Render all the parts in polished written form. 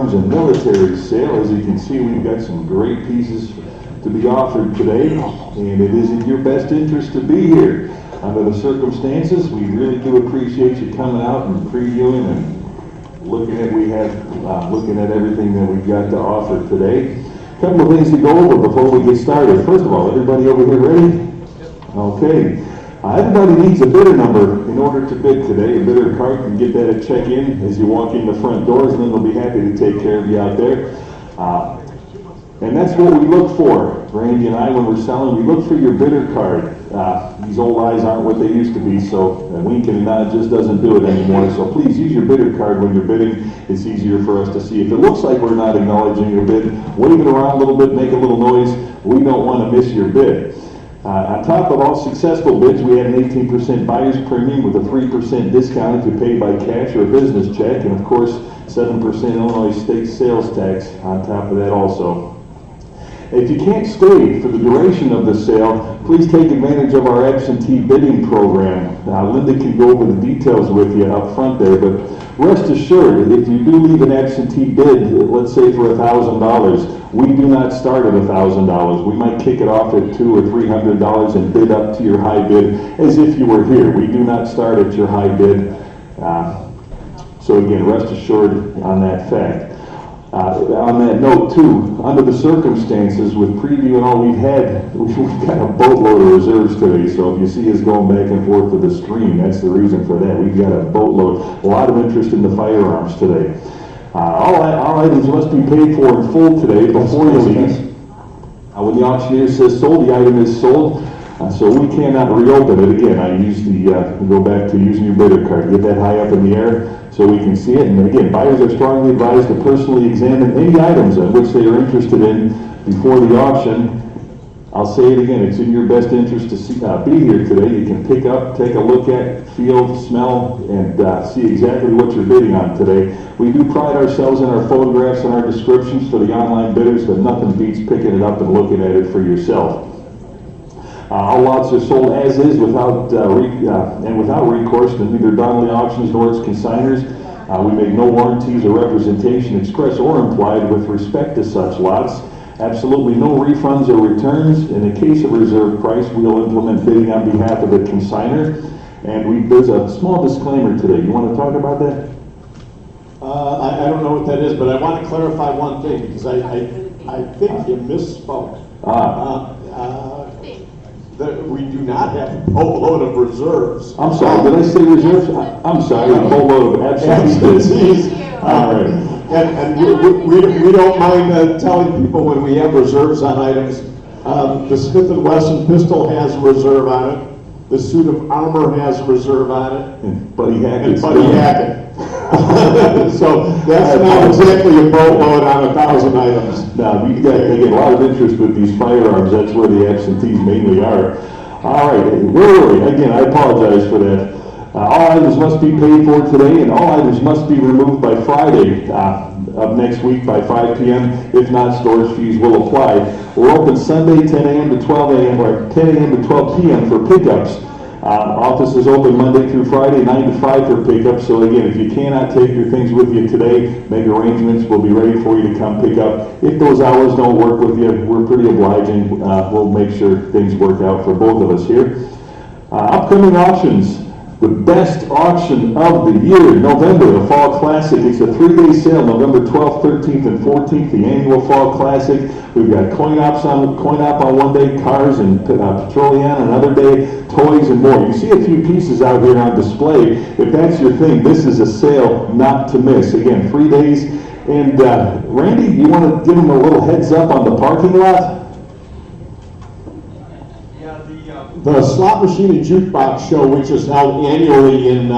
firearms and military sale. As you can see, we've got some great pieces to be offered today, and it is in your best interest to be here. Under the circumstances, we really do appreciate you coming out and previewing and looking at everything that we've got to offer today. A couple of things to go over before we get started. First of all, everybody over here ready? Okay. Everybody needs a bidder number in order to bid today. A bidder card, you can get that at check-in as you walk in the front doors, and then they'll be happy to take care of you out there. And that's what we look for, Randy and I, when we're selling. We look for your bidder card. These old eyes aren't what they used to be, so winking and nod just doesn't do it anymore. So please use your bidder card when you're bidding. It's easier for us to see. If it looks like we're not acknowledging your bid, wave it around a little bit, make a little noise. We don't want to miss your bid. On top of all successful bids, we have an 18% buyer's premium with a 3% discount if you pay by cash or a business check, and of course 7% Illinois state sales tax on top of that also. If you can't stay for the duration of the sale, please take advantage of our absentee bidding program. Linda can go over the details with you up front there, but rest assured, if you do leave an absentee bid, let's say for $1,000, we do not start at $1,000. We might kick it off at $200 or $300 and bid up to your high bid as if you were here. We do not start at your high bid. So again, rest assured on that fact. On that note too, under the circumstances with preview and all we've got a boatload of reserves today. So if you see us going back and forth to the screen, that's the reason for that. We've got a boatload, a lot of interest in the firearms today. All items must be paid for in full today before you leave. When the auctioneer says sold, the item is sold. So we cannot reopen it. Again, I use go back to using your bidder card. Get that high up in the air so we can see it. And again, buyers are strongly advised to personally examine any items in which they are interested in before the auction. I'll say it again, it's in your best interest to be here today. You can pick up, take a look at, feel, smell, and see exactly what you're bidding on today. We do pride ourselves in our photographs and our descriptions for the online bidders, but nothing beats picking it up and looking at it for yourself. All lots are sold as is without recourse to neither Donley Auctions nor its consignors. We make no warranties or representation, express or implied, with respect to such lots. Absolutely no refunds or returns. In the case of reserve price, we will implement bidding on behalf of the consignor. And there's a small disclaimer today. You want to talk about that? I don't know what that is, but I want to clarify one thing because I think you misspoke. That we do not have a boatload of reserves. I'm sorry, did I say reserves? I'm sorry, a boatload of absentees. All right. And we don't mind telling people when we have reserves on items. The Smith & Wesson pistol has a reserve on it. The suit of armor has a reserve on it. And Buddy Hackett. So that's not exactly a boatload on 1,000 items. No, we get a lot of interest with these firearms. That's where the absentees mainly are. All right, where were we? Again, I apologize for that. All items must be paid for today, and all items must be removed by Friday of next week by 5 p.m. If not, storage fees will apply. We're open Sunday 10 a.m. to 12 a.m. or 10 a.m. to 12 p.m. for pickups. Office is open Monday through Friday, 9 to 5 for pickup. So again, if you cannot take your things with you today, make arrangements. We'll be ready for you to come pick up. If those hours don't work with you, we're pretty obliging. We'll make sure things work out for both of us here. Upcoming auctions. The best auction of the year, November, the Fall Classic. It's a 3-day sale, November 12th, 13th, and 14th, the annual Fall Classic. We've got coin op on one day, cars and petroleum on another day, toys and more. You see a few pieces out here on display. If that's your thing, this is a sale not to miss. Again, 3 days. And Randy, you want to give them a little heads up on the parking lot? The Slot Machine and Jukebox Show, which is held annually in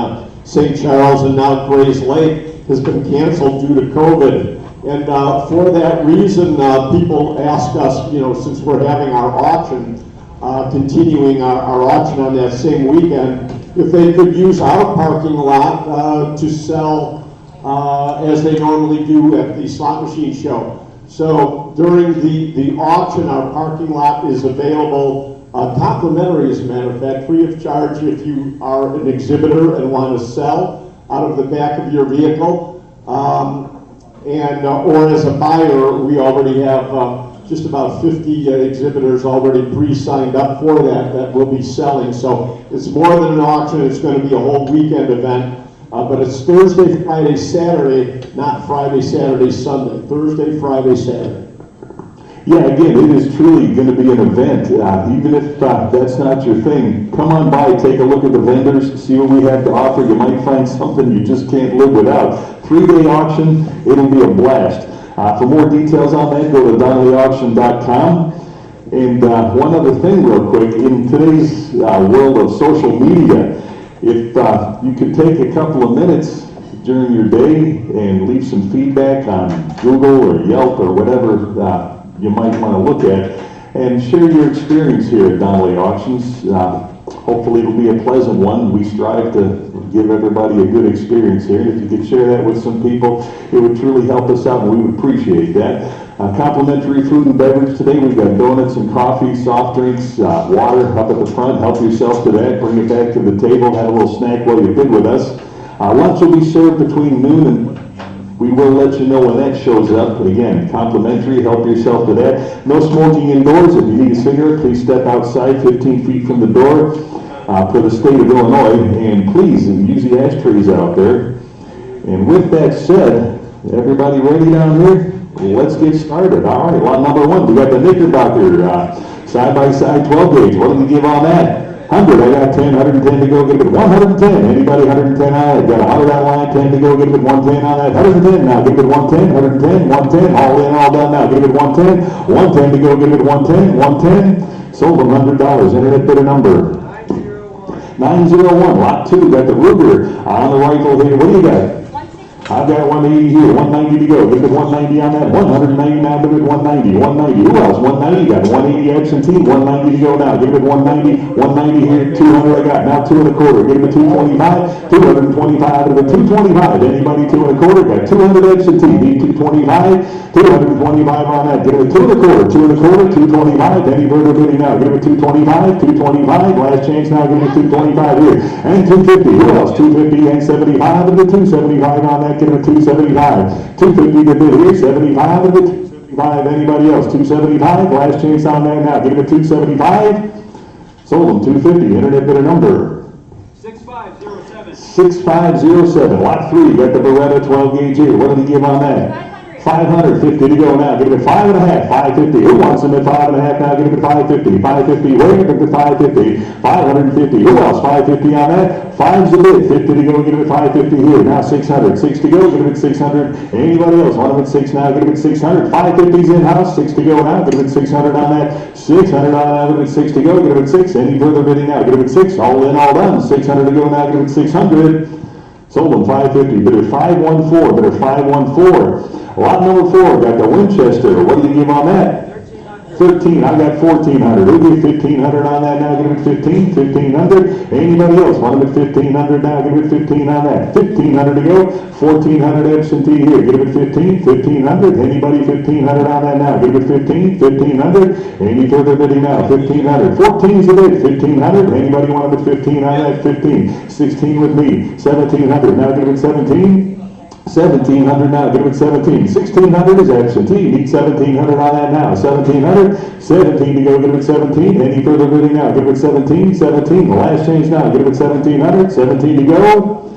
St. Charles and now Grays Lake, has been canceled due to COVID. And for that reason, people ask us, since we're having our auction, continuing our auction on that same weekend, if they could use our parking lot to sell as they normally do at the Slot Machine Show. So during the auction, our parking lot is available complimentary, as a matter of fact, free of charge if you are an exhibitor and want to sell out of the back of your vehicle. and or as a buyer, we already have just about 50 exhibitors already pre-signed up for that will be selling. So it's more than an auction, it's going to be a whole weekend event. But it's Thursday, Friday, Saturday, not Friday, Saturday, Sunday. Thursday, Friday, Saturday. Yeah, again, it is truly going to be an event. Even if that's not your thing, come on by, take a look at the vendors, see what we have to offer. You might find something you just can't live without. 3-day auction, it'll be a blast. For more details on that, go to DonleyAuction.com. And one other thing real quick, in today's world of social media, if you could take a couple of minutes during your day and leave some feedback on Google or Yelp or whatever you might want to look at, and share your experience here at Donley Auctions. Hopefully it'll be a pleasant one. We strive to give everybody a good experience here. If you could share that with some people, it would truly help us out, and we would appreciate that. Complimentary food and beverage today. We've got donuts and coffee, soft drinks, water up at the front. Help yourself to that. Bring it back to the table. Have a little snack while you're good with us. Lunch will be served between noon and we will let you know when that shows up. Again, complimentary, help yourself to that. No smoking indoors. If you need a cigarette, please step outside 15 feet from the door for the state of Illinois. And please use the ashtrays out there. And with that said, everybody ready down here? Let's get started. All right, lot number one, we got the Knickerbocker side-by-side 12 gauge. What do we give on that? 100, I got 10, 110 to go, get it at 110. Anybody 110 on it? Got 100 on line, 10 to go, get it at 110 on that. 110 now, get it at 110, 110, 110, all in, all done now, get it at 110. 110 to go, get it at 110, 110. Sold them $100, internet bidder number 901, lot 2, got the Ruger on the rifle here. What do you got? I've got 180 here, 190 to go. Give it 190 on that. 190 now, give it 190. 190. Who else? 190. Got 180 absentee. 190 to go now. Give it 190. 190 here. 200 I got. Now 2 1/4. Give it 225. 225 to the 225. Anybody 2 1/4? Got 200 absentee. Need 225. 225 on that. Give it 2 1/4. 2 1/4. 225. Any further bidding now? Give it 225. 225. Last chance now. Give it 225 here. And 250. Who else? 250 and 75 to the 275 on that. Give it 275. 250 to bid here. 75 and the 275. Anybody else? 275. Last chance on that now. Give it 275. Sold them 250. Internet bidder number 6507. 6507. Lot 3. Got the Beretta 12 gauge here. What did he give on that? 500. 50 to go now. Give it 5.5. 550. Who wants them at 5.5 now? Give it 550. 550. Where? Give it 550. 550. Who else? 550 on that. 5's the bid. 50 to go. Give it 550 here. Now 600. 6 to go. Give it 600. Anybody else? Want them at 6 now? Give it 600. 550's in house. 6 to go now. Give it 600 on that. 600 on that. Give it 6 to go. Give it 6. Any further bidding now? Give it 6. All in, all done. 600 to go now. Give it 600. Sold them 550. Bidder 514. Bidder 514. Lot number 4, got the Winchester. What do you give on that? 13. I got 1,400. Who give 1,500 on that now? Give it 15. 1,500. Anybody else want them at 1,500 now? Give it 15 on that. 1,500 to go. 1,400 absentee here. Give it 15. 1,500. Anybody 1,500 on that now? Give it 15. 1,500. Any further bidding now? 1,500. 14's the bid. 1,500. Anybody want them at 15 on that? 15. 16 with me. 1,700. Now give it 17. 1,700 now, give it 17. 1,600 is absentee. Need 1,700 on that now. 1,700. 17 to go, give it 17. Any further bidding now? Give it 17. 17. The last change now. Give it 1,700. 17 to go.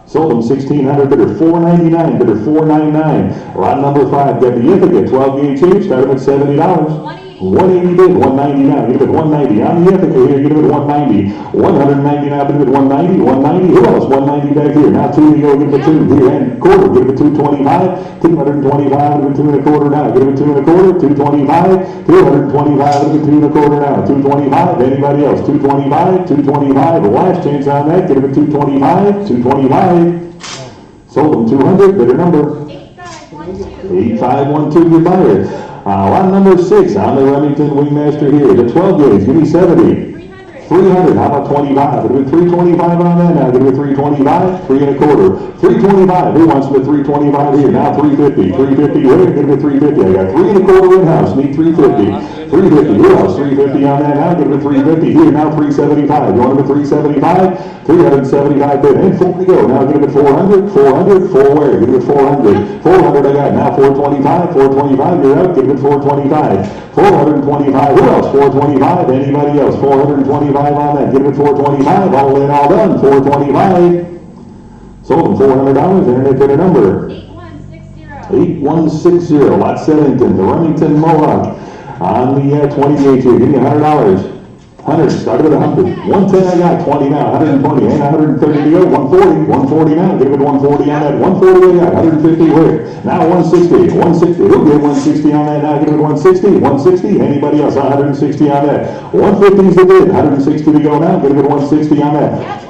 Sold them 1,600. Bidder 499. Bidder 499. Lot number 5. Got the Ithaca 12 gauge here. Started at $70. 180 bid, 190 now, give it 190. On the Ithaca here, give it 190. 190 now, give it 190. 190, who else? 190 back here. Now 2 to go, give it 2 here and quarter, give it 225. 225, give it 2 1/4 now, give it 2 1/4. 225, 225, give it 2 1/4 now. 225, anybody else? 225, 225. The last chance on that, give it 225. 225. Sold them 200, bidder number 8512, your buyer. Lot number 6 on the Remington Wingmaster here. The 12 gauge, give me 70. 300, how about 25? Give it 325 on that now. Give it 325, 3 1/4. 325, who wants the 325 here? Now 350, 350, wait, give it 350. I got 3 1/4 in-house, need 350. 350, who else? 350 on that now. Give it 350 here, now 375. You want it 375? 375 bid, and 4 to go. Now give it 400, 400, 4 where? Give it 400. 400 I got, now 425, 425, you're out, give it 425. 425, who else? 425, anybody else? 425 on that, give it 425, all in, all done, 425. Sold them $400, internet bidder number. 8160, Lot 17, the Remington Mohawk. On the 28 here, give me $100. 100, started at 100. 110 I got, 20 now, 120, and 130 to go, 140, 140 now, give it 140 on that, 140 I got, 150 where? Now 160, 160, who gave 160 on that now, give it 160, 160, anybody else, 160 on that. 150 is the bid, 160 to go now, give it 160 on that.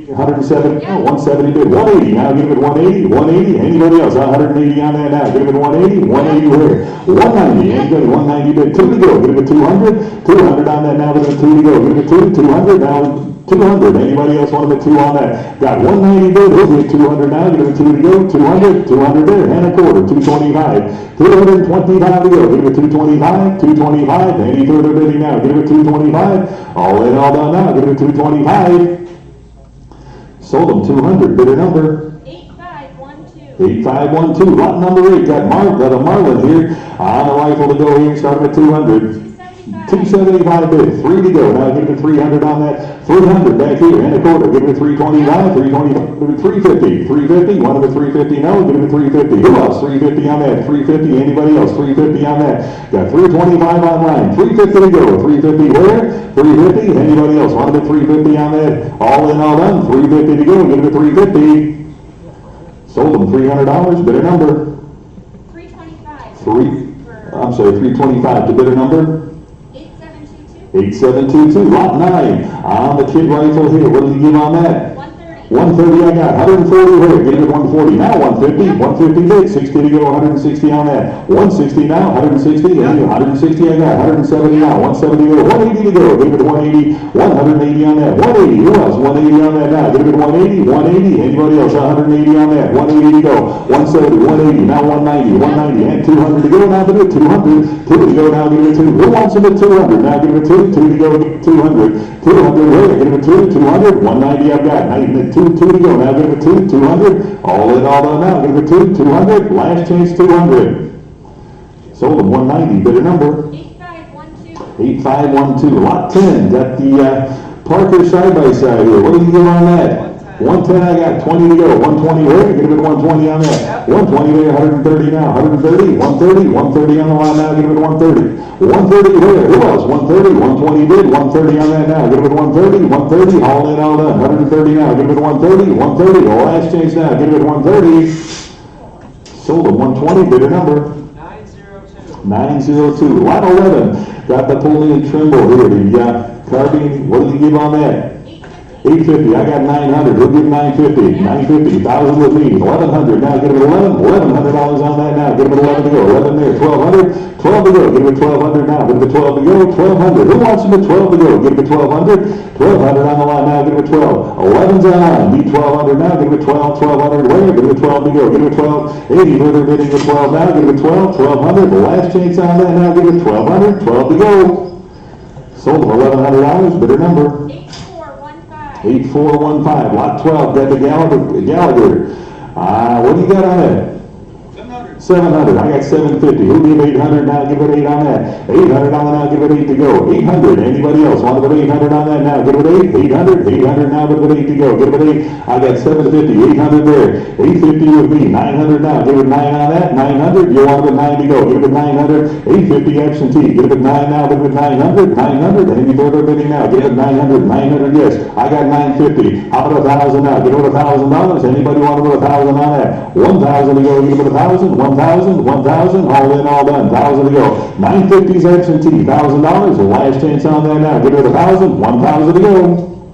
170, 170 bid, 180, now give it 180, 180, anybody else, 180 on that now, give it 180, 180 where? 190, anybody, 190 bid, 2 to go, give it 200, 200 on that now, give it 2 to go, give it 200 now, 200, anybody else want the 2 on that? Got 190 bid, we'll get 200 now, give it 2 to go, 200, 200 there, and 1/4, 225, 225 to go, give it 225, 225, any further bidding now, give it 225, all in, all done now, give it 225. Sold them 200, bidder number. 8512. 8512, lot number 8, got a Marlin here, on the rifle to go here, starting at 200. 275 bid, 3 to go, now give it 300 on that, 300 back here, and 1/4, give it 325, 325, give it 350, 350, one of the 350, no, give it 350, who else, 350 on that, 350, anybody else, 350 on that, got 325 online, 350 to go, 350 where, 350, anybody else, one of the 350 on that, all in, all done, 350 to go, give it 350, sold them $300, bidder number. 325. I'm sorry, 325, the bidder number. 8722, lot 9, on the kid rifle here, what did he give on that? 130 I got, 140 here, give it 140, now 150, 150 bid, 60 to go, 160 on that, 160 now, 160, and 160 I got, 170 now, 170 to go, 180 to go, give it 180, 180 on that, 180, who else, 180 on that now, give it 180, 180, anybody else, 180 on that, 180 to go, 170, 180, now 190, 190, and 200 to go, now give it 200, 2 to go, now give it 2, who wants them at 200, now give it 2, 2 to go, 200, 200, where, give it 2, 200, 190 I've got, 2 to go, now give it 2, 200, all in, all done now, give it 2, 200, last chance 200. Sold them 190, bidder number. 8512. 8512, lot 10, got the Parker side-by-side here, what do you give on that? 110 I got, 20 to go, 120 where, give it 120 on that, 120 there, 130 now, 130, 130, 130 on the line now, give it 130, 130 where, who else, 130, 120 bid, 130 on that now, give it 130, 130, all in, all done, 130 now, give it 130, 130, last chance now, give it 130, sold them 120, bidder number. 902. 902, lot 11, got the Napoleon Trimble here, the carbine, what did he give on that? 850, I got 900, who'll give 950, 950, 1,000 with me, 1,100, now give it 11, $1,100 on that now, give it 11 to go, 11 there, 1,200, 12 to go, give it 1,200 now, give it 12 to go, 1,200, who wants them at 12 to go, give it 1,200, 1,200 on the line now, give it 12, 11's on, need 1,200 now, give it 12, 1,200 where, give it 12 to go, give it 12, 80, further bidding for 12 now, give it 12, 1,200, the last chance on that now, give it 1,200, 12 to go, sold them $1,100, bidder number. 8415, lot 12, got the Gallagher. What do you got on that? 700, I got 750. Who give 800 now? Give it 8 on that. 800 on that now, give it 8 to go. 800, anybody else want to put 800 on that now? Give it 8, 800, 800 now, give it 8 to go. Give it 8, I got 750, 800 there. 850 with me, 900 now, give it 9 on that. 900, you want to put 9 to go. Give it 900, 850 absentee. Give it 9 now, give it 900, 900, any further bidding now? Give it 900, 900, yes. I got 950. How about 1,000 now? Give it $1,000. Anybody want to put 1,000 on that? 1,000 to go, give it 1,000. 1,000, 1,000, all in, all done, 1,000 to go. 950's absentee, $1,000, the last chance on that now. Give it 1,000, 1,000 to go.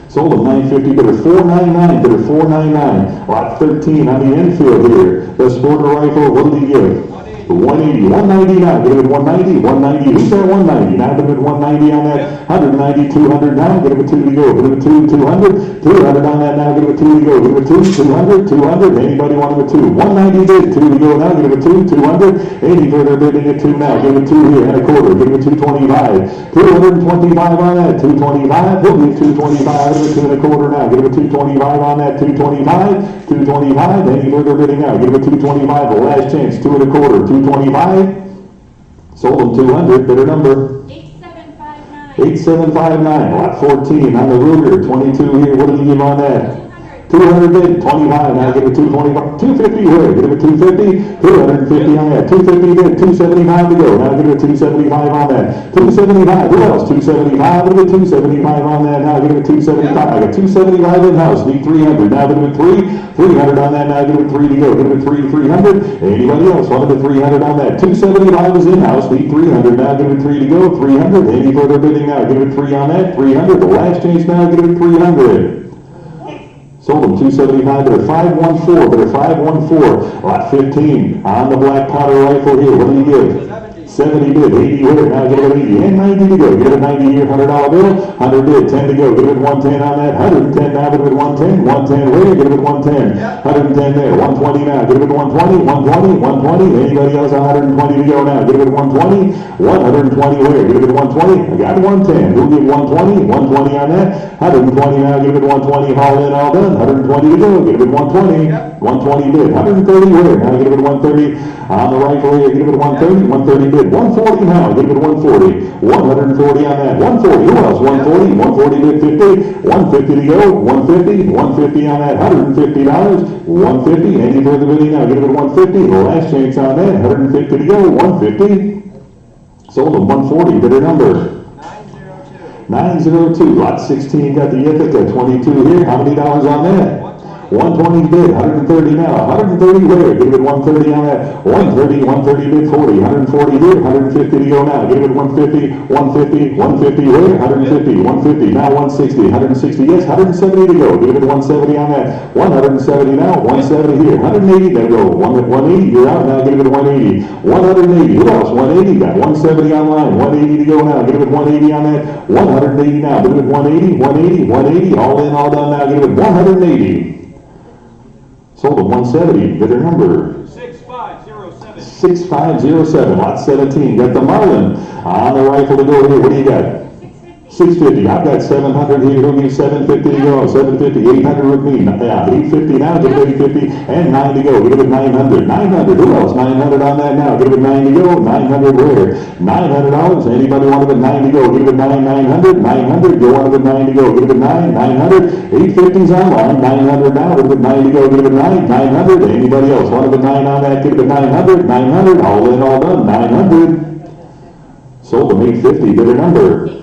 Sold them 950, bid at 499, bid at 499. Lot 13 on the infield here. The Sporter rifle, what did he give? 180, 190 now, get it at 190, 190, who's that 190? Now get it at 190 on that, 190, 200 now, get it at 2 to go, get it at 2, 200, 200 on that now, get it at 2 to go, get it at 2, 200, 200, anybody want it at 2, 190 bid, 2 to go now, get it at 2, 200, any further bidding at 2 now, give it 2 here, and a quarter, give it 225, 225 on that, 225, we'll give 225, give it 2 and a quarter now, give it 225 on that, 225, 225, any further bidding now, give it 225, the last chance, 2 and a quarter, 225, sold them 200, bidder number 8759. 8759, lot 14 on the Ruger, 22 here, what do you give on that? 200 bid, 25, now give it 225, 250 here, give it 250, 250 on that, 250 bid, 275 to go, now give it 275 on that, 275, who else, 275, give it 275 on that, now give it 275, I got 275 in-house, need 300, now give it 300 on that, now give it 3 to go, give it 300, anybody else wanted the 300 on that, 275 is in-house, need 300, now give it 3 to go, 300, any further bidding now, give it 3 on that, 300, the last chance now, give it 300. Sold them 275, but a 514, but a 514, lot 15, on the black powder rifle here, what do you give? 70 bid, 80 here, now give it 80, and 90 to go, give it a 90 here, $100 bill, 100 bid, 10 to go, give it 110 on that, 110 now, give it 110, 110 here, give it 110, 110 there, 120 now, give it 120, 120, 120, anybody else 120 to go now, give it 120, 120 here, give it 120, I got 110, who'll give 120, 120 on that, 120 now, give it 120, haul in, all done, 120 to go, give it 120, 120 bid, 130 here, now give it 130, on the rifle here, give it 130, 130 bid, 140 now, give it 140, 140 on that, 140, who else, 140, 140 bid, 50, 150 to go, 150, 150 on that, $150, 150, any further bidding now, give it 150, the last chance on that, 150 to go, 150, sold them 140, bidder number 902, lot 16, got the Ithaca, 22 here, how many dollars on that? 120 bid, 130 now, 130 where? Give it 130 on that, 130 bid, 40, 140 here, 150 to go now, give it 150, 150, 150 where? 150, 150, now 160, 160, yes, 170 to go, give it 170 on that, 170 now, 170 here, 180 to go, 180, you're out now, give it 180, 180, who else, 180, got 170 online, 180 to go now, give it 180 on that, 180 now, give it 180, 180, 180, all in, all done now, give it 180. Sold at 170, bidder number 6507. 6507, lot 17, got the Marlin on the rifle to go here, what do you got? 650, I've got 700 here, who gives 750 to go, 750, 800 with me, yeah, 850 now, give it 850, and 9 to go, give it 900, 900, who else, 900 on that now, give it 9 to go, 900 where, $900, anybody want it at 9 to go, give it 900, 900, you want it at 9 to go, give it 900, 850's online, 900 now, give it 9 to go, give it 900, anybody else want it at 9 on that, give it 900, 900, all in, all done, 900, sold them 850, bidder number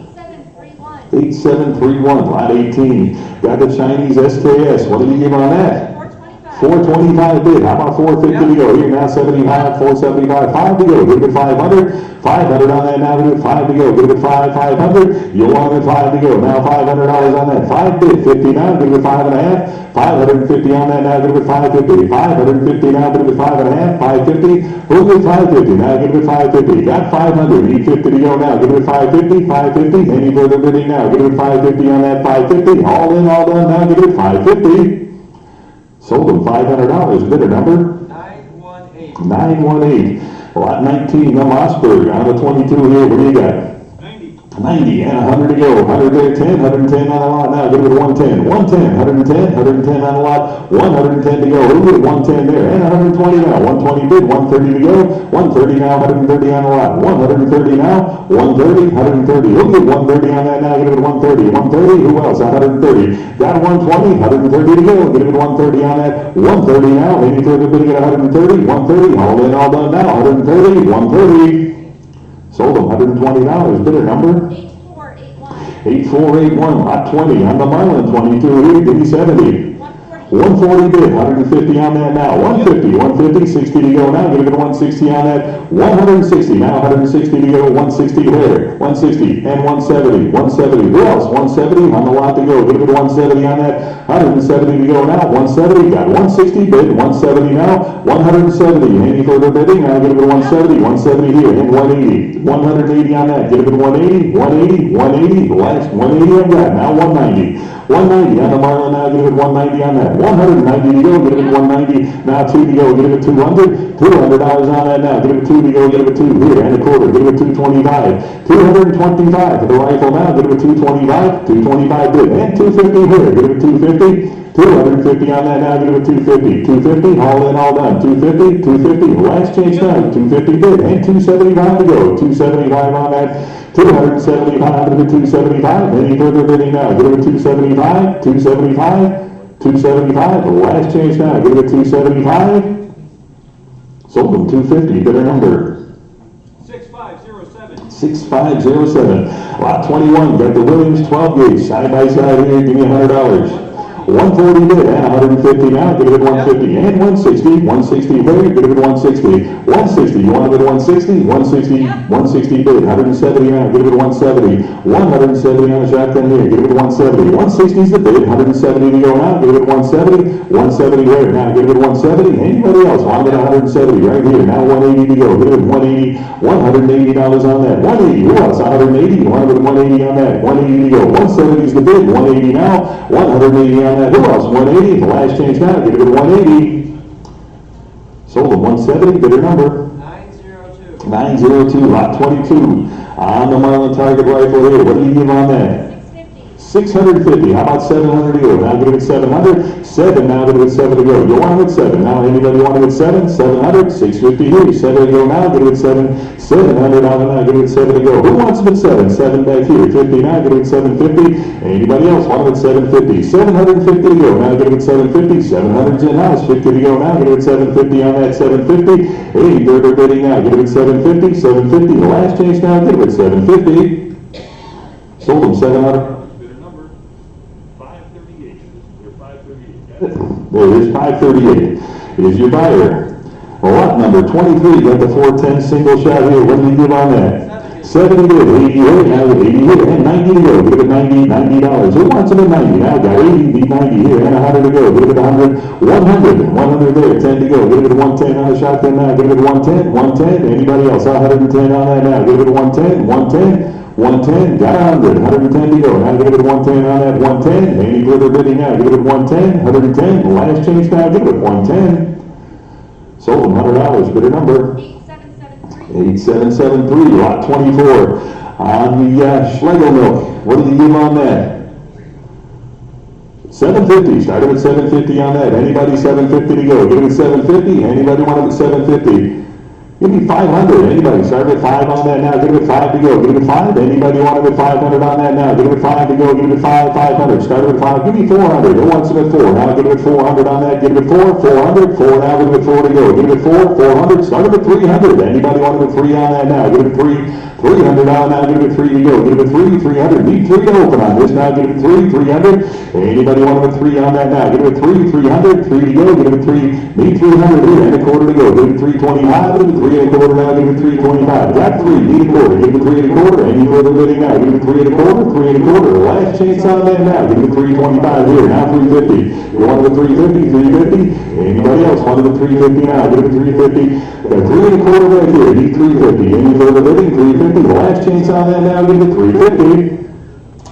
8731, lot 18. Got the Chinese SKS. What did you give on that? 425 bid. How about 450 to go? Here now 75, 475, 5 to go. Give it 500. 500 on that now. Give it 5 to go. Give it 500. You'll want it 5 to go. Now $500 on that. 5 bid. 50 now. Give it 5.5. 550 on that now. Give it 550. 550 now. Give it 5.5. 550. Who'll give 550? Now give it 550. Got 500. Need 50 to go now. Give it 550. 550. Any further bidding now? Give it 550 on that. 550. All in, all done. Now give it 550. Sold them $500. Bidder number 918. 918. Lot 19, the Mossberg on the 22 here. What do you got? 90 and 100 to go. 100 there, 10, 110 on the lot now. Give it 110. 110, 110, 110 on the lot. 110 to go. Who did 110 there? And 120 now. 120 bid, 130 to go. 130 now, 130 on the lot. 130 now. 130, 130. Who did 130 on that now? Give it 130. 130, who else? 130. Got 120, 130 to go. Give it 130 on that. 130 now. Any further bidding at 130. 130. All in, all done now. 130, 130. Sold them $120. Bidder number 8481. 8481, lot 20 on the Marlin, 22 here, give me 70. 140 bid, 150 on that now. 150, 150, 60 to go now. Give it a 160 on that. 160, now 160 to go. 160 here. 160 and 170. 170. Who else? 170 on the lot to go. Give it a 170 on that. 170 to go now. 170. Got 160 bid. 170 now. 170. Any further bidding? Now give it a 170. 170 here and 180. 180 on that. Give it a 180. 180. 180. The last 180 I've got. Now 190. 190 on the Marlin now. Give it 190 on that. 190 to go. Give it 190. Now 2 to go. Give it 200. $200 on that now. Give it 2 to go. Give it 2 here and a quarter. Give it 225. 225 for the rifle now. Give it 225. 225 bid and 250 here. Give it 250. 250 on that now, give it 250. 250, all in, all done. 250, 250, last change now, 250 bid, and 275 to go. 275 on that, 275, give it 275. Any further bidding now, give it 275, 275, 275, the last change now, give it 275. Sold them 250, bidder number 6507. 6507. Lot 21, got the Williams 12 gauge, side by side here, give me $100. 140 bid and 150 now, give it 150 and 160, 160 here, give it 160, 160, you want to bid 160, 160, 160 bid, 170 now, give it 170, 170 on the shotgun here, give it 170, 160 is the bid, 170 to go now, give it 170, 170 here, now give it 170, anybody else want to bid 170 right here, now 180 to go, give it 180, $180 on that, 180, who else, 180, you want to bid 180 on that, 180 to go, 170 is the bid, 180 now, 180 on that, who else, 180, the last change now, give it a 180. Sold them 170, bidder number 902. 902, lot 22. On the Marlin target rifle here, what do you give on that? 650, how about 700 to go? Now give it 700, 7, now give it 7 to go. You want it 7, now anybody want it 7? 700, 650 here, 7 to go now, give it 7, 700 on it now, give it 7 to go. Who wants it at 7? 7 back here, 50 now, give it 750. Anybody else want it at 750? 750 to go, now give it 750, 700's in house, 50 to go now, give it 750 on that, 750. Hey, further bidding now, give it 750, 750, the last change now, give it 750. Sold them 700. There it is, 538 is your buyer. Lot number 23, got the 410 single shot here. What do you give on that? 70 bid, 80 here, now 80 here, and 90 to go. Give it 90, $90. Who wants it at 90? Now got 80, need 90 here, and 100 to go. Give it 100, 100 there, 10 to go. Give it 110 on the shotgun now. Give it 110, 110. Anybody else? 110 on that now. Give it 110, 110. 110, got 100, 110 to go. Now give it 110 on that, 110. Any further bidding now, give it 110, 110. The last change now, give it 110. Sold them $100, bidder number 8773. 8773, lot 24. On the Schlegel milk, what do you give on that? 750, started at 750 on that. Anybody 750 to go? Give it 750. Anybody want it at 750? Give me 500. Anybody start at 5 on that now? Give it 5 to go. Give it 5. Anybody want it at 500 on that now? Give it 5 to go. Give it 5. 500. Start at 5. Give me 400. Who wants it at 4? Now give it 400 on that. Give it 4. 400. 4 now. Give it 4 to go. Give it 4. 400. Start at 300. Anybody want it at 3 on that now? Give it 3. 300 on now. Give it 3 to go. Give it 3. 300. Need 3 to open on this now. Give it 3. 300. Anybody want it at 3 on that now? Give it 3. 300. 3 to go. Give it 3. Need 300 here and a quarter to go. Give it 325. Give it 3 and a quarter now. Give it 325. Got 3. Need a quarter. Give it 3 and a quarter. Any further bidding now? Give it 3 and a quarter. 3 and a quarter. Last chance on that now. Give it 325 here. Now 350. You want it at 350? 350. Anybody else want it at 350 now? Give it 350. Got 3 and a quarter right here. Need 350. Any further bidding? 350. The last chance on that now. Give it 350.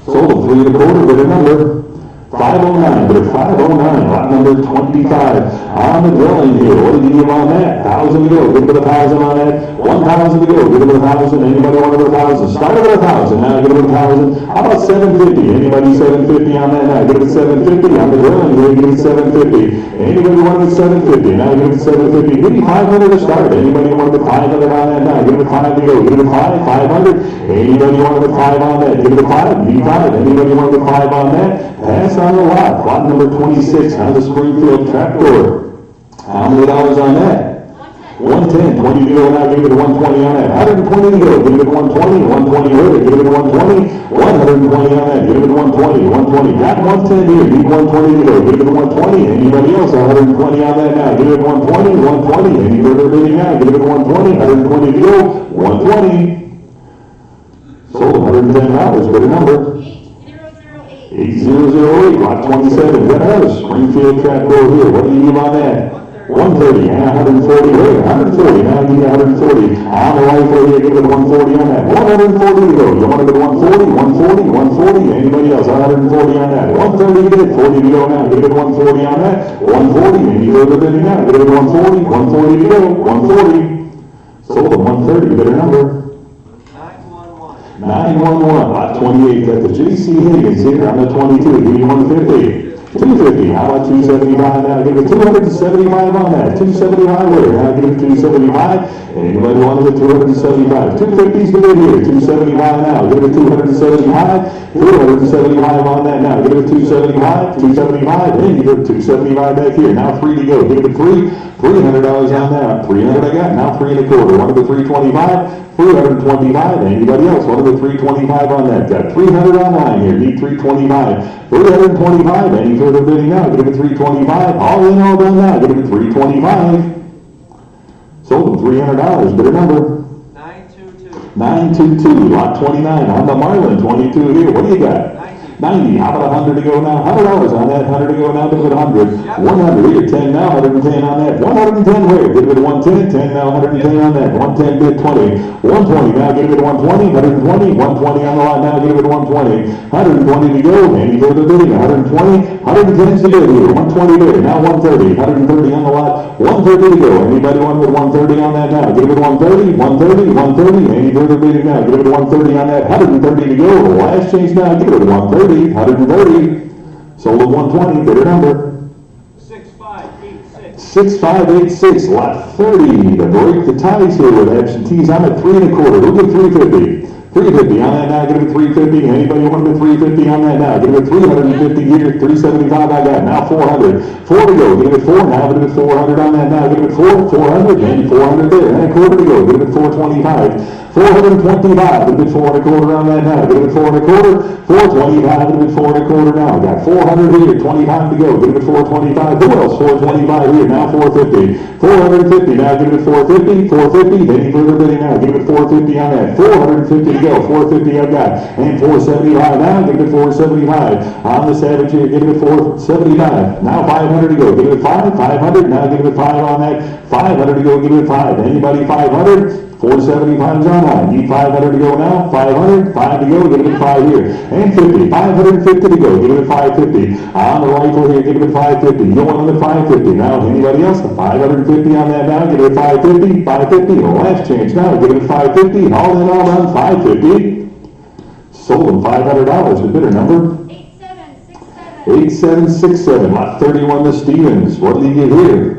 Sold them 3 and a quarter. Bidder number 509, but 509, lot number 25. On the dwelling here, what did you give on that? 1,000 to go, give it 1,000 on that. 1,000 to go, give it 1,000. Anybody want it at 1,000? Start it at 1,000, now give it 1,000. How about 750? Anybody 750 on that now? Give it 750. On the dwelling here, give it 750. Anybody want it at 750? Now give it 750. Give me 500 to start. Anybody want it at 500 on that now? Give it 5 to go. Give it 5, 500. Anybody want it at 5 on that? Give it 5, need 5. Anybody want it at 5 on that? Pass on the lot. Lot number 26 on the Springfield trapdoor. How many dollars on that? 110, 20 to go now, give it 120 on that. 120 to go, give it 120, 120 with it, give it 120, 120 on that, give it 120, 120. Got 110 here, need 120 to go, give it 120. Anybody else, 120 on that now, give it 120, 120. Any further bidding now, give it 120, 120 to go, 120. Sold $110, better number. 8008. 8008, lot 27, got ours, Springfield trap door here, what do you give on that? 130, and 140, wait, 140, now give me 140, on the right for here, give it 140 on that, 140 to go, you want to go 140, 140, 140, anybody else, 140 on that, 130 to bid, 40 to go now, give it 140 on that, 140, any further bidding now, give it 140, 140 to go, 140, sold at 130, better number. 911, lot 28, got the J.C. Higgins here on the 22, give me 150. 250, how about 275 now, give it 275 on that, 275 there, now give it 275, anybody want to get 275, 250's the bid here, 275 now, give it 275, 275 on that now, give it 275, 275, and give it 275 back here, now 3 to go, give it $300 on that, 300 I got, now 3 1/4, one of the 325, 325, anybody else, one of the 325 on that, got 300 online here, need 325, 325, any further bidding now, give it 325, all in, all done now, give it 325, sold them $300, better number. 922, lot 29, on the Marlin, 22 here, what do you got? 90, how about 100 to go now, $100 on that, 100 to go now, give it 100, 100 here, 10 now, 110 on that, 110 where, give it 110, 10 now, 110 on that, 110 bid 20, 120 now, give it 120, 120, 120 on the lot now, give it 120, 120 to go, any further bidding, 120, 110's the bid here, 120 bid, now 130, 130 on the lot, 130 to go, anybody want with 130 on that now, give it 130, 130, 130, any further bidding now, give it 130 on that, 130 to go, the last change now, give it 130, 130, sold at 120, better number. 6586. 6586, lot 30, to break the ties here with absentees, I'm at 3 1/4, who get 350? 350 on that now, give it 350, anybody want to 350 on that now, give it 350 here, 375 I got, now 400, 4 to go, give it 4, now give it 400 on that now, give it 400, and 400 there, and 1/4 to go, give it 425, 425, give it 4 1/4 on that now, give it 4 1/4, 425, give it 4 1/4 now, got 400 here, 25 to go, give it 425, who else, 425 here, now 450, 450, now give it 450, 450, any further bidding now, give it 450 on that, 450 to go, 450 I've got, and 475 now, give it 475, on the Savage here, give it 475, now 500 to go, give it 500, now give it 5 on that, 500 to go, give it 5, anybody 500, 475's online, need 500 to go now, 500, 5 to go, give it 5 here, and 50, 550 to go, give it 550, on the rifle here, give it 550, you want them at 550, now anybody else, 550 on that now, give it 550, 550, the last chance now, give it 550, all in all done, 550, sold them $500, the bidder number? 8767. 8767, lot 31 to Stevens, what do you get here?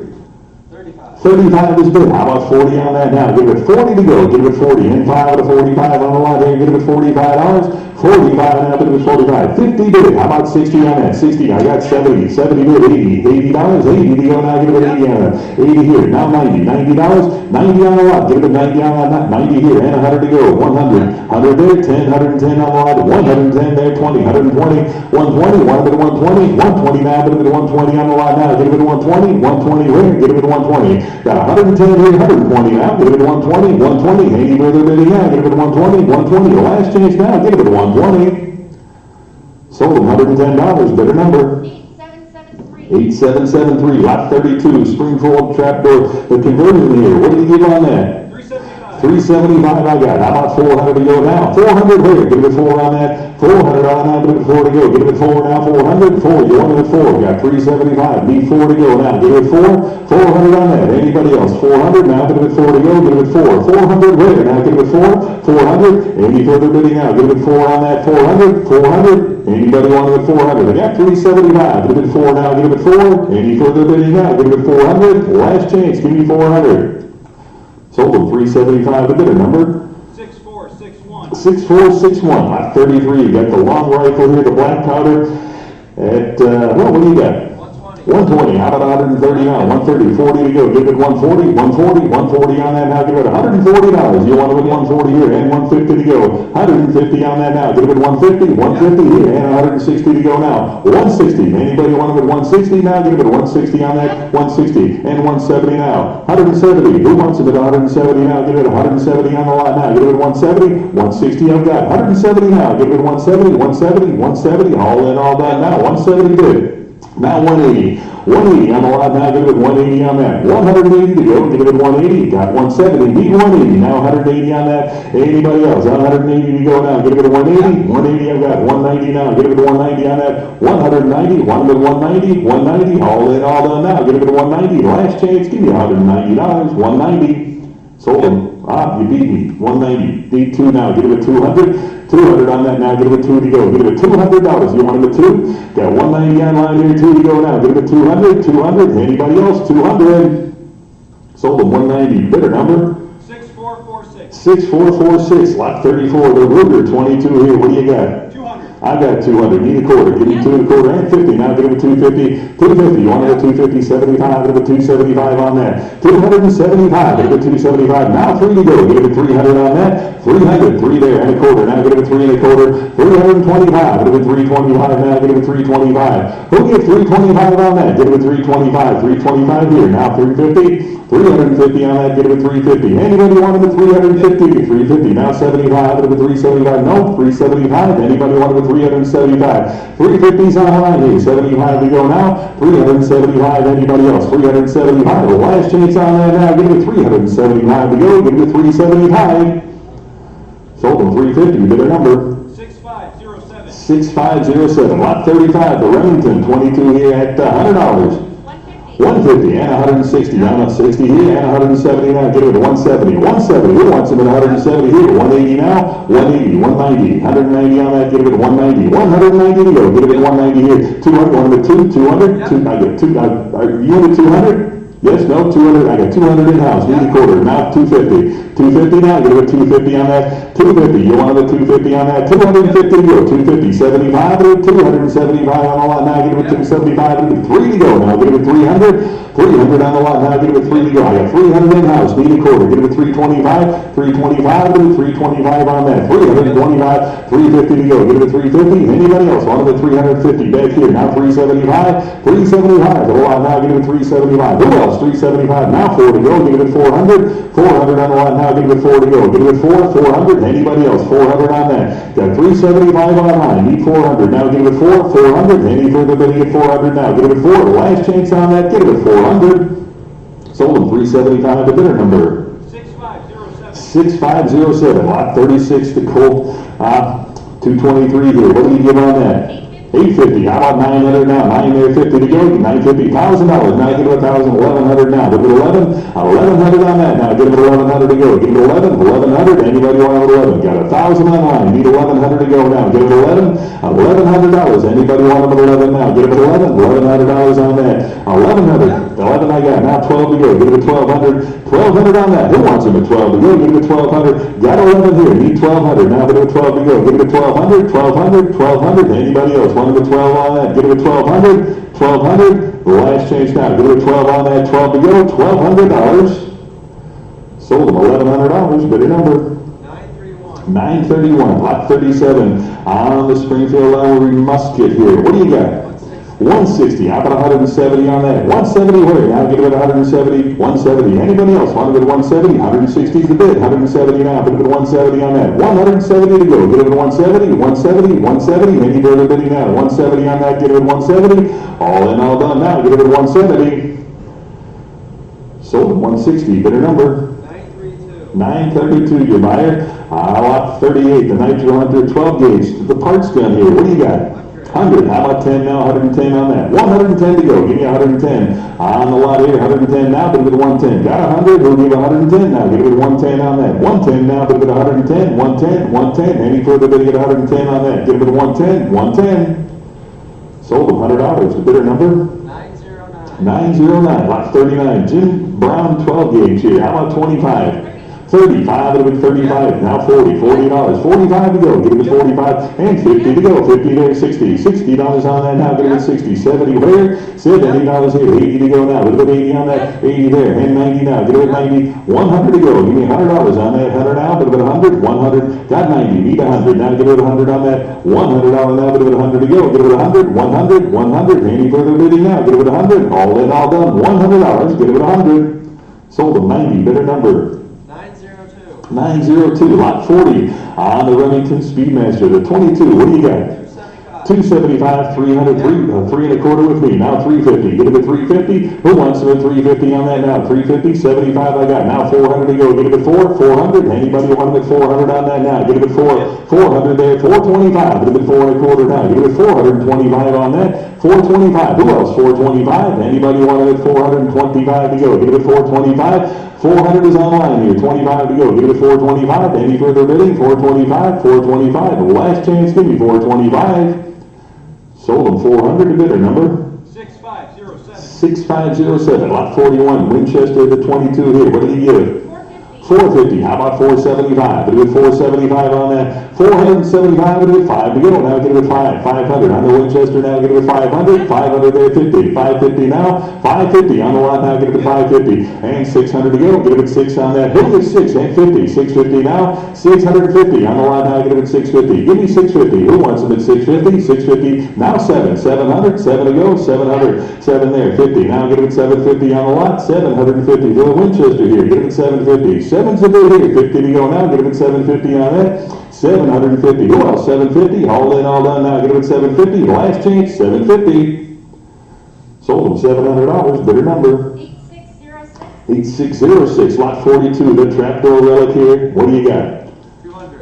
35 is bid. How about 40 on that now? Give it 40 to go. Give it 40. And 5 to 45 on the lot here. Give it $45. 45 now, give it 45. 50 bid. How about 60 on that? 60. I got 70. 70 bid. 80. $80. 80 to go now. Give it 80 on that. 80 here. Now 90. $90. 90 on the lot. Give it 90 on that. 90 here. And 100 to go. 100. 100 there. 10. 110 on the lot. 110 there. 20. 120. 120. 120. 120 now. Give it 120 on the lot now. Give it 120. 120 where? Give it 120. Got 110 here, 120 now, give it 120, 120, any further bidding now, give it 120, 120, the last chance now, give it 120. Sold them $110, better number. 8773. 8773, lot 32, Springfield trapdoor, the conversion here, what do you give on that? 375 I got, how about 400 to go now? 400 here, give it 4 on that, 400 on that, give it 4 to go, give it 4 now, 400, 4, you wanted it 4, got 375, need 4 to go now, give it 4, 400 on that, anybody else, 400, now give it 4 to go, give it 4, 400 where, now give it 4, 400, any further bidding now, give it 4 on that, 400, 400, anybody wanted it 400, I got 375, give it 4 now, give it 4, any further bidding now, give it 400, last chance, give me 400. Sold them $375, the bidder number? 6461. 6461, lot 33, you got the long rifle here, the black powder, at, well, what do you got? 120, how about 130 now? 130, 40 to go. Give it 140, 140, 140 on that now. Give it $140. You want to win 140 here and 150 to go. 150 on that now. Give it 150, 150 here and 160 to go now. 160. Anybody want to win 160 now? Give it 160 on that. 160 and 170 now. 170. Who wants it at 170 now? Give it 170 on the lot now. Give it 170, 160. I've got 170 now. Give it 170, 170, 170. All in, all done now. 170 bid. Now 180. 180 on the lot now. Give it 180 on that. 180 to go. Give it 180. Got 170. Need 180. Now 180 on that. Anybody else? 180 to go now. Give it 180. 180. I've got 190 now. Give it 190 on that. 190. One with 190. 190. All in, all done now. Give it 190. Last chance. Give me $190. 190. Sold them. You beat me. 190. Need 2 now. Give it 200. 200 on that now. Give it 2 to go. Give it $200. You wanted a 2? Got 190 online here. 2 to go now. Give it 200. 200. Anybody else? 200. Sold them 190. Bidder number? 6446. 6446. Lot 34. The Ruger 22 here. What do you got? 200. I got 200. Need a quarter. Give me 2 and a quarter and 50. Now give it 250. 250. You want to go 250, 75. Give it 275 on that. 275. Give it 275. Now 3 to go. Give it 300 on that. 300. 3 there and a quarter. Now give it 3 and a quarter. 325. Give it 325. Now give it 325. Who get 325 on that? Give it 325. 325 here. Now 350. 350 on that. Give it 350. Anybody wanted the 350? 350. Now 75. Give it 375. No. 375. Anybody wanted the 375? 350's online here. 75 to go now. 375. Anybody else? 375. The last chance on that now. Give it 375 to go. Give it 375. Sold them 350. Bid a number. 6507. 6507. Lot 35. The Remington 22 here at $100. 150 and 160. I'm at 60 here and 170 now. Get it to 170. 170. Who wants them at 170 here? 180 now. 180. 190. 190 on that. Get it at 190. 190 to go. Get it at 190 here. 200. One of the 2. 200. Yep. I get 2. Are you in the 200? Yes, no, 200. I got 200 in-house. Need a quarter. Now 250. 250 now. Get it at 250 on that. 250. You want the 250 on that? 250 to go. 250. 75 to 275 on the lot. Now get it at 275. Get it 3 to go. Now get it at 300. 300 on the lot. Now get it at 3 to go. I got 300 in-house. Need a quarter. Get it at 325. 325 to 325 on that. 325. 350 to go. Get it at 350. Anybody else? Want it at 350. Back here. Now 375. 375 to the lot. Now get it at 375. Who else? 375. Now 4 to go. Give it at 400. 400 on the lot. Now give it 4 to go. Give it at 4. 400. Anybody else? 400 on that. Got 375 online. Need 400. Now give it at 4. 400. Any further bidding at 400 now. Give it at 4. Last chance on that. Give it at 400. Sold them 375. The bidder number. 6507. 6507. Lot 36. The Colt 223 here. What do you give on that? 850. How about 900 now? 950 to go. 950. $1,000. Now give it 1,000. 1,100 now. Give it 11. 1,100 on that. Now give it 1,100 to go. Give it 11. 1,100. Anybody want 11? Got 1,000 online. Need 1,100 to go now. Give it 11. $1,100. Anybody want 11 now? Give it 11. $1,100 on that. 1,100. 11 I got. Now 12 to go. Give it 1,200. 1,200 on that. Who wants them at 12 to go? Give it 1,200. Got 11 here. Need 1,200. Now give it 12 to go. Give it 1,200. 1,200. 1,200. Anybody else? One of the 12 on that. Give it a 1,200. 1,200. The last change now. Give it a 12 on that. 12 to go. $1,200. Sold them $1,100. Bidder number. 931. 931. Lot 37. On the Springfield Lowry Musket here. What do you got? 160. How about 170 on that? 170 where? Now give it 170. 170. Anybody else want to bid 170? 160 is the bid. 170 now. Give it 170 on that. 170 to go. Give it 170. 170. 170. Any further bidding now? 170 on that. Give it 170. All in, all done now. Give it 170. Sold at 160. Bidder number. 932. 932. Your buyer. Lot 38. The Nitro Hunter 12 gauge. The parts gun here. What do you got? 100. How about 10 now? 110 on that. 110 to go. Give me 110. On the lot here. 110 now. Give it 110. Got 100. We'll give 110 now. Give it 110 on that. 110 now. Give it 110. 110. 110. Any further bidding at 110 on that? Give it 110. 110. Sold $100. The bidder number? 909. 909. Lot 39. Jim Brown 12 gauge here. How about 25? 35, it'll be 35, now 40, $40, 45 to go, give it 45, and 50 to go, 50 there, 60, $60 on that now, give it 60, 70 there, $70 here, 80 to go now, a little bit 80 on that, 80 there, and 90 now, give it 90, 100 to go, give me $100 on that, 100 now, a little bit 100, 100, got 90, need 100, now give it 100 on that, $100 now, a little bit 100 to go, give it 100, 100, 100, any further bidding now, give it 100, all in, all done, $100, give it 100, sold them 90, bidder number 902. 902, lot 40, on the Remington Speedmaster, the 22, what do you got? 275, 300, 3 and a quarter with me, now 350, get it to 350, who wants it at 350 on that now, 350, 75 I got, now 400 to go, get it at 400, anybody want it at 400 on that now, get it at 400 there, 425, get it at 4 and a quarter now, get it at 425 on that, 425, who else, 425, anybody want it at 425 to go, get it at 425, 400 is online here, 25 to go, give it 425, any further bidding, 425, 425, last chance, give me 425, sold them 400 to bidder number 6507. 6507, lot 41, Winchester the 22 here, what did he give? 450. 450, how about 475, it'll be 475 on that, 475, it'll be 5 to go, now get it at 500, on the Winchester now, get it at 500, 500 there, 50, 550 now, 550 on the lot now, get it to 550, and 600 to go, get it at 6 on that, hit it at 6, and 50, 650 now, 650 on the lot now, get it at 650, give me 650, who wants them at 650, 650, now 7, 700, 7 to go, 700, 7 there, 50, now get it at 750 on the lot, 750 for the Winchester here, get it at 750, 7's a bid here, 50 to go now, get it at 750 on that, 750, who else, 750, all in, all done now, get it at 750, last chance, 750, sold them $700, bidder number 8606. 8606, lot 42, the trapdoor relic here, what do you got?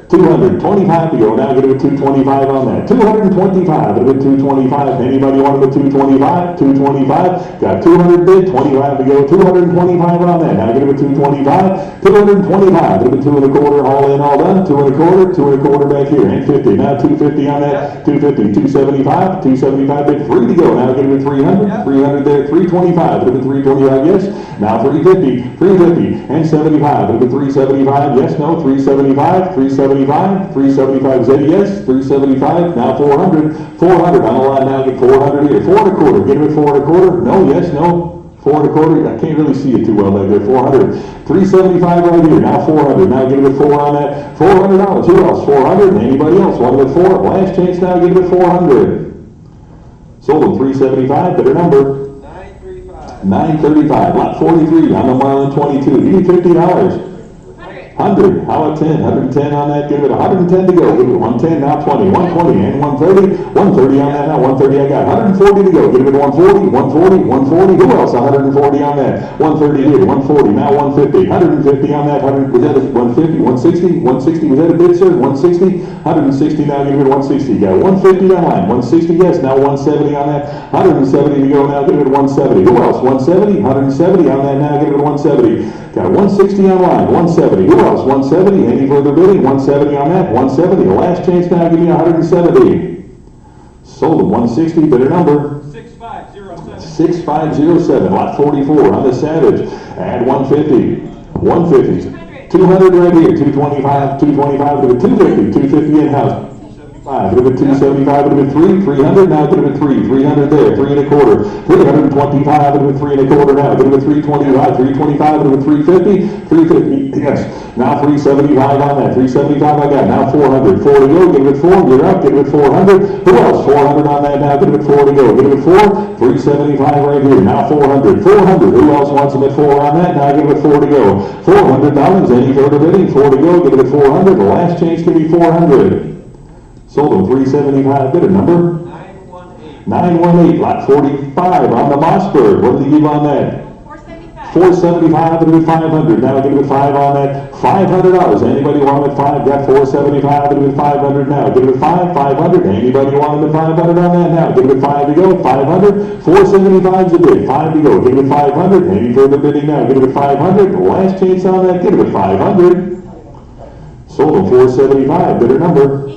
200. 225 to go, now get it at 225 on that, 225, get it at 225, anybody want it at 225, 225, got 200 bid, 25 to go, 225 on that, now get it at 225, 225, get it at 2 and a quarter, all in, all done, 2 and a quarter back here, and 50, now 250 on that, 250, 275, 275 bid, 3 to go, now get it at 300, 300 there, 325, get it at 325, yes, now 350, 350, and 75, get it at 375, yes, no, 375, 375, 375 is a yes, 375, now 400, 400 on the line now, get 400 here, 4 and a quarter, get it at 4 and a quarter, no, yes, no, 4 and a quarter, I can't really see it too well back there, 400, 375 right here, now 400, now get it at 4 on that, $400, who else, 400, anybody else, want it at 4, last chance now, get it at 400, sold them 375, bidder number 935. 935, lot 43, on the Marlin 22, give me $50. 100, how about 10? 110 on that, give it 110 to go, give it 110, now 20, 120, and 130, 130 on that now, 130 I got, 140 to go, give it 140, 140, 140, who else, 140 on that, 130 here, 140, now 150, 150 on that, 100, was that a 150, 160, 160, was that a bid, sir, 160, 160 now, give it 160, got 150 online, 160, yes, now 170 on that, 170 to go, now give it 170, who else, 170, 170 on that now, give it 170, got 160 online, 170, who else, 170, any further bidding, 170 on that, 170, the last chance now, give me 170, sold them 160, bidder number 6507. 6507, lot 44, on the Savage, add 150, 150, 200 right here, 225, 225, to the 250, 250 in-house, 5, give it 275, give it 3, 300, now give it 3, 300 there, 3 and a quarter, 325, give it 3 and a quarter now, give it 325, 325, give it 350, 350, yes, now 375 on that, 375 I got, now 400, 4 to go, give it 4, you're up, give it 400, who else, 400 on that now, give it 4 to go, give it 4, 375 right here, now 400, 400, who else wants them at 4 on that, now give it 4 to go, $400, any further bidding, 4 to go, give it 400, the last chance can be 400. Sold them 375, bidder number 918. 918, lot 45 on the Mossberg. What did he give on that? 475. 475, it'll be 500. Now give it 5 on that. $500. Anybody want it at 5? Got 475, it'll be 500 now. Give it 5, 500. Anybody want it at 500 on that now? Give it 5 to go, 500. 475 is a bid, 5 to go. Give it 500. Any further bidding now? Give it 500. The last chance on that, give it 500. Sold them 475, bidder number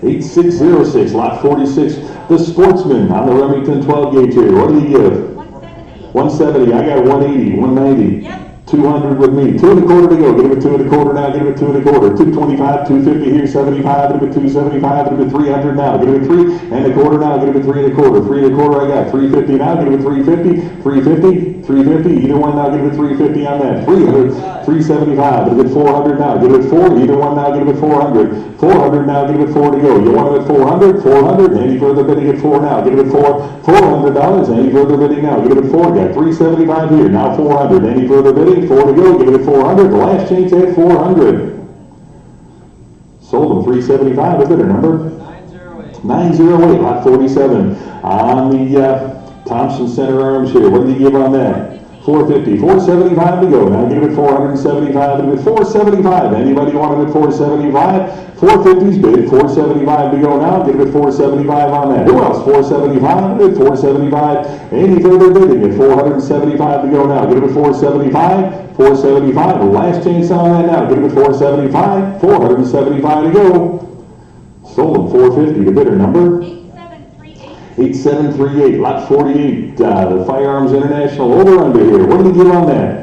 8606, lot 46, the Sportsman on the Remington 12 gauge here. What did he give? 170. 170, I got 180, 190. Yep. 200 with me, 2 1/4 to go, get him at 2 1/4 now, get him at 2 1/4, 225, 250 here, 75, get him at 275, get him at 300 now, get him at 3 1/4 now, get him at 3 1/4, 3 1/4 I got, 350 now, get him at 350, 350, 350, either one now, get him at 350 on that, 300, 375, get him at 400 now, get him at 4, either one now, get him at 400, 400 now, get him at 4 to go, you want him at 400, 400, any further bidding at 4 now, get him at 4, $400, any further bidding now, get him at 4, got 375 here, now 400, any further bidding, 4 to go, get him at 400, the last chance at 400. Sold him 375, a bidder number 908. 908, lot 47. On the Thompson Center Arms here, what did he give on that? 450, 475 to go. Now get him at 475, get him at 475. Anybody want him at 475? 450's bid, 475 to go now. Get him at 475 on that. Who else? 475, at 475. Any further bidding at 475 to go now. Get him at 475, 475. The last chance on that now. Get him at 475, 475 to go. Sold him 450, the bidder number 8738. 8738, lot 48, the Firearms International over under here. What did he give on that?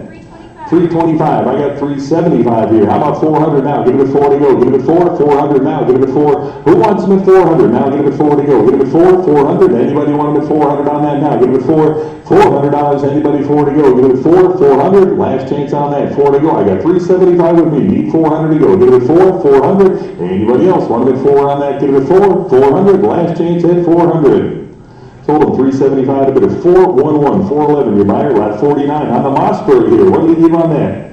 325. I got 375 here. How about 400 now? Get him at 4 to go. Get him at 4. 400 now. Get him at 4. Who wants him at 400 now? Get him at 4 to go. Get him at 4. 400. Anybody want him at 400 on that now? Get him at 4. $400. Anybody 4 to go? Get him at 4. 400. Last chance on that. 4 to go. I got 375 with me. Need 400 to go. Get him at 4. 400. Anybody else want him at 4 on that? Get him at 4. 400. Last chance at 400. Sold him 375 to bid at 411, 411. Your buyer, lot 49 on the Mossberg here. What did he give on that?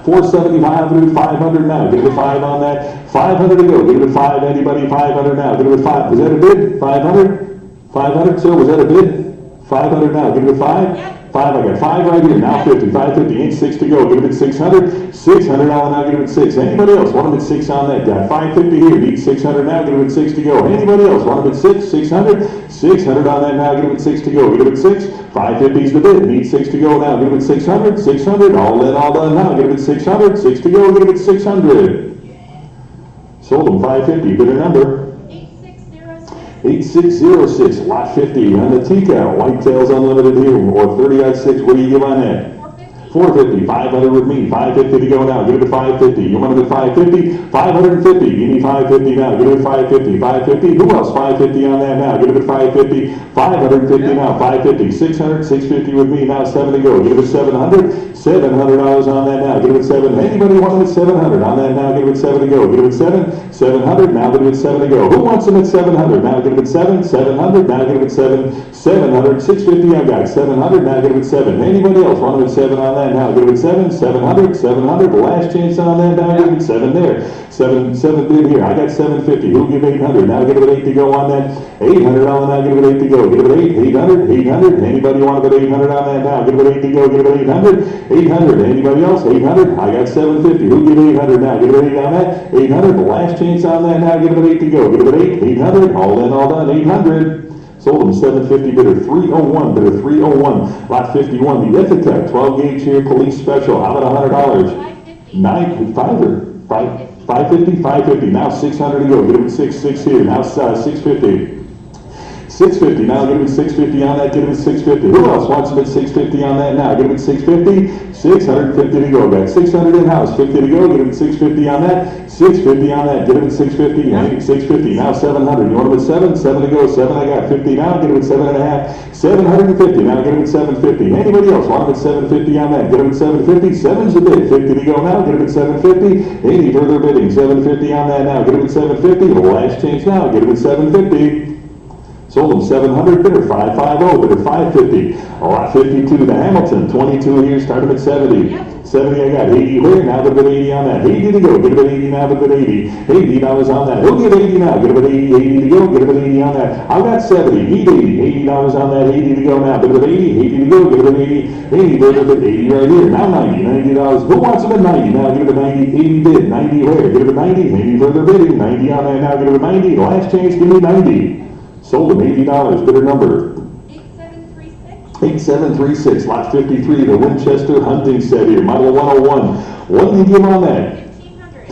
475. 475 to 500 now. Get him at 5 on that. 500 to go. Get him at 5. Anybody 500 now. Get him at 5. Was that a bid? 500? 500, sir? Was that a bid? 500 now. Get him at 5? Yep. 5. I got 5 right here. Now 50. 550. Ain't 6 to go. Get him at 600. $600 now. Get him at 6. Anybody else want him at 6 on that? Got 550 here. Need 600 now. Get him at 6 to go. Anybody else want him at 6? 600. 600 on that now. Get him at 6 to go. Get him at 6. 550's the bid. Need 6 to go now. Get him at 600. 600. All in, all done now. Get him at 600. 6 to go. Get him at 600. Sold him 550. Bidder number 8606. 8606, lot 50 on the T-Cow, Whitetails Unlimited here, or 30-6, what do you give on that? 450, 500 with me, 550 to go now, get it at 550, you want it at 550, 550, give me 550 now, get it at 550, 550, who else, 550 on that now, get it at 550, 550 now, 550, 600, 650 with me, now 7 to go, get it at 700, $700 on that now, get it at 7, anybody want it at 700 on that now, get it at 7 to go, get it at 7, 700, now get it at 7 to go, who wants them at 700, now get it at 7, 700, now get it at 7, 700, 650, I got 700, now get it at 7, anybody else want them at 7 on that now, get it at 7, 700, 700, the last chance on that, now get it at 7 there, 7 bid here, I got 750, who'll give 800, now get it at 8 to go on that, $800 now, get it at 8 to go, get it at 8, 800, 800, anybody want it at 800 on that now, get it at 8 to go, get it at 800, 800, anybody else, 800, I got 750, who'll give 800 now, get it at 8 on that, 800, the last chance on that now, get it at 8 to go, get it at 8, 800, all in, all done, 800. Sold them 750, bidder 301, bidder 301, lot 51, the Ithaca 12 gauge here, police special, how about $100? 550, 550, now 600 to go, get him at 6 here, now 650. 650, now get him at 650 on that, get him at 650. Who else wants him at 650 on that now? Get him at 650, 650 to go. Got 600 in-house, 50 to go, get him at 650 on that, 650 on that, get him at 650, 650, now 700. You want him at 7? 7 to go, 7 I got, 50 now, get him at 7.5, 750, now get him at 750. Anybody else want him at 750 on that? Get him at 750, 7's the bid, 50 to go now, get him at 750. Any further bidding, 750 on that now, get him at 750. The last chance now, get him at 750. Sold them 700, bidder 550, bidder 550. Lot 52, the Hamilton, 22 here, start them at 70. Yep. 70, I got 80 here, now get a bid 80 on that. 80 to go, get a bid 80 now, get a bid 80. $80 on that. Who'll get 80 now? Get a bid 80, 80 to go, get a bid 80 on that. I got 70, need 80, $80 on that, 80 to go now. Get a bid 80, 80 to go, get a bid 80, 80, bid a bid 80 right here. Now 90, $90. Who wants them at 90? Now get a bid 90, 80 bid, 90 where? Get a bid 90, any further bidding, 90 on that now, get a bid 90. Last chance, give me 90. Sold them $80, bidder number 8736. 8736, lot 53, the Winchester hunting set here, model 101. What did you give on that?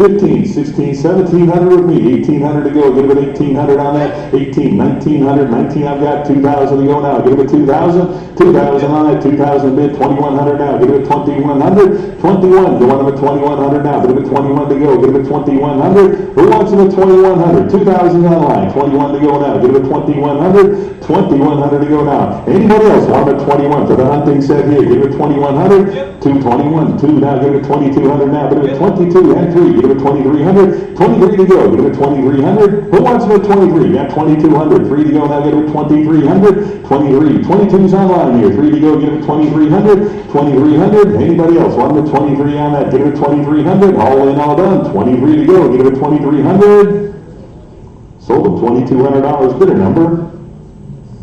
15, 16, 1700 with me, 1800 to go, get it at 1800 on that, 18, 1900, 19 I've got, 2000 to go now, get it at 2000, 2000 on that, 2000 bid, 2100 now, get it at 2100, 21, go on to 2100 now, get it at 21 to go, get it at 2100, who wants it at 2100, 2000 online, 21 to go now, get it at 2100, 2100 to go now, anybody else want it at 21 for the hunting set here, get it at 2100, 221, 2 now, get it at 2200 now, get it at 22 and 3, get it at 2300, 23 to go, get it at 2300, who wants it at 23, got 2200, 3 to go now, get it at 2300, 23, 22's online here, 3 to go, get it at 2300, 2300, anybody else want it at 23 on that, get it at 2300, all in, all done, 23 to go, get it at 2300, sold them $2,200, bidder number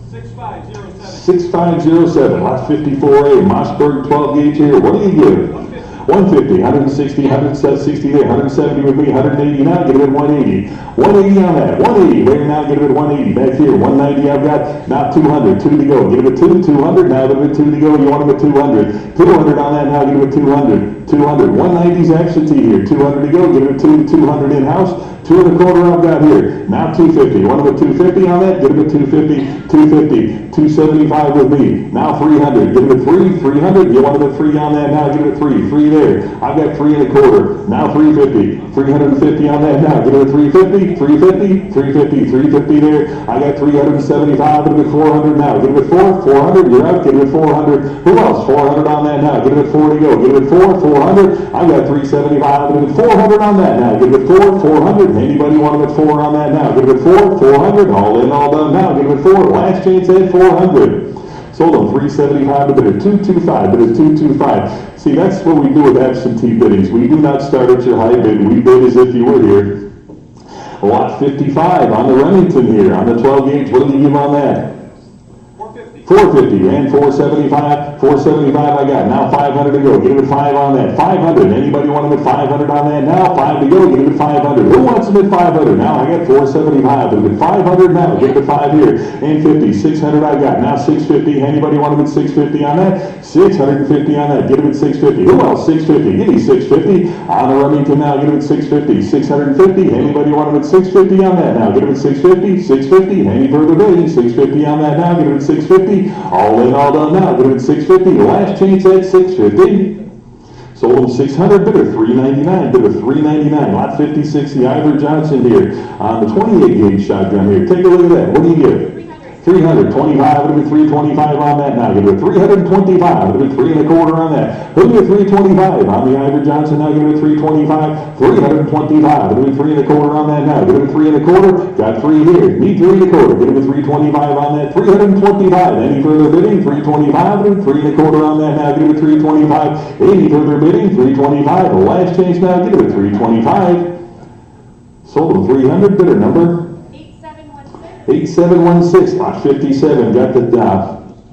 6507. 6507, lot 54A, Mossberg 12 gauge here, what do you give? 150, 160, 160 there, 170 with me, 180 now, get it at 180. 180 on that, 180, there now, get it at 180. Back here, 190 I've got, now 200, 2 to go, get it at 2, 200, now get it at 2 to go, you want them at 200. 200 on that now, get it at 200. 200, 190's absentee here, 200 to go, get it at 2, 200 in-house. 2 and a quarter I've got here. Now 250. You want to go 250 on that? Get it at 250, 250, 275 with me. Now 300. Get it at 3, 300. You want it at 3 on that now? Get it at 3, 3 there. I've got 3 and a quarter. Now 350, 350 on that now. Get it at 350, 350, 350, 350 there. I got 375. Get it at 400 now. Get it at 4, 400. You're out. Get it at 400. Who else? 400 on that now. Get it at 4 to go. Get it at 4, 400. I got 375. Get it at 400 on that now. Get it at 4, 400. Anybody want them at 4 on that now? Get it at 4, 400. All in, all done now. Get it at 4. Last chance at 400. Sold them 375 to bid at 225. Bid at 225. See, that's what we do with absentee biddings. We do not start at your high bid. We bid as if you were here. Lot 55 on the Remington here on the 12 gauge. What do you give on that? 450 and 475, 475 I got. Now 500 to go. Get it at 5 on that. 500. Anybody want them at 500 on that now? 5 to go. Get it at 500. Who wants them at 500? Now I got 475. Get it at 500 now. Get it at 5 here. And 50. 600 I got. Now 650. Anybody want them at 650 on that? 650 on that. Get them at 650. Who else? 650. Give me 650. On the Remington now. Get them at 650. 650. Anybody want them at 650 on that now? Get them at 650. 650. Any further bidding? 650 on that now. Get them at 650. All in, all done now. Get it at 650. Last chance at 650. Sold them 600. Bidder 399. Bidder 399. Lot 56. The Ivor Johnson here on the 28 gauge shotgun here. Take a look at that. What do you give? 300, 25, it'll be 325 on that now. Give it a 325, it'll be 3 and a quarter on that. It'll be a 325 on the Ivor Johnson now. Give it a 325, 325, it'll be 3 and a quarter on that now. Give it a 3 and a quarter, got 3 here. Need 3 and a quarter, give it a 325 on that. 325, any further bidding? 325, it'll be 3 and a quarter on that now. Give it a 325, any further bidding? 325, the last chance now. Give it a 325. Sold them 300, bidder number 8716, lot 57. Got the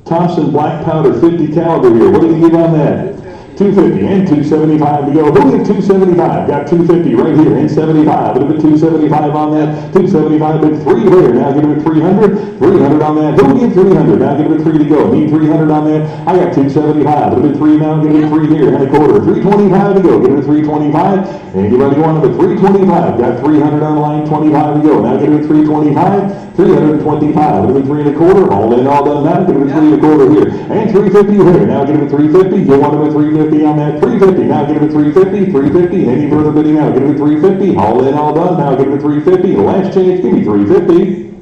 Thompson black powder 50 caliber here. What do you give on that? 250 and 275 to go. Who get 275? Got 250 right here and 75. It'll be 275 on that. 275 bid 3 here. Now give it 300. 300 on that. Who get 300? Now give it 3 to go. Need 300 on that. I got 275. It'll be 3 now. Give it 3 here and a quarter. 325 to go. Give it 325. Anybody want it at 325? Got 300 on line. 25 to go. Now give it 325. 325. It'll be 3 and a quarter. All in, all done now. Give it 3 and a quarter here. And 350 here. Now give it 350. You want it at 350 on that. 350. Now give it 350. 350. Any further bidding now? Give it 350. All in, all done. Now give it 350. Last chance. Give me 350.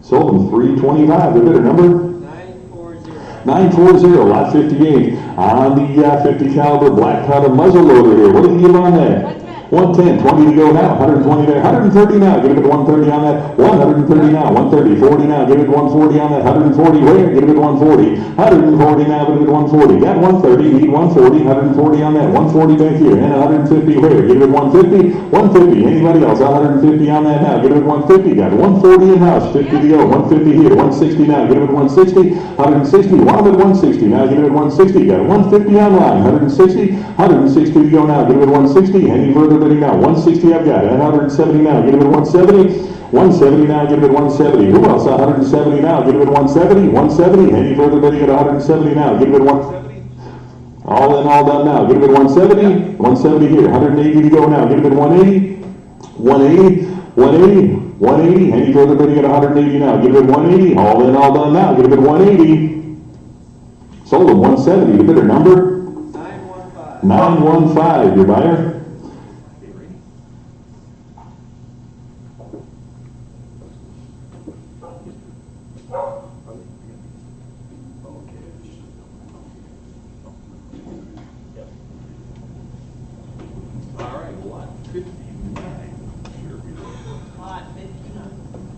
Sold them 325. The bidder number 940. Lot 58 on the 50 caliber black powder muzzle loader here. What do you give on that? 110, 20 to go now, 120 there, 130 now, give it at 130 on that, 130 now, 130, 40 now, give it 140 on that, 140 where, give it at 140, 140 now, give it at 140, got 130, need 140, 140 on that, 140 back here, and 150 where, give it at 150, 150, anybody else, 150 on that now, give it at 150, got 140 in house, 50 to go, 150 here, 160 now, give it at 160, 160, one at 160, now give it at 160, got 150 online, 160, 160 to go now, give it at 160, any further bidding now, 160 I've got, and 170 now, give it at 170, 170 now, give it at 170, who else, 170 now, give it at 170, 170, any further bidding at 170 now, give it at 170, All in, all done now. Get him at 170. 170 here. 180 to go now. Get him at 180. 180. 180. 180. Any further bidding at 180 now. Get him at 180. All in, all done now. Get him at 180. Sold him 170. The bidder number 915. 915. Your buyer. All right, lot 59. Lot 59.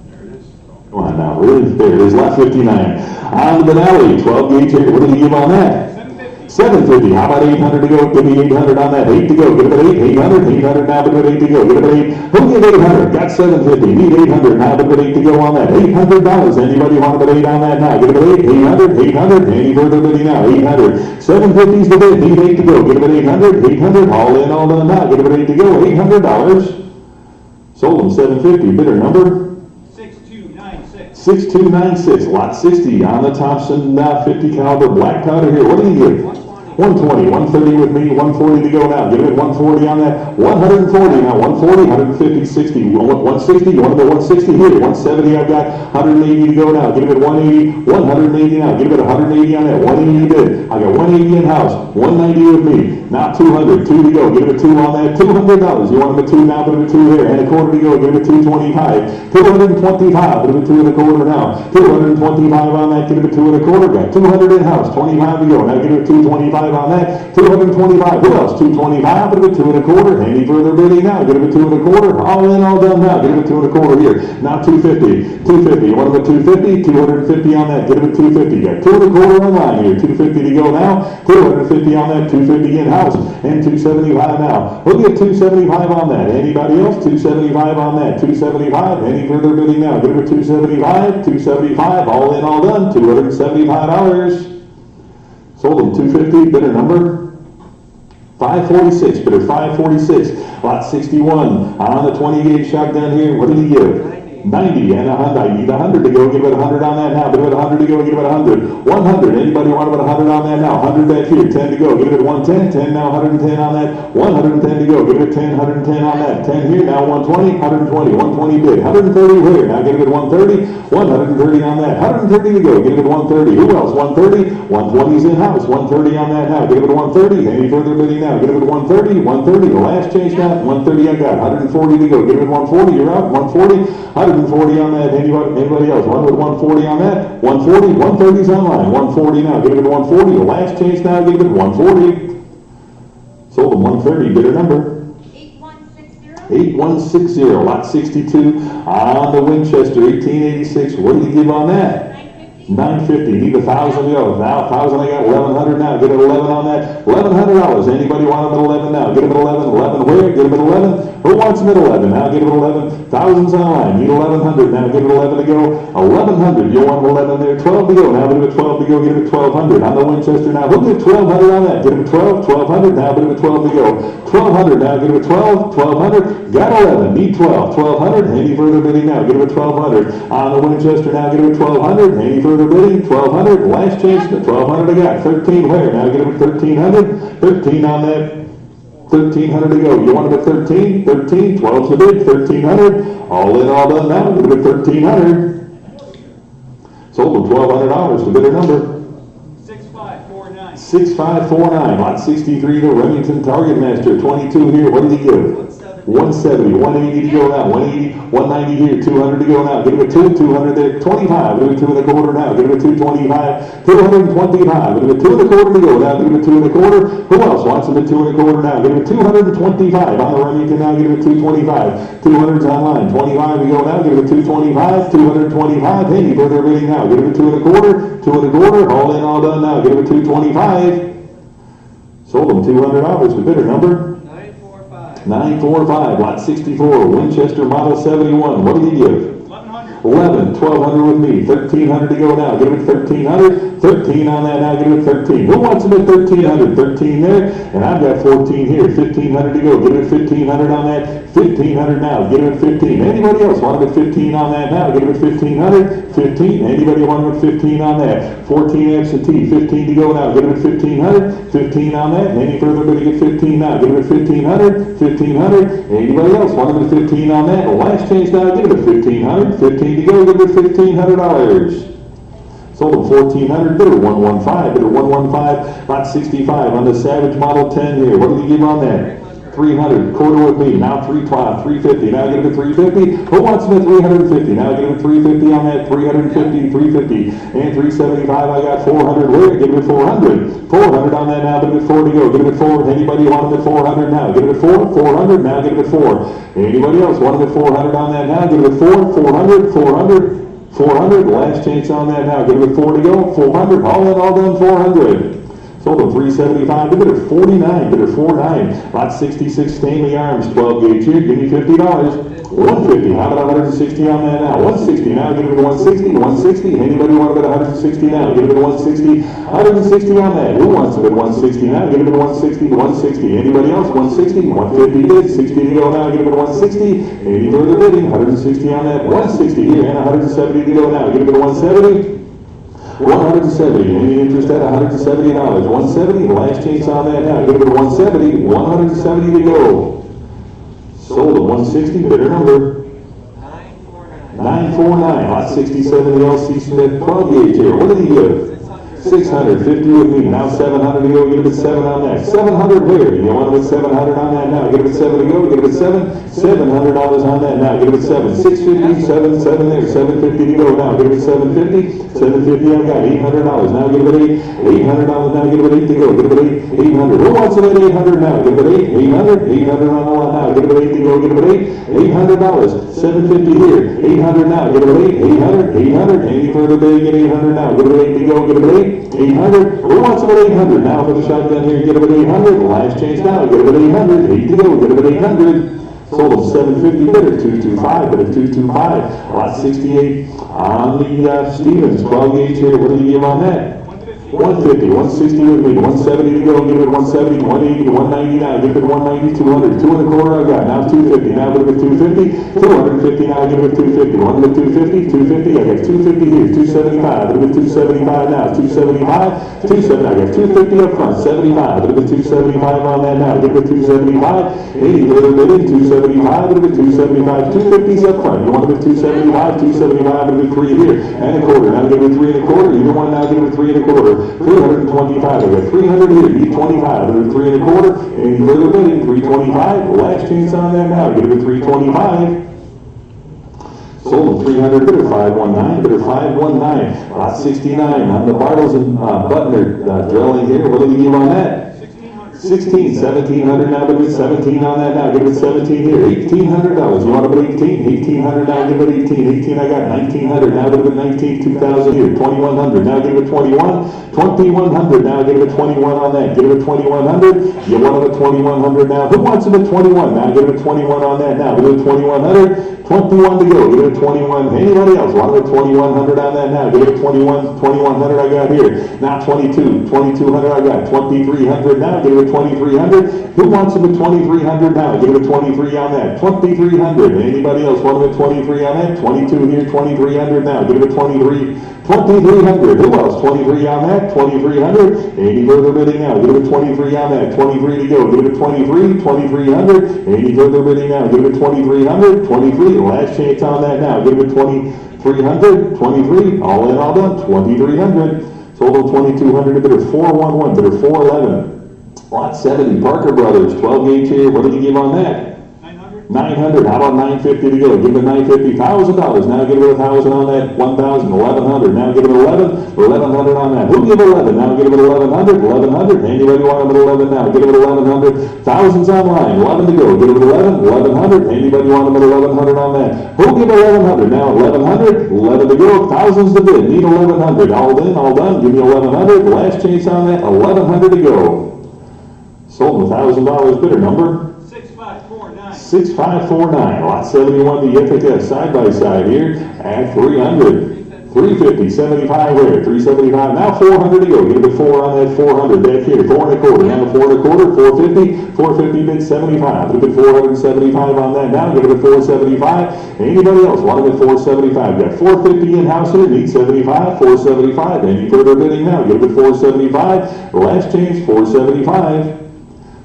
There it is. Come on now, really? There it is, lot 59. On the Benelli, 12 gauge here. What do you give on that? 750. 750. How about 800 to go? Give me 800 on that. 8 to go. Give it at 8. 800. 800 now. Give it 8 to go. Give it at 8. Who give 800? Got 750. Need 800 now. Give it 8 to go on that. $800. Anybody want to bid 8 on that now? Give it at 8. 800. 800. Any further bidding now? 800. 750 is the bid. Need 8 to go. Give it at 800. 800. All in, all done now. Give it at 8 to go. $800. Sold them 750. Bidder number 6296. 6296, lot 60 on the Thompson 50 caliber black powder here. What do you give? 120, 130 with me, 140 to go now. Give it 140 on that. 140 now, 140, 150, 60. 160, you want to go 160 here. 170 I've got, 180 to go now. Give it 180, 180 now. Give it 180 on that. 180 bid. I got 180 in house, 190 with me. Now 200, 2 to go. Give it a 2 on that. $200. You want them a 2 now, put it a 2 there. And a quarter to go. Give it 225. 225. Put it a 2 and a quarter now. 225 on that. Give it a 2 and a quarter. Got 200 in house. 25 to go. Now give it a 225 on that. 225. Who else? 225. Put it a 2 and a quarter. Any further bidding now? Give it a 2 and a quarter. All in, all done now. Give it a 2 and a quarter here. Now 250. 250. You want them a 250? 250 on that. Give it a 250. Got 2 and a quarter on line here. 250 to go now. 250 on that. 250 in house. And 275 now. We'll get 275 on that. Anybody else? 275 on that. 275. Any further bidding now? Give it a 275. 275. All in, all done. $275. Sold them 250. Bidder number 546. Bidder 546. Lot 61 on the 20 gauge shotgun here. What did he give? 90 and a Hyundai. Need 100 to go. Give it 100 on that now. Give it 100 to go. Give it 100. 100. Anybody want about 100 on that now? 100 back here. 10 to go. Give it 110. 10 now. 110 on that. 110 to go. Give it 10. 110 on that. 10 here. Now 120. 120. 120 bid. 130 here. Now give it 130. 130 on that. 130 to go. Give it 130. Who else? 130. 120's in house. 130 on that now. Give it 130. Any further bidding now? Give it 130. 130. The last change now. 130 I got. 140 to go. Give it 140. You're out. 140. 140 on that. Anybody else? One with 140 on that? 140. 130's online. 140 now. Give it 140. The last change now. Give it 140. Sold them 130. Bidder number 8160. 8160. Lot 62 on the Winchester 1886. What do you give on that? 950. Need 1,000 to go. Now 1,000. I got 1,100 now. Get it 11 on that. $1,100. Anybody want them at 11 now? Get them at 11. 11 where? Get them at 11. Who wants them at 11? Now get them at 11. Thousands online. Need 1,100. Now get it 11 to go. 1,100. You want 11 there. 12 to go. Now get it 12 to go. Get it 1,200 on the Winchester now. Who get 1,200 on that? Get it 12. 1,200. Now get it 12 to go. 1,200. Now get it 12. 1,200. Got 11. Need 12. 1,200. Any further bidding now? Get it 1,200 on the Winchester now. Get it 1,200. Any further bidding? 1,200. Last chance. 1,200 I got. 13 where? Now get it 1,300. 13 on that. 1,300 to go. You want it at 13? 13. 12's the bid. 1,300. All in, all done now. Get it at 1,300. Sold them $1,200. The bidder number 6549. 6549. Lot 63. The Remington Target Master. 22 here. What did he give? 170, 180 to go now, 180, 190 here, 200 to go now. Give it a 2, 200 there, 25. Give it 2 and a quarter now. Give it a 225, 225. Give it a 2 and a quarter to go now. Give it a 2 and a quarter. Who else wants them at 2 and a quarter now? Give it a 225 on the Remington now. Give it a 225. 200's online. 25 to go now. Give it a 225, 225. Hey, further bidding now. Give it a 2 and a quarter, 2 and a quarter. All in, all done now. Give it a 225. Sold them $200. The bidder number 945. 945, lot 64, Winchester model 71. What did he give? 1100. 11, 1200 with me, 1300 to go now, give it 1300, 13 on that now, give it 13. Who wants them at 1300? 13 there, and I've got 14 here, 1500 to go, give it 1500 on that, 1500 now, give it 15. Anybody else want them at 15 on that now, give it 1500, 15. Anybody want them at 15 on that? 14 absentee, 15 to go now, give it 1500, 15 on that. Any further, but get 15 now, give it 1500, 1500. Anybody else want them at 15 on that? Last change now, give it 1500, 15 to go, give it $1,500. Sold them 1400, bidder 115, bidder 115, lot 65 on the Savage Model 10 here. What do you give on that? 300, quarter with me, now 350, now give it 350. Who wants them at 350? Now give it 350 on that, 350, 350, and 375. I got 400. Where? Give it 400. 400 on that now, give it 4 to go. Give it 4. Anybody want them at 400 now? Give it 4. 400 now, give it 4. Anybody else want them at 400 on that now? Give it 4. 400, 400. 400, last chance on that now, give it 4 to go, 400, all in, all done, 400. Sold them 375, bid at 49, bid at 49, lot 66, Stanley Arms, 12 gauge here, give me $50. 150, how about 160 on that now? 160 now, give it a 160, 160. Anybody want to bet 160 now? Give it a 160, 160 on that. Who wants to bet 160 now? Give it a 160, 160. Anybody else? 160, 150 bid, 60 to go now, give it a 160. Any further bidding? 160 on that, 160 here, and 170 to go now. Give it a 170. 170, any interest at $170, 170, last chance on that now, give it a 170, 170 to go. Sold at 160, bidder number 949, lot 67, the LC Smith 12 gauge here. What did he give? 600, 50 with me, now 700 to go, give it 7 on that. 700 where? You want to put 700 on that now, give it 7 to go, give it 7. $700 on that now, give it 7. 650, 7 there, 750 to go now, give it 750. 750, I got $800, now give it 8. $800 now, give it 8 to go, give it 8. 800, who wants it at 800 now? Give it 8. 800, 800 on the line now, give it 8 to go, give it 8. $800, 750 here. 800 now, give it 8. 800, 800, any further bid, get 800 now, give it 8 to go, give it 8. 800, who wants it at 800 now for the shotgun here, get it at 800. Last chance now, get it at 800. 8 to go, get it at 800. Sold them 750, bid at 225, bid at 225. Lot 68 on the Stevens 12 gauge here. What do you give on that? 150, 160 with me, 170 to go, give it 170, 180, 190 now, give it 190, 200, 2 and a quarter I got, now 250, now give it 250, 250 now, give it 250, 150, 250, 250, I got 250 here, 275, give it 275 now, 275, 270, I got 250 up front, 75, give it 275 on that now, give it 275, 80, little bit in, 275, give it 275, 250's up front, you want to give 275, 275, give it 3 here, and a quarter, now give it 3 and a quarter, either one now, give it 3 and a quarter. 325, I got 300 here, you 25, I got 3 and a quarter, any further bidding, 325, last chance on that now, give it 325. Sold them 300, bidder 519, bidder 519, lot 69, on the Bartles and Butner drilling here, what do you give on that? 16, 1700 now, give it 17 on that now, give it 17 here, $1,800, you want to put 18, 1800 now, give it 18, 18 I got, 1900, now give it 19, 2000 here, 2100, now give it 21, 2100, now give it 21 on that, give it 2100, you want it at 2100 now, who wants it at 21, now give it 21 on that now, give it 2100, 21 to go, give it 21, anybody else, want it at 2100 on that now, give it 21, 2100 I got here, now 22, 2200 I got, 2300 now, give it 2300, who wants it at 2300 now, give it 23 on that, 2300, anybody else want it at 23 on that, 22 here, 2300 now, give it 23, 2300, who else, 23 on that, 2300, any further bidding now, give it 23 on that, 23 to go, give it 23, 2300, any further bidding now, give it 2300, 23, last chance on that now, give it 2300, 23, all in, all done, 2300, sold them 2200, bidder 411, bidder 411. Lot 70, Parker Brothers, 12 gauge here, what did you give on that? 900, how about 950 to go? Give it 950, $1,000, now give it 1,000 on that, 1,000, 1,100, now give it 11, 1,100 on that. Who give it 11? Now give it 1,100, 1,100, anybody want them at 11 now? Give it 1,100, thousands online, 11 to go, give it 11, 1,100, anybody want them at 1,100 on that? Who give it 1,100? Now 1,100, 11 to go, thousands to bid, need 1,100, all in, all done, give me 1,100, last chance on that, 1,100 to go. Sold $1,000, bidder number 654. 6549. 6549, lot 71, the Ithaca side by side here at 300. 350, 75 there, 375, now 400 to go, give it 4 on that 400, back here, 4 1/4, now 4 1/4, 450, 450 bid 75, give it 475 on that now, give it 475, anybody else, want it at 475, got 450 in-house here, need 75, 475, any further bidding now, give it 475, last change, 475.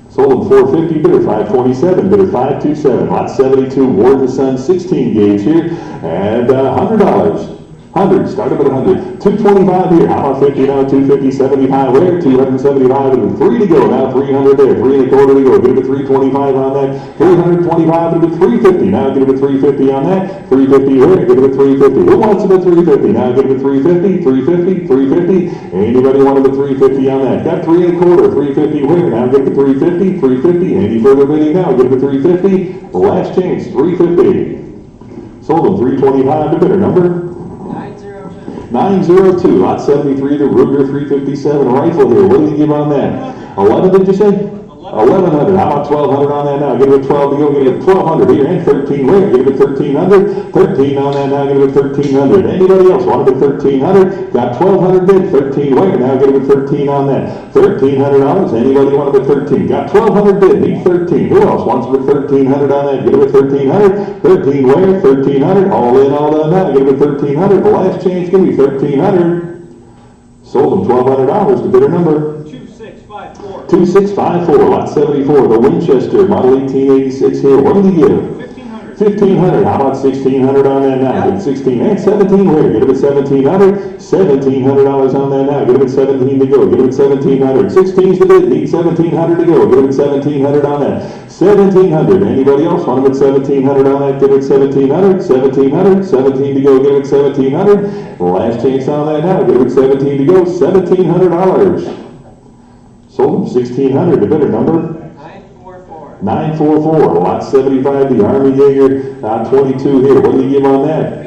Sold them 450, bidder 527, bidder 527, lot 72, Ward the Sun, 16 gauge here, and $100. 100, start up at 100. 225 here, how about 50 now? 250, 75 where? 275, and 3 to go. Now 300 there, 3 1/4 to go. Give it 325 on that. 325 to 350. Now give it 350 on that. 350 where? Give it 350. Who wants it at 350? Now give it 350, 350, 350. Anybody want it at 350 on that? Got 3 1/4, 350 where? Now give it 350, 350. Any further bidding now? Give it 350. Last chance, 350. Sold them 325 to bidder number 902, lot 73, the Ruger 357 rifle here. What did you give on that? 11, did you say? 1100. How about 1200 on that now? Give it 12 to go. Give it 1200 here and 13 where? Give it 1300. 13 on that now. Give it 1300. Anybody else want it at 1300? Got 1200 bid. 13 where? Now give it 13 on that. $1,300. Anybody want it at 13? Got 1200 bid. Need 13. Who else wants it at 1300 on that? Give it 1300. 13 where? 1300. All in, all done now. Give it 1300. The last change can be 1300. Sold them $1,200 to bidder number 2654, lot 74, the Winchester, model 1886 here. What did he give? 1500. How about 1600 on that now? Give it 16 and 17 where? Give it 1700. $1,700 on that now. Give it 17 to go. Give it 1700. 16's the bid. Need 1700 to go. Give it 1700 on that. 1700. Anybody else want it at 1700 on that? Give it 1700. 1700. 17 to go. Give it 1700. Last chance on that now. Give it 17 to go. $1,700. Sold them 1600 to bidder number 944, lot 75, the Army Jaeger 22 here. What do you give on that?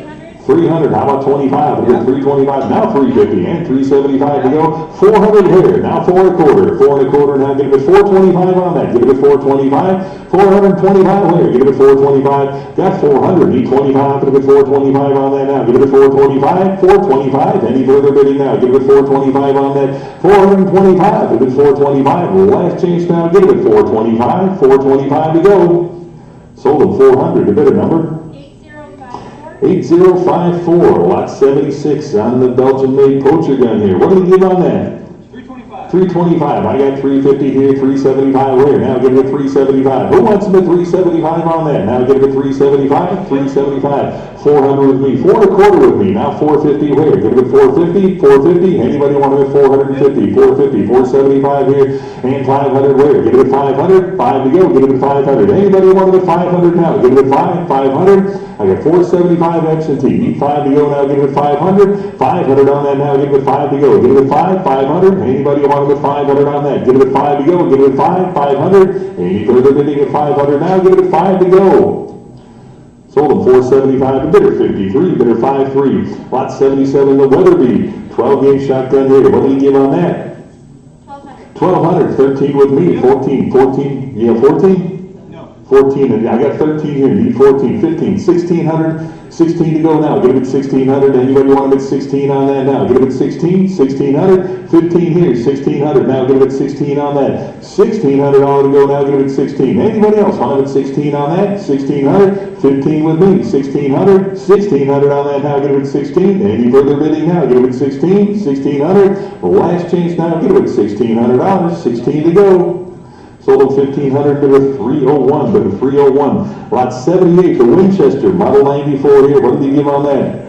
300. How about 25? We got 325, now 350 and 375 to go. 400 here, now 4 1/4. 4 1/4, now give it 425 on that. Give it 425. 425 here, give it 425. Got 400, need 25, give it 425 on that now. Give it 425. 425. Any further bidding now? Give it 425 on that. 425, give it 425. Last chance now, give it 425. 425 to go. Sold them 400 to bidder number 8054, lot 76 on the Belgian-made poacher gun here. What do we give on that? 325. I got 350 here, 375 where? Now give it 375. Who wants them at 375 on that? Now give it 375, 375. 400 with me, 4 1/4 with me. Now 450 where? Give it 450, 450. Anybody want it at 450, 450, 475 here, and 500 where? Give it 500, 5 to go. Give it 500. Anybody want it at 500 now? Give it 500. I got 475 absentee. Need 5 to go now. Give it 500. 500 on that now. Give it 5 to go. Give it 500. Anybody want it at 500 on that? Give it 5 to go. Give it 500. Any further bidding at 500 now? Give it 5 to go. Sold them 475 to bidder 53, bidder 53. Lot 77, the Weatherby 12 gauge shotgun here. What do you give on that? 1200. 13 with me. 14. Yeah, 14. 14, and I got 13 here, need 14, 15, 1600, 16 to go now, give it 1600, anybody want to get 16 on that now, give it 16, 1600, 15 here, 1600, now give it 16 on that, $1,600 to go now, give it 16, anybody else want to get 16 on that, 1600, 15 with me, 1600, 1600 on that now, give it 16, any further bidding now, give it 16, 1600, last chance now, give it $1,600, 16 to go. Sold them 1500, bid with 301, bid with 301. Lot 78, the Winchester, model 94 here. What did you give on that?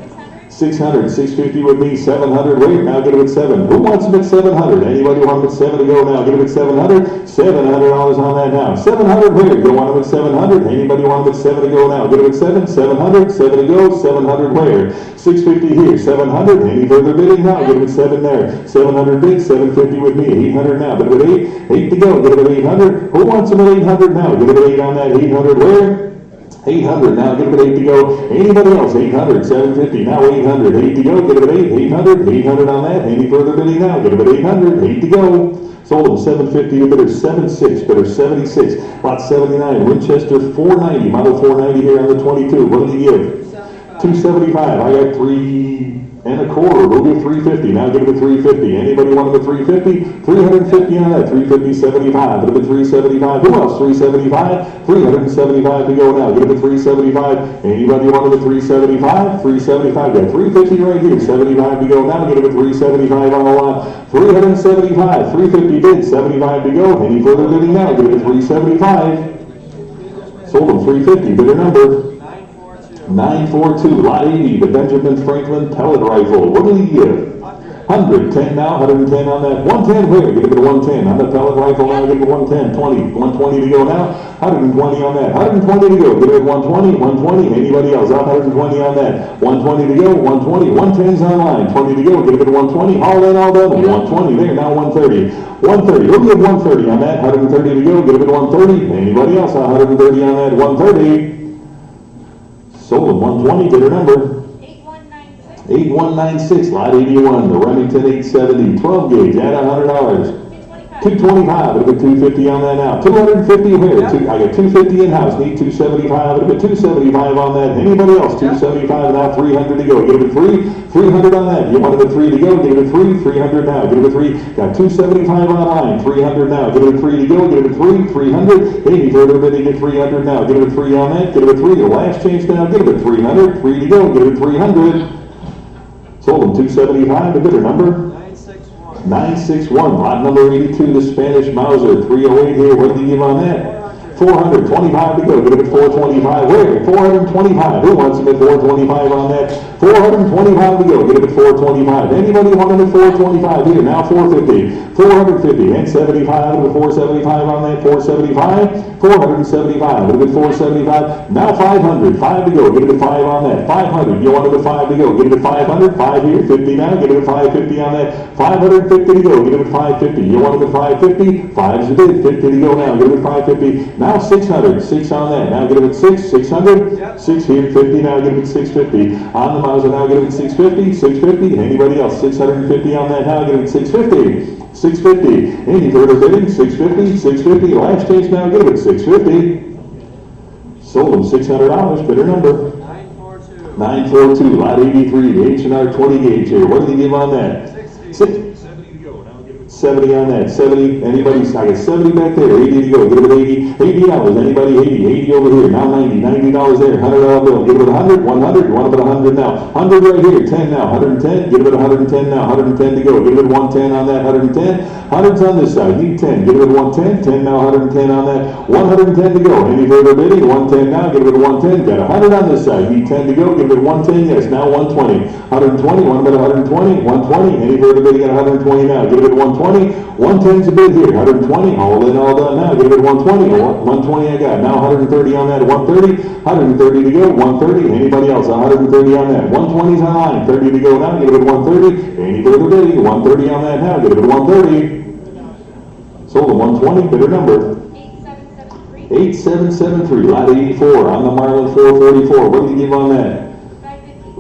600, 650 with me, 700. Wait, now get it at 7. Who wants them at 700? Anybody want them at 7 to go now? Get it at 700. $700 on that now. 700 where? You want them at 700? Anybody want them at 7 to go now? Get it at 7. 700, 7 to go. 700 where? 650 here. 700. Any further bidding now? Get it at 7 there. 700 bid. 750 with me. 800 now. Get it at 8. 8 to go. Get it at 800. Who wants them at 800 now? Get it at 8 on that. 800 where? 800, now give it 8 to go. Anybody else? 800, 750, now 800, 8 to go. Give it 8, 800, 800 on that. Any further bidding now? Give it 800, 8 to go. Sold them 750 to bidder 76, bidder 76, lot 79, Winchester 490, model 490 here on the 22. What did he give? 275. I got 3 1/4. We'll give 350. Now give it a 350. Anybody want the 350? 350 on that. 350, 75. It'll be 375. Who else? 375. 375 to go now. Give it a 375. Anybody want the 375? 375. Got 350 right here. 75 to go now. Give it a 375 on the lot. 375. 350 bid. 75 to go. Any further bidding now? Give it a 375. Sold them 350. Bidder number 942, lot 80, the Benjamin Franklin pellet rifle. What do we give? 100, 10 now, 110 on that. 110 where? Give it a 110 on the pellet rifle now. Give it a 110, 20, 120 to go now. 120 on that. 120 to go. Give it a 120, 120. Anybody else? 120 on that. 120 to go. 120. 110's online. 20 to go. Give it a 120. All in, all done. 120 there. Now 130. 130. We'll give 130 on that. 130 to go. Give it a 130. Anybody else? 130 on that. 130. Sold at 120, bidder number 8196. 8196, lot 81, the Remington 870, 12 gauge, at $100. 225, it'll be 250 on that now. 250 here, I got 250 in-house, need 275, it'll be 275 on that. Anybody else? 275, now 300 to go. Give it a 300 on that. You wanted a 3 to go, give it a 300 now. Give it a 3, got 275 online, 300 now. Give it a 3 to go, give it a 300. Any further bidding at 300 now. Give it a 3 on that, give it a 3. The last change now, give it a 300. 3 to go, give it a 300. Sold them 275, the bidder number 961, lot number 82, the Spanish Mauser, 308 here. What did you give on that? 425 to go. Give it 425. Where? 425. Who wants them at 425 on that? 425 to go. Give it 425. Anybody want them at 425 here? Now 450. 450 and 75. With 475 on that. 475. 475. With 475. Now 500. 5 to go. Give it a 5 on that. 500. You wanted a 5 to go. Give it a 500. 5 here. 50 now. Give it a 550 on that. 550 to go. Give it a 550. You wanted a 550. 5's the bid. 50 to go now. Give it a 550. Now 600. 6 on that. Now give it 6. 600. 6 here. 50 now. Give it 650. On the Mauser now. Give it 650. 650. Anybody else? 650 on that now. Give it 650. 650. Any further bidding? 650. 650. Last change now. Give it 650. Sold them $600. Bidder number 942. Lot 83. The H&R 20 gauge here. What did he give on that? 70 on that. 70. Anybody? I got 70 back there. 80 to go. Give it 80. $80. Anybody? 80. 80 over here. Now 90. $90 there. $100 bill. Give it 100. 100. You want it at 100 now. 100 right here. 10 now. 110. Give it 110 now. 110 to go. Give it 110 on that. 110. 100's on this side. Need 10. Give it 110. 10 now. 110 on that. 110 to go. Any further bidding? 110 now. Give it 110. Got 100 on this side. Need 10 to go. Give it 110. Yes. Now 120. 120. One bid 120. 120. Any further bidding at 120 now. Give it 120. 110's a bid here. 120. All in, all done now. Give it 120. 120 I got. Now 130 on that. 130. 130 to go. 130. Anybody else? 130 on that. 120's online. 30 to go now. Give it 130. Any further bidding? 130 on that now. Give it 130. Sold at 120. Bidder number 8773. Lot 84 on the Marlin 444. What did you give on that?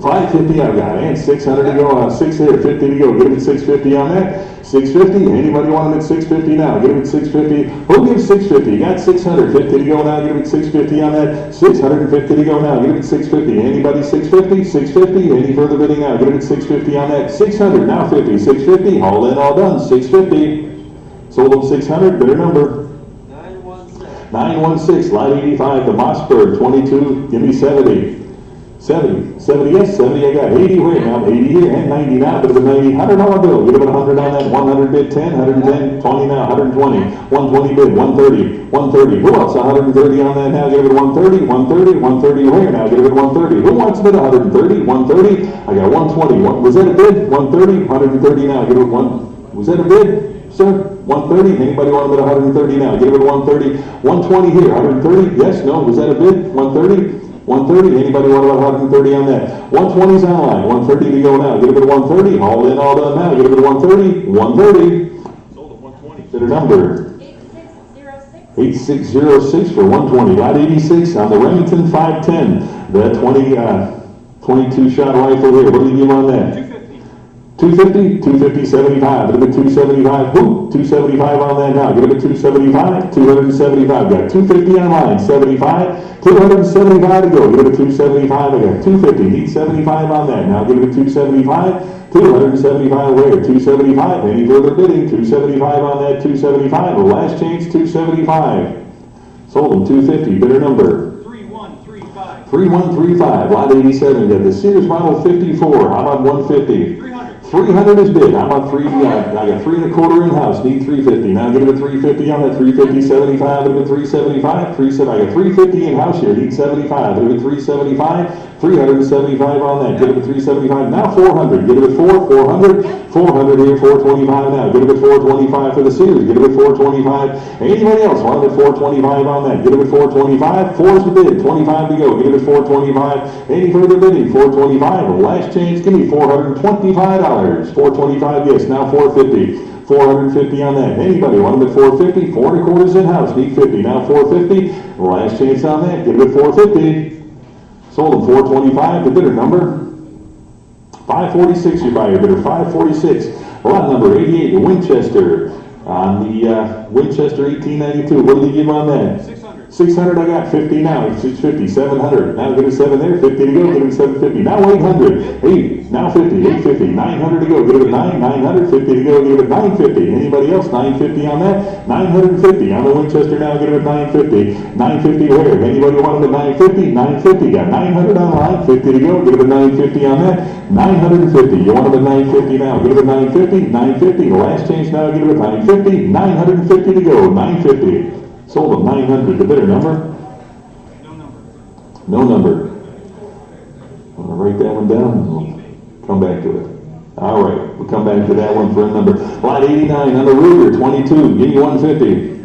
550 I got. And 600 to go on. 650 to go. Give it 650 on that. 650. Anybody want them at 650 now? Give it 650. Who gives 650? You got 650 to go now. Give it 650 on that. 650 to go now. Give it 650. Anybody 650? 650. Any further bidding now? Give it 650 on that. 600. Now 50. 650. All in, all done. 650. Sold them 600. Bidder number 916. Lot 85. The Mossberg 22. Give me 70. 70, yes, 70 I got. 80 where now? 80 here and 90 now. But it's a $90 bill. Give it 100 on that. 100 bid 10, 110, 20 now, 120. 120 bid, 130, 130. Who else? 130 on that now. Give it 130, 130, 130 where now? Give it 130. Who wants to bid 130, 130? I got 120. Was that a bid? 130, 130 now. Give it one. Was that a bid, sir? 130. Anybody want to bid 130 now? Give it 130. 120 here. 130. Yes, no. Was that a bid? 130. 130, anybody want about 130 on that? 120's online, 130 to go now. Give it 130, all in, all done now. Give it 130, 130. Sold at 120. Bidder number 8606 for 120. Lot 86 on the Remington 510. The 22 shot rifle here. What do you give on that? 250, 250, 75, give it 275, boom, 275 on that now, give it 275, 275, got 250 online, 75, 275 to go, give it 275, I got 250, need 75 on that, now give it 275, 275 where, 275, any further bidding, 275 on that, 275, the last chance, 275, sold them 250, bidder number 3135. 3135, lot 87, got the Sears Model 54, how about 150? 300 is bid. I'm on 3. I got 3 1/4 in house. Need 350. Now give it a 350 on that. 350, 75. Give it 375. 370. I got 350 in house here. Need 75. Give it 375. 375 on that. Give it a 375. Now 400. Give it 400. 400 here. 425 now. Give it 425 for the Series. Give it 425. Anybody else want it 425 on that? Give it 425. 4 is the bid. 25 to go. Give it 425. Any further bidding? 425. Last chance. Give me $425. 425, yes, now 450. 450 on that. Anybody want them at 450? 4 1/4 in house, need 50. Now 450. Last chance on that. Give it 450. Sold them 425. The bidder number 546. Your buyer bidder 546. Lot number 88. The Winchester on the Winchester 1892. What do you give on that? 600, I got 50 now, 650, 700, now give it 7 there, 50 to go, give it 750, now 800, 8, now 50, 850, 900 to go, give it 9, 900, 50 to go, give it 950, anybody else, 950 on that, 950, on the Winchester now, give it 950, 950 where, anybody want it at 950, 950, got 900 online, 50 to go, give it a 950 on that, 950, you want it at 950 now, give it a 950, 950, last chance now, give it a 950, 950 to go, 950. Sold them 900. The bidder number? No number. I'm going to write that one down and we'll come back to it. All right, we'll come back to that one for a number. Lot 89 on the Ruger 22. Give me 150.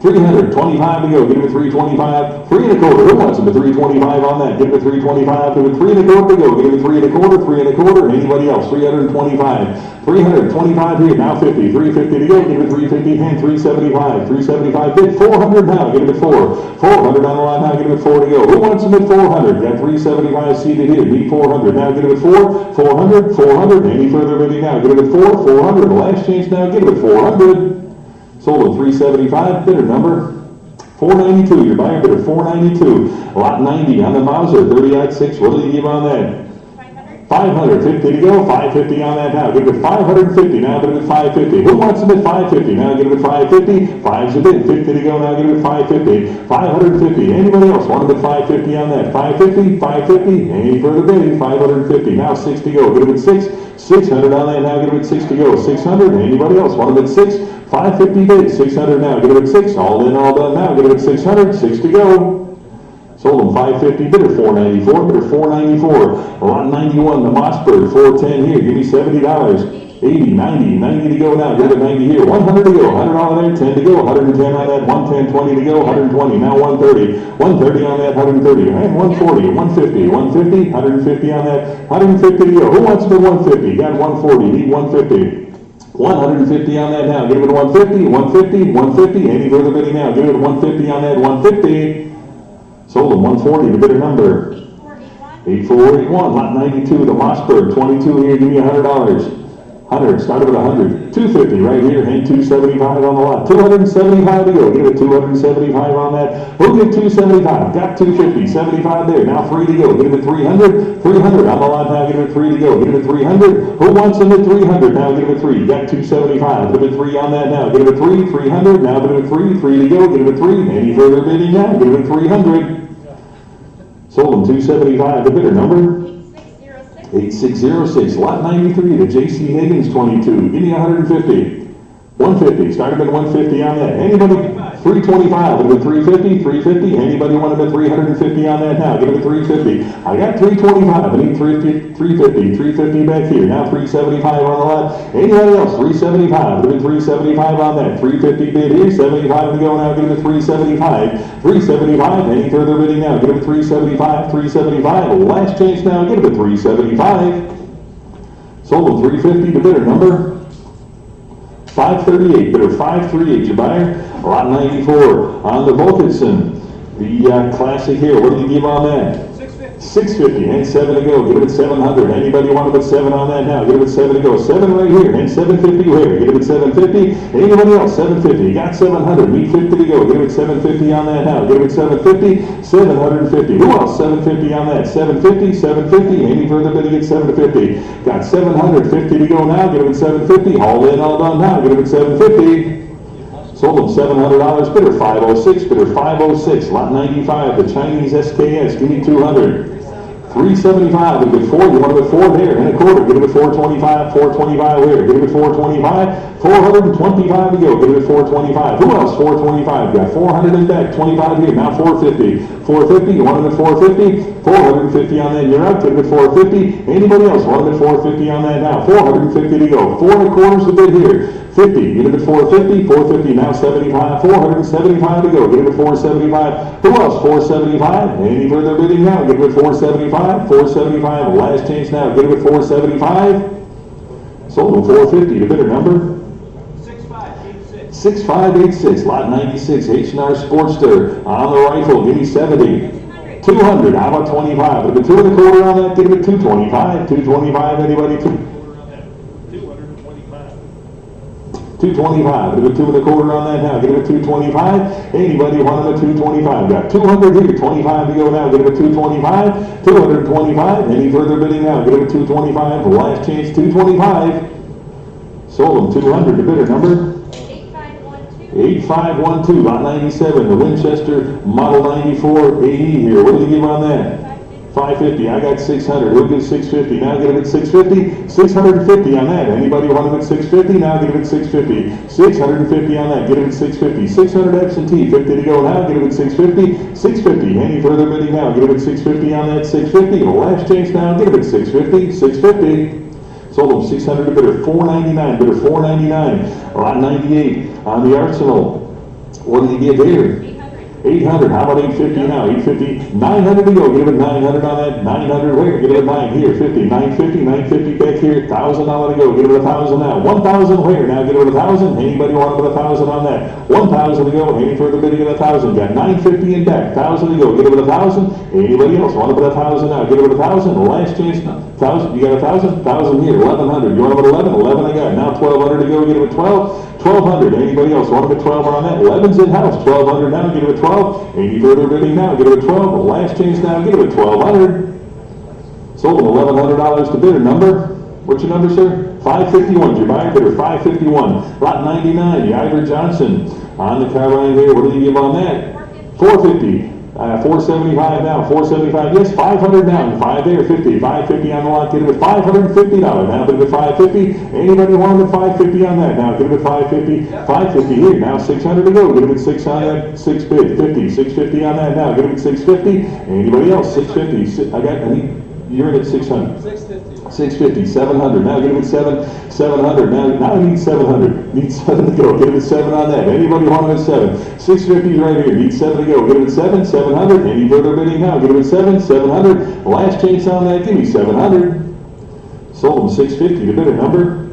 300. 25 to go. Give it 325. 3 1/4. Who wants them at 325 on that? Give it 325. Give it 3 1/4 to go. Give it 3 1/4. 3 1/4. Anybody else? 325. 325 here. Now 50. 350 to go. Give it 350. Hand 375. 375 bid. 400 now. Give it 4. 400 on the line now. Give it 4 to go. Who wants them at 400? Got 375 seated here. Need 400. Now give it 4. 400. 400. Any further bidding now? Give it 4. 400. The last chance now. Give it 400. Sold at 375. Bidder number 492. Your buyer bidder 492. Lot 90 on the Mauser 30-6. What do you give on that? 500. 50 to go. 550 on that now. Give it 550. Now give it 550. Who wants them at 550? Now give it 550. 5's a bid. 50 to go. Now give it 550. 550. Anybody else want them at 550 on that? 550. 550. Any further bidding? 550. Now 6 to go. Give it 6. 600 on that. Now give it 6 to go. 600. Anybody else want them at 6? 550 bid. 600 now. Give it 6. All in, all done now. Give it 600. 6 to go. Sold them 550, bidder 494, bidder 494. Lot 91, the Mossberg 410 here. Give me $70. 80, 90, 90 to go now. Give it 90 here. 100 to go. $100 there. 10 to go. 110 on that. 110, 20 to go. 120. Now 130. 130 on that. 130. And 140. 150. 150. 150 on that. 150 to go. Who wants the 150? Got 140. Need 150. 150 on that now. Give it 150. 150. 150. Any further bidding now? Give it 150 on that. 150. Sold them 140, the bidder number 8481, lot 92, the Mossberg 22 here, give me $100. 100, started with 100. 250 right here, and 275 on the lot. 275 to go, give it 275 on that. Who'll give 275? Got 250, 75 there, now 3 to go, give it 300. 300 on the lot now, give it 3 to go, give it 300. Who wants them at 300? Now give it 3, got 275, give it 3 on that now, give it 3, 300, now give it 3, 3 to go, give it 3. Any further bidding now, give it 300. Sold them 275, the bidder number 8606, lot 93, the J.C. Higgins 22. Give me 150. 150, started at 150 on that. Anybody? 325, give it 350, 350. Anybody want it at 350 on that now? Give it 350. I got 325, I need 350, 350 back here. Now 375 on the lot. Anybody else? 375, give it 375 on that. 350 bid here, 75 to go now, give it 375. 375, any further bidding now? Give it 375, 375. Last chance now, give it 375. Sold them 350, the bidder number 538, bidder 538, your buyer. Lot 94 on the Volkinson. The classic here, what do you give on that? 650, and 7 to go, give it at 700. Anybody want to put 7 on that now? Give it at 7 to go. 7 right here, and 750 here. Give it at 750. Anybody else? 750. You got 700. Need 50 to go. Give it at 750 on that now. Give it at 750. 750. Who else? 750 on that. 750. 750. Any further bidding at 750. Got 750 to go now. Give it at 750. All in, all done now. Give it at 750. Sold them $700, bidder 506, bidder 506, lot 95, the Chinese SKS, give me 200. 375, give it 4, you want to put 4 there, and a quarter, give it 425, 425 there, give it 425, 425 to go, give it 425. Who else? 425, got 400 in back, 25 here, now 450. 450, you want it at 450? 450 on that, you're up, give it 450. Anybody else want it at 450 on that now? 450 to go, 4 1/4 the bid here. 50, get it at 450, 450, now 75, 475 to go, get it at 475. Who else? 475, any further bidding now, get it at 475, 475, last chance now, get it at 475. Sold them 450, the bidder number? 6586. 6586, lot 96, H&R Sportster, on the rifle, give me 70. 200, how about 25? With the 2 1/4 on that, give it at 225, 225, anybody? 225, give it 2 1/4 on that now, give it a 225. Anybody want it at 225? Got 200 here, 25 to go now, give it a 225. 225, any further bidding now, give it a 225. Last chance, 225. Sold them 200, the bidder number? 8512, lot 97, the Winchester Model 94 AE here. What do you give on that? 550, I got 600, who'll give 650? Now get it at 650, 650 on that. Anybody want it at 650? Now get it at 650, 650 on that, get it at 650, 600 absentee, 50 to go now, get it at 650, 650, any further bidding now, get it at 650 on that, 650, last chance now, get it at 650, 650. Sold them 600 to bidder 499, bidder 499, lot 98 on the Arsenal. What did you give here? 800, how about 850 now? 850, 900 to go, give it 900 on that, 900 where? Give it a 9 here, 50, 950, 950 back here, $1,000 to go, give it 1,000 now, 1,000 where? Now give it 1,000, anybody want to put 1,000 on that? 1,000 to go, any further bidding at 1,000, got 950 in back, 1,000 to go, give it 1,000, anybody else want to put 1,000 now? Give it 1,000, last chance now, 1,000, you got 1,000? 1,000 here, 1,100, you want to put 11? 11 I got, now 1,200 to go, give it 12, 1,200, anybody else want to put 12 on that? 11's in house, 1,200 now, give it 12, any further bidding now, give it a 12, last chance now, give it 1,200. Sold them $1,100 to bidder number. What's your number, sir? 551, your buyer bidder, 551. Lot 99, the Ivor Johnson on the carbine here. What did you give on that? 450. 475 now, 475, yes, 500 now, 5 there, 50, 550 on the lot, get it at $550, now get it at 550, anybody want it at 550 on that, now get it at 550, 550 here, now 600 to go, get it at 600, 650, 650 on that now, get it at 650, anybody else, 650, you're in at 600. 650, 700, now get it at 700, now I need 700, need 7 to go, get it at 7 on that, anybody want it at 7, 650 is right here, need 7 to go, get it at 7, 700, any further bidding now, get it at 7, 700, last chance on that, give me 700, sold them 650, the bidder number?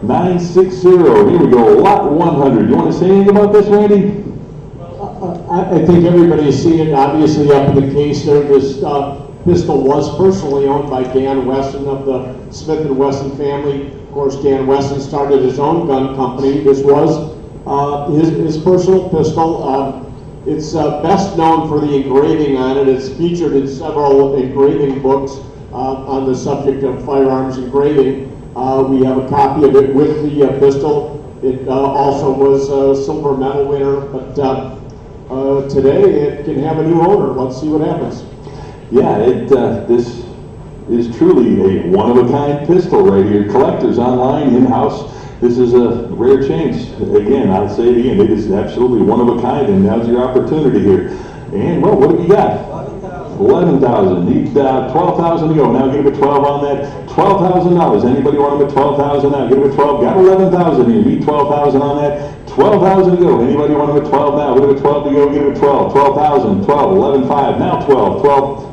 960, here we go, lot 100, you want to say anything about this, Randy? I think everybody's seen it, obviously up in the case there, this pistol was personally owned by Dan Weston of the Smith & Wesson family. Of course, Dan Weston started his own gun company. This was his personal pistol. It's best known for the engraving on it. It's featured in several engraving books on the subject of firearms engraving. We have a copy of it with the pistol. It also was a silver medal winner, but today it can have a new owner. Let's see what happens. Yeah, this is truly a one-of-a-kind pistol right here. Collectors online, in-house, this is a rare chance. Again, I'll say it again, it is absolutely one-of-a-kind, and now's your opportunity here. And, well, what have you got? 11,000. Need 12,000 to go. Now give it a 12 on that. $12,000. Anybody want them at 12,000 now? Give it a 12. Got 11,000 here. Need 12,000 on that. 12,000 to go. Anybody want them at 12 now? Give it a 12 to go. Give it a 12. 12,000. 12. 11,500. Now 12.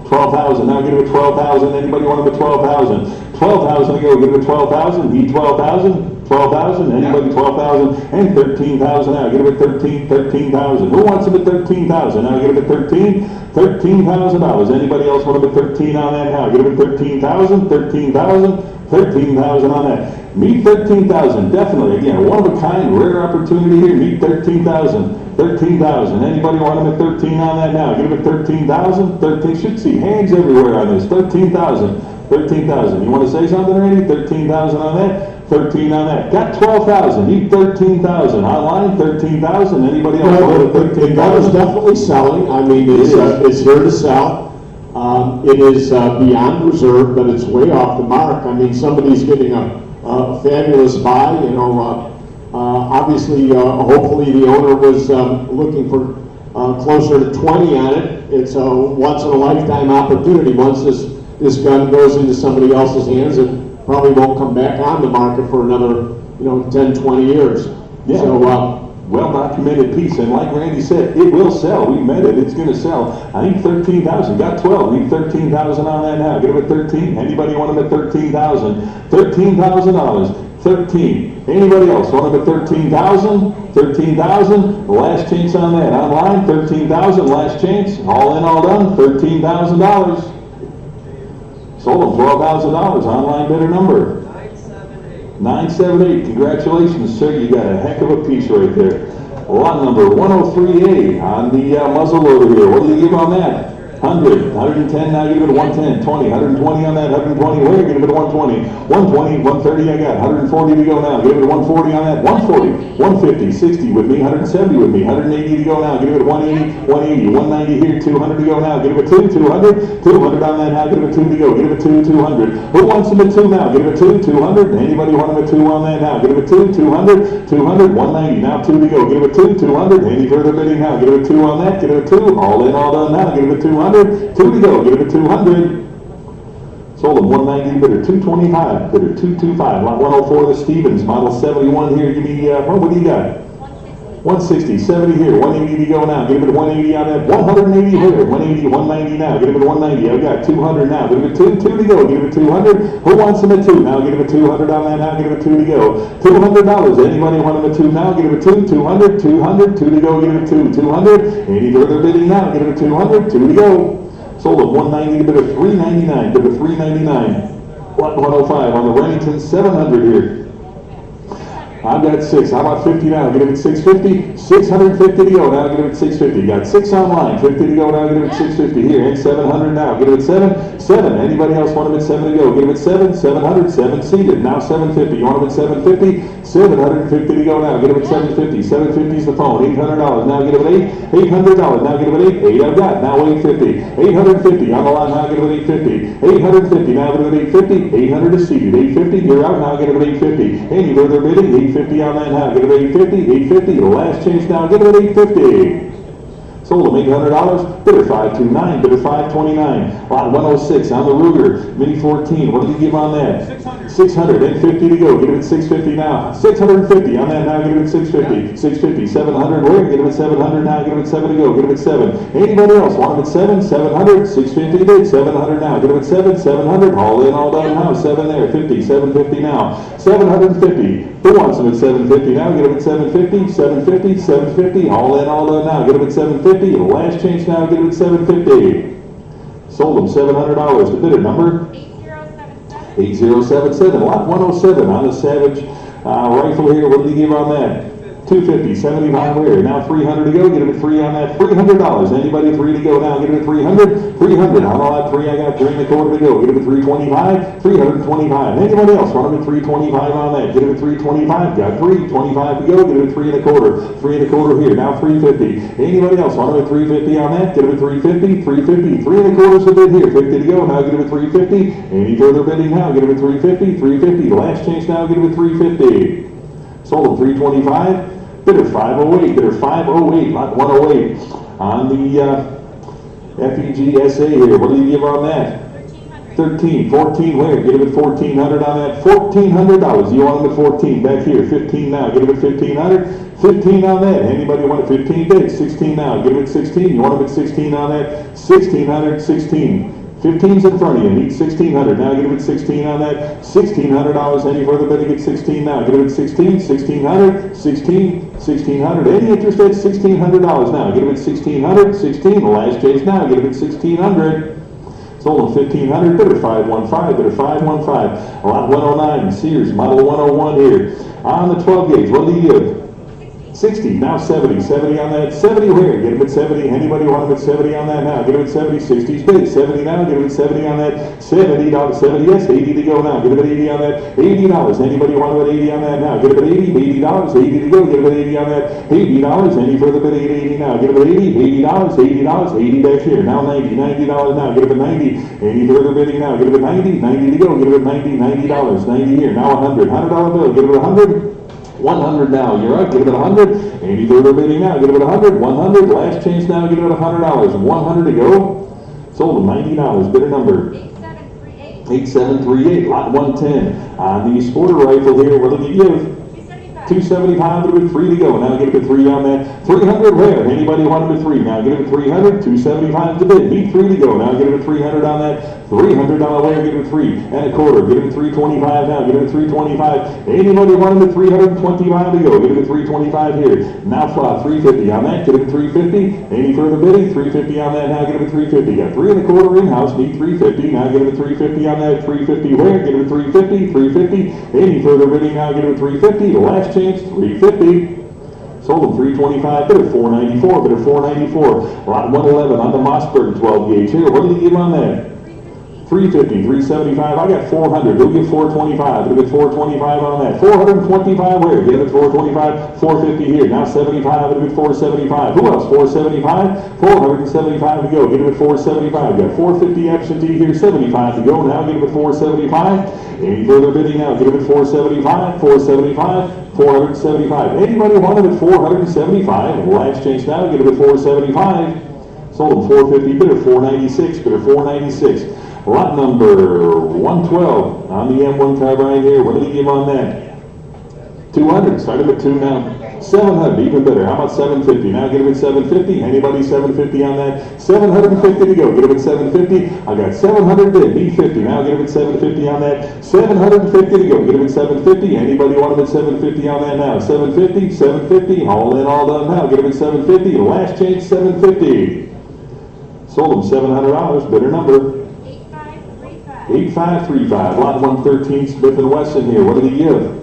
12,000. Now give it a 12,000. Anybody want them at 12,000? 12,000 to go, give it 12,000, need 12,000, 12,000, anybody 12,000, and 13,000 now, give it 13,000. Who wants them at 13,000? Now give it 13,000 anybody else want them at 13 on that now? Give it 13,000, 13,000 on that. Meet 13,000, definitely, again, one of a kind, rare opportunity here, meet 13,000. 13,000. Anybody want them at 13 on that now? Give it 13,000. 13. Should see hands everywhere on this. 13,000. 13,000. You want to say something, Randy? 13,000 on that. 13 on that. Got 12,000. Need 13,000. Online, 13,000. Anybody else want it at The gun is 13,000? definitely selling. I mean, it's here to sell. It is beyond reserve, but it's way off the mark. I mean, somebody's getting a fabulous buy, you know. Obviously, hopefully the owner was looking for closer to 20 on it. It's a once-in-a-lifetime opportunity. Once this gun goes into somebody else's hands, it probably won't come back on the market for another, 10, 20 years. Yeah. So, well-documented piece, and like Randy said, it will sell. We met it. It's going to sell. I need 13,000. Got 12. Need 13,000 on that now. Give it 13. Anybody want them at 13,000? $13,000. 13. Anybody else want them at 13,000? 13,000. Last chance on that. Online, 13,000. Last chance. All in, all done. $13,000. Sold them $12,000. Online bidder number 978. 978. Congratulations, sir. You got a heck of a piece right there. Lot number 103A on the muzzle loader here. What do you give on that? 100, 110, now give it a 110, 20, 120 on that, 120, where? Give it a 120, 120, 130 I got, 140 to go now, give it a 140 on that, 140, 150, 60 with me, 170 with me, 180 to go now, give it a 180, 180, 190 here, 200 to go now, give it a 2, 200, 200 on that now, give it a 2 to go, give it a 2, 200. Who wants them at 2 now? Give it a 2, 200. Anybody want them at 2 on that now? Give it a 2, 200, 200, 190, now 2 to go, give it a 2, 200. Any further bidding now? Give it a 2 on that, give it a 2, all in, all done now, give it a 200. 2 to go, give it a 200. Sold them 190 bidder, 225, bidder 225, lot 104 the Stevens, model 71 here, give me, what do you got? 160, 70 here, 180 to go now, give it a 180 on that, 180 here, 180, 190 now, give it a 190, I've got 200 now, give it a 2 to go, give it a 200, who wants them at 2? Now give it a 200 on that now, give it a 2 to go, $200, anybody want them at 2 now, give it a 2, 200, 200, 2 to go, give it a 2, 200, any further bidding now, give it a 200, 2 to go. Sold at 190, bid of 399, bid of 399. Lot 105 on the Remington 700 here. I've got 6. How about 50 now? Get it at 650. 650 to go. Now get it at 650. Got 6 online. 50 to go. Now get it at 650 here. And 700 now. Get it at 7. 7. Anybody else want them at 7 to go? Get them at 7. 700. 7 seated. Now 750. You want them at 750? 750 to go now. Get them at 750. 750 is the phone. $800. Now get them at 8. $800. Now get them at 8. 8 I've got. Now 850. 850 on the line. Now get them at 850. 850. Now get them at 850. 800 is seated. 850. You're out. Now get them at 850. Any further bidding? 850 on that now. Get them at 850. 850. The last change now. Get them at 850. Sold them $800. Bidder 529. Bidder 529. Lot 106 on the Ruger Mini 14. What did you give on that? 600. 650 to go. Get them at 650 now. 650 on that now. Get them at 650. 650. 700. Where? Get them at 700 now. Get them at 7 to go. Get them at 7. Anybody else want them at 7? 700. 650 bid. 700 now. Get them at 7. 700. All in, all done now. 7 there. 50. 750 now. 750. Who wants them at 750 now? Get them at 750. 750. 750. All in, all done now. Get them at 750. The last change now. Get them at 750. Sold them $700. The bidder number 8077. Lot 107 on the Savage rifle here. What did he give on that? 250, 75 where? Now 300 to go. Get him at 3 on that. $300. Anybody 3 to go now? Get him at 300. 300. On all that 3, I got 3 and a quarter to go. Get him at 325. 325. Anybody else want him at 325 on that? Get him at 325. Got 325 to go. Get him at 3 and a quarter. 3 and a quarter here. Now 350. Anybody else want him at 350 on that? Get him at 350. 350. 3 and a quarter's the bid here. 50 to go. Now get him at 350. Any further bidding now? Get him at 350. 350. Last chance now. Get him at 350. Sold him 325. Bidder 508, bidder 508, lot 108 on the FEGSA here. What do you give on that? 13, 14 where? Get him at 1,400 on that. $1,400. You want him at 14 back here. 15 now. Get him at 1,500. 15 on that. Anybody want it? 15 bids. 16 now. Get him at 16. You want him at 16 on that. 1,600. 16. 15's in front of you, need 1,600, now get it at 16 on that, $1,600, any further bidding at 16 now, get it at 16, 1,600, 16, 1,600, any interest at $1,600 now, get it at 1,600, 16, the last chase now, get it at 1,600. Sold them 1,500, bidder 515, bidder 515. Lot 109, Sears, model 101 here. On the 12 gauge, what do you give? 60, now 70, 70 on that, 70 where? Get them at 70, anybody want them at 70 on that now? Get them at 70, 60's bid, 70 now, get them at 70 on that, $70, 70, yes, 80 to go now, get them at 80 on that, $80, anybody want them at 80 on that now? Get them at 80, $80, 80 to go, get them at 80 on that, $80, any further bidding at 80 now? Get them at 80, $80, 80 back here, now 90, $90 now, get them at 90, any further bidding now? Get them at 90, 90 to go, get them at 90, $90, 90 here, now $100, $100 bill, get them at 100. 100 now, you're up, get it at 100, any further bidding now, get it at 100, 100, last chance now, get it at $100, 100 to go, sold them $90, bidder number 8738. 8738, lot 110, on the sporter rifle here, what did you give? 275, a little bit, 3 to go, now get it to 3 on that, 300 where, anybody want it at 3, now get it at 300, 275 to bid, need 3 to go, now get it at 300 on that, $300 where, get it at 3 and a quarter, get it at 325 now, get it at 325, anybody want it at 325 to go, get it at 325 here, now 350 on that, get it at 350, any further bidding, 350 on that, now get it at 350, got 3 and a quarter in-house, need 350, now get it at 350 on that, 350 where, get it at 350, 350, any further bidding, now get it at 350, the last chance, 350. Sold them 325, bid at 494, bid at 494. Lot 111 on the Mossberg 12 gauge here. What did he give on that? 350, 375. I got 400. He'll give 425. He'll get 425 on that. 425 where? Get it at 425, 450 here. Now 75, it'll get 475. Who else? 475, 475 to go. Get it at 475. Got 450 absentee here, 75 to go. Now get it at 475. Any further bidding now? Get it at 475, 475, 475. Anybody want it at 475? Last chance now, get it at 475. Sold them 450, bid at 496, bid at 496. Lot number 112 on the M1 carbine here. What did he give on that? 200. Start him at 2 now. 700, even better. How about 750? Now get him at 750. Anybody 750 on that? 750 to go. Get him at 750. I got 700 bid. Need 50. Now get him at 750 on that. 750 to go. Get him at 750. Anybody want him at 750 on that now? 750, 750. All in, all done now. Get him at 750. Last chance, 750. Sold him $700. Bidder number 8535. 8535. Lot 113, Smith & Wesson here. What did he give?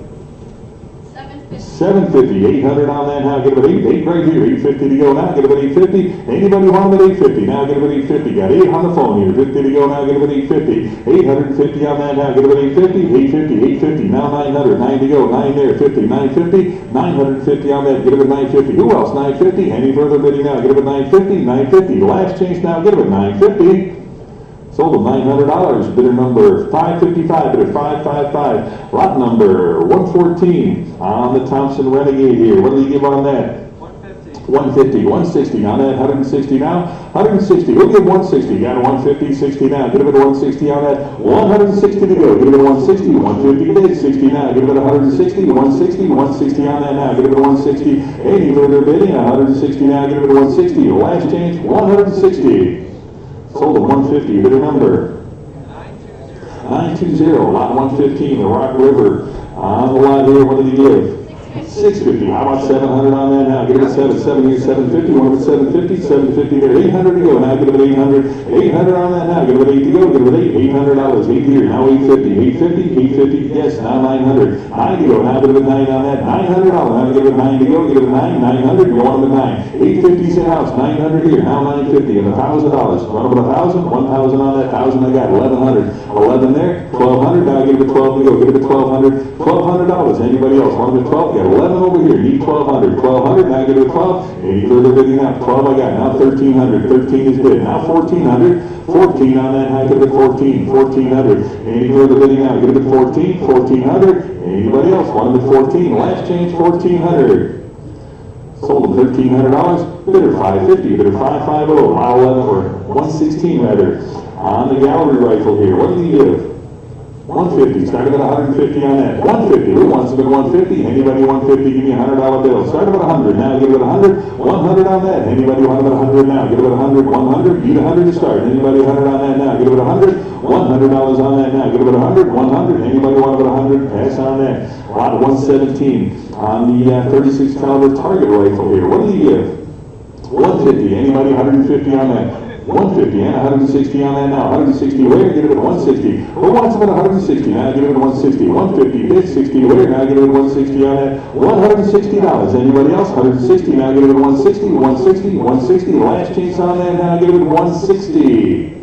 750, 800 on that now, get him at 8 right here, 850 to go now, get him at 850, anybody want him at 850, now get him at 850, got 8 on the phone here, 50 to go now, get him at 850, 850 on that now, get him at 850, 850, 850, now 900, 9 to go, 9 there, 50, 950, 950 on that, get him at 950, who else, 950, any further bidding now, get him at 950, 950, last chance now, get him at 950. Sold them $900. Bidder number 555, bidder 555. Lot number 114 on the Thompson Renegade here. What did he give on that? 150. 150, 160 on that, 160 now. 160, we'll give 160. Got 150, 60 now. Get him at 160 on that. 160 to go. Get him at 160, 150 to bid, 60 now. Get him at 160, 160, 160 on that now. Get him at 160. Any further bidding, 160 now. Get him at 160. Last chance, 160. Sold at 150, bidder number 920, lot 115, the Rock River. On the lot here, what did he give? 650. How about 700 on that now? Get it at 7 here, 750, one at 750, 750 there, 800 to go. Now get it at 800, 800 on that now. Get it at 8 to go, get it at 8, $800, 8 here, now 850, 850, 850, yes, now 900, 9 to go. Now get it at 9 on that, $900. Now get it at 9 to go, get it at 9, 900, you want them at 9. 850's in house, 900 here, now 950, and $1,000. Run up at 1,000, 1,000 on that, 1,000 I got, 1,100, 11 there, 1,200, now get it at 12 to go, get it at 1,200, $1,200. Anybody else want them at 12? Got 11 over here, need 1,200, 1,200, now get it at 12. Any further bidding now? 12 I got, now 1,300, 13 is bid, now 1,400, 14 on that, now get it at 14, 1,400. Any further bidding now? Get it at 14, 1,400. Anybody else want them at 14? Last change, 1,400. Sold them $1,300. Bidder 550, bidder 550, mile 11 or 116 rather. On the gallery rifle here, what did he give? 150, started at 150 on that. 150, who wants to bid 150? Anybody 150, give me a $100 bill. Start at 100, now give it 100. 100 on that. Anybody want it at 100 now? Give it 100. 100, need 100 to start. Anybody 100 on that now? Give it 100. $100 on that now. Give it 100. 100. Anybody want it at 100? Pass on that. Lot 117 on the 36 caliber target rifle here. What do you give? 150. Anybody 150 on that? 150 and 160 on that now. 160 where? Give it at 160. Who wants it at 160? Now give it at 160. 150 bid 60 where? Now give it at 160 on that. $160. Anybody else? 160. Now give it at 160. 160. 160. Last chance on that. Now give it at 160.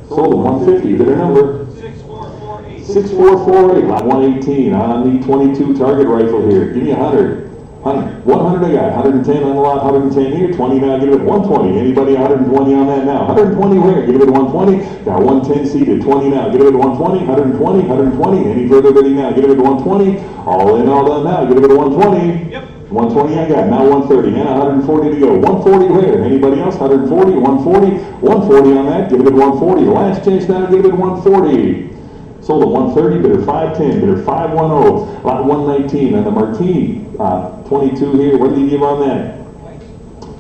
Sold at 150. Bidder number 6448. 6448. Lot 118 on the 22 target rifle here. Give me 100. 100 I got, 110 on the lot, 110 here, 20 now, give it 120. Anybody 120 on that now? 120 where? Give it 120. Got 110 seated, 20 now, give it 120, 120, 120. Any further bidding now? Give it 120. All in, all done now, give it 120. Yep. 120 I got, now 130, and 140 to go. 140 where? Anybody else? 140, 140, 140 on that, give it 140. Last chance now, give it 140. Sold at 130, bidder 510, bidder 510, lot 119 on the Martini, 22 here. What do you give on that?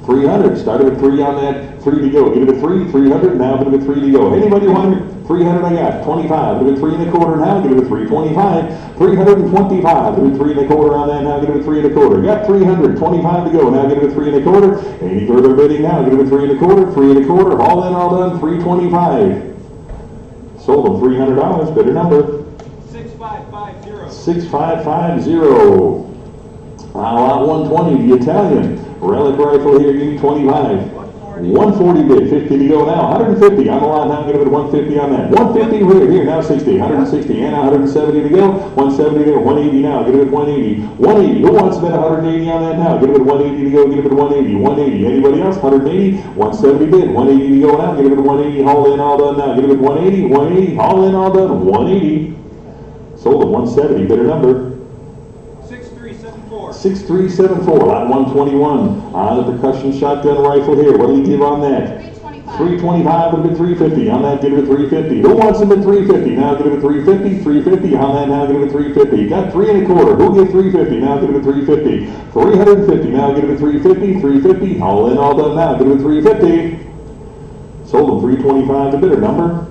300. Started at 3 on that. 3 to go. Give it a 3. 300. Now give it a 3 to go. Anybody want 300? I got 25. Give it 3 1/4 now. Give it a 325. 325. Give it 3 1/4 on that. Now give it a 3 1/4. Got 300. 25 to go. Now give it a 3 1/4. Any further bidding now? Give it a 3 1/4. 3 1/4. All in, all done. 325. Sold them $300. Bidder number 6550. 6550. Lot 120, the Italian relic rifle here, give me 25. 140 bid, 50 to go now. 150 on the lot now, give it 150 on that. 150 here, now 60, 160, and 170 to go. 170 there, 180 now, give it 180. 180, who wants to bet 180 on that now? Give it 180 to go, give it 180. 180, anybody else? 180, 170 bid, 180 to go now, give it 180, all in, all done now. Give it 180, 180, all in, all done, 180. Sold at 170, bidder number 6374. 6374, lot 121 on the percussion shotgun rifle here. What do you give on that? 325 and 350. On that, give it a 350. Who wants them at 350? Now give it a 350. 350. On that, now give it a 350. Got 3 1/4. Who give 350? Now give it a 350. 350. Now give it a 350. 350. All in, all done now. Give it a 350. Sold them 325 to bidder number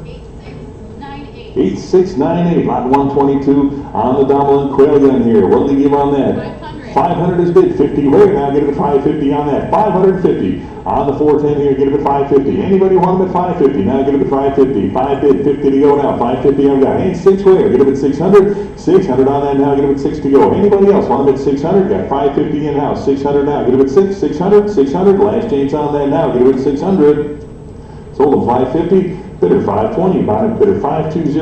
8698. 8698, lot 122 on the Donley Quail gun here. What do you give on that? 500 is bid. 50 where? Now give it a 550 on that. 550 on the 410 here. Give it a 550. Anybody want them at 550? Now give it a 550. 5 bid. 50 to go now. 550 I've got. And 6 where? Give it at 600. 600 on that now. Give it at 6 to go. Anybody else want them at 600? Got 550 in house. 600 now. Give it at 6. 600. 600. Last chance on that now. Give it at 600. Sold them 550. Bidder 520, bidder 520.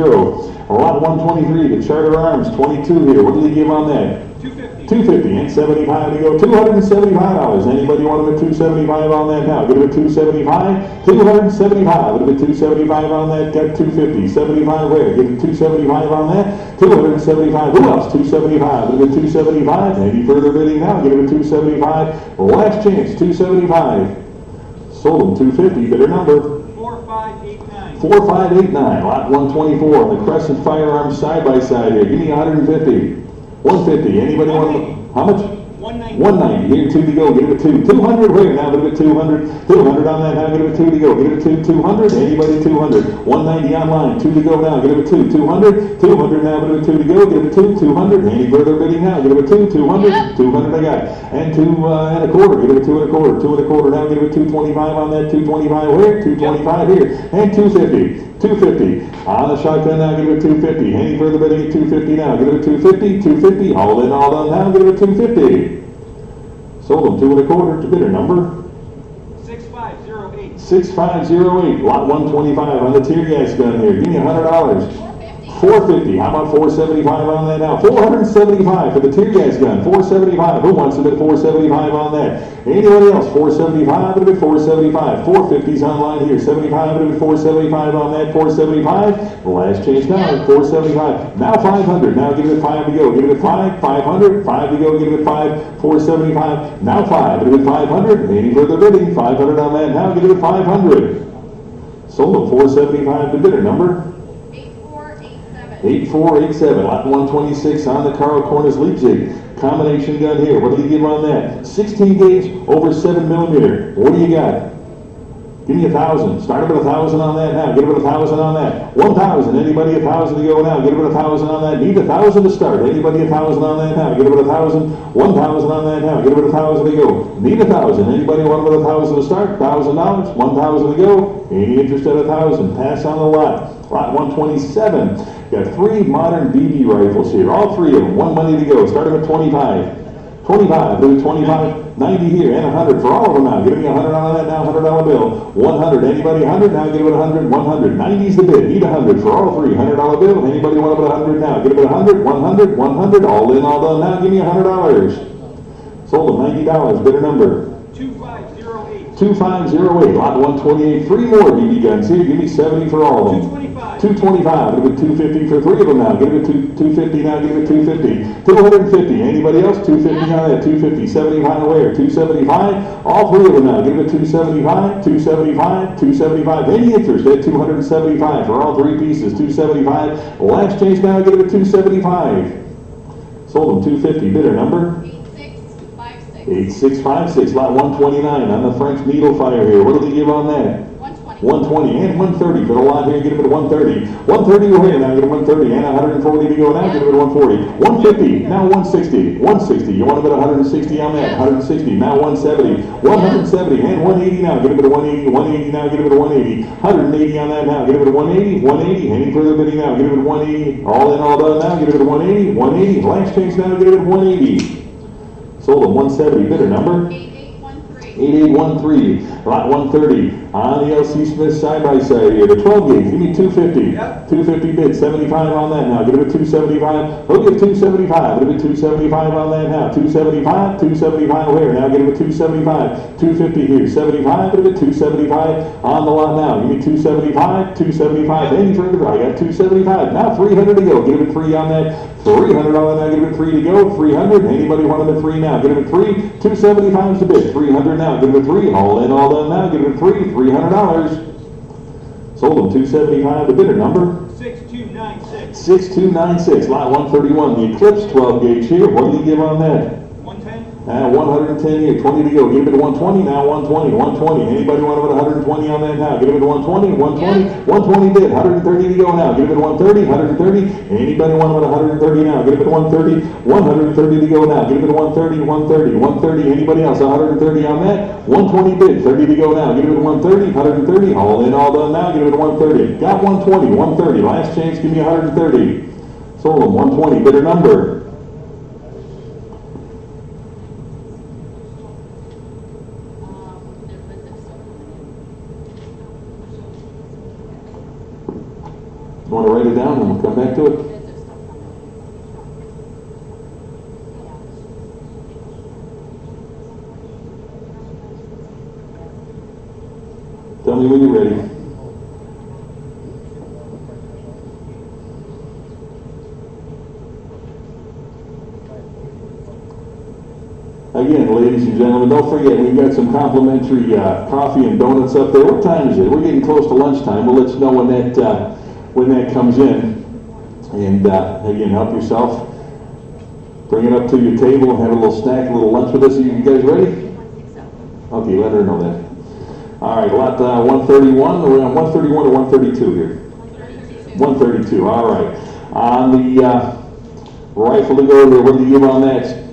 Lot 123, the Charter Arms, 22 here. What do you give on that? 250. 250 and 75 to go. $275. Anybody want them at 275 on that now? Give it a 275. 275. Give it 275 on that. Got 250. 75 where? Give it 275 on that. 275. Who else? 275. Give it 275. Any further bidding now? Give it a 275. Last chance. 275. Sold them 250. Bidder number 4589. 4589, lot 124 on the Crescent Firearms side by side here. Give me 150. 150. Anybody want how much? 190. 190. Here, 2 to go. Give it a 2. 200. Wait, now give it a 200. 200 on that. Now give it a 2 to go. Give it a 2. 200. Anybody 200. 190 online. 2 to go now. Give it a 2. 200. 200 now. Give it a 2 to go. Give it a 2. 200. Any further bidding now? Give it a 2. 200. 200 I got. And 2 1/4. Give it a 2 1/4. 2 1/4 now. Give it a 225 on that. 225 where? 225 here. And 250. 250. On the shotgun now, give it a 250. Any further bidding at 250 now? Give it a 250. 250. All in, all done now. Give it a 250. Sold them 2 1/4 to bidder number 6508. 6508. Lot 125 on the tear gas gun here. Give me $100. 450. How about 475 on that now? 475 for the tear gas gun. 475. Who wants them at 475 on that? Anybody else? 475 at 475. 450's online here. 75 at 475 on that. 475. The last change now. 475. Now 500. Now give it 5 to go. Give it a 5. 500. 5 to go. Give it 5. 475. Now 5. Give it 500. Any further bidding? 500 on that. Now give it 500. Sold at 475 to bidder number 8487. 8487, lot 126 on the Carl Cornish lead jig. Combination gun here. What do you give on that? 16 gauge over 7 millimeter. What do you got? Give me 1,000. Start it with 1,000 on that now. Get it with 1,000 on that. 1,000. Anybody 1,000 to go now? Get it with 1,000 on that. Need 1,000 to start. Anybody 1,000 on that now? Get it with 1,000. 1,000 on that now. Get it with 1,000 to go. Need 1,000. Anybody want with 1,000 to start? $1,000. 1,000 to go. Any interest at 1,000? Pass on the lot. Lot 127. Got 3 modern BB rifles here. All 3 of them. One money to go. Starting with 25. 25, do 25, 90 here, and 100 for all of them now. Give me 100 on that now, $100 bill. 100, anybody 100 now, get it with 100, 100. 90's the bid, need 100 for all 3. $100 bill, anybody want it with 100 now? Get it with 100, 100, 100, all in, all done now, give me $100. Sold them, $90, bidder number. 2508. 2508, lot 128, 3 more BB guns here, give me 70 for all of them. 225. 225, give it 250 for 3 of them now, give it 250 now, give it 250. 250, anybody else? 250 on that, 250, 75 where? 275, all 3 of them now, give it 275, 275, 275, any interest at 275 for all 3 pieces, 275, last change now, give it 275. Sold them 250, bidder number? 8656, lot 129 on the French needle fire here. What do they give on that? 120 and 130 for the lot here. Get it at 130. 130 over here now. Get it 130 and 140 to go now. Get it at 140. 150 now 160. 160. You want to bet 160 on that? 160 now 170. 170 and 180 now. Get it at 180. 180 now. Get it at 180. 180 on that now. Get it at 180. 180. Any further bidding now? Get it at 180. All in, all done now. Get it at 180. 180. Last change now. Get it at 180. Sold them 170. Bidder number? 8813, lot 130, on the LC Smith side-by-side here, the 12 gauge, give me 250, Yep. 250 bid, 75 on that now, give it a 275, he'll give 275, give it 275 on that now, 275, 275 where, now give it 275, 250 here, 75, give it 275 on the lot now, give me 275, 275, any further, I got 275, now 300 to go, give it 3 on that, 300 on that now, give it 3 to go, 300, anybody want it at 3 now, give it 3, 275 is the bid, 300 now, give it 3, all in, all done now, give it 3, $300. Sold them 275, the bidder number? 6296. 6296, lot 131, the Eclipse 12 gauge here, what do you give on that? 110. 110 here, 20 to go, give it to 120 now, 120, 120, anybody want to put 120 on that now, give it to 120, 120, 120 bid, 130 to go now, give it to 130, 130, anybody want to put 130 now, give it to 130, 130 to go now, give it to 130, 130, 130, anybody else, 130 on that, 120 bid, 30 to go now, give it to 130, 130, all in, all done now, give it to 130, got 120, 130, last chance, give me 130, sold them 120, bidder number? You want to write it down and we'll come back to it? Tell me when you're ready. Again, ladies and gentlemen, don't forget, we've got some complimentary coffee and donuts up there. What time is it? We're getting close to lunchtime. We'll let you know when that comes in. And again, help yourself. Bring it up to your table and have a little snack, a little lunch with us. You guys ready? Okay, let her know that. All right, lot 131. We're on 131 or 132 here? 132, all right. On the rifle to go here, what do you give on that?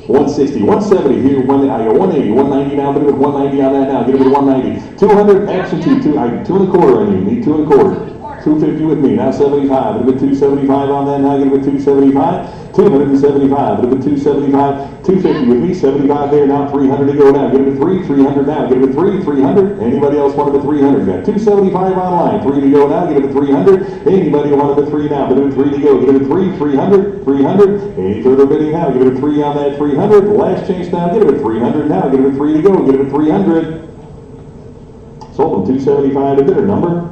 160, 170 here, I got 180, 190 now, but it was 190 on that now, get it with 190. 200, absentee, 2 and a quarter I need 2 and a quarter. 250 with me, now 75, get it with 275 on that now, get it with 275. 275, get it with 275, 250 with me, 75 there, now 300 to go now, get it with 3, 300 now, get it with 3, 300, anybody else want it with 300, got 275 online, 3 to go now, get it with 300, anybody want it with 3 now, get it with 3 to go, get it with 3, 300, 300, any further bidding now, get it with 3 on that 300, last chance now, get it with 300 now, get it with 3 to go, get it with 300, sold them 275 to bidder number?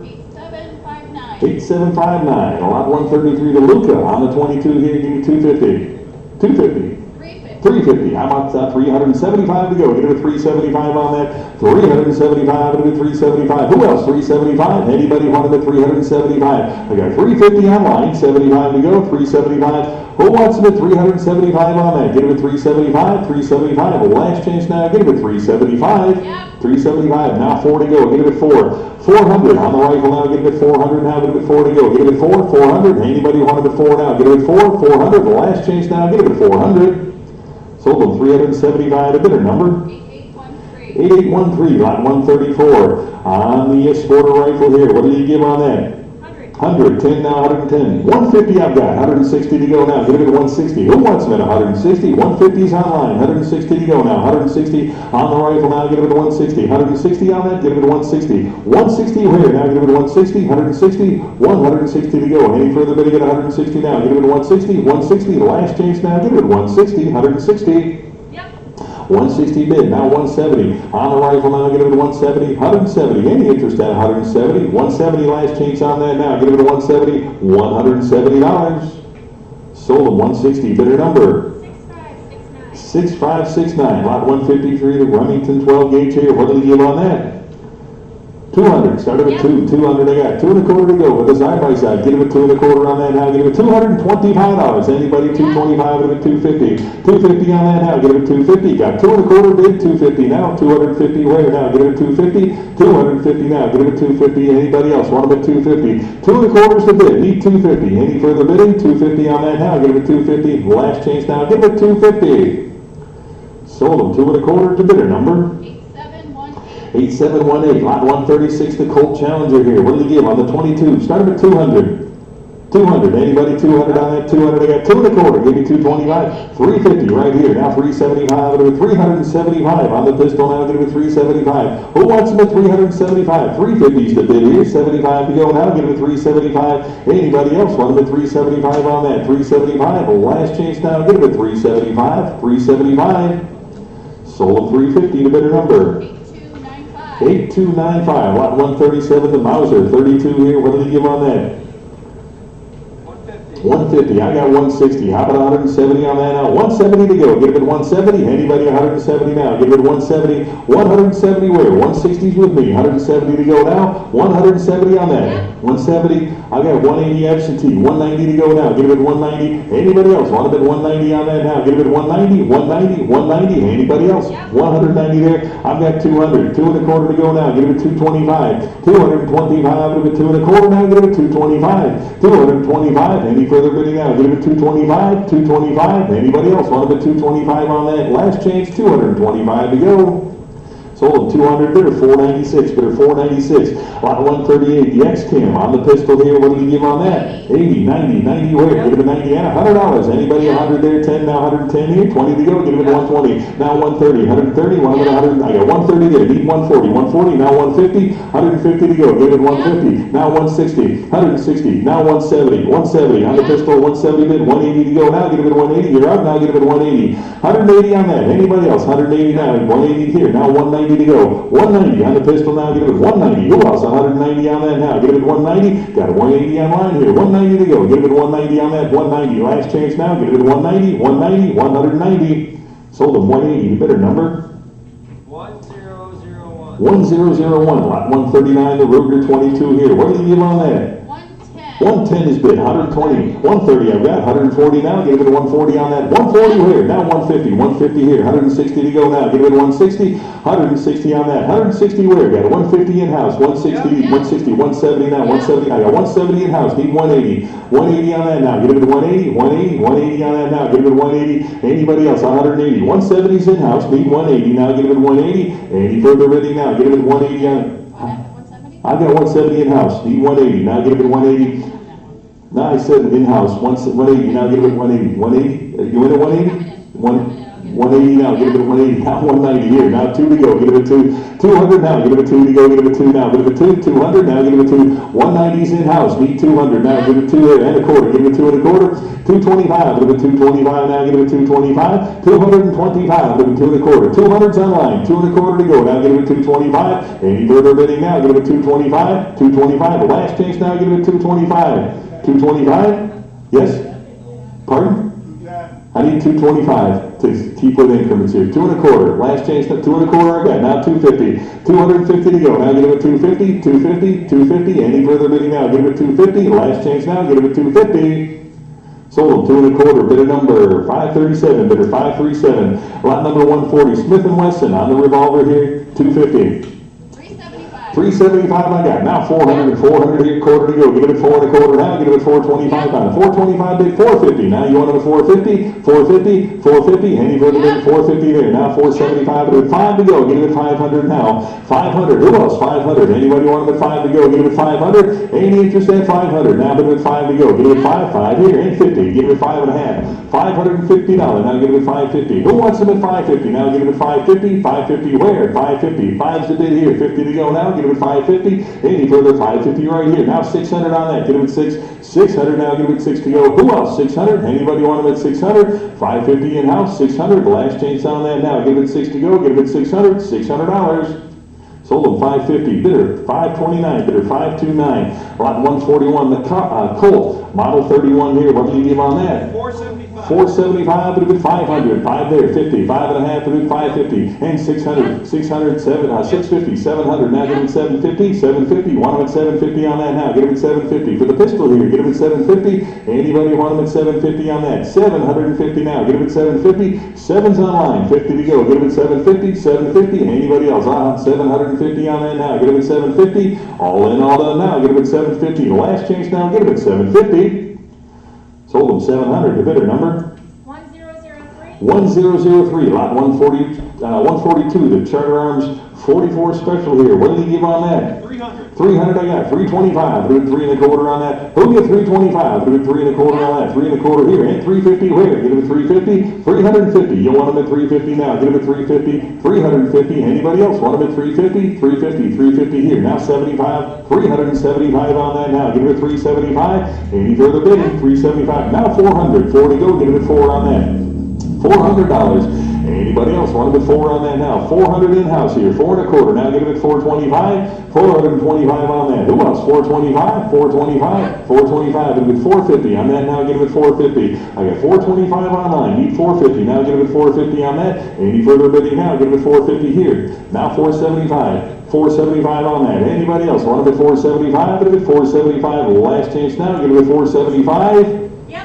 8759, lot 133 to Luca on the 22 here, give me 250. 250. 350. How about 375 to go? Get it a 375 on that. 375, get it a 375. Who else? 375. Anybody wanted a 375? I got 350 online, 75 to go, 375. Who wants it at 375 on that? Get it a 375, 375. Well, last chance now, get it a 375. Yep. 375, now 4 to go, get it at 4. 400 on the rifle now, get it at 400 now, get it at 4 to go. Get it at 4, 400. Anybody wanted a 4 now? Get it at 4, 400. The last chance now, get it at 400. Sold them 375, a bidder number. 8813. 8813, lot 134. On the Exporter rifle here, what do you give on that? 100, 10 now, 110. 150 I've got, 160 to go now. Get it at 160. Who wants them at 160? 150's online, 160 to go now. 160 on the rifle now, get it at 160. 160 on that, get it at 160. 160 here, now get it at 160. 160, 160 to go. Any further bidding at 160 now, get it at 160. 160, the last chance now, get it at 160. 160. 160 bid, now 170. On the rifle now, get it to 170. 170, any interest at 170? 170, last chance on that now, get it to 170. $170. Sold them 160, bidder number. 6569. 6569, lot 153, the Remington 12 gauge here. What do they give on that? 200, started at 2, 200 I got, 2 1/4 to go with a side by side. Get him a 2 1/4 on that now, get him a $225. Anybody 225, get him a 250. 250 on that now, get him a 250. Got 2 1/4 bid, 250 now, 250 where now, get him a 250. 250 now, get him a 250. Anybody else want him at 250? 2 1/4 the bid, need 250. Any further bidding? 250 on that now, get him a 250. Last chance now, get him a 250. Sold him 2 1/4 to bidder number. 8718, lot 136, the Colt Challenger here. What do they give on the 22? Started at 200. 200, anybody 200 on that? 200, I got 2 1/4, give me 225. 350 right here, now 375, over 375 on the pistol, now give me 375. Who wants them at 375? 350's the bid here, 75 to go now, give me 375. Anybody else want them at 375 on that? 375, last chance now, give me 375. 375. Sold them 350 to bidder number. 8295, lot 137, the Mauser, 32 here. What do they give on that? 150. I got 160. How about 170 on that now? 170 to go. Get it at 170. Anybody 170 now? Get it at 170. 170 where? 160's with me. 170 to go now. 170 on that. 170. I got 180 absentee. 190 to go now. Get it at 190. Anybody else want it at 190 on that now? Get it at 190. 190. 190. Anybody else? 190 there. I've got 200. 2 1/4 to go now. Get it at 225. 225. Get it at 2 1/4 now. Get it at 225. 225. Any further bidding now? Get it at 225. 225. Anybody else want it at 225 on that? Last chance. 225 to go. Sold 200 bidder, 496, bidder 496. Lot 138, the X-Cam on the pistol here. What do you give on that? 80, 90, 90 where? Give it a 90 and $100. Anybody 100 there? 10 now, 110 here. 20 to go. Give it 120. Now 130, 130. One with 100. I got 130 there. Need 140. 140. Now 150. 150 to go. Give it 150. Now 160. 160. Now 170. 170 on the pistol. 170 bid. 180 to go. Now get it at 180. You're out. Now get it at 180. 180 on that. Anybody else? 180 now. 180 here. Now 190 to go. 190 on the pistol now. Get it at 190. Who else? 190 on that now. Get it at 190. Got a 180 on line here. 190 to go. Get it at 190 on that. 190. Last chance now. Get it at 190. 190. 190. Sold them 180. The bidder number. 1001. 1001. Lot 139. The Ruger 22 here. What do you give on that? 110 is bid, 120, 130 I've got, 140 now, give it a 140 on that, 140 here, now 150, 150 here, 160 to go now, give it a 160, 160 on that, 160 where, got a 150 in-house, 160, 160, 170 now, 170, I got 170 in-house, need 180, 180 on that now, give it a 180, 180, 180 on that now, give it a 180, anybody else, 180, 170's in-house, need 180, now give it a 180, any further bidding now, give it a 180 on it. I've got 170 in-house, need 180, now get it at 180. Now I said in-house, 180, now get it at 180. 180, you in at 180? 180 now, get it at 180, now 190 here, now 2 to go, get it at 2. 200 now, get it at 2 to go, get it at 2 now, get it at 2. 200 now, get it at 2. 190's in-house, need 200 now, get it at 2 there, and a quarter, get it at 2 1/4. 225, get it at 225 now, get it at 225. 225, get it at 2 1/4. 200's online, 2 1/4 to go, now get it at 225. Any further bidding now, get it at 225. 225, the last chance now, get it at 225. 225? Yes? Pardon? I need 225. to keep with increments here. 2 1/4. Last chance, 2 1/4 I got. Now 250. 250 to go. Now get him at 250, 250, 250. Any further bidding now? Get him at 250. Last chance now. Get him at 250. Sold them 2 1/4. Bidder number 537. Bidder 537. Lot number 140. Smith and Wesson on the revolver here. 250. 375 I got. Now 400 and 400 here, quarter to go. Give it at 4 1/4 now. Give it at 425 now. 425 bid 450. Now you want it at 450, 450, 450. Any further bid 450 there. Now 475 bid 5 to go. Give it at 500 now. 500. Who else? 500. Anybody want it at 5 to go? Give it at 500. Any interest at 500. Now bid at 5 to go. Give it at 5 here and 50. Give it at 5 1/2. $550. Now give it at 550. Who wants them at 550? Now give it at 550. 550 where? 550. 5's the bid here. 50 to go now. Give it at 550. Any further? 550 right here. Now 600 on that. Give it at 6. 600 now. Give it at 6 to go. Who else? 600. Anybody want them at 600? 550 in house. 600. Last chance on that now. Give it at 6 to go. Give it at 600. $600. Sold them 550. Bidder 529. Bidder 529. Lot 141. The Colt Model 31 here. What do you give on that? 475. 475, but a bid 500, 5 there, 50, 5 1/2, but a bid 550, and 600, 600, 650, 700, now get him at 750, 750, want him at 750 on that now, get him at 750, for the pistol here, get him at 750, anybody want him at 750 on that, 750 now, get him at 750, 7's online, 50 to go, get him at 750, 750, anybody else, 750 on that now, get him at 750, all in, all done now, get him at 750, the last chance now, get him at 750. Sold them 700. The bidder number 1003. 1003. Lot 142. The Charter Arms 44 special here. What did he give on that? 300. 300 I got. 325. Bid 3 1/4 on that. Who get 325? Bid 3 1/4 on that. 3 1/4 here. And 350 where? Get him at 350. 350. You want him at 350 now. Get him at 350. 350. Anybody else want him at 350? 350. 350 here. Now 75. 375 on that now. Get him at 375. Any further bidding? 375. Now 400. 4 to go. Get him at 4 on that. $400. Anybody else want to bid 4 on that now? 400 in-house here, 4 1/4. Now get him at 425, 425 on that. Who else? 425, 425, 425. And with 450 on that now, get him at 450. I got 425 online, need 450. Now get him at 450 on that. Any further bidding now, get him at 450 here. Now 475. 475 on that. Anybody else want him at 475? Get him at 475. Last chance now, get him at 475. Yep.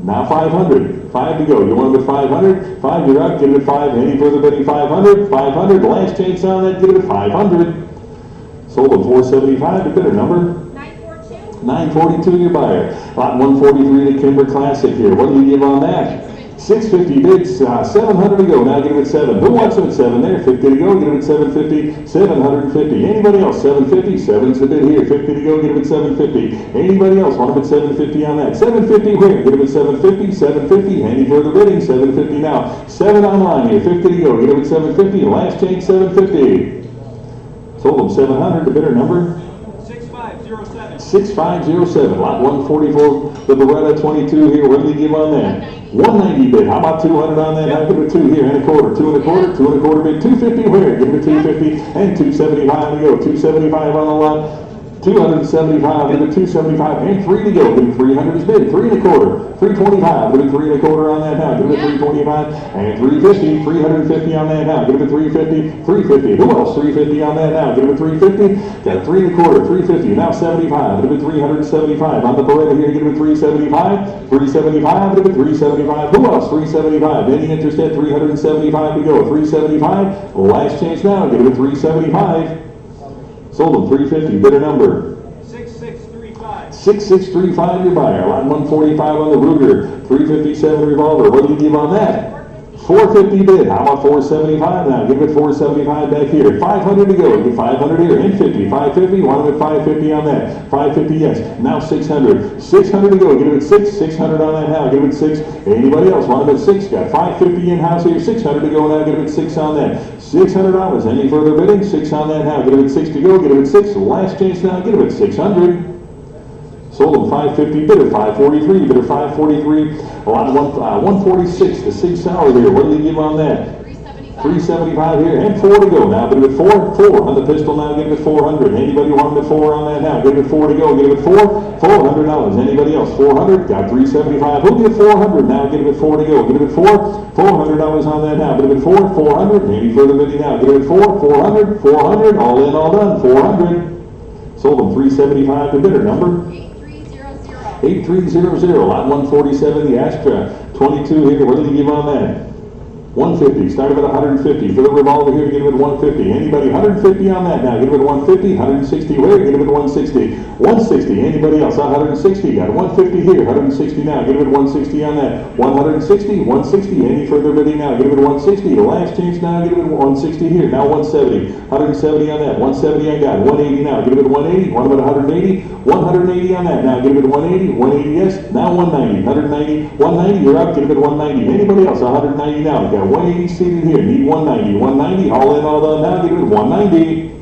Now 500. 5 to go. You want them at 500? 5, you're up. Get it at 5. Any further bidding? 500. 500. Last chance on that. Get it at 500. Sold at 475. The bidder number 942. 942. Your buyer. Lot 143. The Kimber Classic here. What do you give on that? 650 bids. 700 to go. Now get him at 7. Who wants him at 7 there? 50 to go. Get him at 750. 750. Anybody else? 750. 7's the bid here. 50 to go. Get him at 750. Anybody else want him at 750 on that? 750 where? Get him at 750. 750. Any further bidding? 750 now. 7 online here. 50 to go. Get him at 750. Last change 750. Sold him 700. The bidder number 6507. 6507. Lot 144. The Beretta 22 here. What did he give on that? 190 bid. How about 200 on that? Now give it 2 here and a quarter. 2 1/4. 2 1/4 bid. 250 where? Give it 250 and 275 to go. 275 on the lot. 275 give it 275 and 3 to go. Give it 300 is bid. 3 1/4. 325. Give it 3 1/4 on that now. Give it 325 and 350. 350 on that now. Give it 350. 350. Who else? 350 on that now. Give it 350. Got 3 1/4. 350. Now 75. Give it 375 on the Beretta here. Give it 375. 375. Give it 375. Who else? 375. Any interest at 375 to go. 375. Last chance now. Give it 375. Sold them 350. Bidder number 6635. 6635. Your buyer. Lot 145 on the Ruger. 357 revolver. What do you give on that? 450 bid. How about 475 now? Give it 475 back here. 500 to go. Give 500 here and 50. 550. Want him at 550 on that. 550 yes. Now 600. 600 to go. Give it at 6. 600 on that now. Give it 6. Anybody else want him at 6? Got 550 in house here. 600 to go now. Give it 6 on that. $600. Any further bidding? 6 on that now. Get him at 6 to go. Get him at 6. Last chance now. Get him at 600. Sold him 550. Bidder 543. Bidder 543. Lot 146. The Sig Sauer here. What did he give on that? 375 here, and 4 to go now. Get it at 4 on the pistol now. Get it at 400. Anybody want it at 4 on that now? Get it at 4 to go. Get it at 4. $400. Anybody else? 400. Got 375. Who'll get 400 now? Get it at 4 to go. Get it at 4. $400 on that now. Get it at 4. 400. Any further bidding now? Get it at 4. 400. 400. All in, all done. 400. Sold them 375 to bidder number 8300. 8300. Lot 147, the Astra. 22 here. What did he give on that? 150. Started at 150. For the revolver here, get him at 150. Anybody 150 on that now? Get him at 150. 160 where? Get him at 160. 160. Anybody else? 160. Got 150 here. 160 now. Get him at 160 on that. 160. 160. Any further bidding now? Get him at 160. The last change now. Get him at 160 here. Now 170. 170 on that. 170 I got. 180 now. Get him at 180. Want him at 180. 180 on that. Now get him at 180. 180 yes. Now 190. 190. 190. You're up. Get him at 190. Anybody else? 190 now. Got 180 seated here. Need 190. 190. All in, all done. Now get him at 190.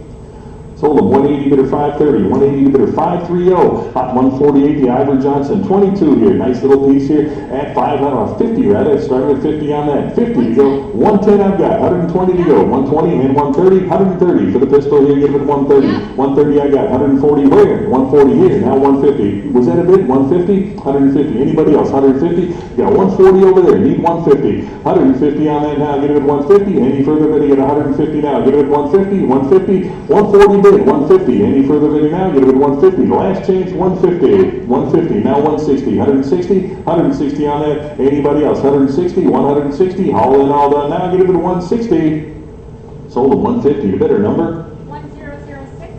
Sold him 180 bidder 530. 180 bidder 530. Lot 148. The Ivor Johnson 22 here. Nice little piece here at 550 rather. Starting at 50 on that. 50 to go. 110 I've got. 120 to go. 120 and 130. 130 for the pistol here. Get him at 130. 130 I got. 140 where? 140 here. Now 150. Was that a bid? 150? 150. Anybody else? 150? Got 140 over there. Need 150. 150 on that now. Get him at 150. Any further bidding at 150 now. Get him at 150. 150. 140 bid. 150. Any further bidding now? Get him at 150. The last change 150. 150. Now 160. 160. 160 on that. Anybody else? 160. 160. All in, all done. Now get him at 160. Sold at 150. The bidder number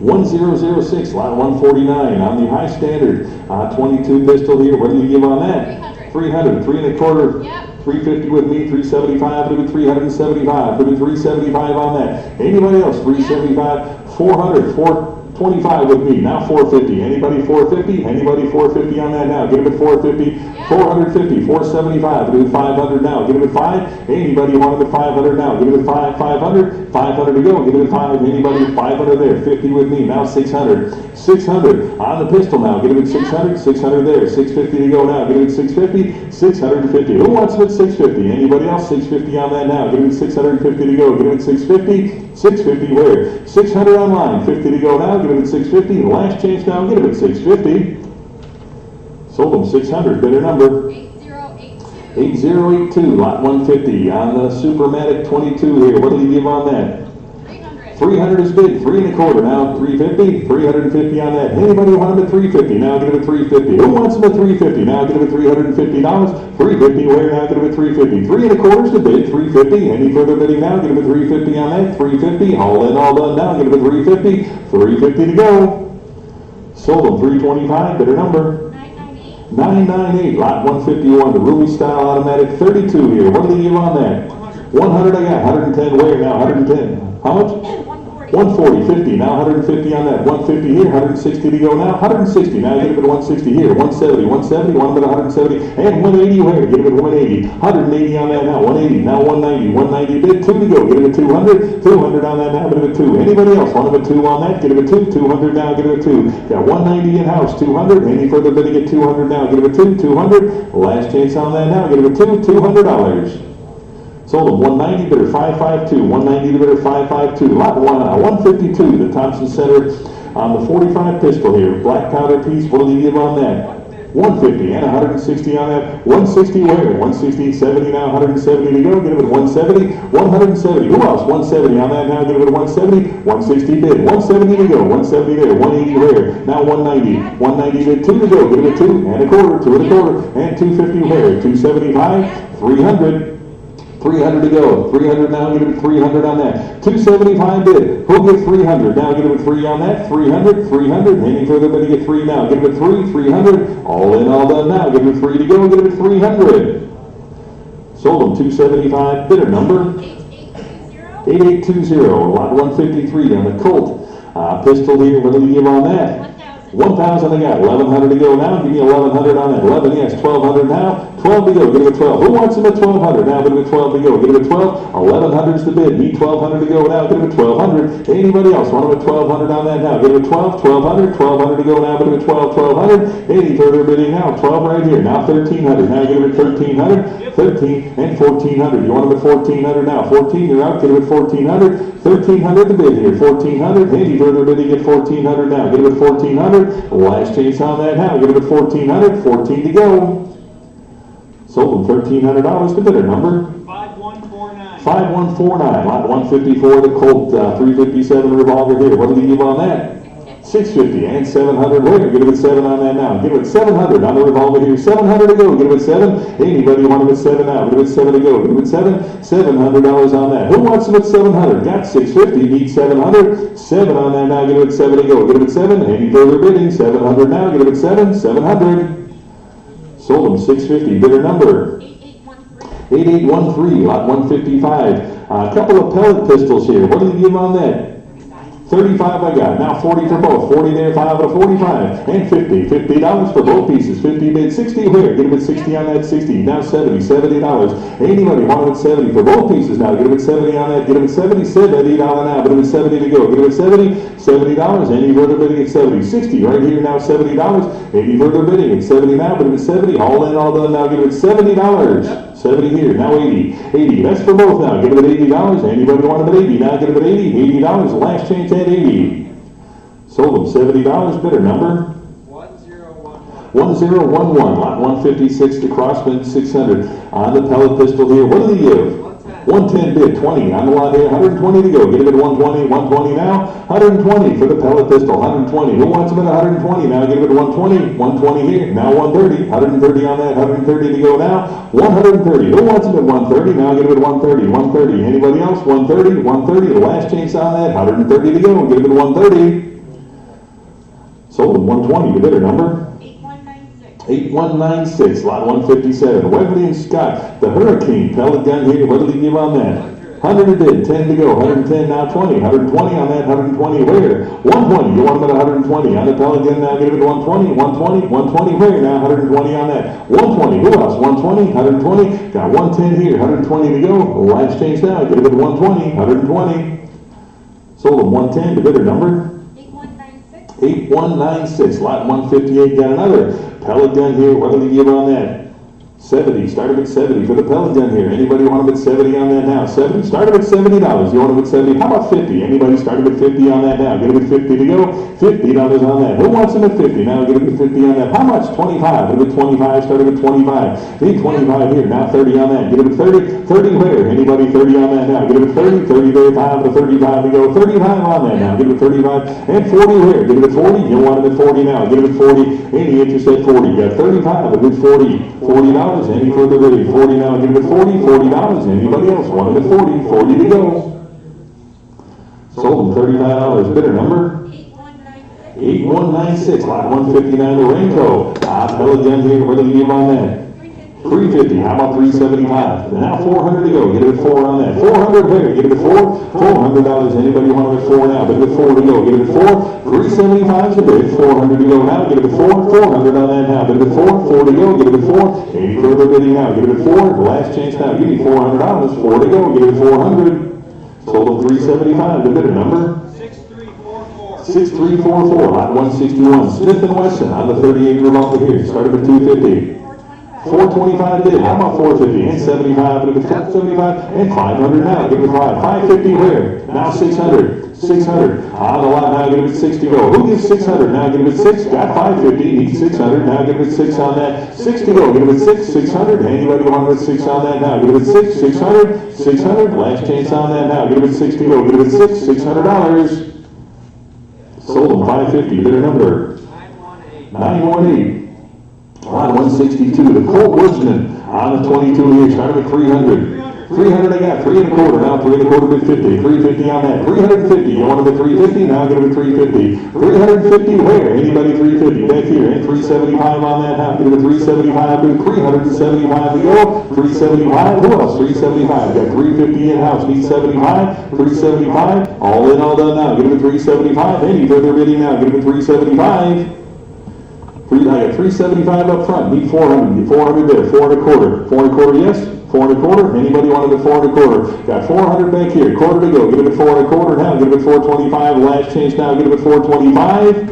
1006. 1006, lot 149 on the high standard. 22 pistol here. What do you give on that? 300. 3 and a quarter. Yep. 350 with me. 375. Put it at 375. Put it at 375 on that. Anybody else? 375. 400. 425 with me. Now 450. Anybody 450? Anybody 450 on that now? Get him at 450. 450. 475. Put it at 500 now. Get him at 5. Anybody want him at 500 now? Get him at 500. 500 to go. Get him at 5. Anybody at 500 there? 50 with me. Now 600. 600 on the pistol now. Get him at 600. 600 there. 650 to go now. Get him at 650. 650. Who wants him at 650? Anybody else? 650 on that now. Get him at 650 to go. Get him at 650. 650 where? 600 online. 50 to go now. Get him at 650. The last chance now. Get him at 650. Sold him 600. Bidder number 8082. 8082. Lot 150 on the Supermatic 22 here. What did he give on that? 300. 300 is bid. 3 and a quarter now. 350. 350 on that. Anybody want him at 350? Now get him at 350. Who wants him at 350? Now get him at $350. 350 where? Now get him at 350. 3 and a quarter is the bid. 350. Any further bidding now? Get him at 350 on that. 350. All in, all done now. Get him at 350. 350 to go. Sold him 325. Bidder number 998. 998. Lot 151. The Ruby style automatic 32 here. What did he give on that? 100 I got. 110 where? Now 110. How much? 140. 140, 50, now 150 on that, 150 here, 160 to go now, 160, now get him at 160 here, 170, 170, one at 170, and 180 where? Get him at 180, 180 on that now, 180, now 190, 190 bid, 2 to go, get him at 200, 200 on that now, get him at 2. Anybody else want him at 2 on that? Get him at 2, 200 now, get him at 2. Got 190 in-house, 200, any further bidding at 200 now, get him at 2, 200, last chance on that now, get him at 2, $200. Sold him 190 bidder 552, 190 bidder 552. Lot 152, the Thompson Center on the 45 pistol here. Black powder piece, what did he give on that? 150 and 160 on that. 160 where? 160, 70 now, 170 to go. Get him at 170, 170. Who else? 170 on that now. Get him at 170, 160 bid. 170 to go, 170 there, 180 where? Now 190, 190 bid, 2 to go. Get him at 2 and a quarter, 2 and a quarter, and 250 where? 275, 300. 300 to go. 300 now, get him at 300 on that. 275 bid. Who'll get 300? Now get him at 3 on that. 300, 300. Any further bid to get 3 now. Get him at 3, 300. All in, all done now. Get him at 3 to go. Get him at 300. Sold him 275. Bidder number 8820. 8820. Lot 153 down the Colt. Pistol here. What did he give on that? 1000. 1,000 I got, 1,100 to go now, give me 1,100 on that, 11, yes, 1,200 now, 12 to go, give it 12, who wants them at 1,200, now give it 12 to go, give it 12, 1,100's the bid, need 1,200 to go now, give it 1,200, anybody else, want them at 1,200 on that now, give it 12, 1,200, 1,200 to go now, give it 12, 1,200, any further bidding now, 12 right here, now 1,300, now give it 1,300, 13 and 1,400, you want them at 1,400 now, 14, you're out, give it 1,400, 1,300 to bid here, 1,400, any further bidding at 1,400 now, give it 1,400, last chance on that now, give it 1,400, 14 to go. Sold them $1,300, the bidder number 5149. 5149, lot 154, the Colt 357 revolver here, what do we give on that? 650 and 700 later, give it 7 on that now, give it 700 on the revolver here, 700 to go, give it 7, anybody want it at 7 now, give it 7 to go, give it 7, $700 on that, who wants it at 700, got 650, need 700, 7 on that now, give it 7 to go, give it 7, any further bidding, 700 now, give it 7, 700, sold them 650, bidder number 8813. 8813, lot 155, a couple of pellet pistols here, what do you give on that? 35 I got, now 40 for both, 40 there, 5 out of 45, and 50, $50 for both pieces, 50 bid, 60 here, get him at 60 on that, 60, now 70, $70, anybody want him at 70 for both pieces now, get him at 70 on that, get him at 70, $70 now, get him at 70 to go, get him at 70, $70, any further bidding at 70, 60, right here now, $70, any further bidding at 70 now, get him at 70, all in, all done now, get him at $70, 70 here, now 80, 80, that's for both now, give it at $80, anybody want them at 80, now get them at 80, $80, last chance at 80. Sold them $70, bidder number 1011. 1011, lot 156 to Crossman 600. On the pellet pistol here, what do they give? 110 bid, 20 on the lot here, 120 to go, get them at 120, 120 now, 120 for the pellet pistol, 120, who wants them at 120 now, get them at 120, 120 here, now 130, 130 on that, 130 to go now, 130, who wants them at 130 now, get them at 130, 130, anybody else, 130, 130, the last chance on that, 130 to go, get them at 130, sold them 120, the bidder number 8196, lot 157, Webley and Scott, the Hurricane pellet gun here, what did he give on that? 100 a bid, 10 to go, 110 now 20, 120 on that, 120 where? 120, you want them at 120, on the pellet gun now, give it 120, 120, 120 where? Now 120 on that, 120, who else? 120, 120, got 110 here, 120 to go, last chance now, give it 120, 120, sold them 110, the bidder number 8196, lot 158, got another pellet gun here, what do they give on that? 70, start them at 70 for the pellet gun here. Anybody want them at 70 on that now? 70, start them at $70. You want them at 70? How about 50? Anybody start them at 50 on that now? Get them at 50 to go. $50 on that. Who wants them at 50? Now get them at 50 on that. How much? 25. Get them at 25, start them at 25. Need 25 here, now 30 on that. Get them at 30. 30 where? Anybody 30 on that now? Get them at 30. 30 there, 5 to 35 to go. 35 on that now. Get them at 35. And 40 where? Get them at 40. You want them at 40 now. Get them at 40. Any interest at 40. You got 35, a good 40. $40. Any further bidding? 40 now. Get them at 40. $40. Anybody else want them at 40? 40 to go. Sold them $35. Bidder number 8196, lot 159, the Raincoat. Pellet gun here, what do you give on that? 350, how about 375? Now 400 to go, get it at 4 on that. 400 there, get it at 4. $400, anybody want it at 4 now? Get it at 4 to go, get it at 4. 375 a bid, 400 to go now, get it at 4. 400 on that now, get it at 4. 4 to go, get it at 4. Any further bidding now, get it at 4. Last chance now, give me $400. 4 to go, get it at 400. Sold them 375, the bidder number 6344, lot 161, Smith & Wesson on the 38 revolver here. Started at 250. 425 bid. How about 450 and 75? Give it 75 and 500 now. Give it 550 where? Now 600. 600 on the lot now. Give it 6 to go. Who gives 600 now? Give it 6. Got 550. Need 600 now. Give it 6 on that. 6 to go. Give it 6. 600. Anybody want it 6 on that now? Give it 6. 600. 600. Last chance on that now. Give it 6 to go. Give it 6. $600. Sold them 550. Bidder number 918. Lot 162. The Colt Woodsman on the 22 here. Started at 300. 300 I got. 3 1/4. Now 3 1/4 bid 50. 350 on that. 350. You want them at 350? Now get them at 350. 350 where? Anybody 350? Back here. And 375 on that. Now get them at 375. Do 375 to go. 375. Who else? 375. Got 350 in house. Need 75. 375. All in, all done now. Get them at 375. Any further bidding now? Get them at 375. I got 375 up front, need 400, get 400 there, 4 1/4, 4 1/4, yes, 4 1/4, anybody want it at 4 1/4? Got 400 back here, quarter to go, get it at 4 1/4 now, get it at 425, last change now, get it at 425.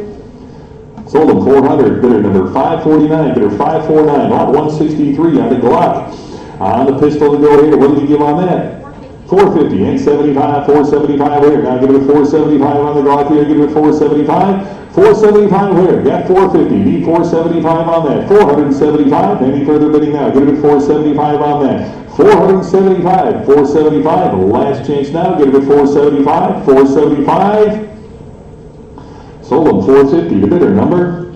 Sold them 400, bidder number 549, bidder 549, lot 163 on the Glock. On the pistol to go here, what did you give on that? 450 and 75, 475 here. Now get it at 475 on the Glock here, get it at 475. 475 here, got 450, need 475 on that. 475, any further bidding now, get it at 475 on that. 475, 475, last chance now, get it at 475, 475. Sold them 450, the bidder number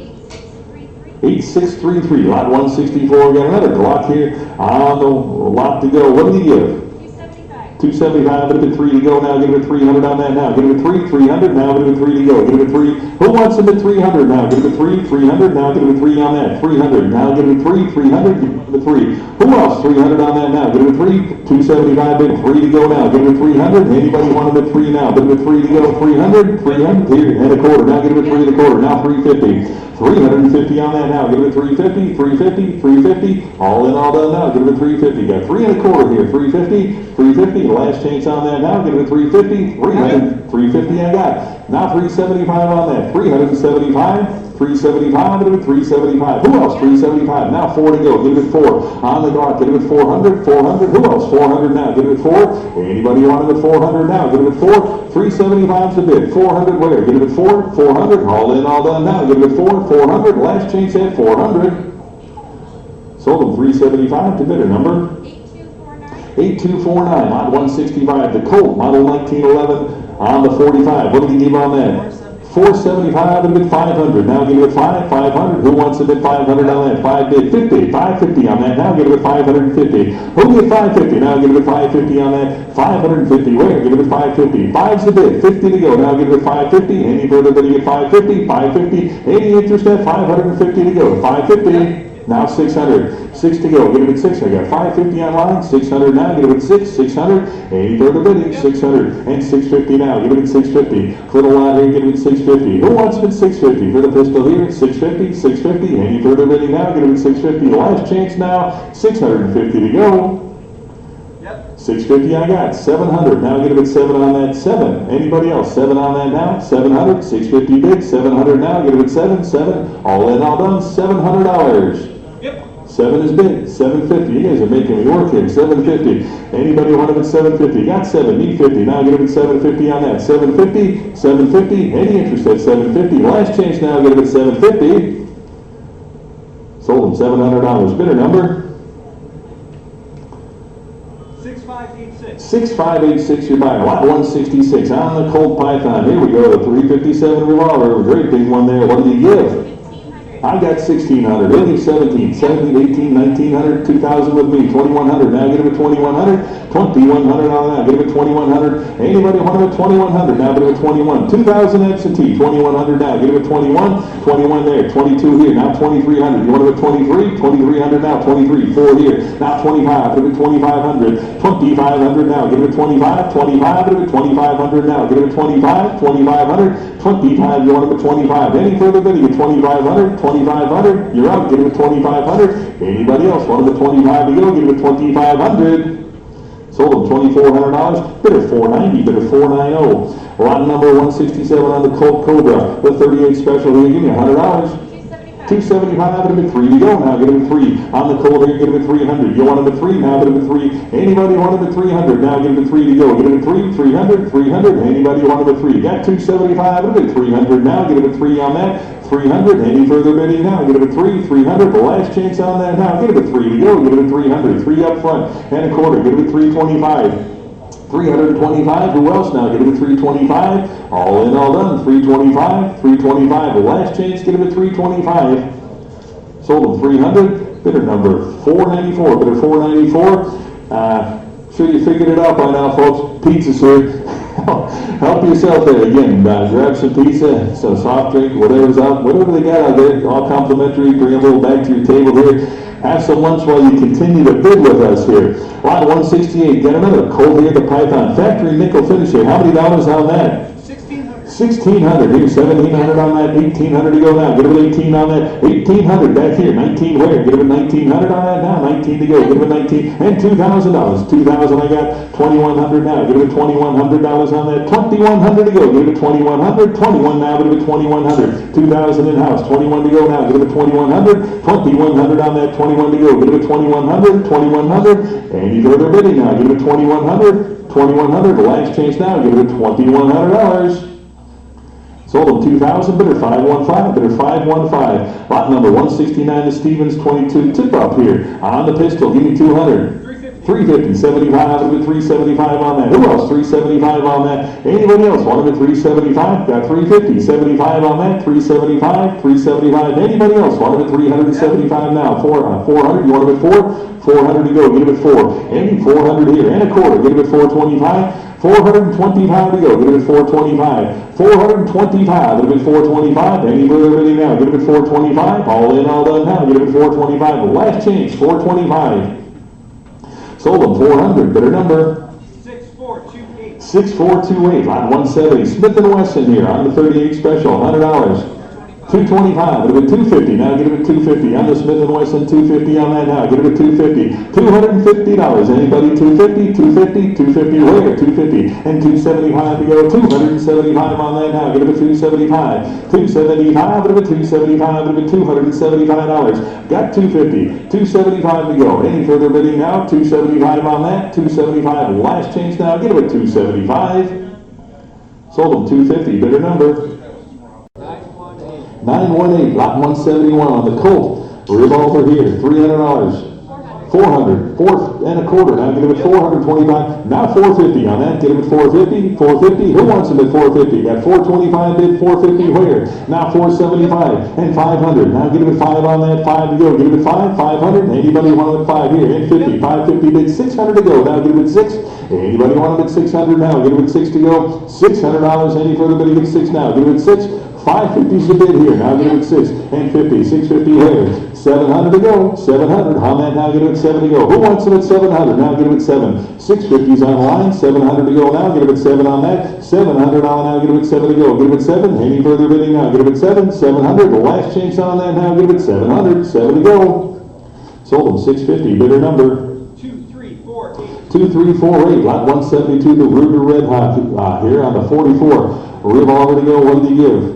8633, lot 164. We got another Glock here on the lot to go. What did he give? 275, get it at 3 to go now, get it at 300 on that now, get it at 300 now, get it at 3 to go, get it at 3, who wants it at 300 now, get it at 300 now, get it at 3 on that, 300, now get it at 300, get it at 3, who else, 300 on that now, get it at 3, 275, bid, 3 to go now, get it at 300, anybody want it at 3 now, get it at 3 to go, 300, here, and a quarter, now get it at 3 1/4, now 350, 350 on that now, get it at 350, 350, 350, all in, all done now, get it at 350, got 3 1/4 here, 350, 350, last chance on that now, get it at 350, 300, 350 I got, now 375 on that, 375, 375, get it at 375, who else, 375, now 4 to go, get it at 4, on the Glock, get it at 400, 400, who else, 400 now, get it at 4, anybody want it at 400 now, get it at 4, 375's the bid, 400 where, get it at 4, 400, all in, all done now, get it at 4, 400, last chance at 400, sold them 375 to bidder number 8249, lot 165, the Colt, model 1911, on the 45, what did he give on that? 475 and bid 500, now give it at 500, who wants to bid 500 on that? 5 bid 50, 550 on that, now give it at 550, who get 550, now give it at 550 on that, 550, where, give it at 550, 5's the bid, 50 to go, now give it at 550, any further bidding at 550, 550, any interest at 550 to go, 550. Now 600, 6 to go, get it at 6, I got 550 online, 600 now, get it at 6, 600, any further bidding, 600, and 650 now, get it at 650, for the lot here, get it at 650, who wants it at 650, for the pistol here, 650, 650, any further bidding now, get it at 650, last chance now, 650 to go. 650 I got, 700, now get it at 7 on that, 7, anybody else, 7 on that now, 700, 650 bid, 700 now, get it at 7, 7, all in, all done, $700. 7 is bid, 750, you guys are making me work here, 750, anybody want it at 750, got 7, need 50, now get it at 750 on that, 750, 750, any interest at 750, last chance now, get it at 750, sold them $700, bidder number 6586, you're buying lot 166 on the Colt Python. Here we go, the 357 revolver, a great big one there. What did you give? I got 1,600, only 17, 18, 1,900, 2,000 with me, 2,100, now get it at 2,100, 2,100 on that, get it at 2,100, anybody want it at 2,100, now get it at 21, 2,000 absentee, 2,100 now, get it at 21, 21 there, 22 here, now 2,300, you want it at 23, 2,300 now, 23, 4 here, now 25, get it at 2,500, 2,500 now, get it at 25, 25, get it at 2,500 now, get it at 25, 2,500, 25, you want it at 25, any further bidding at 2,500, 2,500, you're out, get it at 2,500, anybody else want it at 25 to go, get it at 2,500. Sold them $2,400, bid at 490, bid at 490. Lot number 167 on the Colt Cobra, the 38 special here, give me $100. 275, get it at 3 to go now, get it at 3. On the Colt here, get it at 300. You want it at 3, now get it at 3. Anybody want it at 300, now get it at 3 to go. Get it at 3, 300, 300. Anybody want it at 3? Got 275, get it at 300 now, get it at 3 on that. 300, any further bidding now, get it at 3, 300, the last chance on that now, get it at 3 to go, get it at 300, 3 up front, and a quarter, get it at 325, 325, who else now, get it at 325, all in, all done, 325, 325, the last chance, get it at 325, sold them 300, bidder number 494, bidder 494, sure you figured it out by now, folks, pizza's here. Help yourself there. Again, grab some pizza, some soft drink, whatever's out, whatever they got out there, all complimentary. Bring a little back to your table here. Have some lunch while you continue to bid with us here. Lot 168, got another Colt here, the Python. Factory nickel finish here. How many dollars on that? 1,600, here, 1,700 on that, 1,800 to go now, get it with 18 on that, 1,800 back here, 19 where, get it with 1,900 on that now, 19 to go, get it with 19, and $2,000, 2,000 I got, 2,100 now, get it with $2,100 on that, 2,100 to go, get it with 2,100, 21 now, get it with 2,100, 2,000 in-house, 21 to go now, get it with 2,100, 2,100 on that, 21 to go, get it with 2,100, 2,100, any further bidding now, get it with 2,100, 2,100, the last chance now, give it $2,100. Sold them 2,000, bidder 515, bidder 515. Lot number 169 to Stevens 22. Tip up here on the pistol. Give me 200. 350, 75, with 375 on that. Who else? 375 on that. Anybody else? One of it 375. Got 350, 75 on that. 375, 375. Anybody else? One of it 375 now. 400. You want it at 4? 400 to go. Get it at 4. Any 400 here and a quarter. Get it at 425. 425 to go. Get it at 425. 425. Get it at 425. Any further bidding now? Get it at 425. All in, all done now. Get it at 425. Last chance. 425. Sold them 400. Bidder number 6428. 6428. Lot 170. Smith & Wesson here on the 38 special. $100. 225, get it at 250, now get it at 250, on the Smith & Wesson, 250 on that now, get it at 250, $250, anybody 250, 250, 250, where, 250, and 275 to go, 275 on that now, get it at 275, 275, get it at 275, get it at $275, got 250, 275 to go, any further bidding now, 275 on that, 275, last chance now, get it at 275, sold them 250, bidder number 918, lot 171 on the Colt revolver here, $300. 400, 4 and a quarter. Now get him at 425. Now 450 on that. Get him at 450. 450. Who wants him at 450? Got 425 bid. 450 where? Now 475 and 500. Now get him at 5 on that. 5 to go. Get him at 5. 500. Anybody want him at 5 here? And 50. 550 bid. 600 to go. Now get him at 6. Anybody want him at 600 now? Get him at 6 to go. $600. Any further bid? Get 6 now. Get him at 6. 550's the bid here. Now get him at 6 and 50. 650 here. 700 to go. 700 on that. Now get him at 7 to go. Who wants him at 700? Now get him at 7. 650's on the line. 700 to go now. Get him at 7 on that. 700 on now. Get him at 7 to go. Get him at 7. Any further bidding now? Get him at 7. 700. The last chance on that now. Get him at 700. 7 to go. Sold him 650. Bidder number 2348. 2348. Lot 172. The Ruger Red Hot here on the 44. Revolver to go. What did he give?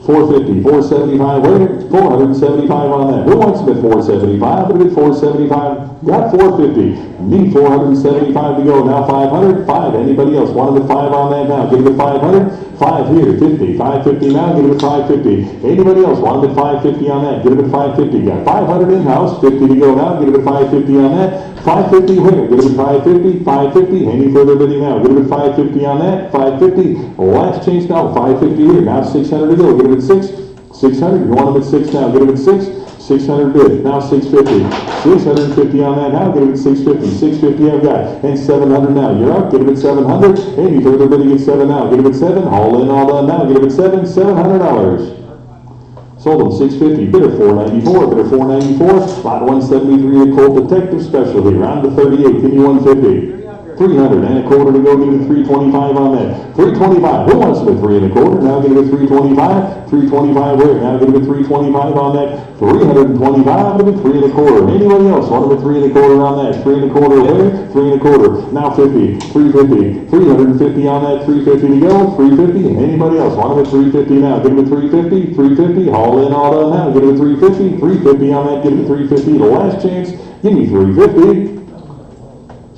450, 475, wait, 475 on that. Who wants him at 475? But at 475, got 450. Need 475 to go. Now 500, 5. Anybody else want him at 5 on that now? Give him at 500, 5 here, 50, 550 now, give him at 550. Anybody else want him at 550 on that? Give him at 550. Got 500 in-house, 50 to go now, give him at 550 on that. 550 where? Give him at 550, 550. Any further bidding now? Give him at 550 on that, 550. Last chance now, 550 here. Now 600 to go. Give him at 6. 600. You want him at 6 now? Give him at 6. 600 bid. Now 650. 650 on that now. Get him at 650. 650 I've got. And 700 now. You're up. Get him at 700. Any further bidding at 7 now. Get him at 7. All in, all done now. Get him at 7. $700. Sold him 650. Bidder 494. Bidder 494. Lot 173. A Colt Detective Special here. Round to 38. Give me 150. 300 and a quarter to go. Give it 325 on that. 325. Who wants it at 3 and a quarter? Now give it 325. 325 where? Now give it 325 on that. 325. Give it 3 and a quarter. Anybody else want it at 3 and a quarter on that? 3 and a quarter where? 3 and a quarter. Now 50. 350. 350 on that. 350 to go. 350. Anybody else want it at 350 now? Give it 350. 350. All in, all done now. Give it 350. 350 on that. Give it 350. The last chance. Give me 350.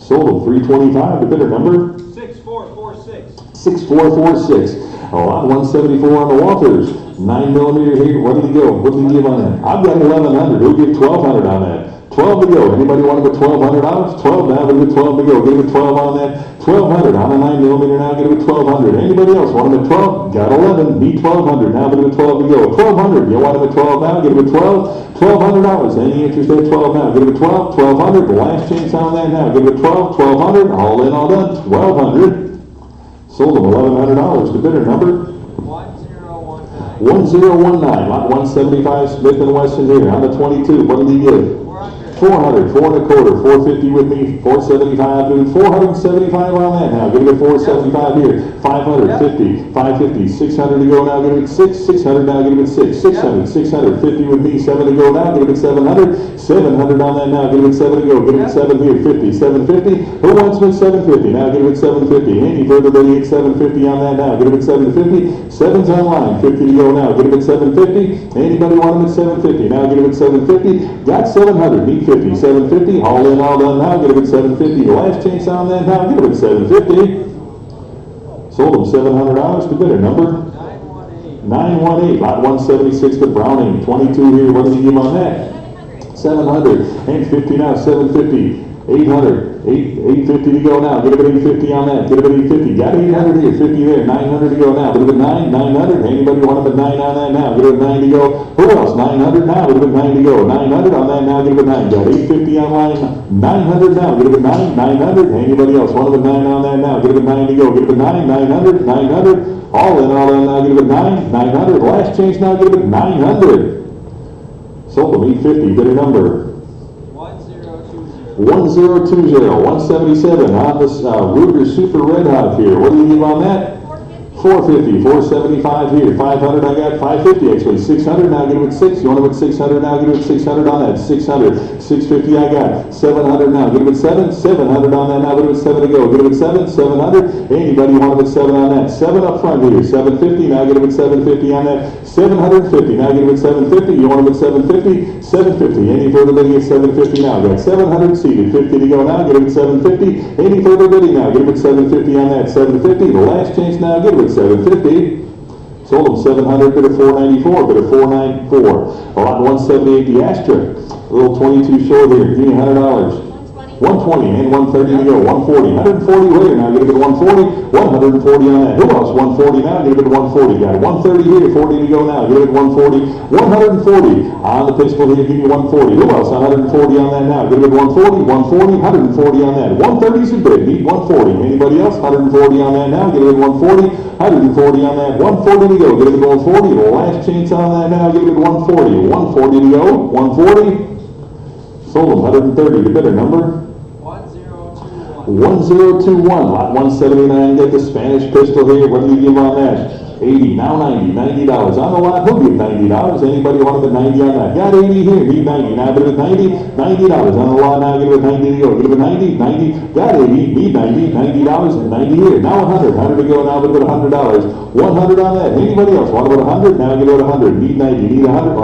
Sold him 325. The bidder number 6446. 6446. Lot 174 on the Walters. 9mm here. What did he go? What did he give on that? I've got 1100. Who'll give 1200 on that? 12 to go. Anybody want to put $1,200? 12 now. Give it 12 to go. Give it 12 on that. 1200 on a 9mm now. Give it 1200. Anybody else want him at 12? Got 11. Need 1200. Now give it 12 to go. 1200. You want him at 12 now? Give it 12. $1,200. Any interest at 12 now? Give it 12. 1200. The last chance on that now. Give it 12. 1200. All in, all done. 1200. Sold him $1,100. The bidder number 1019. 1019. Lot 175. Smith & Wesson here on the 22. What did he give? 400, 4 1/4, 450 with me, 475, dude, 475 on that now, give it a 475 here, 550, 550, 600 to go now, give it 600 now, give it 600, 650 with me, 7 to go now, give it 700, 700 on that now, give it 7 to go, give it 7 here, 50, 750, who wants me 750, now give it 750, any further than you get 750 on that now, give it 750, 7's online, 50 to go now, give it 750, anybody want them at 750, now give it 750, got 700, need 50, 750, all in, all done now, get it at 750, the last chance on that now, get it at 750. Sold them $700 to bidder number 918, lot 176 to Browning, 22 here, what did you give on that? 700, and 50 now, 750, 800, 850 to go now, get it at 850 on that, get it at 850, got 800 here, 50 there, 900 to go now, get it at 900, anybody want them at 9 on that now, get it at 9 to go, who else, 900 now, get it at 9 to go, 900 on that now, get it at 9, got 850 online, 900 now, get it at 9, 900, anybody else, want them at 9 on that now, get it at 9 to go, get it at 9, 900, 900, all in, all in now, get it at 9, 900, last change now, get it at 900. Sold them 850, bidder number 1020, 177 on this Ruger Super Red Hot here. What do you give on that? 450, 475 here, 500, I got 550 actually, 600, now get it at 6, you want it at 600, now get it at 600 on that, 600, 650 I got, 700 now, get it at 7, 700 on that, now get it at 7 to go, get it at 7, 700, anybody want it at 7 on that, 7 up front here, 750, now get it at 750 on that, 750, now get it at 750, you want it at 750, 750, any further bidding at 750 now, got 700 seated, 50 to go now, get it at 750, any further bidding now, get it at 750 on that, 750, the last chance now, get it at 750. Sold them 700, bid at 494, bid at 494. Lot 178, the Astra. A little 22 short here, give me $100. 120 and 130 to go, 140, 140 later, now get it at 140, 140 on that. Who else? 140 now, get it at 140. Got it, 130 here, 40 to go now, get it at 140, 140 on the pistol here, give me 140. Who else? 140 on that now, get it at 140, 140, 140 on that. 130's a bid, need 140. Anybody else? 140 on that now, get it at 140, 140 on that, 140 to go, get it at 140. The last chance on that now, get it at 140, 140 to go, 140. Sold them 130, the bidder number 1021, lot 179, get the Spanish pistol here, what do you give on that? 80, now 90, $90 on the lot, who'll give $90? Anybody want it at 90 on that? Got 80 here, need 90, now bid it at 90, $90 on the lot, now get it at 90 to go, get it at 90, 90, got 80, need 90, $90, and 90 here, now 100, 100 to go, now bid it at $100, 100 on that, anybody else want it at 100? Now get it at 100, need 90, need 100,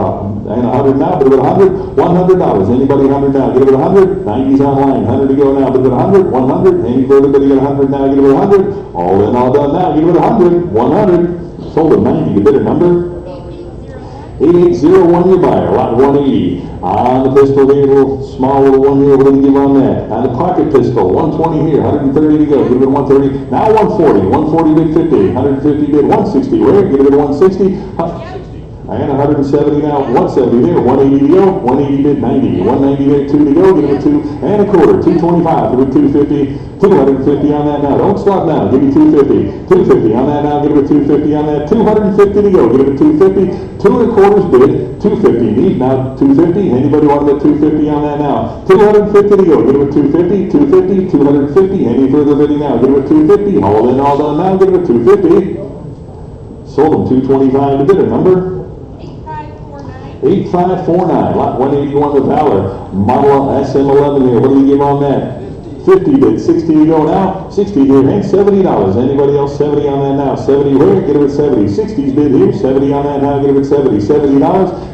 and 100 now, bid it at 100, $100, anybody 100 now, get it at 100, 90's online, 100 to go now, bid it at 100, 100, any further bidding at 100 now, get it at 100, all in, all done now, get it at 100, 100. Sold at 90, the bidder number 8801, your buyer, lot 180. On the pistol here, little small little one here, what do you give on that? On the pocket pistol, 120 here, 130 to go, give it at 130. Now 140, 140 bid 50, 150 bid 160, where? Give it at 160. And 170 now, 170 there, 180 to go, 180 bid 90, 190 there, 2 to go, give it a 2 and a quarter, 225, give it 250, 250 on that now, don't stop now, give me 250, 250 on that now, give it a 250 on that, 250 to go, give it a 250, 2 and a quarters bid, 250, need now 250, anybody want it at 250 on that now, 250 to go, give it a 250, 250, 250, any further bidding now, give it a 250, all in, all done now, give it a 250, sold them 225 to bidder number 8549, lot 181 with Valor, model SM11 here, what do we give on that? 50 bid, 60 to go now, 60 here, and $70. Anybody else 70 on that now? 70 here, get it at 70. 60's bid here, 70 on that now, get it at 70. $70.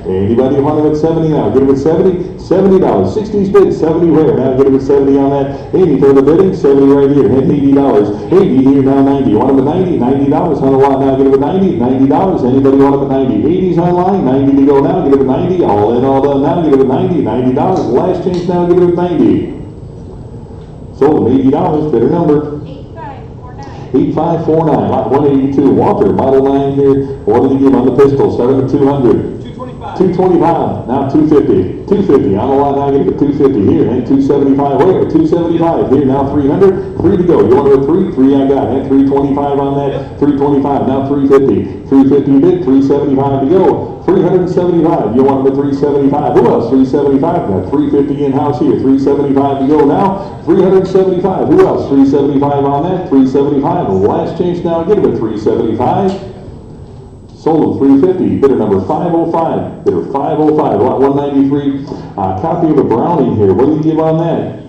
Anybody want it at 70 now? Get it at 70. $70. 60's bid, 70 here, now get it at 70 on that. 80 for the bidding, 70 right here, and $80. 80 here, now 90. Want them at 90? $90 on the lot now, get it at 90. $90. Anybody want them at 90? 80's online, 90 to go now, get it at 90. All in, all done now, get it at 90. $90. Last change now, get it at 90. Sold them $80, bidder number 8549, lot 182, Walter, model 9 here. What did he give on the pistol? Starting at 200. 225, now 250. 250, on the lot now, get it to 250 here, and 275, where? 275 here, now 300. 3 to go. You want to go 3? 3 I got, and 325 on that. 325, now 350. 350 bid, 375 to go. $375. You want them at $375. Who else? $375. Got $350 in-house here. $375 to go now. $375. Who else? $375 on that. $375. The last change now. Get them at $375. Sold them $350. Bidder number 505. Bidder 505. Lot 193. Copy of a Browning here. What do you give on that?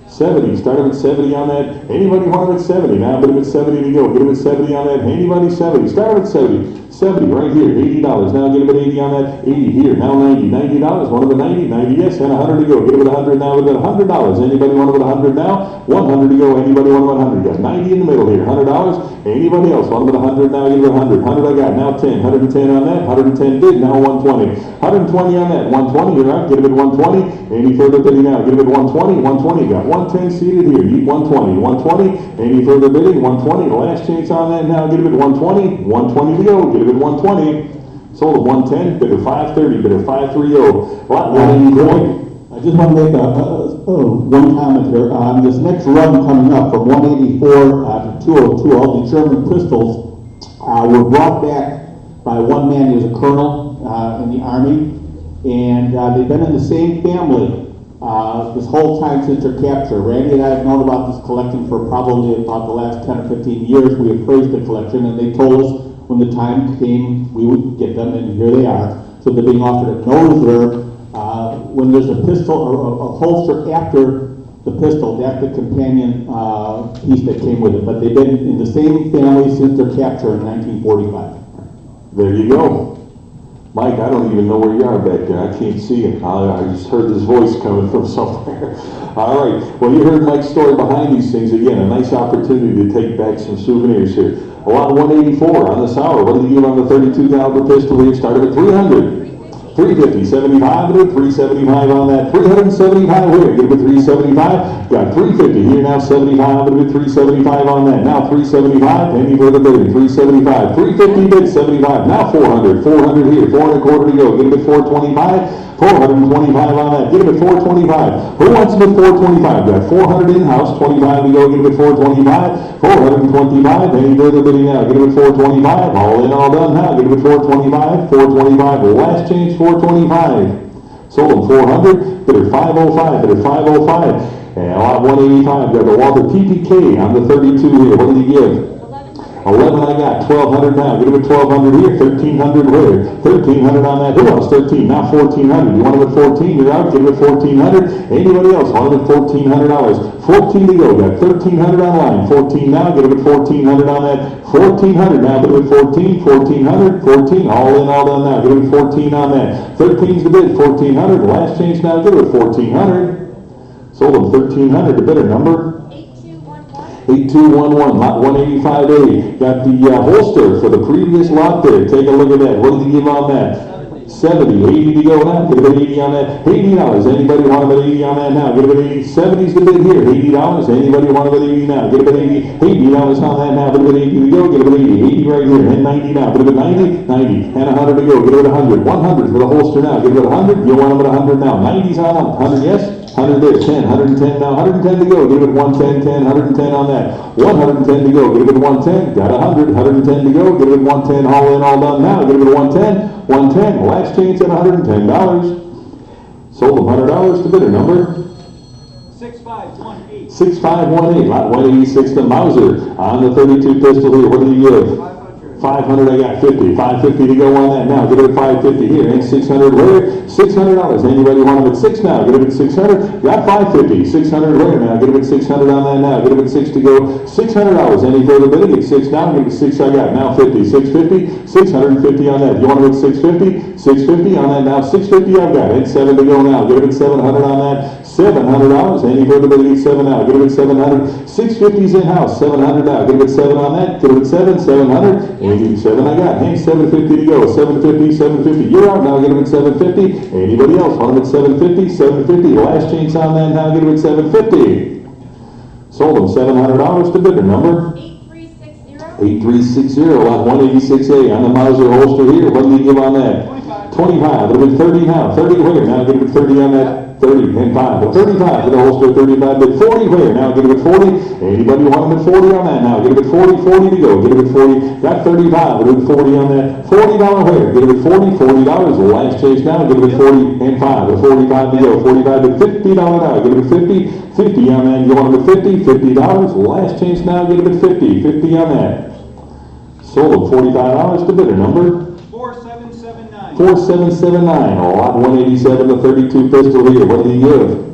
70. Started at 70 on that. Anybody want them at 70? Now bid them at 70 to go. Get them at 70 on that. Anybody 70? Started at 70. 70 right here. $80. Now get them at 80 on that. 80 here. Now 90. $90. Want them at 90? 90 yes. And 100 to go. Get them at 100 now. Get them at $100. Anybody want them at 100 now? 100 to go. Anybody want them at 100? Got 90 in the middle here. $100. Anybody else want them at 100 now? Get them at 100. 100 I got. Now 10. 110 on that. 110 bid. Now 120. 120 on that. 120. You're out. Get them at 120. Any further bidding now? Get them at 120. 120. Got 110 seated here. Need 120. 120. Any further bidding? 120. The last chance on that now. Get them at 120. 120 to go. Get them at 120. Sold at 110. Bidder 530. Bidder 530. Lot 184. I just want to make one comment here. On this next run coming up from 184 to 202, all the German pistols were brought back by one man. He was a colonel in the Army, and they've been in the same family this whole time since their capture. Randy and I have known about this collection for probably about the last 10 or 15 years. We appraised the collection, and they told us when the time came we would get them, and here they are. So they're being offered at no reserve. When there's a pistol or a holster after the pistol, that's the companion piece that came with it. But they've been in the same family since their capture in 1945. There you go. Mike, I don't even know where you are back there. I can't see him. I just heard his voice coming from somewhere. All right. Well, you heard Mike's story behind these things. Again, a nice opportunity to take back some souvenirs here. Lot 184 on the Sauer. What did you give on the 32 caliber pistol here? Started at 300. 350, 75 to it, 375 on that, 375 here, get it with 375, got 350 here now, 75 to it, 375 on that, now 375, any further bidding, 375, 350 bid, 75, now 400, 400 here, 4 and a quarter to go, get it at 425, 425 on that, get it at 425, who wants them at 425, got 400 in-house, 25 to go, get it at 425, 425, any further bidding now, get it at 425, all in, all done now, get it at 425, 425, last change, 425. Sold them 400, bid at 505, bid at 505. And lot 185, got the Walter TPK on the 32 here. What did he give? 11 I got, 1,200 now. Get him at 1,200 here, 1,300 where? 1,300 on that. Who else? 13, now 1,400. You want him at 14? You're out. Get him at 1,400. Anybody else? Want him at $1,400. 14 to go. Got 1,300 online. 14 now. Get him at 1,400 on that. 1,400 now. Get him at 14. 1,400. 14. All in, all done now. Get him at 14 on that. 13's the bid. 1,400. Last change now. Get him at 1,400. Sold him 1,300. The bidder number? 8211, lot 185A. Got the holster for the previous lot there. Take a look at that. What did he give on that? 70, 80 to go now. Get him at 80 on that. $80. Anybody want him at 80 on that now? Get him at 80. 70's the bid here. $80. Anybody want him at 80 now? Get him at 80. $80 on that now. Get him at 80 to go. Get him at 80. 80 right here. And 90 now. Get him at 90. 90. And 100 to go. Get him at 100. 100 for the holster now. Get him at 100. You want him at 100 now. 90's on 100. Yes. 100 there, 10, 110 now, 110 to go, get it at 110, 10, 110 on that, 110 to go, get it at 110, got 100, 110 to go, get it at 110, all in, all done now, get it at 110, 110, last chance at $110, sold them $100 to bidder number 6518. 6518, lot 186 to Mauser, on the 32 pistol here, what did he give? 500, I got 50. 550 to go on that now. Get it at 550 here. And 600 where? $600. Anybody want them at 6 now? Get it at 600. Got 550. 600 where now? Get it at 600 on that now. Get it at 6 to go. $600. Any further bidding? Get 6 now. Get it at 6 I got. Now 50. 650. 650 on that. You want them at 650? 650 on that now. 650 I've got. And 7 to go now. Get it at 700 on that. $700. Any further bidding? Get 7 now. Get it at 700. 650's in house. 700 now. Get it at 7 on that. Get it at 7. 700. 7 I got. Hey, 750 to go. 750, 750. You're out now. Get them at 750. Anybody else want them at 750? 750. Last chance on that now. Get them at 750. Sold them $700 to bidder number 8360. Lot 186A on the Mauser holster here. What did he give on that? 25, it'll be 30 now, 30 where, now get it with 30 on that, 30 and 5, but 35 for the holster, 35, but 40 where, now get it with 40, anybody want them at 40 on that now, get it with 40, 40 to go, get it with 40, got 35, get it with 40 on that, $40 where, get it with 40, $40, the last change now, get it with 40 and 5, with 45 to go, 45 to $50 now, get it with 50, 50 on that, you want them at 50, $50, last change now, get it with 50, 50 on that. Sold at $45 to bidder number 4779. 4779, lot 187, the 32 pistol here, what do you give?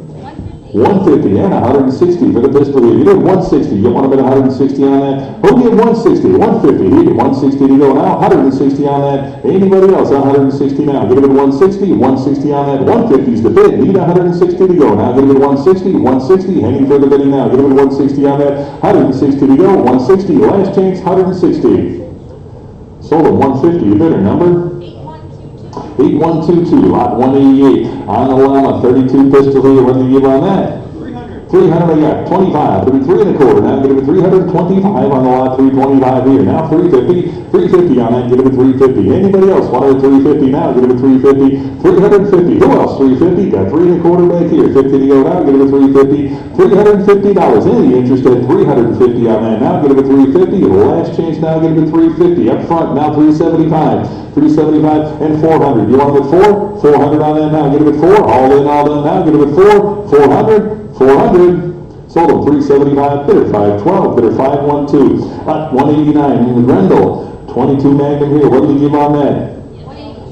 150 and 160 for the pistol here. You give 160, you want to bet 160 on that? Who'll give 160? 150 here, 160 to go now, 160 on that. Anybody else on 160 now? Give it 160, 160 on that. 150 is the bid, need 160 to go now. Give it 160, 160, hanging for the bidding now. Give it 160 on that, 160 to go, 160, last chance, 160. Sold at 150, the bidder number 8122, lot 188, on the llama, 32 pistol here, what do you give on that? 300. 300, I got 25, it'll be 3 1/4, now get it with 325 on the lot, 325 here, now 350, 350 on that, get it with 350, anybody else want it at 350 now, get it with 350, 350, who else, 350, got 3 1/4 back here, 50 to go now, get it with 350, $350, any interest at 350 on that, now get it with 350, the last change now, get it with 350, up front, now 375, 375 and 400, you want it with 4? 400 on that now, get it with 4, all in, all done now, get it with 4, 400, 400, sold them 375, bidder 512, bidder 512, lot 189 in the Grendel, 22 Magnum here, what do you give on that?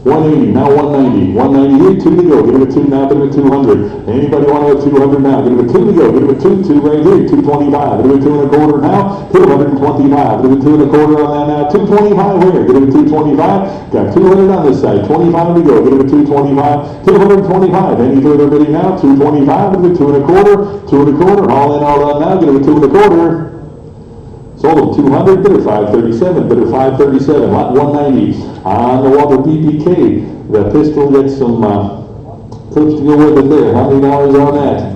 180, now 190, 190 here, 2 to go, give it a 2 now, give it a 200, anybody want to have 200 now, give it a 2 to go, give it a 2 right here, 225, give it a 2 1/4 now, 225, give it a 2 1/4 on that now, 225 here, give it a 225, got 200 on this side, 25 to go, give it a 225, 225, any further bidding now, 225, give it a 2 1/4, 2 1/4, all in, all done now, give it a 2 1/4. Sold them 200, bidder 537, bidder 537, lot 190, on the Walter PPK. The pistol gets some clips to go with it there. How many dollars on that?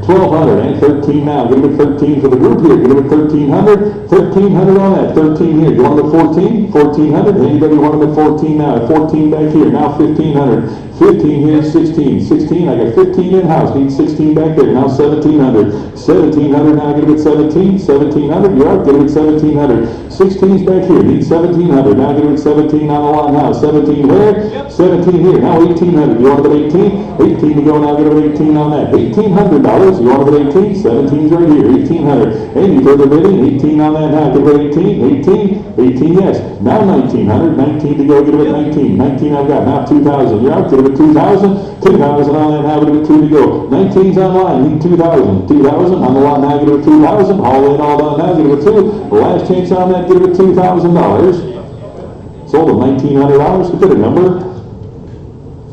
1200 and 13 now. Give it 13 for the group here. Give it 1300, 1300 on that. 13 here. You want them at 14? 1400. Anybody want them at 14 now? At 14 back here. Now 1500. 15 here, 16. 16, I got 15 in-house. Need 16 back there. Now 1700. 1700 now. Get it at 17. 1700. You're up. Get it at 1700. 16's back here. Need 1700. Now get it at 17 on the line now. 17 where? 17 here. Now 1800. You want it at 18? 18 to go now. Get it at 18 on that. $1,800. You want it at 18? 17's right here. 1800. Any further bidding? 18 on that now. Get it at 18. 18. 18, yes. Now 1900. 19 to go. Get it at 19. 19 I've got. Now 2000. You're out. Get it at 2000. 2000 on that now. Get it at 2 to go. 19's online. Need 2000. 2000 on the line now. Get it at 2000. All in, all done now. Get it at 2. The last chance on that. Get it at $2,000. Sold at $1,900. The bidder number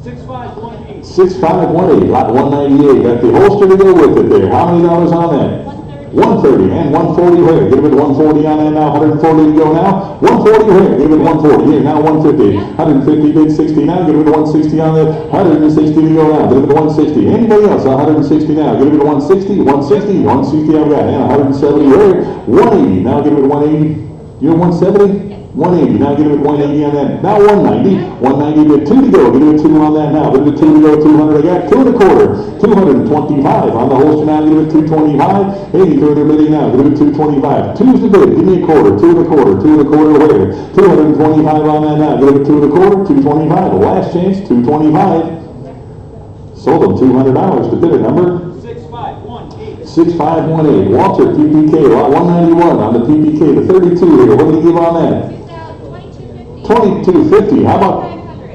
6518. 6518, lot 198. Got the holster to go with it there. How many dollars on that? 130 and 140 here. Give it 140 on that now. 140 to go now. 140 here. Give it 140 here. Now 150. 150 bid 60 now. Give it 160 on that. 160 to go now. Give it 160. Anybody else? 160 now. Give it 160. 160. 160 I've got. And 170 here. 180. Now give it 180. You're 170? 180. Now give it 180 on that. Now 190. 190 bid 2 to go. Give it 2 on that now. Give it 2 to go. 200. I got 2 1/4. 225 on the holster now. Give it 225. 80 further bidding now. Give it 225. 2's the bid. Give me a quarter. 2 1/4. 2 1/4 where? 225 on that now. Give it 2 1/4. 225. The last chance. 225. Sold them $200. The bidder number 6518. 6518. Walter PPK. Lot 191 on the PPK. The 32 here. What do you give on that? 2250. How about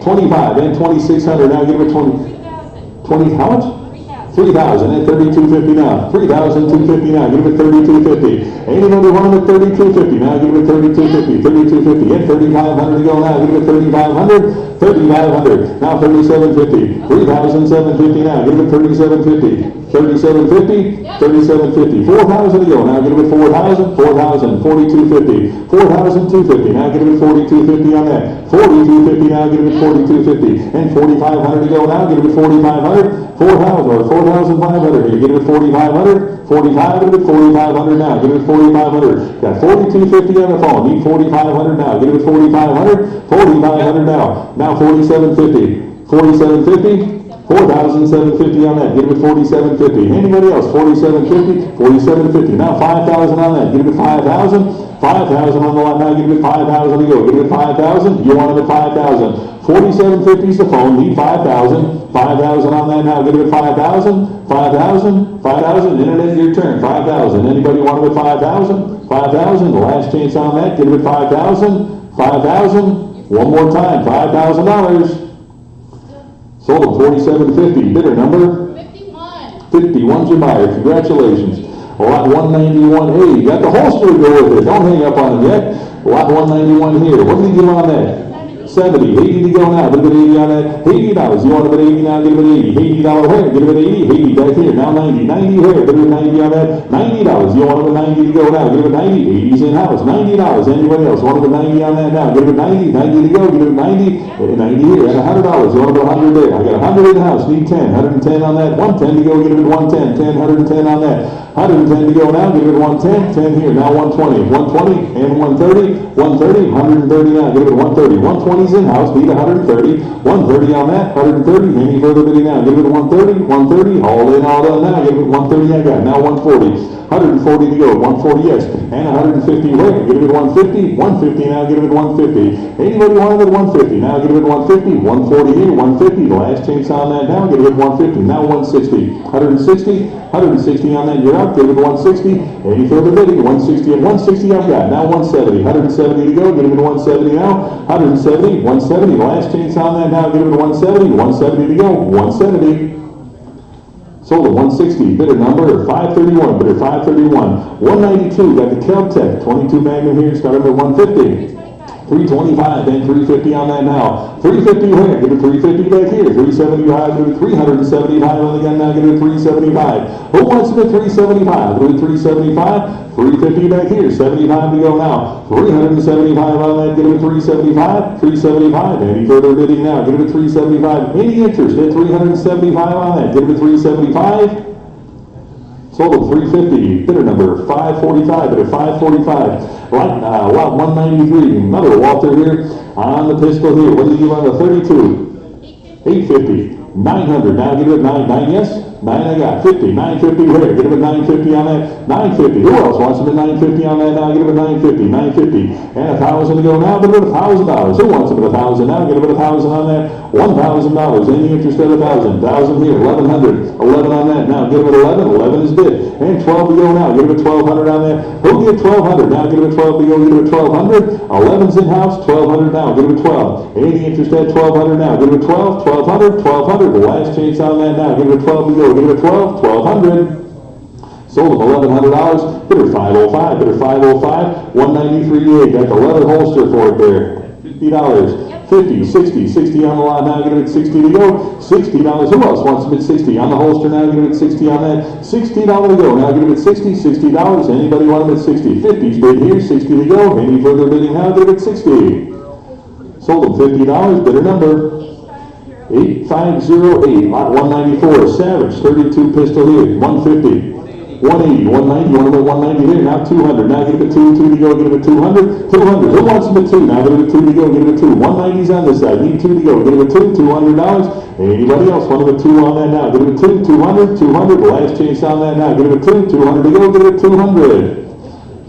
25 and 2600? Now give it 20. How much? 3,000 and 3250 now. 3,250 now. Give it 3250. Anybody want it at 3250? Now give it 3250. 3250 and 3,500 to go now. Give it 3,500. 3,500. Now 3,750. 3,750 now. Give it 3,750. 3,750. 3,750. 4,000 to go. Now give it 4,000. 4,000. 4,250. 4,250. Now give it 4,250 on that. 4,250 now. Give it 4,250. And 4,500 to go now. Give it 4,500. 4,000 or 4,500 here. Get it at 4,500. 45, get it at 4,500 now. Get it at 4,500. Got 4,250 on the phone. Need 4,500 now. Get it at 4,500. 4,500 now. Now 4,750. 4,750. 4,750 on that. Get it at 4,750. Anybody else? 4,750. 4,750. Now 5,000 on that. Get it at 5,000. 5,000 on the lot now. Get it at 5,000 to go. Get it at 5,000. You want it at 5,000. 4,750 is the phone. Need 5,000. 5,000 on that now. Get it at 5,000. 5,000. 5,000. Internet, your turn. 5,000. Anybody want it at 5,000? 5,000. The last chance on that. Get it at 5,000. 5,000. One more time. $5,000. Sold at 4,750. Bidder number? 51. 51's your buyer. Congratulations. Lot 191A. You got the holster to go with it. Don't hang up on it yet. Lot 191 here. What did you give on that? 70. 80 to go now. Get it at 80 on that. $80. You want it at 80 now? Get it at 80. $80 hair. Get it at 80. 80 back here. Now 90. 90 hair. Get it at 90 on that. $90. You want it at 90 to go now? Get it at 90. 80's in house. $90. Anybody else want it at 90 on that now? Get it at 90. 90 to go. Get it at 90. 90 here. And $100. You want it at 100 there? I got 100 in the house. Need 10. 110 on that. 110 to go. Get it at 110. 10. 110 on that. 110 to go now. Get it at 110. 10 here. Now 120. 120 and 130. 130. 130 now. Get it at 130. 120's in house. Need 130. 130 on that. 130. Any further bidding now? Get it at 130. 130. All in, all done now. Get it at 130. I got. Now 140. 140 to go. 140, yes. And 150 where? Get it at 150. 150 now. Get it at 150. Anybody want it at 150? Now get it at 150. 140 here. 150. The last chance on that now. Get it at 150. Now 160. 160. 160 on that. You're out. Get it at 160. Any further bidding? 160 and 160 I've got. Now 170. 170 to go. Get it at 170 now. 170. 170. The last chance on that now. Get it at 170. 170 to go. 170. Sold at 160, bidder number 531, bidder 531. 192, got the Kel-Tec, 22 Magnum here, starting at 150. 325 and 350 on that now. 350 here, get it 350 back here. 375, do it 375 on the gun now, get it 375. Who wants it at 375? Do it 375. 350 back here, 75 to go now. 375 on that, get it at 375. 375, any further bidding now, get it at 375. Any interest at 375 on that, get it at 375. Sold at 350, bidder number 545, bidder 545. Lot 193, another Walter here on the pistol here. What did you give on the 32? 850. 900, now get it at 9, yes? 9 I got, 50, 950 here, get it at 950 on that, 950, who else wants it at 950 on that now, get it at 950, 950, and 1,000 to go now, get it at $1,000, who wants it at 1,000 now, get it at 1,000 on that, $1,000, any interest at 1,000, 1,000 here, 1,100, 11 on that, now get it at 11, 11 is bid, and 12 to go now, get it at 1,200 on that, who'll get 1,200, now get it at 12 to go, get it at 1,200, 11's in house, 1,200 now, get it at 12, any interest at 1,200 now, get it at 12, 1,200, 1,200, the last chance on that now, get it at 12 to go, get it at 12, 1,200. Sold at $1,100. Bidder 505. Bidder 505. 193.8. Got the leather holster for it there. $50. 50, 60, 60 on the lot now. Get it at 60 to go. $60. Who else wants them at 60 on the holster now? Get it at 60 on that. $60 to go. Now get it at 60. $60. Anybody want them at 60? 50's bid here. 60 to go. Any further bidding now? Get it at 60. Sold at $50. Bidder number 8508, lot 194, Savage, 32 pistol here, 150, 180, 190, you want to go 190 there, now 200, now get it at 2, 2 to go, get it at 200, 200, who wants them at 2, now get it at 2 to go, get it at 2, 190's on this side, need 2 to go, get it at 2, $200, anybody else want them at 2 on that now, get it at 2, 200, 200, the last chance on that now, get it at 2, 200 to go, get it at 200.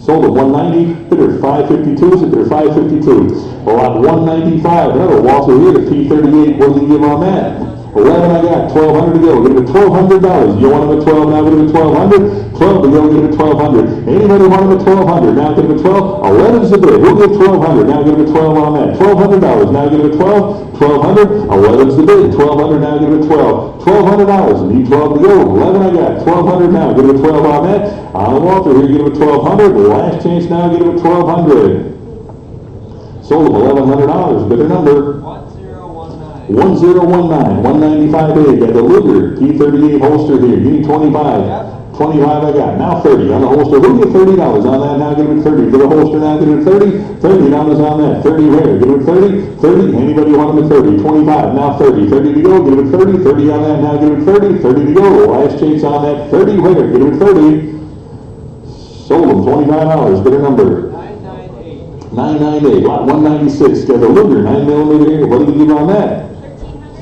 Sold at 190, bidder 552, bidder 552. Lot 195, another Walter here, the P38, what did you give on that? 11 I got, 1,200 to go, get it at $1,200. You want them at 12, now get it at 1,200. 12 to go, get it at 1,200. Anybody want them at 1,200, now get it at 12. 11's the bid, who'll get 1,200, now get it at 12 on that. $1,200, now get it at 12. 1,200, 11's the bid, 1,200, now get it at 12. $1,200, need 12 to go, 11 I got, 1,200 now, get it at 12 on that. On Walter here, get it at 1,200. The last chance now, get it at 1,200. Sold at $1,100, bidder number 1019, 195A, got the Luger P38 holster here, getting 25. 25 I got. Now 30 on the holster. Who get $30 on that? Now get it at 30. To the holster now get it at 30. $30 on that. 30 where? Get it at 30. 30. Anybody want them at 30? 25. Now 30. 30 to go. Get it at 30. 30 on that. Now get it at 30. 30 to go. Last chance on that. 30 where? Get it at 30. Sold them $25. Bidder number 998. Lot 196. Got the Luger 9mm here. What do you give on that?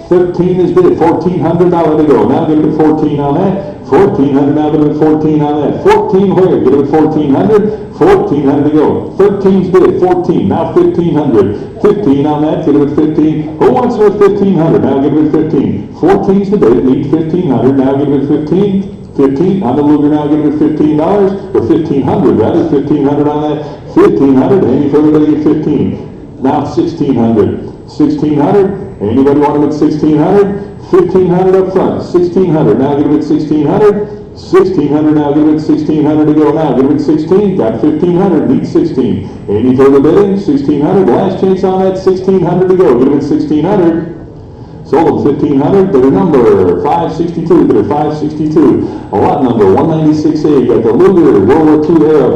13 is bid. $1,400 to go. Now get it at 14 on that. 1,400. Now get it at 14 on that. 14 where? Get it at 1,400. 1,400 to go. 13's bid. 14. Now 1,500. 15 on that. Get it at 15. Who wants it at 1,500? Now get it at 15. 14's the bid. Need 1,500. Now get it at 15. 15 on the Luger. Now get it at $15 or 1,500 rather. 1,500 on that. 1,500. Any for everybody at 15. Now 1,600. 1,600. Anybody want them at 1,600? 1,500 up front. 1,600. Now get them at 1,600. 1,600. Now get them at 1,600 to go. Now get them at 16. Got 1,500. Need 16. Any further bidding? 1,600. Last chance on that. 1,600 to go. Get them at 1,600. Sold them 1,500. Bidder number 562. Bidder 562. A lot number 196A. Got the Luger World War II era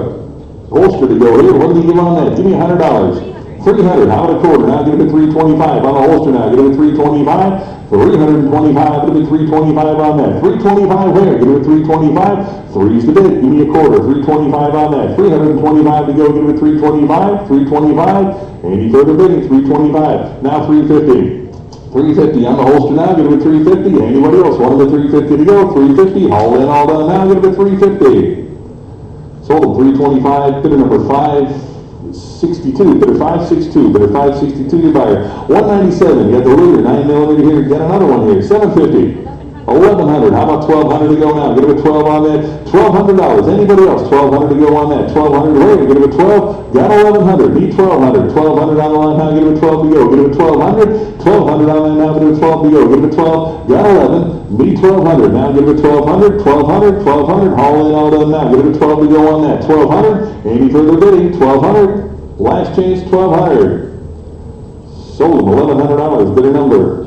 holster to go here. What do you give on that? Give me $100. 300, how about a quarter? Now give it a 325 on the holster now. Get it a 325, 325, give it a 325 on that. 325 where? Get it a 325, three's the bid. Give me a quarter, 325 on that. 325 to go, give it a 325, 325. Any further bidding? 325. Now 350. 350 on the holster now, get it a 350. Anybody else want the 350 to go? 350, all in, all done now, get it a 350. Sold them 325, bidder number 562, bidder 562, bidder 562, your buyer. 197, you got the Luger 9mm here, you got another one here, 750. 1,100, how about 1,200 to go now? Get him a 12 on that. $1,200, anybody else? 1,200 to go on that. 1,200 where? Get him a 12, got 1,100, need 1,200. 1,200 on the line now, get him a 12 to go. Get him a 1,200, 1,200 on the line now, get him a 12 to go. Get him a 12, got 11, need 1,200. Now get him a 1,200, 1,200, 1,200, haul in all done now. Get him a 12 to go on that. 1,200, any further bidding? 1,200, last chance 1,200. Sold him $1,100, bidder number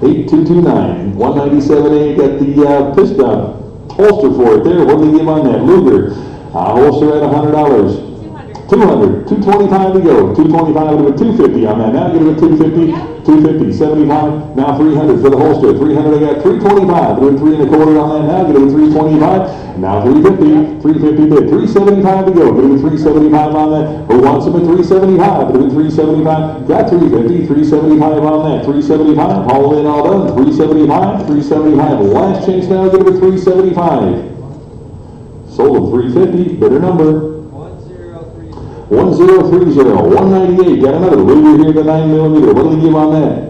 8229, 197A, got the piston holster for it there. What do they give on that? Luger, holster at $100. 200, 225 to go. 225 to a 250 on that. Now get it a 250, 250, 75, now 300 for the holster. 300, I got 325, do a 3 1/4 on that now. Get it a 325, now 350, 350 bid. 375 to go. Get it a 375 on that. Who wants them at 375? Get it a 375, got 350, 375 on that. 375, all in, all done. 375, 375, last chance now. Get it a 375. Sold them 350, bidder number 1030, 198, got another Luger here, the 9mm. What do they give on that?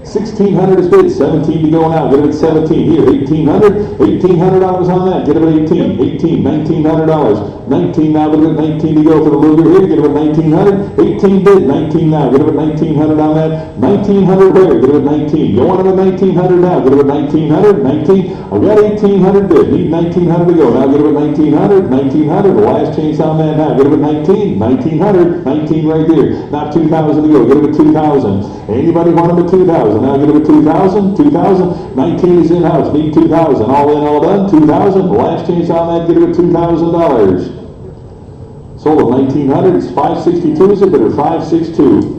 1,600 is bid, 17 to go now. Get it at 17. Here, 1,800, $1,800 on that. Get it at 18, 18, $1,900. 19 now, get it at 19 to go for the Luger here. Get it at 1,900, 18 bid, 19 now. Get it at 1,900 on that. 1,900 there, get it at 19. You want it at 1,900 now. Get it at 1,900, 19. I've got 1,800 bid, need 1,900 to go. Now get it at 1,900, 1,900. The last chance on that now. Get it at 19, 1,900, 19 right there. Now 2,000 to go. Get it at 2,000. Anybody want them at 2,000? Now get it at 2,000, 2,000. 19 is in-house, need 2,000. All in, all done, 2,000. Last chance on that, get it at $2,000. Sold at 1,900, it's 562, is it? Bidder 562.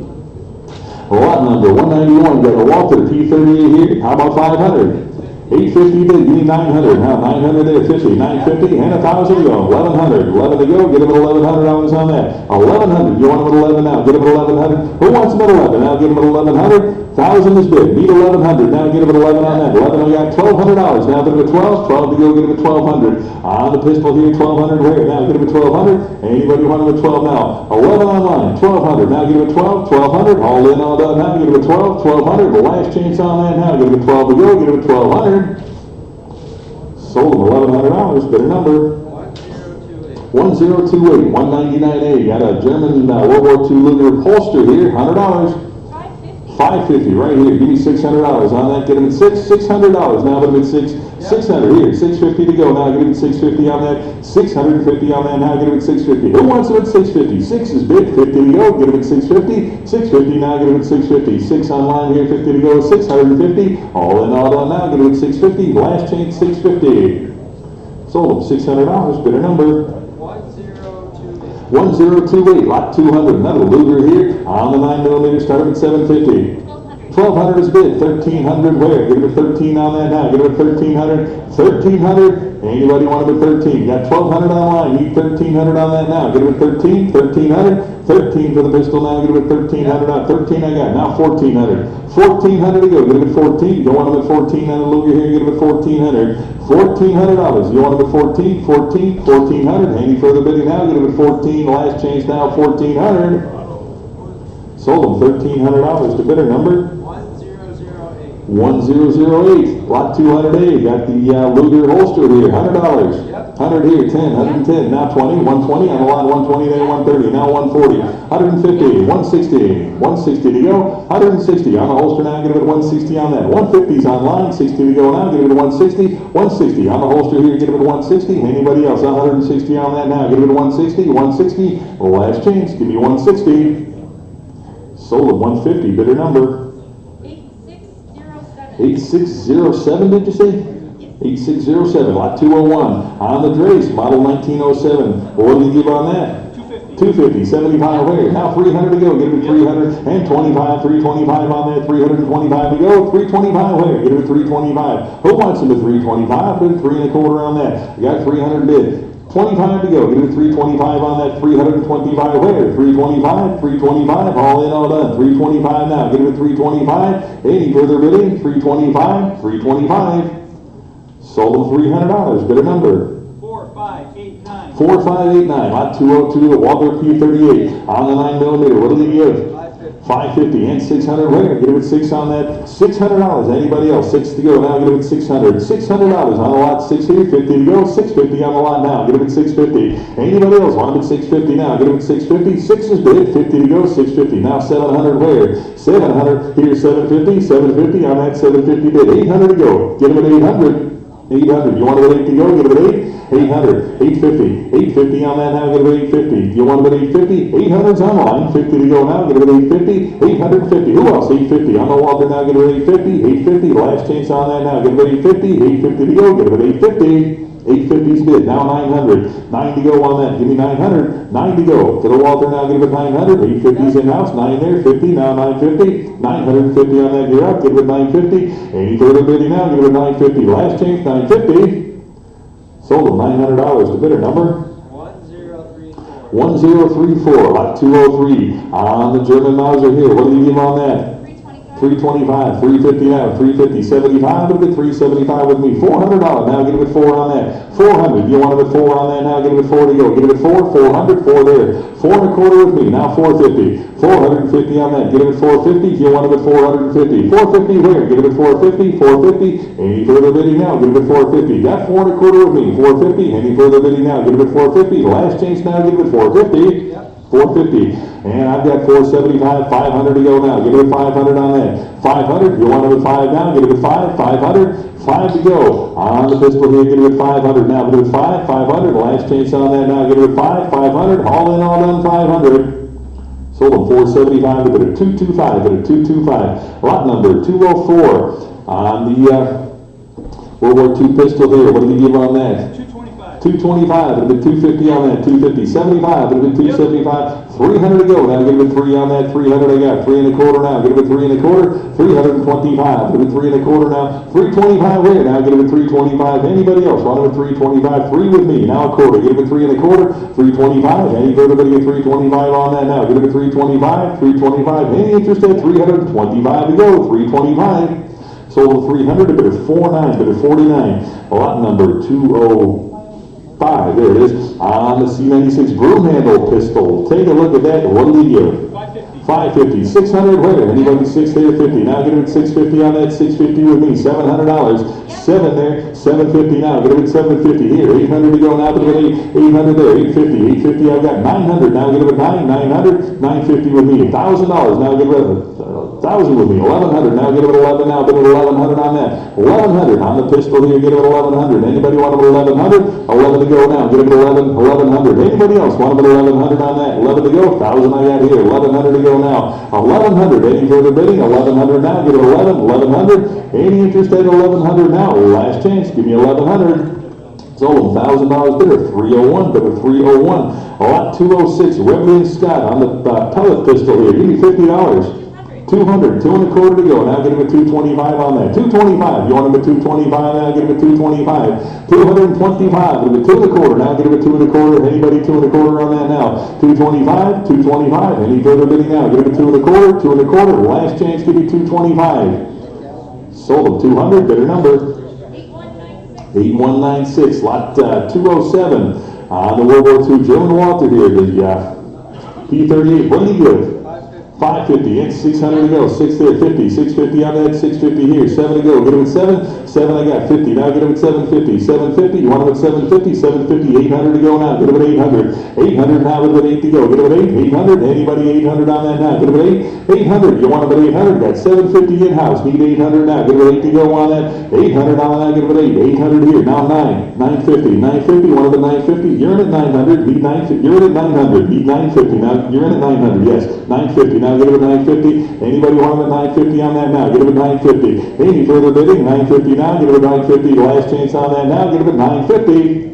Lot number 191, got a Walter P38 here. How about 500? 850 bid, give me 900. Now 900 there, 50, 950, and 1,000 to go. 1,100, 11 to go, get him at $1,100 on that. 1,100, you want him at 11 now, get him at 1,100. Who wants him at 11? Now get him at 1,100. 1,000 is bid, need 1,100. Now get him at 11 on that. 11, I got $1,200. Now get him at 12, 12 to go, get him at 1,200. On the pistol here, 1,200 where? Now get him at 1,200. Anybody want him at 12 now? 11 online, 1,200. Now get him at 12, 1,200. All in, all done. Now get him at 12, 1,200. The last chance on that now. Get him at 12 to go, get him at 1,200. Sold him $1,100, bidder number 1028, 199A. Got a German World War II Luger holster here, $100. 550 right here. Give me $600 on that. Get him at $600. Now get him at 600 here. 650 to go. Now get him at 650 on that. 650 on that. Now get him at 650. Who wants him at 650? 6 is bid. 50 to go. Get him at 650. 650 now. Get him at 650. 6 online here. 50 to go. 650. All in, all done now. Get him at 650. Last chance 650. Sold them $600, bidder number 1028. 1028, lot 200, another Luger here on the 9mm, starting at $750. 1200 is bid, 1300 where? Give it a 13 on that now, give it a 1300, 1300, anybody want to bid 13? Got 1200 online, need 1300 on that now, give it a 13, 1300, 13 for the pistol now, give it a 1300 on, 13 I got, now 1400, 1400 to go, give it a 14, you want to bid 14 on the Luger here, give it a 1400, $1,400, you want to bid 14, 14, 1400, any further bidding now, give it a 14, last chance now, 1400. Sold them $1,300 to bidder number 1008. Lot 208. Got the Luger holster here. $100. Yep. 100 here. 10. 110. Now 20. 120 on the lot. 120 there. 130. Now 140. 150. 160. 160 to go. 160 on the holster now. Give it 160 on that. 150's online. 60 to go now. Give it 160. 160 on the holster here. Give it 160. Anybody else? 160 on that now. Give it 160. 160. Last chance. Give me 160. Sold at 150. Bidder number 8607, did you say? 8607, lot 201. On the Drace, model 1907. What did you give on that? 250, 75 where? Now 300 to go. Give it 300 and 25, 325 on that. 325 to go. 325 where? Give it 325. Who wants them at 325? Put 3 1/4 on that. You got 300 bid. 25 to go. Give it 325 on that. 325 where? 325, 325, all in, all done. 325 now. Give it 325. Any further bidding? 325, 325. Sold them $300. Bidder number 4589. 4589. Lot 202 at Walter P38 on the 9mm. What do they give? 550 and 600 where? Give it 6 on that. $600. Anybody else? 6 to go. Now give it 600. $600 on the lot. 6 here. 50 to go. 650 on the lot now. Give it 650. Anybody else? Want it 650 now? Give it 650. 6 is bid. 50 to go. 650. Now 700 where? 700 here. 750. 750 on that. 750 bid. 800 to go. Give it 800. 800. You want it 8 to go? Give it 8. 800. 850. 850 on that now. Give it 850. You want it 850? 800's online. 50 to go now. Give it 850. 850. Who else? 850 on the Walter now. Give it 850. 850. Last chance on that now. Give it 850. 850 to go. Give it 850. 850's bid. Now 900. 9 to go on that. Give me 900. 9 to go. To the Walter now. Give it 900. 850's in house. 9 there. 50. Now 950. 950 on that. You're up. Give it 950. Any further bidding now? Give it 950. Last chance 950. Sold them $900 to bidder number 1034. 1034. Lot 203 on the German Mauser here. What do you give on that? 325, 350 now, 350, 75 with it, 375 with me, $400 now, get it with 4 on that, 400, you want it with 4 on that now, get it with 4 to go, get it with 4, 400, 4 there, 4 1/4 with me, now 450, 450 on that, get it with 450, you want it with 450, 450 where, get it with 450, 450, any further bidding now, get it with 450, got 4 1/4 with me, 450, any further bidding now, get it with 450, last chance now, get it with 450, 450, and I've got 475, 500 to go now. Give it 500 on that. 500, you want it with 5 now? Give it with 5, 500, 5 to go. On the pistol here, get it with 500 now. Give it with 5, 500, last chance on that now. Give it with 5, 500, all in, all done, 500. Sold them 475, give it a 225, give it a 225. Lot number 204 on the World War II pistol here. What do you give on that? 225, it'll be 250 on that, 250, 75, it'll be 275, 300 to go, now give it 3 on that, 300 I got, 3 1/4 now, give it 3 1/4, 325, give it 3 1/4 now, 325 there, now give it 325, anybody else, want it with 325, 3 with me, now 1/4, give it 3 1/4, 325, any further to get 325 on that now, give it 325, 325, any interest at 325 to go, 325, sold 300, a bit of 49, bit of 49, lot number 205, there it is, on the C96 broom handle pistol. Take a look at that. What do you give? 550, 600 where? Anybody 6 there, 50. Now get it at 650 on that, 650 with me, $700. 7 there, 750 now. Get it at 750 here. 800 to go now. Put it at 800 there, 850, 850. I've got 900 now. Get it at 900, 950 with me, $1,000. Now get it at 1,000 with me, 1,100. Now get it at 11 now. Put it at 1,100 on that. 1,100 on the pistol here. Get it at 1,100. Anybody want it at 1,100? 11 to go now. Get it at 1,100. Anybody else want it at 1,100 on that? 11 to go. 1,000 I got here. 1,100 to go now. 1,100. Any further bidding? 1,100 now. Get it 11. 1,100. Any interest at 1,100 now? Last chance. Give me 1,100. Sold $1,000 bidder, 301, bidder 301. Lot 206, Redley and Scott on the pellet pistol here. Give me $50. 200, 2 1/4 to go. Now get him a 225 on that. 225. You want him a 225? Now get him a 225. 225. Give him a 2 1/4. Now get him a 2 1/4. Anybody 2 1/4 on that now? 225. 225. Any further bidding now? Give him a 2 1/4. 2 1/4. Last chance. Give me 225. Sold him 200. Bidder number 8196. Lot 207. On the World War II German Walter here. The P-38. What do you give? 550, and 600 to go, 650, 650 on that, 650 here, 7 to go, get him at 7, 7 I got, 50, now get him at 750, 750, you want him at 750, 750, 800 to go now, get him at 800, 800 now, get him at 8 to go, get him at 8, 800, anybody 800 on that now, get him at 8, 800, you want him at 800, got 750 in-house, need 800 now, get him at 8 to go on that, 800 on that, get him at 8, 800 here, now 9, 950, 950, you want him at 950, you're in at 900, need 950, you're in at 900, need 950, now you're in at 900, yes, 950, now get him at 950. Anybody want him at 950 on that now? Get him at 950. Any further bidding? 950 now. Get him at 950. Last chance on that now. Get him at 950.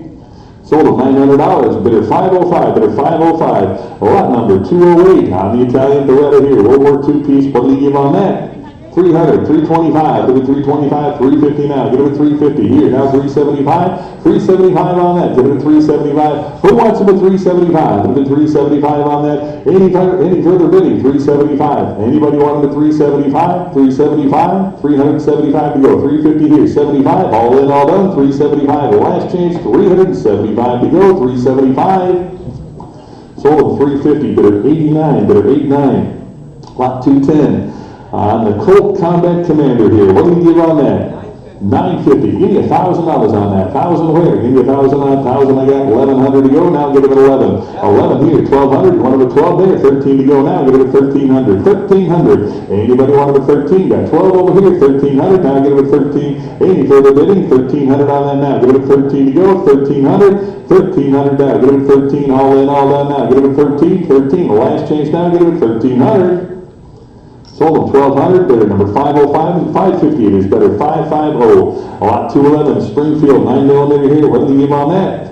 Sold him $900. Bidder 505. Bidder 505. Lot number 208 on the Italian Beretta here. World War II piece. What do you give on that? 300, 325, give it 325, 350 now, give it 350 here, now 375, 375 on that, give it 375, who wants him at 375, give it 375 on that, any further bidding, 375, anybody want him at 375, 375, 375 to go, 350 here, 75, all in, all done, 375, the last change, 375 to go, 375, sold 350, bidder 89, bidder 89, lot 210. On the Colt Combat Commander here, what do you give on that? 950. Give me $1,000 on that. 1,000 where? Give me 1,000 on 1,000. I got 1,100 to go. Now give it 11. 11 here. 1,200. You want it at 12 there? 13 to go. Now give it at 1,300. 1,300. Anybody want it at 13? Got 12 over here. 1,300. Now give it at 13. Any further bidding? 1,300 on that now. Give it at 13 to go. 1,300. 1,300 now. Give it at 13. All in, all done now. Give it at 13. 13. The last change now. Give it at 1,300. Sold them 1,200, bidder number 505 and 550 it is, bidder 550. Lot 211, Springfield, 9mm here, what do you give on that?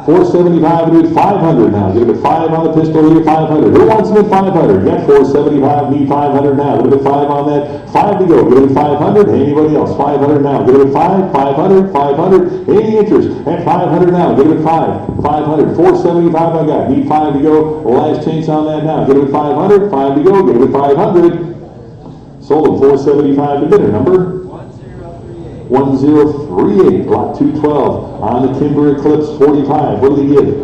475, it is 500 now, give it a 5 on the pistol here, 500. Who wants them at 500? Got 475, need 500 now, give it a 5 on that, 5 to go, give it a 500, anybody else, 500 now, give it a 5, 500, 500, any interest, at 500 now, give it a 5, 500, 475 I got, need 5 to go, last chance on that now, give it a 500, 5 to go, give it a 500, sold at 475 to bidder number 1038, lot 212, on the Timber Eclipse 45, what do they give?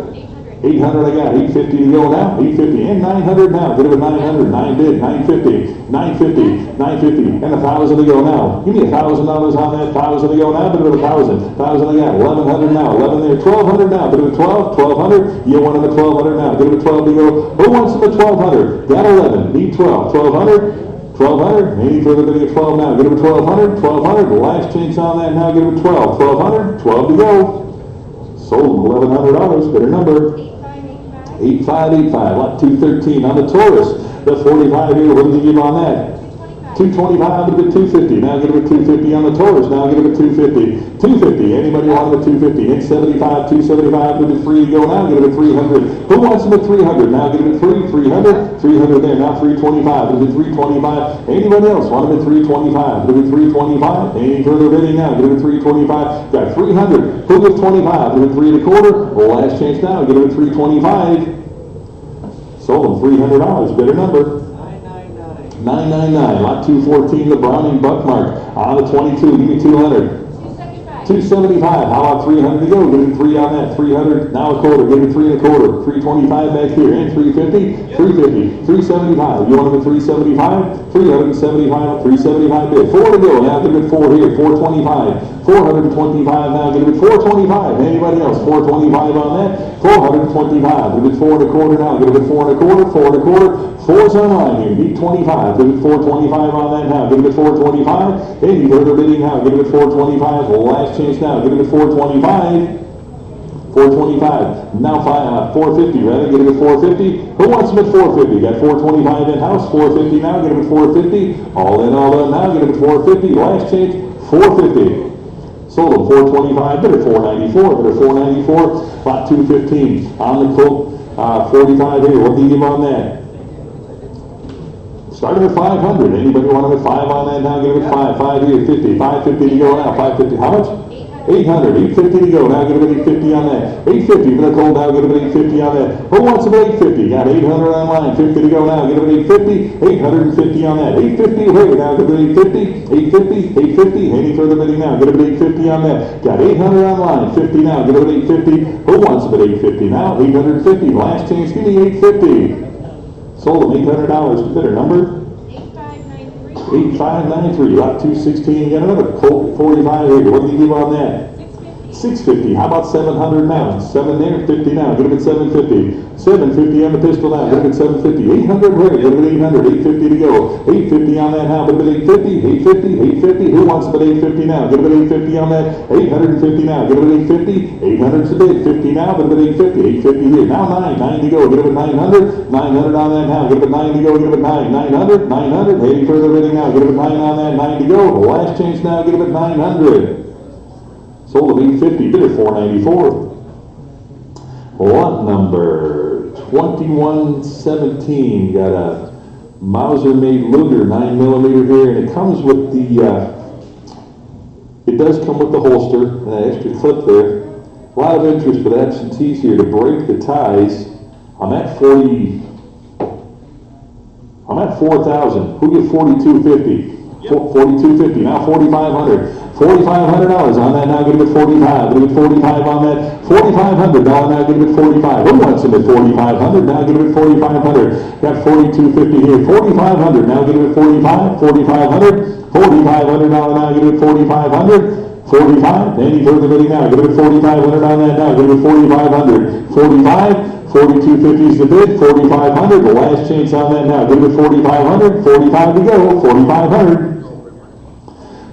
800 I got, 850 to go now, 850, and 900 now, get it with 900, 9 bid, 950, 950, 950, and 1,000 to go now. Give me $1,000 on that, 1,000 to go now, bid it with 1,000, 1,000 I got, 1,100 now, 11 there, 1,200 now, bid it with 12, 1,200, you want them at 1,200 now, get it with 12 to go. Who wants them at 1,200? Got 11, need 12, 1,200. 1,200, any further bidding at 12 now, get him at 1,200, 1,200, the last chance on that now, get him at 12, 1,200, 12 to go. Sold $1,100, bidder number 8585, lot 213 on the Taurus, the 45 here, what did you give on that? 225, get him at 250, now get him at 250 on the Taurus, now get him at 250, 250, anybody want him at 250, and 75, 275, with it free to go now, get him at 300, who wants him at 300, now get him at 300, 300 there, now 325, get him at 325, anybody else want him at 325, get him at 325, any further bidding now, get him at 325, got 300, who with 25, get him at 3 1/4, well, last chance now, get him at 325, sold him $300, bidder number 999, lot 214, the Browning Buckmark, on the 22, give me 200. 275, how about 300 to go, give him 3 on that, 300, now 1/4, give him 3 1/4, 325 back here, and 350, 350, 375, you want him at 375, 375, 375 bid, 4 to go, now give him 4 here, 425, 425 now, give him 425, anybody else, 425 on that, 425, give it 4 1/4 now, give it 4 1/4, 4 1/4, 4's online here, need 25, give it 425 on that now, give it 425, any further bidding now, give it 425, last chance now, give it 425, 425, now 450, rather, get it at 450, who wants them at 450, got 425 in-house, 450 now, get it at 450, all in, all done now, get it at 450, last chance, 450, Sold them 425, bid at 494, bid at 494, lot 215. On the Colt, 45 here, what do you give on that? Starting at 500, anybody want to get 5 on that now, give it 5, 5 here, 50, 550 to go now, 550, how much? 800, 850 to go, now give it 850 on that. 850 for the Colt, now give it 850 on that. Who wants it 850? Got 800 online, 50 to go now, give it 850, 850 on that. 850, hey, now give it 850, 850, 850, any further bidding now, give it 850 on that. Got 800 online, 50 now, give it 850. Who wants it 850 now? 850, last chance, give me 850. Sold them $800 to bidder number 8593, lot 216. You got another Colt 45 here. What do you give on that? 650. How about 700 now? 7 there, 50 now. Get him at 750. 750 on the pistol now. Get him at 750. 800 here. Get him at 800. 850 to go. 850 on that now. Get him at 850. 850. 850. Who wants it at 850 now? Get him at 850 on that. 850 now. Get him at 850. 800 to bid. 50 now. Get him at 850. 850 here. Now 9 to go. Get him at 900. 900 on that now. Get him at 9 to go. Get him at 9. 900. 900. Any further bidding now. Get him at 9 on that. 9 to go. The last chance now. Get him at 900. Sold them 850, bid at 494. Lot number 2117. Got a Mauser-made Luger 9mm here, and it comes with the, it does come with the holster and an extra clip there. A lot of interest for the absentees here to break the ties. I'm at 4,000. Who gets 4,250? 4,250. Now 4,500. $4,500 on that now, get him at 45. Get him at 45 on that. $4,500 now, get him at 45. Who wants him at 4,500? Now get him at 4,500. Got 4,250 here. 4,500 now, get him at 45. 4,500. $4,500 now, get him at 4,500. 45. Any further bidding now? Get him at 4,500 on that now. Get him at 4,500. 45. 4,250 is the bid. 4,500. The last chance on that now. Get him at 4,500. 45 to go. 4,500.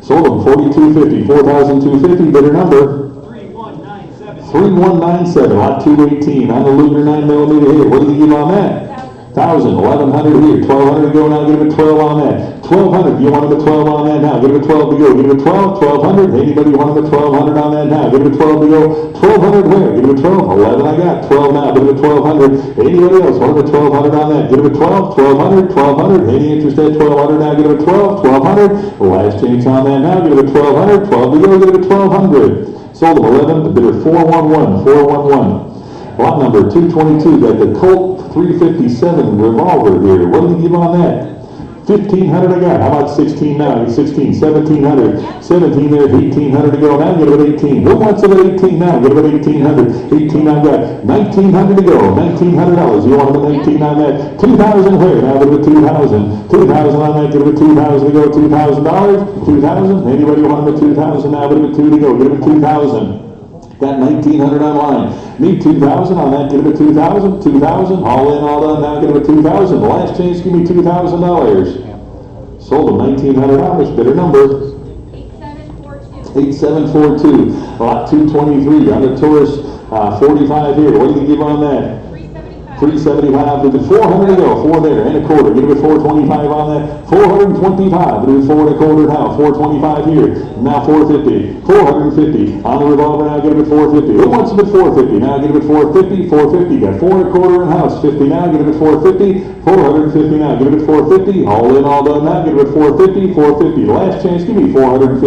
Sold them 4,250, 4,250, bidder number 3197. 3197, lot 218, on the Luger 9mm here. What do you give on that? 1,000, 1,100 here, 1,200 to go now, give him a 12 on that. 1,200, you want him a 12 on that now, give him a 12 to go, give him a 12, 1,200, anybody want him a 1,200 on that now, give him a 12 to go, 1,200 where, give him a 12, 11 I got, 12 now, give him a 1,200, anybody else want him a 1,200 on that, give him a 12, 1,200, 1,200, any interest at 1,200 now, give him a 12, 1,200, last chance on that now, give him a 1,200, 12 to go, give him a 1,200, sold them 11, the bidder 411, 411. Lot number 222, got the Colt 357 revolver here. What do you give on that? 1,500 I got. How about 16 now? 16, 1,700. 17 there, 1,800 to go. Now get it at 18. Who wants it at 18 now? Get it at 1,800. 18 I got. 1,900 to go. $1,900. You want it at 19 on that? 2,000 where? Now get it at 2,000. 2,000 on that. Get it at 2,000 to go. $2,000. 2,000. Anybody want it at 2,000 now? Get it at 2 to go. Get it at 2,000. Got 1,900 online. Need 2,000 on that, get him at 2,000, 2,000, all in, all done, now get him at 2,000. The last chance, give me $2,000. Sold him $1,900, bidder number 8742. Lot 223, on the Taurus 45 here. What do you give on that? 375, with the 400 to go, 4 there, and a quarter. Get him at 425 on that. 425, do 4 and a quarter now. 425 here, now 450. 450 on the revolver now. Get him at 450. Who wants him at 450? Now get him at 450. 450. Got 4 and a quarter in house. 50 now. Get him at 450. 450 now. Get him at 450. All in, all done now. Get him at 450. 450. Last chance. Give me $450.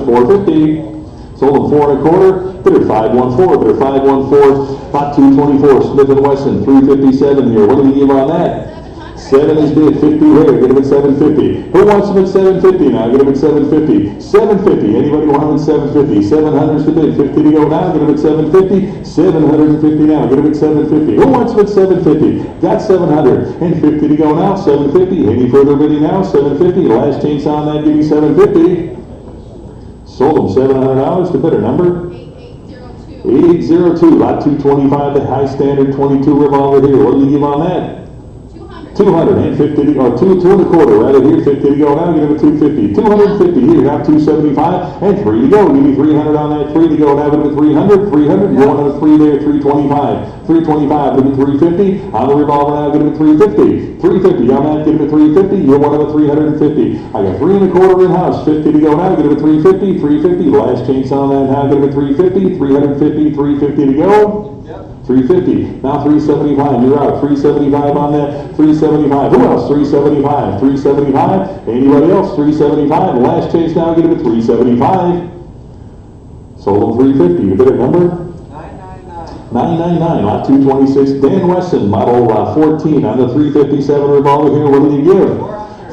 450. Sold them 4 and a quarter. Bidder 514. Bidder 514. Lot 224. Smith & Wesson 357 here. What do we give on that? 7 is bid. 50 here. Get him at 750. Who wants him at 750 now? Get him at 750. 750. Anybody want him at 750? 700 is the bid. 50 to go now. Get him at 750. 750 now. Get him at 750. Who wants him at 750? Got 700. And 50 to go now. 750. Any further bidding now? 750. Last chance on that. Give me 750. Sold them $700 to bidder number 8802. Lot 225, the high standard 22 revolver here. What do you give on that? 200 and 50 or 2 and a quarter right here. 50 to go now. Give him a 250. 250 here. Now 275 and 3 to go. Give me 300 on that. 3 to go now. Give him a 300. 300. Going on a 3 there. 325. 325. Give him 350 on the revolver now. Give him a 350. 350 on that, get him at 350, you're one of the 350. I got 3 1/4 in-house, 50 to go now, get him at 350, 350, last chance on that now, get him at 350, 350, 350 to go. 350, now 375, you're out, 375 on that, 375, who else, 375, 375, anybody else, 375, last chance now, get him at 375. Sold them 350, the bidder number? 999, lot 226, Dan Wesson, model 14 on the 357 revolver here, what did he give?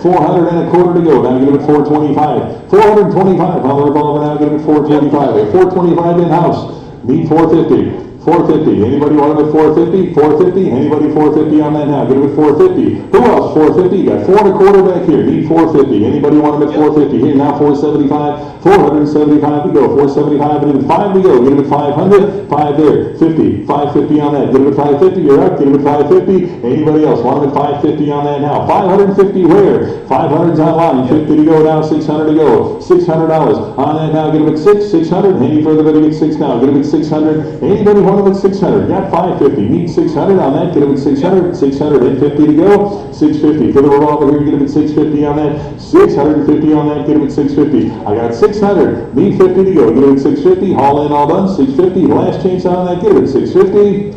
400 and a quarter to go, now get him at 425. 425 on the revolver, now get him at 425. 425 in-house, need 450. 450, anybody want him at 450? 450, anybody 450 on that now, get him at 450. Who else, 450? You got 4 1/4 back here, need 450. Anybody want him at 450? Here, now 475, 475 to go, 475, and then 5 to go, get him at 500, 5 there, 50, 550 on that, get him at 550, you're up, get him at 550. Anybody else want him at 550 on that now? 550 where? 500's online, 50 to go now, 600 to go, $600 on that now, get him at 600, any further better get 6 now, get him at 600, anybody want him at 600, got 550, need 600 on that, get him at 600, 650 to go, 650, for the revolver here, get him at 650 on that, 650 on that, get him at 650, I got 600, need 50 to go, get him at 650, haul in all done, 650, last chance on that, get him at 650,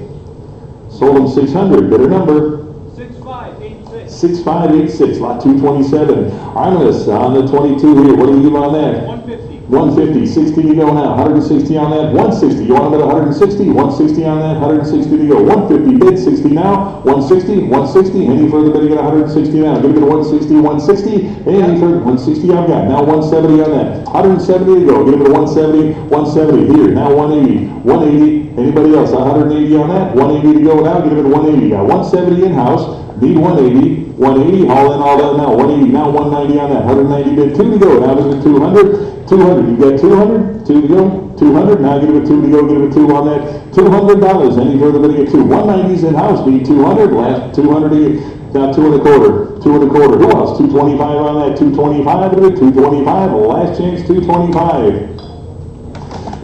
sold him 600, bidder number? 6586. 6586, lot 227, Arminus on the 22 here, what do we do on that? 150. 150, 60 to go now, 160 on that, 160, you want them at 160, 160 on that, 160 to go, 150, bid 60 now, 160, 160, any further bid, you get 160 now, give it a 160, 160, any further, 160 I've got, now 170 on that, 170 to go, give it a 170, 170, here, now 180, 180, anybody else, 180 on that, 180 to go now, give it a 180, got 170 in-house, need 180, 180, haul in all that now, 180, now 190 on that, 190 bid, 2 to go, now there's a 200, 200, you got 200, 2 to go, 200, now give it a 2 to go, give it a 2 on that, $200, any further than get 2, 190's in-house, need 200, last 200 to get, now 2 1/4, 2 1/4, who else, 225 on that, 225, 225, last chance, 225,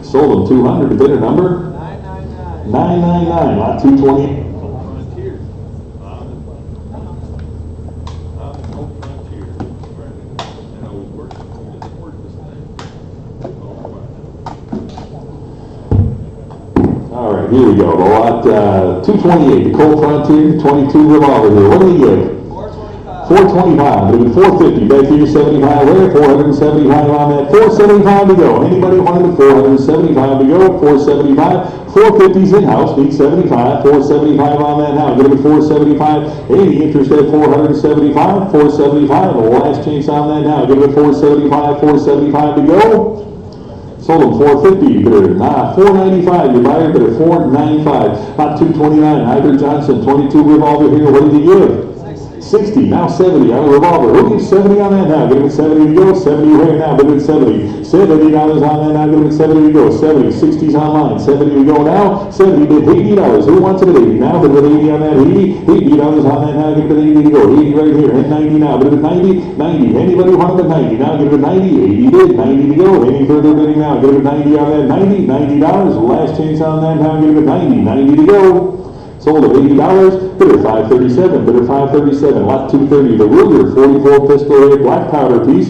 sold them 200, the bidder number? 999, lot 220. Frontier. On the old frontier. And I was working this thing. All right, here we go. The lot 228, the Cold Frontier, 22 revolver here. What do we give? 425. 425. Give it 450. Back here, 75 there. 475 on that. 475 to go. Anybody want it? 475 to go. 475. 450's in-house. Need 75. 475 on that now. Get it at 475. Any interest at 475. 475. The last chance on that now. Get it at 475. 475 to go. Sold them 450, bidder, 495, your buyer bidder, 495, lot 229, Hyder Johnson, 22 revolver here, what did he give? 60, now 70 on the revolver, who gives 70 on that now? Give him 70 to go, 70 right now, give him 70, $70 on that now, give him 70 to go, 70, 60's online, 70 to go now, 70 bid, $80, who wants it at 80 now? Give it 80 on that, $80 on that now, give it 80 to go, 80 right here, and 90 now, give it 90, 90, anybody want it at 90 now, give it 90, 80 bid, 90 to go, any further bidding now, give it 90 on that, $90, last chance on that now, give it 90, 90 to go. Sold at $80, bidder 537, bidder 537, lot 230, the Ruger 44 pistol here, black powder piece,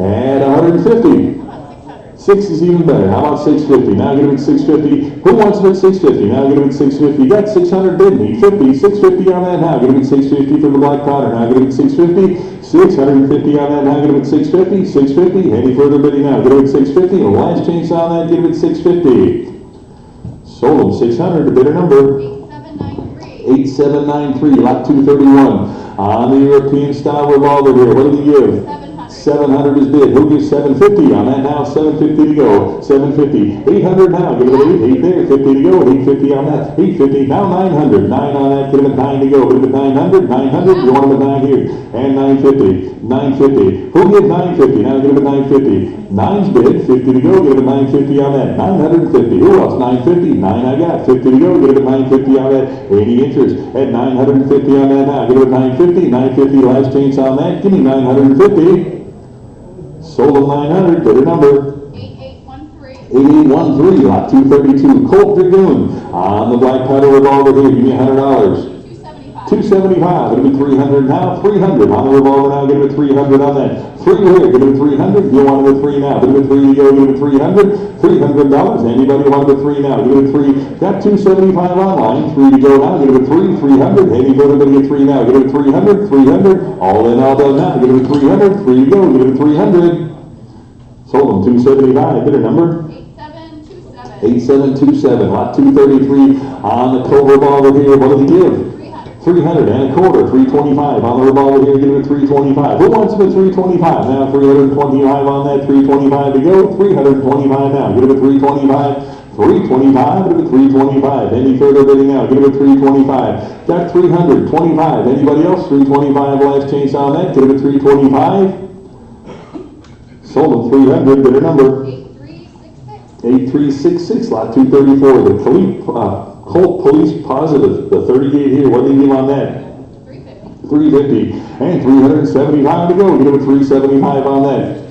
at 150. 6 is even better. How about 650? Now get him at 650. Who wants it at 650? Now get him at 650. You got 600 bid me. 50, 650 on that now. Get him at 650 for the black powder. Now get him at 650. 650 on that. Now get him at 650. 650. Any further bidding now? Get him at 650. The last chance on that. Get him at 650. Sold him 600, the bidder number? 8793, lot 231. On the European style revolver here, what did he give? 700 is bid. Who gives 750 on that now? 750 to go. 750. 800 now. Give it an 8. 8 there. 50 to go. 850 on that. 850. Now 900. 9 on that. Give it a 9 to go. Give it 900. 900. You want him at 9 here. And 950. 950. Who gives 950? Now give it a 950. 9's bid. 50 to go. Give it a 950 on that. 950. Who else? 950. 9 I got. 50 to go. Give it a 950 on that. Any interest at 950 on that now. Give it a 950. 950 last chance on that. Give me 950. Sold them 900, bidder number? 8813, lot 232, Colt Dragoon, on the black powder revolver here, give me $100. 275, get him at 300 now, 300 on the revolver now, get him at 300 on that. 3 here, get him at 300, you want him at 3 now, get him at 3 to go, get him at 300, $300, anybody want him at 3 now, get him at 3, got 275 online, 3 to go now, get him at 3, 300, anybody at 3 now, get him at 300, 300, all in, all done now, get him at 300, 3 to go, get him at 300. Sold them 275, bidder number? 8727, lot 233 on the Cobra revolver here. What do they give? 300 and a quarter, 325 on the revolver here. Give it 325. Who wants it at 325? Now 325 on that, 325 to go. 325 now. Give it 325. 325, give it 325. Any further bidding now? Give it 325. Got 325. Anybody else? 325. Last chance on that. Give it 325. Sold them 300. Bidder number? 8366, lot 234, the Colt Police Positive, the 38 here, what do you give on that? 350, and 375 to go, give it 375 on that.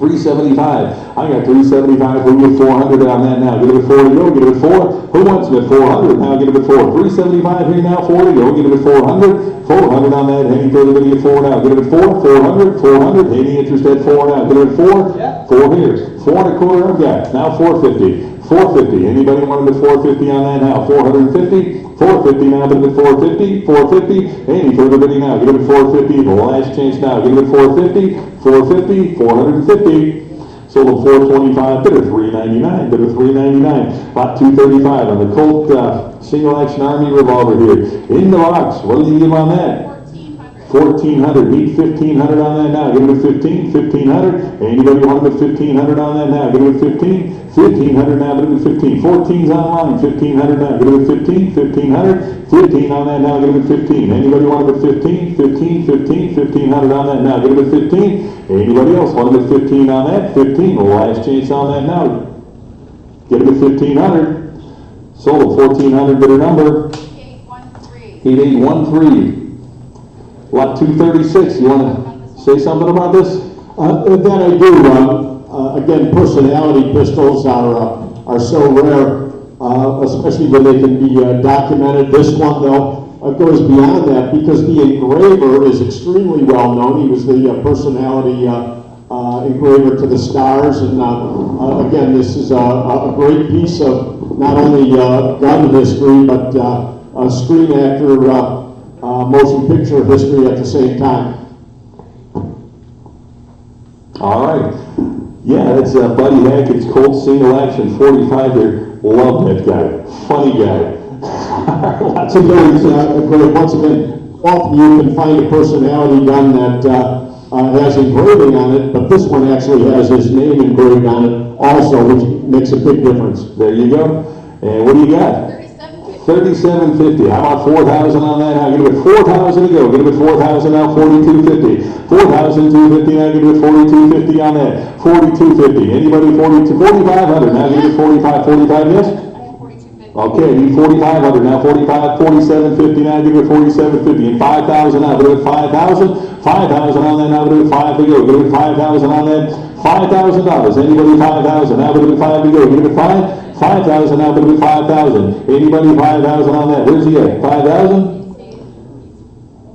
375, I got 375, we'll give 400 on that now, give it 4 to go, give it 4, who wants it at 400, now give it 4, 375 here now, 4 to go, give it 400, 400 on that, any further bidding at 4 now, give it 4, 400, 400, any interest at 4 now, give it 4, 4 here, 4 and a quarter I've got, now 450, 450, anybody want it at 450 on that now, 450, 450 now, give it 450, 450, any further bidding now, give it 450, the last chance now, give it 450, 450, 450, sold at 425, bid at 399, bid at 399, lot 235 on the Colt single action army revolver here, in the box, what do you give on that? 1400, need 1500 on that now, give it a 15, 1500, anybody want it at 1500 on that now, give it a 15, 1500 now, give it a 15, 14's online, 1500 now, give it a 15, 1500, 15 on that now, give it a 15, anybody want it at 15, 15, 15, 1500 on that now, give it a 15, anybody else want it at 15 on that, 15, the last chance on that now, get it at 1500, sold at 1400, bidder number? 8813. Lot 236, you want to say something about this? That I do. Again, personality pistols are so rare, especially when they can be documented. This one, though, goes beyond that because the engraver is extremely well known. He was the personality engraver to the stars, and again, this is a great piece of not only gun history, but screen actor motion picture history at the same time. All right. Yeah, that's Buddy Hackett's Colt single action 45 here. Love that guy. Funny guy. Lots of guns. Once again, often you can find a personality gun that has engraving on it, but this one actually has his name engraved on it also, which makes a big difference. There you go. And what do you got? 3750. How about 4,000 on that? Now give it 4,000 to go. Give it 4,000 now. 4250. 4,250 now. Give it 4250 on that. 4250. Anybody 4,500 now. Give it 45. 45. Yes. Okay. Need 4,500 now. 45. 4750 now. Give it 4750 and 5,000 now. Give it 5,000. 5,000 on that now. Give it 5 to go. Give it 5,000 on that. $5,000. Anybody 5,000 now. Give it 5 to go. Give it 5. 5,000 now, but with 5,000. Anybody 5,000 on that? Where's he at? 5,000?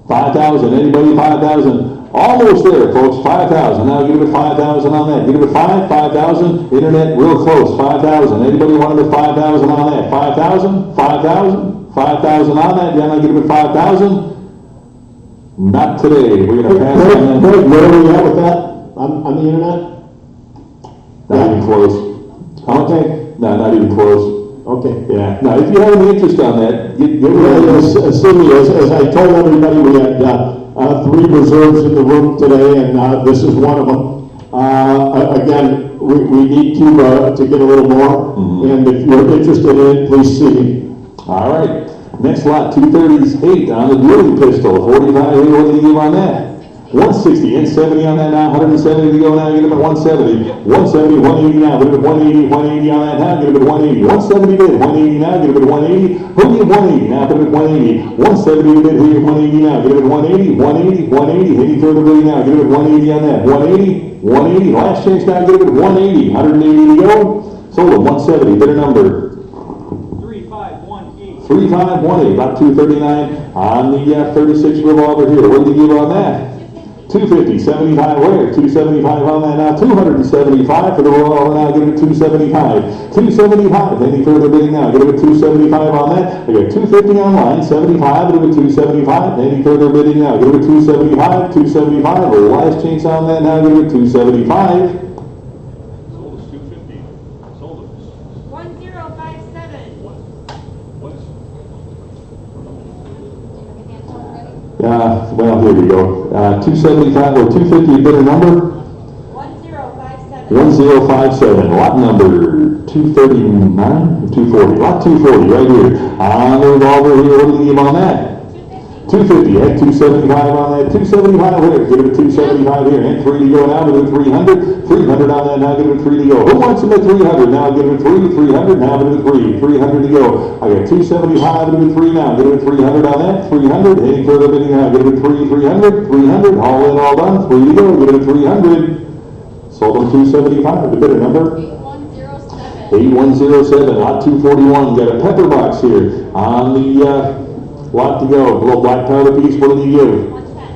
5,000. Anybody 5,000? Almost there, folks. 5,000. Now give it 5,000 on that. Give it 5,000. Internet, real close. 5,000. Anybody want it 5,000 on that? 5,000? 5,000? 5,000 on that. Yeah, now give it 5,000. Not today. We're going to pass on that. Where are we at with that on the internet? Not even close. Okay. No, not even close. Okay. Yeah. Now, if you have any interest on that, get Cindy, as I told everybody, we had 3 reserves in the room today, and this is one of them. Again, we need to get a little more, and if you're interested in it, please see me. All right. Next lot, 238 on the dueling pistol. 45 here, what do you give on that? 160 and 70 on that now. 170 to go now. Get him at 170. 170, 180 now. Get him at 180. 180 on that now. Get him at 180. 170 bid. 180 now. Get him at 180. Who get 180 now? Get him at 180. 170 bid here. 180 now. Get him at 180. 180. 180. Any further bidding now? Get him at 180 on that. 180. 180. Last chance now. Get him at 180. 180 to go. Sold at 170. Bidder number. 3518. 3518, lot 239 on the 36 revolver here. What did you give on that? 250, 75 where? 275 on that now. 275 for the revolver now. Give it 275. 275. Any further bidding now? Give it 275 on that. I got 250 online. 75. Give it 275. Any further bidding now? Give it 275. 275. The last chance on that now. Give it 275. Sold us 250. Sold us. 1057. What's, Well, here we go. 275 or 250 a better number. 1057. 1057, lot number 239, 240, lot 240 right here. On the revolver here, what do you give on that? 250, and 275 on that, 275 here, give it a 275 here, and 3 to go now, give it 300, 300 on that, now give it 3 to go. Who wants them at 300? Now give it 3, 300, now give it 3, 300 to go. I got 275, give it 3 now, give it 300 on that, 300, any further bidding now, give it 3, 300, 300, all in, all done, 3 to go, give it 300. Sold them 275, the bidder number? 8107. 8107, lot 241, got a pepper box here on the, lot to go, a little black powder piece, what did you give?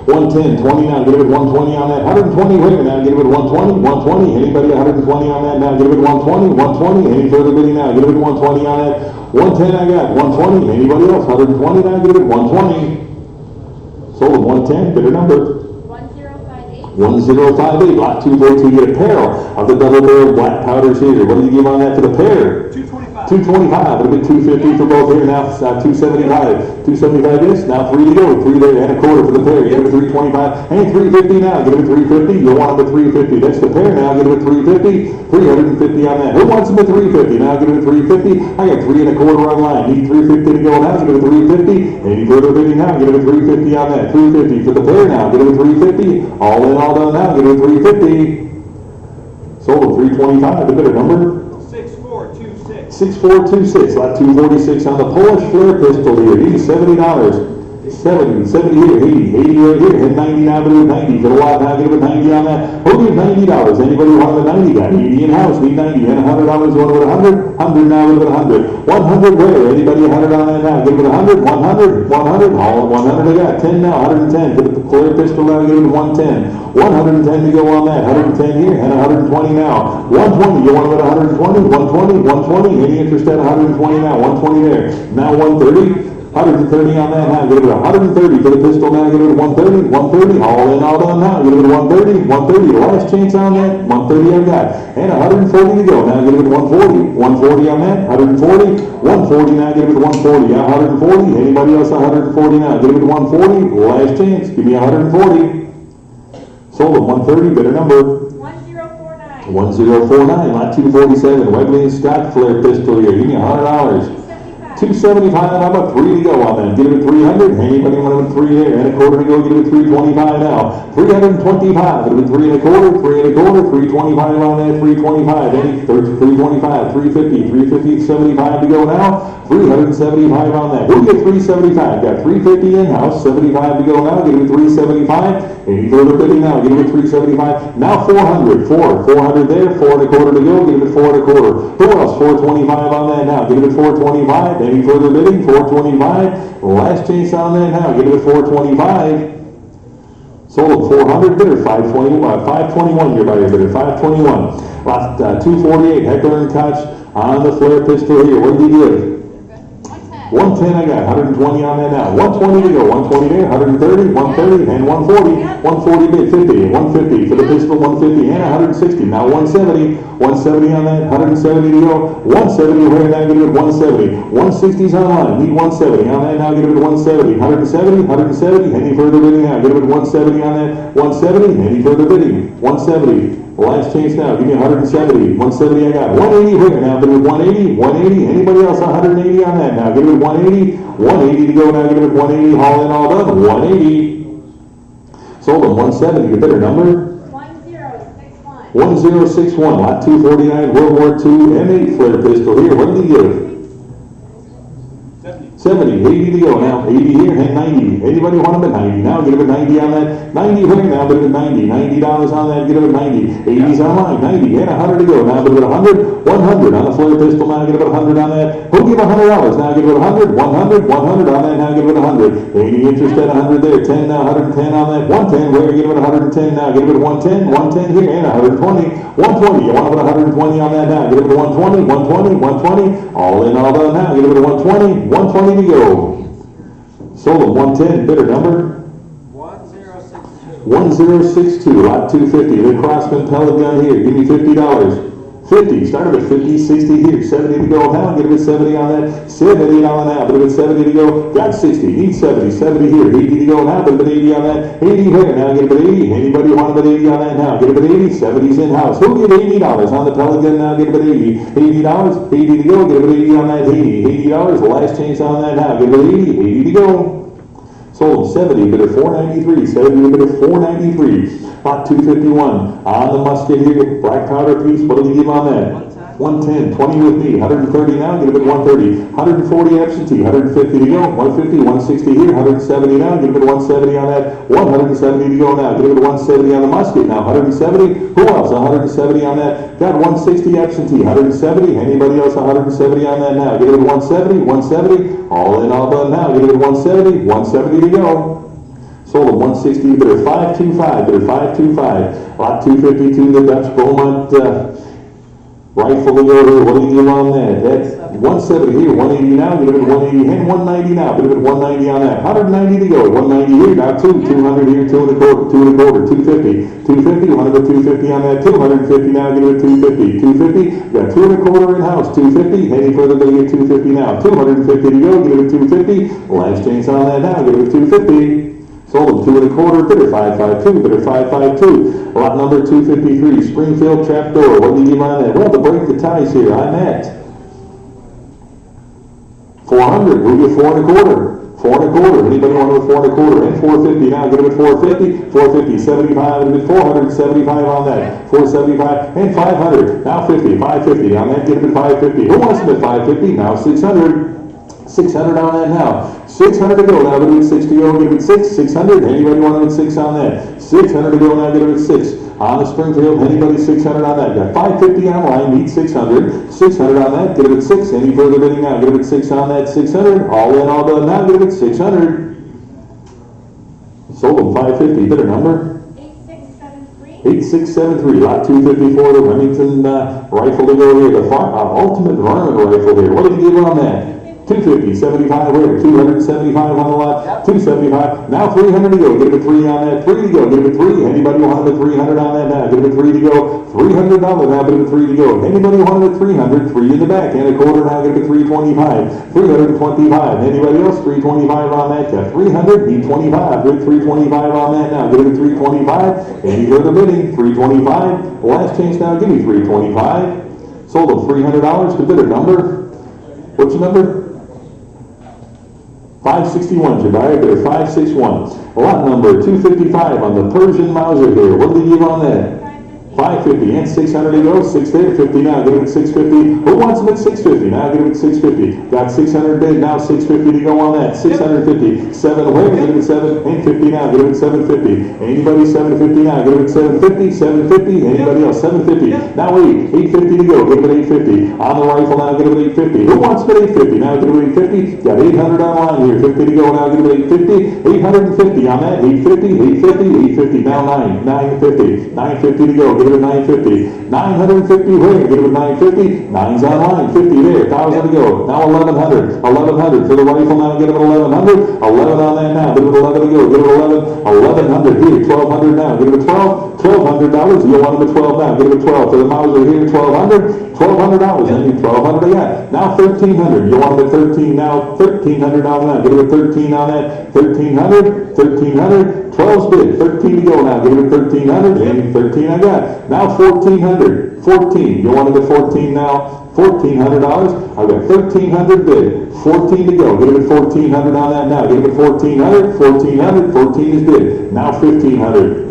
110, 20 now, give it 120 on that, 120 here, now give it 120, 120, anybody 120 on that now, give it 120, 120, any further bidding now, give it 120 on that, 110 I got, 120, anybody else, 120 now, give it 120. Sold them 110, bidder number? 1058. 1058, lot 242, get a pair of the double barrel black powders here. What do you give on that for the pair? 225. 225, it'll be 250 for both here now, 275. 275 is, now 3 to go, 3 there, and a quarter for the pair. Give it 325, and 350 now, give it 350, you want them at 350, that's the pair now, give it 350, 350 on that. Who wants them at 350? Now give it 350, I got 3 and a quarter online, need 350 to go now, give it 350, any further bidding now, give it 350 on that, 350 for the pair now, give it 350, all in, all done now, give it 350. Sold at 325, the bidder number? 6426. 6426, lot 246 on the Polish flare pistol here, he's $70. 70 here, 80 right here, hit 90 now, but 90 for the lot now, give it 90 on that. Who gives $90? Anybody want the 90? Got 80 in house, need 90, and $100, one with 100, 100 now, give it 100. 100 where? Anybody 100 on that now, give it 100, 100, 100, all 100 I got, 10 now, 110, for the flare pistol now, give it 110. 110 to go on that, 110 here, and 120 now. 120, you want them at 120, 120, 120, any interest at 120 now, 120 there. Now 130. 130 on that now, give it 130 for the pistol now, give it 130, 130, all in, all done now, give it 130, 130, last chance on that, 130 I got, and 140 to go, now give it 140, 140 on that, 140, 140 now, give it 140, yeah, 140, anybody else 140 now, give it 140, last chance, give me 140, sold at 130, bidder number? 1049. 1049, lot 247, Webley and Scott flare pistol here, give me $100. 275, how about 3 to go on that? Give it 300. Anybody want to 3 there? And a quarter to go, give it 325 now. 325, it'll be 3 and a quarter, 3 and a quarter, 325 on that, 325, any 325, 350, 350, 75 to go now. 375 on that. We'll get 375. Got 350 in-house, 75 to go now. Give it 375. Any further bidding now? Give it 375. Now 400. 400 there. 4 and a quarter to go. Give it 4 and a quarter. Who else? 425 on that now. Give it 425. Any further bidding? 425. Last chance on that now. Give it 425. Sold at 400 bidder. 521 your buyer bidder. 521. Lot 248. Heckler and Koch on the flare pistol here. What did you give? 110 I got, 120 on that now. 120 to go, 120 there, 130, 130, and 140. 140 bid, 50, 150 for the pistol, 150, and 160. Now 170, 170 on that, 170 to go. 170 right now, get it at 170. 160's online, need 170 on that now, get it at 170. 170, 170, any further bidding now, get it at 170 on that. 170, any further bidding, 170. Last chance now, give me 170. 170 I got. 180 here now, give it 180. 180. Anybody else 180 on that now? Give it 180. 180 to go now, give it 180. All in, all done. 180. Sold them 170. Your bidder number? 1061. 1061. Lot 249. World War II M8 flare pistol here. What did he give? 72. 70, 80 to go now, 80 here, and 90. Anybody want them at 90? Now get them at 90 on that. 90 here, now get them at 90. $90 on that, get them at 90. 80's online, 90, and 100 to go. Now get them at 100, 100 on the flare pistol, now get them at 100 on that. Who'll give $100? Now get them at 100, 100, 100 on that, now get them at 100. Any interest at 100 there, 10 now, 110 on that. 110, where get them at 110 now, get them at 110, 110 here, and 120. 120, you want them at 120 on that now, get them at 120, 120, 120. All in, all done now, get them at 120, 120 to go. Sold them 110, bidder number 1062, lot 250. The Crossman pellet gun here, give me $50. 50, started at 50, 60 here, 70 to go now, get him at 70 on that, 70 on that, get him at 70 to go, got 60, need 70, 70 here, 80 to go now, get him at 80 on that, 80 here, now get him at 80, anybody want him at 80 on that now, get him at 80, 70's in-house, who'll get $80 on the pellet gun now, get him at 80, $80, 80 to go, get him at 80 on that, 80, $80, the last chance on that now, get him at 80, 80 to go. Sold 70, bidder 493, 70, bidder 493, lot 251, on the musket here, black powder piece, what do you give on that? 110, 20 with me, 130 now, get him at 130, 140 absentee, 150 to go, 150, 160 here, 170 now, get him at 170 on that, 170 to go now, get him at 170 on the musket now, 170, who else, 170 on that, got 160 absentee, 170, anybody else 170 on that now, get him at 170, 170, all in, all done now, get him at 170, 170 to go. Sold at 160, bidder 525, bidder 525, lot 252, the Dutch Beaumont, rifle to go here, what do you give on that? That's 170 here, 180 now, get him at 180, and 190 now, get him at 190 on that. 190 to go, 190 here, now 200 here, 2 and a quarter, 250, 250, 100 to 250 on that, 250 now, get him at 250, 250, got 2 and a quarter in-house, 250, any further they get 250 now, 250 to go, get him at 250, last chance on that now, get him at 250. Sold them 2 and a quarter, bidder 552, bidder 552. Lot number 253, Springfield trapdoor. What do you give on that? Well, to break the ties here, I'm at 400. We get 4 and a quarter. 4 and a quarter. Anybody want to 4 and a quarter? And 450 now. Get them at 450. 450, 75, and 475 on that. 475 and 500. Now 50, 550 on that. Get them at 550. Who wants them at 550? Now 600. 600 on that now. 600 to go now, get him at 6 to go, get him at 6, 600, anybody want him at 6 on that? 600 to go now, get him at 6. On the Springfield, anybody 600 on that? Got 550 online, need 600. 600 on that, get him at 6. Any further bidding now, get him at 6 on that, 600. All in, all done now, get him at 600. Sold him 550, bidder number? 8673. 8673, lot 254, the Remington rifle to go here, the ultimate varmint rifle here. What did you give on that? 250, 75 here, 275 on the lot, 275, now 300 to go, get him at 3 on that, 3 to go, get him at 3, anybody want him at 300 on that now, get him at 3 to go, $300 now, get him at 3 to go, anybody want him at 300, 3 in the back, and a quarter now, get him at 325, 325, anybody else, 325 on that, got 300, need 25, good 325 on that now, get him at 325, any further bidding, 325, last chance now, give me 325, sold him $300 to bidder number, what's your number? 561, your buyer bidder, 561. Lot number 255 on the Persian Mauser here. What did you give on that? 550 and 600 to go, 6 there, 50 now, get him at 650. Who wants him at 650? Now get him at 650. Got 600 bid, now 650 to go on that. 650. 7 away, get him at 7 and 50 now, get him at 750. Anybody 750 now, get him at 750, 750. Anybody else 750. Now 850 to go, get him at 850. On the rifle now, get him at 850. Who wants him at 850? Now get him at 850. Got 800 online here, 50 to go, now get him at 850. 850 on that, 850, 850, 850. Now 950. 950 to go, get him at 950. 950 where? Get him at 950. 9's online. 50 there. 1,000 to go. Now 1,100. 1,100 for the rifle now. Get him at 1,100. 11 on that now. Get him at 11 to go. Get him at 11. 1,100 here. 1,200 now. Get him at 12. $1,200. You want him at 12 now. Get him at 12 for the Mauser here. 1,200. $1,200. Then you 1,200 again. Now 1,300. You want him at 13 now. 1,300 on that. Get him at 13 on that. 1,300. 1,300. 12's bid. 13 to go now. Get him at 1,300. And 13 I got. Now 1,400. 14. You want him at 14 now. $1,400. I've got 1,300 bid. 14 to go. Get him at 1,400 on that now. Get him at 1,400. 1,400. 14 is bid. Now 1,500.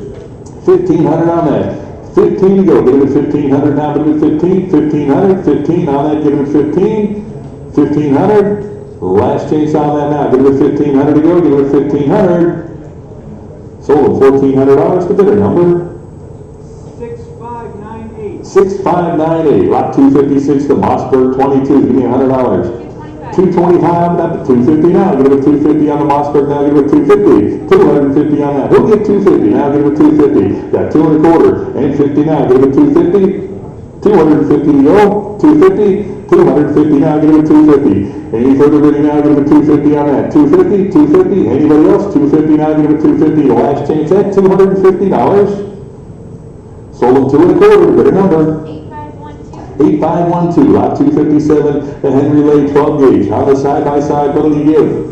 1,500 on that. 15 to go. Get him at 1,500 now. Get him at 15. 1,500. 15 on that. Get him at 15. 1,500. Last chance on that now. Give it 1,500 to go. Give it 1,500. Sold them $1,400. The bidder number 6598. 6598. Lot 256 to Mossberg 22. Give me $100. 225 on that. 250 now. Give it 250 on the Mossberg now. Give it 250. 250 on that. Who'll get 250 now? Give it 250. Got 225 and 50 now. Give it 250. 250 to go. 250. 250 now. Give it 250. Any further bidding now? Give it 250 on that. 250. 250. Anybody else? 250 now. Give it 250. Last chance at $250. Sold them 225. Bidder number 8512. Lot 257. The Henry Lay 12 gauge. On the side by side. What do you give?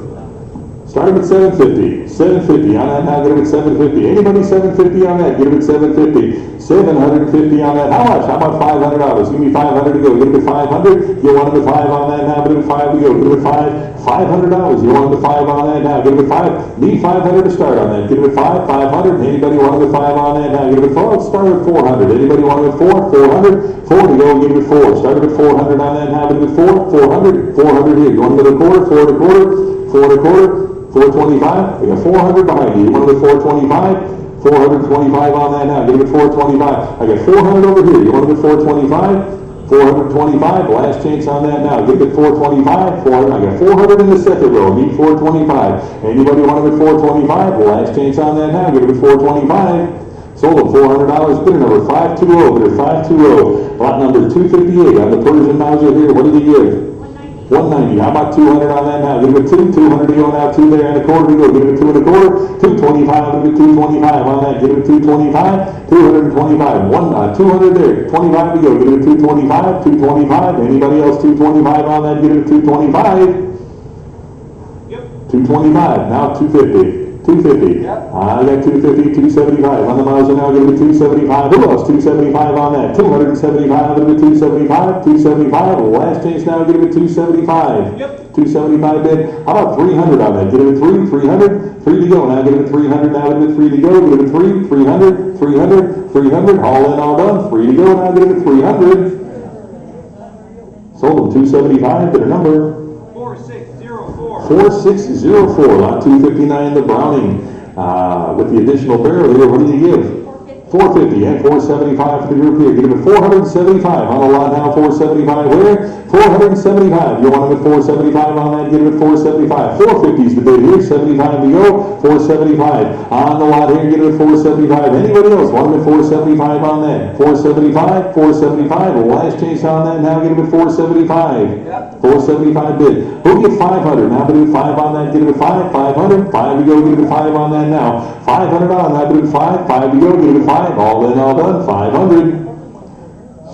Started at 750. 750 on that now. Give it 750. Anybody 750 on that? Give it 750. 750 on that. How much? How about $500? Give me 500 to go. Give it 500. You wanted the 5 on that now. Give it 5 to go. Give it 500. You wanted the 5 on that now. Give it 5. Need 500 to start on that. Give it 500. Anybody wanted the 5 on that now? Give it 4. Let's start with 400. Anybody wanted 4? 400. 4 to go. Give it 4. Started at 400 on that now. Give it 4. 400. 400 here. You wanted the quarter? 4 and a quarter. 4 and a quarter. 425. We got 400 behind you. You wanted the 425? 425 on that now. Give it 425. I got 400 over here. You wanted the 425? 425. Last chance on that now. Give it 425. 400. I got 400 in the second row. Need 425. Anybody wanted the 425? Last chance on that now. Give it 425. Sold them $400. Bidder number 520. Bidder 520. Lot number 258 on the Persian Mauser here. What did he give? 190. How about 200 on that now? Give it 2. 200 to go now. 2 there and a quarter to go. Give it 2 and a quarter. 225. Give it 225 on that. Give it 225. 225. 200 there. 25 to go. Give it 225. 225. Anybody else 225 on that? Give it 225. Yep. 225. Now 250. 250. Yep. I got 250, 275 on the Mauser now. Give it 275. Who else? 275 on that. 275. Give it 275. 275. Last chance now. Give it 275. Yep. 275 bid. How about 300 on that? Give it 3. 300. 3 to go. Now give it 300. Now give it 3 to go. Give it 3. 300. 300. 300. All in, all done. 3 to go. Now give it 300. Sold them 275. Bid a number 4604. 4604, lot 259, the Browning, with the additional barrel here. What do you give? 450 and 475 for the group here. Give it 475 on the lot now. 475 where? 475. You want it at 475 on that? Give it 475. 450 is the bid here. 75 to go. 475 on the lot here. Give it 475. Anybody else want it at 475 on that? 475. 475. Last chance on that. Now give it 475. Yep. 475 bid. Who get 500? Now bid 5 on that. Give it 5. 500. 5 to go. Give it 5 on that now. 500 on that. Bid 5. 5 to go. Give it 5. All in, all done. 500.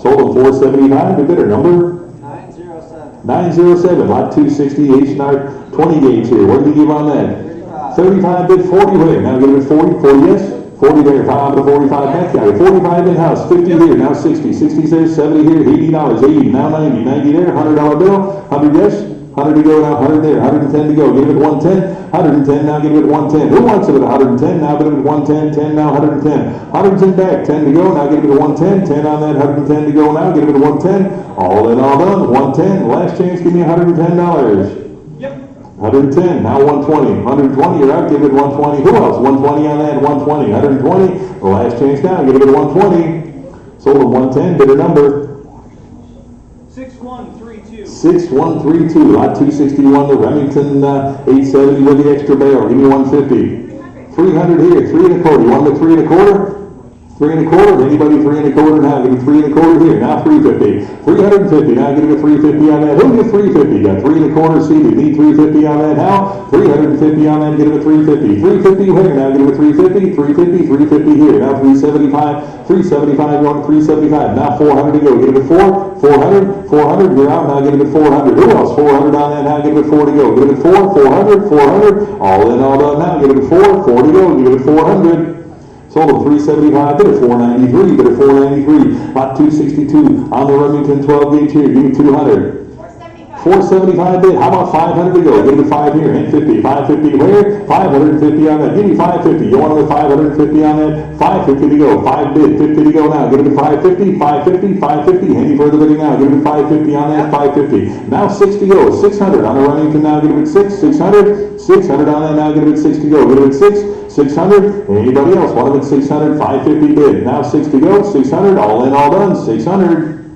Sold them 475. The bidder number 907. 907. Lot 260 H&R 20 gauge here. What did you give on that? 35 bid 40 there. Now give it 40. 40 yes. 40 there. 5 to 45 back guy. 45 in house. 50 here. Now 60. 60 there. 70 here. $80. 80. Now 90. 90 there. $100 bill. 100 yes. 100 to go now, 100 there, 110 to go, give it 110, 110 now, give it 110. Who wants it at 110? Now give it 110, 10 now, 110. 110 back, 10 to go, now give it 110, 10 on that, 110 to go now, give it 110. All in, all done, 110. Last chance, give me $110. Yep. 110, now 120. 120, you're out, give it 120. Who else? 120 on that, 120. 120, last chance now, give it 120. Sold at 110, bidder number 6132. 6132, lot 261, the Remington 870 with the extra barrel. Give me 150. 300 here, 3 and a quarter. You want the 3 and a quarter? 3 and a quarter. Anybody 3 and a quarter now? Give me 3 and a quarter here. Now 350. 350. Now give me 350 on that. Who get 350? Got 3 and a quarter seated. Need 350 on that now. 350 on that. Get it a 350. 350 here. Now get it a 350. 350. 350 here. Now 375. 375. You want 375. Now 400 to go. Get it a 4. 400. 400. You're out. Now get it a 400. Who else? 400 on that. Now get it a 4 to go. Get it a 4. 400. 400. All in, all done. Now get it a 4. 4 to go. Get it a 400. Sold at 375, bid at 493, bid at 493, lot 262, on the Remington 12 gauge here, give me 200. 475. 475 bid. How about 500 to go? Give it 5 here. And 50. 550 where? 550 on that. Give me 550. You want it with 550 on that? 550 to go. 5 bid. 50 to go now. Give it 550. 550. 550. Any further bidding now? Give it 550 on that. 550. Now 6 to go. 600 on the Remington now. Give it 6. 600. 600 on that now. Give it 6 to go. Give it 6. 600. Anybody else? Want it at 600. 550 bid. Now 6 to go. 600. All in, all done. 600.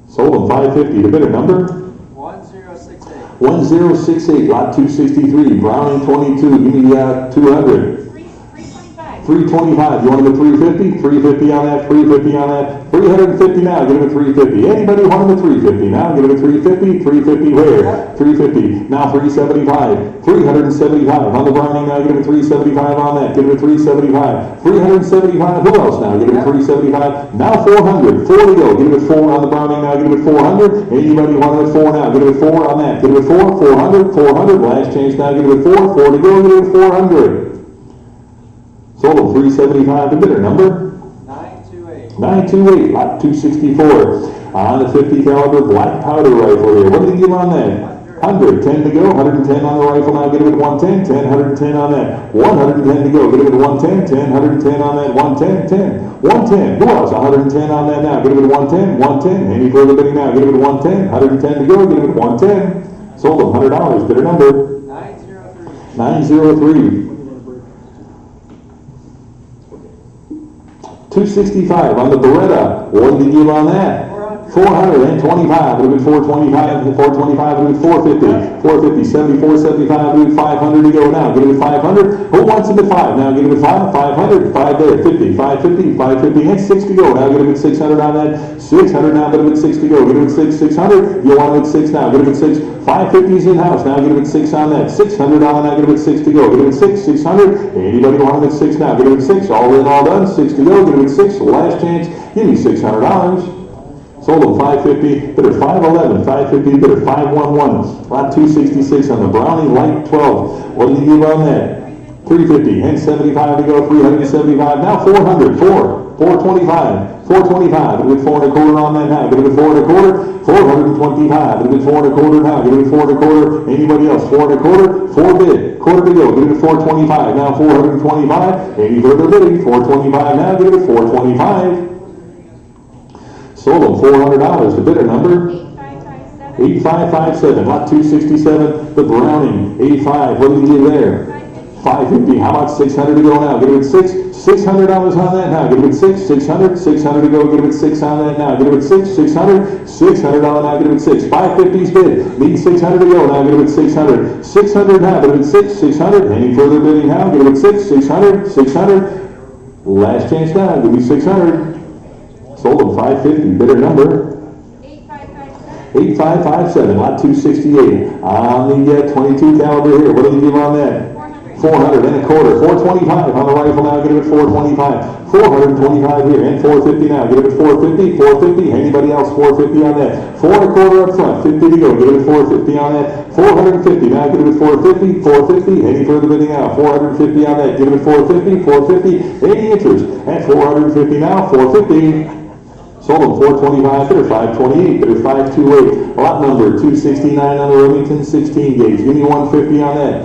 Sold them 550. The bidder number? 1068. 1068, lot 263, Browning 22, give me 200. 325. 325, you want them at 350? 350 on that, 350 on that, 350 now, give it a 350. Anybody want them at 350 now, give it a 350, 350 where? 350, now 375, 375 on the Browning now, give it a 375 on that, give it a 375, 375, who else now, give it a 375, now 400, 4 to go, give it a 4 on the Browning now, give it a 400, anybody want it at 4 now, give it a 4 on that, give it a 4, 400, 400, last chance now, give it a 4, 4 to go, give it a 400. Sold them 375, the bidder number? 928. 928, lot 264. On the 50 caliber black powder rifle here. What did you give on that? 100, 10 to go, 110 on the rifle now, get it at 110, 10, 110 on that. 110 to go, get it at 110, 10, 110 on that, 110, 10, 110. Who else? 110 on that now, get it at 110, 110. Any further bidding now, get it at 110, 110 to go, get it at 110. Sold them $100, bidder number? 903. 903. 265 on the Beretta. What did you give on that? 400 and 25. It'll be 425. 425. It'll be 450. 450. 74. 75. It'll be 500 to go now. Give it at 500. Who wants it at 5? Now give it at 5. 500. 5 there. 50. 550. 550. And 6 to go. Now give it at 600 on that. 600 now. Give it at 6 to go. Give it at 6. 600. You want it at 6 now. Give it at 6. 550 is in house. Now give it at 6 on that. 600 on now. Give it at 6 to go. Give it at 6. 600. Anybody want it at 6 now? Give it at 6. All in, all done. 6 to go. Give it at 6. Last chance. Give me $600. Sold them 550. Bid at 511. 550. Bid at 511. Lot 266 on the Browning Light 12. What did you give on that? 350 and 75 to go. 375. Now 400. 425. 425. It'll be 4 and a quarter on that now. Give it at 4 and a quarter. 425. It'll be 4 and a quarter now. Give it at 4 and a quarter. Anybody else? 4 and a quarter. 4 bid. Quarter to go. Give it at 425. Now 425. Any further bidding? 425 now. Give it at 425. Sold them $400. The bidder number? 8557. 8557. Lot 267. The Browning 85. What did you give there? 550. How about 600 to go now? Give it at 6. $600 on that now. Give it at 6. 600. 600 to go. Give it at 6 on that now. Give it at 6. 600. $600 now. Give it at 6. 550's bid. Need 600 to go now. Give it at 600. 600 now. Give it at 6. 600. Any further bidding now? Give it at 6. 600. 600. Last chance now. Give me 600. Sold them 550. Bidder number? 8557. 8557. Lot 268. On the 22 caliber here. What did you give on that? 400 and a quarter. 425 on the rifle now. Get it at 425. 425 here and 450 now. Get it at 450. 450. Anybody else? 450 on that. 4 and a quarter up front. 50 to go. Get it at 450 on that. 450 now. Get it at 450. 450. Any further bidding now? 450 on that. Get it at 450. 450. Any interest at 450 now? 450. Sold them 425, bidder 528, bidder 528. Lot number 269 on the Remington 16 gauge. Give me 150 on that.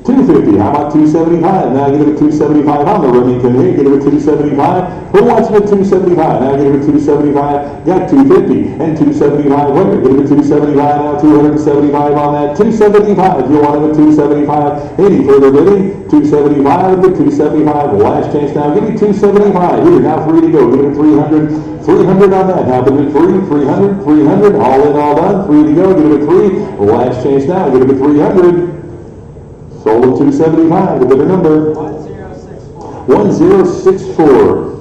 250. How about 275? Now get it at 275 on the Remington here. Get it at 275. Who wants it at 275? Now get it at 275. Got 250 and 275. Winner. Get it at 275 now. 275 on that. 275. You want it at 275. Any further bidding? 275 to 275. Last chance now. Give me 275. Here now 3 to go. Give it at 300. 300 on that. Now give it at 3. 300. 300. All in, all done. 3 to go. Give it at 3. Last chance now. Give it at 300. Sold at 275. The bidder number? 1064. 1064.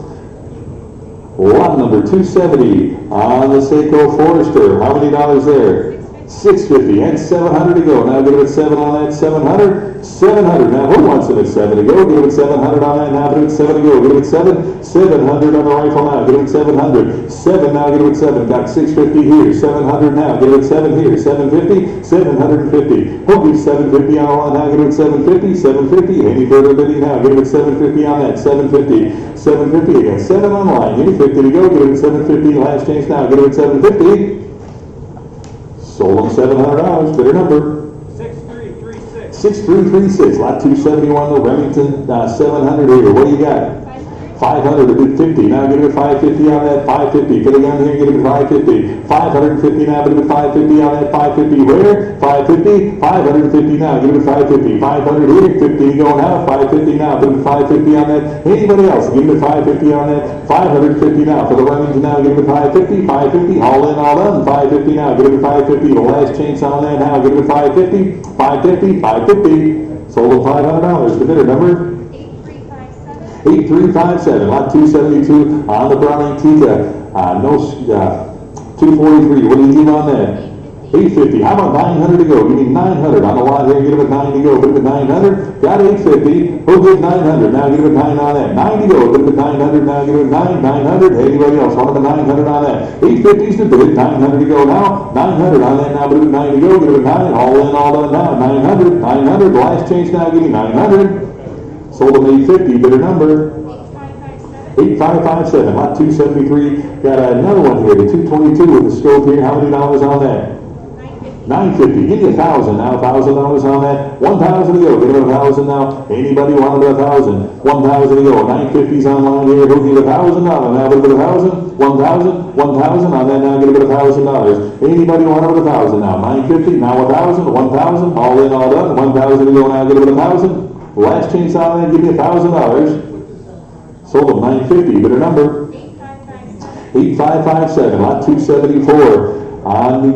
Lot number 270 on the Seiko Forester. How many dollars there? 650 and 700 to go. Now give it at 7 on that. 700. 700. Now who wants it at 7 to go? Give it at 700 on that. Now give it at 7 to go. Give it at 7. 700 on the rifle now. Give it at 700. 7 now. Give it at 7. Got 650 here. 700 now. Give it at 7 here. 750. 750. Who gives 750 on the line now? Give it at 750. 750. Any further bidding now? Give it at 750 on that. 750. 750. Again. 7 on line. Any 50 to go. Give it at 750. Last chance now. Give it at 750. Sold them $700, bidder number. 6336. 6336, lot 271, the Remington, 700 here. What do you got? 500, a bid 50. Now get it at 550 on that 550. Put it down here, get it at 550. 550 now, put it at 550 on that 550. Where? 550. 550 now, get it at 550. 500 here, 50 to go now. 550 now, put it at 550 on that. Anybody else? Give it at 550 on that. 550 now for the Remington now. Get it at 550. 550. All in, all done. 550 now. Get it at 550. The last chance on that now. Get it at 550. 550. 550. Sold at $500. The bidder number. 8357, lot 272 on the Brown Antica. 243. What do you give on that? 850. How about 900 to go? Give me 900 on the lot here. Get him at 9 to go. Put him at 900. Got 850. Who'll give 900? Now get him at 9 on that. 9 to go. Put him at 900. Now get him at 900. Anybody else? Want him at 900 on that? 850 is the bid. 900 to go now. 900 on that now. Put him at 9 to go. Get him at 9. All in, all done now. 900. 900. The last change now. Give me 900. Sold them 850, bidder number 8557, lot 273. Got another one here, the 222 with the scope here. How many dollars on that? 950. Give me $1,000 now. $1,000 on that. 1,000 to go. Give it 1,000 now. Anybody want it 1,000? 1,000 to go. 950's online here. Who'll give $1,000 now? Give it 1,000. 1,000. 1,000 on that now. Give it $1,000. Anybody want it 1,000 now? 950. Now 1,000. 1,000. All in, all done. 1,000 to go now. Give it 1,000. Last chance on that. Give me $1,000. Sold them 950. Bidder number 8557. Lot 274 on the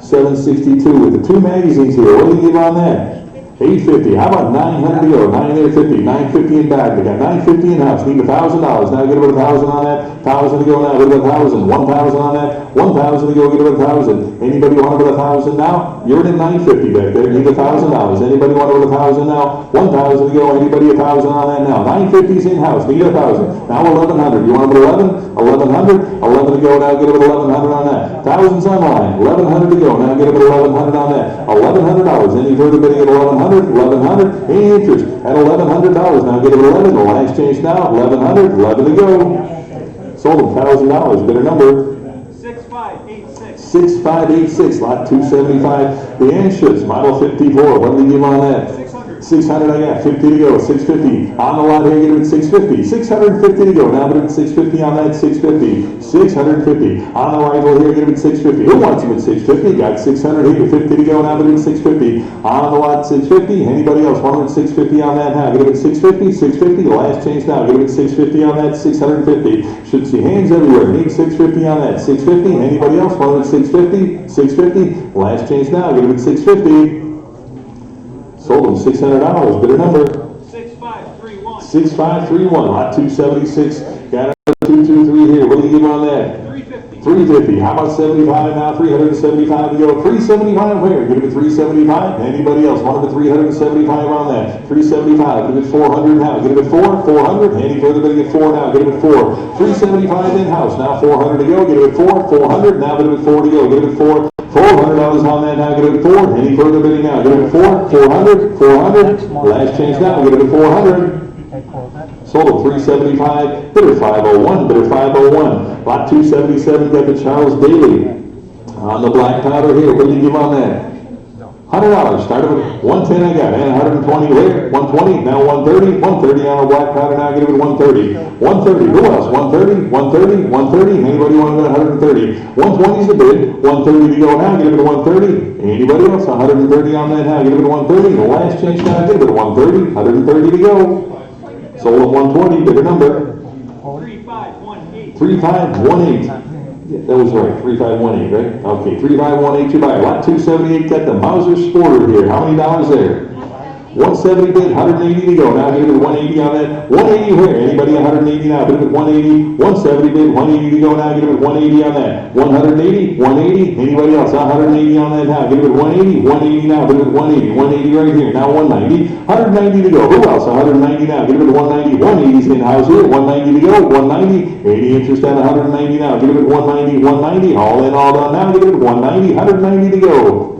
762 with the two magazines here. What do you give on that? 850. How about 900 to go? 950. 950 in back. They got 950 in house. Need $1,000. Now get about 1,000 on that. 1,000 to go now. Get about 1,000. 1,000 on that. 1,000 to go. Get about 1,000. Anybody want about 1,000 now? You're in 950 back there. Need $1,000. Anybody want about 1,000 now? 1,000 to go. Anybody 1,000 on that now? 950's in house. Need 1,000. Now 1,100. You want about 11? 1,100. 11 to go. Now get about 1,100 on that. Thousands online. 1,100 to go. Now get about 1,100 on that. $1,100. Any further bidding at 1,100? 1,100. Any interest at $1,100. Now get it 11. The last change now. 1,100. 11 to go. Sold them $1,000. Bidder number 6586. 6586. Lot 275. The Anschutz model 54. What do we give on that? 600. I got 50 to go. 650 on the lot here. Get it at 650. 650 to go. Now get it at 650 on that. 650. 650 on the rifle here. Get it at 650. Who wants him at 650? Got 600 here. 50 to go. Now get it at 650 on the lot. 650. Anybody else want him at 650 on that? Now get it at 650. 650. The last change now. Get it at 650 on that. 650. Should see hands everywhere. Need 650 on that. 650. Anybody else want it at 650? 650. Last change now. Get it at 650. Sold them $600. Bidder number 6531. 6531. Lot 276. Got a 223 here. What do you give on that? 350. 350. How about 75 now? 375 to go. 375 where? Give it 375. Anybody else want it at 375 on that? 375. Give it 400 now. Get it at 4. 400. Any further bidding at 4 now. Get it at 4. 375 in house. Now 400 to go. Get it at 4. 400. Now get it at 4 to go. Get it at 4. $400 on that now. Get it at 4. Any further bidding now? Get it at 4. 400. 400. Last change now. Get it at 400. Sold at 375. Bidder 501. Bidder 501. Lot 277. Got the Charles Daly on the black powder here. What do you give on that? $100. Started with 110. I got and 120 there. 120. Now 130. 130 on the black powder. Now get it at 130. 130. Who else? 130. 130. 130. Anybody want it at 130? 120 is the bid. 130 to go now. Get it at 130. Anybody else? 130 on that now. Get it at 130. The last change now. Get it at 130. 130 to go. Sold at 120. Bidder number 3518. 3518. Yeah, that was right. 3518, right? Okay, 3518 you buy. Lot 278 got the Mauser Sporter here. How many dollars there? 170 bid, 180 to go. Now get it at 180 on that. 180 where? Anybody 180 now? Bid it at 180. 170 bid, 180 to go. Now get it at 180 on that. 180, 180. Anybody else? 180 on that now. Get it at 180. 180 now. Bid it at 180. 180 right here. Now 190. 190 to go. Who else? 190 now. Get it at 190. 180's in house here. 190 to go. 190. Any interest at 190 now? Get it at 190. 190. All in, all done. Now get it at 190. 190 to go.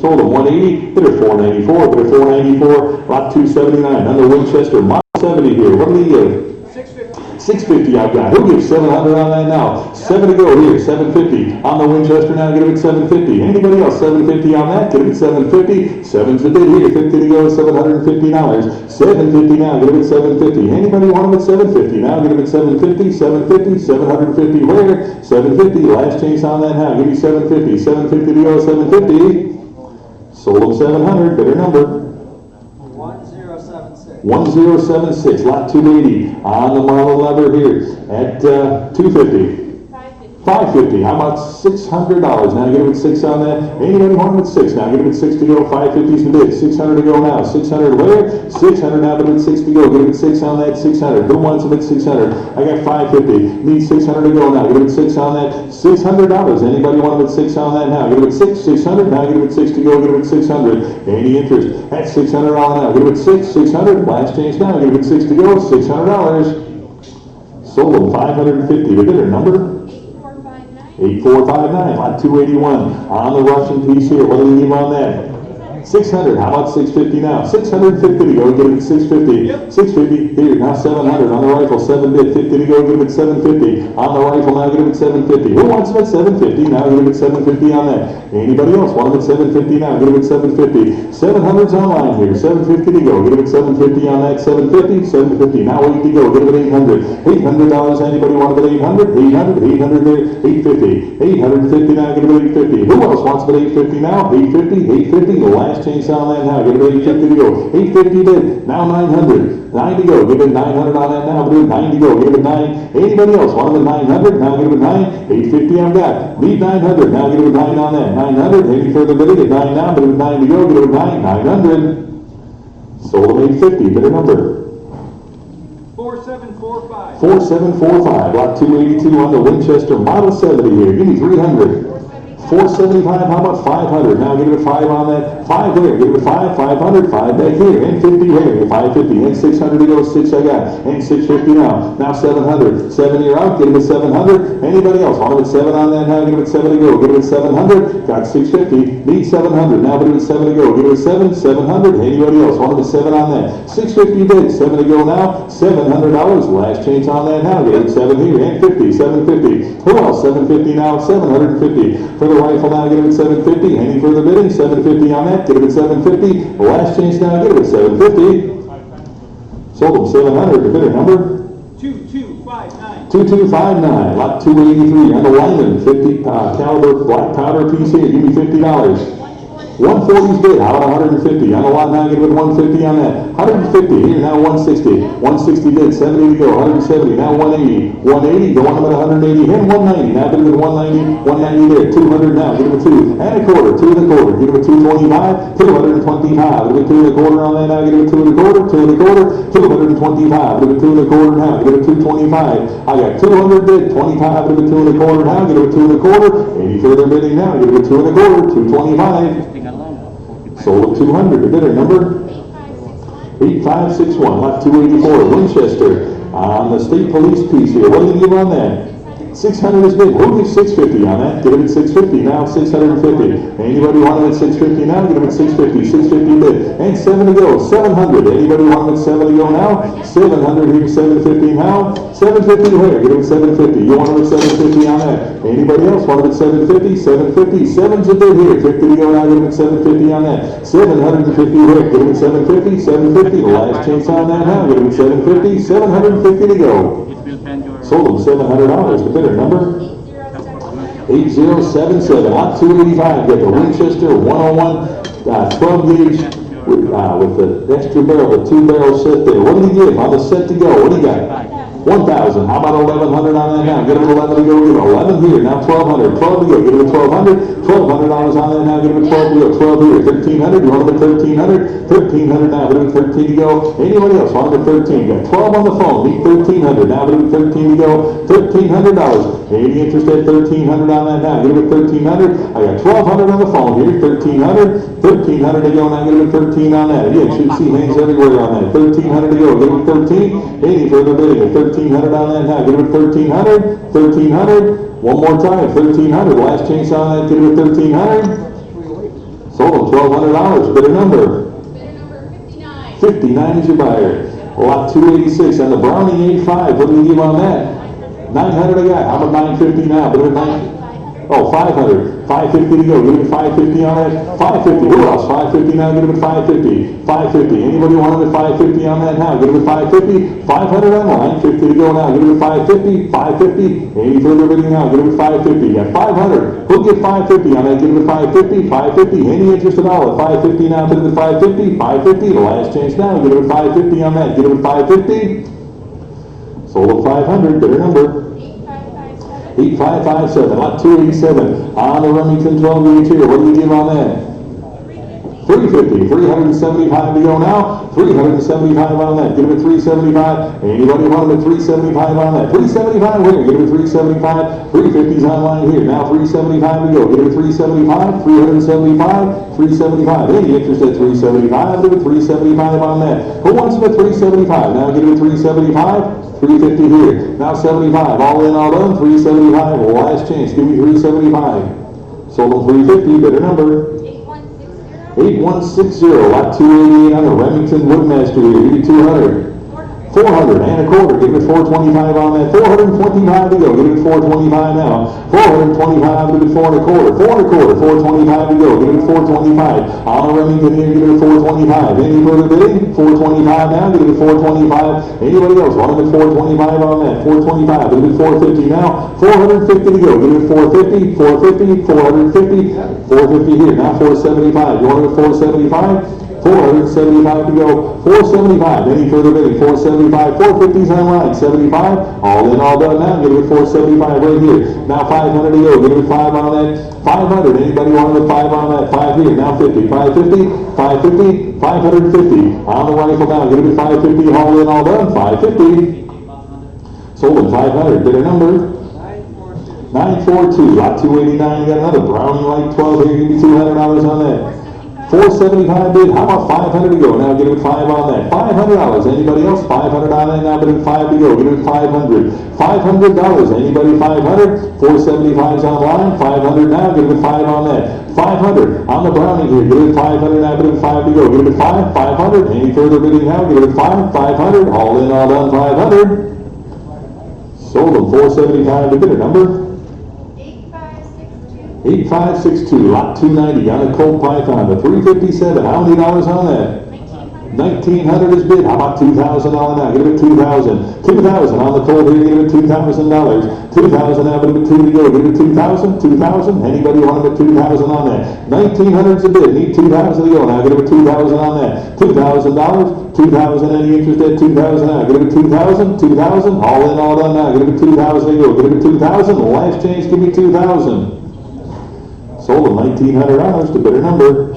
Sold at 180, bidder 494, bidder 494, lot 279, under Winchester, model 70 here. What do you give? 650. 650 I've got. Who gives 700 on that now? 7 to go here, 750. On the Winchester now, get him at 750. Anybody else, 750 on that? Get him at 750. 7's the bid here, 50 to go, $750. 750 now, get him at 750. Anybody want him at 750 now? Get him at 750, 750, 750 where? 750, last chance on that now. Give me 750. 750 to go, 750. Sold him 700, better number. 1076. 1076, lot 280 on the marble leather here at 250. 550. How about $600? Now get him at 6 on that. Anybody want him at 6? Now get him at 6 to go. 550's the bid. 600 to go now. 600 where? 600 now, get him at 6 to go. Get him at 6 on that. 600. Who wants him at 600? I got 550. Need 600 to go now. Get him at 6 on that. $600. Anybody want him at 6 on that now? Get him at 6. 600. Now get him at 6 to go. Get him at 600. Any interest? At $600 now. Get him at 6. 600. Last change now. Get him at 6 to go. $600. Sold him 550. The bidder number? 8459, lot 281. On the Russian piece here, what do we leave on that? 600. How about 650 now? 650 to go. Get him at 650. 650 here. Now 700 on the rifle. 7 bid. 50 to go. Get him at 750 on the rifle. Now get him at 750. Who wants him at 750? Now get him at 750 on that. Anybody else want him at 750 now? Get him at 750. 700's online here. 750 to go. Get him at 750 on that. 750. 750. Now 8 to go. Get him at 800. $800. Anybody want him at 800? 800. 800 there. 850. 850 now. Get him at 850. Who else wants him at 850 now? 850. 850. The last chance on that now. Get him at 850 to go. 850 bid. Now 900. 9 to go. Give him 900 on that now. Give him 9 to go. Give him 9. Anybody else want him at 900? Now give him 9. 850 I've got. Need 900. Now give him 9 on that. 900. Any further bidding at 9 now. Give him 9 to go. Give him 9. 900. Sold him 850. Bidder number. 4745. 4745. Lot 282 on the Winchester Model 70 here. Give me 300. 475, how about 500? Now get him a 5 on that. 5 there, get him a 5, 500, 5 back here, and 50 here, 550, and 600 to go, 6 I got, and 650 now. Now 700, 7 here out, get him at 700. Anybody else want him at 7 on that now? Get him at 7 to go, get him at 700, got 650, need 700, now get him at 7 to go, get him at 7, 700. Anybody else want him at 7 on that? 650 bid, 7 to go now, $700, last chance on that now, get him at 7 here, and 50, 750. Who else? 750 now, 750. For the rifle now, get him at 750. Any further bidding? 750 on that, get him at 750. The last chance now, get him at 750. Sold him 700. The bidder number? 2259. 2259. Lot 283 on the Lyman 50 caliber black powder piece here. Give me $50. 140's bid. How about 150? On the lot now, get him at 150 on that. 150 here now, 160. 160 bid. 70 to go. 170 now, 180. 180. Go on him at 180. Him 190. Now get him at 190. 190 there. 200 now. Get him at 2 and a quarter. 2 and a quarter. Get him at 225. 225. Get him at 2 and a quarter on that now. Get him at 2 and a quarter. 2 and a quarter. 225. Get him at 2 and a quarter now. Get him at 225. I got 200 bid. 25. Get him at 2 and a quarter now. Get him at 2 and a quarter. Any further bidding now? Get him at 2 and a quarter. 225. Sold at 200. The bidder number? 8561. Lot 284. Winchester. On the state police piece here. What do you give on that? 600 is bid. Who gives 650 on that? Get him at 650 now. 650. Anybody want him at 650 now? Get him at 650. 650 bid. And 7 to go. 700. Anybody want him at 7 to go now? 700 here. 750 now. 750 where? Get him at 750. You want him at 750 on that? Anybody else want him at 750? 750. 7's a bid here. 50 to go now. Get him at 750 on that. 750 where? Get him at 750. 750. The last chance on that now. Get him at 750. 750 to go. Sold him $700. The bidder number? 8077. Lot 285. Get the Winchester 101 12 gauge with the extra barrel, the 2 barrel set there. What did he give on the set to go? What do you got? 1,000. How about 1,100 on that now? Get him at 11 to go. Give him 11 here. Now 1,200. 12 to go. Get him at 1,200. $1,200 on that now. Get him at 12 to go. 12 here. 1,300. You want him at 1,300? 1,300 now. Get him at 13 to go. Anybody else want him at 13? Got 12 on the phone. Need 1,300. Now get him at 13 to go. $1,300. Any interest at 1,300 on that now? Get him at 1,300. I got 1,200 on the phone here. 1,300. 1,300 to go. Now get him at 13 on that. Again, should see hands everywhere on that. 1,300 to go. Get him at 13. Any further bidding at 1,300 on that now? Get him at 1,300. 1,300. One more time. 1,300. Last chance on that. Get him at 1,300. Sold him $1,200. Bidder number? Bidder number 59. 59 is your buyer. Lot 286 on the Browning 85. What do we give on that? 900 I got. How about 950 now? Bid it 9. Oh, 500. 550 to go. Give it 550 on that. 550. Who else? 550 now. Give it 550. 550. Anybody want it at 550 on that now? Give it 550. 500 on line. 50 to go now. Give it 550. 550. Any further bidding now? Give it 550. Got 500. Who'll get 550 on that? Give it 550. 550. Any interest at all at 550 now? Bid it 550. 550. The last chance now. Give it 550 on that. Give it 550. Sold at 500. Bidder number. 8557, lot 287, on the Remington 12 gauge here. What do we give on that? 350, 375 to go now. 375 on that. Give it 375. Anybody want it at 375 on that? 375 here. Give it 375. 350's online here. Now 375 to go. Give it 375. 375. 375. Any interest at 375? Give it 375 on that. Who wants it at 375? Now give it 375. 350 here. Now 75. All in, all done. 375. Last chance. Give me 375. Sold them 350. Bidder number. 8160. Lot 288 on the Remington Woodmaster here. Give me 200. 400 and a quarter. Give it 425 on that. 425 to go. Give it 425 now. 425. Give it 4 and a quarter. 4 and a quarter. 425 to go. Give it 425. On the Remington here. Give it 425. Any further bidding? 425 now. Give it 425. Anybody else want it at 425 on that? 425. Give it 450 now. 450 to go. Give it 450. 450. 450. 450 here. Now 475. You want it at 475? 475 to go. 475. Any further bidding? 475. 450's online. 75. All in, all done now. Give it 475 right here. Now 500 to go. Give it 5 on that. 500. Anybody want it 5 on that? 5 here. Now 50. 550. 550. 550. On the rifle now. Give it 550. All in, all done. 550. Sold at 500. Bidder number. 942. Lot 289. You got another Browning Light 12 here. Give me $200 on that. 475 bid. How about 500 to go? Now give it 5 on that. $500. Anybody else? 500 on that. Now give it 5 to go. Give it 500. $500. Anybody 500? 475's online. 500 now. Give it 5 on that. 500 on the Browning here. Give it 500 now. Give it 5 to go. Give it 5. 500. Any further bidding now? Give it 5. 500. All in, all done. 500. Sold them 475 to bidder number. 8562, lot 290 on the Colt Python, the 357. How many dollars on that? 1900 is bid. How about 2,000 on that? Give it 2,000. 2,000 on the Colt here. Give it $2,000. 2,000 now. Give it 2 to go. Give it 2,000. 2,000. Anybody want it 2,000 on that? 1,900 is a bid. Need 2,000 to go. Now give it 2,000 on that. $2,000. 2,000. Any interest at 2,000 now? Give it 2,000. 2,000. All in, all done now. Give it 2,000 to go. Give it 2,000. The last change. Give me 2,000. Sold at $1,900 to bidder number.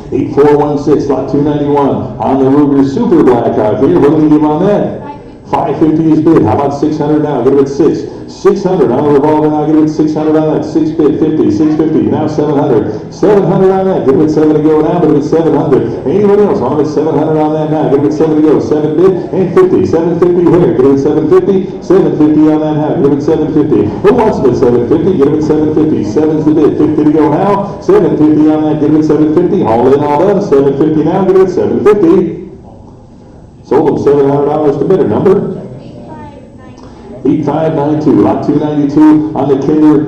8416, lot 291. On the Ruger Super Black out here. What do we give on that? 550 is bid. How about 600 now? Give it 6. 600 on the revolver now. Give it 600 on that. 6 bid. 50. 650. Now 700. 700 on that. Give it 7 to go now. Give it 700. Anybody else want it 700 on that now? Give it 7 to go. 7 bid and 50. 750 here. Give it 750. 750 on that now. Give it 750. Who wants it at 750? Give it 750. 7's the bid. 50 to go now. 750 on that. Give it 750. All in, all done. 750 now. Give it 750. Sold them $700 to bidder number. 8592, lot 292 on the Kinder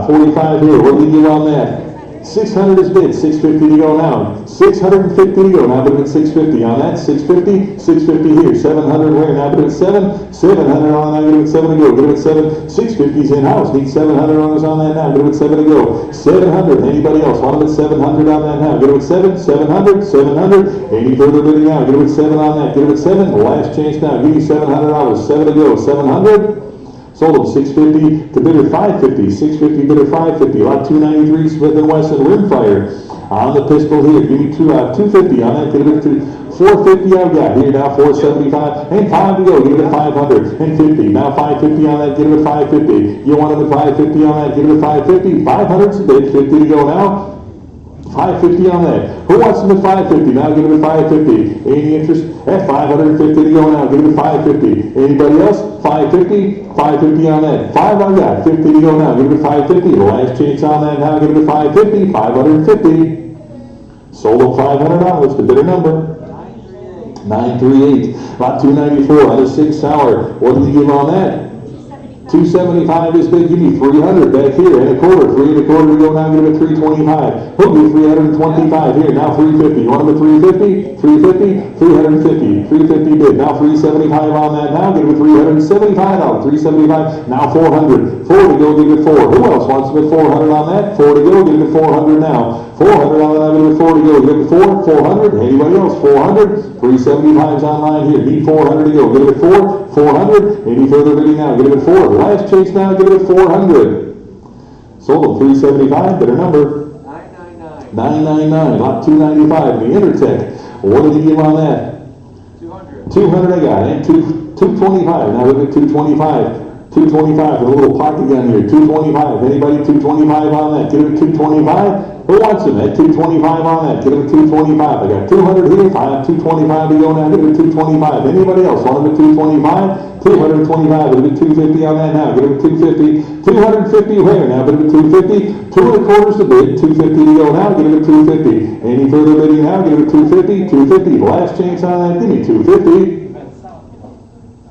45 here. What do we give on that? 600 is bid. 650 to go now. 650 to go. Now give it 650 on that. 650. 650 here. 700 where? Now give it 7. 700 on that. Give it 7 to go. Give it 7. 650's in house. Need 700 on that now. Give it 7 to go. 700. Anybody else want it 700 on that now? Give it 7. 700. 700. Any further bidding now? Give it 7 on that. Give it 7. Last chance now. Give me $700. 7 to go. 700. Sold them 650 to bidder 550. 650 bidder 550. Lot 293 Smith & Wesson Rimfire on the pistol here. Give me 250 on that. Give it to 450. I've got here now 475 and 5 to go. Give it 500 and 50. Now 550 on that. Give it 550. You wanted the 550 on that. Give it 550. 500's a bid. 50 to go now. 550 on that. Who wants them at 550? Now give it 550. Any interest at 550 to go now? Give it 550. Anybody else? 550. 550 on that. 5 I got. 50 to go now. Give it 550. The last chance on that now. Give it 550. 550. Sold them $500 to bidder number. 938. Lot 294 on the 6 tower. What do we give on that? 275 is bid. Give me 300 back here and a quarter. 3 and a quarter to go now. Give it 325. He'll be 325 here. Now 350. You want him at 350? 350? 350. 350 bid. Now 375 on that now. Give it $375. 375. Now 400. 4 to go. Give it 4. Who else wants him at 400 on that? 4 to go. Give it 400 now. 400 on that. Give it 4 to go. Give it 4. 400. Anybody else? 400. 375's online here. Need 400 to go. Give it 4. 400. Any further bidding now? Give it 4. Last chase now. Give it 400. Sold them 375. Better number. 999. 999. Lot 295. The Intertech. What did he give on that? 200. 200 I got. And 225. Now look at 225. 225 with a little pocket gun here. 225. Anybody 225 on that? Give it 225. Who wants him at 225 on that? Give it 225. I got 200 here. I have 225 to go now. Give it 225. Anybody else want him at 225? 225. Give it 250 on that now. Give it 250. 250 where now? Give it 250. 2 and a quarters to bid. 250 to go now. Give it 250. Any further bidding now? Give it 250. 250. Last chance on that. Give me 250.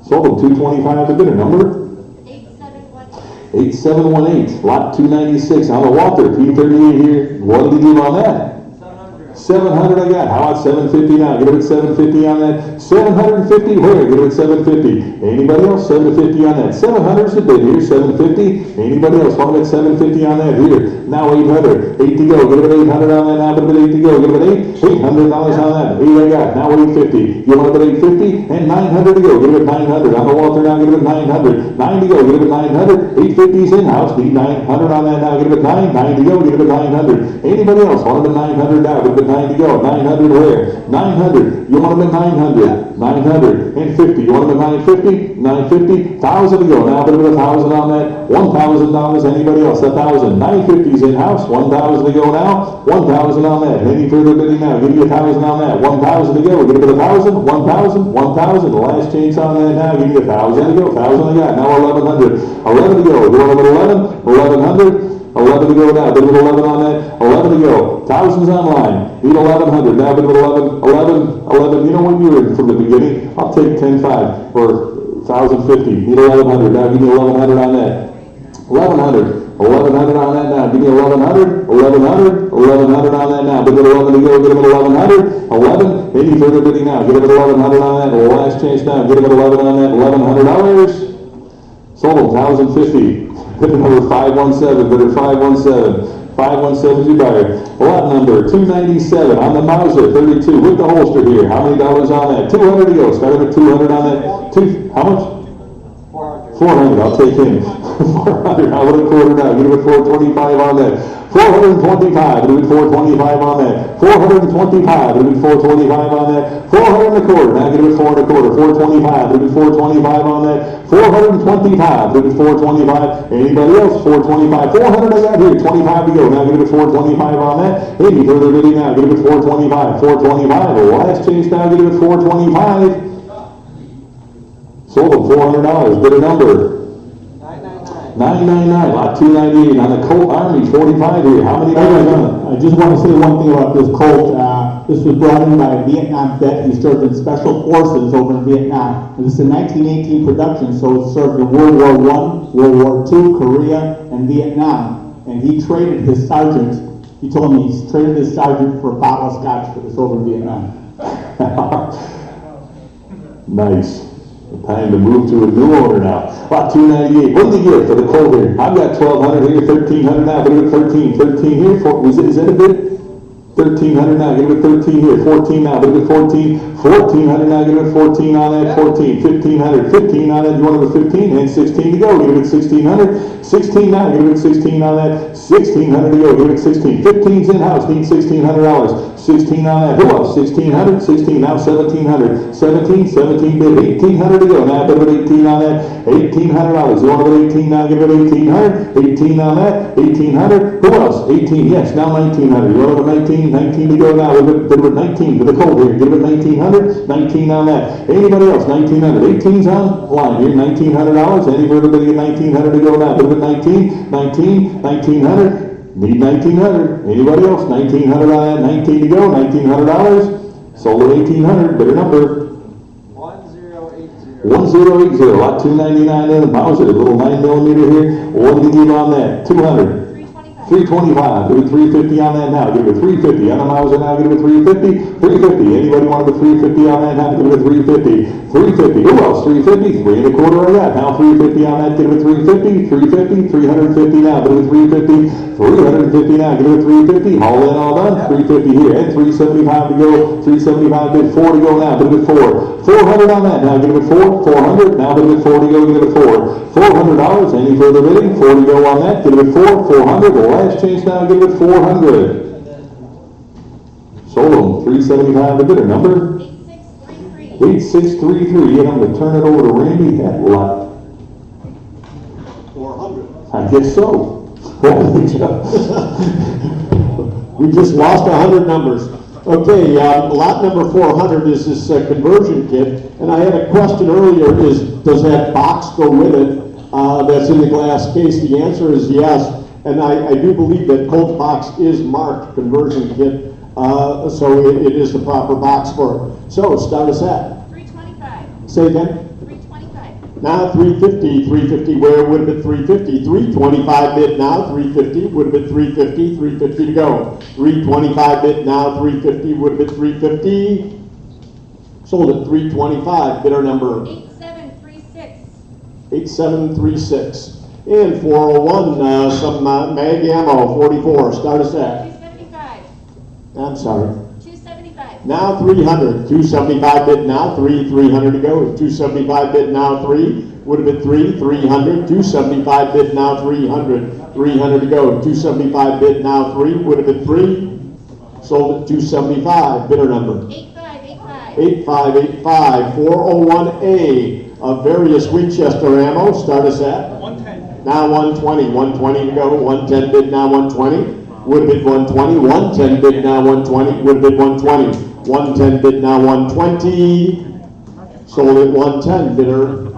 Sold them 225 the bidder number. 8718, lot 296, on the Walter, P38 here. What did he give on that? 700 I got. How about 750 now? Give it 750 on that. 750 where? Give it 750. Anybody else? 750 on that. 700's the bid here. 750. Anybody else? Want it 750 on that here. Now 800. 8 to go. Give it 800 on that. Now give it 8 to go. Give it 8. $800 on that. 8 I got. Now 850. You want it 850 and 900 to go. Give it 900 on the Walter now. Give it 900. 9 to go. Give it 900. 850's in house. Need 900 on that now. Give it 9. 9 to go. Give it 900. Anybody else? Want it 900 now? Give it 9 to go. 900 where? 900. You want them at 900. 900 and 50. You want them at 950? 950. 1,000 to go. Now a bit of 1,000 on that. $1,000. Anybody else? 1,000. 950's in house. 1,000 to go now. 1,000 on that. Any further bidding now? Give me 1,000 on that. 1,000 to go. Give it 1,000. 1,000. 1,000. The last chance on that now. Give me 1,000 to go. 1,000 I got. Now 1,100. 11 to go. You want them at 11? 1,100. 11 to go now. Bid with 11 on that. 11 to go. Thousands online. Need 1,100. Now bid with 11. 11. You know when you were from the beginning? I'll take 10.5 or 1,050. Need 1,100. Now give me 1,100 on that. 1,100. 1,100 on that now. Give me 1,100. 1,100. 1,100 on that now. Bid with 11 to go. Give it 1,100. 11. Any further bidding now? Give it 1,100 on that. Last chance now. Give it 11 on that. $1,100. Sold 1,050. Bidder number 517, bidder 517. 517 is your buyer. Lot number 297 on the Mauser 32 with the holster here. How many dollars on that? 200 to go. Started at 200 on that. How much? 400. I'll take him. 400. I'll put a quarter now. Give it 425 on that. 425. Do it 425 on that. 425. Do it 425 on that. 400 and a quarter. Now give it 4 and a quarter. 425. Do it 425 on that. 425. Do it 425. Anybody else? 425. 400 I got here. 25 to go. Now give it 425 on that. Any further bidding now? Give it 425. 425. The last chance now. Give it 425. Sold them $400. Bidder number 999. Lot 298 on the Colt Army 45 here. How many dollars on it? I just want to say one thing about this Colt. This was brought in by a Vietnam vet. He served in special forces over in Vietnam. And this is a 1918 production, so it served in World War I, World War II, Korea, and Vietnam. And he traded his sergeant. He told me he traded his sergeant for a bottle of scotch for this over in Vietnam. Nice. Time to move to a new owner now. Lot 298. What did you get for the Colt here? I've got 1,200 here, 1,300 now. Give it 13. 13 here. Is that a bid? 1,300 now. Give it 13 here. 14 now. Give it 14. 1,400 now. Give it 14 on that. 14. 1,500. 15 on that. You want it with 15 and 16 to go. Give it 1,600. 16 now. Give it 16 on that. 1,600 to go. Give it 16. 15's in house. Need $1,600. 16 on that. Who else? 1,600. 16 now. 1,700. 17 bid. 1,800 to go. Now bid with 18 on that. $1,800. You want it with 18 now? Give it 1,800. 18 on that. 1,800. Who else? 18. Yes. Now 1,900. You want it with 19? 19 to go now. Bid with 19 for the Colt here. Give it 1,900. 19 on that. Anybody else? 1,900. 18's on line here. $1,900. Any further bidding at 1,900 to go now? Bid with 19. 1,900. Need 1,900. Anybody else? 1,900 on that. 19 to go. $1,900. Sold at 1,800. Bidder number 1080, lot 299 in the Mauser, a little 9mm here. What do you give on that? 200. 325. 325, give it 350 on that now, give it 350, on the Mauser now, give it 350, 350, anybody want the 350 on that now, give it 350, 350, who else, 350, 3 1/4 on that, now 350 on that, give it 350, 350, 350 now, give it 350, 350 now, give it 350, all in, all done, 350 here, and 375 to go, 375, bid 4 to go now, bid it 4, 400 on that, now give it 4, 400, now bid it 4 to go, give it 4, $400, any further bidding, 4 to go on that, give it 4, 400, the last change now, give it 400. Sold them, 375 the bidder, number 8633. 8633, and I'm gonna turn it over to Randy, that lot, 400. I guess so. Holy cow. We just lost 100 numbers. Okay, lot number 400 is this conversion kit, and I had a question earlier, does that box go with it that's in the glass case? The answer is yes, and I do believe that Colt's box is marked conversion kit, so it is the proper box for it. So start us at. 325. Say again. 325. Now 350, 350, where would have been 350? 325 bid now, 350, would have been 350, 350 to go. 325 bid now, 350, would have been 350. Sold at 325, bidder number 8736. 8736. And 401, some mag ammo, 44, start us at. 275. I'm sorry. 275. Now 300, 275 bid now, 300 to go. 275 bid now, 3, would have been 300. 275 bid now, 300 to go. 275 bid now, 3, would have been 3. Sold at 275, bidder number 8585. 8585, 401A of various Winchester ammo, start us at. 110. Now 120, 120 to go, 110 bid now 120, would have been 120, 110 bid now 120, would have been 120, 110 bid now 120, sold at 110, bidder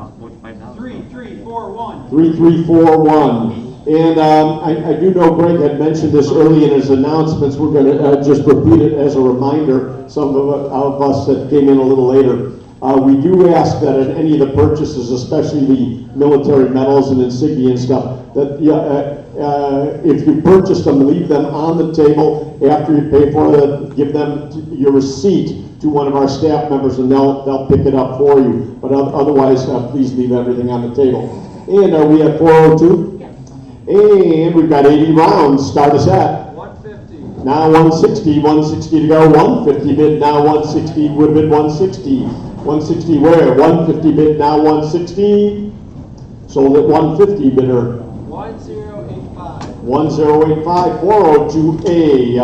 3341. 3341. And I do know Greg had mentioned this early in his announcements. We're going to just repeat it as a reminder, some of us that came in a little later. We do ask that in any of the purchases, especially the military medals and insignia and stuff, that if you purchase them, leave them on the table after you pay for it. Give them your receipt to one of our staff members, and they'll pick it up for you. But otherwise, please leave everything on the table. And we have 402. And we've got 80 rounds. Start us at. 150. Now 160, 160 to go. 150 bid now 160, would have been 160. 160 where? 150 bid now 160. Sold at 150 bidder. 1085. 1085, 402A.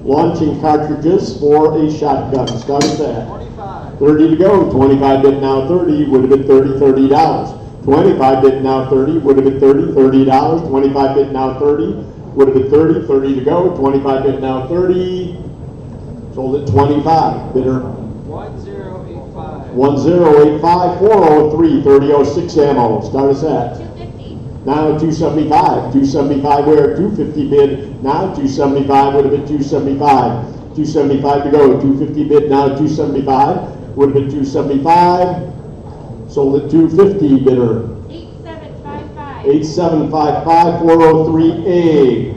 Launching cartridges for a shotgun. Start us at. 25. 30 to go. 25 bid now 30, would have been $30. 25 bid now 30, would have been $30. 25 bid now 30, would have been 30 to go. 25 bid now 30, sold at 25, bidder 1085. 1085, 403, 3006 ammo, start us at. 250. Now 275, 275 where? 250 bid, now 275, would have been 275. 275 to go, 250 bid now 275, would have been 275. Sold at 250, bidder 8755. 8755, 403A.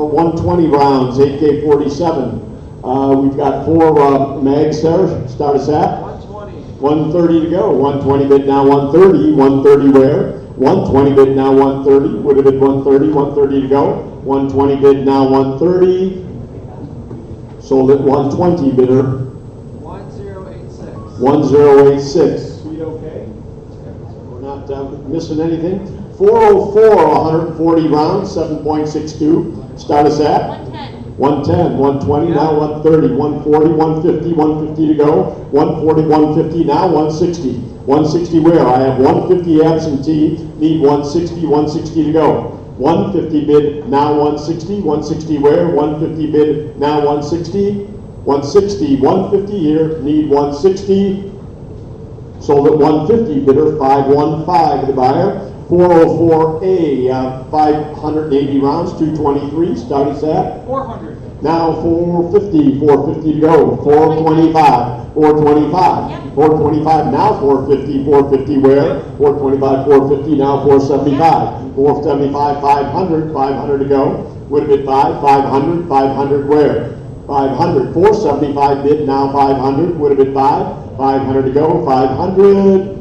120 rounds, AK-47. We've got 4 mags there. Start us at 120. 130 to go. 120 bid now 130. 130 where? 120 bid now 130. Would have been 130. 130 to go. 120 bid now 130. Sold at 120, bidder 1086. 1086. Sweet, okay. We're not missing anything. 404, 140 rounds, 7.62. Start us at 110. 110, 120, now 130, 140, 150, 150 to go. 140, 150, now 160. 160 where? I have 150 absentee, need 160, 160 to go. 150 bid, now 160, 160 where? 150 bid, now 160. 160, 150 here, need 160. Sold at 150, bidder 515 the buyer. 404A, 580 rounds, 223, start us at. 400. Now 450 to go, 425, 425, Yep. 425, now 450 where? 425, 450, now 475, 475, 500 to go, would have been 500 where? 500, 475 bid, now 500, would have been 500 to go, 500,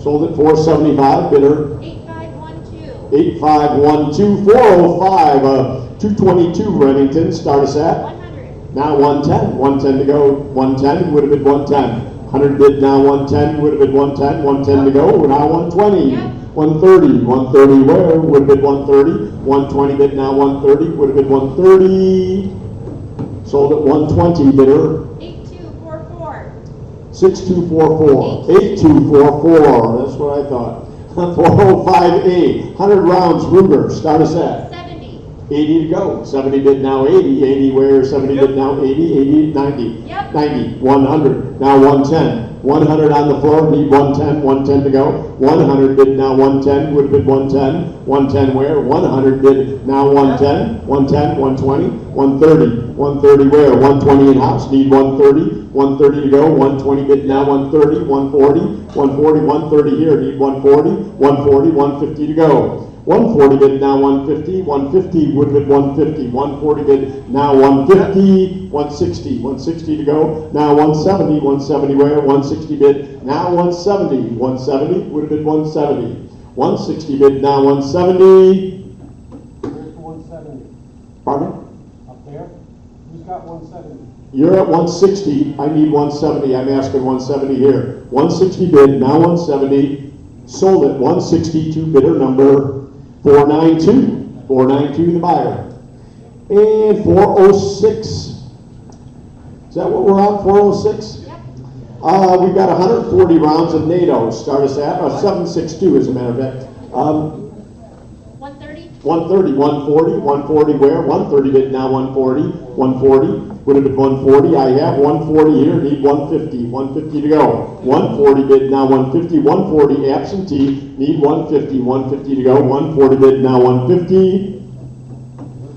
sold at 475, bidder 8512. 8512, 405, 222 Remington, start us at. 100. Now 110 to go, 110 would have been 110. 100 bid, now 110 would have been 110, 110 to go, now 120. Yep. 130 where, would have been 130. 120 bid, now 130, would have been 130. Sold at 120, bidder 8244. 6244, 8244, that's what I thought. 405A, 100 rounds Ruger, start us at. 70. 80 to go. 70 bid, now 80. 80 where? 70 bid, now 80. 80, 90. Yep. 90, 100. Now 110. 100 on the floor, need 110. 110 to go. 100 bid, now 110. Would have been 110. 110 where? 100 bid, now 110. 110, 120. 130. 130 where? 120 in house, need 130. 130 to go. 120 bid, now 130. 140. 140, 130 here, need 140. 140, 150 to go. 140 bid, now 150, 150 would have been 150, 140 bid, now 150, 160, 160 to go, now 170, 170 where, 160 bid, now 170, 170 would have been 170, 160 bid, now 170, Where's 170? pardon? Up there? Who's got 170? You're at 160, I need 170, I'm asking 170 here. 160 bid, now 170, sold at 162, bidder number 492. 492 the buyer. And 406. Is that what we're on, 406? Yep. We've got 140 rounds of NATO. Start us at 762 as a matter of fact. 130. 130, 140, 140 where? 130 bid, now 140, 140, would have been 140, I have 140 here, need 150, 150 to go. 140 bid, now 150, 140 absentee, need 150, 150 to go. 140 bid, now 150,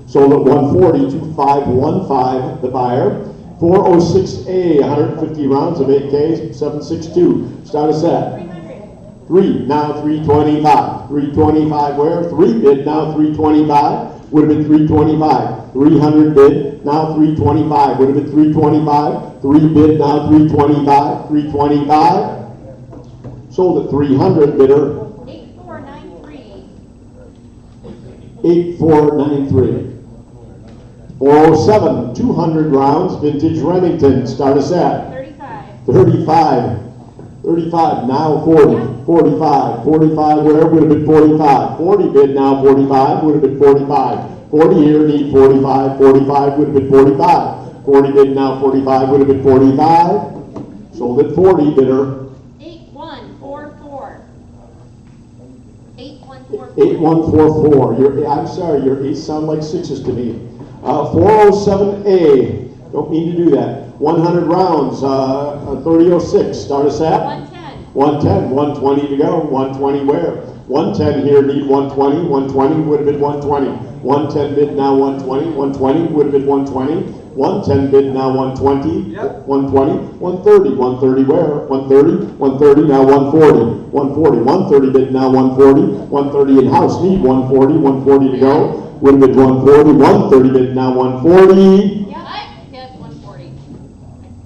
sold at 140, 2515 the buyer. 406A, 150 rounds of AK, 762, start us at. 300. 3, now 325. 325 where? 3 bid, now 325. Would have been 325. 300 bid, now 325. Would have been 325. 3 bid, now 325. 325. Sold at 300, bidder 8493. 8493. 407, 200 rounds, vintage Remington. Start us at. 35. 35. 35, now 40, 45, 45 where, would have been 45, 40 bid, now 45, would have been 45, 40 here, need 45, 45 would have been 45, 40 bid, now 45, would have been 45, sold at 40, bidder 8144. 8144. 8144, I'm sorry, your 8s sound like 6s to me. 407A, don't mean to do that. 100 rounds, 3006, start us at? 110. 110, 120 to go, 120 where? 110 here, need 120, 120 would have been 120. 110 bid, now 120, 120 would have been 120. 110 bid, now 120, Yep. 120, 130, 130 where? 130, 130, now 140, 140, 130 bid, now 140, 130 in house, need 140, 140 to go, would have been 140, 130 bid, now 140. Yep. Yes, 140.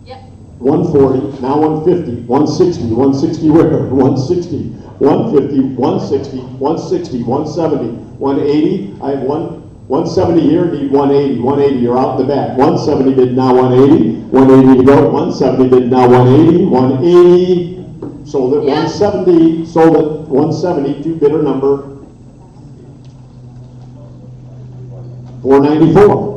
Yep. 140, now 150, 160, 160 where? 160, 150, 160, 160, 170, 180, I have 170 here, need 180, 180, you're out in the back. 170 bid, now 180, 180 to go, 170 bid, now 180, 180, sold at Yeah. 170, sold at 170, two bidder number 494.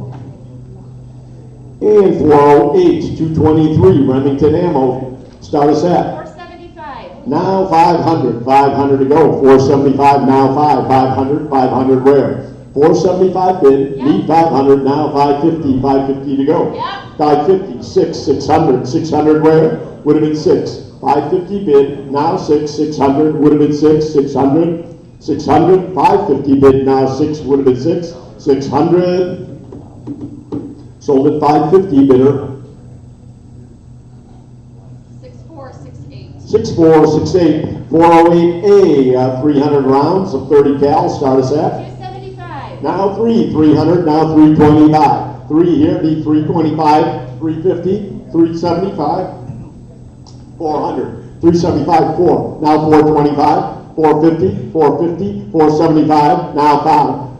And 408, 223, Remington ammo, start us at. 475. Now 500, 500 to go, 475, now 500, 500 where? 475 bid, Yeah. need 500, now 550 to go. Yep. 550, 600, 600 where? Would have been 6. 550 bid, now 6, 600, would have been 6, 600, 600, 550 bid, now 6, would have been 6, 600, sold at 550 bidder, 6468. 6468, 408A, 300 rounds of 30 cal, start us at. 275. Now 300, now 325. 3 here, need 325, 350, 375, 400, 375, 4. Now 425, 450, 450, 475, now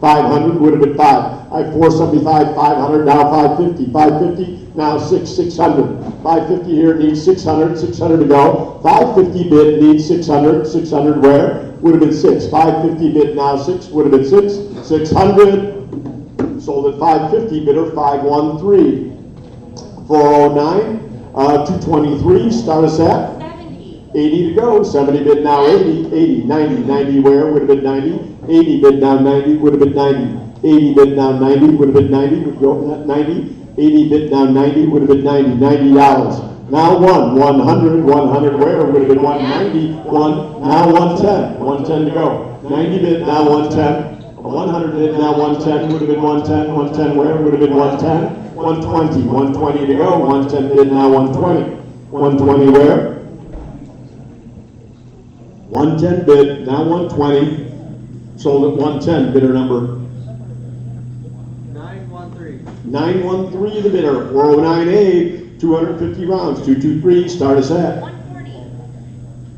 500, would have been 5. I have 475, 500, now 550, 550, now 600. 550 here, needs 600, 600 to go. 550 bid, needs 600, 600 where? Would have been 6. 550 bid, now 6, would have been 6, 600. Sold at 550 bidder, 513. 409, 223, start us at. 70. 80 to go, 70 bid now 80, 80, 90, 90 where? Would have been 90. 80 bid now 90, would have been 90. 80 bid now 90, would have been 90, would go at 90. 80 bid now 90, would have been 90, $90. Now 100, 100 where? Would have been 190, 1, now 110, 110 to go. 90 bid now 110. 100 bid now 110, would have been 110, 110 where? Would have been 110, 120, 120 to go. 110 bid now 120. 120 where? 110 bid, now 120, sold at 110, bidder number 913 the bidder, 409A, 250 rounds, 223, start us at 140.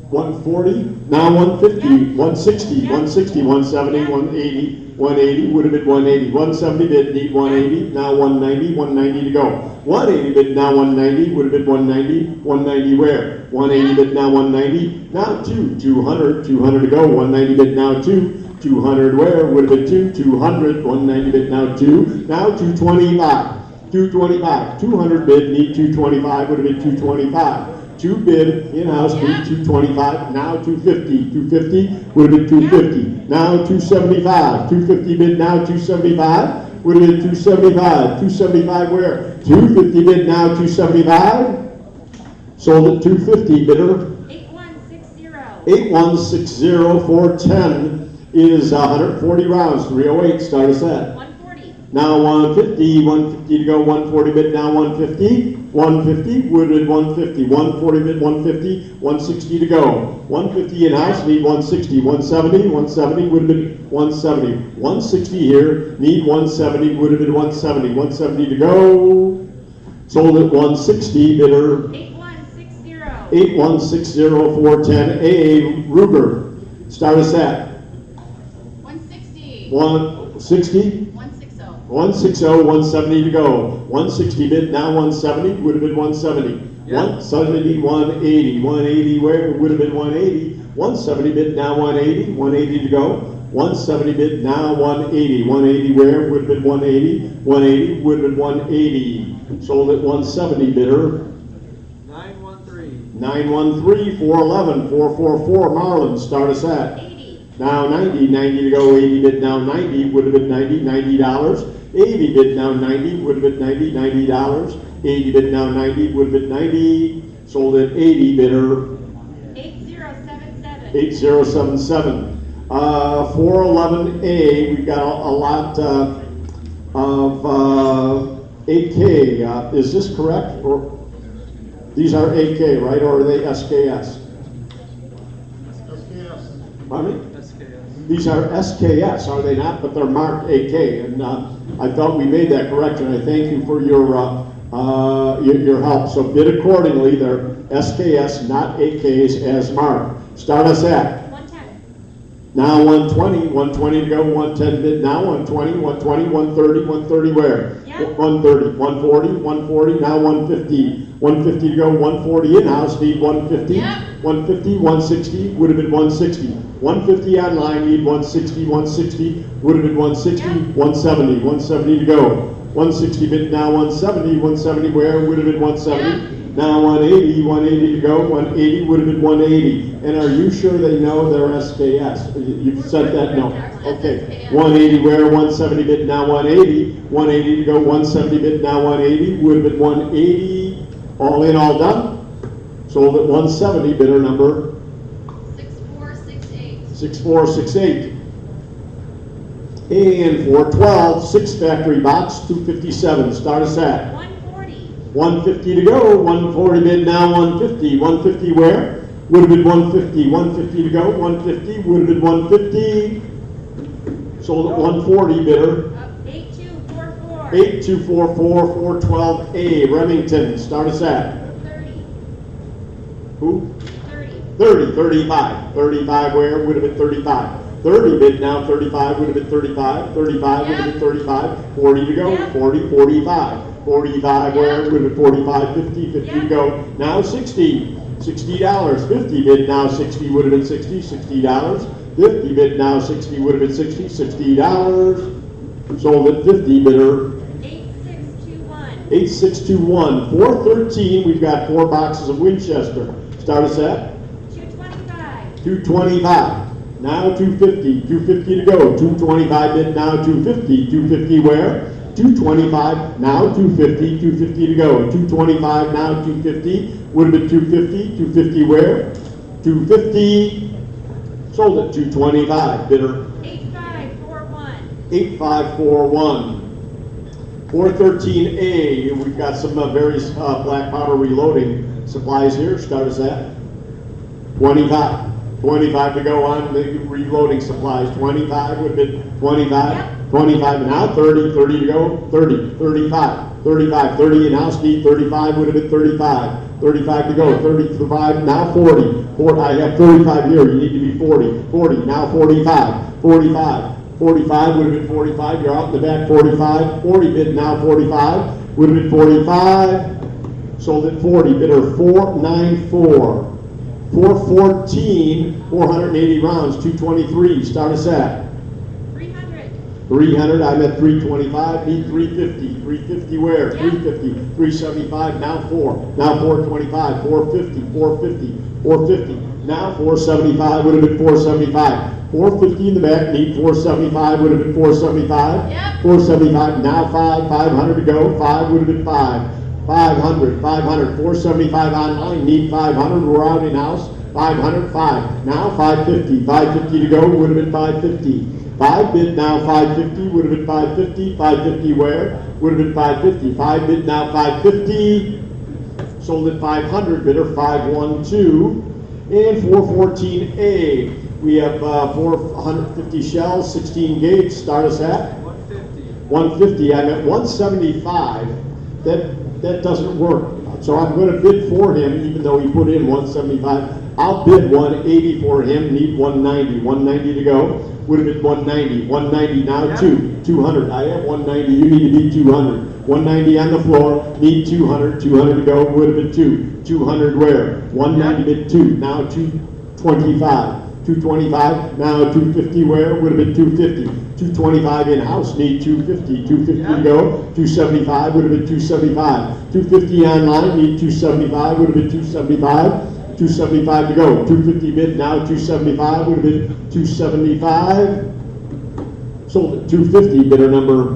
140, now 150, 160, 160, 170, 180, 180, would have been 180, 170 bid, need 180, now 190, 190 to go. 180 bid, now 190, would have been 190, 190 where? 180 bid, now 190, now 200, 200 to go. 190 bid, now 200 where? Would have been 200, 190 bid, now 225, 225, 200 bid, need 225, would have been 225. 2 bid, in-house bid 225, now 250, 250, would have been 250, now 275, 250 bid, now 275, would have been 275, 275 where? 250 bid, now 275, sold at 250, bidder 8160. 8160, 410 is 140 rounds, 308, start us at. 140. Now 150, 150 to go, 140 bid, now 150, 150, would have been 150, 140 bid, 150, 160 to go. 150 in-house, need 160, 170, 170, would have been 170. 160 here, need 170, would have been 170, 170 to go. Sold at 160, bidder 8160. 8160, 410, AA Ruger, start us at 160. 160. 160. 160, 170 to go. 160 bid, now 170, would have been 170. 170, 180, 180 where? Would have been 180. 170 bid, now 180, 180 to go. 170 bid, now 180, 180 where? Would have been 180, 180, would have been 180. Sold at 170, bidder 913, 411, 444, Marlin, start us at. 80. Now 90, 90 to go, 80 bid, now 90, would have been 90, $90. 80 bid, now 90, would have been 90, $90. 80 bid, now 90, would have been 90. Sold at 80, bidder 8077. 8077. 411A, we've got a lot of 8K. Is this correct? Or these are 8K, right? Or are they SKS? Pardon me? These are SKS, are they not? But they're marked 8K, and I thought we made that correction. I thank you for your help. So bid accordingly. They're SKS, not 8Ks, as marked. Start us at 110. now 120, 120 to go. 110 bid now. 120, 120, 130, 130 where? Yeah. 130, 140, 140. Now 150. 150 to go, 140 in-house, need 150. Yep. 150, 160, would have been 160. 150 online, need 160, 160, would have been 160. Yep. 170, 170 to go. 160 bid now, 170, 170 where? Would have been 170. Yep. Now 180, 180 to go, 180 would have been 180. And are you sure they know they're SKS? You've said that? No. Okay. 180 where? 170 bid now, 180. 180 to go, 170 bid now, 180, would have been 180. All in, all done? Sold at 170, bidder number 6468. 6468. And 412, 6 factory box, 257. Start us at 140. 150 to go. 140 bid now. 150. 150 where? Would have been 150. 150 to go. 150 would have been 150. Sold at 140, bidder 8244. 8244 412A Remington. Start us at 30. who? 30. 30, 35. 35 where? Would have been 35. 30 bid now, 35 would have been 35. 35 would have been 35. 40 to go. Yep. 40, 45. 45 where? Would have been 45. 50, 50 to Yep. go. Now 60. $60. 50 bid now, 60 would have been 60. $60. 50 bid now, 60 would have been 60. $60. Sold at 50, bidder 8621. 8621. 413, we've got 4 boxes of Winchester. Start us at 225. 225. Now 250. 250 to go. 225 bid now 250. 250 where? 225 now 250. 250 to go. 225 now 250. Would have been 250. 250 where? 250. Sold at 225. Bidder 8541. 8541. 413A, we've got some various black powder reloading supplies here. Start us at 25. 25 to go on the reloading supplies. 25 would have been 25. Yep. 25 now 30. 30 to go. 30. 35. 35. 30 in house need. 35 would have been 35. 35 to go. 35 now 40. 40. I have 35 here. You need to be 40. 40 now 45. 45. 45 would have been 45. You're out in the back. 45. 40 bid now 45. Would have been 45. Sold at 40. Bidder 494. 414. 480 rounds. 223. Start us at 300. 300. I'm at 325. Need 350. 350 where? Yeah. 350. 375. Now 4. Now 425. 450. 450. 450. Now 475. Would have been 475. 450 in the back, need 475, would have been 475. Yep. 475, now 500 to go, 5 would have been 5. 500, 475 online, need 500, we're out in house, 500, 5. Now 550, 550 to go, would have been 550. 5 bid now 550, would have been 550. 550 where? Would have been 550. 5 bid now 550. Sold at 500, bidder 512. And 414A. We have 450 shells, 16 gauge. Start us at 150. 150. I'm at 175. That doesn't work. So I'm going to bid for him, even though he put in 175. I'll bid 180 for him. Need 190. 190 to go. Would have been 190. 190 now. Yeah. 200. I have 190. You need to be 200. 190 on the floor. Need 200. 200 to go. Would have been 2. 200 where? 190 bid 2. Now 225. 225, now 250 where? Would have been 250. 225 in-house, need 250. 250 to go. 275 would have been 275. 250 online, need 275, would have been 275. 275 to go. 250 bid, now 275, would have been 275. Sold at 250, bidder number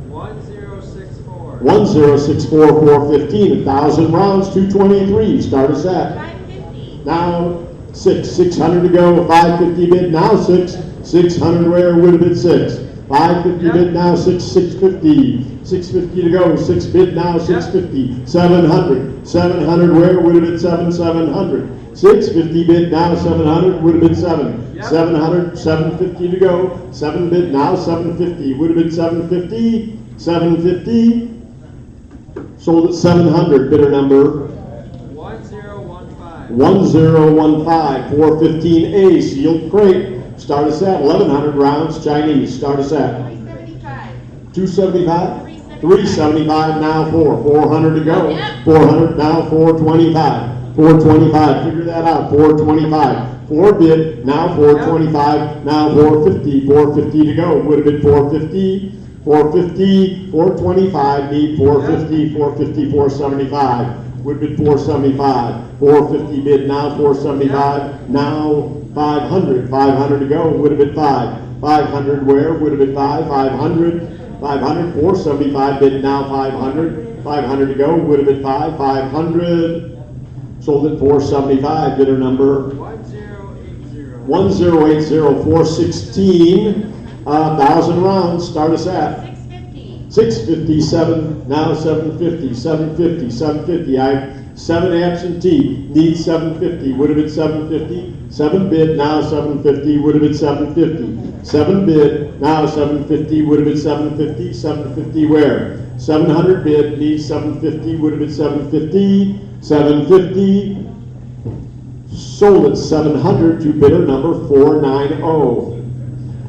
1064. 1064, 415, 1,000 rounds, 223. Start us at 550. now 600 to go, 550 bid, now 6, 600 where would have been 6, 550 bid, now 650, 650 to go, 6 bid, now 650, 700, 700 where would have been 700, 650 bid, now 700, would have been 7, 700, 750 to go, 7 bid, now 750, would have been 750, 750, sold at 700, bidder number 1015, 415A, sealed crate. Start us at 1,100 rounds, Chinese. Start us at 375. 275, 375 now 400 to go. Yep. 400 now 425, 425. Figure that out. 425. 4 bid now 425, now 450, 450 to go. Would have been 450, 450, 425. Need 450, 450, 475. Would have been 475, 450 bid, now 475, now 500, 500 to go, would have been 5, 500 where, would have been 5, 500, 500, 475 bid, now 500, 500 to go, would have been 5, 500, Sold at 475, bidder number 1080. 1080, 416, 1,000 rounds, start us at 650. 657, now 750, 750, 750. I have 7 absentee, need 750, would have been 750. 7 bid, now 750, would have been 750. 7 bid, now 750, would have been 750. 750 where? 700 bid, need 750, would have been 750. 750. Sold at 700 to bidder number 490.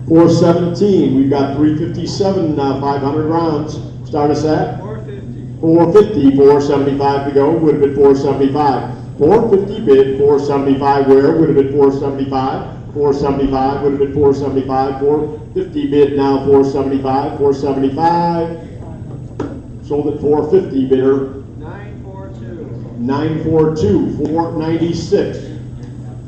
417, we've got 357, 500 rounds. Start us at 450. 450, 475 to go, would have been 475. 450 bid, 475 where, would have been 475. 475, would have been 475. 450 bid, now 475. 475. Sold at 450, bidder 942. 942, 496.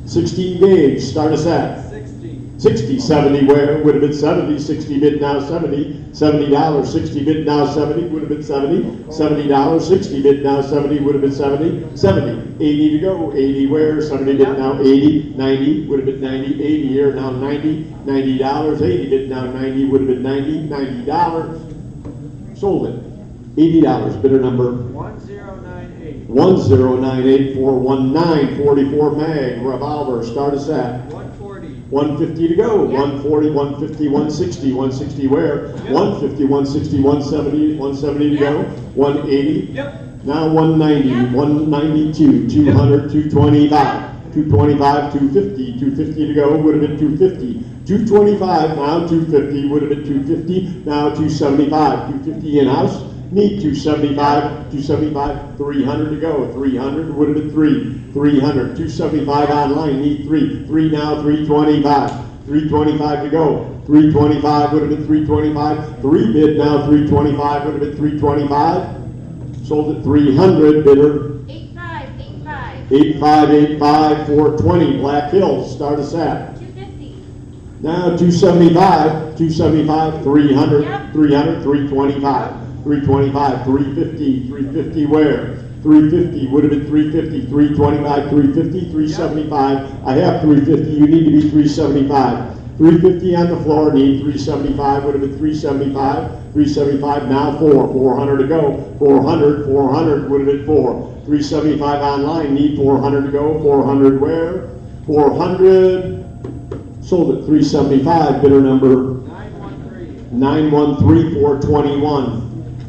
16 gauge, start us at 60. 60, 70 where, would have been 70, 60 bid now 70, $70, 60 bid now 70, would have been 70, $70, 60 bid now 70, would have been 70, 70, 80 to go, 80 where, 70 bid now 80, 90, would have been 90, 80 here, now 90, $90, 80 bid now 90, would have been 90, $90, sold it, $80, bidder number 1098. 1098, 419, 44 mag, revolver, start us at 140. 150 to go. Yep. 140, 150, 160. 160 where? Yep. 150, 160, 170, 170 to go. Yep. 180. Yep. Now 190, Yep. 192, 200, 225. 225, 250, 250 to go, would have been 250. 225, now 250, would have been 250, now 275. 250 in-house, need 275, 275, 300 to go. 300 would have been 3. 300, 275 online, need 3. 3 now, 325. 325 to go. 325 would have been 325. 3 bid now, 325 would have been 325. Sold at 300, bidder 8585. 8585, 420, Black Hills, start us at. 250. Now 275, 275, 300, Yep. 300, 325, 325, 350, 350 where? 350, would have been 350, 325, 350, 375. I have 350, you need to be 375. 350 on the floor, need 375, would have been 375, 375, now 400 to go. 400, 400, would have been 4. 375 online, need 400 to go. 400 where? 400, sold at 375, bidder number 913. 913, 421.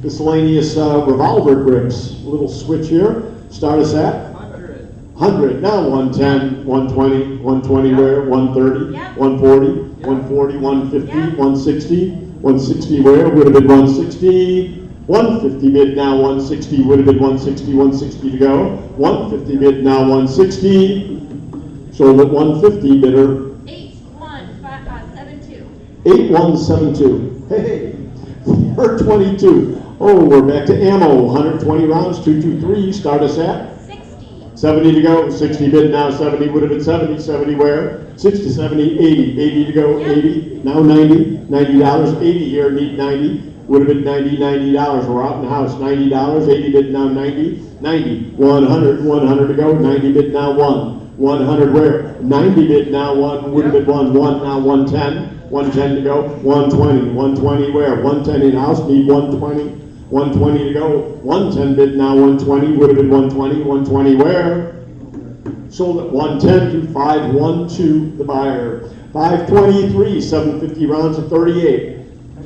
Miscellaneous revolver grips, little switch here, start us at 100. 100, now 110, 120, 120 where, 130, Yep. 140, 140, 150, Yep. 160, 160 where, would have been 160, 150 bid now 160, would have been 160, 160 to go, 150 bid now 160, sold at 150, bidder 8172. 8172. Hey, 422. Oh, we're back to ammo, 120 rounds, 223, start us at 60. 70 to go, 60 bid now 70, would have been 70, 70 where? 60, 70, 80, 80 to go, Yep. 80, now 90, $90, 80 here, need 90, would have been 90, $90, we're out in the house, $90, 80 bid now 90, 90, 100, 100 to go, 90 bid now 1, 100 where? 90 bid now 1, would have been 1, now 110, 110 to go, 120, 120 where? 110 in house, need 120, 120 to go, 110 bid now 120, would have been 120, 120 where? Sold at 110 to 512, the buyer. 523, 750 rounds of 38.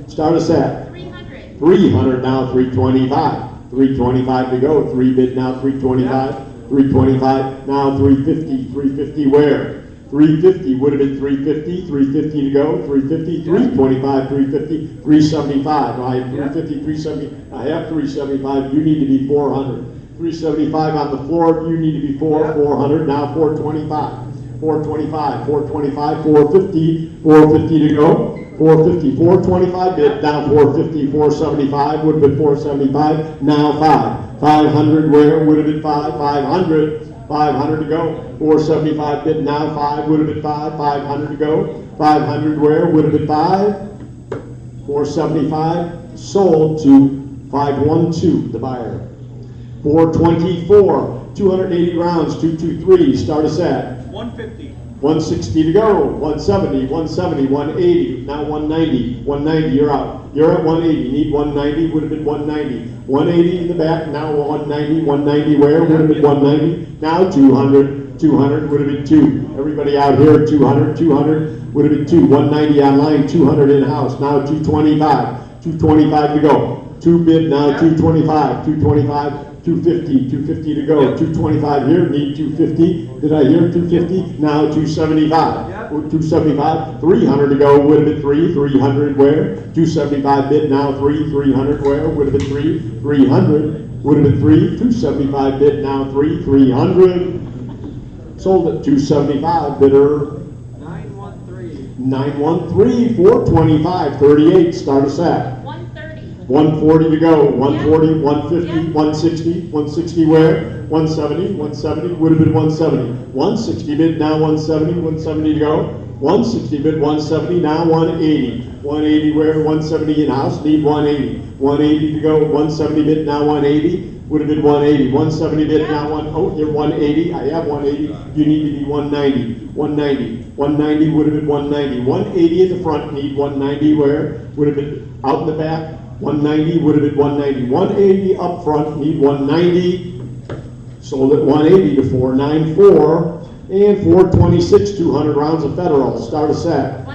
Start us at 300. 300 now, 325. 325 to go, 3 bid now 325. 325 now 350. 350 where? 350 would have been 350. 350 to go, 350, 325, 350, 375. I have 350, 370. I have 375. You need to be 400. 375 on the floor. You need to be 400. Now 425. 425, 425, 450, 450 to go. 450, 425 bid, now 450, 475, would have been 475, now 500 where, would have been 500 to go. 475 bid, now 5, would have been 500 to go. 500 where, would have been 475, sold to 512, the buyer. 424, 280 rounds, 223, start us at 150. 160 to go, 170, 170, 180, now 190, 190, you're out. You're at 180, need 190, would have been 190. 180 in the back, now 190, 190 where, would have been 190. Now 200, 200 would have been 2. Everybody out here, 200, 200 would have been 2. 190 online, 200 in-house, now 225, 225 to go. 2 bid now, 225, 225. 250, 250 to go, 225 here, need 250, did I hear 250? Now 275, Yep. 275, 300 to go, would have been 3, 300 where? 275 bid now 3, 300 where? Would have been 3, 300, would have been 3, 275 bid now 3, 300, sold at 275, bidder 913. 913, 425, 38, start us at. 140 to go, 140, 150, 160, 160 where? 170, 170, would have been 170. 160 bid, now 170, 170 to go. 160 bid, 170, now 180. 180 where? 170 in-house, need 180. 180 to go, 170 bid, now 180, would have been 180. 170 bid, now oh, you're 180, I have 180, you need to be 190. 190, 190 would have been 190. 180 in the front, need 190 where? Would have been out in the back. 190 would have been 190. 180 up front, need 190. Sold at 180 to 494. And 426, 200 rounds of Federal. Start a set.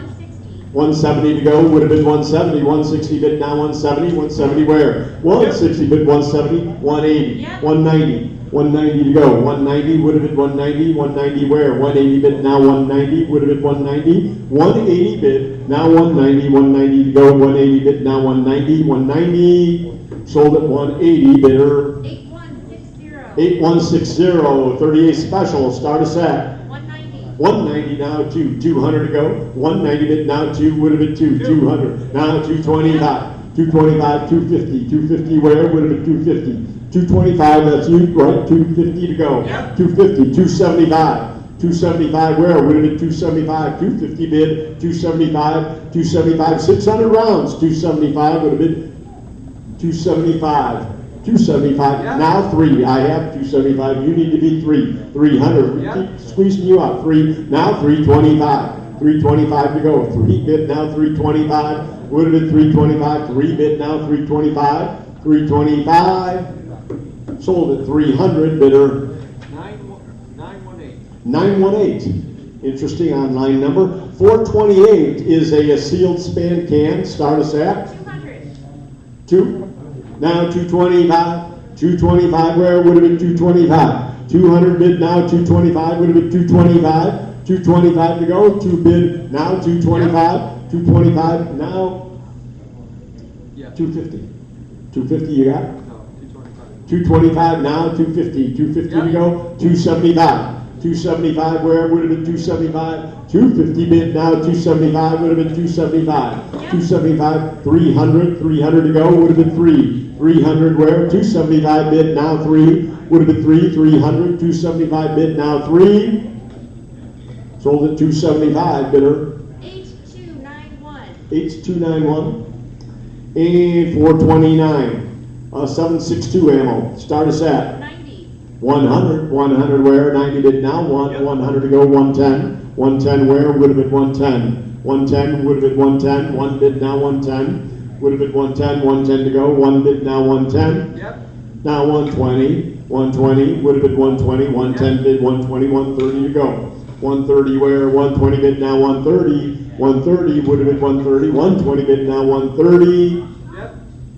170 to go, would have been 170. 160 bid, now 170. 170 where? 160 bid, 170. 180. 190. 190 to go. 190 would have been 190. 190 where? 180 bid, now 190. Would have been 190. 180 bid, now 190. 190 to go. 180 bid, now 190. 190. Sold at 180. Bidder 8160. 38 special. Start a set. 190 now 2. 200 to go. 190 bid, now 2. Would have been 2. 200. Now 225. 225. 250. 250 where? Would have been 250. 225, that's you, right? 250 to go. Yep. 250, 275. 275 where? Would have been 275. 250 bid, 275, 275, 600 rounds. 275 would have been 275. 275, Yep. now 3. I have 275, you need to be 3. 300, we Yep. keep squeezing you out. 3, now 325. 325 to go. 3 bid, now 325. Would have been 325. 3 bid, now 325. 325. Sold at 300, bidder 918. 918. Interesting online number. 428 is a sealed span can. Start us at 2. Now 225. 225 where? Would have been 225. 200 bid, now 225. Would have been 225. 225 to go. 2 bid, now 225. 225 now Yeah. 250. 250 you got? No, 225. 225 now, 250, 250 to Yep. go, 275. 275 where? Would have been 275. 250 bid now, 275 would have been 275. 275, 300, 300 to go, would have been 3. 300 where? 275 bid now 3, would have been 3. 300, 275 bid now 3. Sold at 275, bidder H291. And 429. 762 ammo. Start us at 100. 100 where? 90 bid now. 100 to go. 110. 110 where? Would have been 110. 110 would have been 110. 1 bid now 110. Would have been 110. 110 to go. 1 bid now 110. Yep. Now 120. 120 would have been 120. 110 bid 120. 130 to go. 130 where? 120 bid now 130. 130 would have been 130. 120 bid now 130. Yep.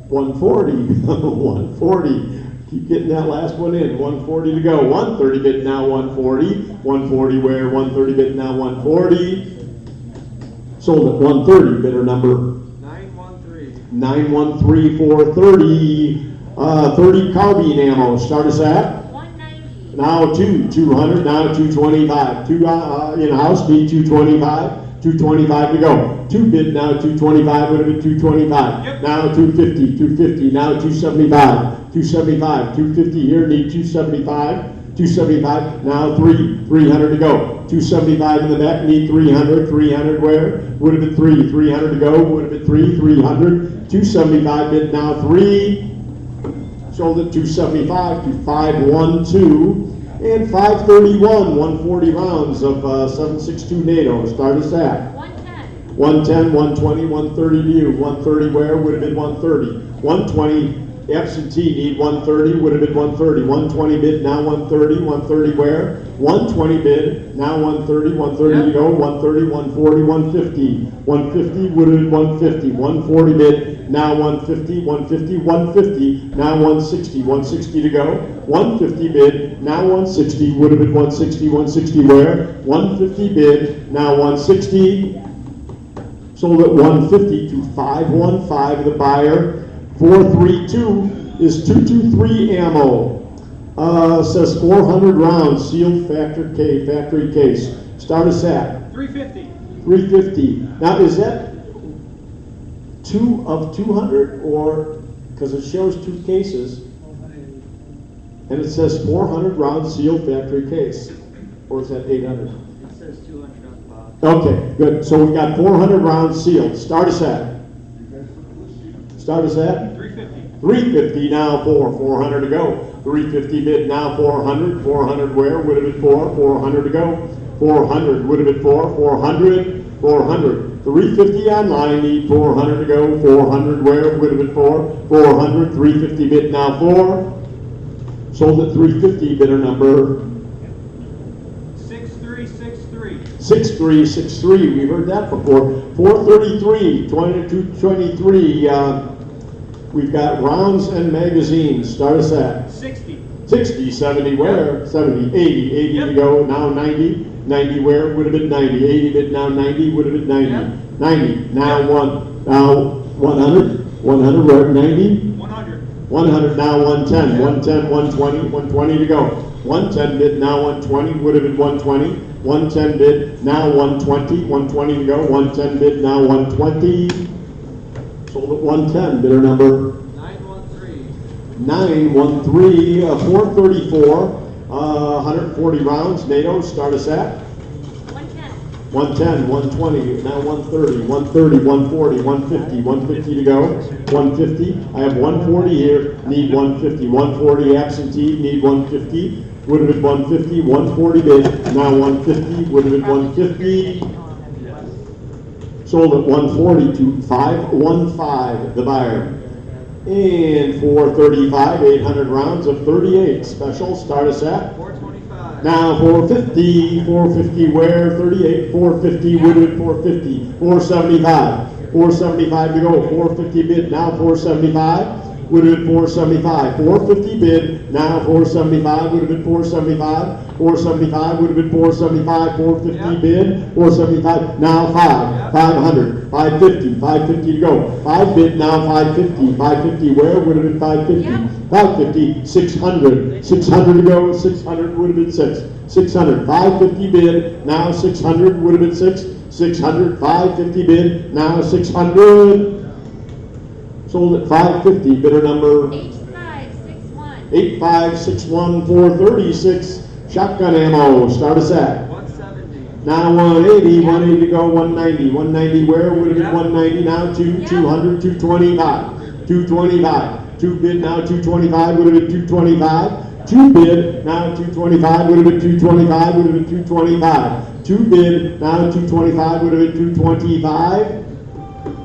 140. 140. Keep getting that last one in. 140 to go. 130 bid now 140. 140 where? 130 bid now 140. Sold at 130. Bidder number 913 430. 30 carbine ammo. Start us at 190. now 200. Now 225. 2 in-house. Need 225. 225 to go. 2 bid now 225 would have been 225. Yep. Now 250. 250. Now 275. 275. 250 here. Need 275. 275. Now 300 to go. 275 in the back. Need 300. 300 where? Would have been 3. 300 to go. Would have been 3. 300. 275 bid now 3. Sold at 275 to 512. And 531, 140 rounds of 762 NATO. Start us at 110. 110, 120, 130 to you. 130 where? Would have been 130. 120 absentee, need 130, would have been 130. 120 bid, now 130. 130 where? 120 bid, now 130. 130 to go. 130, 140, 150. 150 would have been 150. 140 bid, now 150. 150, 150, now 160. 160 to go. 150 bid, now 160, would have been 160. 160 where? 150 bid, now 160. Sold at 150 to 515, the buyer. 432 is 223 ammo. Says 400 rounds, sealed factory case. Start us at 350. 350. Now, is that 2 of 200 or, because it shows 2 cases, and it says 400 round sealed factory case, or is that 800? It says 200 on the bottom. Okay, good. So we've got 400 rounds sealed. Start us at 350. 350 now for 400 to go. 350 bid now 400. 400 where? Would have been 400 to go. 400 would have been 400. 400. 350 online, need 400 to go. 400 where? Would have been 400. 350 bid now 4. Sold at 350, bidder number 6363. 6363. We heard that before. 433, 2223. We've got rounds and magazines. Start us at 60. 60, 70 where? 70, 80, 80 to go. Now 90. 90 where? Would have been 90. 80 bid now 90. Would have been 90. Yep. 90. Now 100. 100 where? 90. 100. 100 now 110. 110, 120. 120 to go. 110 bid now 120. Would have been 120. 110 bid now 120. 120 to go. 110 bid now 120. Sold at 110. Bidder number 913. 913, 434, 140 rounds. NATO, start us at 110. 110, 120, now 130, 130, 140, 150, 150 to go. 150. I have 140 here, need 150. 140 absentee, need 150. Would have been 150, 140 bid, now 150, would have been 150. Sold at 140 to 515, the buyer. And 435, 800 rounds of 38 special. Start us at 425. now 450. 450 where? 38. 450 would have been 450. 475. 475 to go. 450 bid now 475. Would have been 475. 450 bid now 475. Would have been 475. 475 would have been 475. 450 Yeah. bid 475. Now 500. 550. 550 to go. 5 bid now 550. 550 where? Would have been 550. Yeah. 550. 600. 600 to go. 600 would have been 6. 600. 550 bid now 600 would have been 6. 600. 550 bid now 600. Sold at 550. Bidder number 8561. 8561, 436. Shotgun ammo. Start us at 170. now 180. 180 to go. 190. 190 where? Would have been Yeah. 190 now. 200. 225. 225. 2 bid now 225. Would have been 225. 2 bid now 225. Would have been 225. Would have been 225. 2 bid now 225. Would have been 225.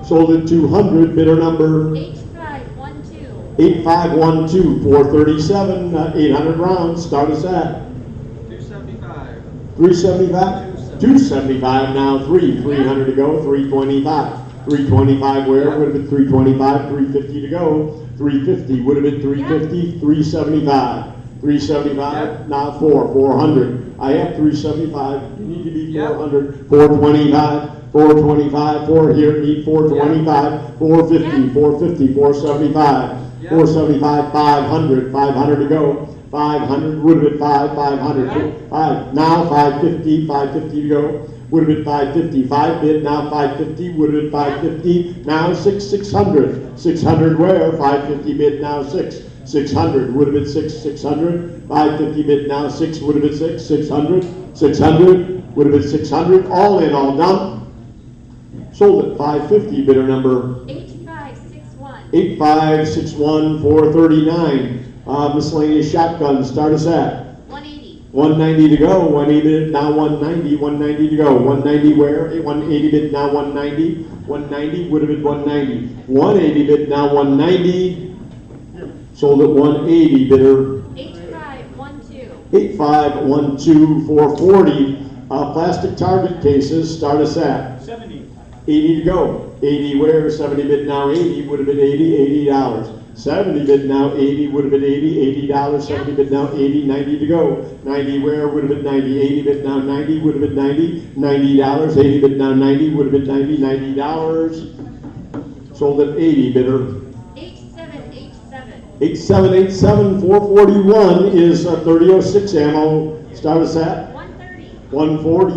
Sold at 200. Bidder number 8512. 8512, 437, 800 rounds. Start us at 275. 375. 275 now. 300 to go. 325. 325 where? Would have been 325. 350 to go. 350 would have been 350. 375. 375 now 400. I have 375. You need to be Yeah. 400. 425. 425, 4 here, need 425, 450, 450, 475, Yeah. 475, 500, 500 to go, 500, would have been 500, Yeah. 5, now 550, 550 to go, would have been 550, 5 bid, now 550, would have been 550, now 600, 600 where, 550 bid, now 600, would have been 600, 550 bid, now 6, would have been 600, 600, would have been 600, all in, all done. Sold at 550, bidder number 8561. 8561 439. Miscellaneous shotgun, start us at 180. 190 to go, 180 bid, now 190, 190 to go, 190 where, 180 bid, now 190, 190, would have been 190, 180 bid, now 190, sold at 180, bidder 8512. 8512 440. Plastic target cases, start us at 70. 80 to go, 80 where, 70 bid, now 80, would have been 80, $80. 70 bid, now 80, would have been 80, $80, 70 bid, now 80, 90 to go, 90 where, would have been 90, 80 bid, now 90, would have been 90, $90, 80 bid, now 90, would have been 90, $90, sold at 80, bidder 8787. 8787 441 is 3006 ammo, start us at 130.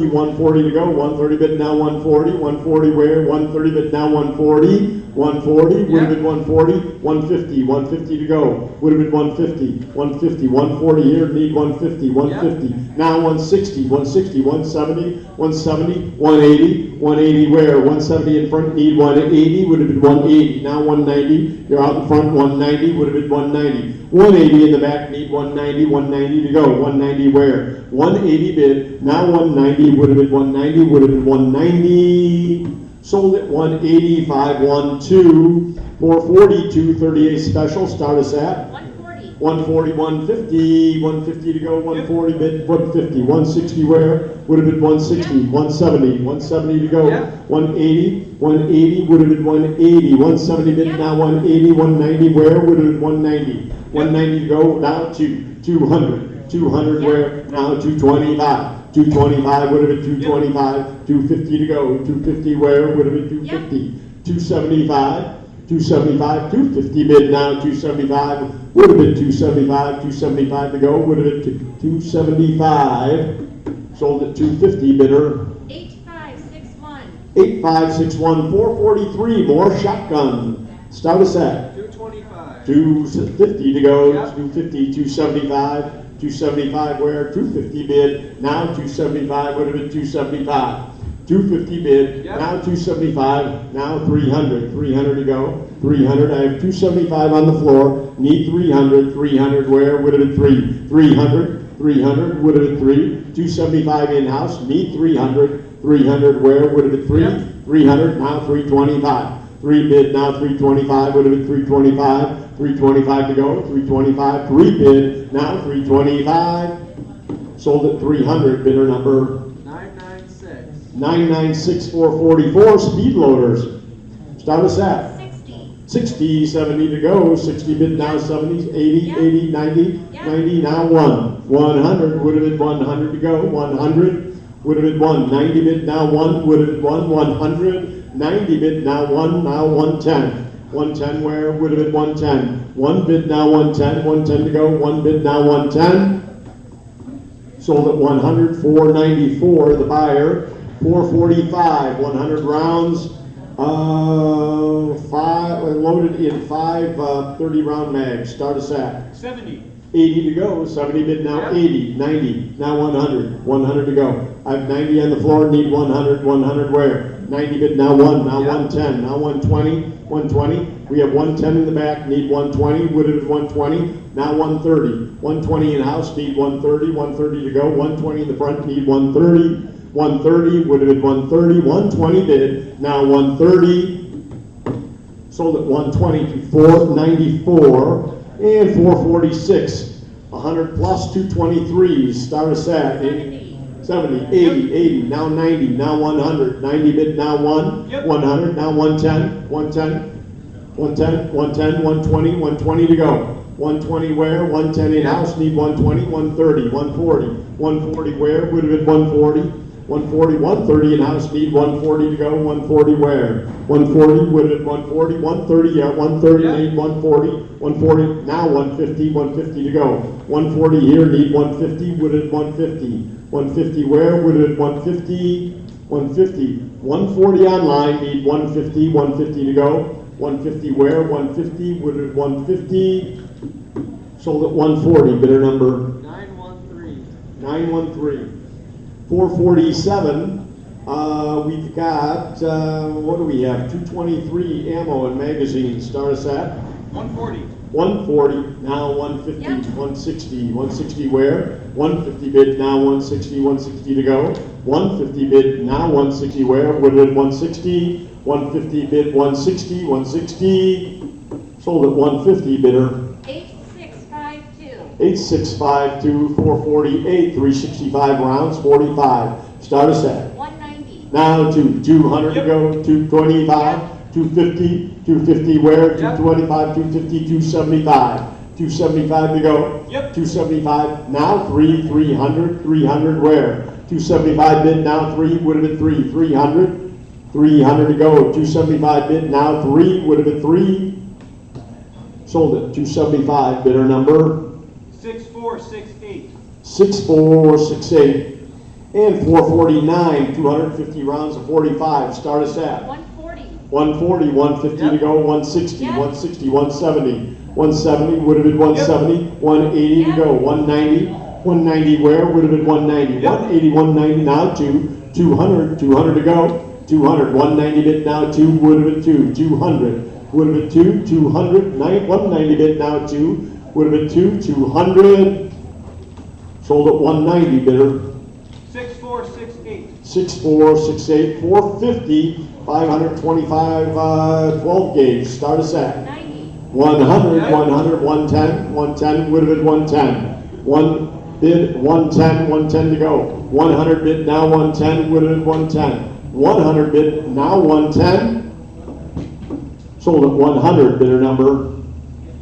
140 to go, 130 bid, now 140, 140 where, 130 bid, now 140, 140, would have been 140, 150, 150 to go, would have been 150, 150, 140 here, need 150, 150, now 160, 160, 170, 170, 180, 180 where, 170 in front, need 180, would have been 180, now 190, you're out in front, 190, would have been 190, 180 in the back, need 190, 190 to go, 190 where, 180 bid, now 190, would have been 190, would have been 190, sold at 180, 512, 442, 38 special, start us at 140. 140, 150, 150 to go, 140 bid, 150, 160 where, would have been 160, 170, 170 to go, 180, 180, would have been 180, 170 bid, now 180, 190 where, would have been 190, 190 to go, now 200, 200 where, now 225. 225 would have been 225, 250 to go, 250 where, would have been 250, 275, 275, 250 bid, now 275, would have been 275, 275 to go, would have been 275, sold at 250, bidder 8561. 8561 443, more shotgun, start us at 225. 250 to go, Yep. 250, 275, 275 where, 250 bid, now 275, would have been 275. 250 bid, Yep. now 275, now 300, 300 to go, 300, I have 275 on the floor, need 300, 300 where, would have been 300, 300, would have been 275 in-house, need 300, 300 where, would have been Yep. 300, now 325. 3 bid, now 325, would have been 325, 325 to go, 325, 3 bid, now 325, sold at 300, bidder number 996. 996 444, speed loaders, start us at 60. 60, 70 to go, 60 bid, now 70, 80, 80, 90, 90, now 100, would have been 100 to go, 100, would have been 90 bid, now 1, would have been 100, 90 bid, now 110. 110 where, would have been 110. 1 bid, now 110, 110 to go, 1 bid, now 110. Sold at 100, 494, the buyer. 445, 100 rounds, loaded in 5 30 round mags, start us at 70. 80 to go, 70 bid, now 80, 90, now 100, 100 to go. I have 90 on the floor, need 100, 100 where? 90 bid, now 110, now 120, 120. We have 110 in the back, need 120, would have been 120, now 130. 120 in house, need 130, 130 to go, 120 in the front, need 130, 130, would have been 130, 120 bid, now 130. Sold at 120 to 494 and 446. 100 plus 223s, start us at 70. 70, 80, 80, now 90, now 100, 90 bid, now 100, now 110, 110, 110, 110, 120, 120 to go. 120 where, 110 in house, need 120, 130, 140, 140 where, would have been 140, 140, 130 in house, need 140 to go, 140 where, 140 would have been 140, 130, yeah, 130, need 140, 140, now 150, 150 to go, 140 here, need 150, would have been 150. 150 where, would have been 150, 150, 140 online, need 150, 150 to go, 150 where, 150, would have been 150, sold at 140, bidder number 913. 913. 447, We've got, what do we have? 223 ammo and magazines. Start us at 140. 140, now 150, Yep. 160, 160 where? 150 bid, now 160, 160 to go. 150 bid, now 160 where? Would have been 160, 150 bid, 160, 160. Sold at 150 bidder. 8652. 8652, 448, 365 rounds, 45. Start us at. 190. Now to 200 to go, 225, 250, 250 where? Yep. 225, 250, 275. 275 to go. Yep. 275, now 300, 300 where? 275 bid, now 3, would have been 3, 300. 300 to go, 275 bid, now 3, would have been 3. Sold at 275, bidder number 6468. 6468. And 449, 250 rounds of 45. Start us at 140. 140, 150 to Yep. go, 160, Yep. 160, 170. 170 would have been 170, 180 to Yep. go, 190. 190 where? Would have been 190. Yep. 180, 190 now 200, 200 to go, 200. 190 bid now 2, would have been 2, 200. Would have been 2, 200. 190 bid now 2, would have been 2, 200. Sold at 190 bidder. 6468. 6468, 450, 525, 12 gauge. Start us at 90. 100, Yep. 100, 110, 110 would have been 110. 1 bid, 110, 110 to go. 100 bid, now 110 would have been 110. 100 bid, now 110. Sold at 100, bidder number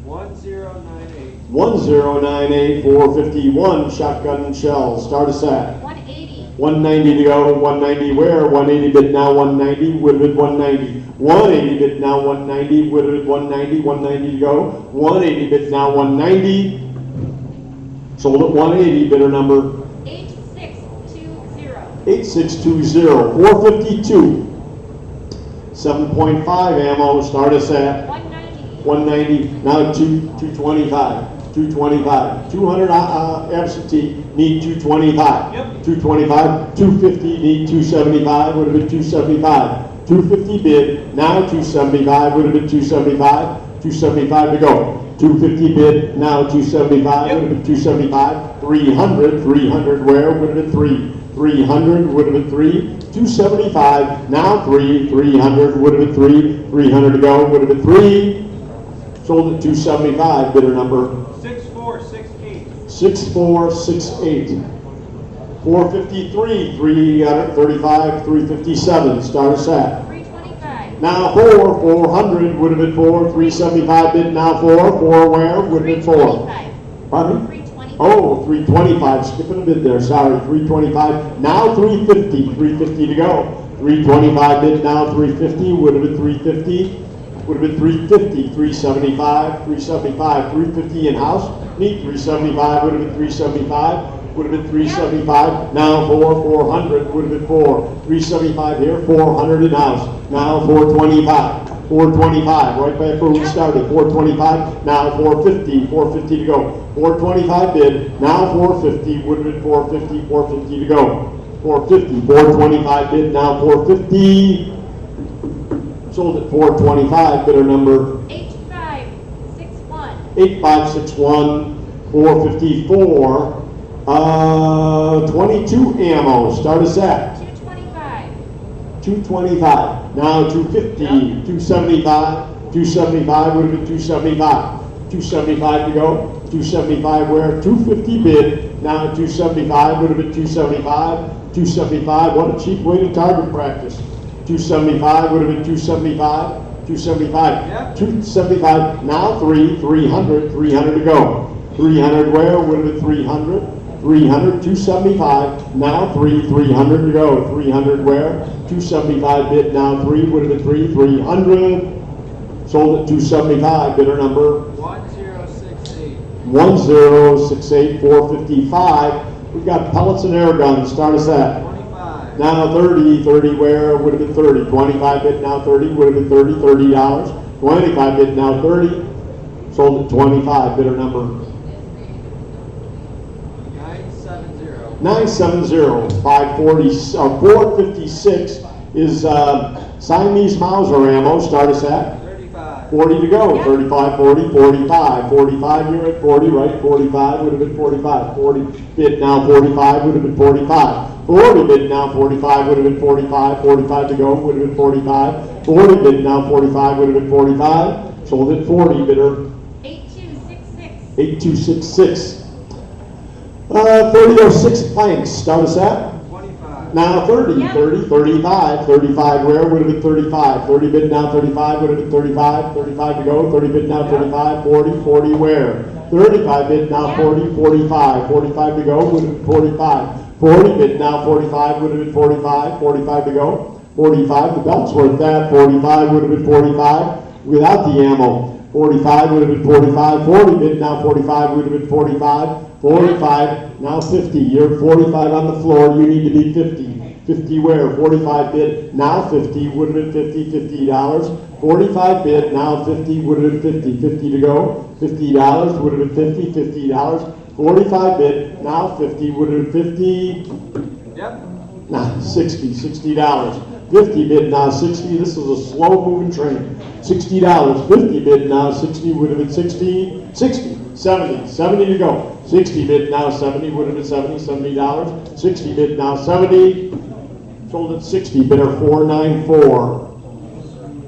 1098. 1098, 451, shotgun shells. Start us at 180. 190 to go, 190 where? 180 bid, now 190, would have been 190. 180 bid, now 190, would have been 190, 190 to go. 180 bid, now 190. Sold at 180, bidder number 8620. 8620, 452. 7.5 ammo, start us at 190. 190, now 225. 225, 200 absentee, need 225. Yep. 225, 250, need 275, would have been 275. 250 bid, now 275, would have been 275. 275 to go. 250 bid, now 275, Yep. would have been 275. 300, 300 where? Would have been 3. 300 would have been 3. 275, now 3. 300 would have been 3. 300 to go, would have been 3. Sold at 275, bidder number 6468. 6468. 453, 335, 357. Start us at. 325. Now 400 would have been 4. 375 bid, now 4. 4 where? Would have been 4. 325. Pardon me? 325. Oh, 325, skipping a bit there, sorry. 325, now 350. 350 to go. 325 bid, now 350, would have been 350. Would have been 350, 375, 375, 350 in-house. Need 375, would have been 375, would have been 375. Now 400, would have been 4. 375 here, 400 in-house. Now 425, 425, right back where we started. 425, now 450, 450 to go. 425 bid, now 450, would have been 450, 450 to go. 450, 425 bid, now 450. Sold at 425, bidder number 8561. 8561, 454, 22 ammo. Start us at 225. 225. Now 250, 275, 275 would have been 275. 275 to go. 275 where? 250 bid. Now 275 would have been 275. 275. What a cheap way to target practice. 275 would have been 275. 275. Yep. 275. Now 300. 300 to go. 300 where? Would have been 300. 300. 275. Now 300 to go. 300 where? 275 bid. Now 3 would have been 300. Sold at 275. Bidder number 1068. 1068. 455. We've got pellets and air guns. Start us at. 25. Now 30 where? Would have been 30. 25 bid, now 30, would have been 30, $30. 25 bid, now 30. Sold at 25, bidder number 970. 970, 540, 456 is Siamese Mauser ammo. Start us at 35. 40 to go. Yeah. 35, 40, 45. 45, you're at 40, right? 45 would have been 45. 40 bid now, 45 would have been 45. 40 bid now, 45 would have been 45. 45 to go would have been 45. 40 bid now, 45 would have been 45. Sold at 40, bidder 8266. 8266. 3006 planks. Start us at 25. now 30, Yep. 30, 35, 35 where would have been 35, 30 bid now 35 would have been 35, 35 to go, 30 bid now 35, 40, 40 where, 35 bid now Yep. 40, 45, 45 to go would have been 45, 40 bid now 45 would have been 45, 45 to go, 45, the belt's worth that, 45 would have been 45 without the ammo, 45 would have been 45, 40 bid now 45 would have been 45, 45, now 50, you're 45 on the floor, you need to be 50. 50 where? 45 bid, now 50, would have been 50, $50. 45 bid, now 50, would have been 50, 50 to go. $50, would have been 50, $50. 45 bid, now 50, would have been 50, Yep. now 60, $60. 50 bid, now 60, this is a slow moving train. $60, 50 bid, now 60, would have been 60, 60. 70, 70 to go. 60 bid now 70, would have been 70, $70. 60 bid now 70, sold at 60, bidder 494.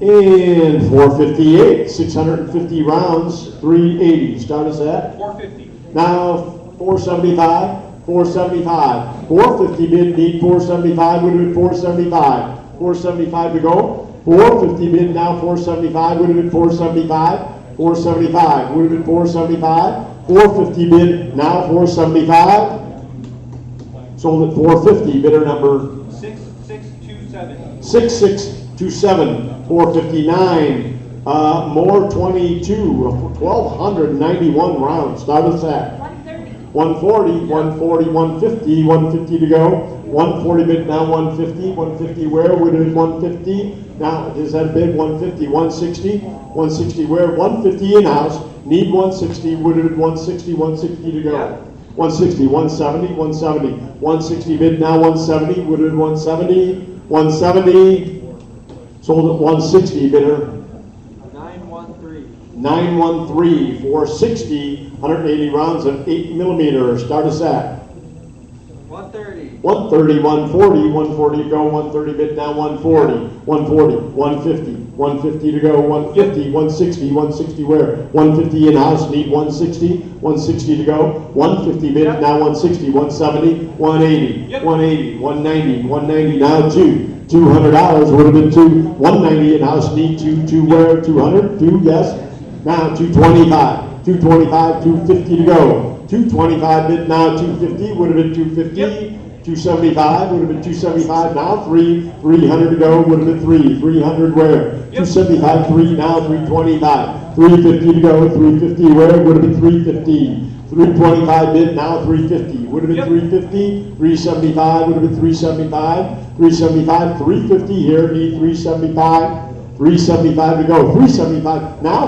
And 458, 650 rounds, 380. Start us at 450. now 475, 475. 450 bid, need 475, would have been 475. 475 to go. 450 bid now 475, would have been 475. 475, would have been 475. 450 bid, now 475. Sold at 450, bidder number 6627. 6627. 459. More 22, 1,291 rounds. Start us at 130. 140, 140, 150, 150 to go. 140 bid now 150, 150 where would have been 150. Now is that bid 150, 160, 160 where 150 in house. Need 160, would have been 160, 160 to go. Yeah. 160, 170, 170, 160 bid now 170, would have been 170, 170. Sold at 160, bidder 913. 913, 460, 180 rounds of 8 millimeter. Start us at 130. 130, 140, 140 to go, 130 bid now 140, 140, 150, 150 to go, 150, 160, 160 where? 150 in house, need 160, 160 to go, 150 bid now 160, 170, 180, Yep. 180, 190, 190 now $200 would have been 190 in house, need two where? 200, yes. Now 225, 225, 250 to go. 225 bid now 250, would have been 250. Yep. 275, would have been 275, now 300 to go, would have been 300 where? 275, 3, now 325. 350 to go, 350 where? Would have been 350. 325 bid, now 350, would have been Yep. 350. 375, would have been 375. 375, 350 here, need 375. 375 to go, 375, now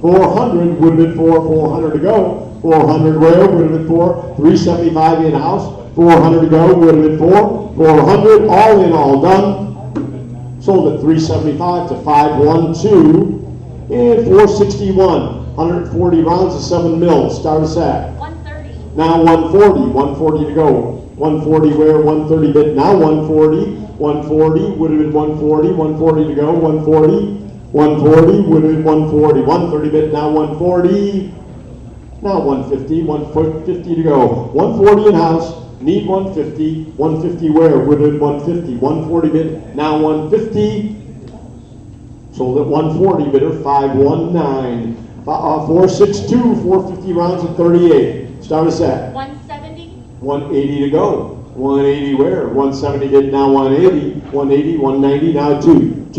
400 would have been 400 to go. 400 where, would have been 375 in house, 400 to go, would have been 400, all in, all done. Sold at 375 to 512, and 461, 140 rounds of 7 mils. Start us at 130. now 140 to go. 140 where, 130 bid, now 140, 140, would have been 140, 140 to go, 140, 140, would have been 140, 130 bid, now 140, now 150, 150 to go, 140 in house, need 150, 150 where, would have been 150, 140 bid, now 150, sold at 140, bidder 519, 462, 450 rounds of 38, start us at 170. 180 to go. 180 where? 170 bid, now 180. 180, 190, now 200,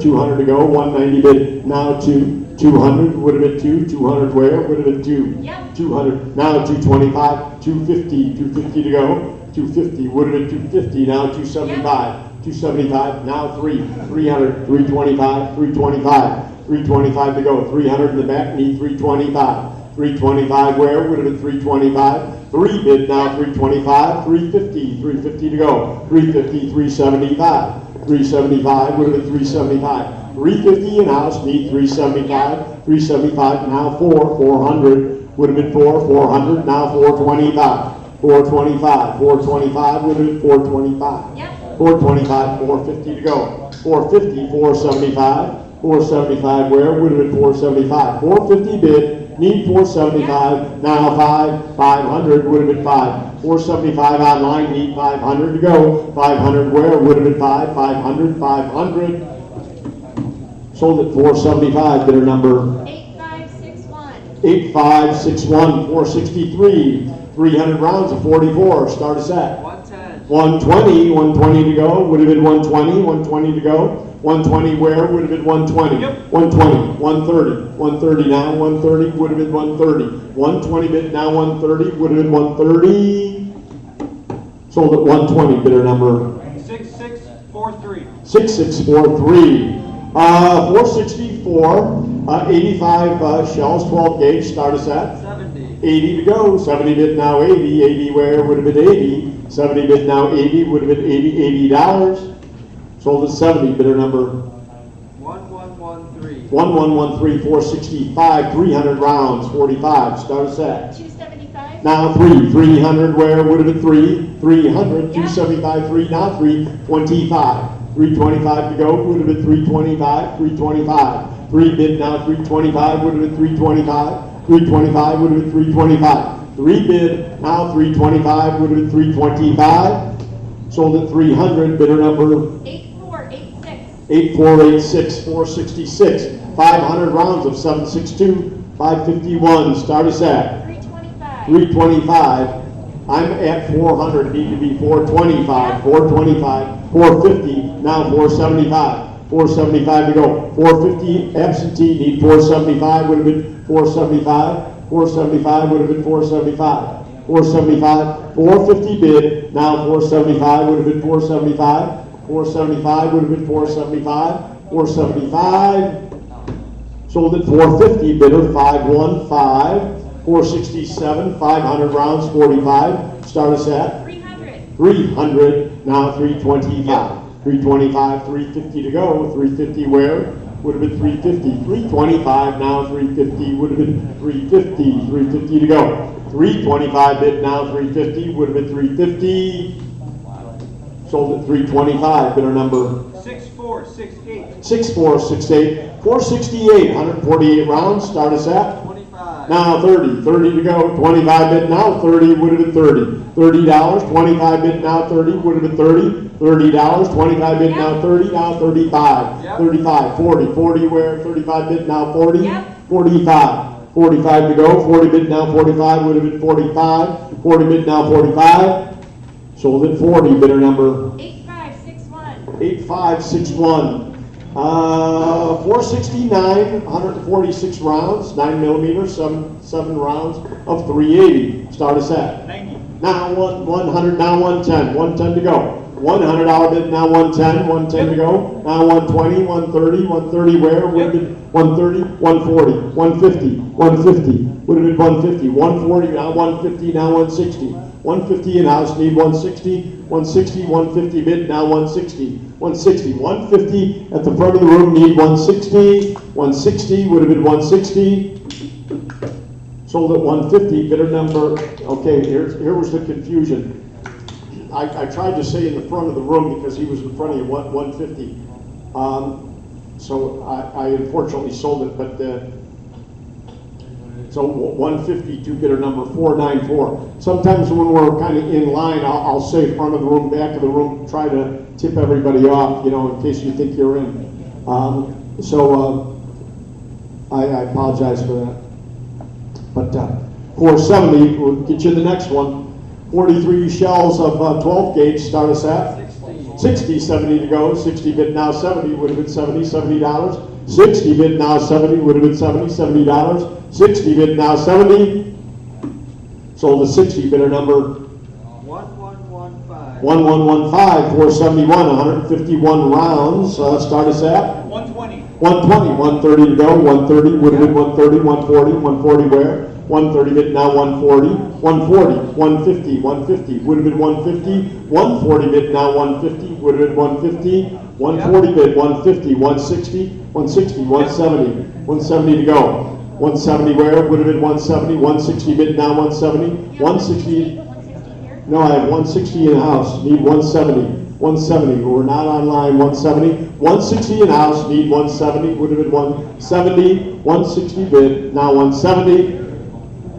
200 to go. 190 bid, now 200, would have been 200 where? Would have been 2. Yep. 200, now 225, 250, 250 to go. 250, would have been 250, now 275. 275, now 300, 325, 325 to go. 300 in the back, need 325. 325 where, would have been 325. 3 bid now, 325, 350, 350 to go. 350, 375. 375 would have been 375. 350 in house, need 375. 375 now 400 would have been 400 now 425. 425, 425 would have been 425. Yep. 425, 450 to go. 450, 475. 475 where, would have been 475. 450 bid, need 475, now 500 would have been 5. 475 online, need 500 to go. 500 where, would have been 500, 500. Sold at 475, bidder number 8561. 8561, 463. 300 rounds of 44, start us at 110. 120 to go, would have been 120 to go. 120 where, would have been 120. Yep. 120, 130, 130 now, 130 would have been 130. 120 bid now, 130 would have been 130. Sold at 120, bidder number 6643. 6643. 464, 85 shells, 12 gauge, start us at 70. 80 to go. 70 bid now 80. 80 where, would have been 80. 70 bid now 80 would have been $80. Sold at 70, bidder number 1113. 1113, 465, 300 rounds, 45, start us at 275. now 300 where, would have been 300, 275, 3 now 325. 325 to go, would have been 325, 325. 3 bid now 325, would have been 325. 325 would have been 325. 3 bid now 325, would have been 325. Sold at 300, bidder number 8486. 8486, 466. 500 rounds of 762, 551. Start us at 325. 325. I'm at 400, need to be 425, 425, 450, now 475, 475 to go, 450 absentee, need 475, would have been 475, 475 would have been 475, 475, 450 bid, now 475 would have been 475, 475 would have been 475, 475, sold at 450, bidder 515. 467, 500 rounds, 45. Start us at 300. 300, now 325. 325, 350 to go. 350 where? Would have been 350. 325, now 350, would have been 350. 350 to go. 325 bid, now 350, would have been 350. Sold at 325, bidder number 6468. 6468. 468, 148 rounds. Start us at 25. now 30 to go. 25 bid now 30 would have been 30. $30. 25 bid now 30 would have been 30. $30. 25 bid now 30. Now 35. Yep. 35. 40. 40 where? 35 bid now 40. Yep. 45. 45 to go. 40 bid now 45 would have been 45. 40 bid now 45. Sold at 40. Bidder number 8561. 8561. 469, 146 rounds, 9 millimeters, 7 rounds of 380. Start us at 90. now 100, now 110, 110 to go. $100 bid, now 110, 110 to go. Now 120, 130, 130 where? Would have been 130, 140, 150, 150. Would have been 150, 140, now 150, now 160. 150 in-house, need 160, 160, 150 bid, now 160, 160, 150 at the front of the room, need 160, 160, would have been 160, sold at 150, bidder number, okay, here was the confusion. I tried to say in the front of the room because he was in front of you, 150. So I unfortunately sold it, but so 152 bidder number 494. Sometimes when we're kind of in line, I'll say front of the room, back of the room, try to tip everybody off, you know, in case you think you're in. I apologize for that. But 470 will get you the next one. 43 shells of 12 gauge, start us at 60, 70 to go. 60 bid now 70 would have been $70. 60 bid now 70 would have been $70. 60 bid now 70. Sold at 60, bidder number 1115. 1115, 471, 151 rounds. Start us at 120. 120, 130 to go. 130 would have been 130, 140, 140 where? 130 bid, now 140, 140, 150, 150, would have been 150, 140 bid, now 150, would have been 150, 140 bid, 150, 160, 160, 170, 170 to go. 170 where? Would have been 170, 160 bid, now 170, 160. 160 here. No, I have 160 in-house, need 170. 170, we're not online, 170. 160 in-house, need 170, would have been 170. 160 bid, now 170.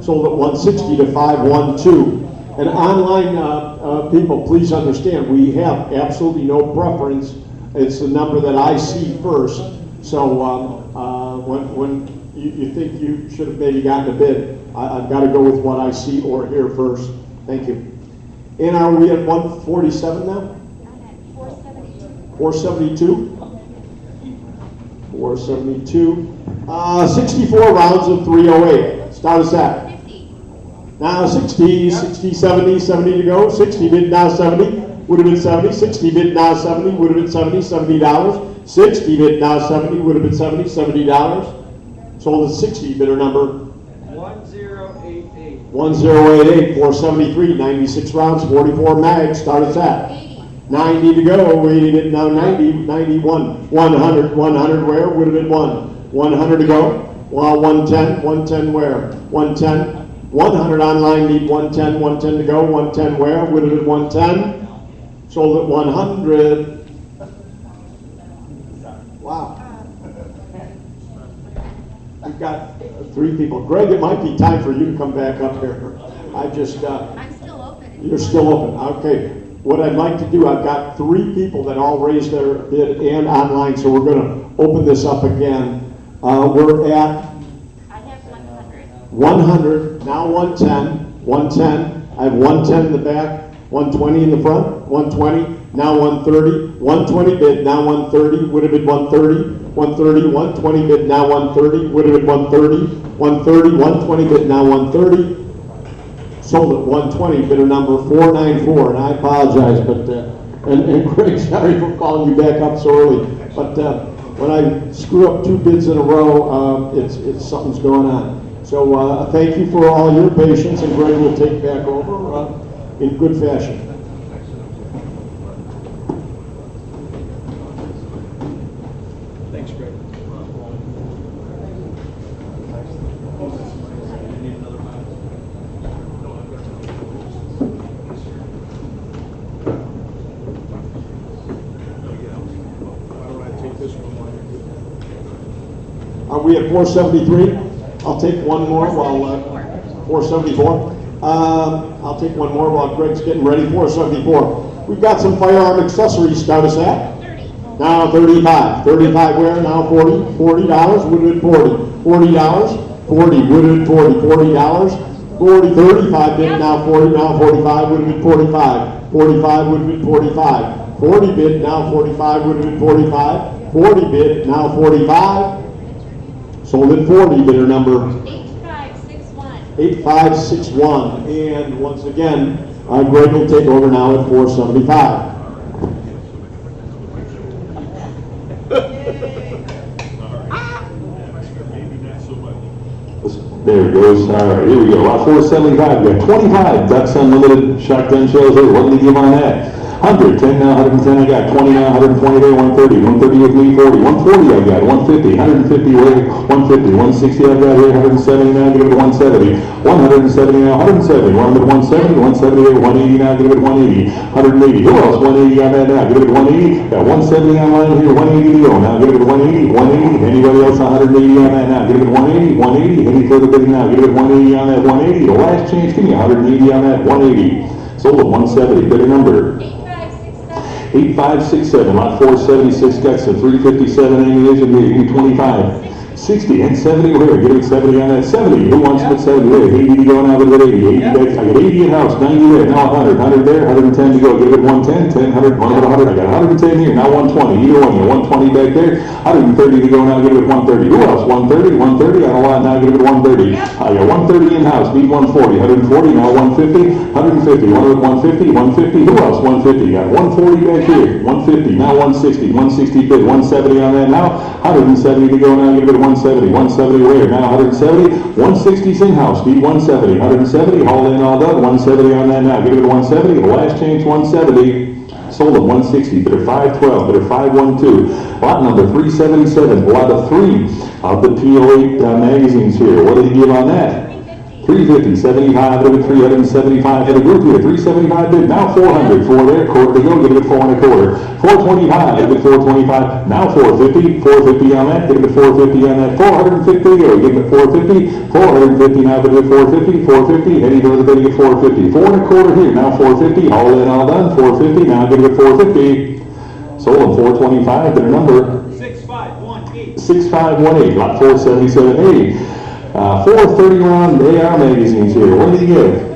Sold at 160 to 512. And online people, please understand, we have absolutely no preference. It's the number that I see first. So when you think you should have maybe gotten a bid, I've got to go with what I see or hear first. Thank you. And are we at 147 now? I'm at 472. 472? 472. 64 rounds of 308. Start us at. 50. Now 60, 60, 70, 70 to go. 60 bid, now 70. Would have been 70. 60 bid, now 70. Would have been 70, $70. 60 bid, now 70. Would have been 70, $70. Sold at 60, bidder number 1088. 1088, 473, 96 rounds, 44 mags. Start us at. 80. 90 to go, 80 bid, now 90, 91, 100, 100 where? Would have been 100 to go. Well, 110, 110 where? 110, 100 online, need 110, 110 to go, 110 where? Would have been 110. Sold at 100. Wow. We've got 3 people. Greg, it might be time for you to come back up here. I'm still open. You're still open, okay. What I'd like to do, I've got 3 people that all raised their bid and online, so we're gonna open this up again. We're at I have 100. 100, now 110, 110. I have 110 in the back, 120 in the front, 120, now 130, 120 bid, now 130, would have been 130, 130, 120 bid, now 130, would have been 130, 130, 120 bid, now 130. Sold at 120, bidder number 494, and I apologize, but, and Greg, sorry for calling you back up so early, but when I screw up 2 bids in a row, it's something's going on. So thank you for all your patience, and Greg will take back over in good fashion. Thanks, Greg. Are we at 473? I'll take one more while, 474? I'll take one more while Greg's getting ready. 474. We've got some firearm accessories. Start us at? 30. Now 35. 35 where? Now 40. $40. Would have been 40. $40. 40. Would have been 40. $40. 40. 35 bid. Now 40. Now 45. Would have been 45. 45 would have been 45. 40 bid. Now 45. Would have been 45. 40 bid. Now 45. Sold at 40, bidder number 8561. 8561. And once again, Greg will take over now at 475. There it goes. All right, here we go. Lot 475. We got 25 Ducks Unlimited shotgun shells there. What did he give on that? 100, 10 now, 110 I got, 20 now, 120 there, 130, 130 with me, 40, 140 I got, 150, 150 there, 150, 160 I got here, 170 now, give it to 170, 170 now, 170, 170, 170 there, 180 now, give it to 180, 180, who else, 180 on that now, give it to 180, got 170 online here, 180 to go, now give it to 180, 180, anybody else 180 on that now, give it to 180, 180, any further bidding now, give it to 180 on that, 180, the last chance, give me 180 on that, 180, sold at 170, bidding number 8567, lot 476, got some 357 ammunition here, give me 25, 60 and 70 over here, give it 70 on that, 70, who wants to put 70 there, 80 to go now, give it 80, 80 back, I got 80 in house, 90 there, now 100, 100 there, 110 to go, give it 110, 10, 100, 100, I got 110 here, now 120, either one, you 120 back there, 130 to go now, give it 130, who else, 130, 130 on a lot, now give it 130, I got 130 in house, need 140, 140, now 150, 150, 150, 150, who else, 150, got 140 back here, 150, now 160, 160 bid, 170 on that now, 170 to go now, give it 170, 170, 170 where? Now 170, 160's in-house, need 170, 170, all in, all done, 170 on that now, give it a 170, the last change 170. Sold at 160, bid at 512, bid at 512. Lot number 377, lot of 3 of the PO8 magazines here. What did he give on that? 350, 75, bid at 375 for the group here. 375 bid, now 400 for there, quarter to go, give it 4 1/4. 425, give it 425, now 450, 450 on that, give it 450 on that, 450 to go, give it 450, 450 now, bid at 450, 450, heading to the bidding at 450. 4 1/4 here, now 450, all in, all done, 450, now give it 450. Sold at 425, bid number 6518. 6518, lot 477A. 430 round AR magazines here. What did he give?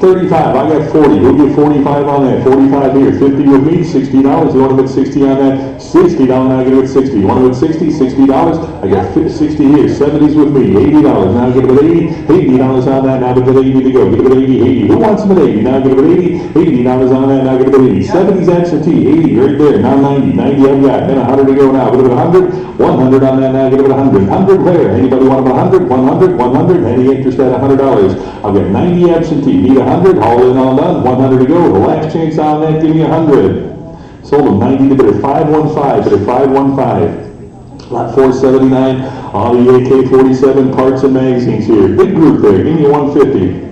35. I got 40. We'll give 45 on that. 45 here. 50 with me. $60. You want to bet 60 on that? $60. Now give it 60. You want to bet 60? $60. I got 60 here. 70s with me. $80. Now give it 80. $80 on that. Now give it 80 to go. Give it 80. 80. Who wants them at 80? Now give it 80. $80 on that. Now give it 80. 70s absentee. 80 right there. Now 90. 90 I've got. Then 100 to go now. Give it 100. 100 on that. Now give it 100. 100 where? Anybody want them 100? 100. 100. Any interest at $100? I'll get 90 absentee. Need 100. All in, all done. 100 to go. The last chance on that. Give me 100. Sold them 90 to bid at 515. Bid at 515. Lot 479, all the AK-47 parts and magazines here. Big group there, give me 150.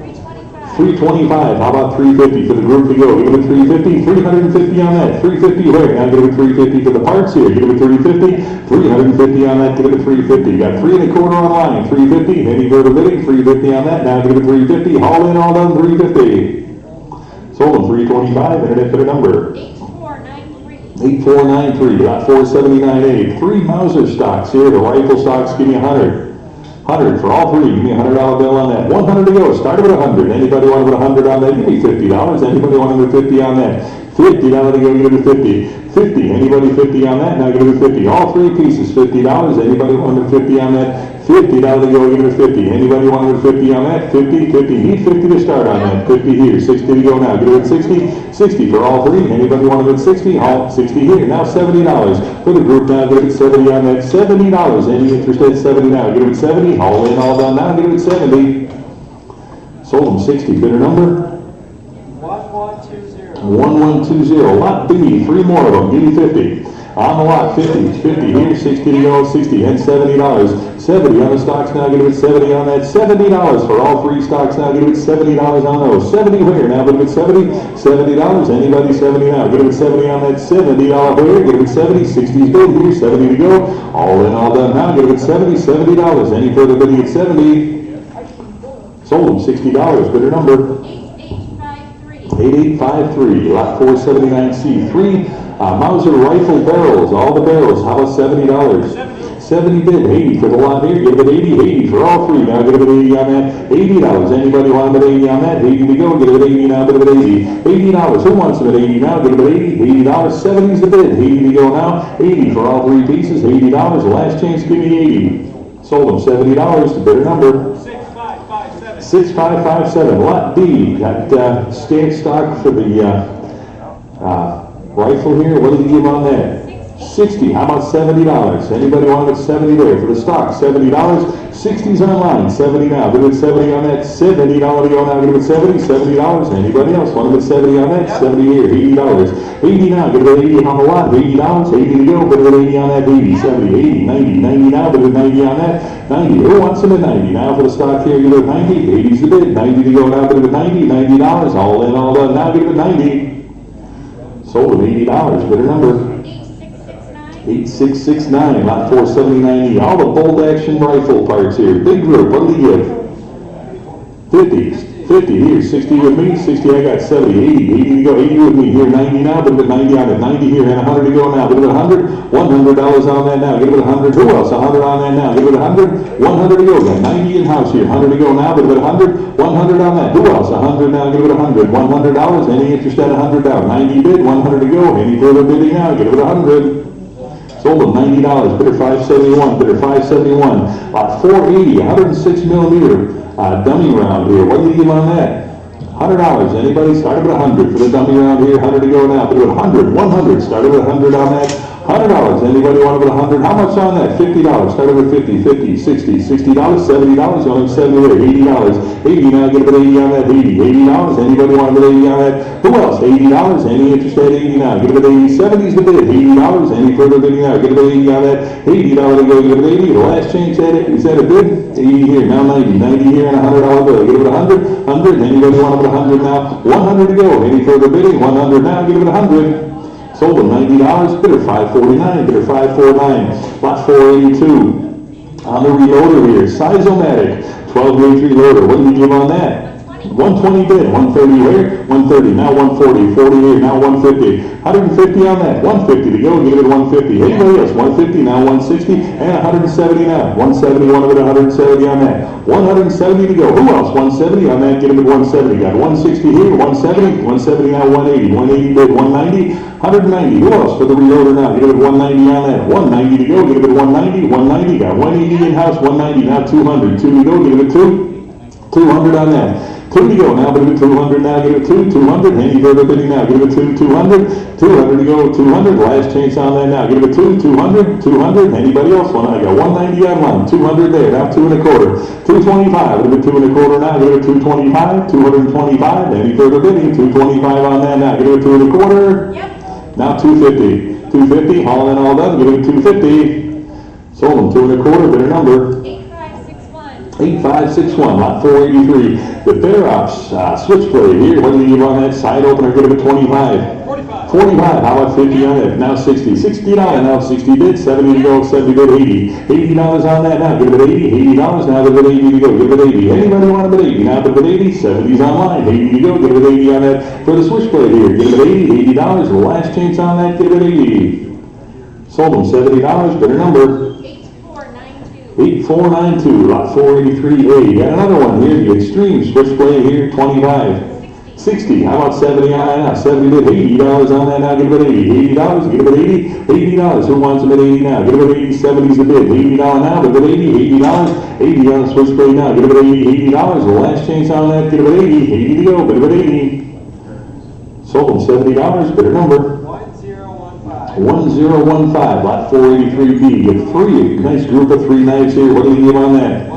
325, how about 350 for the group to go? Give it 350, 350 on that. 350 where? Now give it 350 for the parts here. Give it 350, 350 on that, give it 350. You got 3 1/4 on line, 350. Any further bidding, 350 on that. Now give it 350, all in, all done, 350. Sold them 325, internet bid number. 8493, lot 479A. 3 Mauser stocks here. The rifle stocks, give me 100. 100 for all 3. Give me a $100 bill on that. 100 to go. Start with 100. Anybody want to put 100 on that? Give me $50. Anybody want to put 50 on that? $50 to go. Give it 50. 50. Anybody 50 on that? Now give it 50. All 3 pieces. $50. Anybody want to put 50 on that? $50 to go. Give it 50. Anybody want to put 50 on that? 50. 50. Need 50 to start on that. 50 here. 60 to go now. Give it 60. 60 for all 3. Anybody want to put 60? All 60 here. Now $70 for the group. Now give it 70 on that. $70. Any interest at 70 now? Give it 70. All in, all done. Now give it 70. Sold them 60. Bidder number 1120. 1120. Lot B. 3 more of them. Give me 50. On the lot, 50. 50 here. 60 to go. 60 and $70. 70 on the stocks now. Give it 70 on that. $70 for all 3 stocks now. Give it $70 on those. 70 where? Now give it 70. $70. Anybody 70 now? Give it 70 on that. $70 where? Give it 70. 60's bid here. 70 to go. All in, all done now. Give it 70. $70. Any further bidding at 70? Sold them $60. Bidder number 8853. Lot 479C. 3 Mauser rifle barrels. All the barrels. How about $70? 70 bid, 80 for the lot here. Give it 80, 80 for all 3. Now give it 80 on that. $80. Anybody want to bet 80 on that? 80 to go. Give it 80 now. Give it 80. $80. Who wants to bet 80 now? Give it 80. $80. 70's the bid. 80 to go now. 80 for all 3 pieces. $80. The last chance. Give me 80. Sold them $70. The bidder number 6557. 6557. Lot D. Got scant stock for the rifle here. What did he give on that? 60. How about $70? Anybody want to bet 70 there for the stock? $70. 60's online. 70 now. Give it 70 on that. $70 to go now. Give it 70. $70. Anybody else want to bet 70 on that? 70 here. $80. 80 now. Give it 80 on the lot. $80. 80 to go. Give it 80 on that. 80. 70. 80. 90. 90 now. Give it 90 on that. 90. Who wants them at 90? Now for the stock here. Give it 90. 80's the bid. 90 to go now. Give it 90. $90. All in, all done. Now give it 90. Sold at $80. Bidder number 8669, lot 479E. All the bolt action rifle parts here. Big group. What did he give? 50. 50 here. 60 with me. 60. I got 70. 80. 80 to go. 80 with me. Here 90 now. Give it 90 on it. 90 here and 100 to go now. Give it 100. $100 on that now. Give it 100. Who else? 100 on that now. Give it 100. 100 to go. Got 90 in house here. 100 to go now. Give it 100. 100 on that. Who else? 100 now. Give it 100. $100. Any interest at 100 down. 90 bid. 100 to go. Any further bidding now? Give it 100. Sold them $90. Bidder 571. Bidder 571. Lot 480. 106 millimeter dummy round here. What did you give on that? $100. Anybody? Started with 100 for the dummy around here. 100 to go now. Bid with 100. 100. Started with 100 on that. $100. Anybody want to put 100? How much on that? $50. Started with 50, 50, 60, $60, $70. You only have 70 there. $80. 80. Now get a bit 80 on that. 80. $80. Anybody want to put 80 on that? Who else? $80. Any interest at 80 now? Get a bit 80. 70's the bid. $80. Any further bidding now? Get a bit 80 on that. $80 to go. Get a bit 80. The last change at it. Is that a bid? 80 here. Now 90. 90 here and a $100 bill. Get a bit 100. 100. Anybody want to put 100 now? 100 to go. Any further bidding? 100 now. Get a bit 100. Sold them $90, bidder $549, bidder $549, lot 482. On the reloader here, Size-O-Matic, 12-gauge reloader. What do you give on that? 120 bid, 130 where? 130, now 140, 40 here, now 150. 150 on that, 150 to go, give it 150. Anybody else? 150, now 160, and 170 now. 170, one of it, 170 on that. 170 to go. Who else? 170 on that, get him at 170. Got 160 here, 170, 170 now, 180. 180 bid, 190, 190. Who else for the reloader now? Get him at 190 on that. 190 to go, get him at 190, 190. Got 180 in-house, 190, now 200. 2 to go, get him at 200 on that. 2 to go now, give it 200 now, give it 200. Any further bidding now, give it 200. 200 to go, 200. Last chance on that now, give it 200. Anybody else? I got 190 on one, 200 there, now 2 1/4. 225, give it 2 1/4 now, give it 225. 225. Any further bidding? 225 on that now, give it 2 1/4. Yep. Now 250. 250, all in all done, give it 250. Sold them 2 1/4, bidder number. 8561. 8561, lot 483. The Bear Ops switchblade here. What do you give on that side opener? Give it a 25. 45. 45. How about 50 on it? Now 60. $60 now. 60 bid. 70 to go. 70 bid. 80. $80 on that now. Give it 80. $80 now. Give it 80 to go. Give it 80. Anybody want to bid 80? Now bid 80. 70's online. 80 to go. Give it 80 on that for the switchblade here. Give it 80. $80. The last chance on that. Give it 80. Sold them $70. Bidder number. 8492, lot 483A. Got another one here, the Extreme Switchblade here, 25. 60, how about 70 on that now? 70 bid, $80 on that now, give it 80. $80, give it 80. $80, who wants them at 80 now? Give it 80, 70's the bid. $80 now, give it 80. $80, 80 on the Switchblade now, give it 80. $80, the last chance on that, give it 80. 80 to go, give it 80. Sold them $70, bidder number. 1015, lot 483B. Get three, nice group of 3 knives here. What do you give on that?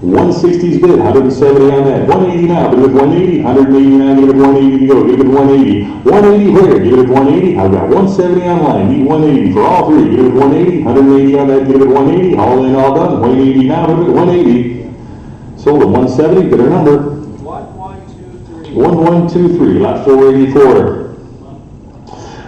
160's bid, 170 on that. 180 now, bid with 180. 180 now, give it 180 to go. Give it 180. 180 where? Give it 180. I've got 170 online. Need 180 for all three. Give it 180. 180 on that. Give it 180. All in, all done. 180 now, bid with 180. Sold at 170. Bidder number. 1123, lot 484.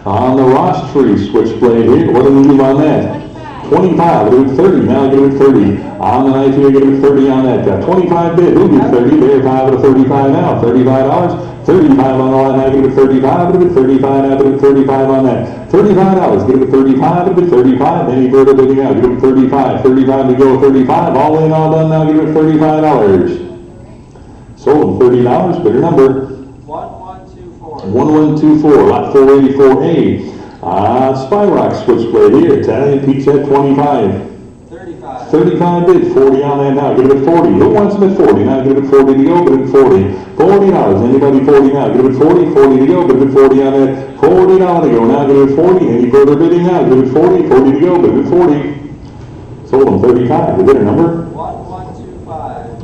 On the Ross Tree switchblade here, what do we leave on that? 25, give it 30, now give it 30. On the knife here, give it 30 on that. Got 25 bid, who did 30? There, 5 at a 35 now, $35. 35 on the line, now give it 35, give it 35, now give it 35 on that. $35, give it 35, give it 35, any further bidding now, give it 35. 35 to go, 35, all in, all done, now give it $35. Sold $30, bidder number. 1124, lot 484A. Spyrock switchblade here, Italian pizza at 25. 35 bid, 40 on that now, give it 40. Who wants them at 40? Now give it 40 to go, give it 40. $40, anybody 40 now, give it 40. 40 to go, give it 40 on that. $40 to go, now give it 40. Any further bidding now, give it 40. 40 to go, give it 40. Sold them 35, the bidder number.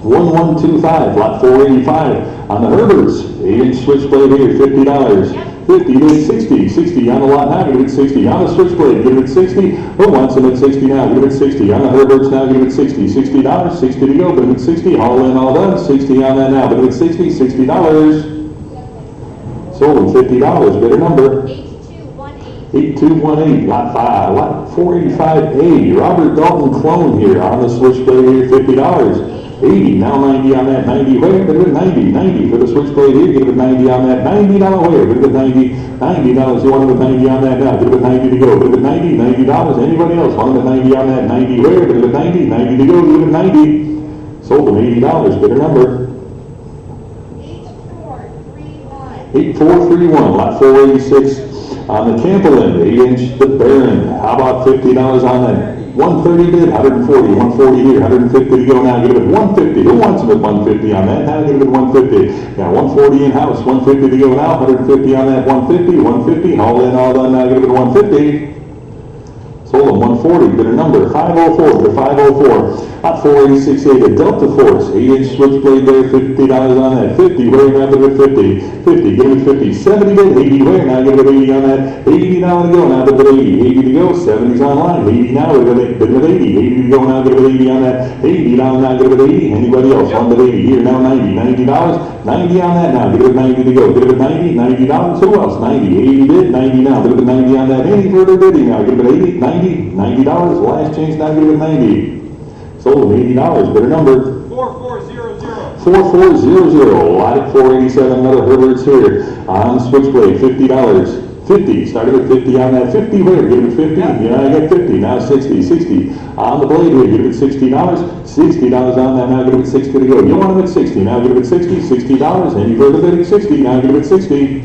1125, lot 485. On the Herberts, 8-inch switchblade here, $50. 50 bid, 60. 60 on the lot now, give it 60. On the switchblade, give it 60. Who wants them at 60 now? Give it 60. On the Herberts now, give it 60. $60, 60 to go, give it 60. All in, all done. 60 on that now, give it 60. $60. Sold them $50. Bidder number. 8218, lot 485A. Robert Dalton clone here on the switchblade here, $50. 80, now 90 on that. 90 where? Give it 90. 90 for the switchblade here. Give it 90 on that. $90 where? Give it 90. $90. You want it with 90 on that now. Give it 90 to go. Give it 90. $90. Anybody else want it with 90 on that? 90 where? Give it 90. 90 to go. Give it 90. Sold them $80. Bidder number. 8431, lot 486. On the Campbell end, 8-inch, the Baron. How about $50 on that? 130 bid, 140, 140 here, 150 to go now, give it 150. Who wants them at 150 on that? Now give it 150. Got 140 in-house, 150 to go now, 150 on that, 150, 150, all in, all done, now give it 150. Sold them 140, bidder number 504, bidder 504. Lot 486A, a Delta Force, 8-inch switchblade there, $50 on that. 50, where now give it 50. 50, give it 50. 70 bid, 80, where now give it 80 on that. $80 to go, now give it 80. 80 to go, 70's online. 80 now, bid it 80. 80 to go, now give it 80 on that. 80 now give it 80. Anybody else on the 80? Here now 90. $90. 90 on that now, give it 90 to go. Give it 90. $90. Who else? 90. 80 bid, 90 now. Give it 90 on that. Any further bidding now? Give it 80. 90. $90. Last change now, give it 90. Sold them $80. Bidder number 4400. 4400. Lot 487. Another Herbert's here on switchblade. $50. 50. Started at 50 on that. 50 where? Give it 50. Yeah, I got 50. Now 60. 60 on the blade here. Give it $60. $60 on that. Now give it 60 to go. You want them at 60. Now give it 60. $60. Any further bidding? 60. Now give it 60.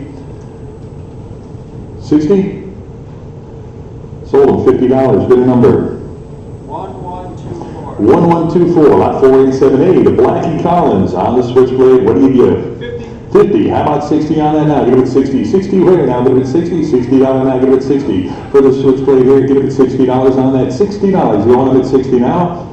60. Sold them $50. Bidder number 1124. 1124. Lot 487A. The Blackie Collins on the switchblade. What do you give? 50. 50. How about 60 on that now? Give it 60. 60 where? Now give it 60. $60 now. Give it 60. For the switchblade here, give it $60 on that. $60. You want them at 60 now?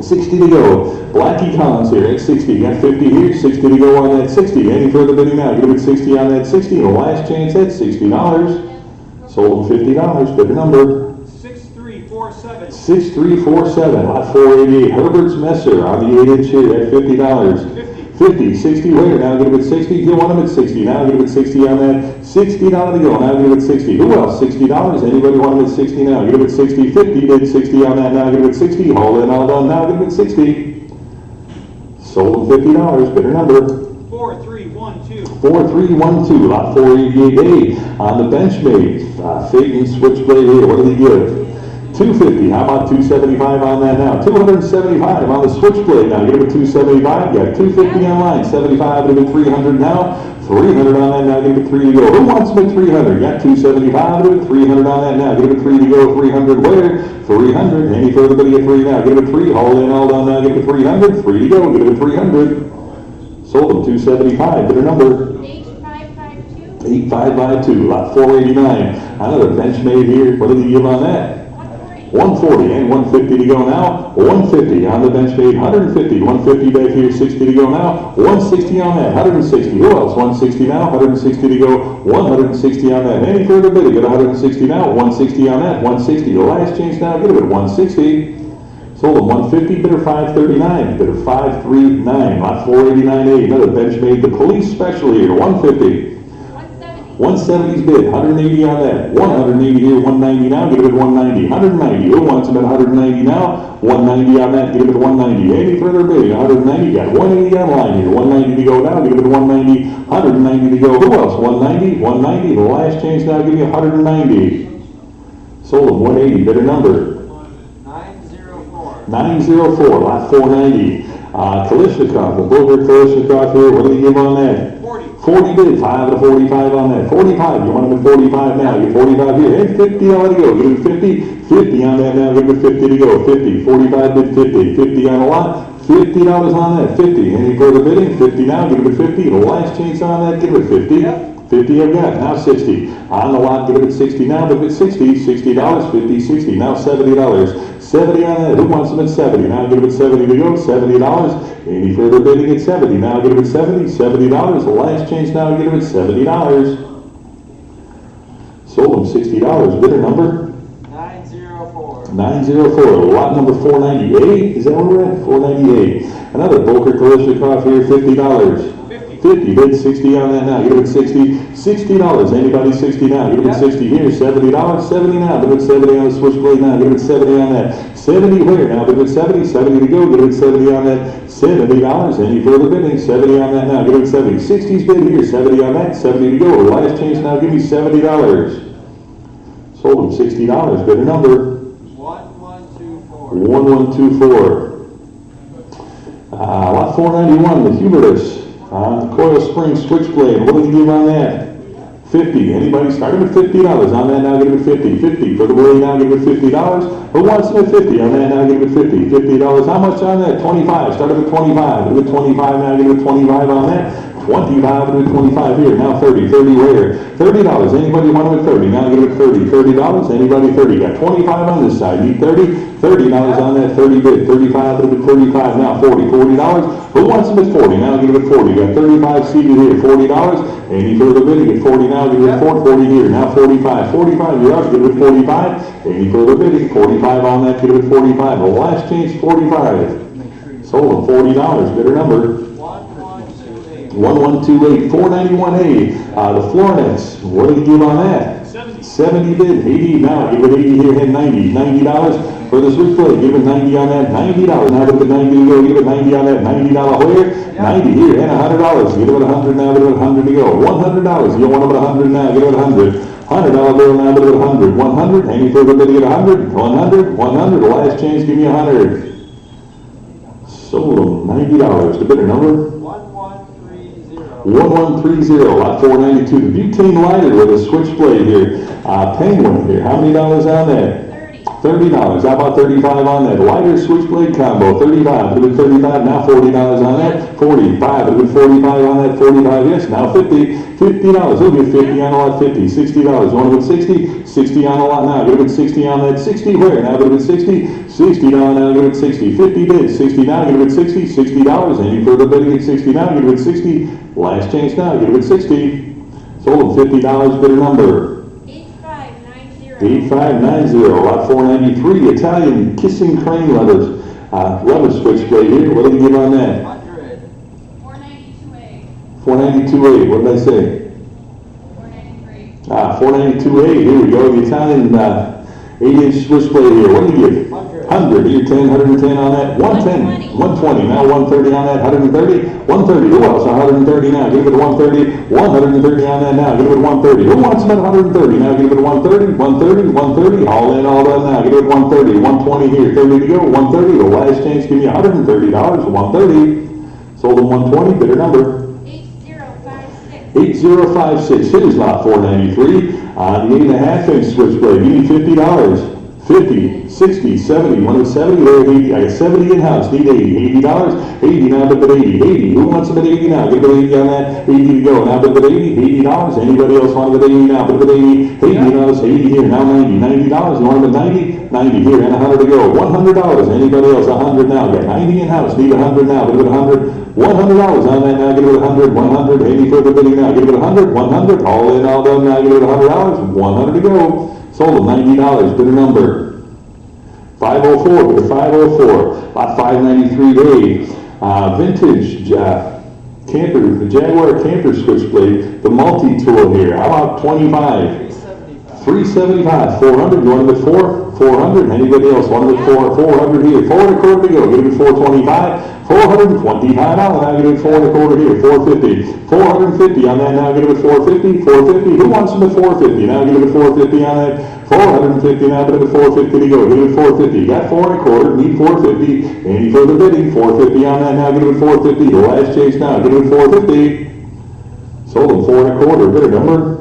60 to go. Blackie Collins here at 60. Got 50 here. 60 to go on that 60. Any further bidding now? Give it 60 on that 60. The last chance at $60. Sold them $50. Bidder number 6347. 6347. Lot 488. Herbert's Messer on the 8-inch here at $50. 50, 60 where? Now give it 60. You want them at 60. Now give it 60 on that. $60 to go. Now give it 60. Who else? $60. Anybody want them at 60 now? Give it 60. 50 bid 60 on that. Now give it 60. Hold in, all done. Now give it 60. Sold them $50. Bidder number 4312. 4312. Lot 488A on the Benchmade. Phaeton switchblade here. What do they give? 250. How about 275 on that now? 275 on the switchblade now. Give it 275. Got 250 online. 75 give it 300 now. 300 on that now. Give it 3 to go. Who wants them at 300? Got 275 give it 300 on that now. Give it 3 to go. 300 where? 300. Any further but get 3 now. Give it 3. Hold in, all done now. Give it 300. 3 to go. Give it 300. Sold them 275. Bidder number 8552. 8552. Lot 489. Another Benchmade here. What did he give on that? 140 and 150 to go now. 150 on the Benchmade. 150. 150 back here. 60 to go now. 160 on that. 160. Who else? 160 now. 160 to go. 160 on that. Any further bidding? Get 160 now. 160 on that. 160. The last change now. Get it at 160. Sold them 150. Bidder 539. Bidder 539. Lot 489A. Another Benchmade. The police special here. 150. 170's bid, 180 on that, 180 here, 190 now, give it at 190, 190, who wants them at 190 now, 190 on that, give it at 190, any further bidding, 190, got 180 online here, 190 to go now, give it at 190, 190 to go, who else, 190, 190, the last change now, give me 190, sold them 180, bidder number 904. 904, lot 490, Kalishnikov, the Bulgar Kalishnikov here, what do they give on that? 40 bid, 5 to 45 on that. 45, you want them at 45 now. You 45 here. Hey, 50 on to go. Give it 50. 50 on that now. Give it 50 to go. 50. 45 bid 50. 50 on a lot. $50 on that. 50. Any further bidding? 50 now. Give it 50. The last chance on that. Give it 50. 50 I've got. Now 60. On the lot. Give it at 60 now. Give it 60. $60. 50. 60. Now $70. 70 on that. Who wants them at 70? Now give it 70 to go. $70. Any further bidding at 70? Now give it 70. $70. The last change now give it $70. Sold them $60. Bidder number 904. 904. Lot number 498. Is that where we're at? 498. Another Boker Kalishnikov here. $50. 50. Bid 60 on that now. Give it 60. $60. Anybody 60 now? Give it 60 here. $70. 70 now. Give it 70 on the switchblade now. Give it 70 on that. 70 where? Now give it 70. 70 to go. Give it 70 on that. $70. Any further bidding? 70 on that now. Give it 70. 60's bid here. 70 on that. 70 to go. Last change now. Give me $70. Sold them $60. Bidder number 1124. 1124. Lot 491. The Hubertus. The coil spring switchblade, what do you give on that? $50. 50. Anybody start him at $50 on that now, get him at 50. 50 for the Willie now, get him at $50. Who wants him at 50 on that now, get him at 50. $50. How much on that? 25. Start him at 25. Get him at 25 now, get him at 25 on that. 25 to 25 here, now 30, 30 where? $30, anybody want them at 30, now give it 30, $30, anybody 30, got 25 on this side, need 30, $30 on that 30 bid, 35 to 35, now 40, $40, who wants them at 40, now give it 40, got 35 seated here, $40, any further bidding at 40 now, give it 40 here, now 45, 45, you're up, give it 45, any further bidding, 45 on that, give it 45, the last change 45, sold them $40, bidder number. 1128, 491A, the Florinets, what did you give on that? 70 bid, 80 now, give it 80 here, and 90, $90 for the switchblade, give it 90 on that, $90, now give it 90 to go, give it 90 on that, $90 where? 90 here, and $100, give it 100 now, give it 100 to go, $100, you want them at 100 now, give it 100, $100 bill now, give it 100, 100, any further bidding at 100, 100, 100, the last change, give me 100, sold them, $90, the bidder number? 1130, lot 492, the butane lighter with a switchblade here, Penguin here, how many dollars on that? $30. How about 35 on that? Lighter switchblade combo, 35. It'll be 35, now $40 on that. 45. It'll be 45 on that. 45, yes, now 50. $50. It'll be 50 on the lot, 50. $60. Want to get 60? 60 on the lot now. Give it 60 on that. 60 where? Now give it 60. $60 now, give it 60. 50 bids. 60 now, give it 60. $60. Any further bidding at 60 now, give it 60. Last change now, give it 60. Sold them $50, bidder number. 8590, lot 493, Italian kissing crane leathers, leather switchblade here. What did you give on that? 100. 492A. 492A, what did I say? 493. 492A, here we go, the Italian 8-inch switchblade here. What did you give? 100, here 10, 110 on that, 110, 120, now 130 on that, 130, 130, who else? 130 now, give it 130, 130 on that now, give it 130, who wants them at 130, now give it 130, 130, 130, all in, all done now, give it 130, 120 here, 30 to go, 130, the last change, give me $130, 130, sold them 120, bidder number. 8056. 8056, finish lot 493, on the 8.5-inch switchblade, you need $50. 50, 60, 70, one at 70, there 80, I got 70 in-house, need 80, $80, 80 now, bid at 80, 80, who wants them at 80 now, give it 80 on that, 80 to go, now bid at 80, $80, anybody else want them at 80 now, bid at 80, $80, 80 here, now 90, $90, you want them at 90, 90 here, and 100 to go, $100, anybody else, 100 now, got 90 in-house, need 100 now, bid at 100, $100 on that now, give it 100, 100, any further bidding now, give it 100, 100, all in, all done now, give it $100, 100 to go. Sold them $90, bidder number 504, bidder 504, lot 593A, vintage camper, the Jaguar camper switchblade, the multi-tool here, how about 25? 375, 400, you want them at 400, anybody else want them at 400 here, 4 1/4 to go, give it 425, 425 out, now give it 4 1/4 here, 450, 450 on that, now give it 450, 450, who wants them at 450, now give it 450 on that, 450 now, give it 450 to go, give it 450, you got 4 1/4, need 450, any further bidding, 450 on that, now give it 450, the last chase now, give it 450, sold them 4 1/4, bidder number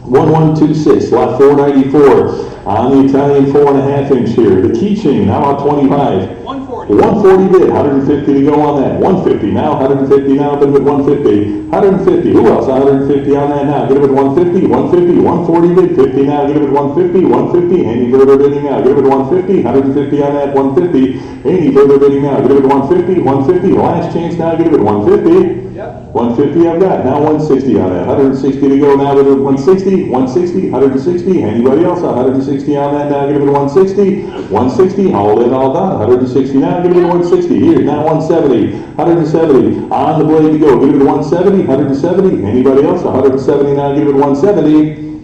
1126, lot 494, on the Italian 4.5-inch here, the keychain, how about 25? 140. 140 bid, 150 to go on that, 150 now, 150 now, bid with 150, 150, who else, 150 on that now, get it with 150, 150, 140 bid, 50 now, get it with 150, 150, any further bidding now, get it with 150, 150 on that, 150, any further bidding now, get it with 150, 150, last chance now, get it with 150. Yep. 150 I've got, now 160 on that, 160 to go now, with 160, 160, 160, anybody else, 160 on that now, give it 160, 160, all in, all done, 160 now, give it 160, here, now 170, 170, on the blade to go, give it 170, 170, anybody else, 170 now, give it 170,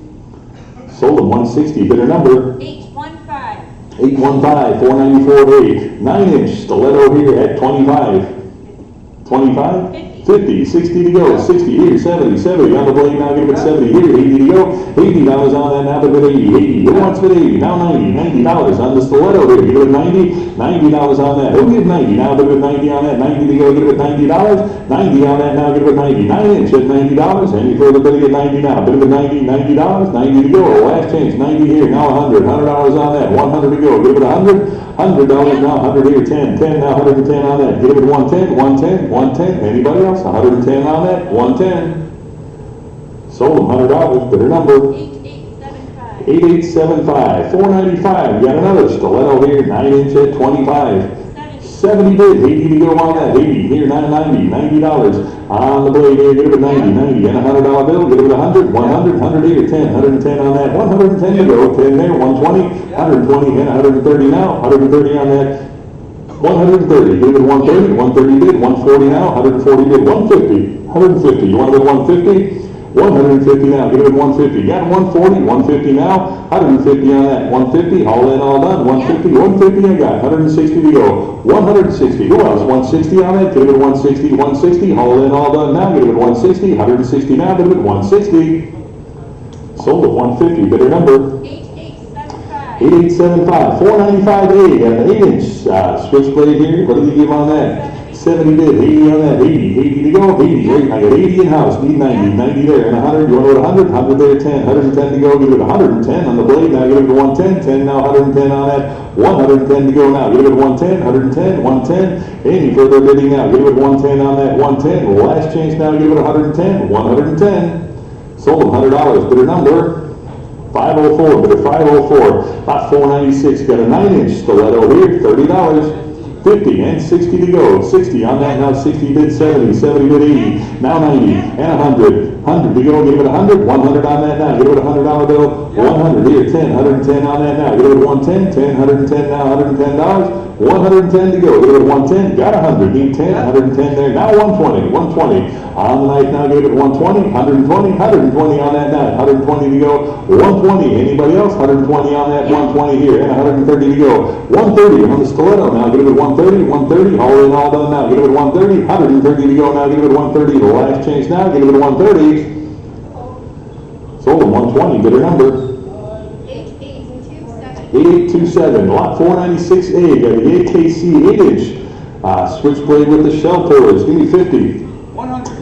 sold them 160, bidder number 815. 815, 494A, 9-inch stiletto here at 25, 25? 50. 50, 60 to go, 60 here, 70, 70 on the blade, now give it 70 here, 80 to go, $80 on that, now give it 80, 80, who wants it 80, now 90, $90 on the stiletto here, give it 90, $90 on that, who give 90, now give it 90 on that, 90 to go, give it $90, 90 on that, now give it 90, 9 inch at $90, any further bidding at 90 now, bid it $90, $90, 90 to go, last change, 90 here, now $100 on that, 100 to go, give it $100 now, 100 here, 10 now, 110 on that, give it 110, 110, anybody else, 110 on that, 110, sold them $100, bidder number 8875. 8875, 495, got another stiletto here, 9 inch at 25, 70 70. bid, 80 to go on that, 80 here, 990, $90 on the blade here, get it a 90, 90, and $100 bill, get it a 100 here, 10 on that, 110 to go, 10 there, 120, 120, and 130 now, 130 on that, 130, give it 130, 130 bid, 140 now, 140 bid, 150, you want to bid 150? 150 now, give it 150, got 140, 150 now, 150 on that, 150, all in, all done, 150, 150 I got, 160 to go, 160, who else, 160 on that, give it 160, 160, all in, all done now, give it 160, 160 now, give it 160, sold at 150, bidder number 8875. 8875, 495A, got an 8 inch switchblade here, what did he give on that? 70 bid, 80 on that, 80 to go, 80, wait, I got 80 in house, need 90, 90 there, and 100, you want to go to 100, 100 there, 10, 110 to go, give it 110 on the blade, now give it 110, 10 now, 110 on that, 110 to go now, give it 110, 110, 110, any further bidding now, give it 110 on that, 110, last change now, give it 110, 110, sold them $100, bidder number 504, bidder 504, about 496, got a 9 inch stiletto here, $30. 50 and 60 to go, 60 on that now, 60 bid 70, 70 bid 80, now 90, and 100 to go, give it 100 on that now, give it $100 bill, 100 here, 10, 110 on that now, give it 110, 10, 110 now, $110, 110 to go, give it 110, got 100, need 10, 110 there, now 120 on the knife now, give it 120, 120 on that now, 120 to go, 120, anybody else, 120 on that, 120 here, and 130 to go, 130 on the stiletto now, give it 130, all in, all done now, give it 130, 130 to go now, give it 130, the last change now, give it 130, sold them 120, bidder number 8827. 8827, lot 496A, got the AKC 8 inch switchblade with the shell pillars, give me 50.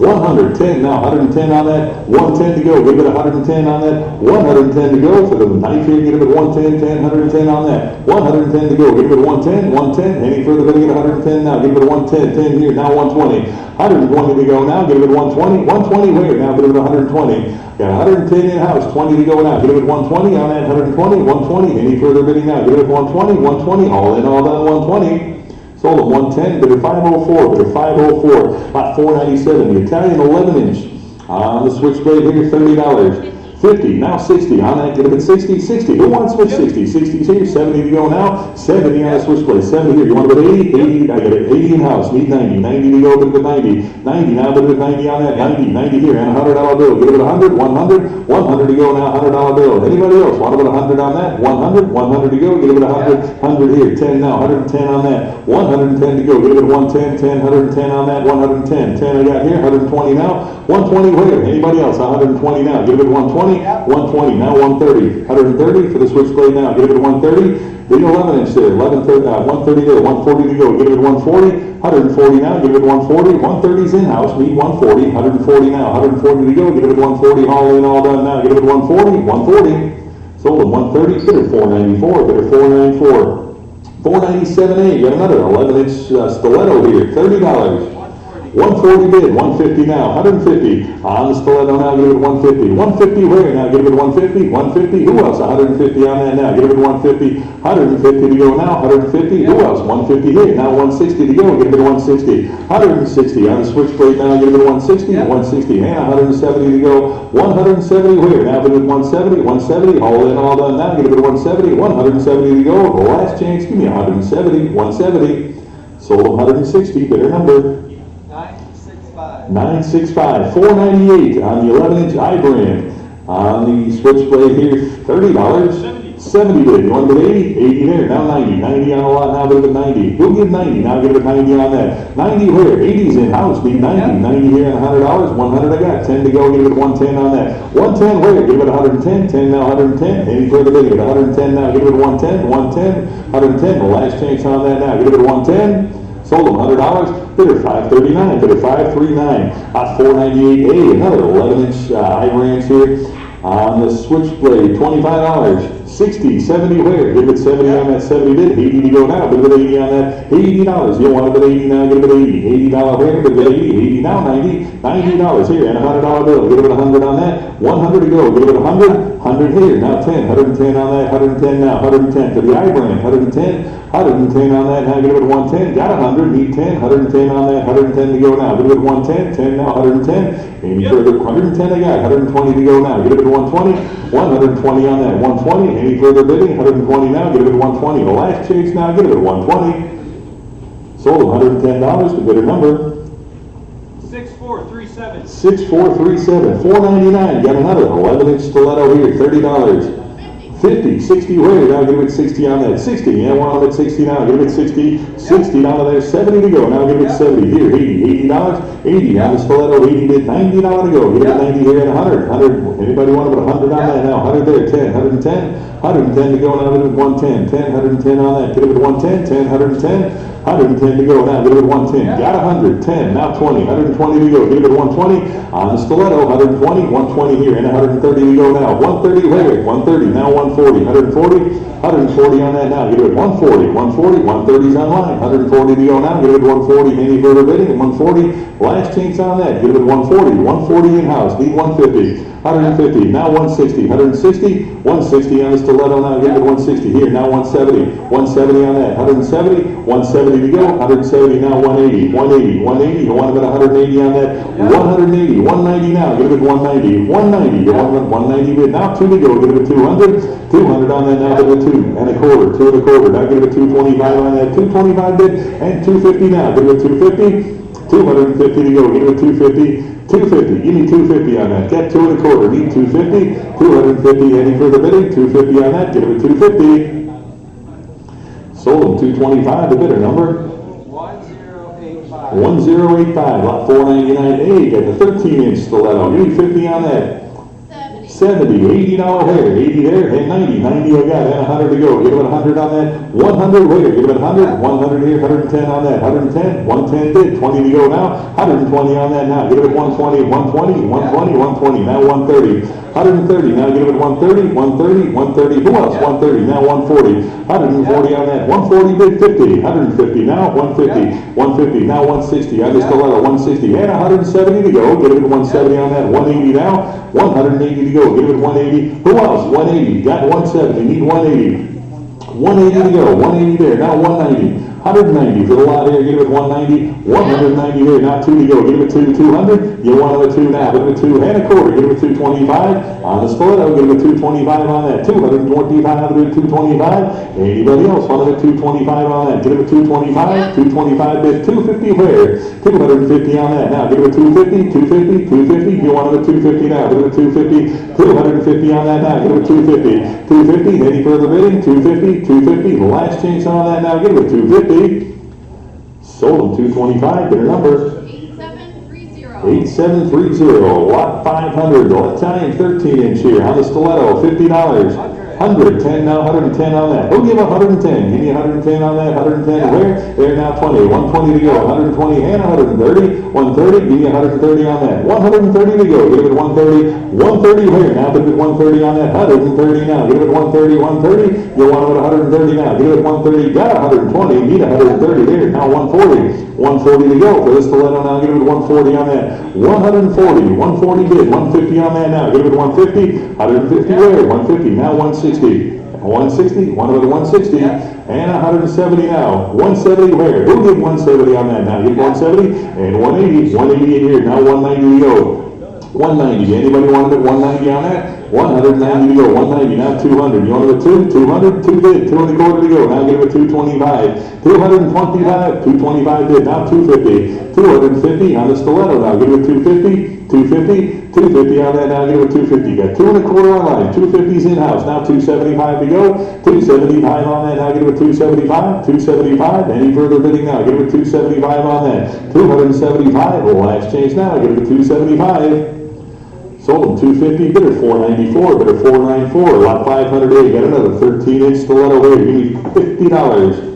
110 now, 110 on that, 110 to go, give it 110 on that, 110 to go for the knife here, give it 110, 10, 110 on that, 110 to go, give it 110, any further bidding at 110 now, give it 110, 10 here, now 120, 120 to go now, give it 120 where, now give it 120, got 110 in house, 20 to go now, give it 120 on that, 120, any further bidding now, give it 120, all in, all done, 120. Sold at 110, bid at 504, about 497. The Italian 11 inch on the switchblade here, $30. 50, now 60, on that, get it at 60, who wants switch 60? 60 here, 70 to go now, 70 on the switchblade, 70 here, you want to bid 80, I got it, 80 in house, need 90 to go, bid at 90 now, bid at 90 on that, 90 here, and $100 bill, get it at 100 to go now, $100 bill, anybody else, want to bid 100 on that, 100 to go, get it at 100 here, 10 now, 110 on that, 110 to go, get it at 110, 110 on that, 110, 10 I got here, 120 now, 120 where, anybody else, 120 now, get it at 120, 120, now 130, 130 for the switchblade now, get it at 130, big 11 inch there, 130 there, 140 to go, get it at 140, 140 now, get it at 140, 130's in-house, need 140, 140 now, 140 to go, get it at 140, all in, all done now, get it at 140, sold at 130, bid at 494, bid at 494, 497A, got another 11 inch stiletto here, $30. 140 bid, 150 now, 150 on the stiletto now, give it 150, 150 where now, give it 150, who else, 150 on that now, give it 150 to go now, 150, who else, 150 here, now 160 to go, give it 160 on the switchblade now, give it 160, and 170 to go, 170 where, now give it 170, all in, all done now, give it 170 to go, the last chance, give me 170, sold 160, bidder number 965, 498 on the 11 inch I brand. On the switchblade here, $30. 70 bid, you want to bid 80? 80 there, now 90, 90 on the lot, now bid it 90. Who'll give 90, now give it 90 on that. 90 where? 80's in house, need 90, 90 here and $100, 100 I got, 10 to go, give it 110 on that. 110 where? Give it 110, 10 now 110, any further bid, 110 now, give it 110, 110, 110, the last chance on that now, give it 110. Sold them $100, bid it 539, bid it 539, 498A, another 11-inch I-branch here on the switchblade, $25, 60, 70 where? Give it 70 on that 70 bid, 80 to go now, bid it 80 on that, $80, you want to bid 80 now, give it 80, $80 where? Bid it 80, 80 now, 90, $90 here, and a $100 bill, give it 100 on that, 100 to go, give it 100, 100 here, now 10, 110 on that, 110 now, 110 for the I-brand, 110 on that, now give it 110, got 100, need 10, 110 on that, 110 to go now, give it 110, 10 now, 110, any further, 110 I got, 120 to go now, give it 120, 120 on that, 120, any further bidding, 120 now, give it 120, the last chance now, give it 120, sold $110, the bidder number, 6437. 6437, $499, got another 11-inch stiletto here, $30. 50, 60 where? Now give it 60 on that. 60, yeah, one on that 60 now. Give it 60, 60 down to there, 70 to go. Now give it 70. Here, 80, $80, 80 on the stiletto, 80 bid, $90 to go. Give it 90 here and 100. 100, anybody want to put 100 on that now? 100 there, 10, 110, 110 to go. Now give it 110, 10, 110 on that. Give it 110, 10, 110. 110 to go now, give it 110, got 100, 10, now 20, 120 to go, give it 120, on the stiletto, 120, 120 here, and 130 to go now, 130 where, 130, now 140, 140 on that now, give it 140, 130's online, 140 to go now, give it 140, any further bidding, 140, last chance on that, give it 140 in-house, need 150, 150, now 160, 160, 160 on the stiletto now, give it 160 here, now 170, 170 on that, 170 to go, 170 now 180, 180, you want to bet 180 on that, 180, 190 now, give it 190, 190, you want to bet 190 bid, now 2 to go, give it 200, 200 on that now, give it 2 and a quarter, 2 and a quarter, now give it 225 on that, 225 bid, and 250 now, give it 250, 250 to go, give it 250, 250, you need 250 on that, get 2 and a quarter, need 250, 250, any further bidding, 250 on that, give it 250. Sold them 225, the bidder number 1085. 1085, lot 499A, got the 13-inch stiletto, you need 50 on that. 70, $80 hair, 80 there, and 90 I got, and 100 to go, give it 100 on that, 100 where, give it 100, 100 here, 110 on that, 110, 110 bid, 20 to go now, 120 on that now, give it 120, 120, now 130, 130, now give it 130, 130, who else, 130, now 140, 140 on that, 140 bid, 50, 150 now, 150, now 160, I just stiletto, 160, and 170 to go, give it 170 on that, 180 now, 180 to go, give it 180, who else, 180, got 170, need 180, 180 to go, 180 there, now 190, 190 for the lot here, give it 190, 190 there, now 2 to go, give it 200, you want it 2 now, give it 2 and a quarter, give it 225, on the stiletto, give it 225 on that, 225, give it 225, anybody else want it 225 on that, give it 225, 225 bid, 250 where, 250 on that, now give it 250, 250, you want it 250 now, give it 250, 250 on that now, give it 250, 250, any further bidding, 250, the last chance on that now, give it 250. Sold them 225, bidder number 8730, lot 500, the Italian 13-inch here, on the stiletto, $50. 110 now, 110 on that. Who'll give 110? Give me 110 on that, 110 where? There now 20, 120 to go, 120 and 130, 130, give me 130 on that, 130 to go, give it 130, 130 where? Now give it 130 on that, 130 now, give it 130, 130, you want it 130 now, give it 130, got 120, need 130 there, now 140, 140 to go, for this stiletto now, give it 140 on that, 140 bid, 150 on that now, give it 150, 150 where? 150, now 160, 160, one over the 160, and 170 now, 170 where? Who did 170 on that now? Give 170, and 180 in here, now 190 to go. 190, anybody want to bid 190 on that? 190 to go, 190, now 200, you want to bid 200, 2 bid, 2 and a quarter to go, now give it 225, 225 bid, now 250, 250 on the stiletto now, give it 250, 250, 250 on that, now get it with 250. Got 2 1/4 online, 250's in-house, now 275 to go. 275 on that, now get it with 275, 275. Any further bidding now, get it with 275 on that. 275, well, last change now, get it with 275. Sold them 250, bid at 494, bid at 494, lot 508, got another 13-inch stiletto here, give me $50.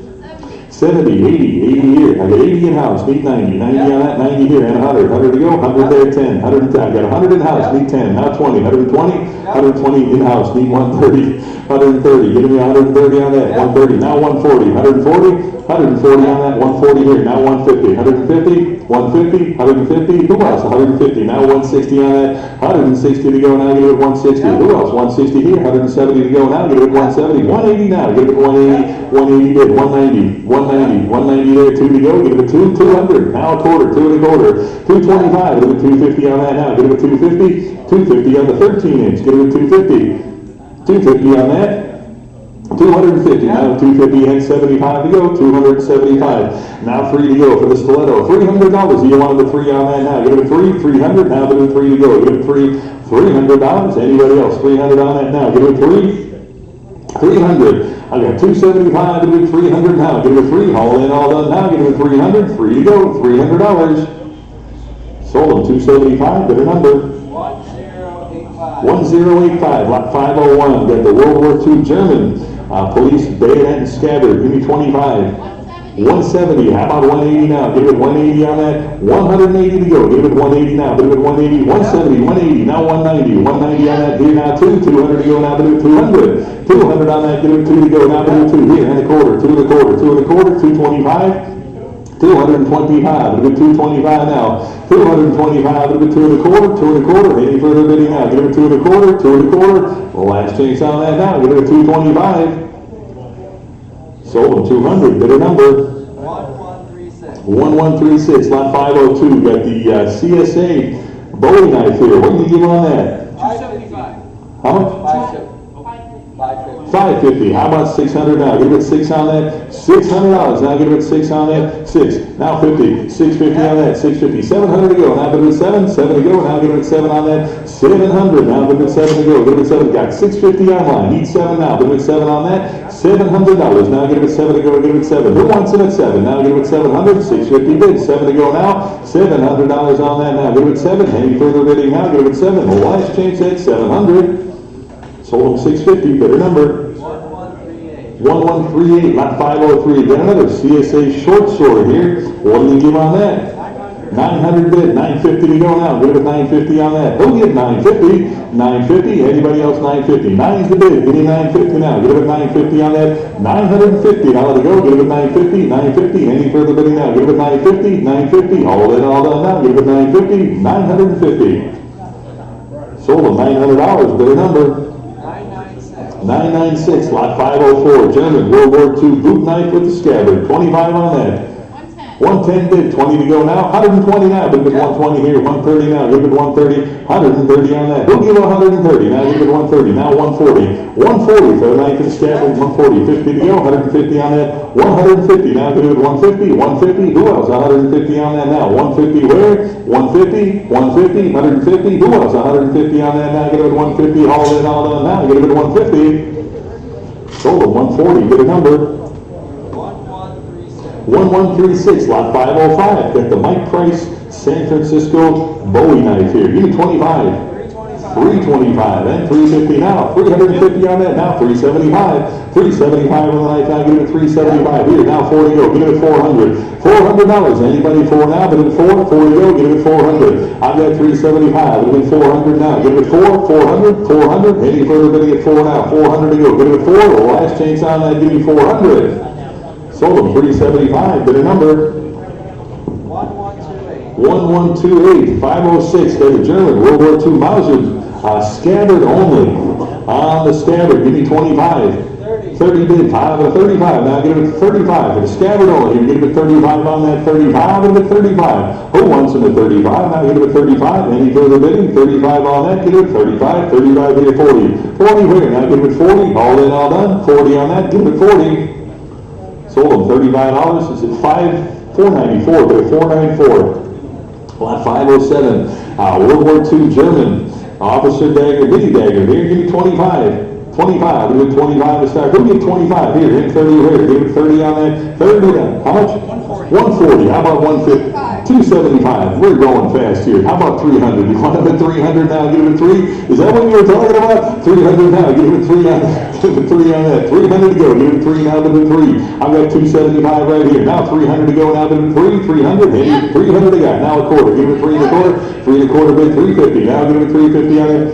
70, 80, 80 here, I got 80 in-house, need 90, 90 on that, 90 here, and 100, 100 to go, 100 there, 10, 110, I got 100 in-house, need 10, now 20, 120, 120 in-house, need 130, 130, give me 130 on that, 130, now 140, 140, 140 on that, 140 here, now 150, 150, 150, 150, who else? 150, now 160 on that, 160 to go, now get it at 160, who else? 160 here, 170 to go, now get it at 170, 180 now, get it at 180, 180 bid, 190, 190, 190 there, 2 to go, get it at 200, now a quarter, 2 1/4, 225, get it at 250 on that now, get it at 250, 250 on the 13-inch, get it at 250, 250 on that, 250, now 250 and 75 to go, 275, now 3 to go for the stiletto, $300, you wanted the 3 on that now, give it a 3, 300, now give it a 3 to go, give it a 3, $300, anybody else, 300 on that now, give it a 3, 300, I got 275, give it a 300 now, give it a 3, all in, all done now, give it a 300, 3 to go, $300, sold them 275, bid a number. 1085, lot 501, got the World War II German police bayonet and scabbard, give me 25. 170, how about 180 now? Give it 180 on that. 180 to go, give it 180 now, give it 180, 170, 180, now 190, 190 on that, here now 200 to go, now give it 200. 200 on that, give it 2 to go, now give it 2, here and a quarter, 2 1/4, 2 1/4, 225. 225, give it 225 now. 225, give it 2 1/4, 2 1/4. Any further bidding now? Give it 2 1/4, 2 1/4. Well, last chance on that now. Give it a 225. Sold them 200. Bid a number. 1136. 1136. Lot 502. Got the CSA Bowie knife here. What do you give on that? 275. How much? 550. 550. How about 600 now? Give it 6 on that. $600. Now give it 6 on that. 6. Now 50. 650 on that. 650. 700 to go. Now give it 7. 7 to go. Now give it 7 on that. 700. Now give it 7 to go. Give it 7. Got 650 online. Need 7 now. Give it 7 on that. $700. Now give it 7 to go. Give it 7. Who wants it at 7? Now give it 700. 650 bid. 7 to go now. $700 on that now. Give it 7. Any further bidding now? Give it 7. Well, last chance at 700. Sold them 650. Better number. 1138, lot 503. Got another CSA short sword here. What do you give on that? 900 bid, 950 to go now. Give it 950 on that. Who'll get 950? 950. Anybody else 950? 9's the bid. Give me 950 now. Give it 950 on that. 950. Now let it go. Give it 950. 950. Any further bidding now? Give it 950. 950. All in, all done now. Give it 950. 950. Sold them $900. Better number. 996, lot 504, German World War II boot knife with the scabbard, 25 on that. 110 bid, 20 to go now, 120 now, give it 120 here, 130 now, give it 130, 130 on that. Who'll give 130? Now give it 130, now 140. 140 for the knife and scabbard, 140, 50 to go, 150 on that, 150, now give it 150, 150, who else? 150 on that now, 150 where? 150, 150, 150, who else? 150 on that now, give it 150, all in, all done now, give it 150. Sold them 140, get a number. 1136, lot 505. Got the Mike Price San Francisco Bowie knife here. Give me 25. 325 and 350 now. 350 on that now. 375. 375 on the knife now. Give it 375 here. Now 4 to go. Give it 400. $400. Anybody 4 now? Give it 4. 4 to go. Give it 400. I've got 375. Give it 400 now. Give it 4. 400. 400. Any further bidding at 4 now. 400 to go. Give it 4. The last chance on that. Give me 400. Sold them 375, bid a number. 1128, 506, got a German World War II Mauser, scabbard only. On the scabbard, give me 25. 30 bid, 5 and a 35. Now give it 35 for the scabbard only. Give it 35 on that 35 and the 35. Who wants in the 35? Now give it 35. Any further bidding? 35 on that. Give it 35. 35 here, 40. 40 here. Now give it 40. All in, all done. 40 on that. Give it 40. Sold them $35. Is it $494? But $494. Lot 507, World War II German, officer dagger, mini dagger, here, give me 25. 25, we give 25 to start. Who give 25? Here, hit 30 here, give it 30 on that. 30 down. How much? 140. How about 150? 275. We're going fast here. How about 300? You want to bet 300 now? Give it 3. Is that what you were talking about? 300 now. Give it 3 on that. Give it 3 on that. 300 to go. Give it 3 now. Give it 3. I've got 275 right here. Now 300 to go. Now give it 3. 300. Hey, 300 to go. Now a quarter. Give it 3 and a quarter. 3 and a quarter bid. 350. Now give it 350 on it.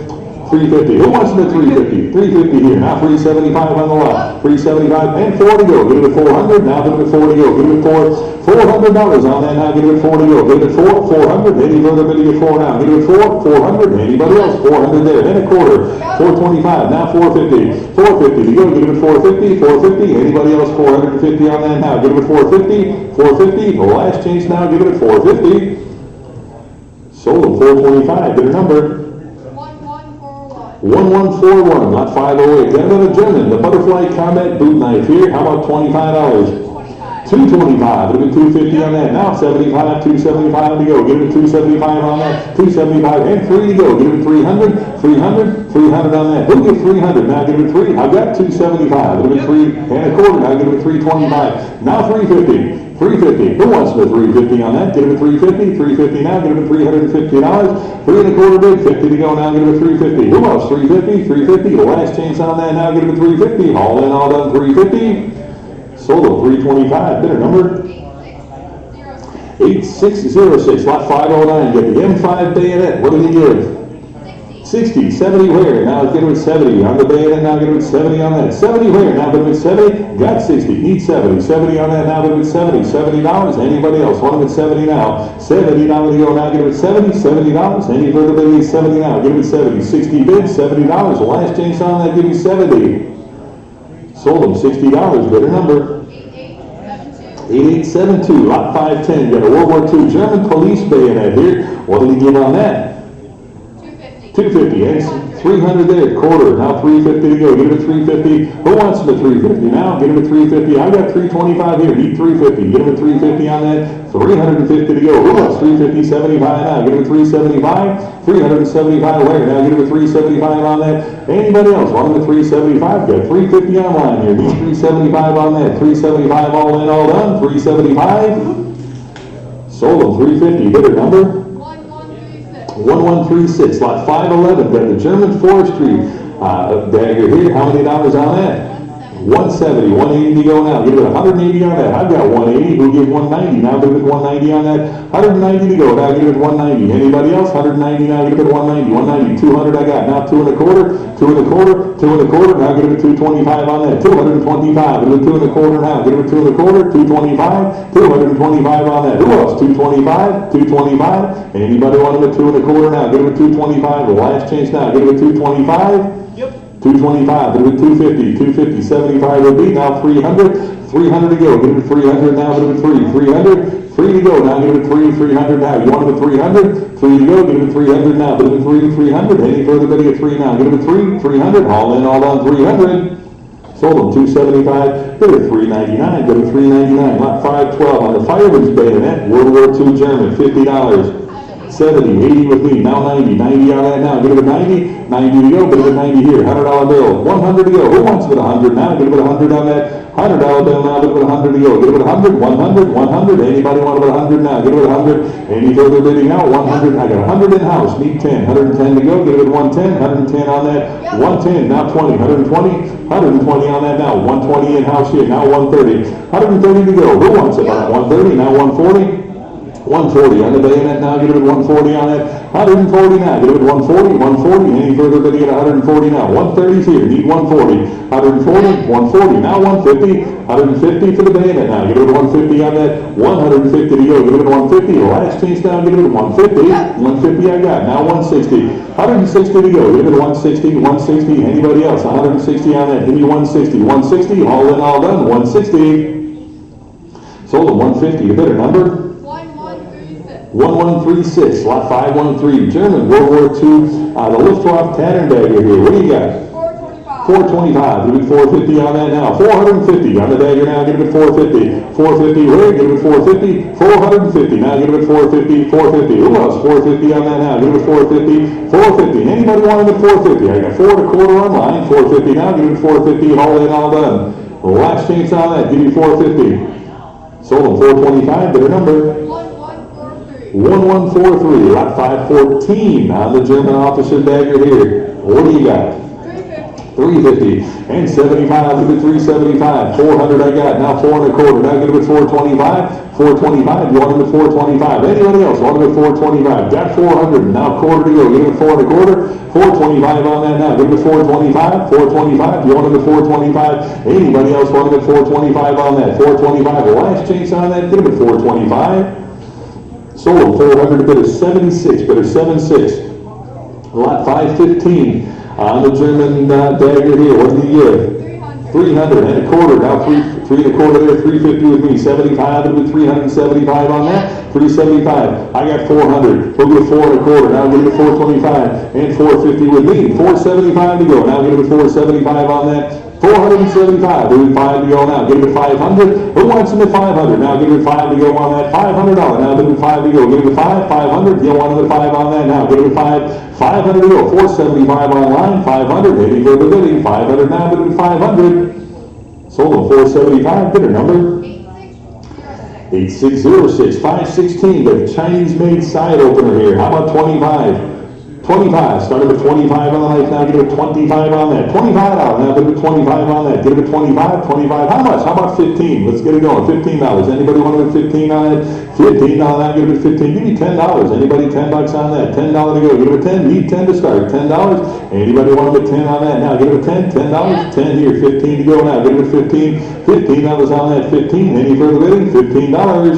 350. Who wants the 350? 350 here. Now 375 on the left. 375 and 4 to go. Give it 400. Now give it 4 to go. Give it $400 on that. Now give it 4 to go. Give it 400. Any further bid to get 4 now. Give it 400. Anybody else? 400 there. And a quarter. 425. Now 450. 450 to go. Give it 450. 450. Anybody else? 450 on that now. Give it 450. 450. The last chance now. Give it 450. Sold at 425. Get a number. 1141, lot 508. Got another German, the butterfly combat boot knife here. How about $25? 225. It'll be 250 on that. Now 75, 275 to go. Give it 275 on that. 275 and 3 to go. Give it 300, 300, 300 on that. Who get 300? Now give it 3. I've got 275. It'll be 3 and a quarter. Now give it 325. Now 350. 350. Who wants the 350 on that? Give it 350. 350 now. Give it $350. 3 and a quarter bid. 50 to go. Now give it 350. Who else? 350. 350. The last chance on that. Now give it 350. All in, all done. 350. Sold at 325. Bidder number 8606. Lot 509. Get the M5 bayonet. What did he give? 60, 70 where? Now get it with 70 on the bayonet. Now get it with 70 on that. 70 where? Now get it with 70. Got 60. Need 70. 70 on that. Now get it with 70. $70. Anybody else? Want it with 70 now. $70 to go. Now get it with 70. $70. Any further bid needs 70 now. Get it with 70. 60 bids. $70. The last chance on that. Give me 70. Sold them $60. Bidder number 8872. Lot 510. Got a World War II German police bayonet here. What did he give on that? 250, and 300 there, quarter. Now 350 to go. Give it a 350. Who wants the 350 now? Give it a 350. I got 325 here. Need 350. Give it a 350 on that. 350 to go. Who wants 350? 75 now. Give it a 375. 375 where? Now give it a 375 on that. Anybody else want the 375? Got 350 online here. Need 375 on that. 375 all in, all done. 375. Sold them 350. Bidder number 1136, lot 511, got the German forestry dagger here. How many dollars on that? 170, 180 to go now. Give it 180 on that. I've got 180. Who give 190? Now give it 190 on that. 190 to go. Now give it 190. Anybody else? 190 now. Give it 190. 190. 200 I got. Now 2 and a quarter. 2 and a quarter. 2 and a quarter. Now give it 225 on that. 225. Give it 2 and a quarter now. Give it 2 and a quarter. 225. 225 on that. Who else? 225. 225. Anybody want it 2 and a quarter now? Give it 225. The last chance now. Give it 225. 225, give it 250, 250, 75 would be, now 300, 300 to go, give it 300 now, give it 300, 3 to go, now give it 300 now, you want it 300, 3 to go, give it 300 now, give it 300, any further bid at 3 now, give it 300, all in, all down, 300, sold them 275, bid at 399, give it 399, lot 512, on the fireman's bayonet, World War II German, $50. 70, 80 with me, now 90, 90 on that now, give it a 90, 90 to go, give it a 90 here, $100 bill, 100 to go, who wants it 100 now, give it 100 on that, $100 bill now, give it 100 to go, give it 100, 100, 100, anybody want it 100 now, give it 100, any further bidding now, 100, I got 100 in house, need 10, 110 to go, give it 110, 110 on that, 110, now 20, 120, 120 on that now, 120 in house here, now 130, 130 to go, who wants it, 130, now 140, 140 on the bayonet now, get it at 140 on it, 140 now, get it at 140, 140, any further bidding at 140 now, 130's here, need 140, 140, 140, now 150, 150 for the bayonet now, get it at 150 on that, 150 to go, get it at 150, last chance now, get it at 150, 150 I got, now 160, 160 to go, get it at 160, 160, anybody else, 160 on that, give me 160, 160, all in, all done, 160, sold at 150, the bidder number? 1136, lot 513, German, World War II, the Luftwaffe Tannenberger here. What do you got? 425, give it 450 on that now. 450 on the dagger now, get it at 450. 450 where? Get it at 450. 450 now, get it at 450. 450. Who else? 450 on that now, get it at 450. 450. Anybody want it at 450? I got 4 1/4 online. 450 now, get it at 450 and all in, all done. Last chance on that, give you 450. Sold them 425, better number. 1143. 1143, lot 514 on the German officer dagger here. What do you got? 350 and 75, give it 375. 400 I got, now 4 1/4. Now give it 425. 425, you want it at 425. Anybody else want it at 425? Got 400, now 1/4 to go. Give it 4 1/4. 425 on that now. Give it 425. 425, you want it at 425. Anybody else want it at 425 on that? 425, the last chance on that. Give it 425. Sold 400, a bid of 76, bid of 76. Lot 515 on the German dagger here. What did he give? 300 and 1/4. Now 3 1/4 there. 350 with me. 75 and with 375 on that. 375. I got 400. We'll get 4 1/4. Now give it 425 and 450 with me. 475 to go. Now give it 475 on that. 475, give it 5 to go now, give it 500, who wants them at 500, now give it 5 to go on that, $500, now give it 5 to go, give it 5, 500, you want them at 5 on that now, give it 5, 500 to go, 475 online, 500, any further bidding, 500 now, give it 500, sold them 475, bidder number 8606, 516, got a Chinese-made side opener here, how about 25? 25, started with 25 on the knife, now give it 25 on that. $25, now give it 25 on that. Give it 25, 25, how much? How about 15? Let's get it going, $15. Anybody want to put 15 on it? $15, now give it 15. Give me $10. Anybody $10 on that? $10 to go. Give it 10, need 10 to start. $10. Anybody want to put 10 on that? Now give it 10, $10. 10 here, 15 to go now. Give it 15. $15 on that, 15. Any further bidding? $15.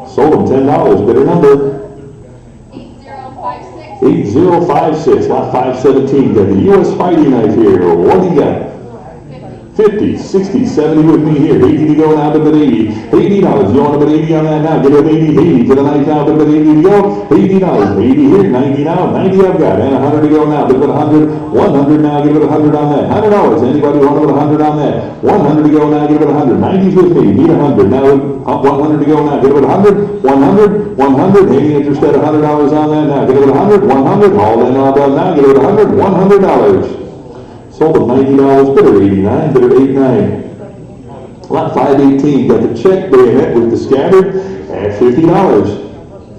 Sold them $10. Bidder number 8056, lot 517, got the U.S. fighting knife here. What do you got? 50, 60, 70 with me here. 80 to go now, bid 80. $80, you want to bid 80 on that now? Give it 80, 80 to the knife now, bid 80 to go. $80, 80 here, 90 now, 90 I've got, and 100 to go now, bid 100, 100 now, give it 100 on that. $100, anybody want to bid 100 on that? 100 to go now, give it 100. 90's with me, need 100. Now, 100 to go now, give it 100, 100, 100. Any interest at $100 on that now? Give it 100, 100. All in, all done now, give it 100, $100. Sold at $90, bidder 89, bidder 89. Lot 518, got the check bayonet with the scabbard at $50.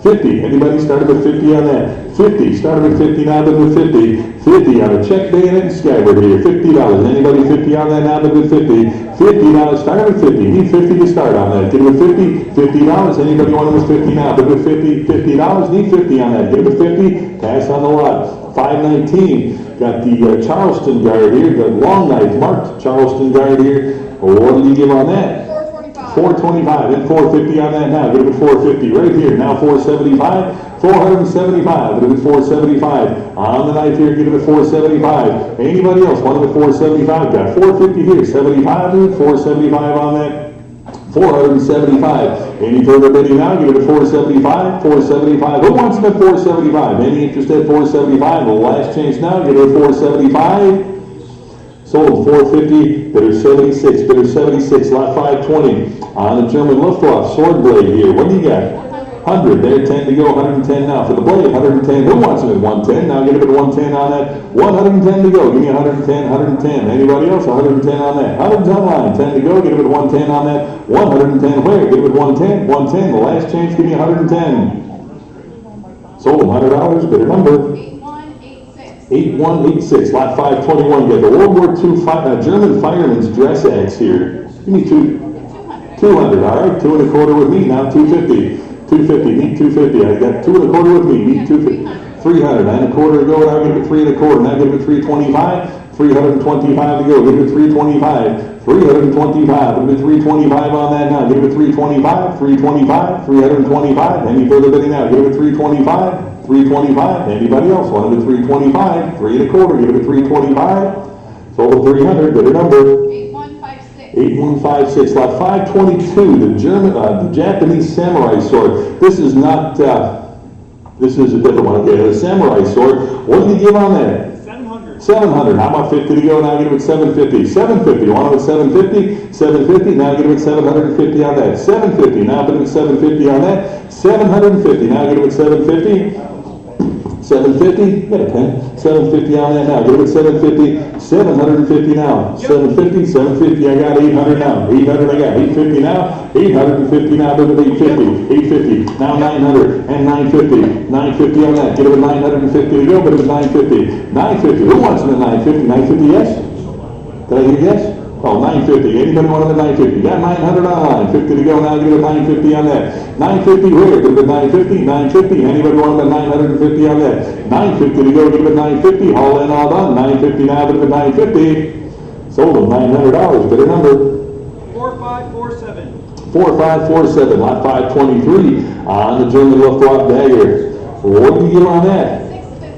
50, anybody started with 50 on that? 50, started with 50, now bid with 50. 50 on a check bayonet and scabbard here, $50. Anybody 50 on that, now bid with 50. $50, started with 50, need 50 to start on that. Get it with 50, $50. Anybody want it with 50 now, bid with 50, $50, need 50 on that. Get it with 50, pass on the lot. 519, got the Charleston guard here, got long knife marked Charleston guard here. What did you give on that? 425 and 450 on that now. Give it 450 right here. Now 475, 475. Give it 475 on the knife here. Give it 475. Anybody else want it at 475? Got 450 here. 75 and 475 on that. 475. Any further bidding now? Give it a 475. 475. Who wants them at 475? Any interest at 475? The last chance now. Give it a 475. Sold 450, bidder 76, bidder 76, lot 520 on the German Luftwaffe sword blade here. What do you got? 100, there, 10 to go, 110 now for the blade, 110. Who wants it at 110? Now get it at 110 on that. 110 to go, give me 110, 110. Anybody else? 110 on that. 100's online, 10 to go, get it at 110 on that. 110 where? Get it at 110, 110. The last chance, give me 110. Sold them $100, bidder number 8186, lot 521. You got the World War II German fireman's dress axe here. Give me 200, all right? 2 1/4 with me, now 250. 250, need 250. I got 2 1/4 with me, need 250. 300, 9 1/4 to go, now give it 3 1/4. Now give it 325. 325 to go, give it 325. 325, give it 325 on that now. Give it 325, 325, 325. Any further bidding now? Give it 325. 325. Anybody else want it at 325? 3 1/4. Give it at 325. Sold at 300. Bidder number 8156. Lot 522. The Japanese samurai sword. This is not. This is a different one. Okay, the samurai sword. What did you give on that? 700. How about 50 to go? Now get it with 750. 750. Want it with 750? 750. Now get it with 750 on that. 750. Now put it with 750 on that. 750. Now get it with 750. 750. Get a pen. 750 on that now. Get it with 750. 750 now. 750. 750. I got 800 now. 800. I got 850 now. 850 now. Look at 850. 850. Now 900 and 950. 950 on that. Get it with 950 to go. But it was 950. 950. Who wants it at 950? 950. Yes. Did I hear yes? Oh, 950. Anybody want it at 950? Got 900 online. 50 to go. Now get it with 950 on that. 950 where? Get it with 950. 950. Anybody want it at 950 on that? 950 to go. Get it with 950. All in, all done. 950 now. Get it with 950. Sold them $900. Better number. 4547. 4547. Lot 523 on the German Luftwaffe Dagger. What do you get on that?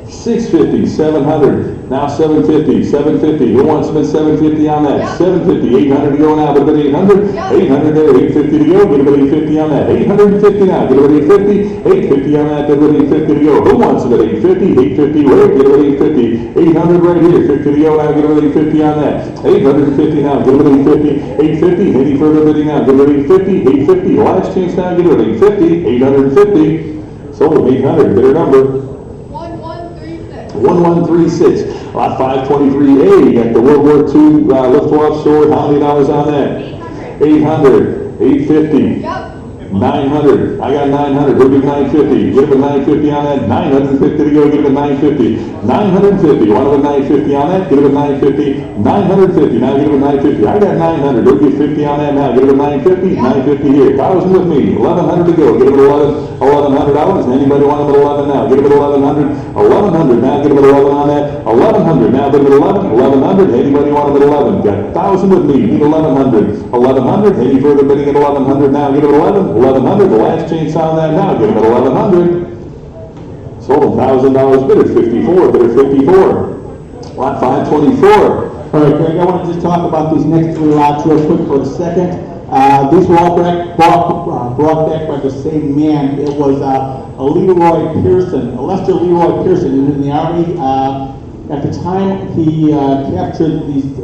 650. 700. Now 750, 750. Who wants them at 750 on that? 750, 800 to go now. Get it at 800. 800 there, 850 to go. Get it at 850 on that. 850 now. Get it at 850. 850 on that. Get it at 850 to go. Who wants them at 850? 850 where? Get it at 850. 800 right here. 50 to go now. Get it at 850 on that. 850 now. Get it at 850. 850. Any further bidding now? Get it at 850. 850. Last chance now. Get it at 850. 850. Sold them 800. Better number. 1136. Lot 523A, you got the World War II Luftwaffe sword. How many dollars on that? 800. 850. 900. I got 900. Who give 950? Give it 950 on that. 950 to go. Give it 950. 950. Want it with 950 on that? Give it 950. 950. Now give it 950. I got 900. Who give 50 on that now? Give it 950. 950 here. 1,000 with me. 1,100 to go. Give it $1,100. Anybody want them at 11 now? Give it 1,100. 1,100. Now give it 11 on that. 1,100. Now give it 11. 1,100. Anybody want them at 11? Got 1,000 with me. Need 1,100. 1,100. Any further bidding at 1,100 now? Give it 11. 1,100. The last chance on that now. Give them at 1,100. Sold them $1,000 bid at 54. Bid at 54. Lot 524. All right, Greg, I want to just talk about these next three lots real quick for a second. These were all brought back by the same man. It was a Leroy Pearson, a Lester Leroy Pearson. He was in the Army. At the time he captured these,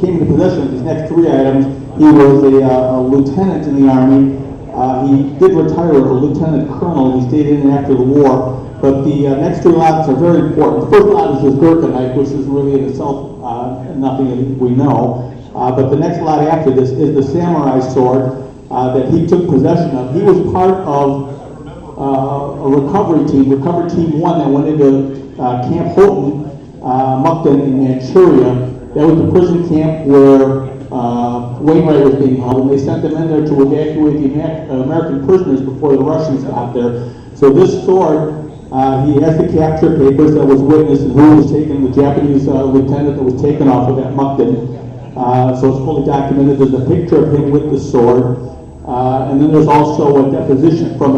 came into possession of these next three items, he was a lieutenant in the Army. He did retire as a lieutenant colonel. He stayed in after the war. But the next three lots are very important. The first lot is this Gurkhanite, which is really in itself nothing we know. But the next lot after this is the samurai sword that he took possession of. He was part of a recovery team 1 that went into Camp Houghton, Mukden in Manchuria. That was the prison camp where Wainwright was being held, and they sent them in there to evacuate the American prisoners before the Russians got there. So this sword, he has the capture papers that was witnessed and who was taken, the Japanese lieutenant that was taken off of that Mukden. So it's fully documented. There's a picture of him with the sword. And then there's also a deposition from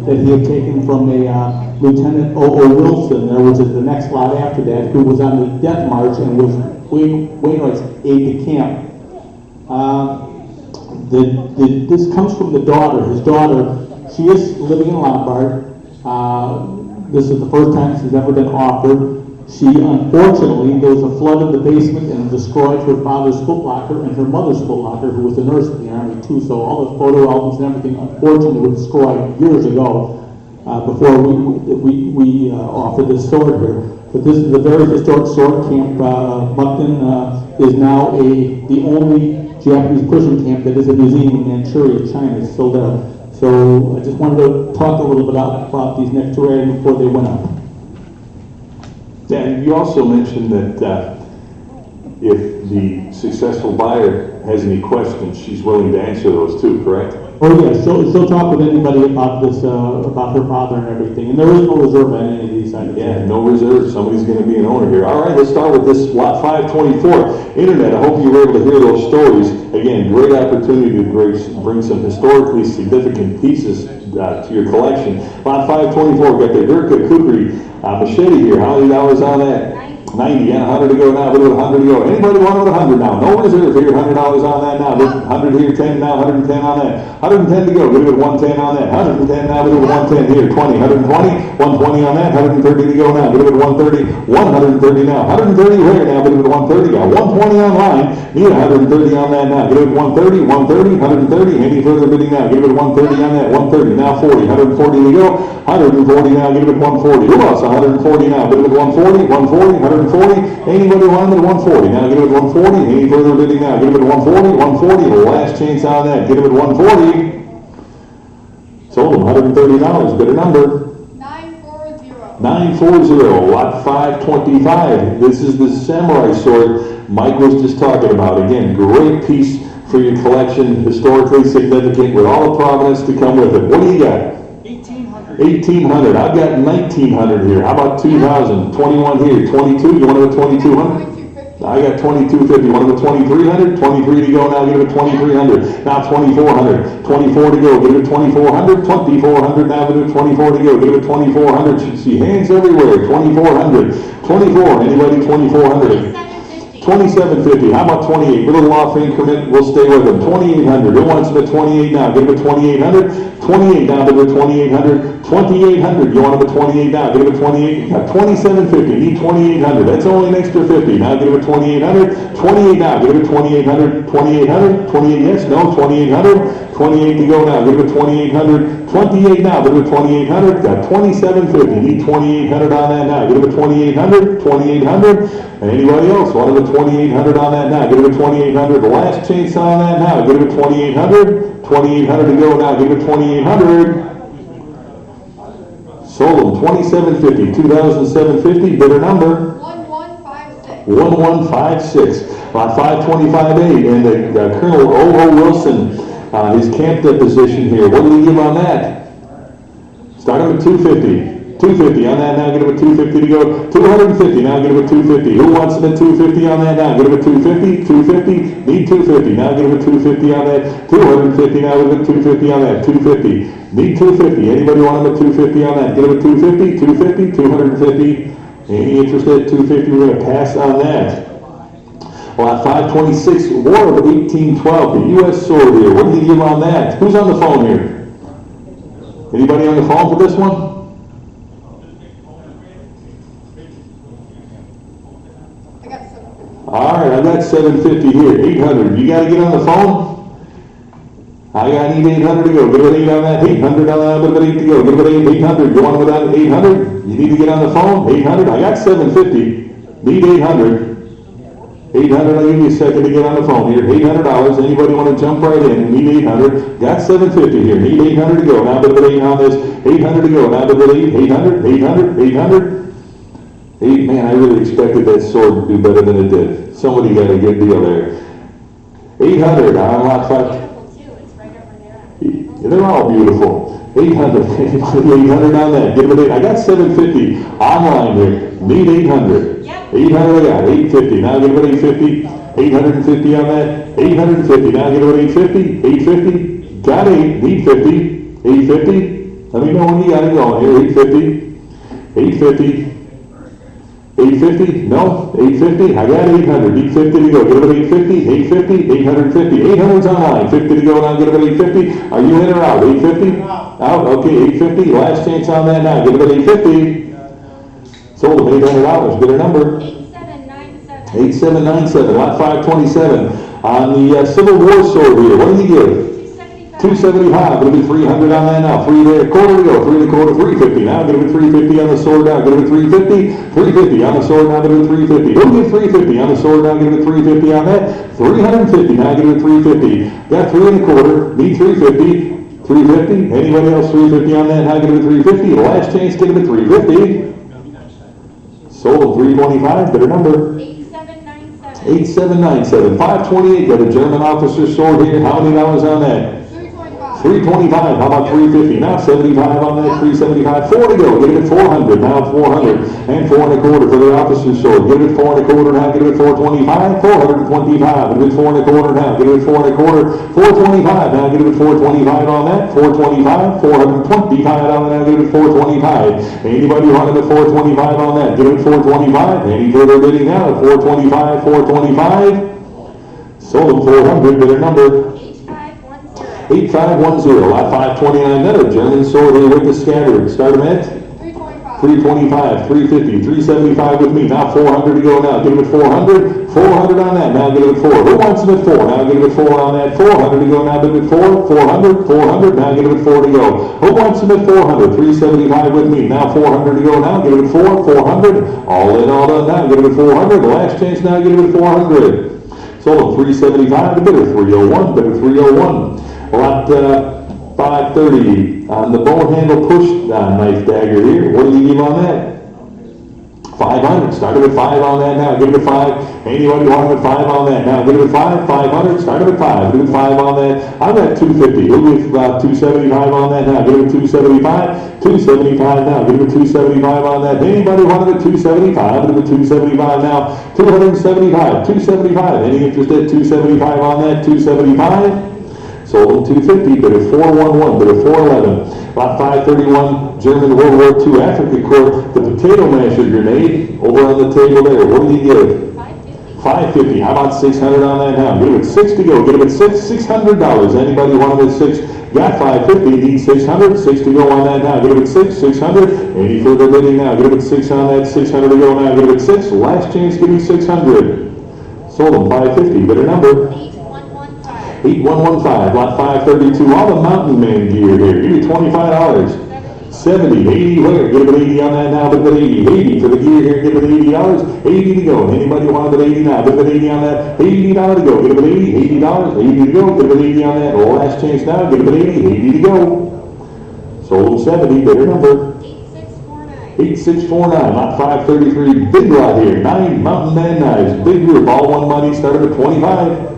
that he had taken from a Lieutenant O.O. Wilson, there, which is the next lot after that, who was on the death march and was Wainwright's aide-de-camp. This comes from the daughter. His daughter, she is living in Lombard. This is the first time she's ever been offered. She, unfortunately, there was a flood in the basement and destroyed her father's footlocker and her mother's footlocker, who was a nurse in the Army too. So all the photo albums and everything, unfortunately, were destroyed years ago before we offered this sword here. But this is a very historic sword. Camp Mukden is now the only Japanese prison camp that is a museum in Manchuria, China. It's still there. So I just wanted to talk a little bit about these next two items before they went up. Yeah, you also mentioned that if the successful buyer has any questions, she's willing to answer those too, correct? Oh yeah, she'll talk with anybody about this, about her father and everything. And there is no reserve on any of these items. Yeah, no reserve. Somebody's going to be an owner here. All right, let's start with this lot 524. Internet, I hope you were able to hear those stories. Again, great opportunity to bring some historically significant pieces to your collection. Lot 524, we got the Durka Kukri machete here. How many dollars on that? 90, and 100 to go now, bid it with 100 to go. Anybody want it with 100 now? No reserve here, $100 on that now, bid 100 here, 10 now, 110 on that. 110 to go, bid it with 110 on that. 110 now, bid it with 110 here, 20, 120, 120 on that, 130 to go now, bid it with 130, 130 now, 130 here now, bid it with 130, got 120 online, need 130 on that now, bid it with 130, 130, 130, any further bidding now, give it 130 on that, 130, now 40, 140 to go, 140 now, give it 140, who else, 140 now, bid it with 140, 140, 140, anybody want it at 140, now give it 140, any further bidding now, give it 140, 140, the last chance on that, give it 140, sold them $130, bid a number. 940. 940, lot 525. This is the samurai sword Mike was just talking about. Again, great piece for your collection, historically significant, with all the provenance to come with it. What do you got? 1800. 1800. I've got 1900 here. How about 2000? 21 here. 22. You want to go 2200? I got 2250. Want to go 2300? 23 to go now. Give it 2300. Now 2400. 24 to go. Give it 2400. 2400 now. Give it 24 to go. Give it 2400. You see hands everywhere. 2400. 24. Anybody 2400? 2750. How about 28? With a little off increment, we'll stay with them. 2800. Who wants them at 28 now? Give it 2800. 28 now. Give it 2800. 2800. You want them at 28 now? Give it 28. You got 2750. Need 2800. That's only an extra 50. Now give it 2800. 28 now. Give it 2800. 2800. 28 yes. No. 2800. 28 to go now. Give it 2800. 28 now. Give it 2800. Got 2750. Need 2800 on that now. Give it 2800. 2800. And anybody else want it at 2800 on that now? Give it 2800. The last chance on that now. Give it 2800. 2800 to go now. Give it 2800. Sold them 2750. 2750. Bidder number 1156. 1156. Lot 525A. And the Colonel O.O. Wilson, his camp deposition here. What did he give on that? Starting with 250. 250 on that now, get him a 250 to go. 250 now, get him a 250. Who wants him at 250 on that now? Get him a 250, 250, need 250. Now get him a 250 on that. 250 now, get him a 250 on that. 250, need 250. Anybody want him at 250 on that? Get him a 250, 250, 250. Any interest at 250? We're going to pass on that. Lot 526, War of 1812, the U.S. sword here. What did he give on that? Who's on the phone here? Anybody on the phone for this one? All right, I got 750 here, 800. You got to get on the phone? I need 800 to go. Give it 8 on that, 800 on that, give it 8 to go. Give it 800. You want to go down to 800? You need to get on the phone? 800. I got 750. Need 800. 800. I'll give you a second to get on the phone here. $800. Anybody want to jump right in? Need 800. Got 750 here. Need 800 to go. Now bid 8 on this. 800 to go. Now bid 8. 800. 800. 800. Man, I really expected that sword to do better than it did. Somebody got a good deal there. 800 on lot 5. Yeah, they're all beautiful. 800. 800 on that. Give it 8. I got 750 online here. Need 800. Yep. 800 I got. 850. Now give it 850. 850 on that. 850. Now give it 850. 850. Got 8. Need 50. 850. Let me know when you got it going here. 850. 850. 850? No? 850? I got 800. Need 50 to go. Give it 850. 850. 850. 800's online. 50 to go now. Give it 850. Are you in or out? 850? Out. Okay. 850. Last chance on that now. Give it 850. Sold them $800. Bidder number 8797. 8797. Lot 527. On the Civil War sword here. What did he give? 275. It'll be 300 on that now. 3 there. Quarter to go. 3 and a quarter. 350. Now give it 350 on the sword now. Give it 350. 350 on the sword now. Give it 350. Who'll give 350 on the sword now? Give it 350 on that. 350. Now give it 350. Got 3 and a quarter. Need 350. 350. Anybody else 350 on that? Now give it 350. Last chance. Get him at 350. Sold 325. Bidder number 8797. 8797. 528. Got a German officer's sword here. How many dollars on that? 325, how about 350? Now 75 on that, 375, 4 to go, get it at 400, now it's 400, and 4 1/4 for the officer's sword, get it at 4 1/4 now, get it at 425, 425, get it at 4 1/4 now, get it at 4 1/4, 425, now get it at 425 on that, 425, 425 on that, now get it at 425, anybody wanted at 425 on that, get it at 425, any further bidding now at 425, 425, sold them 400, bidder number 8510, lot 529 Meadow, German sword here with the scatter. Start them at 325. 325, 350, 375 with me. Now 400 to go now. Give it at 400, 400 on that. Now give it at 4. Who wants them at 4? Now give it at 4 on that. 400 to go now. Give it at 4, 400, 400. Now give it at 4 to go. Who wants them at 400? 375 with me. Now 400 to go now. Give it at 4, 400. All in, all done now. Give it at 400. The last chance now. Give it at 400. Sold them 375 to bidder 301, bidder 301. Lot 530 on the bone handle push knife dagger here. What do you give on that? 500. Started at 5 on that now. Give it a 5. Anybody want it at 5 on that now? Give it a 5. 500. Started at 5. Give it 5 on that. I'm at 250. We'll give 275 on that now. Give it a 275. 275 now. Give it a 275 on that. Anybody want it at 275? Give it a 275 now. 275. 275. Any interest at 275 on that? 275. Sold them 250, bid at 411, bid at 411. Lot 531, German World War II Africa Corps, the potato masher grenade, over on the table there. What do you give? 550. How about 600 on that now? Give it 6 to go. Give it $600. Anybody want it at 6? Got 550, need 600. 6 to go on that now. Give it 6, 600. Any further bidding now? Give it 6 on that. 600 to go now. Give it 6. Last chance, give me 600. Sold them 550. Bidder number 8115, lot 532, all the mountain man gear here. Give me $25. 70, 80, where? Give it 80 on that now, give it 80. 80 for the gear here, give it $80. 80 to go. Anybody want it at 80 now? Give it 80 on that. $80 to go. Give it 80, $80, 80 to go. Give it 80 on that. Last chance now, give it 80, 80 to go. Sold them 70, bidder number 8649, lot 533, big lot here. 9 mountain man knives, big group, all one money, started at 25.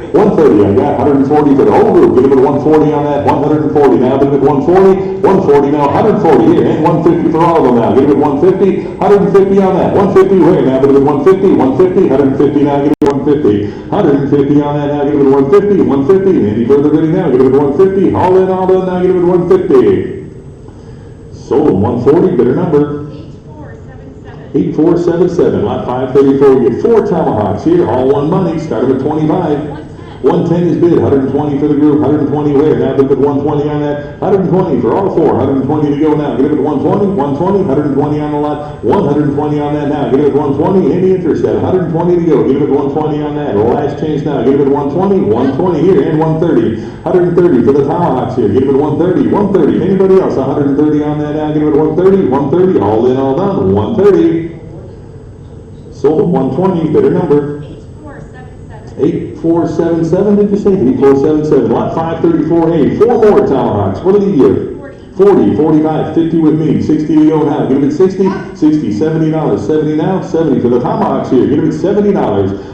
130, I got 140 for the whole group. Give it 140 on that, 140 now. Give it 140, 140 now, 140 here, and 150 for all of them now. Give it 150, 150 on that, 150 where now? Give it 150, 150, 150 now. Give it 150, 150 on that now. Give it 150, 150. Any further bidding now? Give it 150. All in, all done now. Give it 150. Sold them 140. Bidder number 8477, lot 534. You get 4 tomahawks here, all one money. Started at 25. 110 is bid, 120 for the group, 120 where? Now give it 120 on that, 120 for all 4, 120 to go now. Give it 120, 120, 120 on the lot, 120 on that now. Give it 120, any interest at 120 to go. Give it 120 on that. Last chance now. Give it 120, 120 here, and 130. 130 for the tomahawks here. Give it 130, 130. Anybody else? 130 on that now. Give it 130, 130. All in, all done. 130. Sold at 120. Bidder number 8477, did you say? 8477, lot 534A, 4 more tomahawks. What did he give? 40, 45, 50 with me, 60 to go now. Give it 60, 60, $70, 70 now, 70 for the tomahawks here. Give it $70.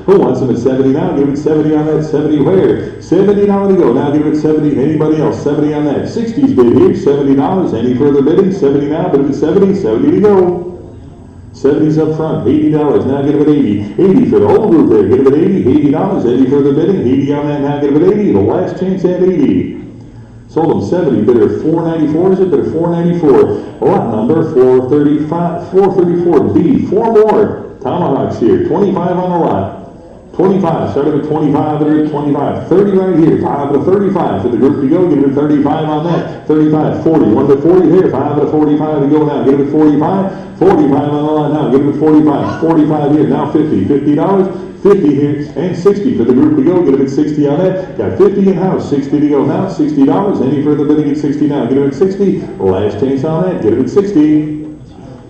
Who wants them at 70 now? Give it 70 on that, 70 where? $70 to go. Now give it 70. Anybody else? 70 on that. 60's bid here, $70. Any further bidding? 70 now, but if it's 70, 70 to go. 70's up front, $80. Now get it at 80. 80 for the whole group there. Get it at 80. $80. Any further bidding? 80 on that. Now get it at 80. The last chance at 80. Sold them 70. Bidder 494. Is it? Bidder 494. Lot number 435. 434B. 4 more tomahawks here. 25 on the lot. 25. Started at 25. They're at 25. 30 right here. 5 to 35 for the group to go. Give it 35 on that. 35. 40. 1 to 40 here. 5 to 45 to go now. Give it 45. 45 on the line now. Give it 45. 45 here. Now 50. $50. 50 here. And 60 for the group to go. Give it 60 on that. Got 50 in house. 60 to go now. $60. Any further bidding at 60 now. Give it at 60. Last chance on that. Get it at 60.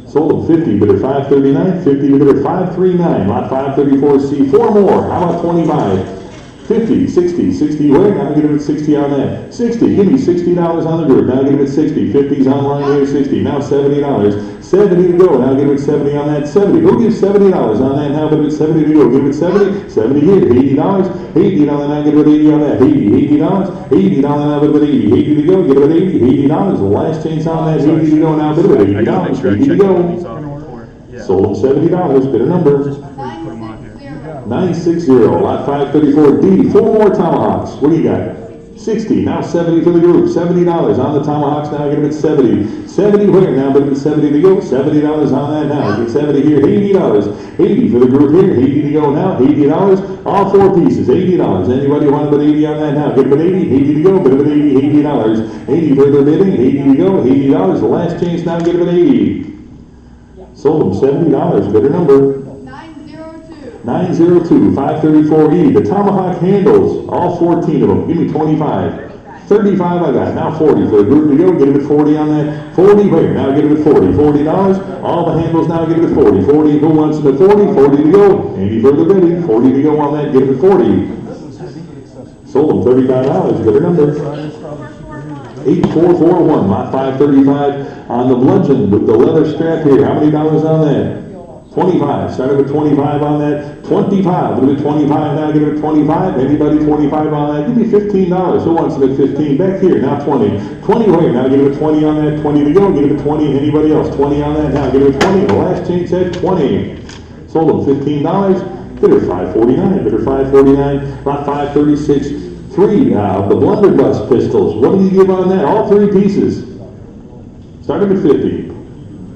Sold them 50, bidder 539, 50 to bidder 539, lot 534C, 4 more. How about 25? 50, 60, 60 where? Now get him at 60 on that. 60, give me $60 on the group. Now get him at 60. 50's online here, 60. Now $70. 70 to go. Now get him at 70 on that. 70. Who gives $70 on that? Now get him at 70 to go. Give him at 70. 70 here. $80. $80 now get him at 80 on that. $80. $80 now get him at 80. 80 to go. Get him at 80. $80. The last chance on that. 80 to go. Now get him at $80. 80 to go. Sold him $70. Bidder number. 960, lot 534D. 4 more tomahawks. What do you got? 60, now 70 for the group. $70 on the tomahawks. Now get them at 70. 70 where? Now get them at 70 to go. $70 on that now. Get 70 here. $80. 80 for the group here. 80 to go now. $80. All 4 pieces. $80. Anybody want to put 80 on that now? Get them at 80. 80 to go. Get them at 80. $80. 80 for their bidding. 80 to go. $80. The last chance now. Get them at 80. Sold them $70. Bidder number. 902, 534E, the tomahawk handles, all 14 of them, give me 25. 35 I got, now 40 for the group to go, get it at 40 on that. 40 where? Now get it at 40. $40, all the handles now get it at 40. 40, who wants it at 40? 40 to go. Any further bidding? 40 to go on that, get it at 40. Sold them $35, bidder number. 8441, lot 535 on the bludgeon with the leather strap here. How many dollars on that? 25. Started with 25 on that. 25. Give it 25 now. Give it 25. Anybody 25 on that? Give me $15. Who wants it at 15? Back here. Now 20. 20 where? Now give it 20 on that. 20 to go. Give it 20. Anybody else? 20 on that. Now give it 20. The last chance at 20. Sold them $15. Bidder 549. Bidder 549. Lot 536. 3. The blunderbuss pistols. What do you give on that? All 3 pieces. Started with 50.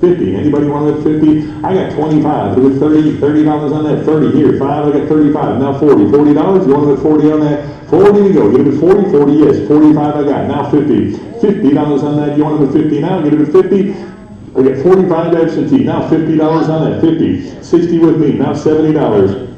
50. Anybody want to get 50? I got 25. Give it 30. $30 on that. 30 here. 5. I got 35. Now 40. $40. You want to get 40 on that? 40 to go. Give it 40. 40. Yes. 45. I got. Now 50. $50 on that. You want to get 50 now? Get it at 50. I got 45 absentee. Now $50 on that. 50. 60 with me. Now $70.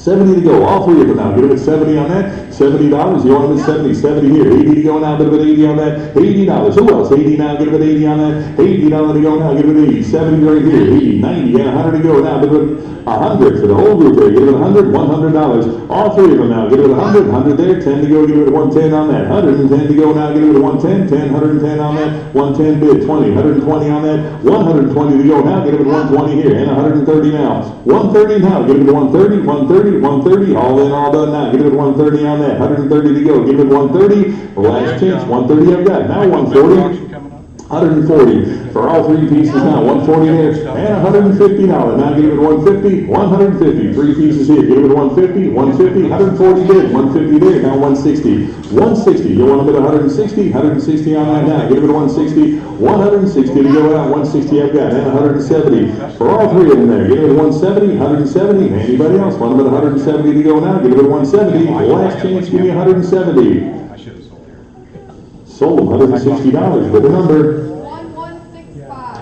70 to go. All 3 of them now. Get it at 70 on that. $70. You want them at 70. 70 here. 80 to go now. Get it at 80 on that. $80. Who else? 80 now. Get it at 80 on that. $80 to go now. Get it at 80. 70 right here. 80, 90, and 100 to go now. Get it at 100 for the whole group there. Get it at 100. $100. All 3 of them now. Get it at 100. 100 there. 10 to go. Get it at 110 on that. 110 to go now. Get it at 110. 10. 110 on that. 110 bid. 20. 120 on that. 120 to go now. Get it at 120 here. And 130 now. 130 now. Get it at 130. 130. 130. All in, all done now. Get it at 130 on that. 130 to go. Give it 130. The last chance. 130 I've got. Now 140. 140 for all 3 pieces now. 140 there and $150 now. Now give it 150. 150. 3 pieces here. Give it 150. 150. 140 bid. 150 there. Now 160. 160. You want to bid 160? 160 on that now. Give it 160. 160 to go out. 160 I've got. And 170 for all 3 of them there. Give it 170. 170. Anybody else want to bid 170 to go now? Give it 170. Last chance. Give me 170. Sold them $160. With the number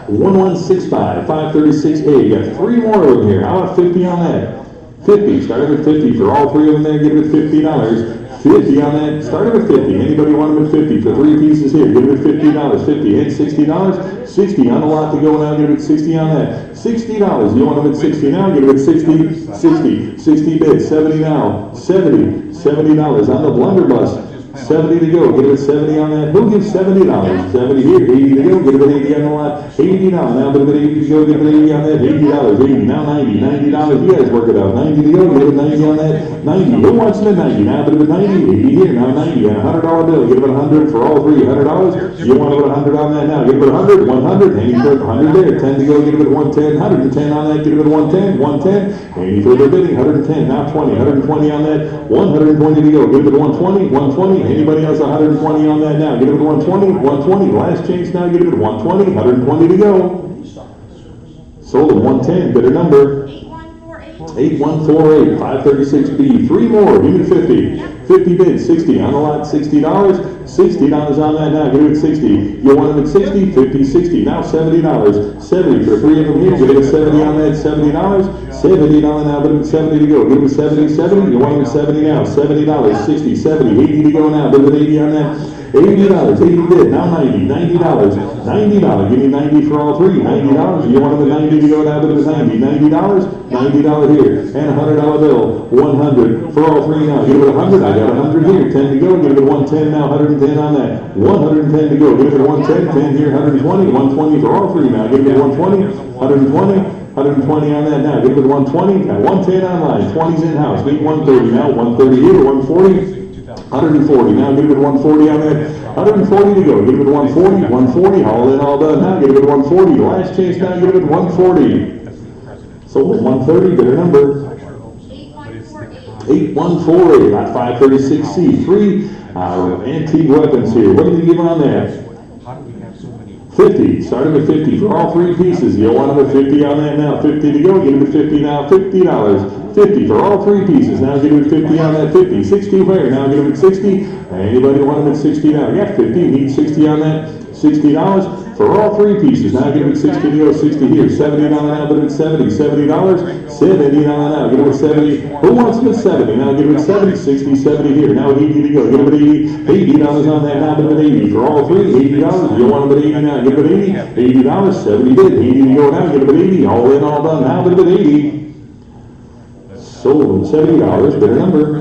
1165. 1165. 536A. Got 3 more of them here. How about 50 on that? 50. Started with 50 for all 3 of them there. Give it $50. 50 on that. Started with 50. Anybody want them at 50 for 3 pieces here? Give it $50. 50 and $60. 60 on the lot to go now. Give it 60 on that. $60. You want them at 60 now? Give it at 60. 60. 60 bid. 70 now. 70. $70 on the blunderbuss. 70 to go. Get it at 70 on that. Who gives $70? 70 here. 80 to go. Get it at 80 on the lot. 80 now. Now get it at 80 to go. Get it at 80 on that. $80. 80. Now 90. $90. You guys work it out. 90 to go. Get it at 90 on that. 90. Who wants it at 90? Now get it at 90. 80 here. Now 90. And $100 bill. Get it at 100 for all 3. $100. You want to put 100 on that now. Get it at 100. 100. Any further? 100 there. 10 to go. Get it at 110. 110 on that. Get it at 110. 110. Any further bidding? 110. Now 20. 120 on that. 120 to go. Get it at 120. 120. Anybody else 120 on that now? Get it at 120. 120. Last chance now. Get it at 120. 120 to go. Sold at 110. Bidder number 8148. 536B. 3 more. Give me 50. 50 bid. 60 on the lot. $60. $60 on that now. Get it at 60. You want them at 60? 50, 60. Now $70. 70 for 3 of them here. Get it at 70 on that. $70. $70 now. Bid it at 70 to go. Give it at 70. 70. You want them at 70 now. $70. 60. 70. 80 to go now. Bid it at 80 on that. $80, 80 bid, now 90, $90, $90, give me 90 for all three, $90, you want them at 90 to go down to the 90, $90, $90 here, and $100 bill, 100 for all three now, give it 100, I got 100 here, 10 to go, give it 110 now, 110 on that, 110 to go, give it 110, 10 here, 120, 120 for all three now, give it 120, 120, 120 on that now, give it 120, got 110 online, 20's in-house, meet 130 now, 130 here, 140, 140, now give it 140 on that, 140 to go, give it 140, 140, all in, all done, now give it 140, last chance now, give it 140. Sold at 130, better number. 8148, lot 536C, 3 antique weapons here, what did you give on that? 50, start them at 50 for all three pieces. You want them at 50 on that now, 50 to go, get them at 50 now, $50. 50 for all three pieces, now get them at 50 on that, 50. 60 fair, now get them at 60. Anybody want them at 60 now? Yeah, 50, need 60 on that, $60 for all three pieces. Now get them at 60 to go, 60 here, $70 now, get them at 70, $70, $70 now, get them at 70. Who wants them at 70? Now get them at 70, 60, 70 here, now 80 to go, get them at 80, $80 on that, now get them at 80 for all three, $80. You want them at 80 now, get them at 80, $80, 70 bid, 80 to go now, get them at 80, all in, all done, now get them at 80. Sold at $70, better number.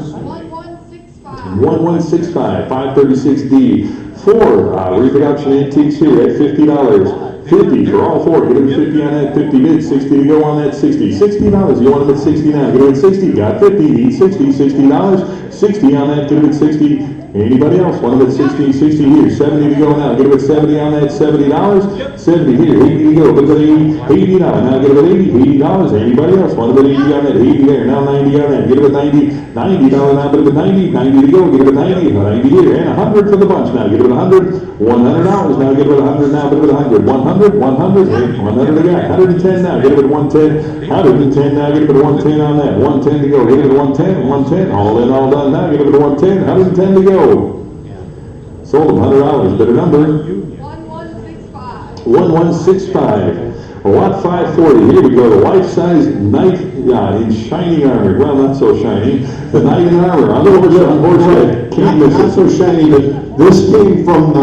1165, 536D. 4 reproduction antiques here at $50. 50 for all four. Get them 50 on that, 50 bid, 60 to go on that, 60. $60. You want them at 60 now. Get them at 60. Got 50. Need 60. $60. 60 on that. Get them at 60. Anybody else? Want them at 60, 60 here. 70 to go now. Get them at 70 on that. $70. 70 here. 80 to go. Get them at 80. $80 now. Get them at 80. $80. Anybody else? Want them at 80 on that. 80 there. Now 90 on that. Get them at 90. $90 now. Get them at 90. 90 to go. Get them at 90. 90 here. And 100 for the bunch now. Get them at 100. $100 now. Get them at 100 now. Get them at 100. 100. 100. 100 again. 110 now. Get them at 110. 110 now. Get them at 110 on that. 110 to go. Get them at 110. 110. All in, all done now. Get them at 110. 110 to go. Sold them $100. Better number. 1165. 1165. Lot 540. Here we go. The life-size knight in shining armor. Well, not so shiny. The knight in armor. On horseback. Can't miss Not it. so shiny, but this came from,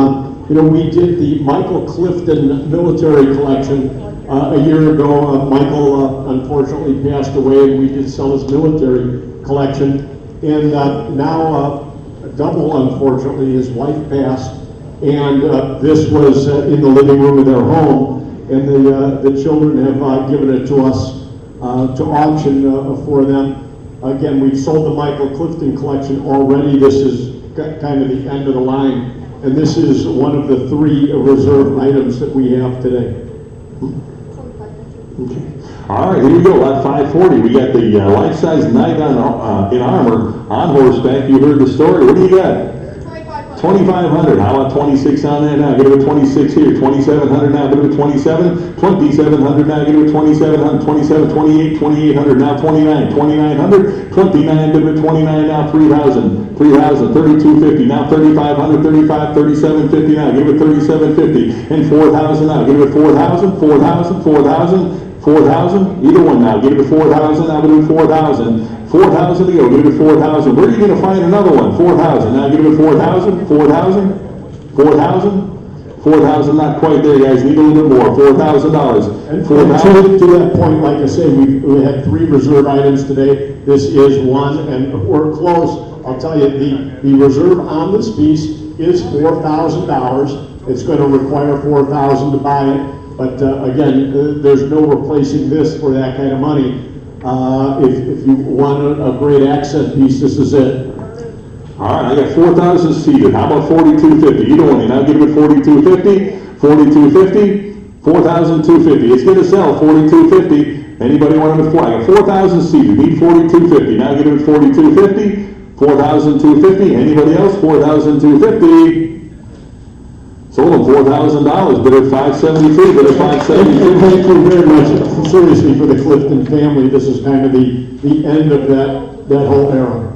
we did the Michael Clifton military collection a year ago. Michael unfortunately passed away, and we did sell his military collection. And now, double, unfortunately, his wife passed, and this was in the living room of their home, and the children have given it to us to auction for them. Again, we've sold the Michael Clifton collection already. This is kind of the end of the line, and this is one of the 3 reserve items that we have today. Okay. All right, here we go. Lot 540. We got the life-size knight in armor on horseback. You heard the story. What do you got? 2,500. How about 26 on that now? Get it at 26 here. 2,700 now. Get it at 27. 2,700 now. Get it at 2,700. 27, 28, 2,800 now. 29, 2,900. 29. Get it at 29 now. 3,000. 3,000. 3,250 now. 3,500. 35, 3750 now. Give it 3750 and 4,000 now. Give it 4,000. 4,000. 4,000. 4,000, either one now. Give it to 4,000, now give it to 4,000. 4,000 to go, give it to 4,000. Where are you going to find another one? 4,000, now give it to 4,000, 4,000, 4,000, 4,000, not quite there, guys. Need a little bit more, $4,000. And 4,000. to that point, like I say, we had 3 reserve items today. This is one, and we're close. I'll tell you, the reserve on this piece is $4,000. It's going to require $4,000 to buy it. But again, there's no replacing this for that kind of money. If you want a great accent piece, this is it. All right, I got 4,000 seated. How about 4,250? Either one. Now give it 4,250, 4,250, 4,250. It's going to sell 4,250. Anybody want to fly? I got 4,000 seated. Need 4,250. Now give it 4,250, 4,250. Anybody else? 4,250. Sold them $4,000, bid at $573, bid at $573. Thank you very much. Seriously, for the Clifton family, this is kind of the end of that whole era.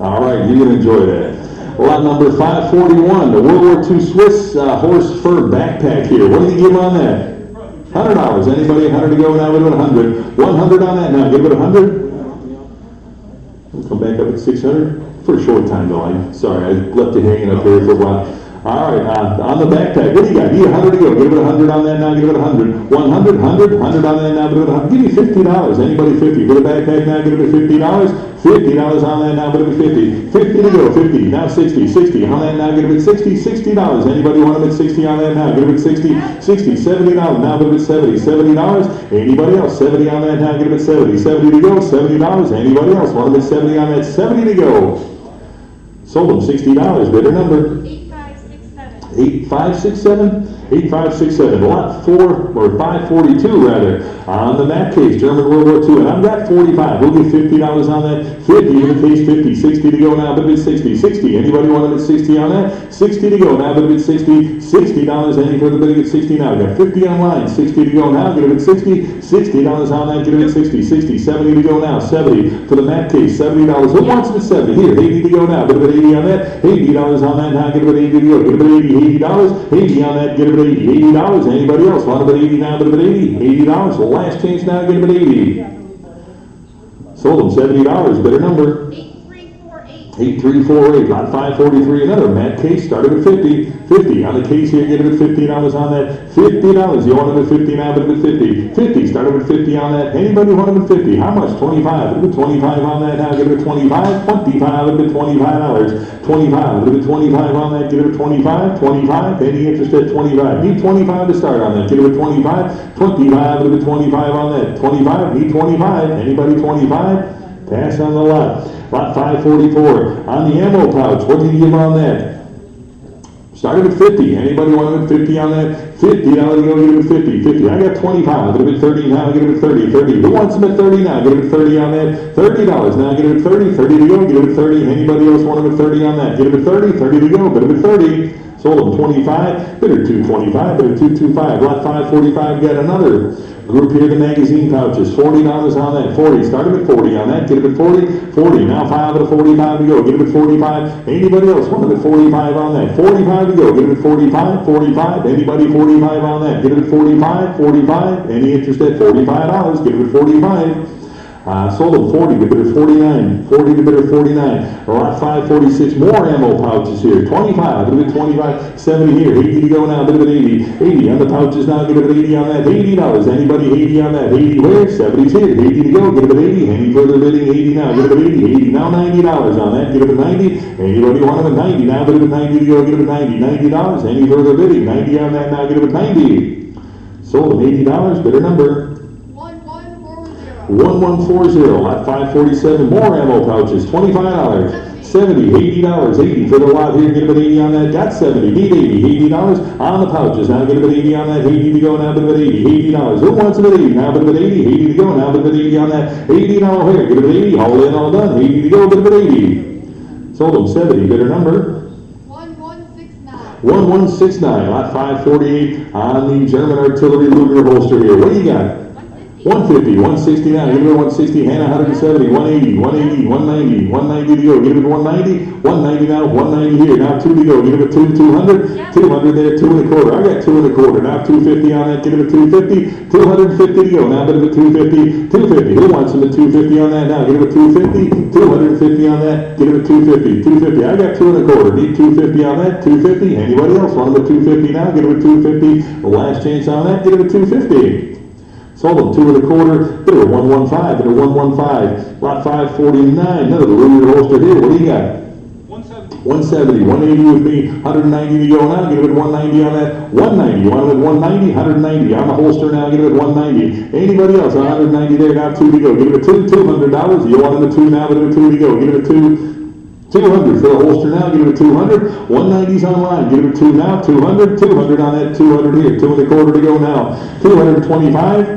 All right, you're going to enjoy that. Lot number 541, the World War II Swiss horse fur backpack here. What did you give on that? $100. Anybody 100 to go now? We're doing 100. 100 on that now. Give it 100. We'll come back up at 600. For a short time though, I'm sorry, I left you hanging up here for a while. All right, on the back tag, what do you got? Need 100 to go. Give it 100 on that now. Give it 100. 100, 100, 100 on that now. Give it 100. Give me $50. Anybody 50? For the back tag now. Give it $50. $50 on that now. Give it 50. 50 to go. 50. Now 60. 60 on that now. Give it 60. $60. Anybody want them at 60 on that now? Give it 60. 60. $70 now. Give it 70. $70. Anybody else? 70 on that now. Give it 70. 70 to go. $70. Anybody else want them at 70 on that? 70 to go. Sold them $60. Bidder number. 8567. 8567, lot 4, or 542 rather, on the map case, German World War II, and I've got 45, we'll get $50 on that, 50 in the case, 50, 60 to go now, but it's 60, 60, anybody want to bid 60 on that? 60 to go now, but it's 60, $60, any further bidding at 60 now, got 50 online, 60 to go now, get it at 60, $60 on that, get it at 60, 60, 70 to go now, 70 for the map case, $70, who wants it at 70? Here, 80 to go now, get it at 80 on that, $80 on that now, get it at 80 to go, get it at 80, $80, 80 on that, get it at 80, $80, anybody else want it at 80 now, get it at 80, $80, the last chance now, get it at 80. Sold them $70, better number. 8348, lot 543, another mat case, started at 50, 50 on the case here, get it at $50 on that, $50, you want it at 50 now, but it at 50, 50, started at 50 on that, anybody want it at 50, how much, 25, get it at 25 on that now, get it at 25, 25, get it at $25, 25, get it at 25 on that, get it at 25, 25, any interest at 25, need 25 to start on that, get it at 25, 25, get it at 25 on that, 25, need 25, anybody 25, pass on the lot. Lot 544, on the ammo pouch, what did you give on that? Started at 50, anybody want it at 50 on that? $50, go get it at 50, 50, I got 25, get it at 30 now, get it at 30, 30, who wants them at 30 now, get it at 30 on that? $30, now get it at 30, 30 to go, get it at 30, anybody else want them at 30 on that? Get it at 30, 30 to go, get it at 30, sold them 25, bidder 225, bidder 225, lot 545, got another group here, the magazine pouches, $40 on that, 40, started at 40 on that, get it at 40, 40, now 5 at a 45 to go, get it at 45, anybody else want it at 45 on that, 45 to go, get it at 45, 45, anybody 45 on that, get it at 45, 45, any interest at $45, get it at 45, sold them 40 to bidder 49, 40 to bidder 49, lot 546, more ammo pouches here, 25, bid at 25, 70 here, 80 to go now, bid at 80, 80 on the pouches now, get it at 80 on that, $80, anybody 80 on that, 80 where, 70's here, 80 to go, get it at 80, any further bidding, 80 now, get it at 80, 80 now, $90 on that, get it at 90, anybody want them at 90 now, bid it at 90 to go, get it at 90, $90, any further bidding, 90 on that now, get it at 90, sold them $80, bidder number. 1140, lot 547, more ammo pouches, $25, 70, $80, 80 for the lot here, get it at 80 on that, got 70, need 80, $80 on the pouches, now get it at 80 on that, 80 to go, now get it at 80, $80, who wants it at 80, now get it at 80, 80 to go, now get it at 80 on that, $80 here, get it at 80, all in, all done, 80 to go, get it at 80, sold them 70, bidder number. 1169, lot 548, on the German artillery Luger holster here, what do you got? 150, 160 now, give it at 160, Hannah 170, 180, 180, 190, 190 to go, give it at 190, 190 now, 190 here, now 2 to go, give it at 200, 200 there, 2 1/4, I got 2 1/4, now 250 on that, get it at 250, 250 to go, now get it at 250, 250, who wants them at 250 on that now, get it at 250, 250 on that, get it at 250, 250, I got 2 1/4, need 250 on that, 250, anybody else want them at 250 now, get it at 250, the last chance on that, get it at 250. Sold them 2 1/4, bid at 115, bid at 115, lot 549, another Luger holster here, what do you got? 170, 180 with me, 190 to go now, get it at 190 on that, 190, you want it at 190, 190, on the holster now, get it at 190, anybody else, 190 there, now 2 to go, get it at $200, you want it at 2 now, get it at 2 to go, get it at 200 for the holster now, give it a 200, 190's online, give it a 2 now, 200, 200 on that, 200 here, 2 1/4 to go now, 225,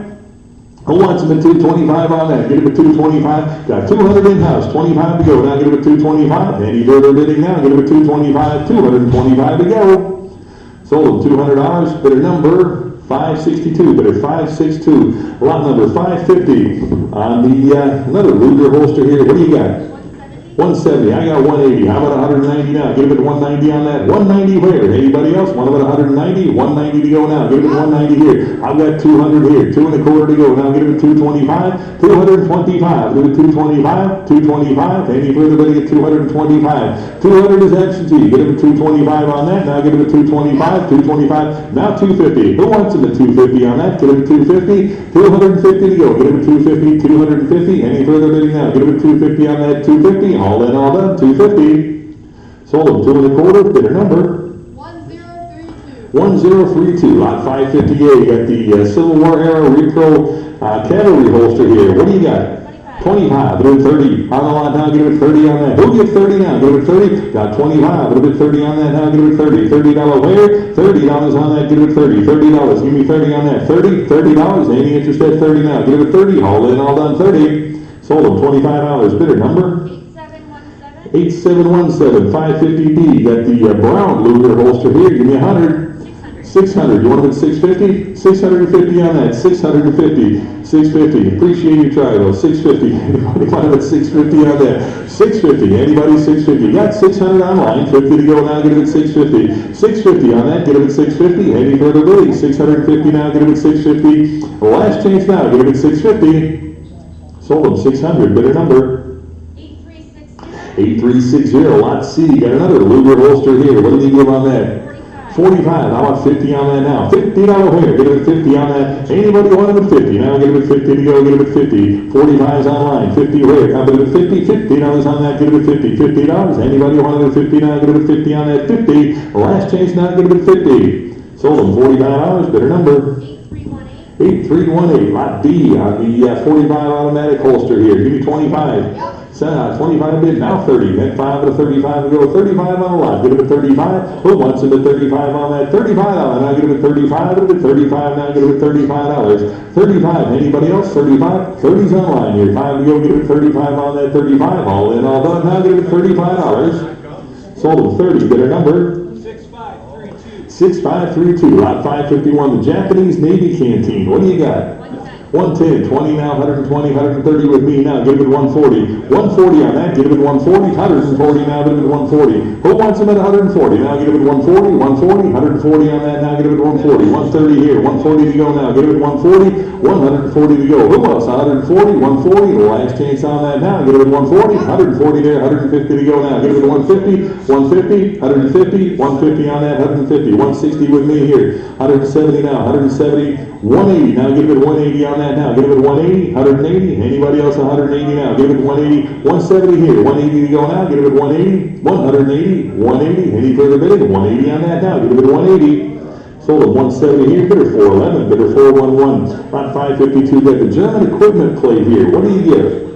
who wants them at 225 on that, give it a 225, got 200 in-house, 25 to go, now give it a 225, any further bidding now, give it a 225, 225 to go, sold them $200, bidder number 562, bidder 562, lot number 550, on the, another Luger holster here, what do you got? 170, I got 180, how about 190 now? Give it 190 on that. 190 where? Anybody else? What about 190? 190 to go now. Give it 190 here. I've got 200 here. 2 1/4 to go. Now give it 225. 225. Give it 225. 225. Any further, but get 225. 200 is absentee. Give it 225 on that. Now give it a 225. 225. Now 250. Who wants him at 250 on that? Give it a 250. 250 to go. Give it a 250. 250. Any further bidding now? Give it a 250 on that. 250. All in, all done. 250. Sold them 2 1/4. Bidder number 1032. Lot 558. Got the Civil War era repro cavalry holster here. What do you got? 25. Give it 30. On the lot now. Give it 30 on that. Who gets 30 now? Give it 30. Got 25. Give it 30 on that now. Give it 30. $30 where? $30 on that. Give it 30. $30. Give me 30 on that. 30. $30. Any interest at 30 now? Give it 30. All in, all done. 30. Sold them $25. Bidder number 8717. 550B. Got the brown Luger holster here. Give me 100. 600. You want them at 650? 650 on that. 650. 650. Appreciate your try though. 650. Anybody want them at 650 on that? 650. Anybody 650? Got 600 online. 50 to go now. Get it at 650. 650 on that. Get it at 650. Any further bidding? 650 now. Get it at 650. Last chance now. Get it at 650. Sold them 600. Bidder number 8360. Lot C. Got another Luger holster here. What did he give on that? 45. How about 50 on that now? $50 here. Get it at 50 on that. Anybody want it at 50? Now get it at 50 to go. Get it at 50. 45's online. 50 where? Now get it at 50. $50 on that. Get it at 50. $50. Anybody want it at 50 now? Get it at 50 on that. 50. Last chance now. Get it at 50. Sold them $45. Bidder number 8318. Lot D on the 45 automatic holster here. Give me 25. 25 bid, now 30. Then 5 to 35 to go. 35 on the lot. Give it a 35. Who wants it at 35 on that? $35. Now give it a 35. Give it a 35. Now give it $35. 35. Anybody else? 35. 30's online here. 5 to go. Give it 35 on that. 35. All in, all done. Now give it $35. Sold them 30. Bidder number 6532. Lot 551. The Japanese Navy Canteen. What do you got? 110, 20 now, 120, 130 with me now, give it 140. 140 on that, give it 140, 140 now, give it 140. Who wants them at 140? Now give it 140, 140, 140 on that, now give it 140. 130 here, 140 to go now, give it 140, 140 to go. Who else? 140, 140, the last chance on that now, give it 140, 140 there, 150 to go now, give it 150, 150, 150, 150 on that, 150, 160 with me here, 170 now, 170, 180, now give it 180 on that now, give it 180, 180, anybody else 180 now, give it 180, 170 here, 180 to go now, give it 180, 180, 180, any further bidding, 180 on that now, give it 180, sold at 170 here, bidder 411, bidder 411, lot 552, got the German equipment plate here, what do you give?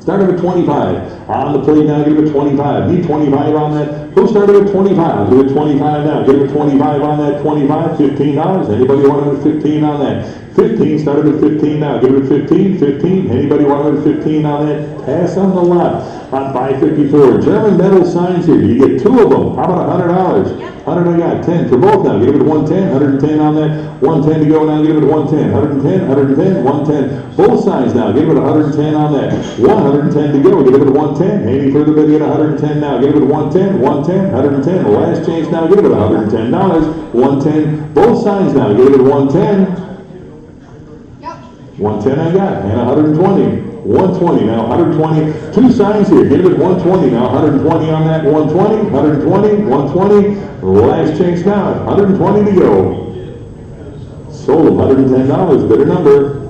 Started at 25. On the plate now, give it 25. Need 25 on that. Who started at 25? Give it 25 now. Give it 25 on that. 25, $15. Anybody want it at 15 on that? 15, started at 15 now. Give it 15, 15. Anybody want it at 15 on that? Pass on the lot. On 554. German metal signs here. You get 2 of them. How about $100? 100 I got. 10 for both now. Give it 110. 110 on that. 110 to go now. Give it 110. 110, 110, 110. Both signs now. Give it 110 on that. 110 to go. Give it 110. Any further bid, get 110 now. Give it 110, 110, 110. The last chance now. Give it $110. 110. Both signs now. Give it 110. 110 I got. And 120. 120 now. 120. 2 signs here. Give it 120 now. 120 on that. 120. 120. 120. Last chance now. 120 to go. Sold $110. Bidder number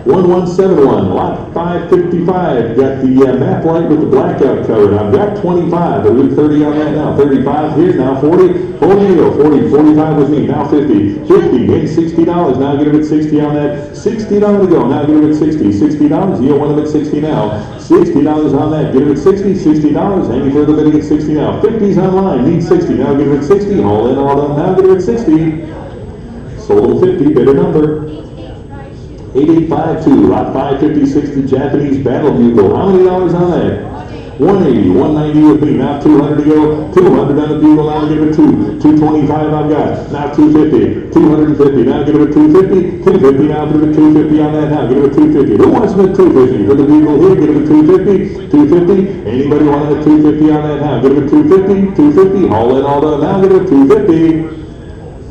1171. Lot 555. Got the map light with the blackout covered. I've got 25. I'll do 30 on that now. 35 here. Now 40. 40 to go. 40. 45 with me. Now 50. 50. Hey, $60. Now get it at 60 on that. $60 to go. Now get it at 60. $60. You don't want them at 60 now. $60 on that. Get it at 60. $60. Any further bidding at 60 now. 50's online. Need 60. Now get it at 60. All in, all done. Now get it at 60. Sold 50. Bidder number 8852. Lot 556. The Japanese battle bugle. How many dollars on that? 180, 190 with me, now 200 to go, 200 on the bugle, now give it 225 I've got, now 250, 250, now give it 250, 250, now give it 250 on that, now give it 250. Who wants me at 250? For the bugle here, give it 250, 250, anybody want it at 250 on that now, give it 250, 250, all in, all done, now give it 250.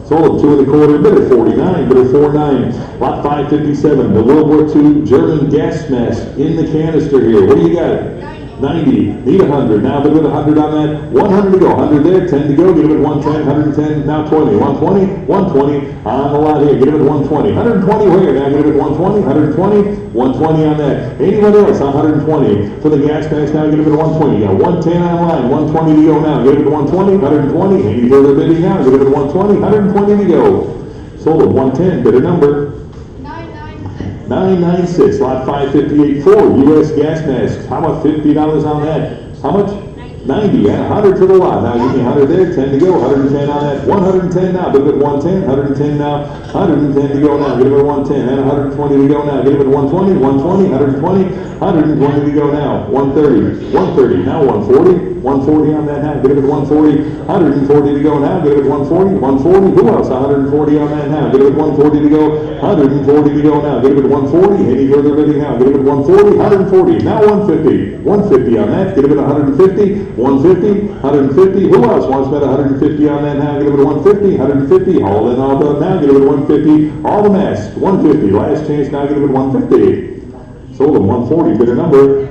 Sold 2 1/4, bid at 49, bid at 49. Lot 557, the World War II German gas mask in the canister here. What do you got? 90. Need 100. Now bid at 100 on that. 100 to go. 100 there. 10 to go. Give it 110. 110. Now 20. 120. 120 on the lot here. Give it 120. 120 where? Now give it 120. 120. 120 on that. Anybody else on 120 for the gas mask? Now give it 120. Got 110 on line. 120 to go now. Give it 120. 120. Any further bidding now? Give it 120. 120 to go. Sold at 110. Bidder number 996, lot 558, 4 U.S. gas masks. How about $50 on that? How much? 90, yeah, 100 for the lot. Now give me 100 there, 10 to go, 110 on that, 110 now, give it 110, 110 now, 110 to go now, give it 110, and 120 to go now, give it 120, 120, 120, 120 to go now, 130, 130, now 140, 140 on that now, give it 140, 140 to go now, give it 140, 140, who else? 140 on that now, give it 140 to go, 140 to go now, give it 140, any further bidding now, give it 140, 140, now 150, 150 on that, give it 150, 150, 150, who else wants to bet 150 on that now, give it 150, 150, all in, all done now, give it 150, all the masks, 150, last chance now, give it 150. Sold at 140, bidder number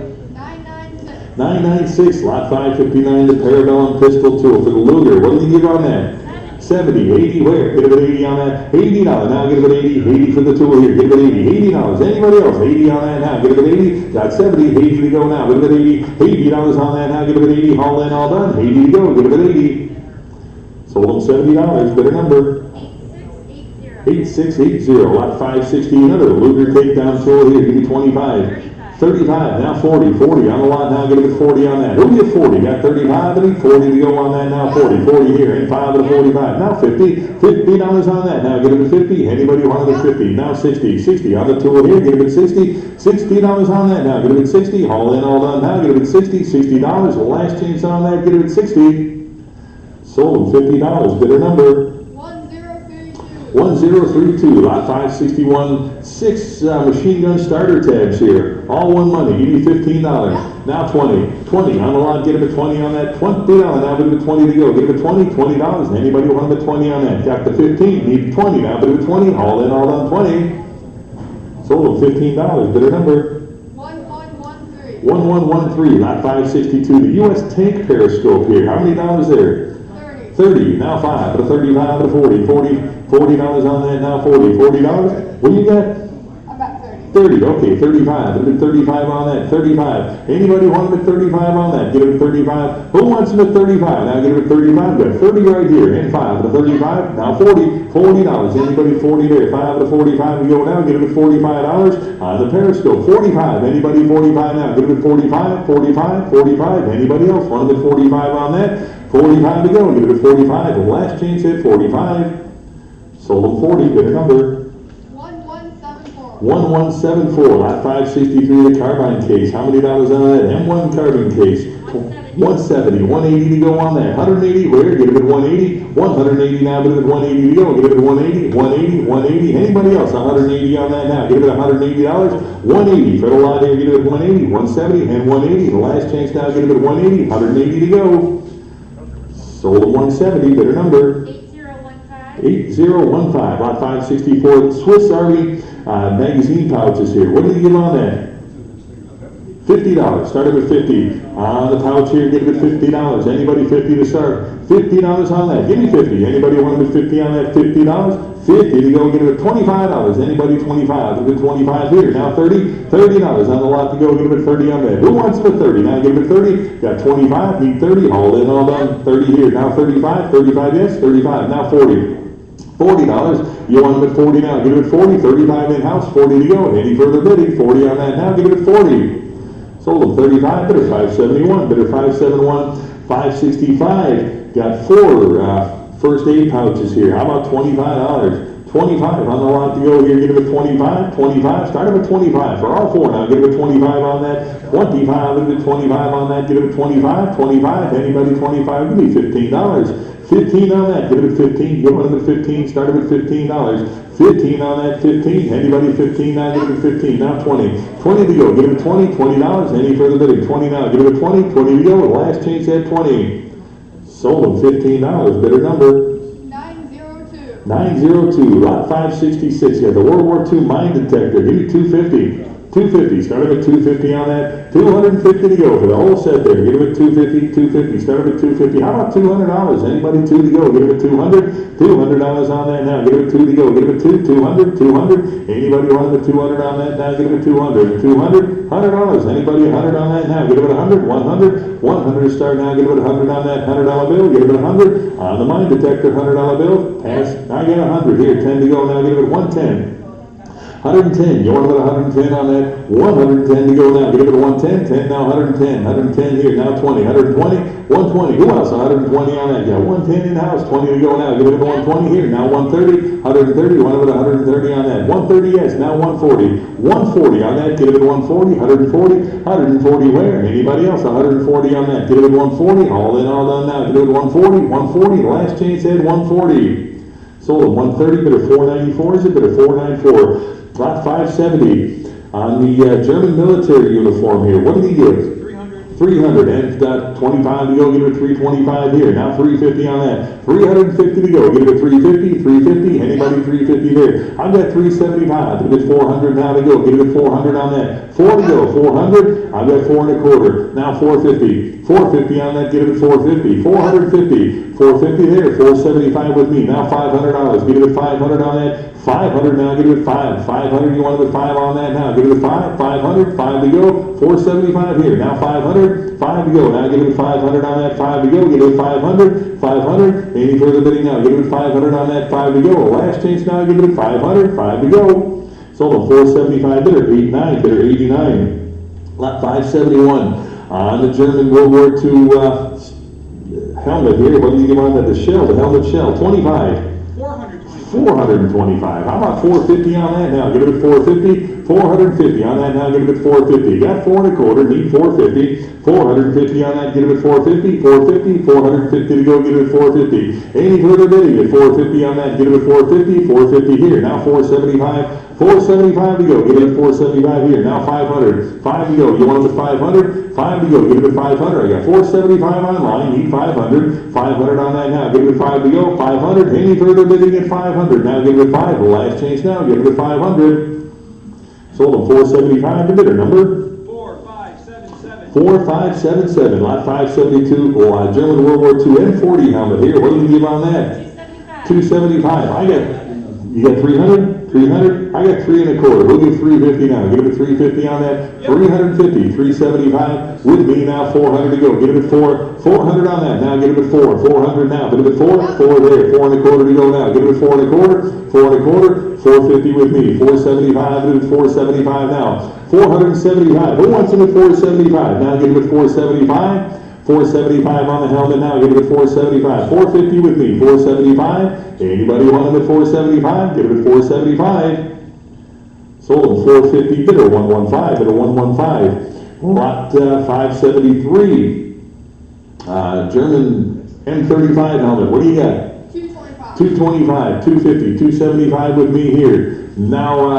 996, lot 559, the Parabellum pistol tool for the Luger. What do you give on that? 70, 80, where? Give it 80 on that. $80, now give it 80, 80 for the tool here. Give it 80, $80. Anybody else? 80 on that now. Give it 80. Got 70, 80 to go now. Give it 80, $80 on that now. Give it 80, all in, all done. 80 to go. Give it 80. Sold them $70, bidder number 8680, lot 560, another Luger takedown tool here. Give me 25. 35, now 40, 40 on the lot now, give it 40 on that. Who'll get 40? Got 35, and 40 to go on that now, 40, 40 here, and 5 to 45. Now 50, $50 on that, now give it 50. Anybody want it at 50? Now 60, 60 on the tool here, give it 60, $60 on that now, give it 60, all in, all done now, give it 60, $60, the last chance on that, give it 60. Sold $50, bidder number 1032, lot 561, 6 machine gun starter tabs here. All one money, give me $15. Now 20, 20 on the lot, get him at 20 on that, $20, now give it 20 to go. Give it 20, $20. Anybody want him at 20 on that? Got the 15, need 20, now give it 20, all in, all done, 20. Sold him $15, bidder number 1113, lot 562, the U.S. tank periscope here. How many dollars there? 30, now 5, to 35, to 40, $40 on that, now 40, $40. What do you got? About 30, 30. okay, 35, give it 35 on that, 35. Anybody want him at 35 on that? Give it 35. Who wants him at 35? Now give it 35, got 30 right here, and 5 to 35, now 40, $40. Anybody 40 there, 5 to 45 to go now, give it $45 on the periscope, 45. Anybody 45 now, give it 45, 45, 45. Anybody else want him at 45 on that? 45 to go, give it 45. The last chance at 45. Sold them 40, bidder number 1174, lot 563, the carbine case. How many dollars on that? M1 carbine case. 170, 180 to go on that. 180, where? Give it 180. 180 now, give it 180 to go. Give it 180, 180, 180. Anybody else? 180 on that now. Give it $180. 180 for the lot here. Give it 180, 170, and 180. The last chance now, give it 180. 180 to go. Sold at 170, bidder number 8015, lot 564, Swiss Army magazine pouches here. What do you give on that? $50. Start it with 50. On the pouch here, give it $50. Anybody 50 to start? $50 on that. Give me 50. Anybody want to do 50 on that? $50. 50 to go. Give it $25. Anybody 25? Give it 25 here. Now 30. $30 on the lot to go. Give it 30 on that. Who wants it at 30? Now give it 30. Got 25. Need 30. All in, all done. 30 here. Now 35. 35. Yes. 35. Now 40. $40. You want them at 40 now. Give it 40. 35 in-house. 40 to go. Any further bidding? 40 on that now. Give it 40. Sold them 35. Bidder 571. Bidder 571. 565. Got 4 first aid pouches here. How about $25? 25 on the lot to go here, get him at 25, 25, start him at 25 for all four now, get him at 25 on that, 25, get him at 25 on that, get him at 25, 25, anybody 25, give me $15, 15 on that, get him at 15, get him at 15, start him at $15, 15 on that, 15, anybody 15 now, get him at 15, now 20, 20 to go, get him at 20, $20, any further bidding, 20 now, get him at 20, 20 to go, last chance at 20, sold him $15, bidder number 902. 902, lot 566, yeah, the World War II mine detector, give me 250, 250, start him at 250 on that, 250 to go for the whole set there, give him at 250, 250, start him at 250, how about $200, anybody 2 to go, give him at 200, $200 on that now, give him at 2 to go, give him at 200, 200, anybody want him at 200 on that now, give him at 200, 200, $100, anybody 100 on that now, give him at 100, 100, 100 to start now, give him at 100 on that, $100 bill, give him at 100, on the mine detector, $100 bill, pass, I get 100, here, 10 to go, now give him at 110. 110, you want to put 110 on that? 110 to go now. Give it a 110, 10 now, 110, 110 here, now 20, 120, 120. Who else? 120 on that. Yeah, 110 in the house, 20 to go now. Give it a 120 here, now 130, 130. You want to put 130 on that? 130, yes, now 140, 140 on that. Give it a 140, 140, 140 where? Anybody else? 140 on that. Give it a 140, all in, all done now. Give it a 140, 140. Last chance at 140. Sold at 130, bid at 494. Is it bid at 494? Lot 570 on the German military uniform here. What did he give? 300 and 25 to go, give it 325 here. Now 350 on that. 350 to go, give it 350, 350. Anybody 350 there? I've got 375. Give it 400 now to go. Give it 400 on that. 4 to go, 400. I've got 4 1/4. Now 450. 450 on that, give it 450. 450. 450 there. 475 with me. Now $500. Give it 500 on that. 500 now, give it 5. 500, you want to put 5 on that now. Give it 5. 500. 5 to go. 475 here. Now 500. 5 to go. Now give it 500 on that. 5 to go. Give it 500. 500. Any further bidding now? Give it 500 on that. 5 to go. Last chance now. Give it 500. 5 to go. Sold a 475 bidder. 89 bidder. 89. Lot 571 on the German World War II helmet here. What do you give on that? The shell. The helmet shell. 25. 425. How about 450 on that now? Give it a 450. 450 on that now. Give it a 450. Got 4 1/4. Need 450. 450 on that. Give it a 450. 450. 450 to go. Give it a 450. Any further bidding at 450 on that? Give it a 450. 450 here. Now 475. 475 to go. Give it a 475 here. Now 500. 5 to go. You want it at 500? 5 to go. Give it a 500. I got 475 online. Need 500. 500 on that now. Give it a 5 to go. 500. Any further bidding at 500? Now give it a 5. The last chance now. Give it a 500. Sold them 475 to bidder number 4577. 4577. Lot 572. German World War II M40 helmet here. What do you give on that? 275. I got. You got 300? 300? I got 3 1/4. We'll give 350 now. Give it a 350 on that. 350. 375. With me now. 400 to go. Give it a 4. 400 on that. Now give it a 4. 400 now. Give it a 4. 4 there. 4 1/4 to go now. Give it a 4 1/4. 4 1/4. 450 with me. 475. Give it a 475 now. 475. Who wants him at 475? Now give it a 475. 475 on the helmet now. Give it a 475. 450 with me. 475. Anybody want him at 475? Give it a 475. Sold him 450. Bidder 115. Bidder 115. Lot 573. German M35 helmet. What do you got? 225. 225. 250. 275 with me here. Now, I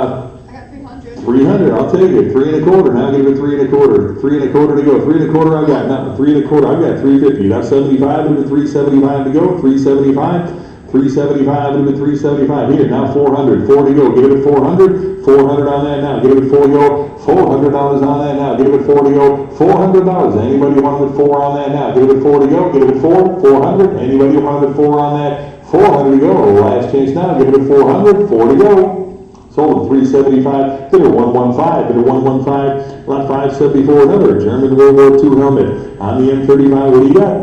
got 300. 300, I'll take it. 3 1/4. Now give it 3 1/4. 3 1/4 to go. 3 1/4 I've got. Now 3 1/4 I've got 350. That's 75. Give it 375 to go. 375. 375 give it 375 here. Now 400. 4 to go. Give it 400. 400 on that now. Give it 4 to go. $400 on that now. Give it 4 to go. $400. Anybody want it 4 on that now? Give it 4 to go. Give it 4. 400. Anybody want it 4 on that? 400 to go. Last chance now. Give it 400. 4 to go. Sold at 375, bidder 115, bidder 115, lot 574, another German World War II helmet. On the M35, what do you got?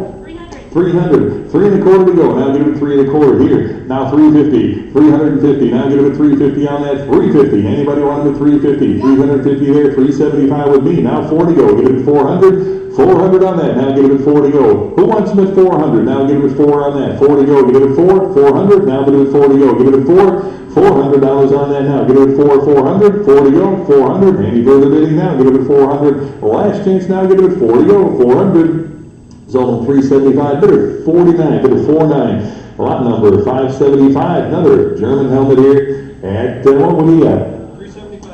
300. 3 1/4 to go. Now give it 3 1/4 here. Now 350. 350. Now give it 350 on that. 350. Anybody want it at 350? 350 there. 375 with me. Now 4 to go. Give it 400. 400 on that. Now give it 4 to go. Who wants them at 400? Now give it 4 on that. 4 to go. Give it 4. 400. Now give it 4 to go. Give it 4. $400 on that now. Give it 400, 4 to go, 400. Any further bidding now? Give it 400. Last chance now. Give it 4 to go, 400. Zone 375, bidder 49, bidder 49. Lot number 575. Another German helmet here at what do you got?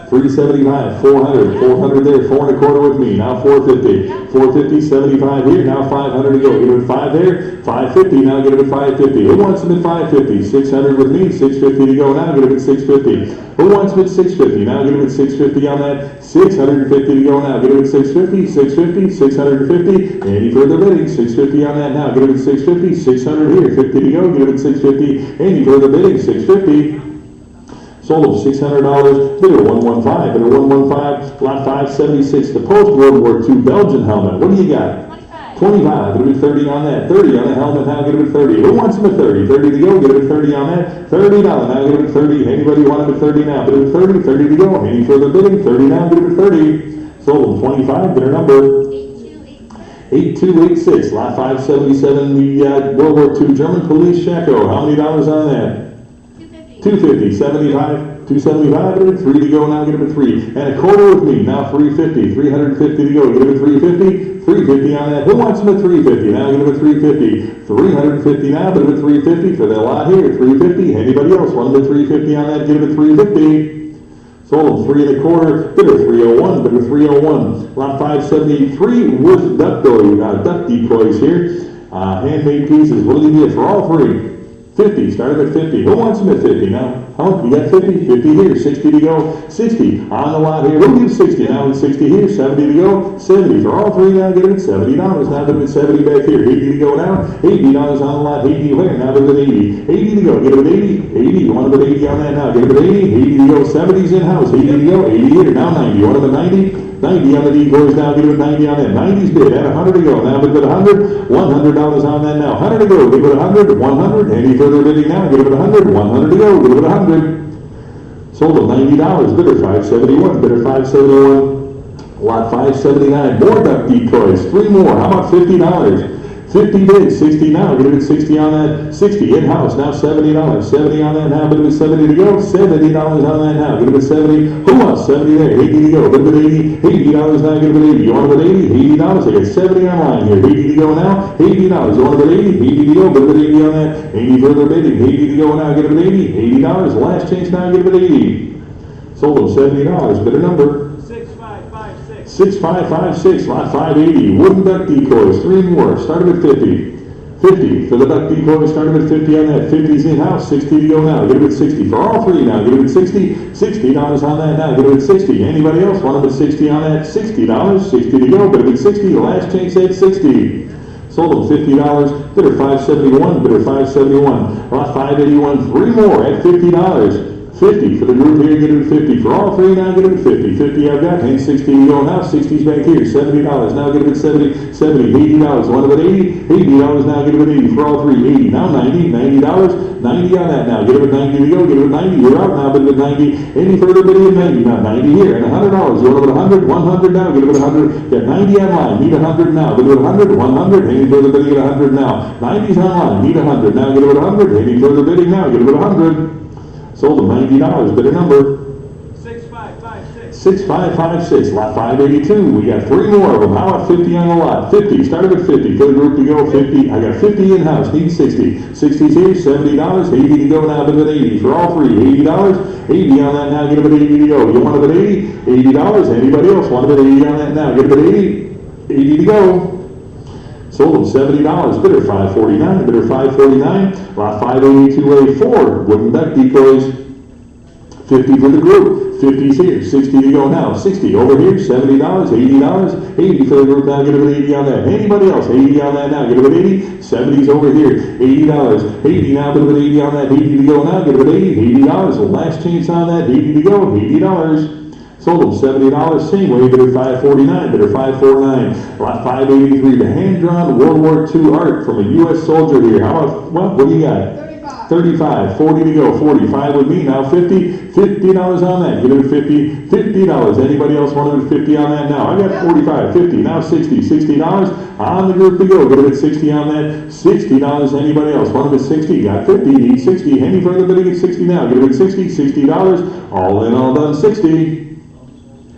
375, 400, 400 there, 4 1/4 with me, now 450, 450, 75 here, now 500 to go, give it 5 there, 550, now get it at 550, who wants them at 550, 600 with me, 650 to go, now get it at 650, who wants them at 650, now get it at 650 on that, 650 to go, now get it at 650, 650, 650, any further bidding, 650 on that now, get it at 650, 600 here, 50 to go, get it at 650, any further bidding, 650. Sold them $600, bidder 115, bidder 115, lot 576, the post-World War II Belgian helmet. What do you got? 25, give it 30 on that, 30 on the helmet, now give it 30. Who wants them at 30? 30 to go, give it 30 on that, $30, now give it 30. Anybody want them at 30 now? Bid it 30, 30 to go. Any further bidding? 30 now, give it 30. Sold them 25, bidder number 8286, lot 577, the World War II German police Shaco. How many dollars on that? 250, 75, 275, 3 to go, now get it at 3. And a quarter with me, now 350, 350 to go, get it at 350, 350 on that. Who wants them at 350? Now get it at 350, 350 now, get it at 350 for that lot here, 350. Anybody else want them at 350 on that? Get it at 350. Sold them 3 1/4, bidder 301, bidder 301. Lot 573, worth duck decoys here. Handmade pieces, what do you get for all 3? 50, start at 50. Who wants them at 50 now? How? You got 50? 50 here, 60 to go, 60 on the lot here. Who gives 60 now? It's 60 here, 70 to go, 70 for all 3 now. Get it at $70. Now get it at 70 back here. 80 to go now, $80 on the lot, 80 where? Now get it at 80. 80 to go, get it at 80. 80, you want them at 80 on that now? Get it at 80. 80 to go, 70's in house. 80 to go, 80 here, now 90. You want them at 90? 90 on the decoys now, give it 90 on that. 90's bid, at 100 to go. Now give it 100, $100 on that now. 100 to go, give it 100, 100. Any further bidding now, give it 100, 100 to go, give it 100. Sold them $90, bidder 571, bidder 571. Lot 579, more duck decoys, 3 more. How about $50? 50 bids, 60 now, get it at 60 on that, 60 in-house, now $70, 70 on that now, get it at 70 to go, $70 on that now, get it at 70, who wants 70 there, 80 to go, get it at 80, $80 now, get it at 80, you want it at 80, $80, I got 70 online here, 80 to go now, $80, you want it at 80, 80 to go, get it at 80 on that, any further bidding, 80 to go now, get it at 80, $80, last chance now, get it at 80, sold them $70, bidder number 6556, lot 580, wooden duck decoys, 3 more, started at 50. 50 for the duck decoys, started at 50 on that, 50's in-house, 60 to go now, get it at 60 for all 3 now, get it at 60, $60 on that now, get it at 60. Anybody else want them at 60 on that? $60, 60 to go, get it at 60, the last chance at 60. Sold them $50, bidder 571, bidder 571, lot 581, 3 more at $50. 50 for the group here, get it at 50. For all 3 now, get it at 50. 50 I've got, and 60 to go now, 60's back here, $70. Now get it at 70, $80. Want it at 80? $80 now, get it at 80. For all 3, 80. Now 90, $90, 90 on that now. Get it at 90 to go, get it at 90. You're out now, get it at 90. Any further bidding at 90 now, 90 here, and $100. You want it at 100? 100 now, get it at 100. Get 90 online, need 100 now. Get it at 100, 100. Any further bidding at 100 now. 90's online, need 100. Now get it at 100. Any further bidding now, get it at 100. Sold them $90, bidder number 6556, lot 582. We got 3 more of them. How about 50 on the lot? 50, started at 50. For the group to go, 50. I got 50 in-house, need 60. 60's here, $70, 80 to go now, bid at 80. For all 3, $80, 80 on that now, get it at 80 to go. You want it at 80? $80. Anybody else want it at 80 on that now? Get it at 80? 80 to go. Sold them $70, bidder 549, bidder 549, lot 582A4, wooden duck decoys, 50 for the group, 50's here, 60 to go now, 60 over here, $70, $80, 80 for the group now, get it at 80 on that. Anybody else, 80 on that now, get it at 80, 70's over here, $80, 80 now, get it at 80 on that, 80 to go now, get it at 80, $80, the last chance on that, 80 to go, $80. Sold them $70, same way, bidder 549, bidder 549, lot 583, the hand-drawn World War II art from a U.S. soldier here. How about, what do you got? 35. 35, 40 to go, 45 with me, now 50, $50 on that, give it a 50, $50, anybody else want to do 50 on that now? I got 45, 50, now 60, $60 on the group to go, give it 60 on that, $60, anybody else want to do 60, got 50, need 60, any further bidding at 60 now, give it 60, $60, all in, all done, 60,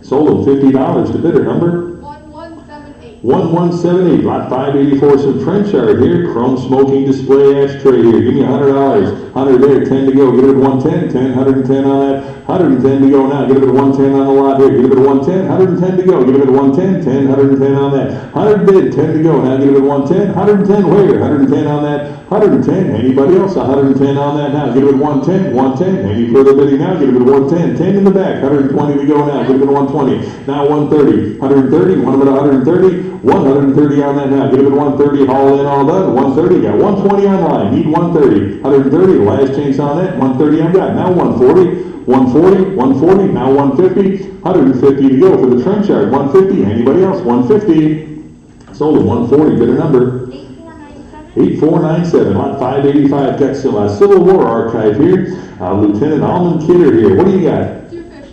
sold them $50 to bidder number 1178. 1178, lot 584, some French art here, chrome smoking display ashtray here, give me $100, 100 there, 10 to go, give it 110, 10, 110 on that, 110 to go now, give it 110 on the lot here, give it 110, 110 to go, give it 110, 10, 110 on that, 100 bid, 10 to go, now give it 110, 110 where, 110 on that, 110, anybody else, 110 on that now, give it 110, 110, any further bidding now, give it 110, 10 in the back, 120 to go now, give it 120, now 130, 130, one of it 130, 130 on that now, give it 130, all in, all done, 130, got 120 online, need 130, 130, last chance on that, 130 I've got, now 140, 140, 140, now 150, 150 to go for the trench yard, 150, anybody else, 150, sold at 140, bidder number 8497, lot 585, got some Civil War archive here, Lieutenant Almond Kidder here, what do you got?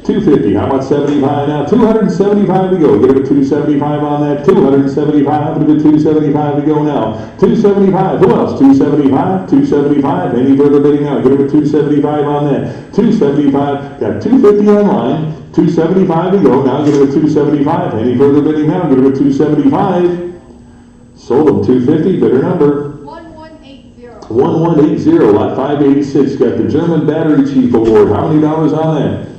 250, how about 75 now? 275 to go, give it a 275 on that, 275, give it 275 to go now, 275, who else? 275, 275, any further bidding now? Give it a 275 on that, 275, got 250 online, 275 to go, now give it a 275, any further bidding now? Give it a 275, sold them 250, bidder number 1180. 1180, lot 586, got the German Battery Chief Award, how many dollars on that?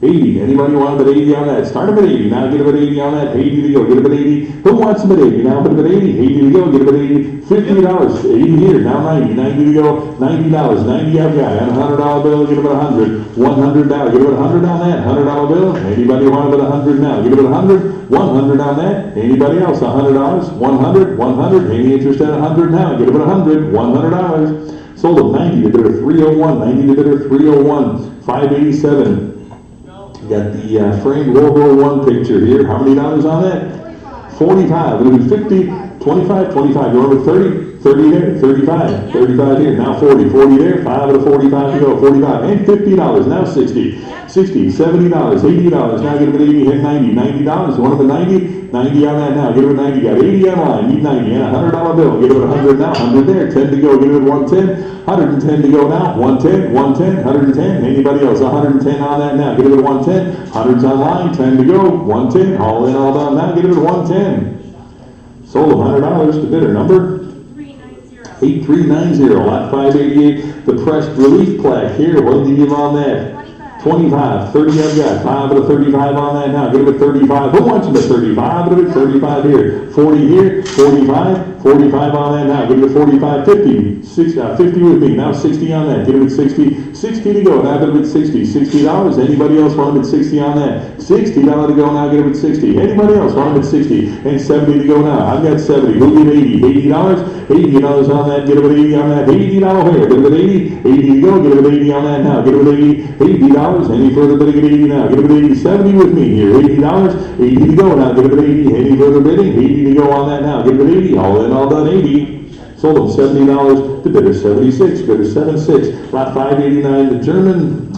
80, anybody want to bid 80 on that? Start them at 80, now get them at 80 on that, 80 to go, get them at 80, who wants them at 80? Now put them at 80, 80 to go, get them at 80, $50, 80 here, now 90, 90 to go, $90, 90 I've got, and a $100 bill, get them at 100, 100 now, get them at 100 on that, $100 bill, anybody want them at 100 now, get them at 100, 100 on that, anybody else, $100, 100, 100, any interest at 100 now, get them at 100, $100, sold them 90 to bidder 301, 90 to bidder 301, 587, got the framed World War I picture here. How many dollars on that? 45. It'll be 50, 25, 25. You want to 30? 30 there, 35. 35 here. Now 40. 40 there. 5 out of 45 to go. 45. And $50. Now 60. 60. $70. $80. Now get them at 80. Hit 90. $90. You want them at 90? 90 on that now. Get them at 90. Got 80 online. Need 90. And a $100 bill. Get them at 100 now. 100 there. 10 to go. Get them at 110. 110 to go now. 110. 110. 110. Anybody else? 110 on that now. Get them at 110. 100's online. 10 to go. 110. All in, all done. Now get them at 110. Sold them $100 to bidder number 8390, lot 588. The pressed relief plaque here. What did you give on that? 25, 30 I've got, 5 out of 35 on that now, get them at 35, who wants them at 35, get them at 35 here, 40 here, 45, 45 on that now, get them at 45, 50, 50 with me, now 60 on that, get them at 60, 60 to go, now get them at 60, $60, anybody else want them at 60 on that, $60 to go now, get them at 60, anybody else want them at 60, and 70 to go now, I've got 70, who'll give 80, $80, $80 on that, get them at 80 on that, $80 here, get them at 80, 80 to go, get them at 80 on that now, get them at 80, $80, any further bidding at 80 now, get them at 80, 70 with me here, $80, 80 to go now, get them at 80, any further bidding, 80 to go on that now, get them at 80, all in, all done, 80, sold them $70 to bidder 76, bidder 76, lot 589, the German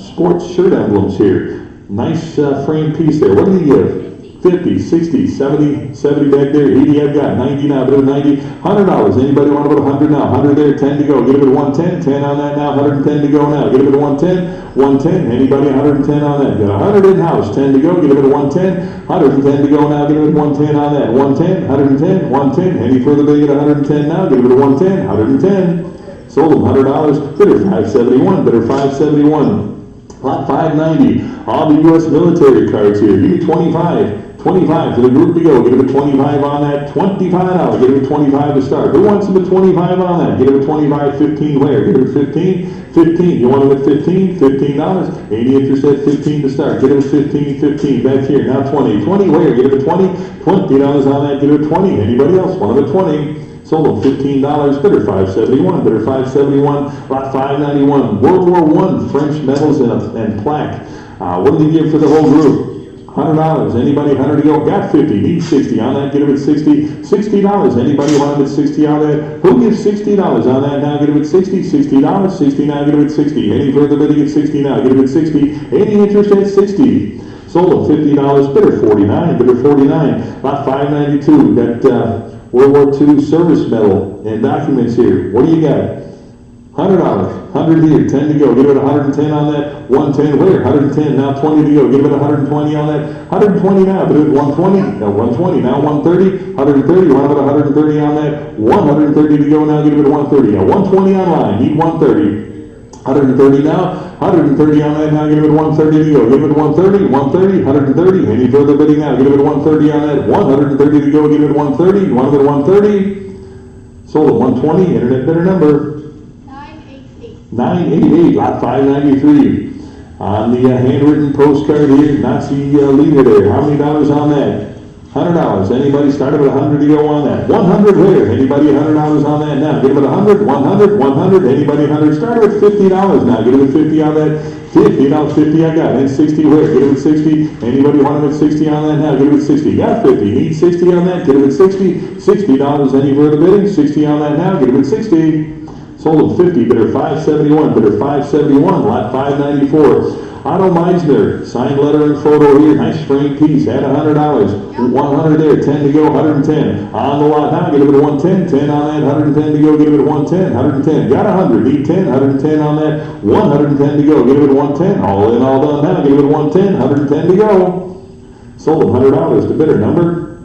sports shirt emblems here, nice frame piece there, what do you give? 50, 60, 70, 70 back there, 80 I've got, 90 now, bid of 90, $100, anybody want to put 100 now, 100 there, 10 to go, get them at 110, 10 on that now, 110 to go now, get them at 110, 110, anybody 110 on that, got 100 in-house, 10 to go, get them at 110, 110 to go now, get them at 110 on that, 110, 110, 110, any further bidding at 110 now, get them at 110, 110, sold them $100, bidder 571, bidder 571, lot 590, all the U.S. military cards here, give me 25 for the group to go, get them a 25 on that, $25, get them a 25 to start. Who wants them at 25 on that? Get them a 25, 15 where? Get them a 15, 15, you want them at 15, $15, any interest at 15 to start, get them a 15, 15, back here, now 20, 20 where? Get them a 20, $20 on that, get them a 20, anybody else want them at 20? Sold them $15, bidder 571, bidder 571, lot 591, World War I French medals and plaque. What did you give for the whole group? $100. Anybody 100 to go? Got 50. Need 60 on that. Get him at 60. $60. Anybody want him at 60 on that? Who gives $60 on that now? Get him at 60. $60. 60 now. Get him at 60. Any further bidding at 60 now? Get him at 60. Any interest at 60. Sold him $50. Bidder 49. Bidder 49. Lot 592. Got World War II service medal and documents here. What do you got? $100. 100 here. 10 to go. Give it 110 on that. 110 where? 110. Now 20 to go. Give it 120 on that. 120 now. But it 120. Now 120. Now 130. 130. Want about 130 on that. 130 to go now. Give it 130. Now 120 online. Need 130. 130 now. 130 on that now. Give it 130 to go. Give it 130. 130. 130. Any further bidding now? Give it 130 on that. 130 to go. Give it 130. You want it at 130? Sold at 120. Internet bidder number 988, lot 593. On the handwritten postcard here, Nazi leader there. How many dollars on that? $100. Anybody started with 100 to go on that? 100 where? Anybody $100 on that now? Give it 100, 100, 100. Anybody 100? Started with $50 now. Give it 50 on that. 50, now 50 I got. And 60 where? Give it 60. Anybody want it at 60 on that now? Give it 60. Got 50. Need 60 on that. Give it 60. $60. Any further bidding? 60 on that now. Give it 60. Sold at 50, bidder 571, bidder 571, lot 594. Otto Meisner, signed letter and photo here, nice framed piece, at $100. 100 there, 10 to go, 110. On the lot now, get it at 110, 10 on that, 110 to go, get it at 110, 110. Got 100, need 10, 110 on that, 110 to go, get it at 110. All in, all done now, get it at 110, 110 to go. Sold at $100 to bidder number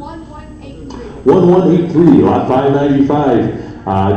1183, lot 595.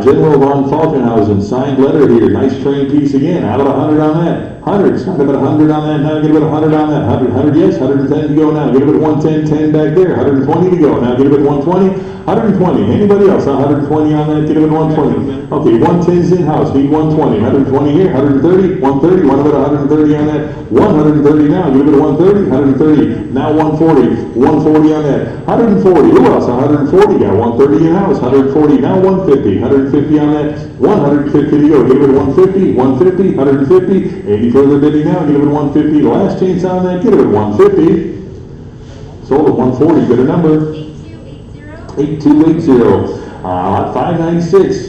General von Falkenhausen, signed letter here, nice frame piece again, out of 100 on that. 100, start about 100 on that now, get it at 100 on that. 100, yes, 110 to go now, get it at 110, 10 back there, 120 to go, now get it at 120, 120, anybody else, 120 on that, get it at 120. Okay, 110's in-house, need 120, 120 here, 130, 130, one about 130 on that, 130 now, get it at 130, 130, now 140, 140 on that, 140, who else, 140, got 130 in-house, 140, now 150, 150 on that, 150 to go, get it at 150, 150, 150, any further bidding now, get it at 150, last chance on that, get it at 150, sold at 140, bidder number 8280, lot 596,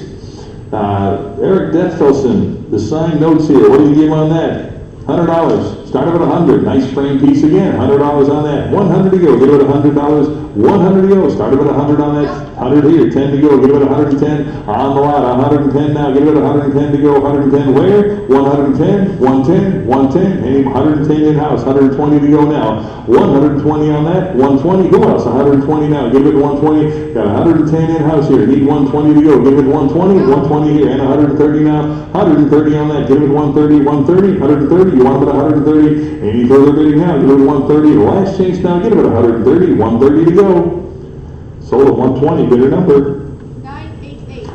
Eric Detfelson, the signed notes here, what do you give on that? $100, started at 100, nice frame piece again, $100 on that, 100 to go, get it at $100, 100 to go, started at 100 on that, 100 here, 10 to go, get it at 110, on the lot, 110 now, get it at 110 to go, 110 where? 110, 110, 110, any 110 in-house, 120 to go now, 120 on that, 120, who else? 120 now, give it 120, got 110 in-house here, need 120 to go, give it 120, 120 here, and 130 now, 130 on that, give it 130, 130, 130, you want it at 130, any further bidding now, give it 130, last chance now, get it at 130, 130 to go. Sold at 120, bidder number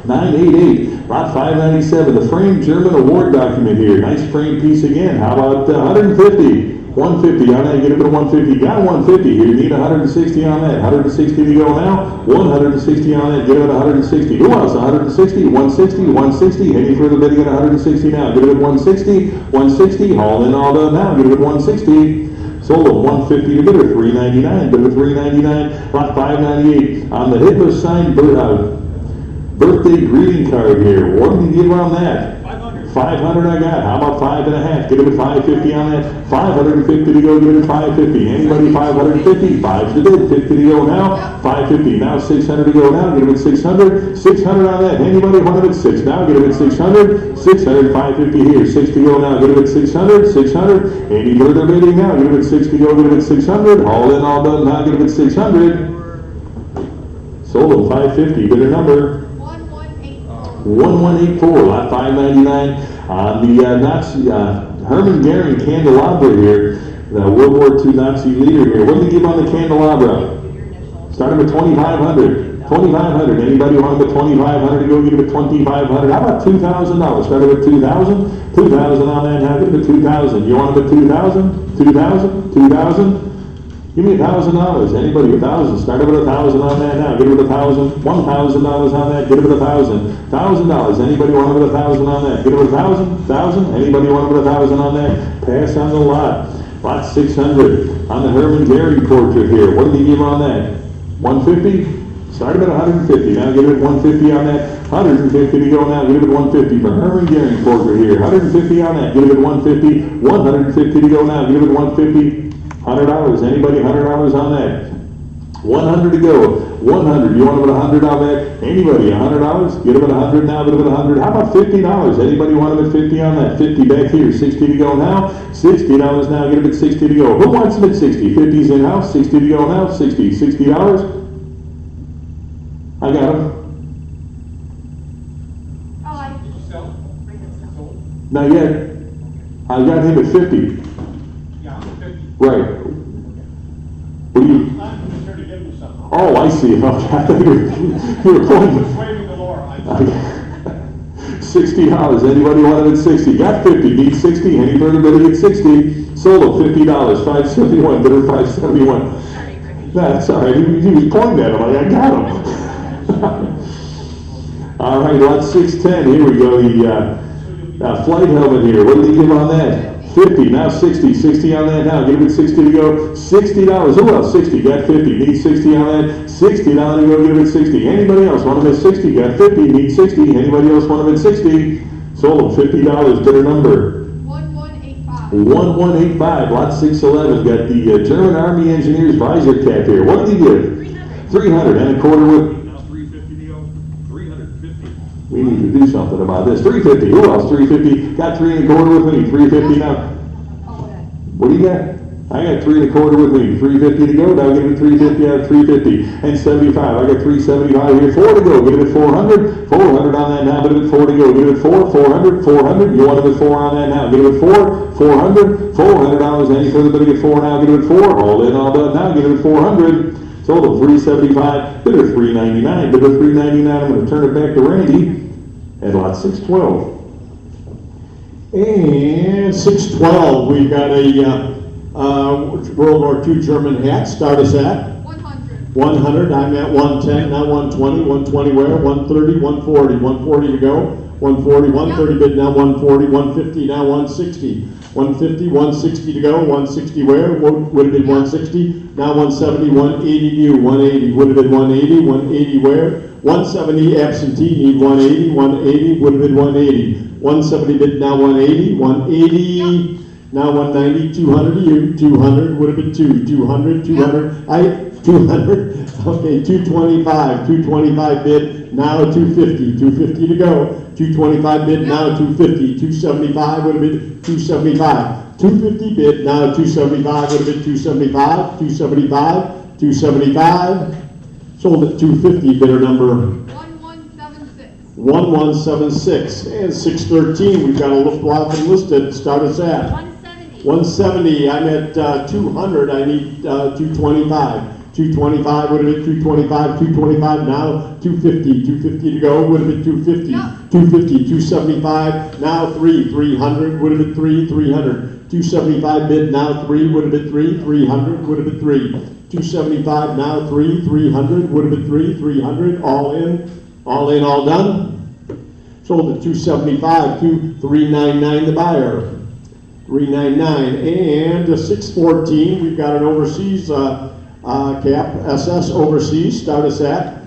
988, lot 597, the framed German award document here, nice frame piece again, how about 150, 150 on that, get it at 150, got 150 here, need 160 on that, 160 to go now, 160 on that, get it at 160, who else, 160, 160, 160, any further bidding at 160 now, get it at 160, 160, all in, all done now, get it at 160. Sold at 150 to bidder 399, bidder 399, lot 598. On the Hitler signed birthday greeting card here. What did you give on that? 500. 500 I got. How about 5.5? Get it at 550 on that. 550 to go, give it at 550. Anybody 550? 5 to bid, 50 to go now. 550. Now 600 to go now. Get it at 600. 600 on that. Anybody want it at 6 now? Get it at 600. 600, 550 here. 6 to go now. Get it at 600. 600. Any further bidding now? Get it at 6 to go. Get it at 600. All in, all done. Now get it at 600. Sold at 550. Bidder number 1184, lot 599. On the Nazi, Hermann Goering candelabra here, the World War II Nazi leader here. What did you give on the candelabra? Started with 2,500. 2,500. Anybody want the 2,500 to go get it at 2,500? How about $2,000? Started with 2,000. 2,000 on that. Now get it at 2,000. You want it at 2,000? 2,000? 2,000? Give me $1,000. Anybody with 1,000? Start with 1,000 on that now. Get it with 1,000. $1,000 on that. Get it with 1,000. $1,000. Anybody want it with 1,000 on that? Get it with 1,000. 1,000. Anybody want it with 1,000 on that? Pass on the lot. Lot 600 on the Herman Gary portrait here. What did he give on that? 150? Started at 150. Now give it 150 on that. 150 to go now. Give it 150 for Herman Gary portrait here. 150 on that. Give it 150. 150 to go now. Give it 150. $100. Anybody $100 on that? 100 to go. 100. You want to put 100 on that? Anybody $100? Get it at 100 now. Get it at 100. How about $50? Anybody want to put 50 on that? 50 back here. 60 to go now. $60 now. Get it at 60 to go. Who wants it at 60? 50's in house. 60 to go now. 60. $60. I got him. Oh, I. Did you sell? Sold? Not yet. I got him at 50. Yeah, I'm at 50. Right. What do you? I'm just here to give you something. Oh, I see. Okay. I thought you were pointing. Waving the Laura. $60. Anybody want it at 60? Got 50. Need 60. Any further bidding at 60? Sold him $50. 571. Bidder 571. That's all right. He was pointing at him. I got him. All right, lot 610. Here we go. The flight helmet here. What did he give on that? 50. Now 60. 60 on that now. Give it 60 to go. $60. Who else? 60. Got 50. Need 60 on that. $60 to go. Give it 60. Anybody else want them at 60? Got 50. Need 60. Anybody else want them at 60? Sold them $50. Bidder number 1185. 1185. Lot 611. Got the German Army Engineers visor cap here. What did he give? 300 and a quarter with. Now 350 to go. 350. We need to do something about this. 350. Who else? 350. Got 3 and a quarter with me. 350 now. Oh, that. What do you got? I got 3 and a quarter with me. 350 to go. Now give it 350 out of 350 and 75. I got 375 here. 4 to go. Give it 400. 400 on that now. Give it 4 to go. Give it 4. 400. 400. You want to put 4 on that now? Give it 4. 400. $400. Any further bid to get 4 now? Give it 4. All in, all done. Now give it 400. Sold them 375, bidder 399, bidder 399. I'm going to turn it back to Randy at lot 612. And 612, we've got a World War II German hat. Start us at 100. 100. I'm at 110, now 120. 120 where? 130, 140. 140 to go. 140, 130 bid now 140, 150 now 160. 150, 160 to go. 160 where? Would have been 160. Now 170, 180 new. 180 would have been 180. 180 where? 170 absentee, need 180. 180 would have been 180. 170 bid now 180. 180 now 190. 200 to you. 200 would have been 2. 200, 200. 200. Okay, 225. 225 bid now 250. 250 to go. 225 bid now 250. 275 would have been 275. 250 bid now 275 would have been 275. 275. 275. Sold at 250. Bidder number 1176. 1176. And 613. We've got a Luftwaffe enlisted. Start us at 170. 170. I'm at 200. I need 225. 225 would have been 225. 225 now 250. 250 to go would have been 250. Yeah. 250. 275 now 3. 300 would have been 3. 300. 275 bid now 3 would have been 3. 300 would have been 3. 275 now 3. 300 would have been 3. 300 all in, all done. Sold at 275 to 399 the buyer. 399 and 614. We've got an overseas cap SS overseas. Start us at.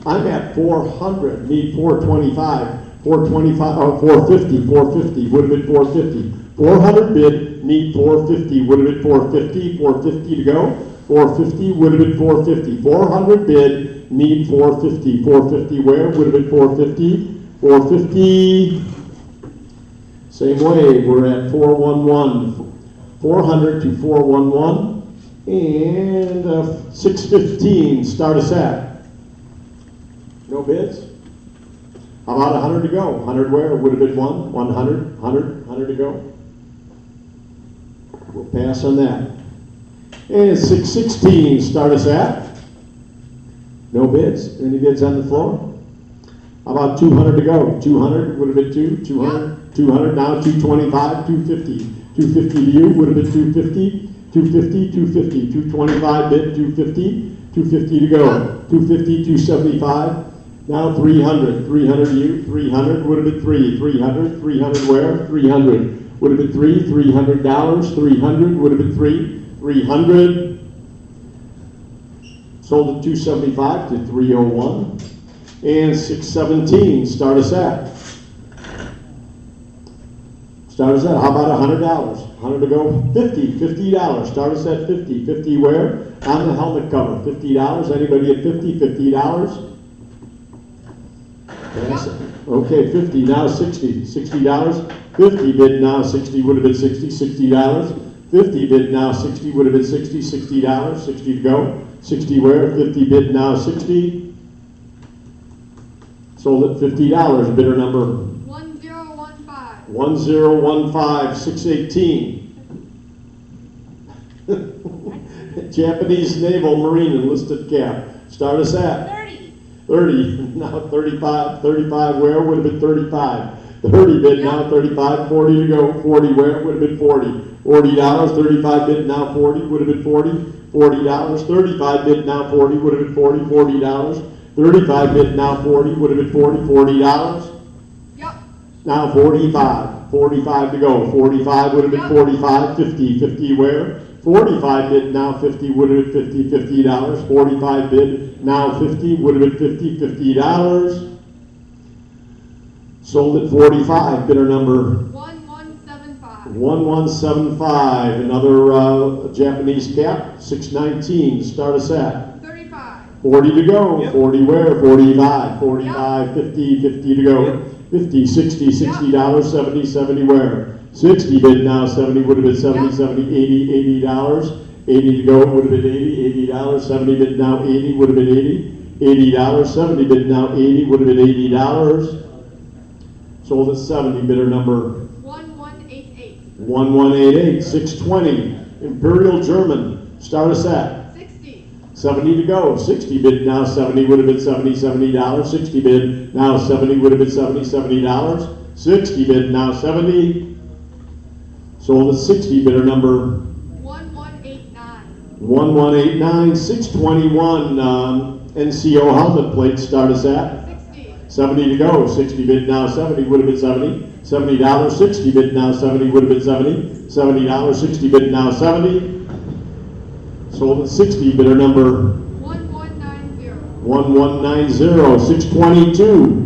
I'm at 400. Need 425. 425 or 450. 450 would have been 450. 400 bid. Need 450. Would have been 450. 450 to go. 450 would have been 450. 400 bid. Need 450. 450 where? Would have been 450. 450. Same way. We're at 411. 400 to 411. And 615, start us at. No bids? How about 100 to go? 100 where? Would have been 1. 100, 100, 100 to go. We'll pass on that. And 616, start us at. No bids? Any bids on the floor? How about 200 to go? 200 would have been 2. 200, 200 now 225, 250. 250 to you would have been 250. 250, 250, 225 bid, 250, 250 to go, 250, 275, now 300, 300 you, 300 would have been 3, 300, 300 where, 300 would have been $300, 300 would have been 300. Sold at 275 to 301. And 617, start us at. Start us at, how about $100? 100 to go, $50, start us at 50. 50 where? On the helmet cover, $50. Anybody at 50? $50? Yes. Okay, 50, now 60. $60. 50 bid now 60 would have been 60, $60. 50 bid now 60 would have been 60, $60. 60 to go. 60 where? 50 bid now 60. Sold at $50. Bidder number 1015. 1015, 618. Japanese Naval Marine enlisted cap. Start us at 30. 30. Now 35. 35 where? Would have been 35. 30 bid now 35. 40 to go. 40 where? Would have been 40. $40. 35 bid now 40. Would have been 40. $40. 35 bid now 40. Would have been 40. $40. 35 bid now 40. Would have been 40. $40. Yep. Now 45. 45 to go. 45 would have been 45. 50. 50 where? 45 bid now 50 would have been 50. $50. 45 bid now 50 would have been 50. $50. Sold at 45. Bidder number 1175. 1175. Another Japanese cap. 619. Start us at 35. 40 to go. Yep. 40 where? 45. 45. 50. 50 to go. 50, 60, $60, 70, 70 where? 60 bid now, 70 would have been 70, 70, 80, $80, 80 to go would have been 80, $80, 70 bid now, 80 would have been 80, $80, 70 bid now, 80 would have been $80. Sold at 70, bidder number 1188. 1188, 620, Imperial German, start us at 60. 70 to go. 60 bid now 70 would have been 70, $70. 60 bid now 70 would have been 70, $70. 60 bid now 70. Sold at 60, bidder number 1189. 1189, 621 NCO helmet plate. Start us at 60. 70 to go. 60 bid now 70 would have been 70. $70. 60 bid now 70 would have been 70. $70. 60 bid now 70. Sold at 60, bidder number 1190. 1190, 622.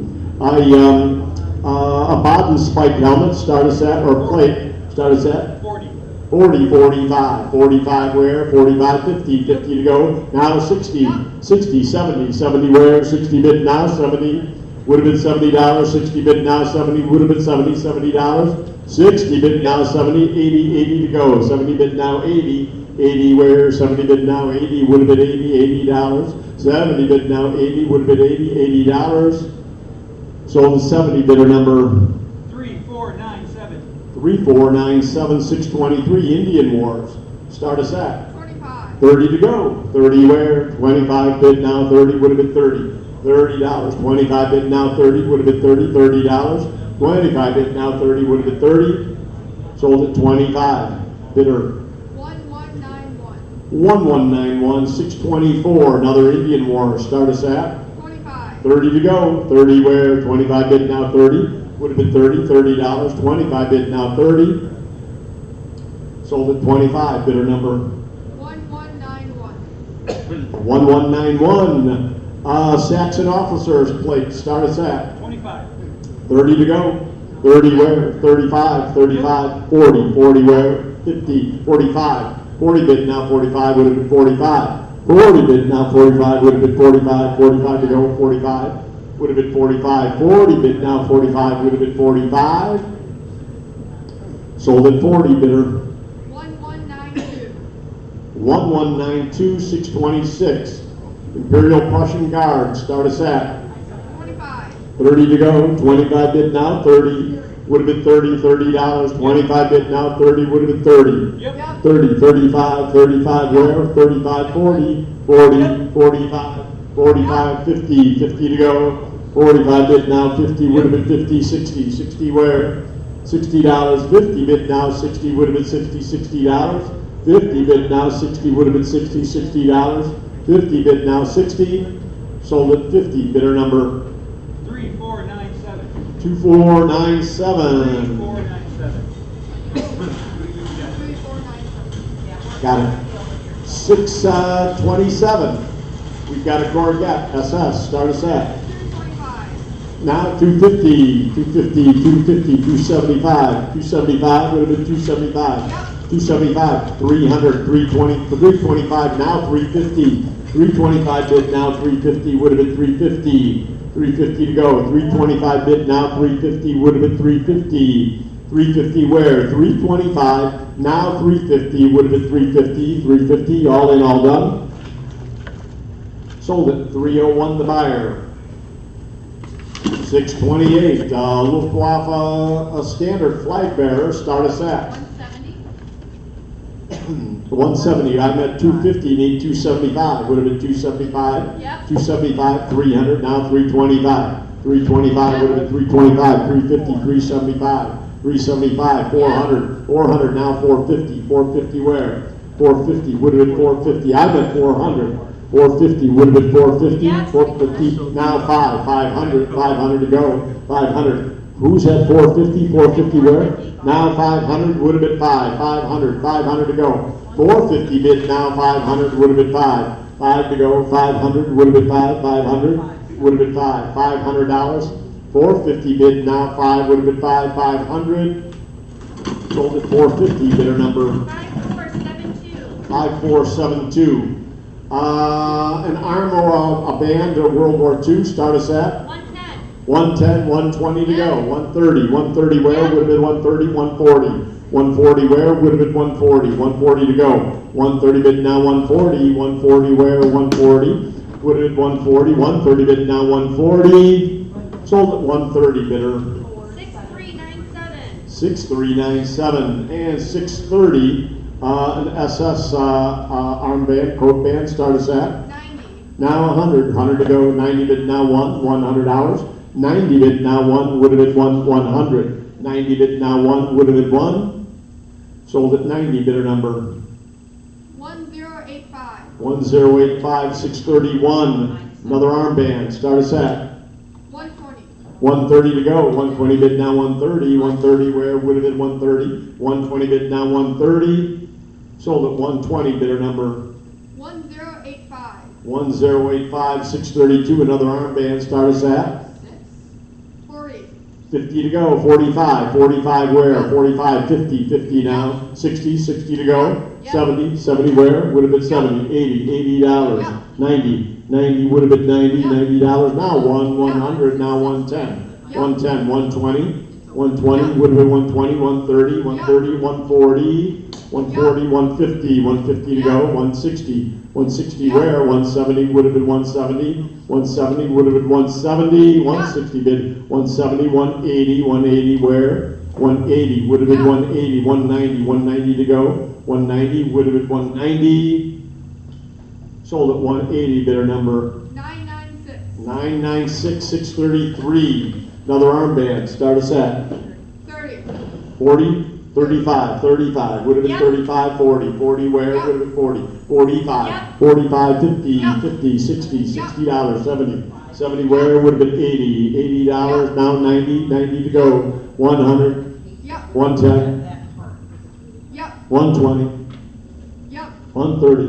A Baden spike helmet, start us at, or plate, start us at 40. 40, 45. 45 where? 45, 50, 50 to go. Now 60, 60, 70, 70 where? 60 bid now, 70 would have been $70. 60 bid now, 70 would have been 70, $70. 60 bid now, 70, 80, 80 to go. 70 bid now, 80. 80 where? 70 bid now, 80 would have been 80, $80. 70 bid now, 80 would have been 80, $80. Sold at 70, bidder number 3497. 3497, 623, Indian Wars. Start us at 25. 30 to go. 30 where? 25 bid now, 30 would have been 30. $30. 25 bid now, 30 would have been 30. $30. 25 bid now, 30 would have been 30. Sold at 25. Bidder 1191. 1191, 624, another Indian War. Start us at 25. 30 to go. 30 where? 25 bid now 30. Would have been 30. $30. 25 bid now 30. Sold at 25. Bidder number 1191. 1191. Saxon officers plate. Start us at 25. 30 to go. 30 where? 35. 35. 40. 40 where? 50. 45. 40 bid now 45 would have been 45. 40 bid now 45 would have been 45. 45 to go. 45 would have been 45. 40 bid now 45 would have been 45. Sold at 40, bidder 1192. 1192, 626. Imperial Prussian Guard. Start us at 25. 30 to go. 25 bid now 30 would have been 30. $30. 25 bid now 30 would have been 30. Yep. 30, 35, 35 where? 35, 40, 40, 45, 45, 50, 50 to go. 45 bid now, 50 would have been 50, 60, 60 where? $60, 50 bid now, 60 would have been 60, $60. 50 bid now, 60 would have been 60, $60. 50 bid now, 60. Sold at 50, bidder number 3497. 2497. 3497. Got it. 627. We've got a Gorget SS. Start us at. 225. Now 250, 250, 250, 275, 275, would have been 275, 275, 300, 320, 325, now 350, 325 bid, now 350, would have been 350, 350 to go, 325 bid, now 350, would have been 350, 350 where, 325, now 350, would have been 350, 350, all in, all done. Sold it, 301 the buyer. 628, Luftwaffe, a standard flag bearer, start us at. 170. 170, I'm at 250, need 275, would have been 275. Yep. 275, 300, now 325. 325, would have been 325, 350, 375, 375, 400, 400, now 450, 450 where? 450, would have been 450, I'm at 400. 450, would have been 450, Yes. 450, now 500, 500 to go, 500. Who's at 450, 450 where? Now 500, would have been 500, 500 to go. 450 bid, now 500, would have been 5 to go, 500, would have been 500, would have been $500. 450 bid, now 5, would have been 500. Sold at 450, bidder number 5472. 5472. An arm or a band of World War II, start us at 110. 110, 120 to go, 130, 130 where, would have been 130, 140, 140 where, would have been 140, 140 to go, 130 bid, now 140, 140 where, 140, would have been 140, 130 bid, now 140, sold at 130 bidder. 6397. 6397 and 630, an SS armband, coat band, start us at 90. now 100, 100 to go, 90 bid, now $100, 90 bid, now 1, would have been 100, 90 bid, now 1, would have been 1, sold at 90, bidder number 1085. 1085, 631, another armband, start us at 120. 130 to go, 120 bid, now 130, 130 where, would have been 130, 120 bid, now 130, sold at 120, bidder number 1085. 1085, 632, another armband, start us at 40. 50 to go, 45, 45 where, 45, 50, 50 now, 60, 60 to go, Yep. 70, 70 where, would have been 70, 80, $80, Yep. 90, 90 would have been 90, Yep. $90, now 100, now 110, Yep. 110, 120, 120 would have been 120, 130, 130, 140, 140, 150, 150 to go, 160, 160 Yep. where, 170 would have been 170, 170 would have been 170, 160 bid, 170, 180, 180 where, 180 would have been Yep. 180, 190, 190 to go, 190 would have been 190, sold at 180, bidder number 996. 996, 633, another armband, start us at 30. 40, 35, 35, would have been Yep. 35, 40, 40 where, Yep. would have been 40, 45, Yep. 45, 50, Yep. 50, 60, Yep. $60, 70, 70 where, would have been 80, $80, Yep. now 90, 90 to go, 100, Yep. 110, Yep. 120, Yep. 130,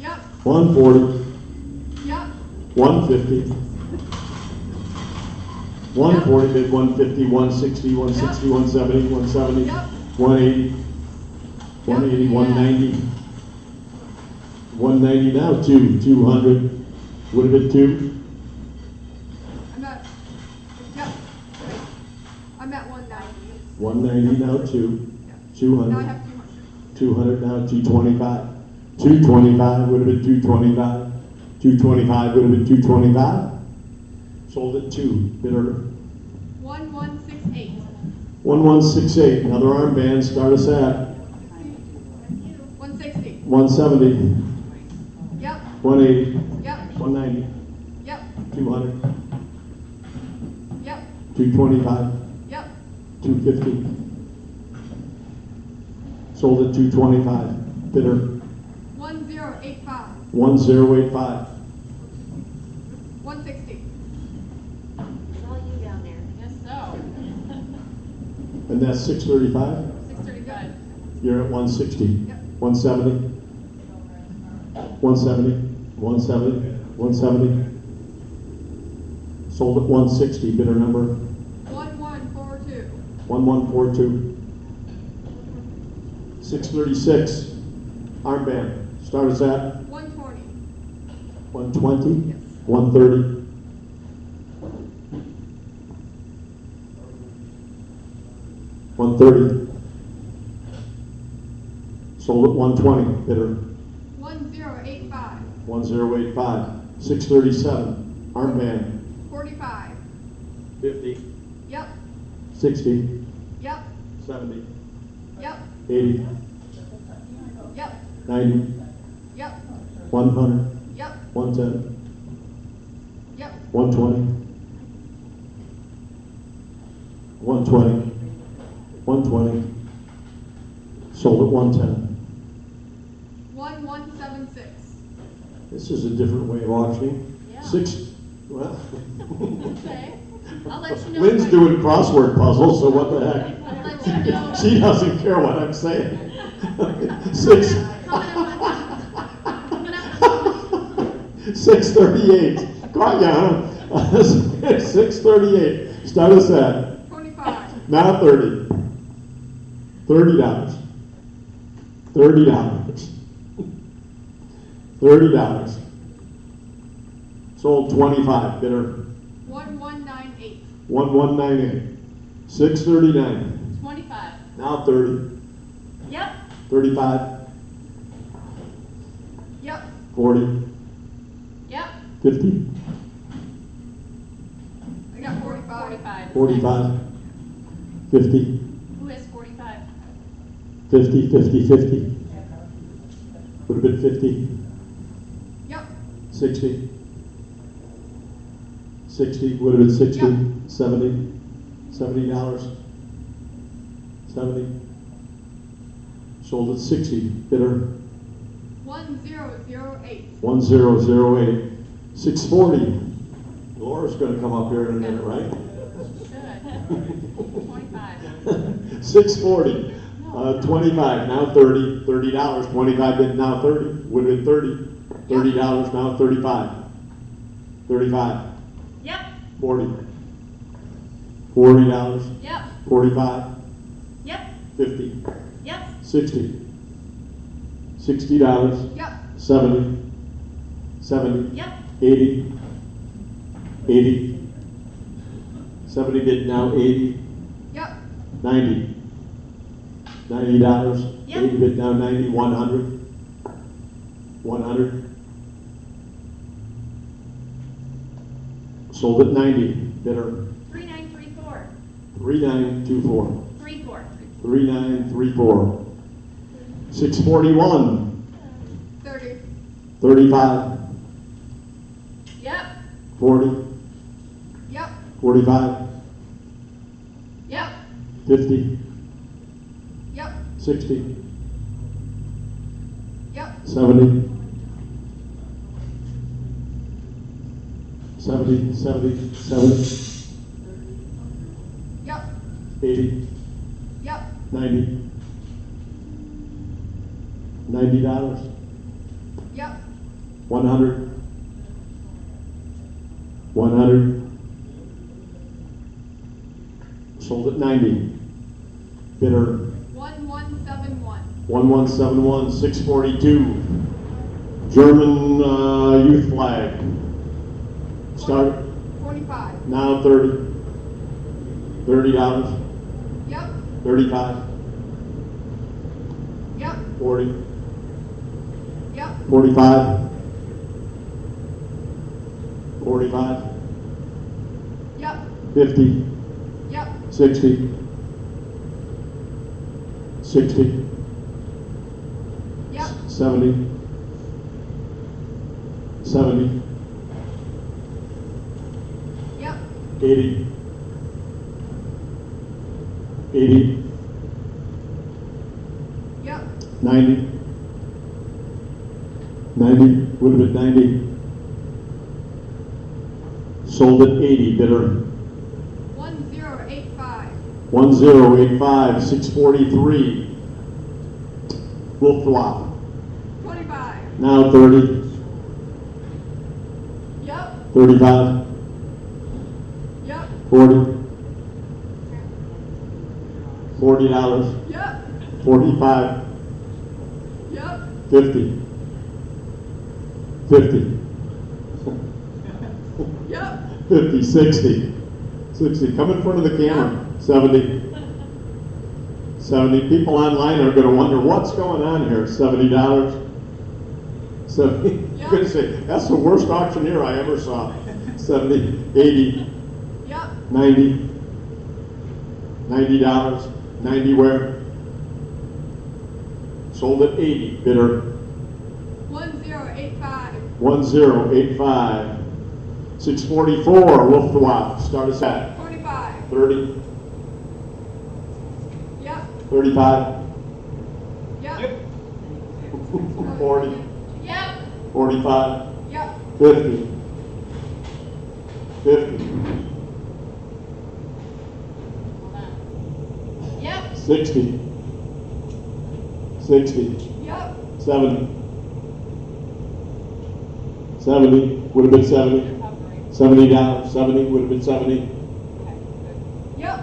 Yep. 140, Yep. 150, 140 bid, 150, 160, 160, 170, 170, Yep. 180, 180, 190, 190 now, 200, would have been 2, I'm at, yep. I'm at 190. 190 now, 2, Now I 200, have 200 200. now, 225, 225 would have been 225, 225 would have been 225, sold at 2, bidder 1168. 1168, another armband, start us at 160. 170, Yep. 180, Yep. 190, Yep. 200, Yep. 225, Yep. 250, sold at 225, bidder 1085. 1085, 160. It's all you down there. Yes, so. and that's 635, 635. you're at 160, Yep. 170. 170. 170. 170. Sold at 160. Bidder number 1142. 1142. 636. Armband. Start us at 120. 120. Yes. 130. 130. Sold at 120. Bidder 1085. 1085. 637. Armband. 45. 50. Yep. 60. Yep. 70. Yep. 80. Yep. 90. Yep. 100. Yep. 110. Yep. 120. 120. 120. Sold at 110. 1176. This is a different way of auctioning. Yeah. Well, Okay. I'll let you know. Lynn's if I- doing crossword puzzles, so what the heck? I'll let you know. She doesn't care what I'm saying. 6. Coming up. 638. Caught ya, huh? 638. Start us at 25. now 30. $30. $30. $30. Sold 25. Bidder 1198. 1198. 639. 25. Now 30. Yep. 35. Yep. 40. Yep. 50. I got 45. 45. 45. 50. Who has 45? 50. 50. 50. Would have been 50. Yep. 60. 60. Would have been 60. Yep. 70. $70. 70. Sold at 60. Bidder 1008. 1008. 640. Laura's going to come up here in a minute, right? Good. 25. 640. 25. Now 30. $30. 25 bid now 30. Would have been 30. $30 now 35. 35. Yep. 40. $40. Yep. 45. Yep. 50. Yep. 60. $60. Yep. 70. 70. Yep. 80. 80. 70 bid now 80. Yep. 90. $90. Yep. 80 bid now 90. 100. 100. Sold at 90. Bidder 3934. 3924. 34. 3934. 641. 30. 35. Yep. 40. Yep. 45. Yep. 50. Yep. 60. Yep. 70. 70. 70. 70. Yep. 80. Yep. 90. $90. Yep. 100. 100. Sold at 90. Bidder 1171. 1171. 642. German youth flag. Start 45. now 30. $30. Yep. 35. Yep. 40. Yep. 45. 45. Yep. 50. Yep. 60. 60. Yep. 70. 70. Yep. 80. 80. Yep. 90. 90. Would have been 90. Sold at 80. Bidder 1085. 1085. 643. Luftwaffe. 25. Now 30, Yep. 35, Yep. 40, $40, Yep. 45, Yep. 50, 50, Yep. 50, 60, 60. Come in front of the camera. 70. 70. People online are going to wonder what's going on here. $70. 70. You're going to say, that's the worst auctioneer I ever saw. 70, 80, Yep. 90, $90. 90 where? Sold at 80. Bidder. 1085. 1085. 644. Luftwaffe. Start us at 45. 30, Yep. 35, Yep. 40, Yep. 45, Yep. 50, 50, Hold on. Yep. 60, 60, Yep. 70, 70, would have been 70, $70, 70, would have been 70, Yep.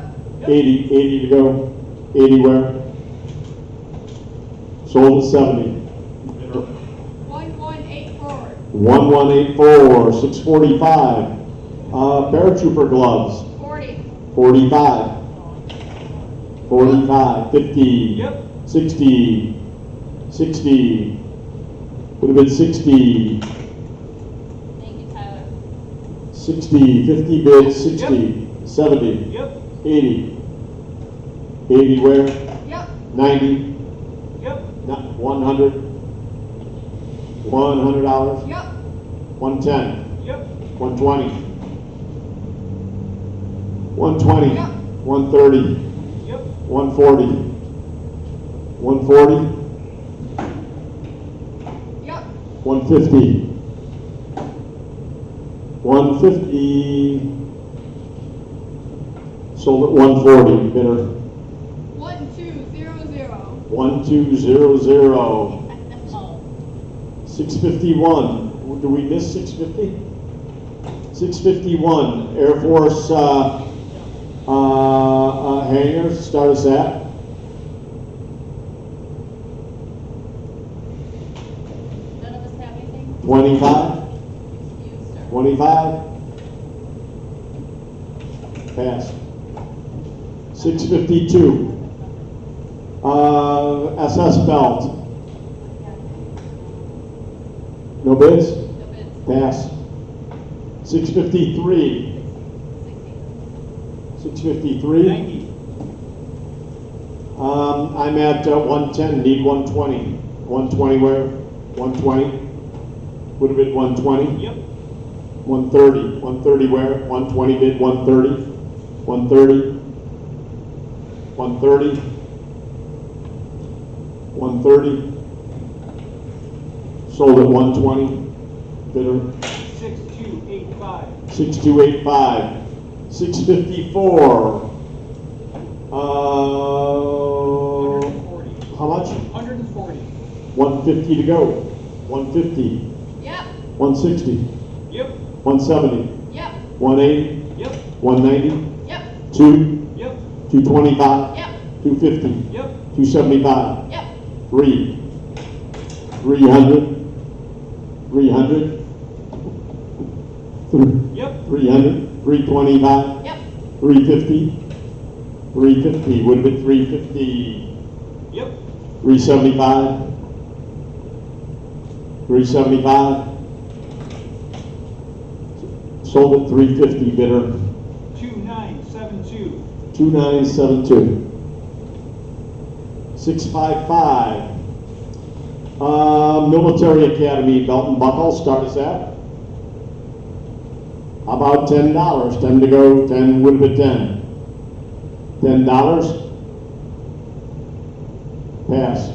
80, 80 to go, 80 where? Sold at 70. 1184. 1184, 645, paratrooper gloves, 40. 45, 45, 50, Yep. 60, 60, would have been 60, Thank you, Tyler. 60, 50 bids, 60, 70, Yep. 80, 80 where? Yep. 90, Yep. 100, $100, Yep. 110, Yep. 120, 120, Yep. 130, Yep. 140, 140, Yep. 150, 150, sold at 140, bidder, 1200. 1200, Oh. 651, do we miss 650? 651, Air Force, hangars, start us at? None of us have anything? 25, You, sir. 25, pass. 652, SS belt, no bids? No bids. Pass. 653, 653. 90. I'm at 110, need 120. 120 where? 120? Would have been 120? Yep. 130. 130 where? 120 bid, 130. 130. 130. 130. Sold at 120. Bidder. 6285. 6285. 654. 140. How much? 140. 150 to go. 150. Yep. 160. Yep. 170. Yep. 180. Yep. 190. Yep. 2. Yep. 225. Yep. 250. Yep. 275. Yep. 3. 300. 300. Yep. 300. 325. Yep. 350. 350. Would have been 350. Yep. 375. 375. Sold at 350, bidder. 2972. 2972. 655. Military Academy belt and buckle, start us at? How about $10? 10 to go, 10 would have been 10. $10. Pass.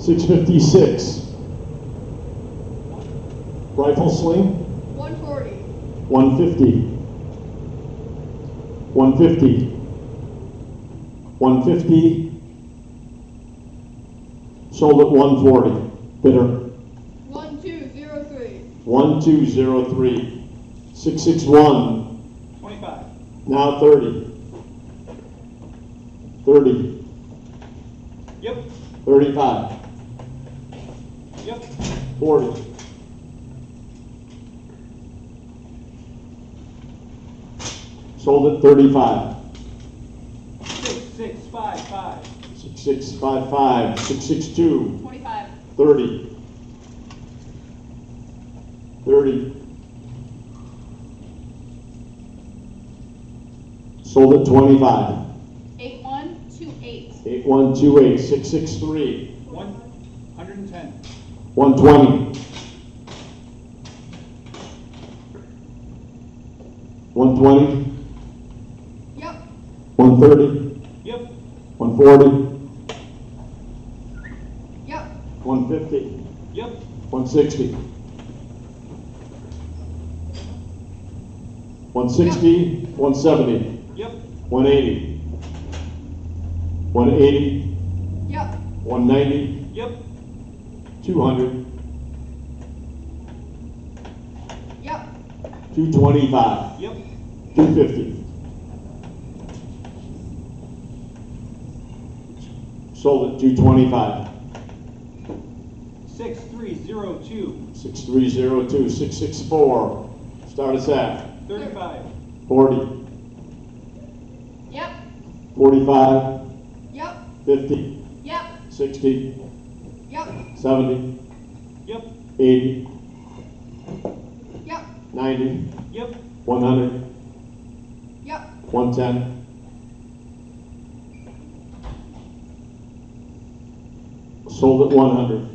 656. Rifle sling, 140. 150. 150. 150. Sold at 140. Bidder. 1203. 1203. 661. 25. Now 30. 30. Yep. 35. Yep. 40. Sold at 35. 6655. 6655. 662. 25. 30. 30. Sold at 25. 8128. 8128. 663. 110. 120. 120. Yep. 130. Yep. 140. Yep. 150. Yep. 160. 160. 170. Yep. 180. 180. Yep. 190. Yep. 200. Yep. 225. Yep. 250. Sold at 225. 6302. 6302. 664. Start us at 35. 40. Yep. 45. Yep. 50. Yep. 60. Yep. 70. Yep. 80. Yep. 90. Yep. 100. Yep. 110. Sold at 100.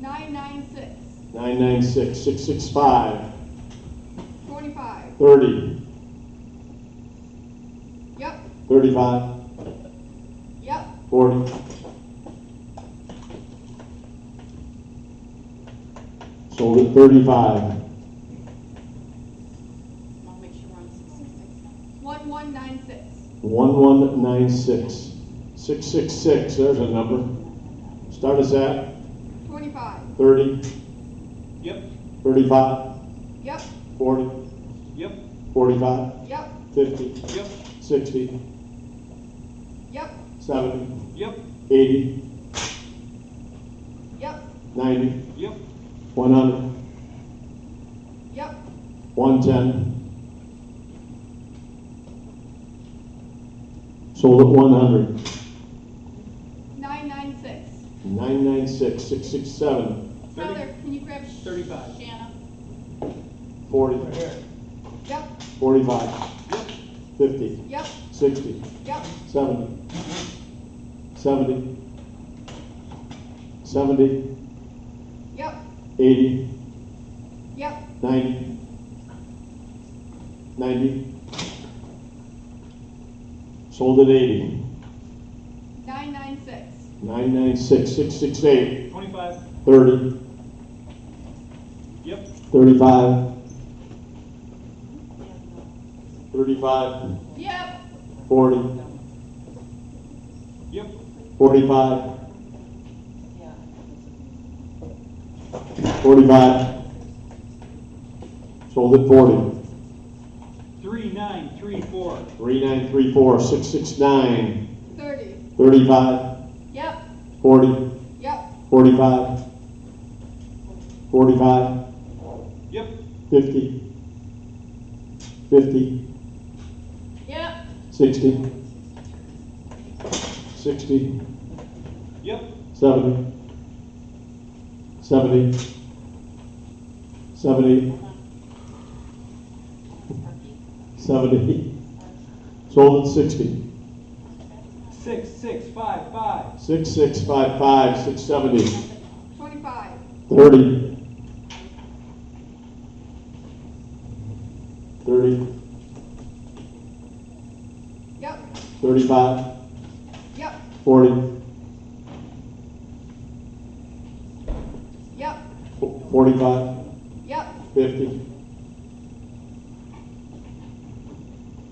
996. 996. 665. 25. 30. Yep. 35. Yep. 40. Sold at 35. I'll make sure we're on 666. 1196. 1196. 666. There's a number. Start us at 25. 30. Yep. 35. Yep. 40. Yep. 45. Yep. 50. Yep. 60. Yep. 70. Yep. 80. Yep. 90. Yep. 100. Yep. 110. Sold at 100. 996. 996. 667. Tyler, can you grab 35. Shanna. 40. Yep. 45. Yep. 50. Yep. 60. Yep. 70. 70. 70. Yep. 80. Yep. 90. 90. Sold at 80. 996. 996. 668. 25. 30. Yep. 35. 35. Yep. 40. Yep. 45. 45. Sold at 40. 3934. 3934. 669. 30. 35. Yep. 40. Yep. 45. 45. Yep. 50. 50. Yep. 60. 60. Yep. 70. 70. 70. 70. Sold at 60. 6655. 6655. 670. 25. 30. 30. Yep. 35. Yep. 40. Yep. 45. Yep. 50.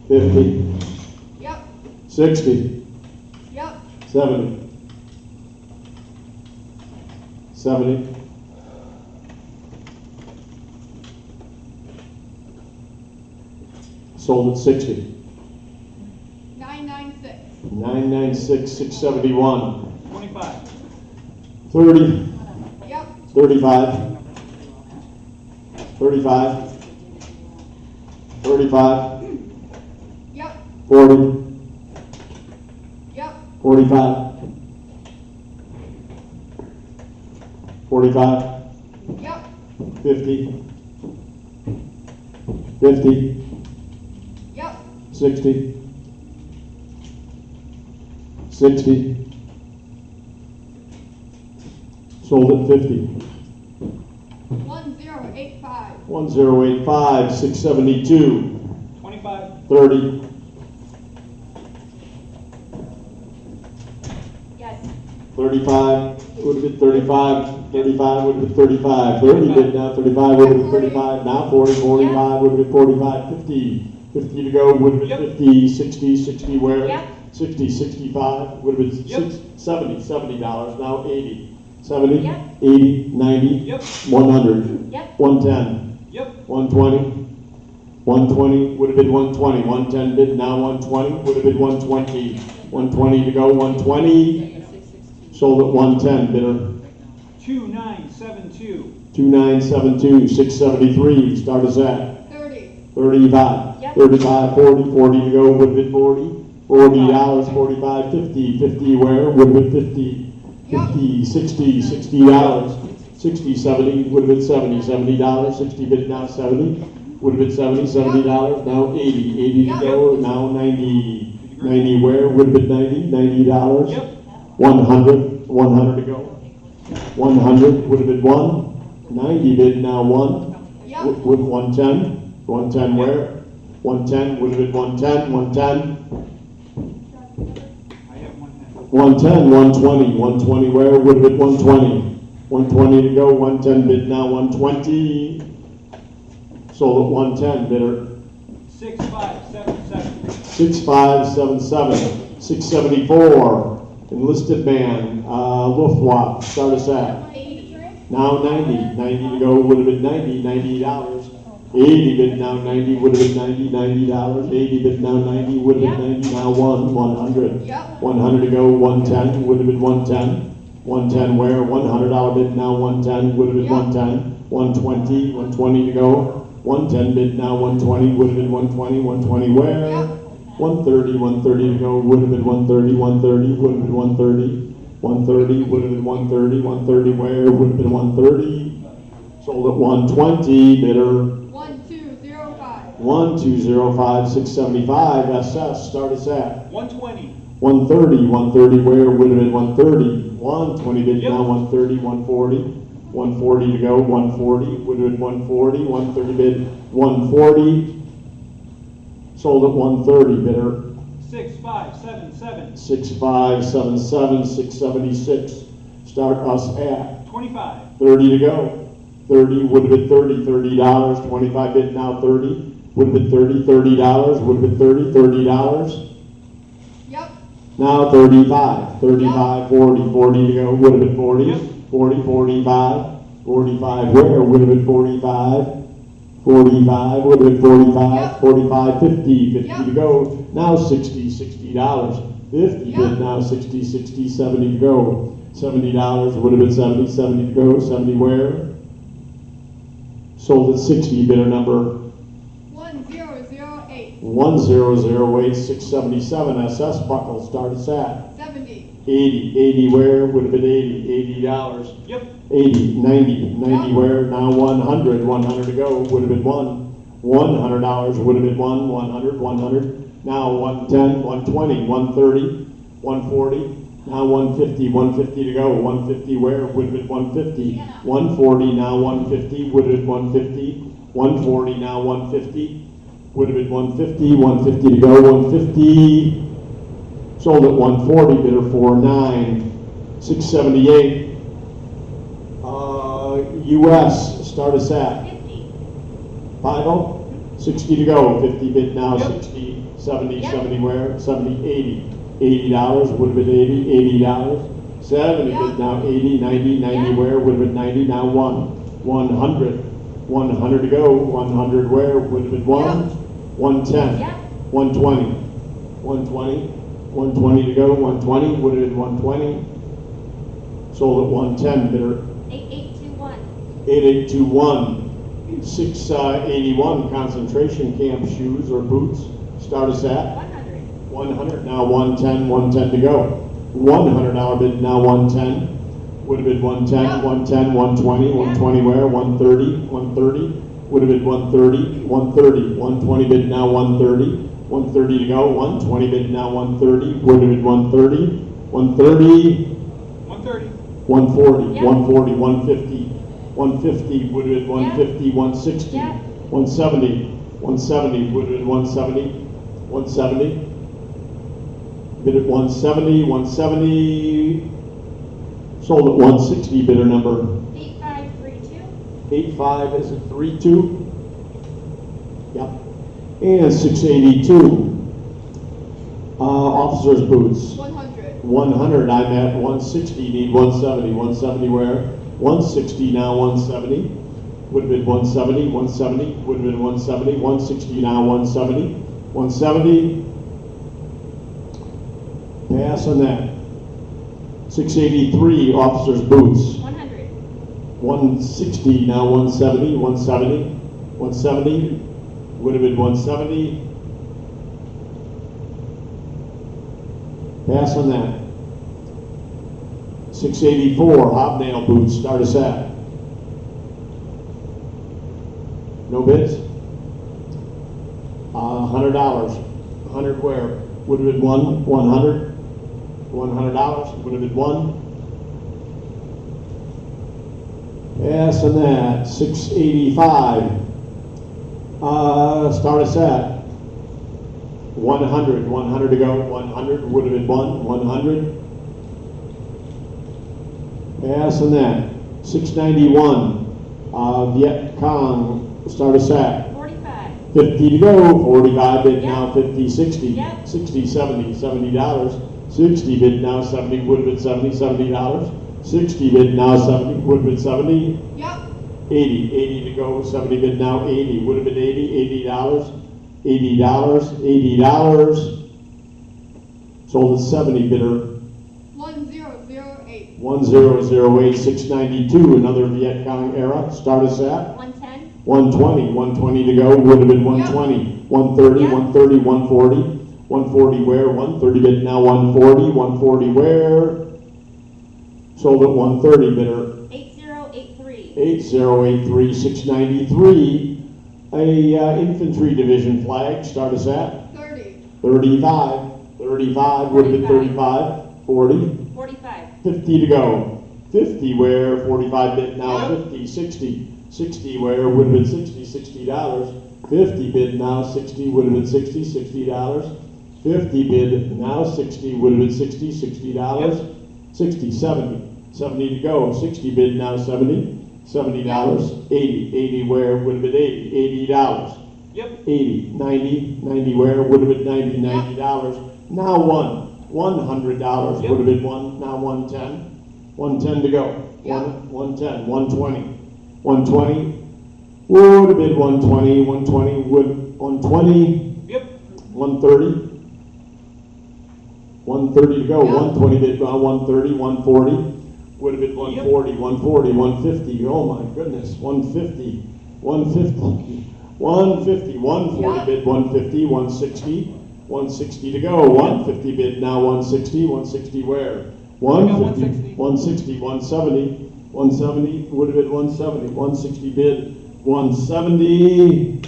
50. Yep. 60. Yep. 70. 70. Sold at 60. 996. 996, 671. 25. 30, Yep. 35. 35. 35. Yep. 40. Yep. 45. 45. Yep. 50. 50. Yep. 60. 60. Sold at 50. 1085. 1085, 672. 25. 30. Yes. 35. Would have been 35. 35 would have been 35. 30 bid now. 35 would have been 35. Now 40. 45 would have been 45. 50. 50 to go would have been Yep. 50. 60. 60 where? Yep. 60. 65 would have been Yep. 70. $70. Now 80. 70. Yep. 80. 90. Yep. 100. Yep. 110. Yep. 120. 120 would have been 120. 110 bid now 120 would have been 120. 120 to go. 120. Sold at 110 bidder. 2972. 2972. 673. Start us at 30. 35. Yep. 35. 40. 40 to go would have been 40. $40. 45. 50. 50 where? Would have been 50. 50. 60. $60. 60. 70 would have been 70. $70. 60 bid now 70. Would have been 70. $70. Now 80. 80 to go. Now 90. 90 where? Would have been 90. $90. Yep. 100. 100 to go. 100 would have been 1. 90 bid now 1. Yep. With 110. 110 where? 110 would have been 110. 110. I have 110. 110. 120. 120 where? Would have been 120. 120 to go. 110 bid now 120. Sold at 110 bidder. 6577. 6577. 674. Enlisted man. Luftwaffe. Start us at. 80. Now 90. 90 to go would have been 90. $90. 80 bid now 90 would have been 90. $90. 80 bid now 90 would have been 90. Now 100. Yep. 100 to go. 110 would have been 110. 110 where? $100 bid now 110 would have been Yep. 110. 120. 120 to go. 110 bid now 120 would have been 120. 120 where? Yep. 130. 130 to go would have been 130. 130 would have been 130. 130 would have been 130. 130 where? Would have been 130. Sold at 120 bidder. 1205. 1205. 675 SS. Start us at 120. 130. 130 where? Would have been 130. 120 bid Yep. now 130. 140. 140 to go. 140 would have been 140. 130 bid 140. Sold at 130 bidder. 6577. 6577. 676. Start us at 25. 30 to go. 30 would have been 30. $30. 25 bid now 30. Would have been 30. $30. Would have been 30. $30. Yep. Now 35. 35. 40. 40 to go. Would have been 40. Yep. 40. 45. 45 where? Would have been 45. 45 would have been 45. Yep. 45. 50. 50 Yep. to go. Now 60. $60. 50 Yep. bid now 60. 60. 70 to go. $70 would have been 70. 70 to go. 70 where? Sold at 60. Bidder number 1008. 1008. 677. SS buckle. Start us at 70. 80. 80 where? Would have been 80. $80. Yep. 80. 90. 90 Yep. where? Now 100. 100 to go. Would have been 1. $100 would have been 1. 100. 100. Now 110. 120. 130. 140. Now 150. 150 to go. 150 where? Would have been 150. 140. Now 150. Would have been 150. 140. Now 150. Would have been 150. 150 to go. 150. Sold at 140. Bidder 49. 678. US. Start us at 50. 50. 60 to go. 50 bid now. Yep. 60. 70. Yep. 70 where? 70. 80. $80 would have been 80. $80. 70 Yeah. bid now 80, 90, 90 Yeah. where, would have been 90, now 100. 100 to go, 100 where, would have been 1, Yeah. 110. Yeah. 120, 120, 120 to go, 120, would have been 120. Sold at 110, bidder 8821. 8821. 681, concentration camp shoes or boots. Start us at 100. 100, now 110, 110 to go. $100 bid, now 110. Would have been 110, Yeah. 110, 120, 120 where, 130, 130. Would have been 130, 130, 120 bid, now 130. 130 to go, 120 bid, now 130. Would have been 130, 130. 130. 140, Yeah. 140, 150, 150, would have been 150, 160, Yeah. 170, 170, would have been 170, 170, bid at 170, 170, sold at 160, bidder number 8532. 85, is it 32? Yep. And 682, officer's boots. 100. 100, I'm at 160, need 170, 170 where? 160, now 170, would have been 170, 170, would have been 170, 160, now 170, 170, pass on that. 683, officer's boots, 100. 160, now 170, 170, 170, would have been 170, pass on that. 684, hobnail boots, start us at. No bids? $100. 100 where? Would have been 100. $100, would have been 1. Pass on that. 685. Start us at 100. 100 to go. 100 would have been 100. Pass on that. 691. Viet Cong. Start us at 45. 50 to go. 45 bid Yeah. now 50, 60. Yeah. 60, 70, $70. 60 bid now 70, would have been 70, $70. 60 bid now 70, would have been 70. Yep. 80, 80 to go, 70 bid now 80, would have been 80, $80, $80, $80. Sold at 70, bidder 1008. 1008, 692, another Viet Cong era, start us at 110. 120, 120 to go, would have been 120, 130, Yeah. 130, 140, 140 where, 130 bid now 140, 140 where, sold at 130, bidder 8083. 8083, 693, a infantry division flag, start us at 30. 35, 35 would have been 35, 40, 45. 50 to go, 50 where, 45 bid now Yeah. 50, 60, 60 where, would have been 60, $60, 50 bid now 60, would have been 60, $60, 50 bid now 60, would have been 60, $60, 60, 70, 70 to go, 60 bid now 70, $70, 80, 80 where, would have been 80, $80, Yep. 80, 90, 90 where, would have been 90, $90, now $100, Yep. would have been 1, now 110, 110 to go, Yep. 110, 120, 120, would have been 120, 120, would, 120, Yep. 130, 130 to go, Yeah. 120 bid, 130, 140, would have been 140, 140, 150, oh my goodness, 150, 150, 150, 140 Yeah. bid, 150, 160, 160 to go, 150 bid, now 160, 160 where? 150, 160, 170, 170, would have been 170, 160 bid, 170,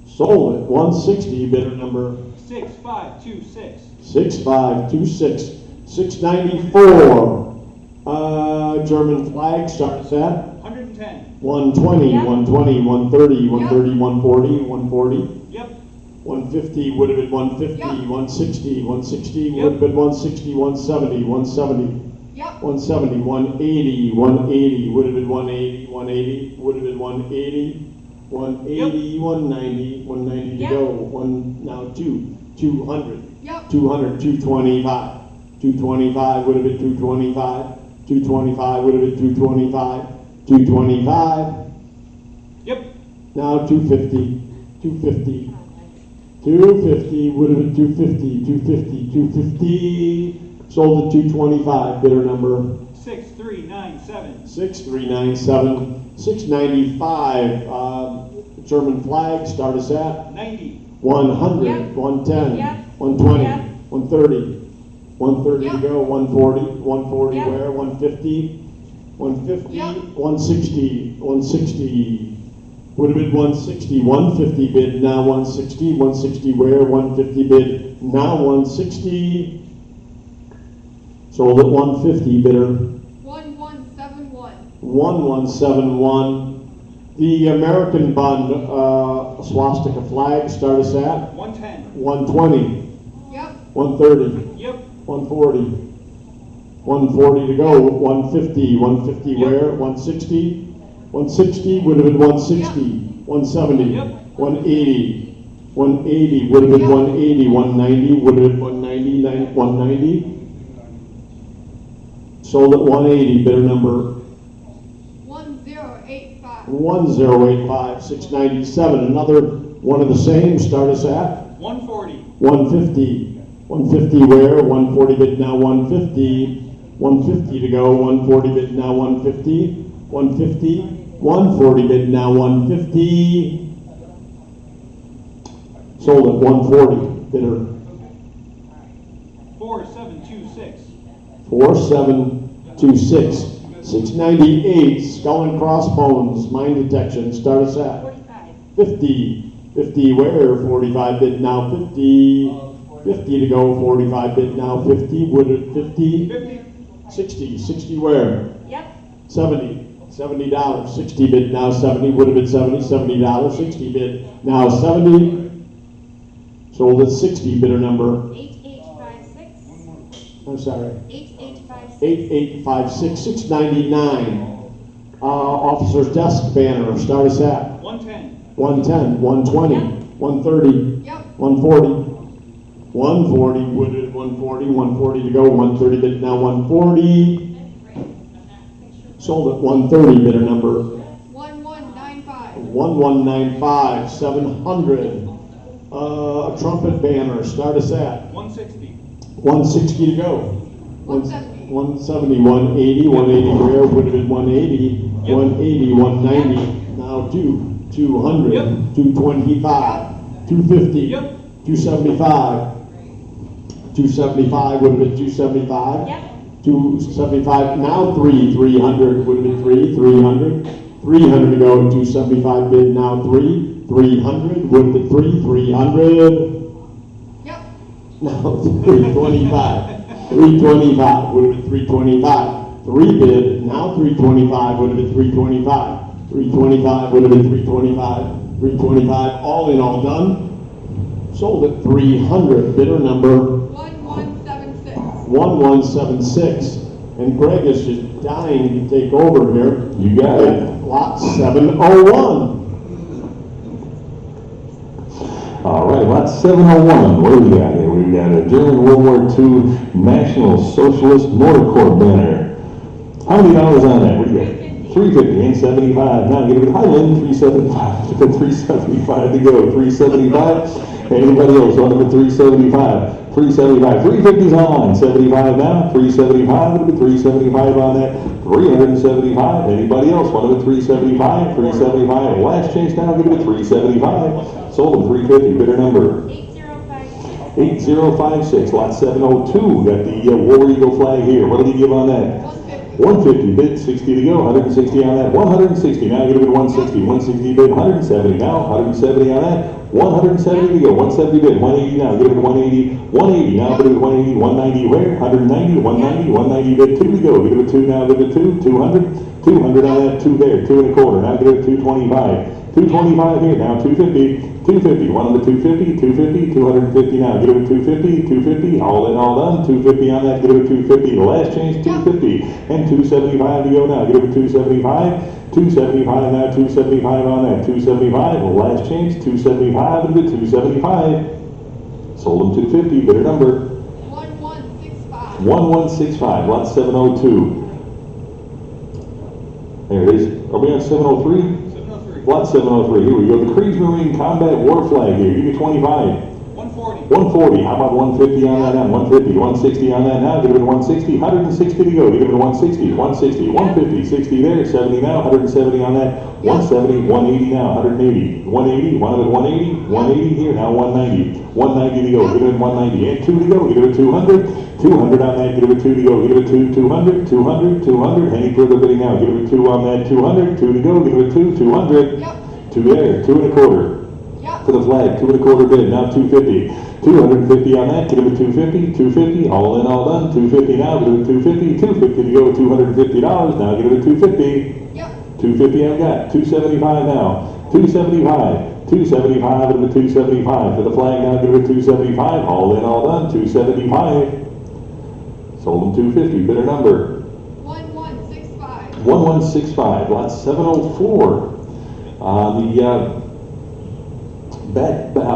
sold at 160, bidder number 6526. 6526, 694, German flag, starts at 110. 120, Yeah. 120, 130, 130, 140, 140, Yep. 150, would have been 150, Yeah. 160, 160, Yep. would have been 160, 170, 170, Yep. 170, 180, 180, would have been 180, 180, would have been 180, 180, 190, 190 to Yep. go, now 200, Yep. 200, 225, 225 would have been 225. 225 would have been 225. 225. Yep. Now 250. 250. 250 would have been 250. 250. 250. Sold at 225. Bidder number 6397. 6397. 695. German flag. Start us at 90. 100. Yep. 110. Yep. 120. Yep. 130. 130 to Yep. go. 140. 140 Yep. where? 150. 150. Yep. 160. 160. Would have been 160. 150 bid. Now 160. 160 where? 150 bid. Now 160. Sold at 150. Bidder 1171. 1171. The American Bund swastika flag. Start us at 110. 120. Yep. 130. Yep. 140. 140 to go. 150. 150 Yep. where? 160. 160 would have been 160. 170. Yep. 180. 180 would have been Yep. 180. 190 would have been 190. 190. Sold at 180. Bidder number 1085. 1085. 697. Another one of the same. Start us at 140. 150. 150 where? 140 bid now 150. 150 to go. 140 bid now 150. 150. 140 bid now 150. Sold at 140. Bidder 4726. 4726. 698. Skull and crossbones. Mine detection. Start us at 45. 50. 50 where? 45 bid now 50. 50 to go. 45 bid now 50. Would it 50? 50. 60. 60 where? Yep. 70. $70. 60 bid now 70. Would have been 70. $70. 60 bid now 70. Sold at 60. Bidder number. 8856. I'm sorry. 8856. 8856. 699. Officer's desk banner. Start us at 110. 110. 120. 130. Yep. 140. 140 would have 140. 140 to go. 130 bid now 140. Sold at 130. Bidder number 1195. 1195. 700. A trumpet banner. Start us at 160. 160 to go. 170. 170. 180. 180 where? Would have been 180. Yep. 180. 190. Now 200. Yep. 225. 250. Yep. 275. 275 would have been 275. Yep. 275, now 300 would have been 300. 300 to go, 275 bid, now 300 would have been 300. Yep. Now 325. 325 would have been 325. 3 bid, now 325 would have been 325. 325 would have been 325. 325, all in all done. Sold at 300. Bidder number 1176. 1176. And Greg is just dying to take over here. You got it. Lot 701. All right, lot 701. What do we got here? We've got a German World War II National Socialist Motor Corps banner. How many dollars on that? What do you got? 350 and 75. Now give it a Highland 375. 375 to go. 375. Anybody else want to put 375? 375. 350's on. 75 now. 375. Would be 375 on that. 375. Anybody else want to put 375? 375. Last chance now. Give it a 375. Sold them 350. Bidder number 8056. 8056. Lot 702. Got the War Eagle flag here. What did he give on that? 150 bid, 60 to go, 160 on that, 160, now give it 160, 160 bid, 170 now, 170 on that, 170 to go, 170 bid, 180 now, give it 180, 180 now, give it 180, 190 where, 190, 190, 190 bid, 2 to go, give it 2 now, give it 2, 200, 200 on that, 2 there, 2 and a quarter, now give it 225, 225 here, now 250, 250, one on the 250, 250, 250 now, give it 250, 250, all in all done, 250 on that, give it 250, the last change, 250, and 275 to go now, give it 275, 275 now, 275 on that, 275, the last change, 275, and the 275, sold them 250, bidder number 1165. 1165, lot 702. There it is. Are we on 703? 703. Lot 703, here we go. The Kriegsmarine Combat War Flag here, give me 25. 140. 140, how about 150 on that now? 150, 160 on that now, give it a 160, 160 to go, give it a 160, 160, 150, 60 there, 70 now, 170 on that, 170, 180 now, 180, 180, one of it 180, 180 here, now 190, 190 to go, give it 190, and 2 to go, give it 200, 200 on that, give it 2 to go, give it 200, 200, 200, any further bidding now, give it 2 on that, 200, 2 to go, give it 2, 200, Yep. 2 there, 2 1/4. Yep. For the flag, 2 1/4 bid, now 250. 250 on that, get him at 250, 250, all in, all done, 250 now, get him at 250, 250 to go, $250, now get him at 250. Yep. 250 I've got, 275 now, 275, 275, get him at 275. For the flag now, get him at 275, all in, all done, 275. Sold him 250, bidder number. 1165. 1165, lot 704.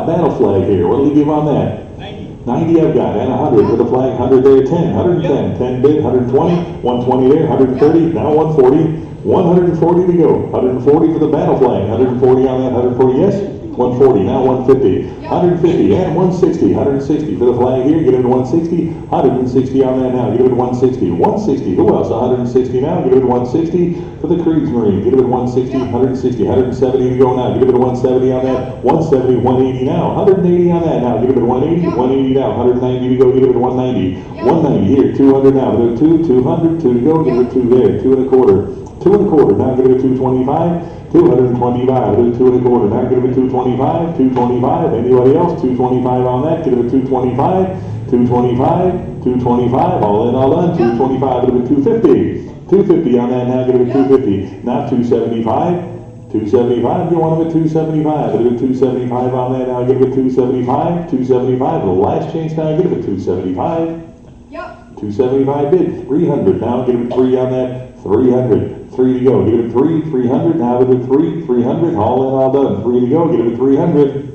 Battle flag here, what do we give on that? 90. 90 I've got, and 100 for the flag, 100 there, 10, 110, 10 bid, 120, 120 there, 130, now 140, 140 to go, 140 for the battle flag, 140 on that, 140, yes, 140, now 150, 150, and 160, 160 for the flag here, get it to 160, 160 on that now, get it to 160, 160, who else, 160 now, get it to 160 for the Kriegsmarine, get it to 160, 160, 170 to go now, get it to 170 on that, 170, 180 now, 180 on that now, get it to 180, 180 now, 190 to go, get it to 190, 190 here, 200 now, get it to 2, 200, 2 to go, get it to 2 there, 2 1/4, 2 1/4, now get it to 225, 225, get it 2 1/4, now get it to 225, 225, anybody else, 225 on that, get it to 225, 225, 225, all in, all done, 225, get it to 250, 250 on that now, get it to 250, now 275, 275, you want them at 275, get it at 275 on that now, get it at 275, 275, the last chance now, get it at 275, Yep. 275 bid, 300, now get it at 3 on that, 300, 3 to go, get it at 3, 300, now get it at 3, 300, all in, all done, 3 to go, get it at 300,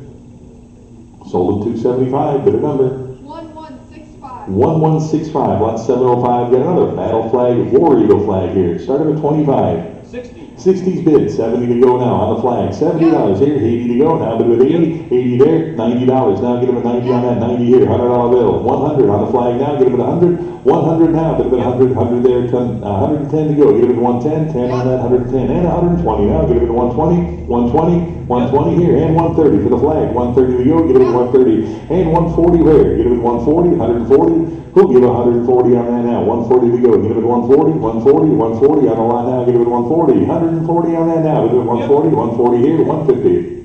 sold at 275, bid a number. 1165. 1165, lot 705, got another battle flag, War Eagle flag here, started at 25. 60. 60's bid, 70 to go now on the flag, $70 here, 80 to go now, bid with 80, 80 there, $90, now get him a 90 on that, 90 here, $100 bill, 100 on the flag now, get him at 100, 100 now, bid with 100, 100 there, 110 to go, get him at 110, 10 on that, 110, and 120 now, get him at 120, 120, 120 here, and 130 for the flag, 130 to go, get him at 130, and 140 where, get him at 140, 140, who'll give 140 on that now, 140 to go, get him at 140, 140, 140 on the line now, get him at 140, 140 on that now, get him at 140, 140 here, 150.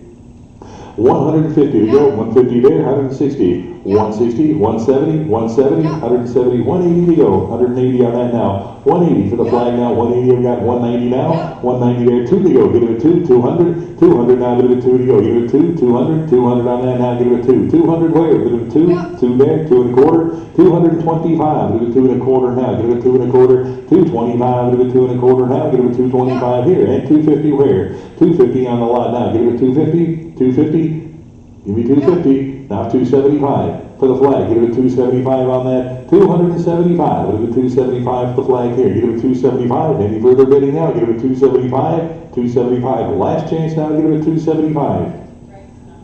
150 to go, 150 there, 160, 160, 170, 170, 170, 180 to go, 180 on that now, 180 for the flag now, 180, I've got 190 now, 190 there, 2 to go, get it at 2, 200, 200 now, get it at 2 to go, get it at 2, 200, 200 on that now, get it at 2, 200 where, get it at 2, 2 there, 2 1/4, 225, get it at 2 1/4 now, get it at 2 1/4, 225, get it at 2 1/4 now, get it at 225 here, and 250 where, 250 on the lot now, get it at 250, 250, give me 250, now 275 for the flag, get it at 275 on that, 275, get it at 275 for the flag here, get it at 275, any further bidding now, get it at 275, 275, last chance now, get it at 275,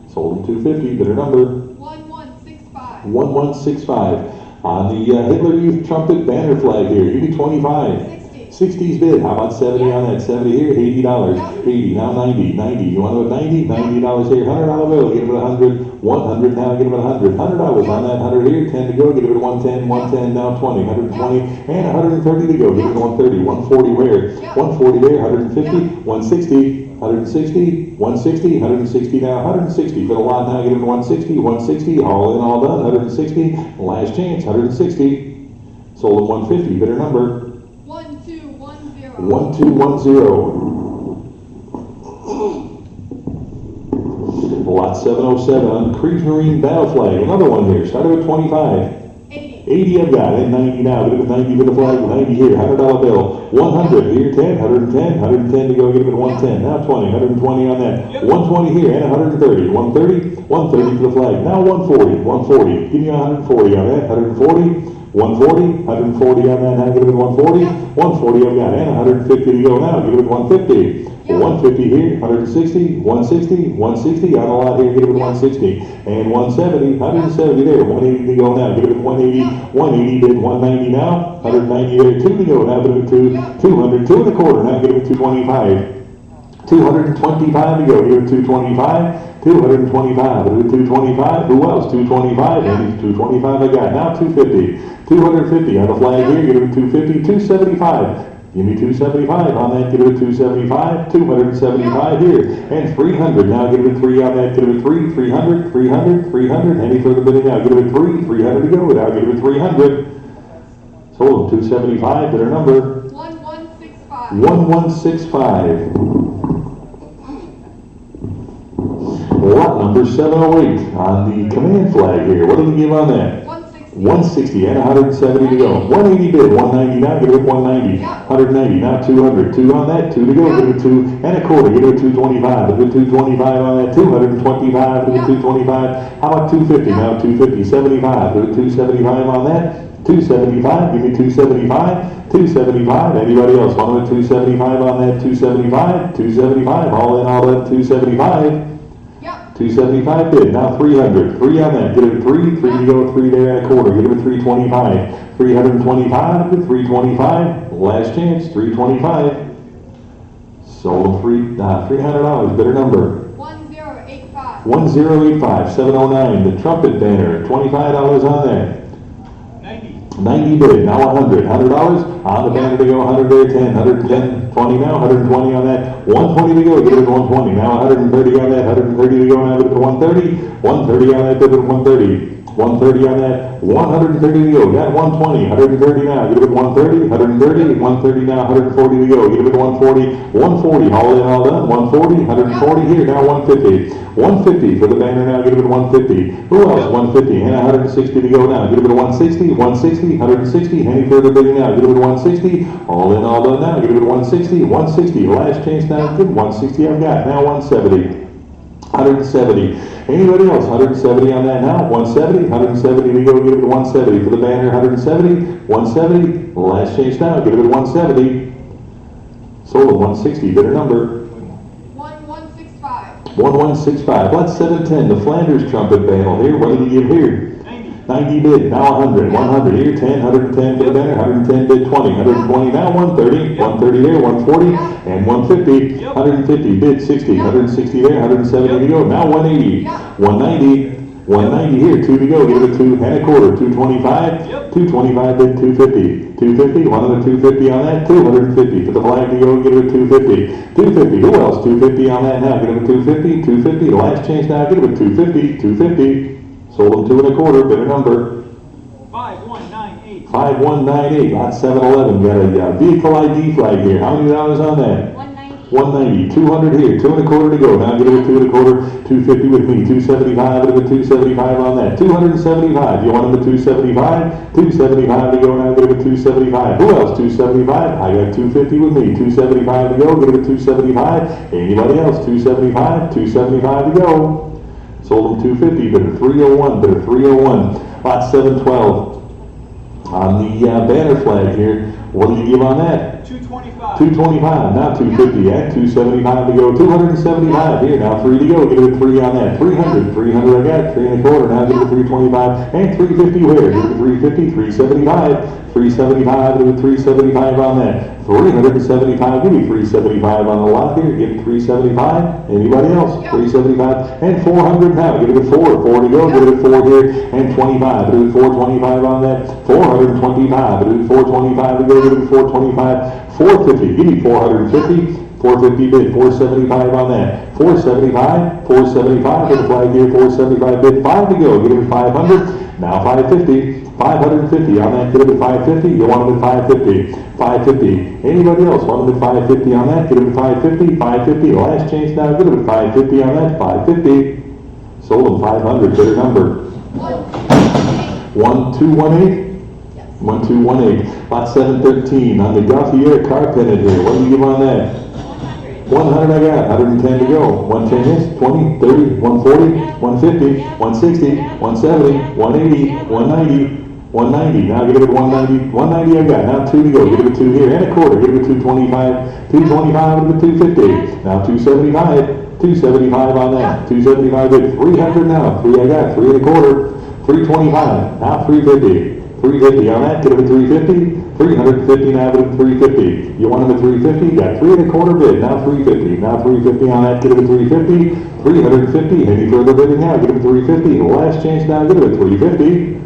sold at 250, bidder number. 1165. 1165, on the Hitler Youth Trumpet banner flag here, give me 25. 60's bid, how about 70 on that, 70 here, $80, 80, now 90, 90, you want to go 90, $90 here, $100 bill, get it at 100, 100 now, get it at 100, $100 on that, 100 here, 10 to go, get it at 110, 110 now 20, 120, and 130 to go, get it at 130, 140 where, 140 there, 150, 160, 160, 160, 160 now, 160 for the lot now, get it at 160, 160, all in, all done, 160, last chance, 160, sold at 150, bidder number. 1210. 1210. Lot 707 on Kriegsmarine battle flag. Another one here. Started at 25. 80. 80 I've got. And 90 now. Get it at 90 for the flag. 90 here. $100 bill. 100 here. 10. 110. 110 to go. Get it at 110. Now 20. 120 on that. 120 here. And 130. 130. 130 for the flag. Now 140. 140. Give me 140 on that. 140. 140, 140 on that, now give it 140, 140 I've got, and 150 to go now, give it 150. 150 here, 160, 160, 160 on the lot here, give it 160. And 170, 170 there, 180 to go now, give it 180, 180 bid, 190 now, 190 there, 2 to go, now give it 200, 2 and a quarter, now give it 225. 225 to go, give it 225, 225, give it 225, who else, 225, and 225 I got, now 250, 250 on the flag here, give it 250, 275, give me 275 on that, give it 275, 275 here, and 300, now give it 3 on that, give it 3, 300, 300, 300, any further bidding now, give it 3, 300 to go, now give it 300, sold them 275, bidder number 1165. 1165. Lot number 708 on the command flag here. What do we give on that? 160 and 170 to go. 180 bid, 190 now, give it 190. 190, now 200. 2 on that, 2 to go, give it 2 and a quarter, give it 225. Give it 225 on that, 225, give it 225. How about 250? Now 250, 75, give it 275 on that. 275, give me 275, 275, anybody else want it 275 on that, 275, 275, all in all that 275. 275 bid, now 300, 3 on that, get it 3, 3 to go, 3 there and a quarter, get it 325, 325 to 325, last chance, 325, sold them $300, bidder number 1085. 1085, 709, the trumpet banner, $25 on that. 90 bid, now 100, $100 on the banner to go, 100 there, 10, 110, 20 now, 120 on that, 120 to go, give it 120, now 130 on that, 130 to go, now give it 130, 130 on that, give it 130, 130 on that, 130 to go, got 120, 130 now, give it 130, 130, 130 now, 140 to go, give it 140, 140, all in, all done, 140, 140 here, now 150, 150 for the banner now, give it 150, who else, 150, and 160 to go now, give it 160, 160, 160, any further bidding now, give it 160, all in, all done now, give it 160, 160, last chance now, give it 160 I've got, now 170. 170. Anybody else? 170 on that now. 170. 170 to go. Give it 170 for the banner. 170. 170. Last chance now. Give it 170. Sold at 160. Bidder number 1165. 1165. That's 710. The Flanders trumpet panel here. What did he give here? 90 bid, now 100, 100 here, 10, 110 bid banner, 110 bid, 20, 120 now, 130, 130 there, 140, and 150, 150 bid, 60, 160 there, 170 to go, now 180, 190, 190 here, 2 to go, give it 2 and a quarter, 225, 225 bid, 250, 250, one of the 250 on that, 250 for the flag to go, give it 250, 250, who else, 250 on that now, give it 250, 250, the last chance now, give it 250, 250. Sold them 2 and a quarter, bidder number 5198. 5198, lot 711. Got a vehicle ID flag here. How many dollars on that? 190. 190, 200 here, 2 and a quarter to go. Now give it 2 and a quarter, 250 with me, 275, give it 275 on that. 275, you want them at 275? 275 to go, now give it 275. Who else? 275, I got 250 with me, 275 to go, give it 275. Anybody else? 275, 275 to go. Sold them 250, bidder 301, bidder 301, lot 712. On the banner flag here, what did you give on that? 225. 225, now 250, and 275 to go, 275 here, now 3 to go, give it 3 on that, 300, 300 I got, 3 and a quarter, now give it 325, and 350 where? Give it 350, 375, 375, give it 375 on that. 375, give me 375 on the lot here, give it 375, anybody else, 375, and 400 now, give it 4 to go, give it 4 here, and 25, give it 425 on that, 425, give it 425 to go, give it 425, 450, give me 450, 450 bid, 475 on that, 475, 475 for the flag here, 475 bid, 5 to go, give it 500, now 550, 550 on that, get it at 550, you want them at 550, 550, anybody else want them at 550 on that, get it at 550, 550, last chance now, get it at 550 on that, 550, sold them 500, bidder number 1218, 1218, lot 713, on the Gauthier car pennant here, what do you give on that? 100 I got, 110 to go, 110 is 20, 30, 140, 150, 160, 170, 180, 190, 190, now get it at 190, 190 I got, now 2 to go, get it at 2 here, and a quarter, get it at 225, 225 with the 250, now 275, 275 on that, 275 at 300 now, 3 I got, 3 and a quarter, 325, now 350, 350 on that, get it at 350, 350 now get it at 350, you want them at 350, got 3 and a quarter bid, now 350, now 350 on that, get it at 350, 350, any further bidding now, get it at 350, last chance now, get it at 350.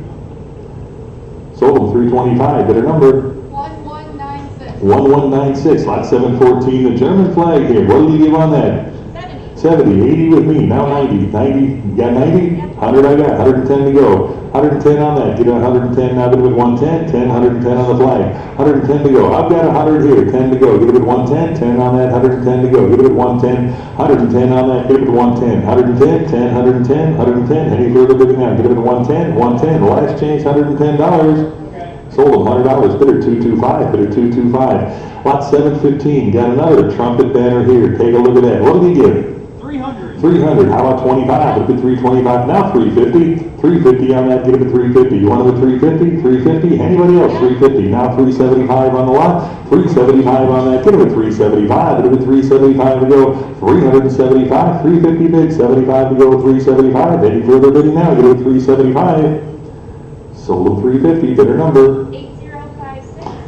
Sold them 325, bidder number 1196. 1196, lot 714, the German flag here. What did you give on that? 70, 80 with me, now 90, 90, you got 90? 100 I got, 110 to go. 110 on that, get it 110, now get it with 110, 10, 110 on the flag. 110 to go, I've got 100 here, 10 to go, get it with 110, 10 on that, 110 to go, get it with 110, 110 on that, get it with 110, 110, 10, 110, 110, any further bidding now, get it with 110, 110, last chance, $110. Sold them $100, bidder 225, bidder 225. Lot 715, got another trumpet banner here, take a look at that, what did he give? 300. 300, how about 25, look at 325, now 350, 350 on that, get it to 350, you want it at 350, 350, anybody else, 350, now 375 on the lot, 375 on that, get it at 375, get it at 375 to go, 375, 350 bid, 75 to go, 375, any further bidding now, get it at 375, sold at 350, bidder number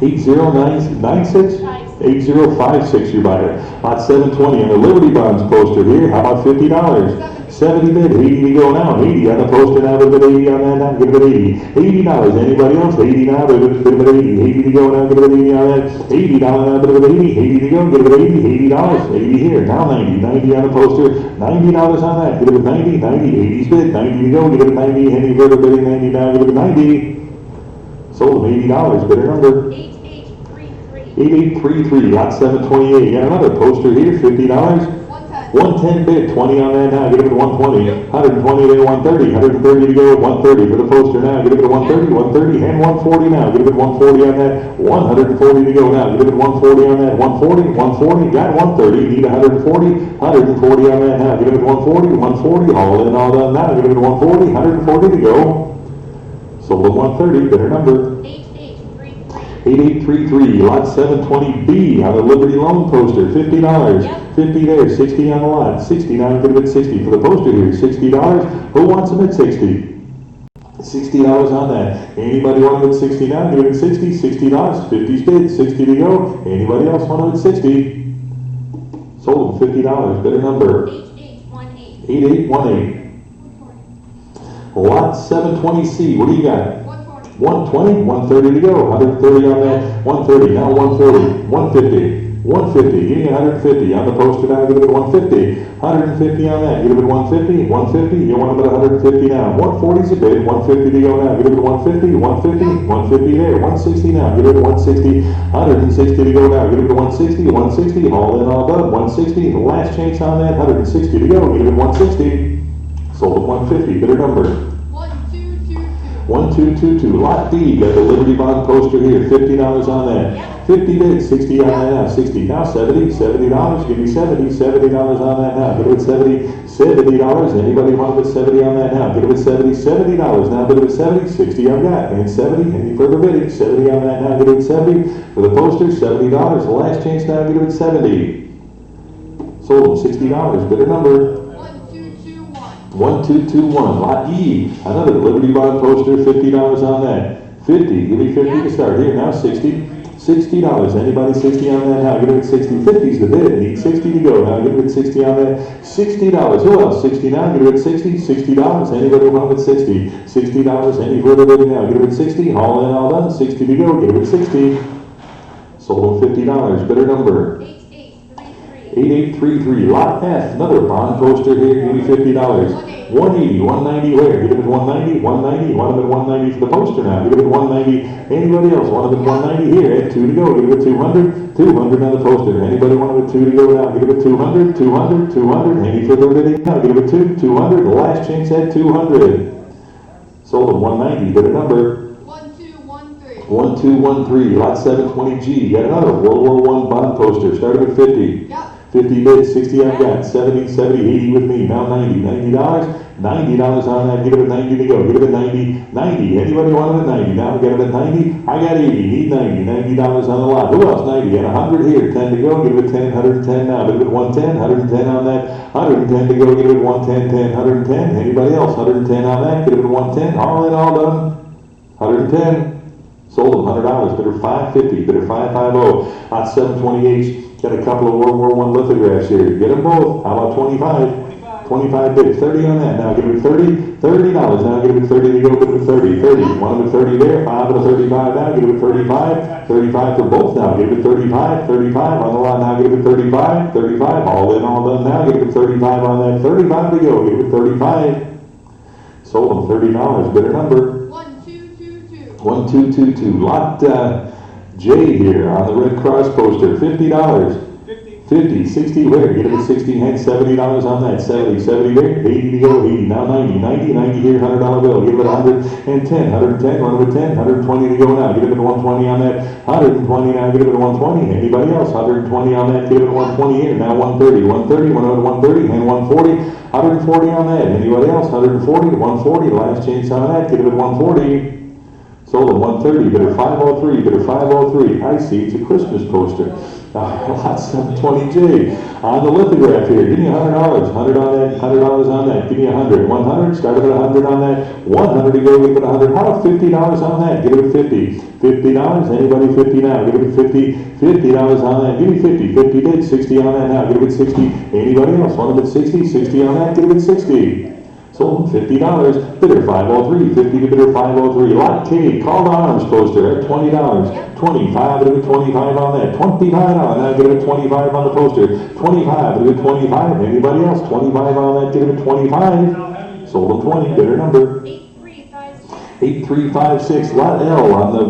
8056. 8096, 8056 your buyer. Lot 720 on the Liberty Bonds poster here, how about $50? 70 bid, 80 to go now, 80 on the poster now, give it 80 on that now, give it 80. $80, anybody else? 80 now, give it 80, 80 to go now, give it 80 on that, $80 now, give it 80, 80 to go, give it 80, $80, 80 here, now 90, 90 on the poster, $90 on that, give it 90, 90, 80's bid, 90 to go, give it 90, any further bidding, 90 now, give it 90. Sold them $80, bidder number 8833. 8833, lot 728, got another poster here, $50. 110 bid, 20 on that now, get it to 120, 120 to 130, 130 to go, 130 for the poster now, get it to 130, 130, and 140 now, get it to 140 on that, 140 to go now, get it to 140 on that, 140, 140, got 130, need 140, 140 on that now, get it to 140, 140, all in, all done now, get it to 140, 140 to go. Sold at 130, bidder number 8833, lot 720B on the Liberty Loan poster, $50. Yep. 50 there, 60 on the lot, 60, now get it at 60 for the poster here, $60. Who wants them at 60? $60 on that. Anybody want them at 60 now? Give it at 60, $60, 50's bid, 60 to go. Anybody else want them at 60? Sold them $50, bidder number 8818. 8818. Lot 720C, what do you got? 120, 130 to go, 130 on that, 130, now 140, 150, 150, give me 150, on the poster now, give it at 150, 150 on that, give it at 150, 150, you want them at 150 now, 140's a bid, 150 to go now, give it at 150, 150, 150 there, 160 now, give it at 160, 160 to go now, give it at 160, 160, all in, all done, 160, last chance on that, 160 to go, give it at 160, sold at 150, bidder number 1222, lot D, got the Liberty Bond poster here, $50 on that. 50 bid, 60 on that now, 60, now 70, $70, give me 70, $70 on that now, get it at 70, $70, anybody want it at 70 on that now, get it at 70, $70, now get it at 70, 60 I've got, and 70, any further bidding, 70 on that now, get it at 70, for the poster, $70, the last chance now, get it at 70. Sold them $60, bidder number 1221, lot E, another Liberty Bond poster, $50 on that. 50, give me 50 to start here, now 60, $60, anybody 60 on that now, give it at 60, 50's the bid, need 60 to go, now give it at 60 on that, $60, who else, 60 now, give it at 60, $60, anybody want it at 60, $60, any further bidding now, give it at 60, all in, all done, 60 to go, give it at 60, sold them $50, bidder number 8833, lot F, another bond poster here, give me $50. 180, 190 where? Give it at 190, 190, want them at 190 for the poster now, give it at 190, anybody else want them at 190 here, add 2 to go, give it at 200, 200 on the poster, anybody want them at 2 to go now, give it at 200, 200, 200, any further bidding now, give it at 200, the last chance at 200. Sold at 190, bidder number 1213, lot 720G, got another World War I bond poster, started at 50. 50 bid, 60 I've got, 70, 70, 80 with me, now 90, $90, $90 on that, give it a 90 to go, give it a 90, 90, anybody want it at 90? Now, get it at 90, I got 80, need 90, $90 on the lot, who else, 90, and 100 here, 10 to go, give it 10, 110 now, give it 110, 110 on that, 110 to go, give it 110, 10, 110, anybody else, 110 on that, give it 110, all in, all done, 110. Sold them $100, bidder 550, bidder 550. Lot 728, got a couple of World War I lithographs here. Get them both. How about 25? 25 bid, 30 on that. Now give it 30, $30. Now give it 30 to go, give it 30, 30. One of the 30 there, 5 of the 35 now, give it 35, 35 for both now, give it 35, 35 on the lot now, give it 35, 35, all in, all done now, give it 35 on that, 35 to go, give it 35. Sold them $30, bidder number. 1222, lot J here on the Red Cross poster, $50. 50, 60, where? Get it at 60, and $70 on that, 70, 70 there, 80 to go, 80, now 90, 90, 90 here, $100 bill, give it 110, 110, run with 10, 120 to go now, give it 120 on that, 120 now, give it 120, anybody else, 120 on that, give it 120 here, now 130, 130, 130, and 140, 140 on that, anybody else, 140, 140, last chance on that, give it 140. Sold at 130, bidder 503, bidder 503. I see, it's a Christmas poster. Lot 720J. On the lithograph here, give me $100, $100 on that, $100 on that, give me 100, 100, start at 100 on that, 100 to go, give it 100. How about $50 on that? Give it a 50. $50, anybody 50 now, give it 50, $50 on that, give me 50, 50 bid, 60 on that now, give it 60. Anybody else, want to bid 60, 60 on that, give it 60. Sold $50, bidder 503, 50 to bidder 503. Lot K, call to arms poster at $20, 25 to 25 on that, $25 now give it 25 on the poster, 25 to 25, anybody else, 25 on that, give it 25. Sold them 20, bidder number. 8356, lot L on the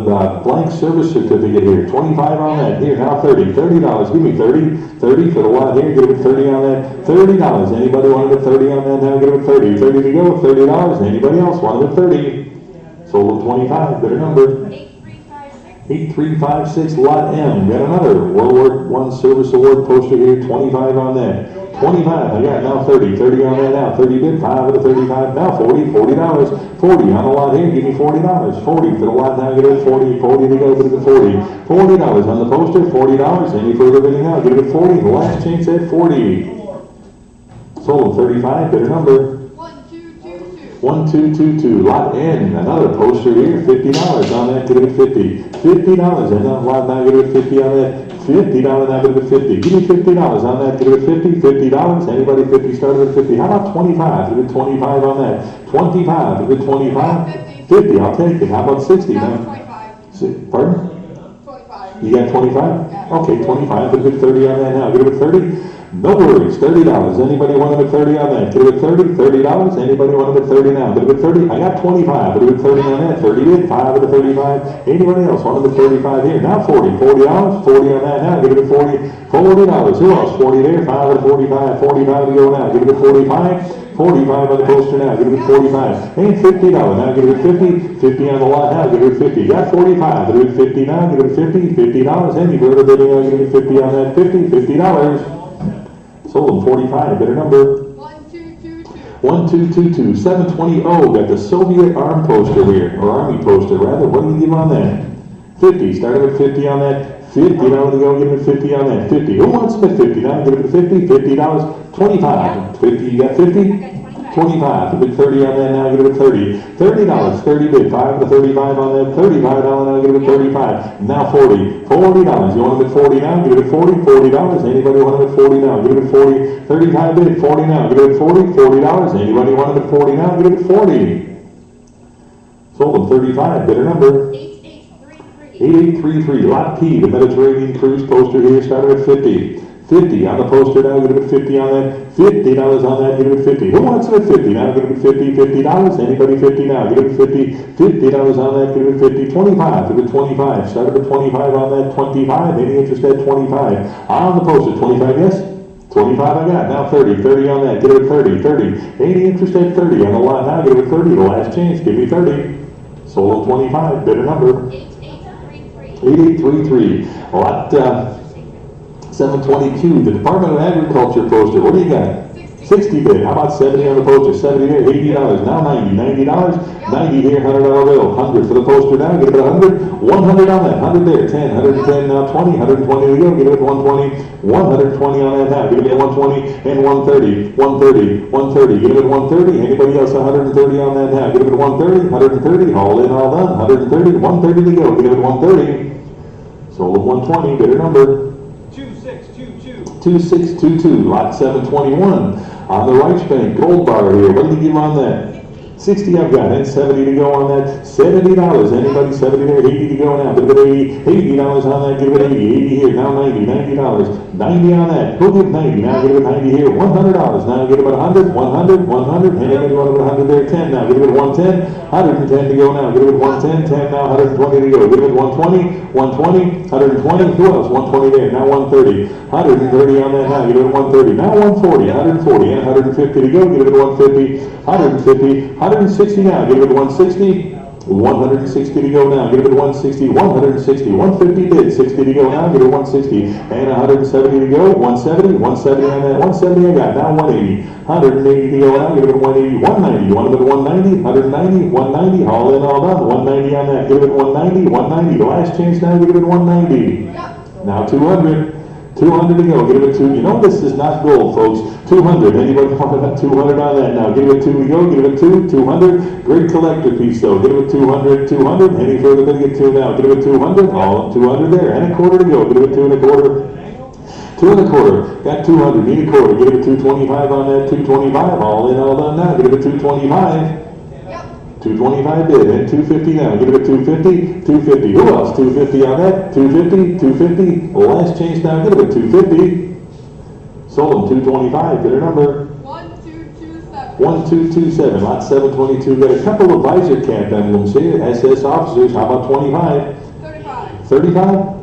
blank service certificate here, 25 on that, here, now 30, $30, give me 30, 30 for the lot here, give it 30 on that, $30, anybody want it 30 on that, now give it 30, 30 to go, $30, anybody else want it 30, sold them 25, better number. 8356, lot M, got another World War I Service Award poster here, 25 on that. 25, I got now 30, 30 on that now, 30 bid, 5 of the 35, now 40, $40, 40 on the lot here, give me $40, 40 for the lot now, get it 40, 40 to go, give it 40, $40 on the poster, $40, any further bidding now, give it 40, the last chance at 40. Sold 35, bidder number. 1222, lot N, another poster here, $50 on that, give it 50, $50, and on lot now, give it 50 on that, $50 now, give it 50, give me $50 on that, give it 50, $50, anybody 50, started at 50, how about 25, give it 25 on that, 25, give it 25, 50, I'll take it, how about 60 now? 25. Pardon? 25. You got 25? Okay, 25, give it 30 on that now, give it 30. No worries, $30. Anybody want to bid 30 on that? Give it 30, $30. Anybody want to bid 30 now? Give it 30. I got 25. Give it 30 on that. 30 bid, 5 of the 35. Anybody else want to bid 35 here? Now 40. $40. 40 on that now. Give it 40. $40. Who else? 40 there. 5 of the 45. 45 to go now. Give it 45. 45 on the poster now. Give it 45. And $50. Now give it 50. 50 on the lot now. Give it 50. Got 45. Give it 50 now. Give it 50. $50. Any further bidding now? Give it 50 on that. 50. $50. Sold them 45, better number. 1222, 720, got the Soviet arm poster here, or army poster rather, what do you give on that? 50, started with 50 on that, 50, now to go, give it 50 on that, 50, who wants to bid 50, now give it 50, $50, 25, 50, you got 50? 25, give it 30 on that now, give it 30, $30, 30 bid, 5 to 35 on that, $35 now, give it 35, now 40, $40, you want to bid 40 now, give it 40, $40, anybody want to bid 40 now, give it 40, 35 bid, 40 now, give it 40, $40, anybody want to bid 40 now, give it 40. Sold them 35, bidder number. 8833, lot P, the Mediterranean cruise poster here, started at 50. 50 on the poster now, give it 50 on that, $50 on that, give it 50. Who wants it at 50 now, give it 50, $50, anybody 50 now, give it 50, $50 on that, give it 50, 25, give it 25, started at 25 on that, 25, any interest at 25, on the poster, 25, yes? 25 I got, now 30, 30 on that, give it 30, 30, any interest at 30, on the lot now, give it 30, the last chance, give me 30. Sold 25, bidder number. 8833, lot 722, the Department of Agriculture poster, what do you got? 60 bid. How about 70 on the poster? 70 there, $80. Now 90. $90. 90 here, $100 bill. 100 for the poster now. Get it at 100. 100 on that. 100 there. 10. 110 now. 20. 120 to go. Get it at 120. 120 on that now. Get it at 120 and 130. 130. 130. Get it at 130. Anybody else 130 on that now? Get it at 130. 130. All in, all done. 130. 130 to go. Get it at 130. Sold at 120. Bidder number 2622. 2622, lot 721. On the right bank, gold bar here. What did he give on that? 60 I've got, and 70 to go on that. $70. Anybody 70 there? 80 to go now. Give it 80. $80 on that. Give it 80. 80 here. Now 90. $90. 90 on that. Who'll give 90? Now give it 90 here. $100. Now give it about 100. 100. 100. Anybody want to 100 there? 10 now. Give it 110. 110 to go now. Give it 110. 10 now. 120 to go. Give it 120. 120. 120. Who else? 120 there. Now 130. 130 on that now. Give it 130. Now 140. 140 and 150 to go. Give it 150. 150. 160 now. Give it 160. 160 to go now. Give it 160. 160. 150 bid. 60 to go now. Give it 160 and 170 to go. 170. 170 on that. 170 I got. Now 180. 180 to go now. Give it 180. 190. You want it at 190? 190. 190. All in, all done. 190 on that. Give it 190. 190. The last chance now. Give it 190. Now 200. 200 to go. Give it 2. You know this is not gold, folks. 200. Anybody want that? 200 on that now. Give it 2 to go. Give it 2. 200. Great collector piece though. Give it 200. 200. Any further than get 2 now. Give it 200. All 200 there. And a quarter to go. Give it 2 and a quarter. 2 and a quarter. Got 200. Need a quarter. Give it 225 on that. 225. All in, all done now. Give it 225. 225 bid and 250 now. Give it a 250. 250. Who else? 250 on that. 250. 250. Last chance now. Give it a 250. Sold them 225. Bidder number 1227. 1227. Lot 722. Got a couple of visor cap emblems here. SS officers. How about 25? 35. 35?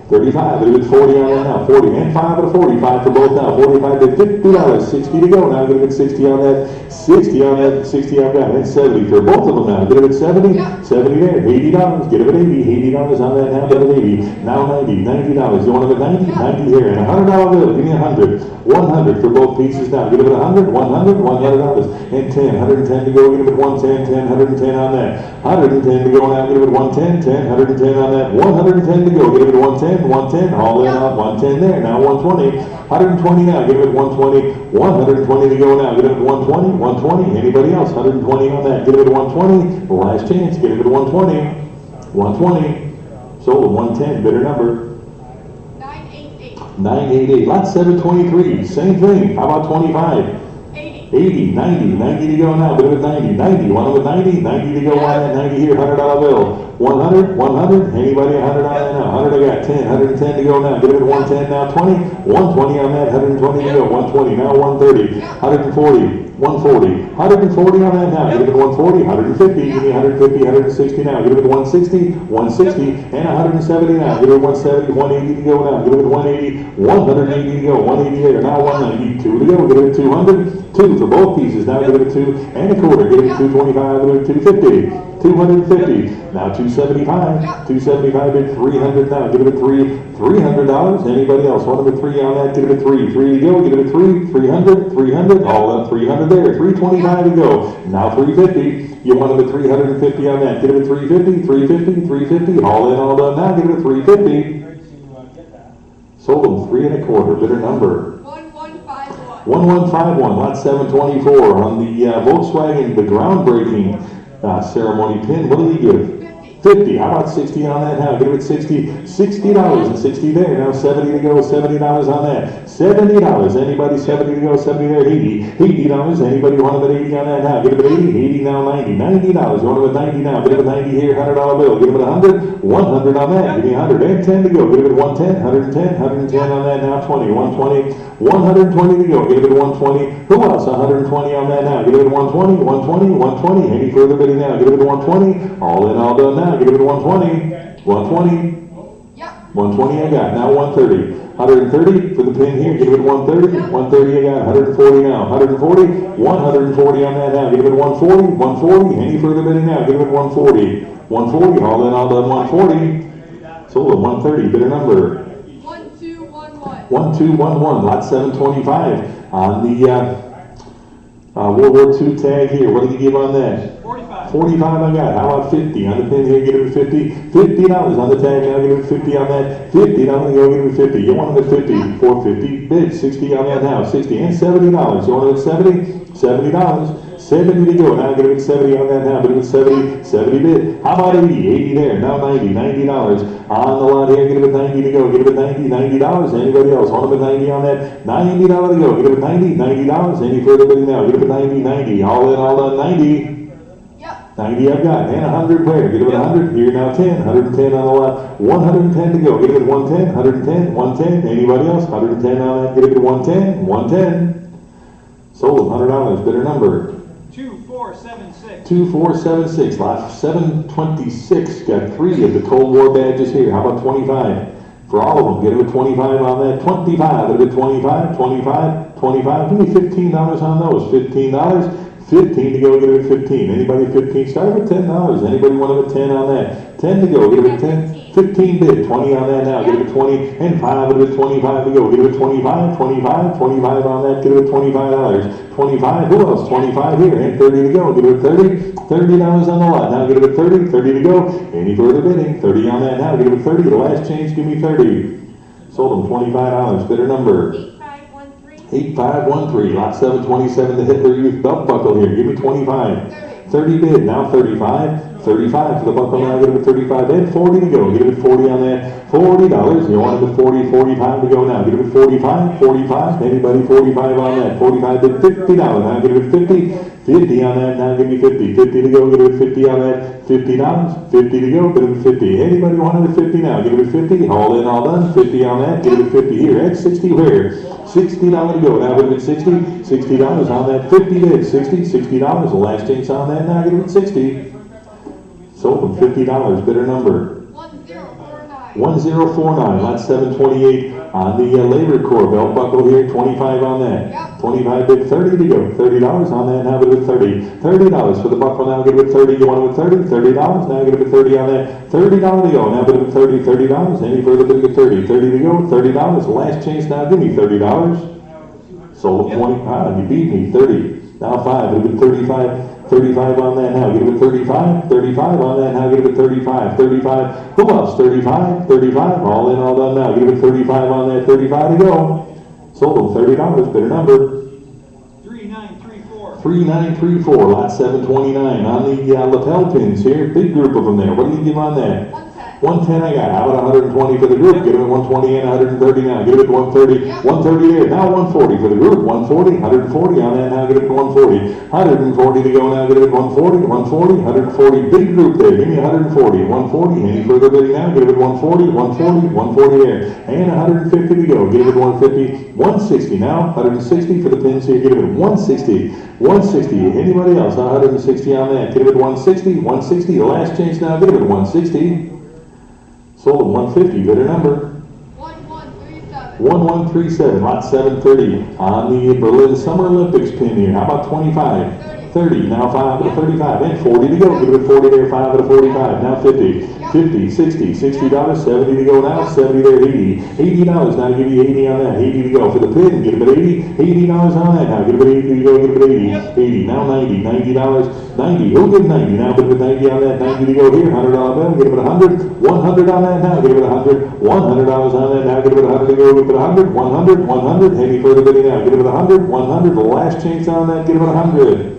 35, a good 40 on that now, 40, and 5 out of 45 for both now, 45 to $50, 60 to go now, give it 60 on that, 60 on that, 60 I've got, and 70 for both of them now, get it at 70, 70 there, $80, get it at 80, $80 on that now, get it at 80, now 90, $90, you want it at 90, 90 here, and $100 bill, give me 100, 100 for both pieces now, get it at 100, $100, and 10, 110 to go, get it at 110, 10, 110 on that, 110 to go now, get it at 110, 10, 110 on that, 110 to go, get it at 110, 110, all in on 110 there, now 120, 120 now, give it 120, 120 to go now, give it 120, 120, anybody else, 120 on that, give it 120, the last chance, give it 120, 120, sold 110, bidder number 988. 988, lot 723, same thing, how about 25? 80. 80, 90, 90 to go now, give it 90, 90, want it with 90, 90 to go on that, 90 here, $100 bill, 100, 100, anybody 100 on that now, 100 I got, 10, 110 to go now, give it 110 now, 20, 120 on that, 120 to go, 120, now 130, 140, 140, 140 on that now, give it 140, 150, give me 150, 160 now, give it 160, 160, and 170 now, give it 170, 180 to go now, give it 180, 180 to go, 180 there, now 190, 2 to go, give it 200, 2 for both pieces, now give it 2 and a quarter, give it 225, give it 250, 250, now 275, 275 at 300 now, give it a 300, anybody else, want them at 3 on that, give it a 3 to go, give it a 300, all that 300 there, 325 to go, now 350, you want them at 350 on that, give it a 350, 350, all in, all done, now give it a 350, sold them 3 and a quarter, bidder number 1151. 1151, lot 724, on the Volkswagen, the groundbreaking ceremony pin, what do we give? 50, how about 60 on that now, give it 60, $60 and 60 there, now 70 to go, $70 on that, $70, anybody 70 to go, 70 there, $80, anybody want them at 80 on that now, give it 80, 80 now 90, $90, you want them at 90 now, give it 90 here, $100 bill, give it 100, 100 on that, give me 100, and 10 to go, give it 110, 110 on that now, 20, 120, 120 to go, give it 120, who else, 120 on that now, give it 120, 120, any further bidding now, give it 120, all in, all done now, give it 120, 120, 120 I got, now 130, 130 for the pin here, give it 130, 130 I got, 140 now, 140, 140 on that now, give it 140, 140, any further bidding now, give it 140, 140, all in, all done, 140, sold at 130, bidder number 1211. 1211, lot 725 on the World War II tag here. What do you give on that? 45. 45 I got. How about 50? On the pin here, get it at 50. $50 on the tag now, get it at 50 on that. $50, go get it at 50. You want it at 50 for 50 bids. 60 on that now, 60 and $70. You want it at 70? $70. 70 to go. Now get it at 70 on that now. Get it at 70. 70 bid. How about 80? 80 there. Now 90. $90 on the lot here. Get it at 90 to go. Get it at 90. $90. Anybody else? Want it at 90 on that? $90 to go. Get it at 90. $90. Any further bidding now? Get it at 90. 90. All in, all done. 90. Yep. 90 I've got, and 100 where? Get it at 100, here now 10, 110 on the lot, 110 to go, get it at 110, 110, 110, anybody else? 110 on that, get it at 110, 110. Sold, $100, bidder number. 2476. 2476, lot 726, got 3 of the Cold War badges here, how about 25? For all of them, get it at 25 on that, 25, get it at 25, 25, 25, give me $15 on those, $15. 15 to go, get it at 15. Anybody 15? Start with $10. Anybody want it at 10 on that? 10 to go, get it at 10. 15 bid, 20 on that now, get it at 20. And 5, get it at 25 to go, get it at 25, 25, 25 on that, get it at $25. 25, who else? 25 here, and 30 to go, get it at 30. $30 on the lot, now get it at 30, 30 to go. Any further bidding? 30 on that now, get it at 30. The last change, give me 30. Sold them $25, bidder number. 8513, lot 727, the Hitler Youth belt buckle here. Give me 25. 30 bid, now 35. 35 for the buckle, now get it at 35. And 40 to go. Get it at 40 on that. $40. You want it at 40, 45 to go now. Get it at 45, 45. Anybody 45 on that? 45 bid, $50. Now get it at 50. 50 on that, now give me 50. 50 to go, get it at 50 on that. $50. 50 to go, get it at 50. Anybody want it at 50 now? Get it at 50. All in, all done. 50 on that. Get it at 50 here. At 60 where? $60 to go. Now get it at 60. $60 on that. 50 bid. $60. $60. The last chance on that. Now get it at 60. Sold them $50. Bidder number. 1049. 1049. Lot 728 on the Labor Corps belt buckle here. 25 on that. Yep. 25 bid, 30 to go. $30 on that, now get it at 30. $30 for the buckle, now get it at 30. You want it at 30? $30, now get it at 30 on that. $30 to go, now get it at 30. $30, any further bid at 30. 30 to go, $30. Last chance, now give me $30. Sold at 20, you beat me, 30. Now 5, it'll be 35. 35 on that now, get it at 35. 35 on that, now get it at 35. 35, who else? 35, 35, all in, all done now. Get it at 35 on that, 35 to go. Sold them $30, bidder number. 3934. 3934, lot 729 on the lapel pins here. Big group of them there. What do you give on that? 110 I got. How about 120 for the group? Get it at 120 and 130 now. Get it at 130. 130 there. Now 140 for the group. 140. 140 on that now. Get it at 140. 140 to go now. Get it at 140. 140. 140. Big group there. Give me 140. 140. Any further bidding now? Get it at 140. 140. 140 there. And 150 to go. Get it at 150. 160 now. 160 for the pins here. Get it at 160. 160. Anybody else? 160 on that. Get it at 160. 160. The last chance now. Get it at 160. Sold at 150, bidder number. 1137. 1137, lot 730 on the Berlin Summer Olympics pin here. How about 25? 30, now 5 at a 35, and 40 to go. Give it at 40 there, 5 at a 45, now 50, 50, 60, $60, 70 to go now, 70 there, 80, $80, now give you 80 on that, 80 to go for the pin, get it at 80, $80 on that, now give it at 80 to go, get it at 80, 80, now 90, $90, 90, who did 90, now give it at 90 on that, 90 to go here, $100 bill, get it at 100, 100 on that now, give it at 100, $100 on that now, give it at 100 to go, give it at 100, 100, 100, any further bidding now, give it at 100, 100, the last chance on that, give it at 100.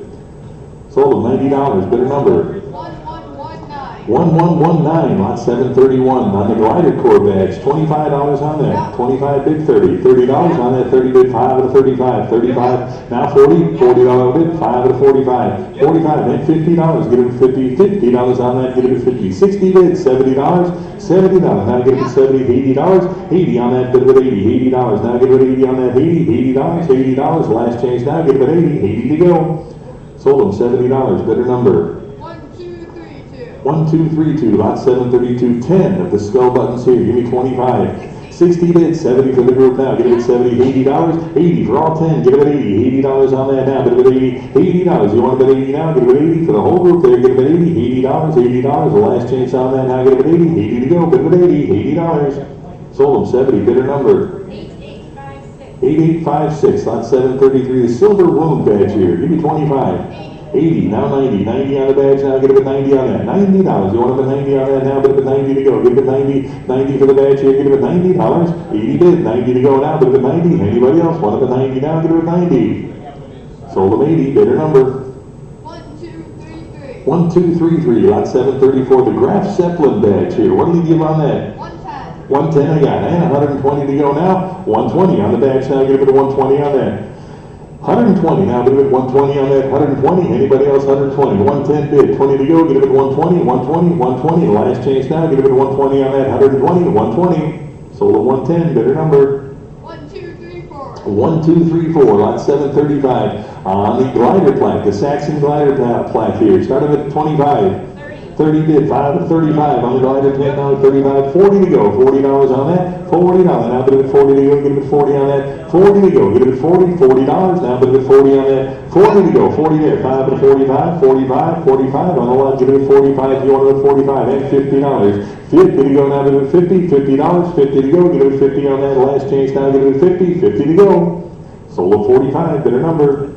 Sold at $90, bidder number. 1119. 1119, lot 731 on the glider core badge, $25 on that, 25 bid 30, $30 on that, 30 bid 5 at a 35, 35, now 40, $40 bid 5 at a 45, 45, and $50, get it at 50, $50 on that, get it at 50, 60 bid, $70, $70, now get it at 70, $80, 80 on that, get it at 80, $80, now get it at 80 on that, 80, $80, last change now, get it at 80, 80 to go. Sold them $70, bidder number. 1232. 1232, lot 732, 10 of the skull buttons here, give me 25. 60 bid, 70 for the group now, give it at 70, $80, 80 for all 10, give it at 80, $80 on that now, give it at 80, $80, you want to bet 80 now, give it at 80 for the whole group there, give it at 80, $80, the last chance on that now, give it at 80, 80 to go, give it at 80, $80. Sold them 70, bidder number. 88. 8856, lot 733, the silver wound badge here. Give me 25. 80, now 90. 90 on the badge, now get it at 90 on that. $90. You want it at 90 on that now, get it at 90 to go. Give it at 90. 90 for the badge here, get it at $90. 80 bid, 90 to go now, get it at 90. Anybody else want it at 90 now, get it at 90. Sold them 80, bidder number. 1233. 1233, lot 734, the Graf Zeppelin badge here. What do you give on that? 110. 110 I got, and 120 to go now. 120 on the badge now, get it at 120 on that. 120, now get it at 120 on that. 120, anybody else 120? 110 bid, 20 to go, get it at 120, 120, 120. Last chance now, get it at 120 on that. 120, 120. Sold at 110, bidder number. 1234. 1234, lot 735. On the glider plaque, the Saxon glider plaque here. Started at 25. 30 bid, 5 to 35 on the glider plaque now, 35, 40 to go, $40 on that, $40, now bid it at 40 to go, get it at 40 on that, 40 to go, get it at 40, $40, now bid it at 40 on that, 40 to go, 40 there, 5 to 45, 45, 45 on the line, get it at 45, you want it at 45, and $50, 50 to go, now bid it at 50, $50, 50 to go, get it at 50 on that, last chance now, get it at 50, 50 to go, sold at 45, bidder number.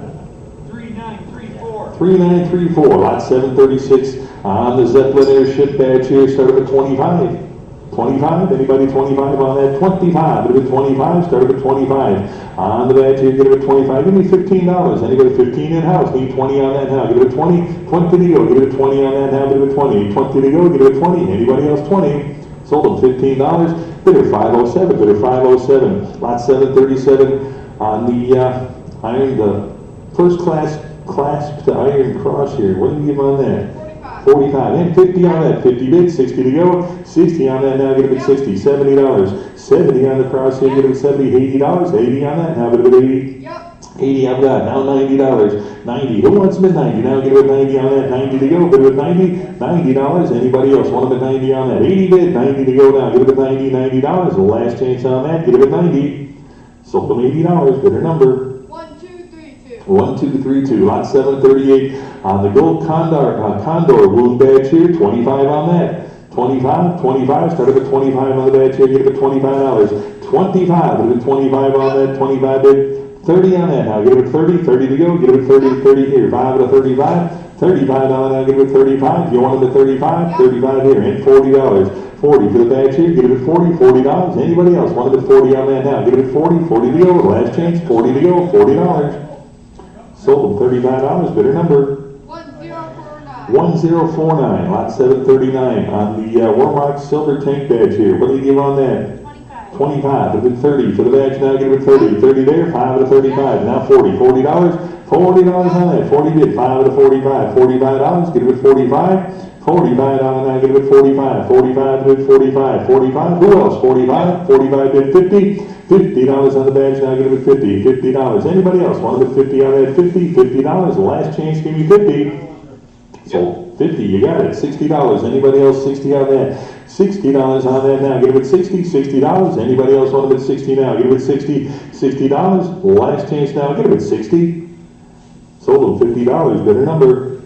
3934. 3934, lot 736, on the Zeppelin airship badge here, started at 25. 25, anybody 25 on that? 25, bid it at 25, started at 25. On the badge here, get it at 25, give me $15. Anybody 15 in-house, need 20 on that now, give it at 20, 20 to go, give it at 20 on that now, bid it at 20, 20 to go, give it at 20, anybody else 20? Sold them $15, bid at 507, bid at 507, lot 737, on the iron, the first class clasped iron cross here, what do you give on that? 45, and 50 on that, 50 bid, 60 to go, 60 on that now, get it at 60, $70, 70 on the cross here, get it at 70, $80, 80 on that, now get it at 80, Yep. 80 I've got, now $90, 90, who wants them at 90, now get it at 90 on that, 90 to go, get it at 90, $90, anybody else want them at 90 on that, 80 bid, 90 to go now, get it at 90, $90, the last chance on that, get it at 90, sold them $80, bidder number. 1232. 1232, lot 738, on the gold condor wound badge here, 25 on that. 25, started at 25 on the badge here, get it at $25. 25, get it at 25 on that, 25 bid, 30 on that now, get it at 30, 30 to go, get it at 30, 30 here, 5 to 35, 35 on that, get it at 35, you want it at 35, 35 here, and $40. 40 for the badge here, get it at 40, $40. Anybody else want it at 40 on that now, get it at 40, 40 to go, last chance, 40 to go, $40. Sold them $35, bidder number. 1049. 1049, lot 739, on the Warmock silver tank badge here. What do you give on that? 25. 25, bid 30 for the badge now, get it at 30, 30 there, 5 to 35, now 40, $40, $40 on that, 40 bid, 5 to 45, $45, get it at 45, 45 on now, get it at 45, 45 bid 45, 45, who else, 45, 45 bid 50, $50 on the badge now, get it at 50, $50, anybody else want it at 50 on that, 50, $50, last chance, give me 50. So 50, you got it, $60, anybody else 60 on that, $60 on that now, get it at 60, $60, anybody else want it at 60 now, get it at 60, $60, last chance now, get it at 60, sold them $50, better number.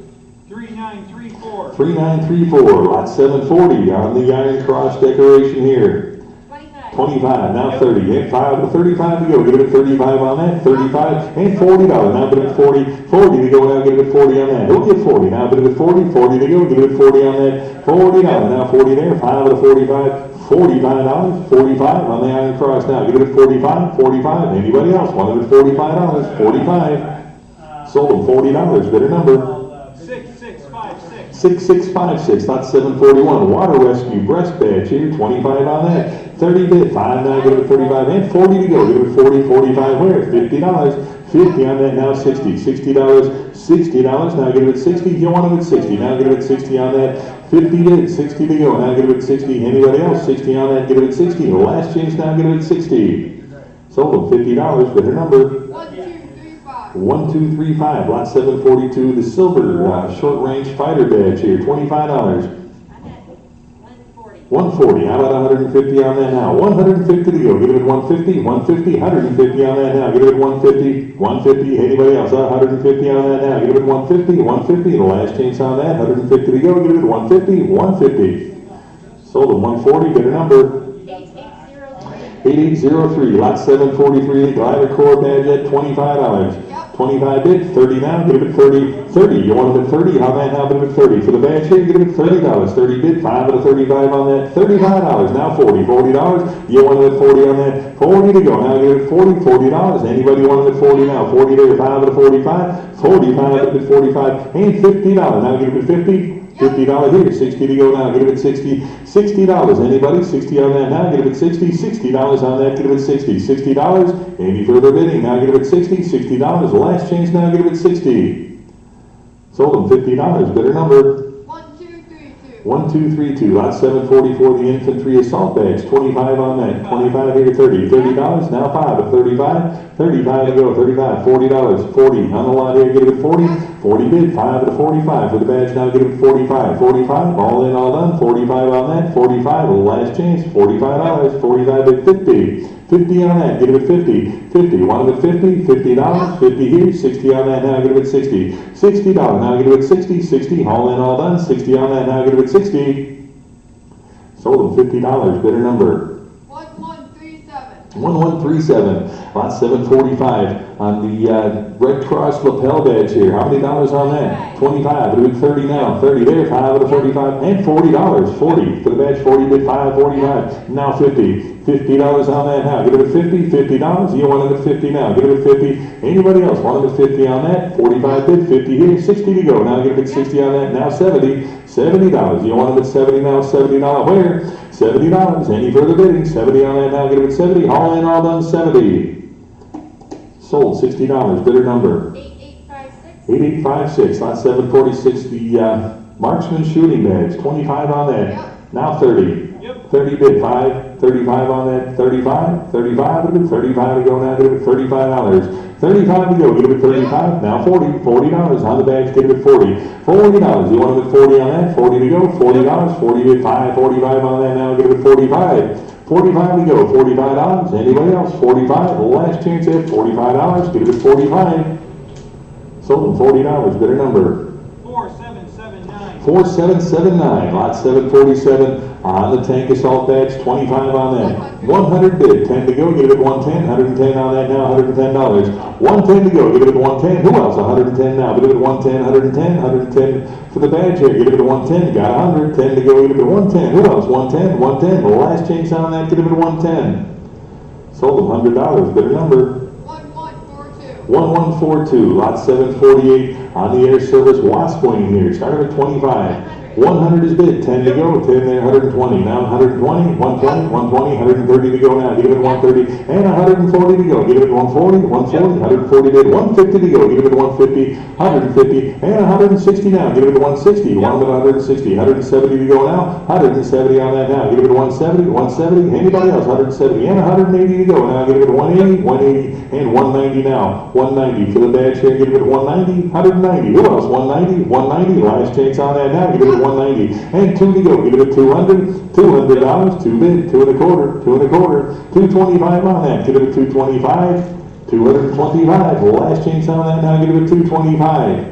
3934. 3934, lot 740, on the iron cross decoration here. 25. 25, now 30, and 5 to 35 to go, get it at 35 on that, 35, and $40, now get it at 40, 40 to go, now get it at 40 on that, who'll get 40, now get it at 40, 40 to go, get it at 40 on that, $40, now 40 there, 5 to 45, $45, 45 on the iron cross, now get it at 45, 45, anybody else want it at $45, 45, sold them $40, better number. 6656. 6656, lot 741, water rescue breast badge here, 25 on that, 30 bid, 5 now, get it at 35, and 40 to go, get it at 40, 45 where, $50, 50 on that, now 60, $60, now get it at 60, you want it at 60, now get it at 60 on that, 50 bid, 60 to go, now get it at 60, anybody else, 60 on that, get it at 60, the last chance now, get it at 60, sold them $50, better number. 1235. 1235, lot 742, the silver short-range fighter badge here, $25. I'm at 140. 140, how about 150 on that now? 150 to go, get it at 150, 150, 150 on that now, get it at 150, 150, anybody else? 150 on that now, get it at 150, 150, the last chance on that, 150 to go, get it at 150, 150. Sold at 140, get a number. 8803. 8803, lot 743, glider core badge at $25. Yep. 25 bid, 30 now, get it at 30. 30, you want it at 30, how about now, get it at 30. For the badge here, get it at $30. 30 bid, 5 out of 35 on that, $35. Now 40, $40, you want it at 40 on that, 40 to go. Now get it at 40, $40. Anybody want it at 40 now? 40 there, 5 out of 45, 45 at 45, and $50. Now get it at 50. $50 here, 60 to go now, get it at 60, $60, anybody, 60 on that now, get it at 60, $60 on that, get it at 60, $60, any further bidding, now get it at 60, $60, last chance now, get it at 60. Sold them $50, bidder number 1232. 1232, lot 744, the infantry assault badge, 25 on that, 25 here, 30, $30, now 5 at 35, 35 to go, 35, $40, 40 on the lot here, get it at 40, 40 bid, 5 to 45 for the badge, now get it at 45, 45, all in, all done, 45 on that, 45, last chance, $45, 45 at 50, 50 on that, get it at 50, 50, one at 50, $50, 50 here, 60 on that, now get it at 60, $60, now get it at 60, 60, all in, all done, 60 on that, now get it at 60, sold them $50, bidder number 1137. 1137, lot 745 on the Red Cross lapel badge here. How many dollars on that? 25, do it 30 now, 30 there, 5 out of 35, and $40, 40 for the badge, 40 bid, 5, 45, now 50, $50 on that now, get it at 50, $50, you want it at 50 now, get it at 50, anybody else want it at 50 on that, 45 bid, 50 here, 60 to go, now get it at 60 on that, now 70, $70, you want it at 70 now, $70 where? $70, any further bidding, 70 on that now, get it at 70, all in, all done, 70. Sold, $60, bidder number 8856. 8856, lot 746, the marksman shooting badge, 25 on that, Yep. now 30. Yep. 30 bid, 5, 35 on that, 35, 35 to go, 35 to go, now get it at $35. 35 to go, get it at 35, now 40, $40 on the badge, get it at 40. $40, you want it at 40 on that, 40 to go, $40, 40 bid, 5, 45 on that, now get it at 45. 45 to go, $45, anybody else, 45, last chance at $45, get it at 45. Sold them $40, bidder number 4779. 4779, lot 747 on the tank assault badge, 25 on that. 100 bid, 10 to go, get it at 110, 110 on that now, $110. 110 to go, get it at 110, who else, 110 now, get it at 110, 110, 110 for the badge here, get it at 110, got 100, 10 to go, get it at 110, who else, 110, 110, the last chance on that, get it at 110. Sold them $100, bidder number 1142. 1142, lot 748 on the air service wasp wing here, started at 25. 100 is bid, 10 to go, 10 there, 120, now 120, 120, 120, 130 to go now, get it at 130, and 140 to go, get it at 140, 140, 140 bid, 150 to go, get it at 150, 150, and 160 now, get it at 160, one at 160, 170 to go now, 170 on that now, get it at 170, 170, anybody else, 170, and 180 to go, now get it at 180, 180, and 190 now, 190 for the badge here, get it at 190, 190, who else, 190, 190, last chance on that now, get it at 190, and 2 to go, get it at 200, $200, 2 bid, 2 and a quarter, 2 and a quarter, 225 on that, get it at 225, 225, last chance on that now, get it at 225.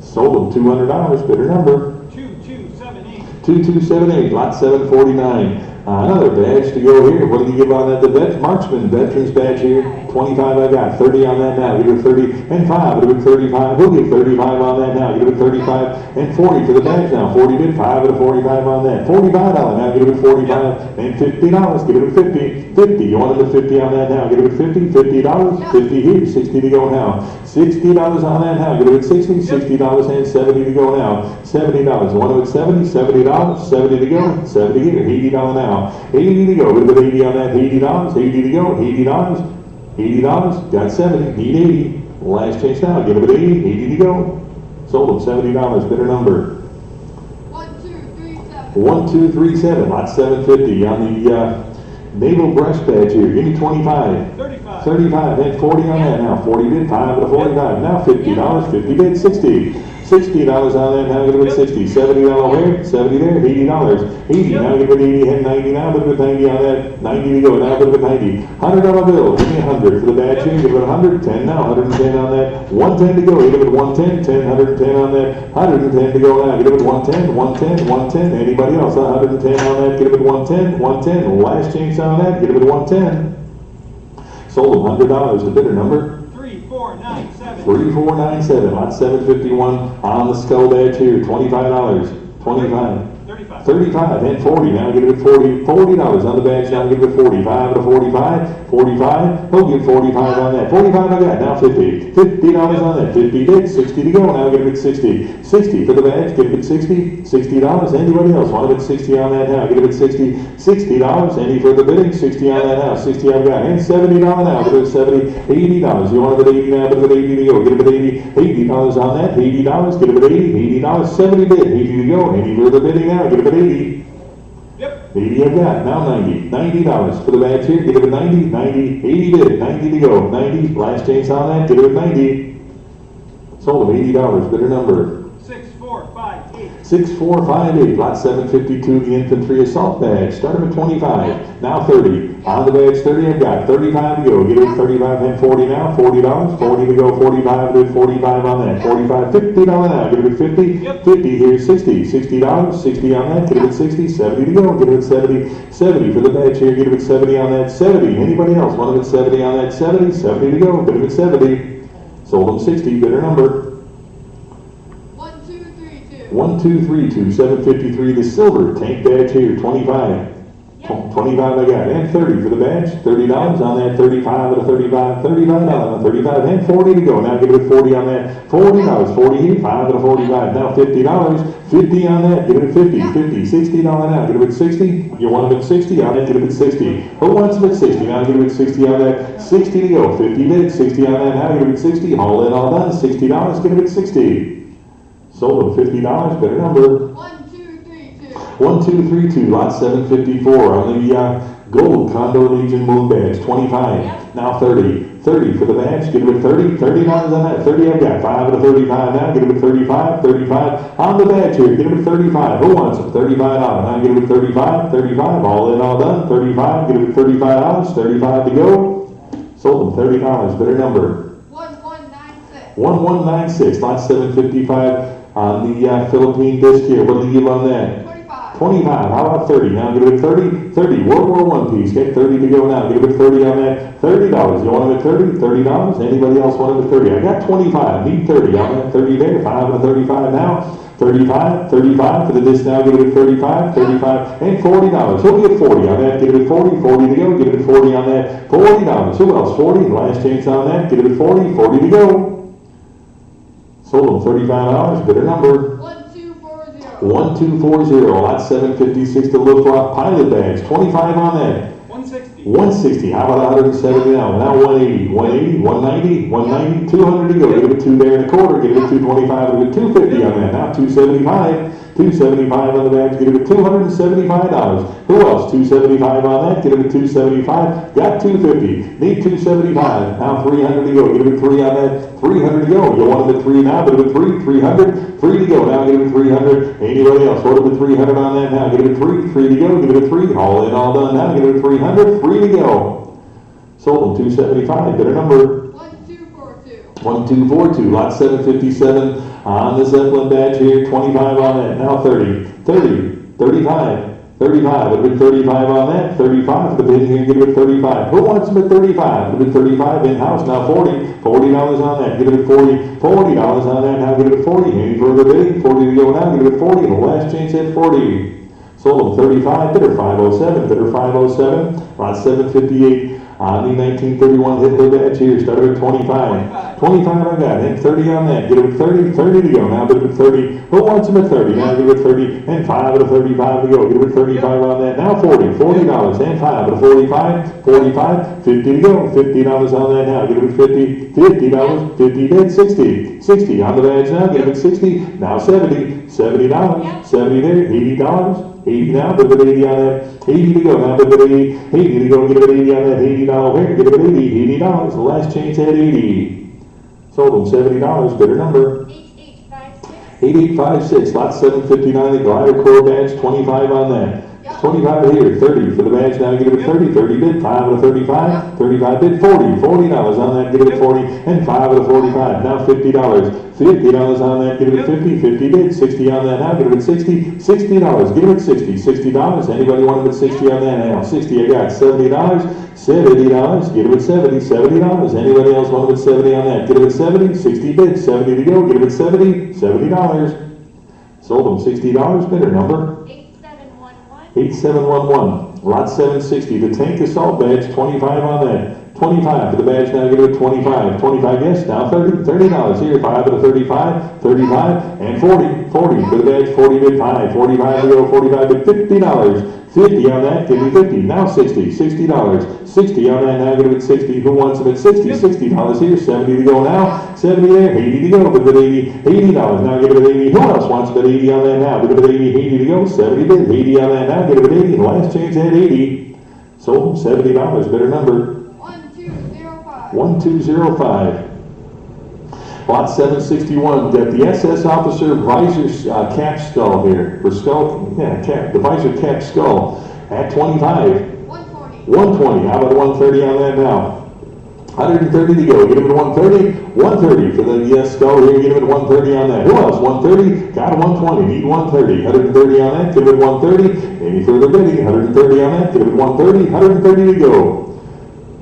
Sold them $200, bidder number 2278. 2278, lot 749. Another badge to go here. What do you give on that? The marksman veterans badge here. 25 I got. 30 on that now. Give it 30 and 5. Give it 35. We'll give 35 on that now. Give it 35 and 40 for the badge now. 40 bid. 5 at a 45 on that. $45 now. Give it 45 and $50. Give it at 50. 50. You want it at 50 on that now. Give it at 50. $50. 50 here. 60 to go now. $60 on that now. Give it at 60. $60 and 70 to go now. $70. You want it at 70. $70. 70 to go. 70 here. $80 now. 80 to go. Give it 80 on that. $80. 80 to go. $80. $80, got 70, need 80. Last chance now, get it at 80, 80 to go. Sold them $70, bidder number 1237. 1237, lot 750 on the naval breast badge here. Give me 25. 35. 35, and 40 on that now. 40 bid, 5 at a 45. Now $50, 50 bid, 60. $60 on that, now get it with 60. $70 here, 70 there, $80. 80, now get it with 80, and 90 now, get it with 90 on that, 90 to go, now get it with 90. $100 bill, give me 100 for the badge here, give it 100, 10 now, 110 on that, 110 to go, get it with 110, 10, 110 on that, 110 to go now, get it with 110, 110, 110, anybody else, 110 on that, get it with 110, 110, last chance on that, get it with 110. Sold them $100, the bidder number 3497. 3497, lot 751 on the skull badge here, $25, 25. 35. 35 and 40, now get it at 40, $40 on the badge, now get it at 45 to 45, 45, he'll get 45 on that, 45 I got, now 50, $50 on that, 50 bid, 60 to go, now get it at 60, 60 for the badge, get it at 60, $60, anybody else want it at 60 on that now, get it at 60, $60, any further bidding, 60 on that now, 60 I've got, and $70 now, get it at 70, $80, you want it at 80 now, get it at 80 to go, get it at 80, $80 on that, $80, get it at 80, $80, 70 bid, 80 to go, any further bidding now, get it at 80. Yep. 80 I've got, now 90, $90 for the badge here, get it at 90, 90, 80 bid, 90 to go, 90, last chance on that, get it at 90. Sold them $80, bidder number 6458. 6458, lot 752, the infantry assault badge, start them at 25, now 30, on the badge 30 I've got, 35 to go, get it at 35 and 40 now, $40, 40 to go, 45, get 45 on that, 45, $50 now, get it at 50, 50 here, 60, $60, 60 on that, get it at 60, 70 to go, get it at 70, 70 for the badge here, get it at 70 on that, 70, anybody else want it at 70 on that, 70, 70 to go, get it at 70, sold them 60, bidder number 1232. 1232, 753, the silver tank badge here, 25. 25 I got, and 30 for the badge, $30 on that, 35 to 35, $35 on 35, and 40 to go. Now give it 40 on that, $40, 40 here, 5 to 45, now $50, 50 on that, get it at 50, 50, $60 now, get it at 60, you want it at 60, on that, get it at 60. Who wants it at 60, now get it at 60 on that, 60 to go, 50 bid, 60 on that, now get it at 60, all in, all done, $60, get it at 60. Sold them $50, better number. 1232. 1232, lot 754 on the gold Condor Legion moon badge, 25, now 30, 30 for the badge, get it at 30, $30 on that, 30 I've got, 5 to 35 now, get it at 35, 35 on the badge here, get it at 35, who wants it, $35, now get it at 35, 35, all in, all done, 35, get it at $35, 35 to go, sold them $30, better number. 1196. 1196, lot 755 on the Philippine disc here, what do you give on that? 25. 25, how about 30? Now get it at 30, 30, World War I piece, get 30 to go now, get it at 30 on that, $30, you want it at 30, $30, anybody else want it at 30? I got 25, need 30, on that 30 there, 5 and 35 now, 35, 35 for the disc now, get it at 35, 35, and $40, who'll get 40 on that, get it at 40, 40 to go, get it at 40 on that, $40, who else, 40, last chance on that, get it at 40, 40 to go. Sold them $35, bidder number 1240. 1240, lot 756, the Little Rock Pilot badge, 25 on that. 160. 160, how about 170 now? Now 180, 180, 190, 190, 200 to go. Get it at 2 there and a quarter, get it at 225, get 250 on that. Now 275, 275 on the badge, get it at $275. Who else? 275 on that, get it at 275. Got 250, need 275. Now 300 to go, get it at 3 on that. 300 to go. You want it at 3 now, get it at 3, 300, 3 to go. Now get it at 300. Anybody else? What it at 300 on that now? Get it at 3, 3 to go, get it at 3. All in, all done now, get it at 300, 3 to go. Sold them 275, bidder number 1242. 1242, lot 757 on the Zeppelin badge here, 25 on that, now 30, 30, 35, 35, it'll be 35 on that, 35 for the bid here, get it at 35. Who wants them at 35? It'll be 35 in-house, now 40, $40 on that, get it at 40, $40 on that, now get it at 40. Any further bidding? 40 to go now, get it at 40, and the last chance at 40. Sold them 35, bidder 507, bidder 507, lot 758 on the 1931 Hitler badge here, started at 25. 25 I got, and 30 on that, get it at 30, 30 to go, now bid it at 30. Who wants them at 30? Now get it at 30, and 5 to 35 to go, get it at 35 on that, now 40, $40, and 5 to 45, 45, 50 to go, $50 on that now, get it at 50, $50, 50 bid, 60, 60 on the badge now, get it at 60, now 70, $70, 70 there, $80, 80 now, bid it at 80 on that, 80 to go, now bid it at 80, 80 to go, get it at 80 on that, $80 here, get it at 80, $80, the last chance at 80. Sold them $70, bidder number HH56. 8856, lot 759, the glider core badge, 25 on that. 25 here, 30 for the badge, now give it 30, 30 bid, 5 out of 35, 35 bid, 40, $40 on that, give it 40, and 5 out of 45, now $50, $50 on that, give it 50, 50 bid, 60 on that now, give it 60, $60, give it 60, $60, anybody want to bid 60 on that now, 60, I got $70, $70, give it 70, $70, anybody else want to bid 70 on that, give it 70, 60 bid, 70 to go, give it 70, $70, sold them $60, bidder number 8711, lot 760, the tank assault badge, 25 on that. 25 for the badge, now give it 25. 25, yes, now $30 here, 5 out of 35, 35, and 40 for the badge, 40 bid 5, 45 to go, 45 bid $50. 50 on that, give me 50, now $60, $60, 60 on that, now give it 60, who wants them at 60, $60 here, 70 to go now, 70 there, 80 to go, give it 80, $80, now give it 80, who else wants them at 80 on that now, give it 80, 80 to go, 70 bid, 80 on that now, give it 80, the last change at 80, sold them $70, better number, 1205. 1205. Lot 761, got the SS officer visor cap skull here, for skull, yeah, cap, the visor cap skull at 25. 120. 120, how about 130 on that now? 130 to go, give it 130, 130 for the skull here, give it 130 on that. Who else? 130, got 120, need 130, 130 on that, give it 130, any further bidding, 130 on that, give it 130, 130 to go.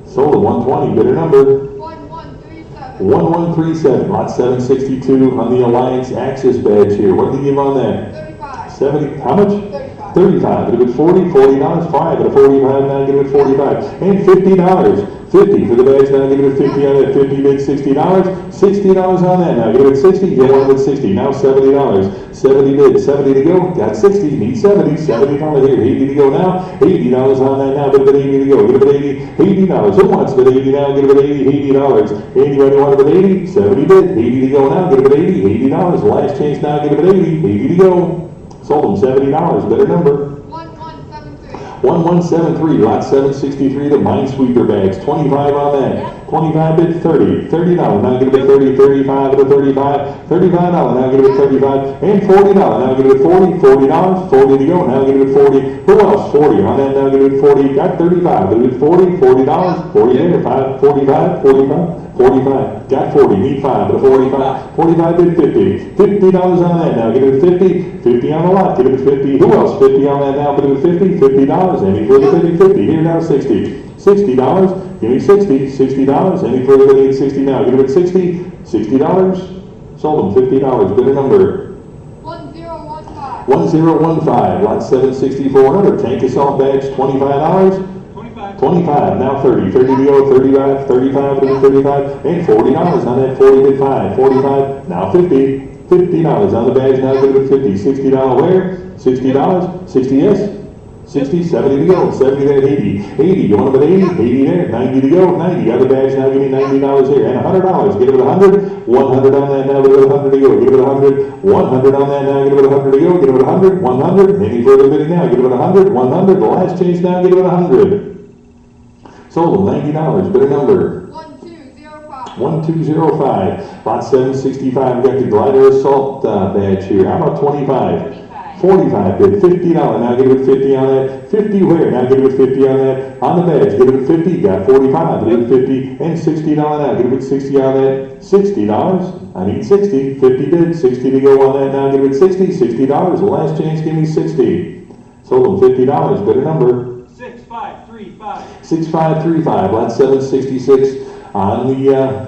Sold at 120, bidder number 1137. 1137, lot 762 on the Alliance Access badge here. What did you give on that? 35. 70, how much? 35. 35, give it 40, $40, 5 out of 45, now give it 45, and $50, 50 for the badge, now give it 50 on that, 50 bid, $60, $60 on that, now give it 60, get one with 60, now $70, 70 bid, 70 to go, got 60, need 70, $70 here, 80 to go now, $80 on that now, give it 80 to go, give it 80, $80, who wants bid 80 now, give it 80, $80, anybody want to bid 80, 70 bid, 80 to go now, give it 80, $80, last chance now, give it 80, 80 to go. Sold them $70, better number. 1173. 1173, lot 763, the Minesweeper bags, 25 on that. 25 bid, 30, $30, now give it 30, 35 to 35, $35, now give it 35, and $40, now give it 40, $40, 40 to go, now give it 40, who else, 40, on that, now give it 40, got 35, give it 40, $40, 40 there, 5, 45, 45, 45, got 40, need 5, but 45, 45 bid 50, $50 on that, now give it 50, 50 on the lot, give it 50, who else, 50 on that now, give it 50, $50, any further bidding, 50, here now 60, $60, give me 60, $60, any further bidding, 60 now, give it 60, $60, sold them $50, bidder number 1015. 1015, lot 764, another tank assault badge, $25, 25, now 30, 30 to go, 35, 35 to 35, and $40 on that, 40 bid 5, 45, now 50, $50 on the badge, now give it 50, $60 where? $60, 60 yes, 60, 70 to go, 70 there, 80, 80, you want to bid 80, 80 there, 90 to go, 90, other badge, now give me $90 here, and $100, give it 100, 100 on that, now give it 100 to go, give it 100, 100 on that, now give it 100 to go, give it 100, 100, any further bidding now, give it 100, 100, the last change now, give it 100. Sold them $90, bidder number 1205. 1205, lot 765, we got the glider assault badge here, how about 25? 45 bid, $50, now give it 50 on that, 50 where, now give it 50 on that, on the badge, give it 50, got 45, give it 50, and $60 now, give it 60 on that, $60, I need 60, 50 bid, 60 to go on that, now give it 60, $60, the last chance, give me 60, sold them $50, better number 6535. 6535, lot 766, on the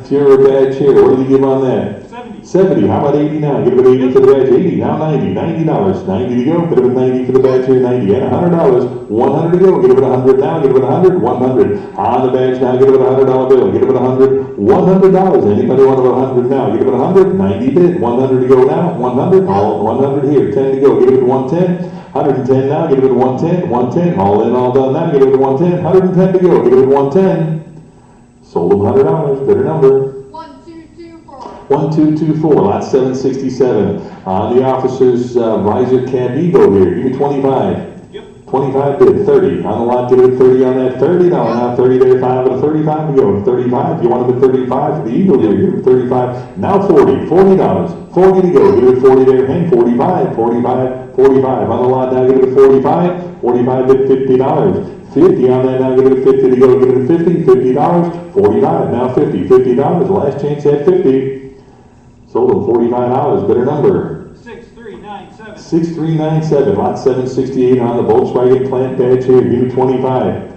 Fuhrer badge here, what do you give on that? 70. 70, how about 80 now? Give it 80 for the badge, 80, now 90, $90, 90 to go, give it 90 for the badge here, 90, and $100, 100 to go, give it 100 now, give it 100, 100, on the badge now, give it a $100 bill, give it 100, $100, anybody want about 100 now, give it 100, 90 bid, 100 to go now, 100, all 100 here, 10 to go, give it 110, 110 now, give it 110, 110, all in, all done now, give it 110, 110 to go, give it 110, sold them $100, better number 1224. 1224, lot 767, on the officer's visor cab Evo here, give me 25. Yep. 25 bid, 30. On the lot, give it a 30 on that, $30. Now 30 there, 5 with a 35 to go. 35, you want them at 35 for the Eagle here, give it 35. Now 40, $40. 40 to go, give it 40 there, and 45, 45, 45. On the lot, now give it a 45. 45 bid, $50. 50 on that, now give it a 50 to go, give it a 50, $50. 45, now 50, $50. Last chance at 50. Sold them $45, better number. 6397. 6397, lot 768 on the Volkswagen plant badge here, give me 25.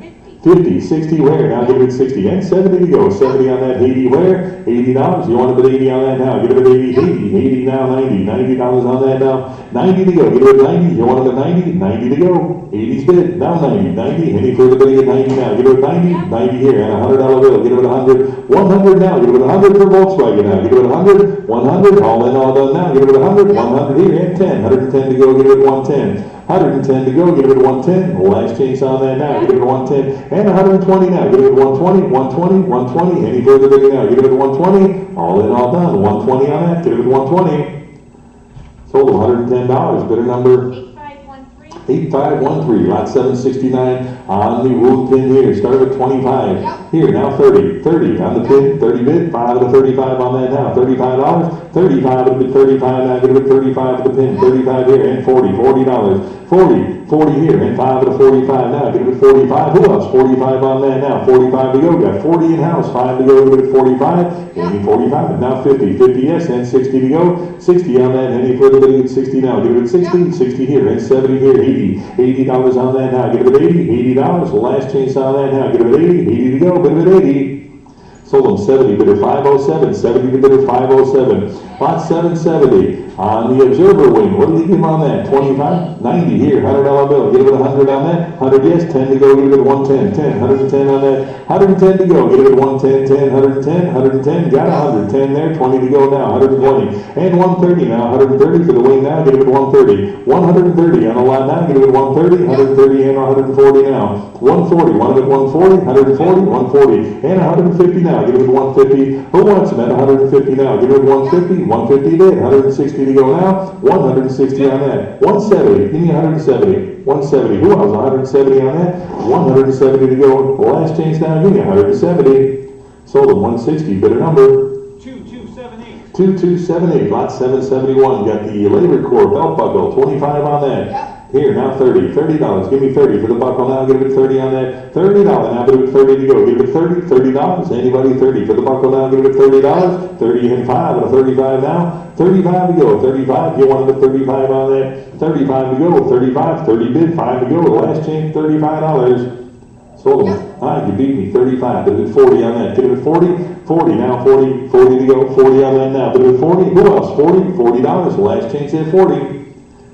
50, 60 where, now give it 60, and 70 to go, 70 on that, 80 where, $80, you want to put 80 on that now, give it at 80, 80 now, 90, $90 on that now, 90 to go, give it at 90, you want it at 90, 90 to go, 80's bid, now 90, any further bidding at 90 now, give it at 90, 90 here, and a $100 bill, give it at 100, 100 now, give it at 100 for Volkswagen now, give it at 100, 100, all in, all done now, give it at 100, 100 here, and 10, 110 to go, give it at 110. 110 to go, give it a 110, last chance on that now, give it a 110, and 120 now, give it a 120, 120, 120, any further bidding now, give it a 120, all in, all done, 120 on that, give it a 120, sold $110, bidder number 8513. 8513, lot 769 on the wood pin here, start with 25, Yep. here, now 30, 30 on the pin, 30 bid, 5 to 35 on that now, $35, 35 of the bid, 35 now, give it 35 of the pin, 35 here, and $40, 40 here, and 5 of the 45 now, give it 45, who else, 45 on that now, 45 to go, got 40 in-house, 5 to go, give it 45, any 45, now 50, 50 yes, and 60 to go, 60 on that, any further bidding at 60 now, give it 60, 60 here, and 70 here, 80, $80 on that now, give it 80, $80, the last chance on that now, give it 80, 80 to go, bid it 80. Sold them 70, bidder 507, 70 to bidder 507. Lot 770 on the Observer wing. What did he give him on that? 25? 90 here, $100 bill. Give it 100 on that. 100 yes, 10 to go, give it 110. 10, 110 on that. 110 to go, give it 110, 10, 110, 110. Got 110 there, 20 to go now, 120. And 130 now, 130 for the wing now, give it 130. 130 on the lot now, give it 130, 130 and 140 now. 140, one at 140, 140, 140, and 150 now, give it 150. Who wants them at 150 now? Give it 150, 150 bid, 160 to go now, 160 on that. 170, give me 170. 170, who else? 170 on that, 170 to go. Last chance now, give me 170. Sold them 160, bidder number 2278. 2278, lot 771. Got the Labor Corps belt buckle, 25 on that. Here, now 30, $30. Give me 30 for the buckle now. Give it 30 on that. $30. Now give it 30 to go. Give it 30, $30. Anybody 30 for the buckle now? Give it $30. 30 and 5 and a 35 now. 35 to go. 35. You wanted a 35 on that. 35 to go. 35. 30 bid. 5 to go. Last chance, $35. Sold them. You beat me. 35. Give it 40 on that. Give it 40. 40 now. 40. 40 to go. 40 on that now. Give it 40. Who else? 40. $40. Last chance at 40.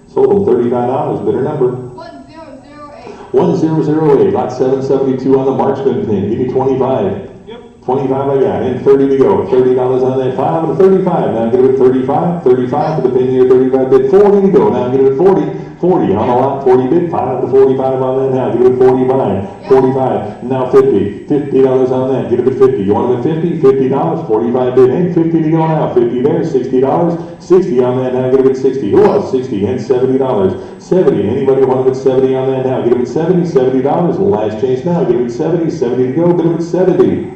Sold them $35, bidder number 1008. 1008, lot 772 on the marksman pin. Give me 25. Yep. 25 I got, and 30 to go. $30 on that 5 and a 35. Now give it 35. 35 for the pin here, 35 bid. 40 to go. Now give it 40. 40 on the lot, 40 bid. 5 to 45 on that now. Give it 45. 45. Now 50. $50 on that. Give it 50. You want it at 50? $50. 45 bid and 50 to go now. 50 there. $60. 60 on that now. Give it 60. Who else? 60 and $70. 70. Anybody want it at 70 on that now? Give it 70. $70. Last chance now. Give it 70. 70 to go. Bid it 70.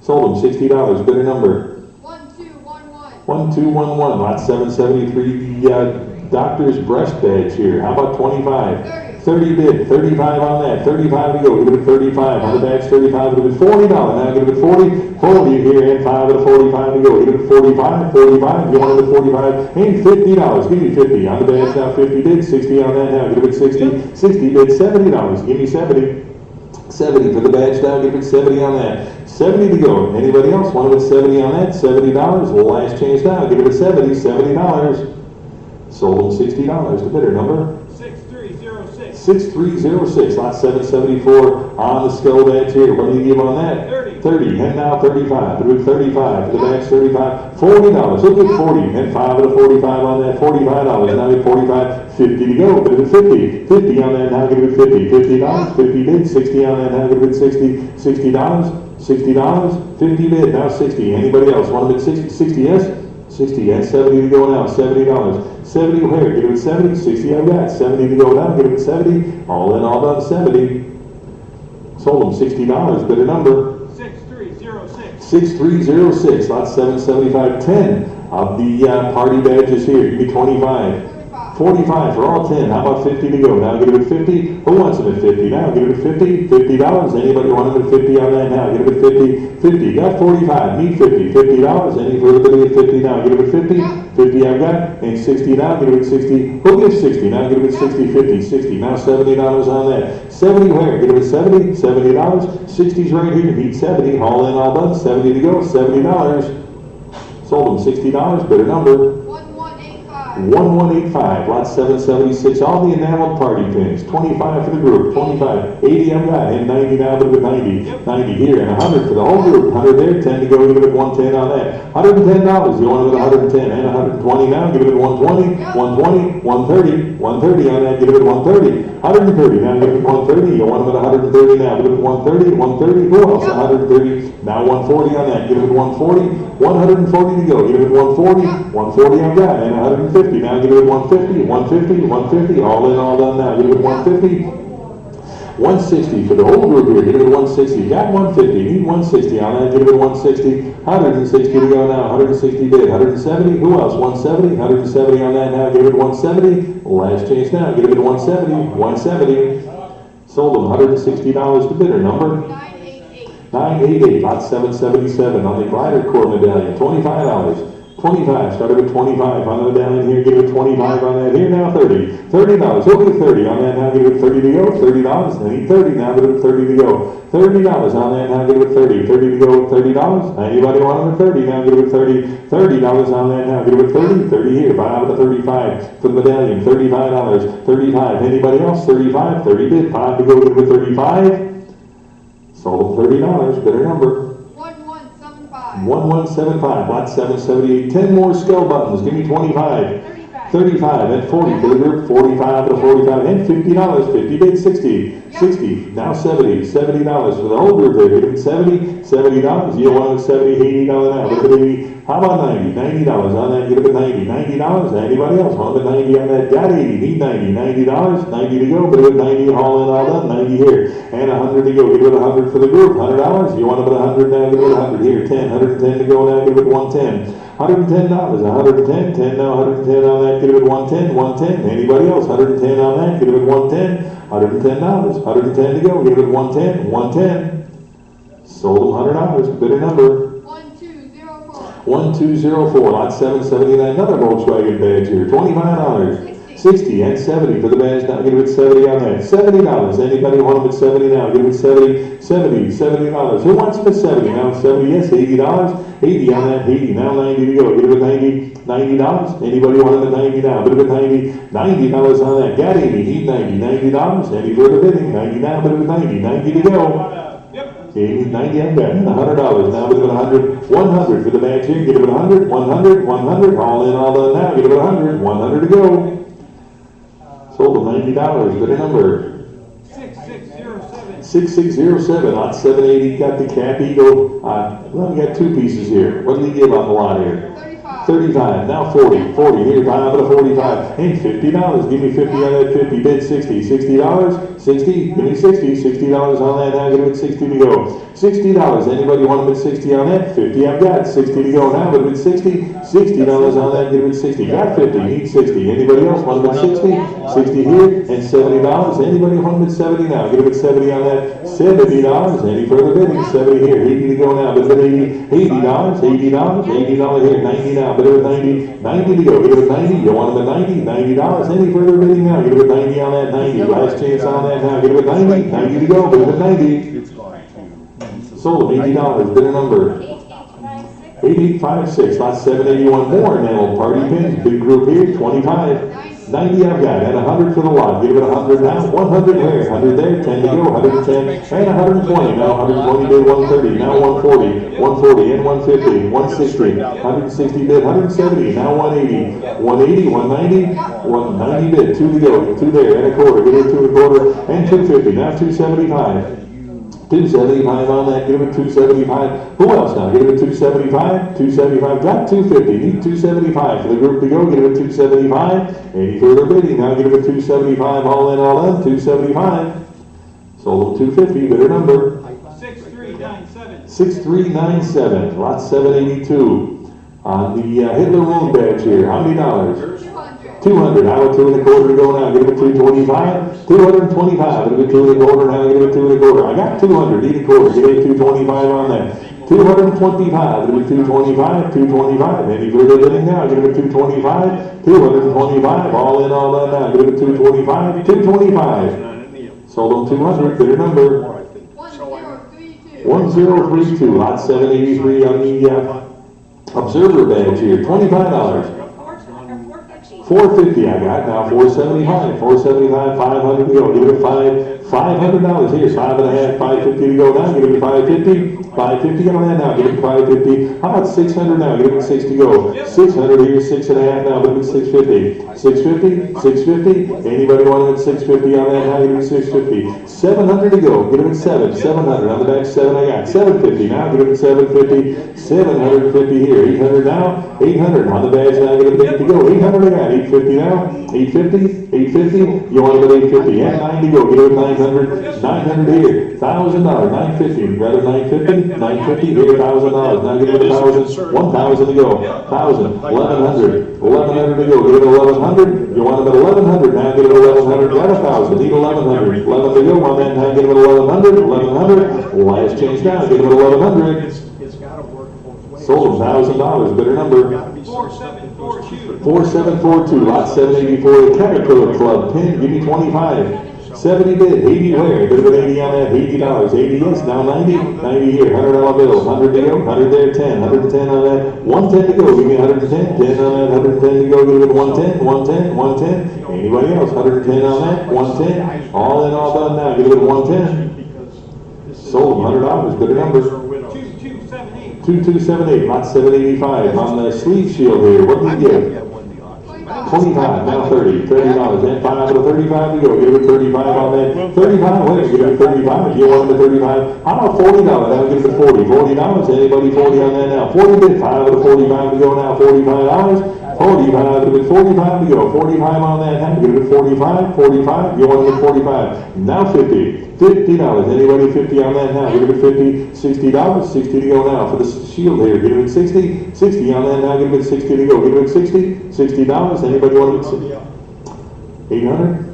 Sold them $60. Bidder number 1211. 1211. Lot 773. The doctor's breast badge here. How about 25? 30 bid, 35 on that, 35 to go, give it 35, on the badge 35, give it $40, now give it 40, 40 here, and 5 of the 45 to go, give it 45, 45, you want it at 45, and $50, give me 50, on the badge now 50 bid, 60 on that now, give it 60, 60 bid, $70, give me 70, 70 for the badge now, give it 70 on that, 70 to go, anybody else want it at 70 on that, $70, last chance now, give it a 70, $70, sold them $60, the bidder number 6306. 6306, lot 774 on the skull badge here. What do you give on that? 30. 30, and now 35. Put it 35. The badge 35. $40. Look at 40, and 5 of the 45 on that. $45. Now get 45. 50 to go. Put it at 50. 50 on that. Now give it 50. $50. 50 bid. 60 on that. Now give it 60. $60. $60. 50 bid. Now 60. Anybody else want to bid 60? 60 yes. 60 and 70 to go now, $70. 70 O'Hare, get it at 70, 60 I've got, 70 to go now, get it at 70, all in, all done, 70. Sold them $60, better number. 6306. 6306, lot 775, 10 of the party badges here, give me 25. 45 for all 10, how about 50 to go? Now get it at 50, who wants them at 50 now? Get it at 50, $50, anybody want them at 50 on that now? Get it at 50, 50, got 45, need 50, $50, any further bidding at 50 now? Get it at 50, 50 I've got, and 60 now, get it at 60, who gives 60 now? Get it at 60, 50, 60, now $70 on that. 70 where? Get it at 70, $70, 60's right here, need 70, all in, all done, 70 to go, $70. Sold them $60, better number. 1185, lot 776, all the enameled party pins, 25 for the group, 25, 80 I've got, and 90 now, but with 90, 90 here, and 100 for the whole group, 100 there, 10 to go, give it at 110 on that, $110, you want it at 110, and 120 now, give it at 120, 120, 130, 130 on that, give it at 130, 130 now, give it at 130, you want them at 130 now, give it at 130, 130, who else, 130, now 140 on that, give it at 140, 140 to go, give it at 140, 140 I've got, and 150. Now give it at 150, 150, 150, all in, all done now. Give it at 150, 160 for the whole group here. Give it at 160. Got 150, need 160 on that. Give it at 160, 160 to go now. 160 bid, 170. Who else? 170, 170 on that now. Give it at 170. Last chance now. Give it at 170, 170. Sold them $160 to bidder number 988. Lot 777 on the glider core medallion. $25. 25, started with 25 on the medallion here, give it 25 on that here, now 30. $30, over to 30 on that now, give it 30 to go, $30, I need 30 now, give it 30 to go. $30 on that now, give it 30, 30 to go, $30. Anybody want it at 30 now, give it 30, $30 on that now, give it 30, 30 here, buy out of the 35 for the medallion, $35, 35. Anybody else? 35, 30 bid, 5 to go, give it 35. Sold $30, better number. 1175, lot 778, 10 more skull buttons, give me 25, 35, and 40 for the group, 45 to 45, and $50, 50 bid, 60, 60, now 70, $70 for the whole group there, give it 70, $70, you want it 70, $80 now, look at 80, how about 90, $90 on that, give it 90, $90, anybody else want it 90 on that, got 80, need 90, $90, 90 to go, but it 90, all in, all done, 90 here, and 100 to go, give it 100 for the group, $100, you want it 100 now, give it 100 here, 10, 110 to go now, give it 110, $110, 110, 10 now, 110 on that, give it 110, 110, anybody else, 110 on that, give it 110, $110, 110 to go, give it 110, 110, sold them $100, better number. 1204, lot 779, another Volkswagen badge here, $25. 60 and 70 for the badge now, give it 70 on that. $70, anybody want them at 70 now, give it 70, $70, who wants them at 70 now, 70, yes, $80, 80 on that, 80, now 90 to go, give it 90, $90, anybody want them at 90 now, give it 90, $90 on that, got 80, need 90, $90, any further bidding, 90 now, but it was 90, 90 to go. 80, 90, I've got $100, now give it 100, 100 for the badge here, give it 100, 100, 100, all in, all done now, give it 100, 100 to go. Sold them $90, better number. 6607. 6607, lot 780, got the Cap Eagle, well, we got two pieces here. What did he give on the lot here? 35, now 40, 40, here, buy out of 45, and $50, give me 50 on that 50, bid 60, $60, 60, give me 60, $60 on that, now give it 60 to go. $60, anybody want them at 60 on that? 50 I've got, 60 to go now, but it's 60, $60 on that, give it 60, got 50, need 60, anybody else want them at 60? 60 here, and $70, anybody want them at 70 now, give it 70 on that, $70, any further bidding, 70 here, 80 to go now, but it's 80, $80, $80 here, 90 now, but it was 90, 90 to go, give it 90, you want them at 90, $90, any further bidding now, give it 90 on that, 90, last chance on that now, give it 90, 90 to go, but it was 90. Sold them $80, bidder number 8856, lot 781, more enameled party pins, big group here, 25, 90 I've got, and 100 for the lot, give it 100 now, 100 there, 100 there, 10 to go, 110, and 120, now 120 bid, 130, now 140, 140, and 150, 160, 160 bid, 170, now 180, 180, 190, 190 bid, 2 to go, 2 there, and a quarter, give it 2 and a quarter, and 250, now 275. 275 on that, give it 275. Who else now? Give it 275, 275, got 250, need 275 for the group to go, give it 275. Any further bidding, now give it 275, all in, all done, 275. Sold them 250, bidder number 6397. 6397, lot 782. On the Hitler wound badge here, how many dollars? 200. 200, I will 2 1/4 to go now, give it 225, 225, give it 2 1/4 now, give it 2 1/4. I got 200, need a quarter, give it 225 on that. 225, give it 225, 225, any further bidding now, give it 225, 225, all in, all done now, give it 225, 225. Sold them 200, bidder number 1032. 1032, lot 783 on the observer badge here, $25. 450 I got, now 475, 500 to go, give it $500 here, 5.5, 550 to go now, give it 550 on that now, give it 550, how about 600 now, give it 6 to go, 600 here, 6.5 now, give it 650, 650, anybody want it at 650 on that now, give it 650, 700 to go, give it 700 on the back, 7 I got, 750 now, give it 750, 750 here, 800 now, 800 on the badge now, give it 8 to go, 800 I got, 850 now, 850, you want it at 850, and 9 to go, give it 900, 900 here, $1,000, 950, rather 950, 950 here, $1,000, now give it 1,000, 1,000 to go, 1,000, 1,100, 1,100 to go, give it 1,100, you want it at 1,100, now give it 1,100, got 1,000, need 1,100, 11 to go, on that time, give it 1,100, 1,100, last change down, give it 1,100, It's gotta work both ways. sold $1,000, bidder number 4742. 4742, lot 784, the Caterpillar Club, pin, give me 25. 70 bid, 80 where, bid of 80 on that, $80, 80 yes, now 90, 90 here, $100 bill, 100 to go, 100 there, 10, 110 on that, 110 to go, give me 110, 10 on that, 110 to go, give it 110, 110, 110, anybody else, 110 on that, 110, all in, all done now, give it 110, sold $100, bidder number 2278. 2278, lot 785, on the sleeve shield here, what do you get? 25, now 30, $30, and 5 out of 35 to go, give it 35 on that, 35, wait, give it 35, if you want it at 35, how about $40, that'll give it 40, $40, anybody 40 on that now, 40 bid, 5 out of 45 to go now, $45, 45, give it 45 to go, 45 on that, now give it 45, 45, you want it at 45, now 50, $50, anybody 50 on that now, give it 50, $60, 60 to go now, for the shield here, give it 60, 60 on that now, give it 60 to go, give it 60, $60, anybody want it at 800?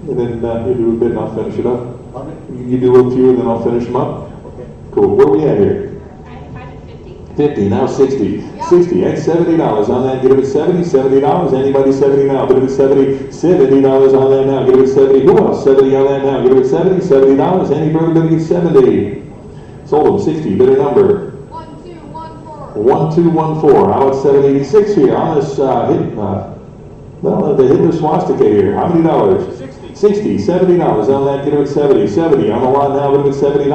And then you do a bit and I'll finish it up. You do a few and then I'll finish them up. Cool, where we at here? 50, now 60, 60, that's $70 on that, give it 70, $70, anybody 70 now, give it 70, $70 on that now, give it 70, who else, 70 on that now, give it 70, $70, any further bidding is 70, sold them 60, bidder number 1214, how about 786 here, on this, the Hitler swastika here, how many dollars? 60, $70 on that, get it at 70, 70, on the lot now, get it at $70,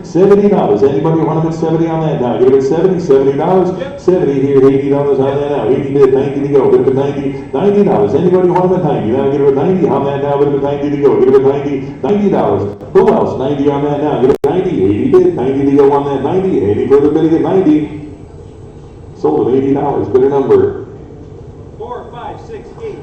$70, anybody want them at 70 on that now, get it at 70, $70, 70 here, $80 on that now, 80 bid, 90 to go, get it at 90, $90, anybody want them at 90, now get it at 90, on that now, get it at 90 to go, get it at 90, $90, who else, 90 on that now, get it at 90, 80 bid, 90 to go on that, 90, any further bidding at 90, sold at $80, bidder number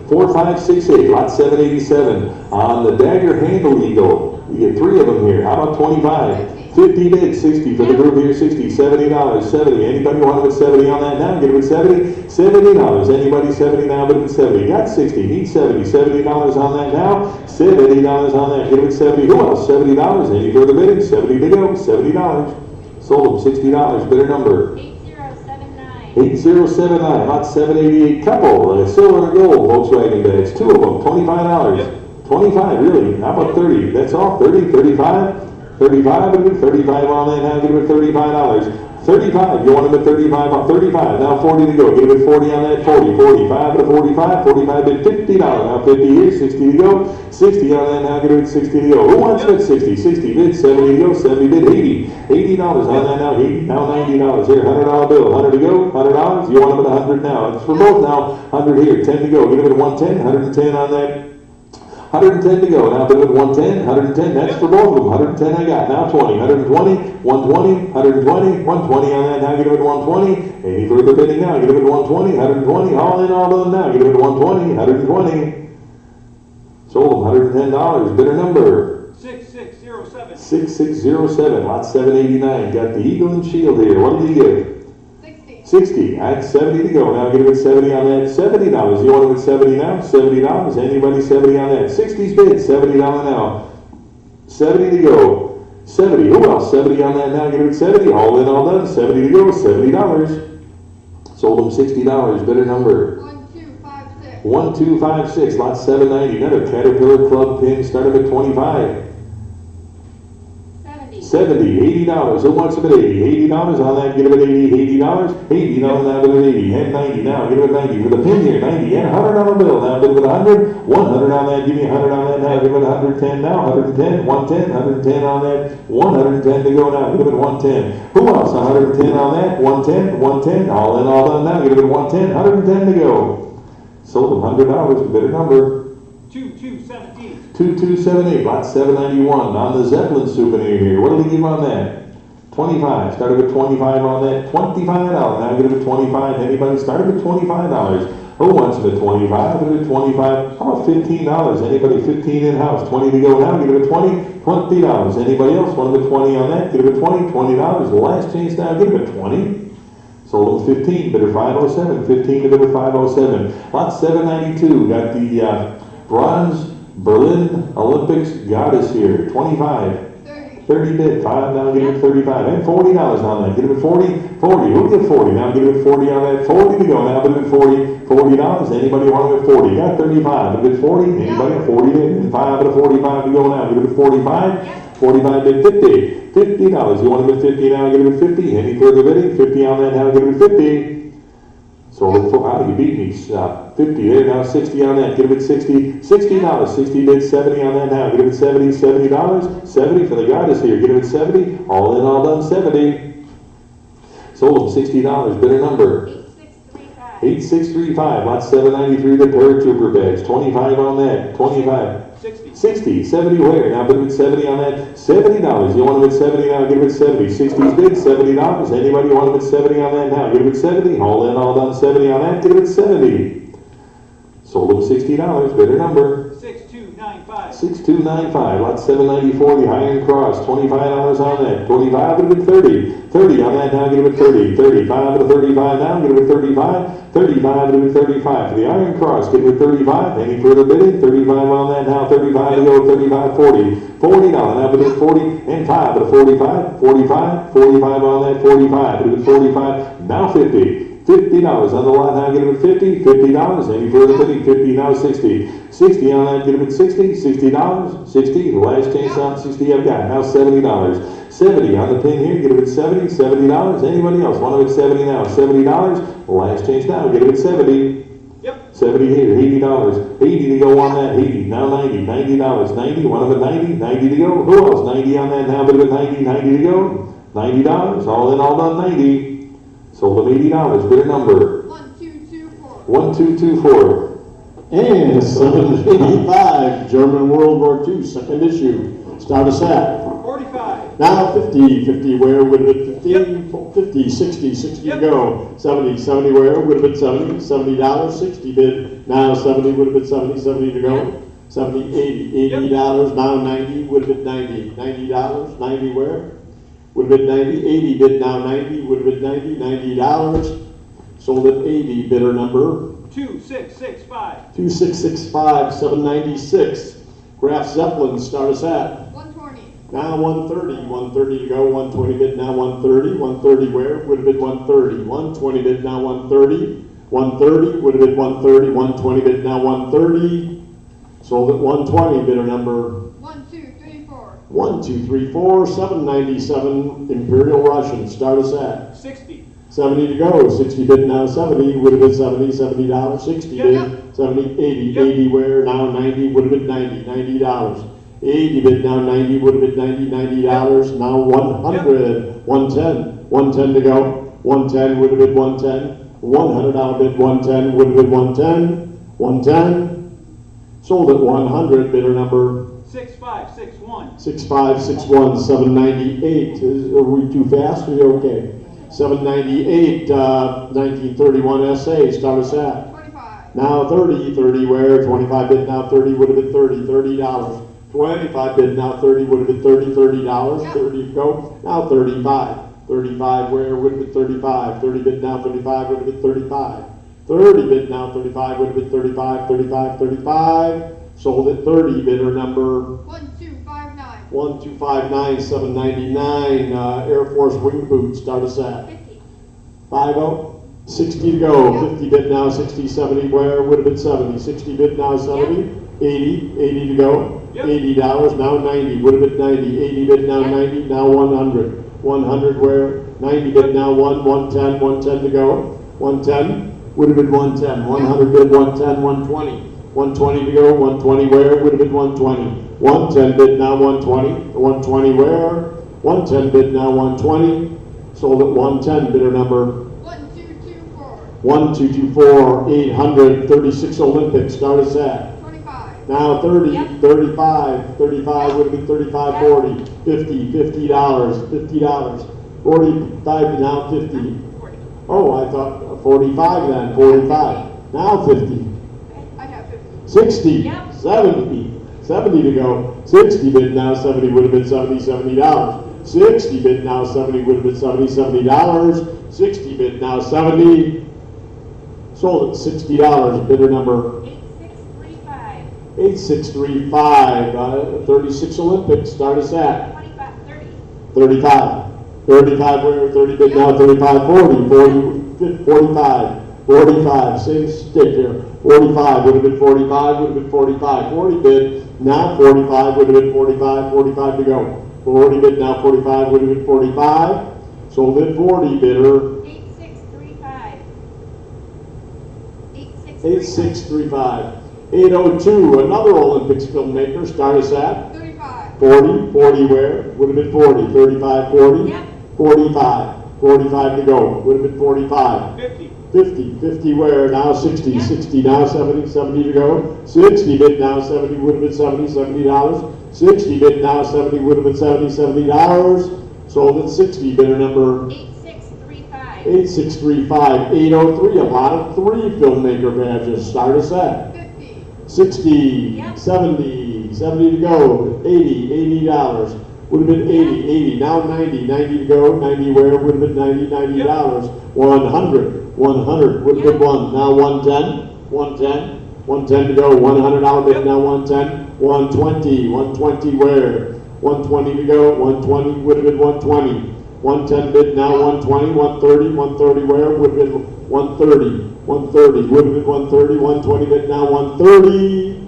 4568, lot 787, on the dagger handle eagle, you get 3 of them here, how about 25, 50 bid, 60 for the group here, 60, $70, 70, anybody want them at 70 on that now, get them at 70, $70, anybody 70 now, get them at 70, got 60, need 70, $70 on that now, $70 on that, get them at 70, who else, $70, any further bidding, 70 to go, $70, sold them, $60, bidder number 8079, lot 788, couple, silver and gold Volkswagen bags, 2 of them, $25, 25, really, how about 30, that's all, 30, 35, 35, 35 on that, now give it $35, 35, you want them at 35, on 35, now 40 to go, give it 40 on that, 40, 45 to 45, 45 bid, $50, now 50 here, 60 to go, 60 on that, now give it 60 to go, who wants it at 60, 60 bid, 70 to go, 70 bid, $80 on that now, 80, now $90, here, $100 bill, 100 to go, $100, you want them at 100 now, it's for both now, 100 here, 10 to go, give it 110, 110 on that, 110 to go. Now bid at 110, 110. That's for both of them. 110 I got. Now 20, 120, 120, 120, 120 on that. Now get it at 120. Any further bidding now? Get it at 120, 120. All in, all done now. Get it at 120, 120. Sold them $110. Bidder number 6607. 6607. Lot 789. Got the Eagle and Shield here. What did you give? 60. 60. That's 70 to go. Now get it at 70 on that. $70. You want them at 70 now? $70. Anybody 70 on that? 60's bid. $70 now. 70 to go. 70. Who else? 70 on that now. Get it at 70. All in, all done. 70 to go. $70. Sold them $60. Bidder number 1256. 1256. Lot 790. Another Caterpillar Club pin. Started at 25. 70. $70, $80. Who wants them at 80? $80 on that, get them at 80, $80. $80 now, bid at 80. And 90 now, get them at 90. For the pin here, 90. And $100 bill now, bid with 100. $100 on that, give me $100 on that now, give it 110 now. 110, 110, 110 on that. 110 to go now, give it 110. Who else? 110 on that, 110, 110. All in, all done now, give it 110. 110 to go. Sold them $100, bidder number 2278. 2278, lot 791, on the Zeppelin souvenir here. What do we give on that? 25, started with 25 on that, $25. Now get it at 25. Anybody started with $25? Who wants it at 25? Get it at 25. How about $15? Anybody 15 in-house? 20 to go now, get it at 20. $20. Anybody else want it at 20 on that? Get it at 20. $20. The last chance now, get it at 20. Sold them 15, bidder 507. 15 to bidder 507. Lot 792, got the bronze Berlin Olympics goddess here. 25. 30. 30 bid. 5 now, get it at 35. And $40 on that. Get it at 40. 40. Who get 40? Now get it at 40 on that. 40 to go. Now get it at 40. $40. Anybody want it at 40? Got 35. Bid at 40. Anybody at 40 bid? And 5 to 45 to go now. Get it at 45. 45 bid 50. $50. You want it at 50 now? Get it at 50. Any further bidding? 50 on that now. Get it at 50. Sold it for, you beat me. 50 there now, 60 on that. Get it at 60. $60. 60 bid, 70 on that now. Get it at 70. $70. 70 for the goddess here. Get it at 70. All in, all done. 70. Sold them $60. Bidder number 8635. 8635. Lot 793. The paratrooper badge. 25 on that. 25. 60. 60, 70 where? Now bid at 70 on that. $70. You want them at 70 now, get them at 70. 60's bid, $70. Anybody want them at 70 on that now? Get them at 70. All in, all done, 70 on that. Get them at 70. Sold them $60. Bidder number 6295. 6295. Lot 794, the Iron Cross. $25 on that. 25, get them at 30. 30 on that now, get them at 30. 35 to 35 now, get them at 35. 35 to 35 for the Iron Cross. Get it at 35. Any further bidding? 35 on that now. 35 to go. 35, 40. $40 now. Bid at 40 and 5 to 45. 45. 45 on that. 45. Bid at 45. Now 50. $50 on the lot now. Get it at 50. $50. Any further bidding? 50 now. 60. 60 on that. Get it at 60. $60. 60. The last chance on 60 I've got. Now $70. 70 on the pin here, get it at 70, $70. Anybody else want it at 70 now? $70. Last chance now, get it at 70. Yep. 70 here, $80. 80 to go on that, 80. Now 90, $90. 90, one of it 90, 90 to go. Who else? 90 on that now, bid at 90, 90 to go. $90. All in, all done, 90. Sold them $80. Bidder number 1224. 1224. And 785, German World War II, second issue. Start us at 45. now 50, 50 where would have been 50, 50, 60, 60 to go. 70, 70 where would have been 70, $70, 60 bid. Now 70 would have been 70, 70 to go. 70, 80, $80, now 90 would have been 90, $90, 90 where? Would have been 90, 80 bid, now 90 would have been 90, $90. Sold at 80, bidder number 2665. 2665, 796. Graf Zeppelin, start us at 120. now 130, 130 to go, 120 bid, now 130, 130 where? Would have been 130, 120 bid, now 130, 130, would have been 130, 120 bid, now 130, sold at 120, bidder number 1234. 1234, 797, Imperial Russian, start us at 60. 70 to go, 60 bid, now 70, would have been 70, $70, 60 bid, 70, 80, 80 where, now 90, would have been 90, $90. 80 bid, now 90, would have been 90, $90, now 100, 110, 110 to go, 110 would have been 110, $100 bid, 110 would have been 110, 110, Sold at 100, bidder number 6561. 6561, 798. Are we too fast? Are you okay? 798, 1931 SA, start us at. 25. Now 30, 30 where? 25 bid now 30 would have been $30. 25 bid now 30 would have been $30. Yep. 30 go. Now 35. 35 where? Would have been 35. 30 bid now 35 would have been 35. 30 bid now 35 would have been 35. 35. Sold at 30, bidder number 1259. 1259, 799. Air Force wing boots, start us at. 50. 50. 60 to go. Yep. 50 bid now, 60, 70 where? Would have been 70. 60 bid now, 70. 80 to go. Yep. $80 now 90. Would have been 90. 80 bid now, Yep. 90. Now 100. 100 where? 90 bid now 110. 110 to go. 110 would have been 110. 100 bid 110. 120. 120 to go. 120 where? Would have been 120. 110 bid now 120. 120 where? 110 bid now 120. Sold at 110. Bidder number 1224. 1224, 800, 36 Olympic, start us at. 25. Now 30, Yep. 35 would have been 35, Yep. 40, 50, $50, 45 now 50. 40. Oh, I thought 45 then, 45. Now 50, I have 50. 60, Yep. 70 to go. 60 bid now 70 would have been $70. 60 bid now 70 would have been $70. 60 bid now 70. Sold at $60. Bidder number 8635. 8635. 36 Olympics. Start us at 25. 30. 35. 35 where? 30 bid now 35. 40. 45. 45. Same stick here. 45 would have been 45. Would have been 45. 40 bid now 45 would have been 45. 45 to go. 40 bid now 45 would have been 45. Sold at 40. Bidder 8635. 8635. 802, another Olympics filmmaker, start us at 35. 40 where? Would have been 40. 35, 40. Yep. 45 to go. Would have been 45. 50 where? Now 60. Yep. 60 now 70 to go. 60 bid now 70 would have been $70. 60 bid now 70 would have been $70. Sold at 60. Bidder number 8635. 8635. 803, a lot of 3 filmmaker badges. Start us at 50. 60, Yep. 70 to go. $80. Would have been 80. Now 90 to go. 90 where? Would have been $90. 100 would have been 1. Now 110 to go. $100 bid now 110. 120 where? 120 to go. 120 would have been 120. 110 bid now 120. 130 where? Would have been 130 would have been 130. 120 bid now 130.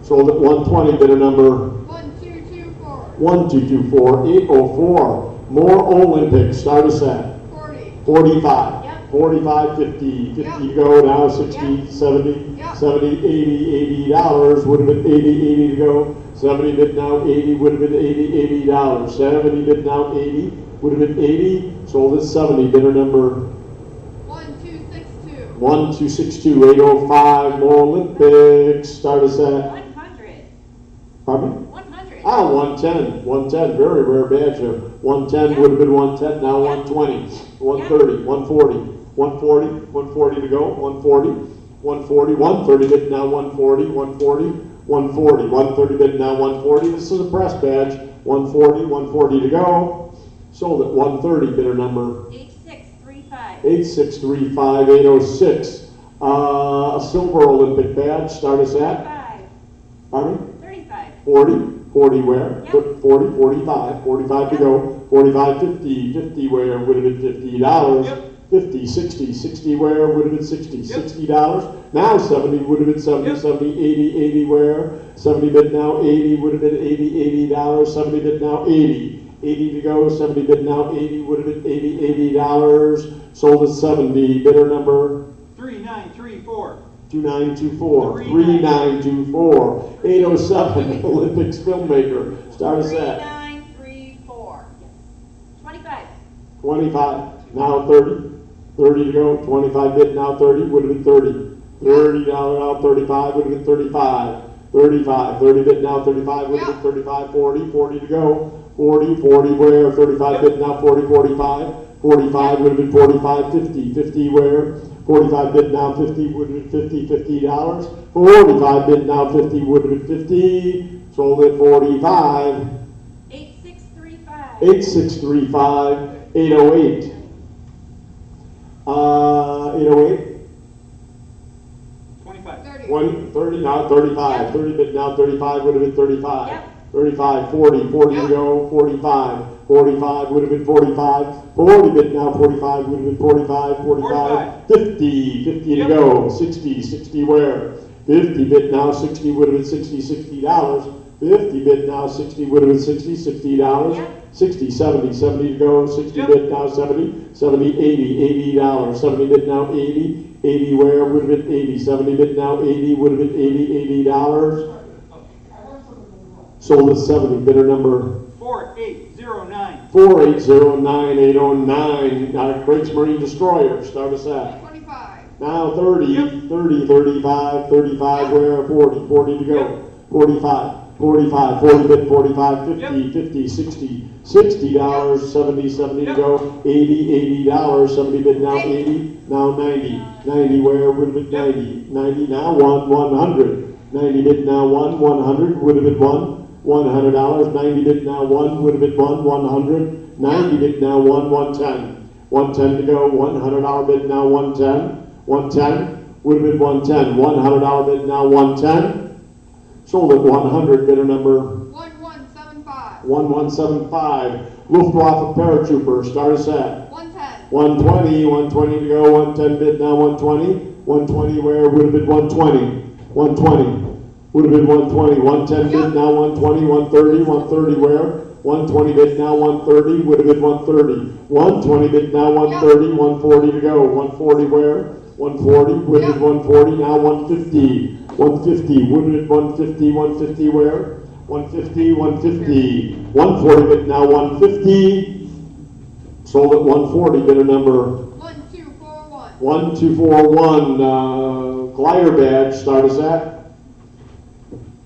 Sold at 120. Bidder number 1224. 1224. 804. More Olympics. Start us at 40. 45. Yep. 45, 50 Yep. to go. Now 60, Yep. 70, Yep. 70, $80 would have been 80 to go. 70 bid now 80 would have been $80. 70 bid now 80 would have been 80. Sold at 70. Bidder number 1262. 1262. 805. More Olympics. Start us at 100. pardon me? 100. 110, very rare badge here. 110 Yep. would have been 110, now Yep. 120, 130, 140 to go, 130 bid now 130 bid now 140. This is a press badge, 140 to go. Sold at 130, bidder number 8635. 8635, 806. A silver Olympic badge, start us at, 35. pardon me? 35. 40 where? Yep. 45 to go. 45, 50 where? Would have been $50. Yep. 50, 60 where? Would have been 60. $60. Now 70 would have been 70, Yep. 70, 80 where? 70 bid now 80 would have been $80. 70 bid now 80 to go. 70 bid now 80 would have been $80. Sold at 70. Bidder number 3934. 2924, 3924, 807, Olympics filmmaker. Start us at 3934. 25. 25, now 30 to go. 25 bid now 30, would have been 30. $30 now, 35 would have been 35. 35, 30 bid now, 35 would have been 35, 40, 40 to go. 40, 40 where, 35 bid now, 40, 45. 45 would have been 45, 50, 50 where. 45 bid now, 50 would have been 50, $50. 45 bid now, 50 would have been 50. Sold at 45. 8635. 8635, 808. 808. 25. 30. 30 now, 35. Yep. 30 bid now, 35 would have been 35. Yep. 35, 40, 40 to Yep. go, 45. 45 would have been 45. 40 bid now, 45 would have been 45. 45, 50, 50 to Yep. go. 60, 60 where? 50 bid now, 60 would have been 60, $60. 50 bid now, 60 would have been 60, $60. Yep. 60, 70, 70 to go. 60 Yep. bid now, 70, 70, $80, $80. 70 bid now, 80. 80 where would have been 80, 70 bid now, 80 would have been 80, $80. Sold at 70, bidder number 4809. 4809809. Now Craig's Marine Destroyer, start us at. 25. Now 30, Yep. 30, 35, 35 where, 40, 40 to go. Yep. 45, 45, 40 bid, 45, 50, Yep. 50, 60, $60, 70, 70 to Yep. go. 80, $80, 70 bid now 80, now 90, 90 where would have been 90, 90 now 100, 90 bid now 100 would have been $100, 90 bid now 1 would have been 100, 90 bid now 110, 110 to go, $100 bid now 110, 110 would have been 110, $100 bid now 110, sold at 100, bidder number 1175. 1175, Luftwaffe Paratrooper, start us at. 110. 120, 120 to go, 110 bid now 120, 120 where would have been 120, 120 would have been 120, 110 bid now 120, 130, 130 where, 120 bid now 130 would have been 130, 120 bid now 130, 140 to go, 140 where, 140 would have been 140, now 150, 150 would have been 150, 150 where, 150, 150, 140 bid now 150, sold at 140, bidder number 1241. 1241, glider badge, start us at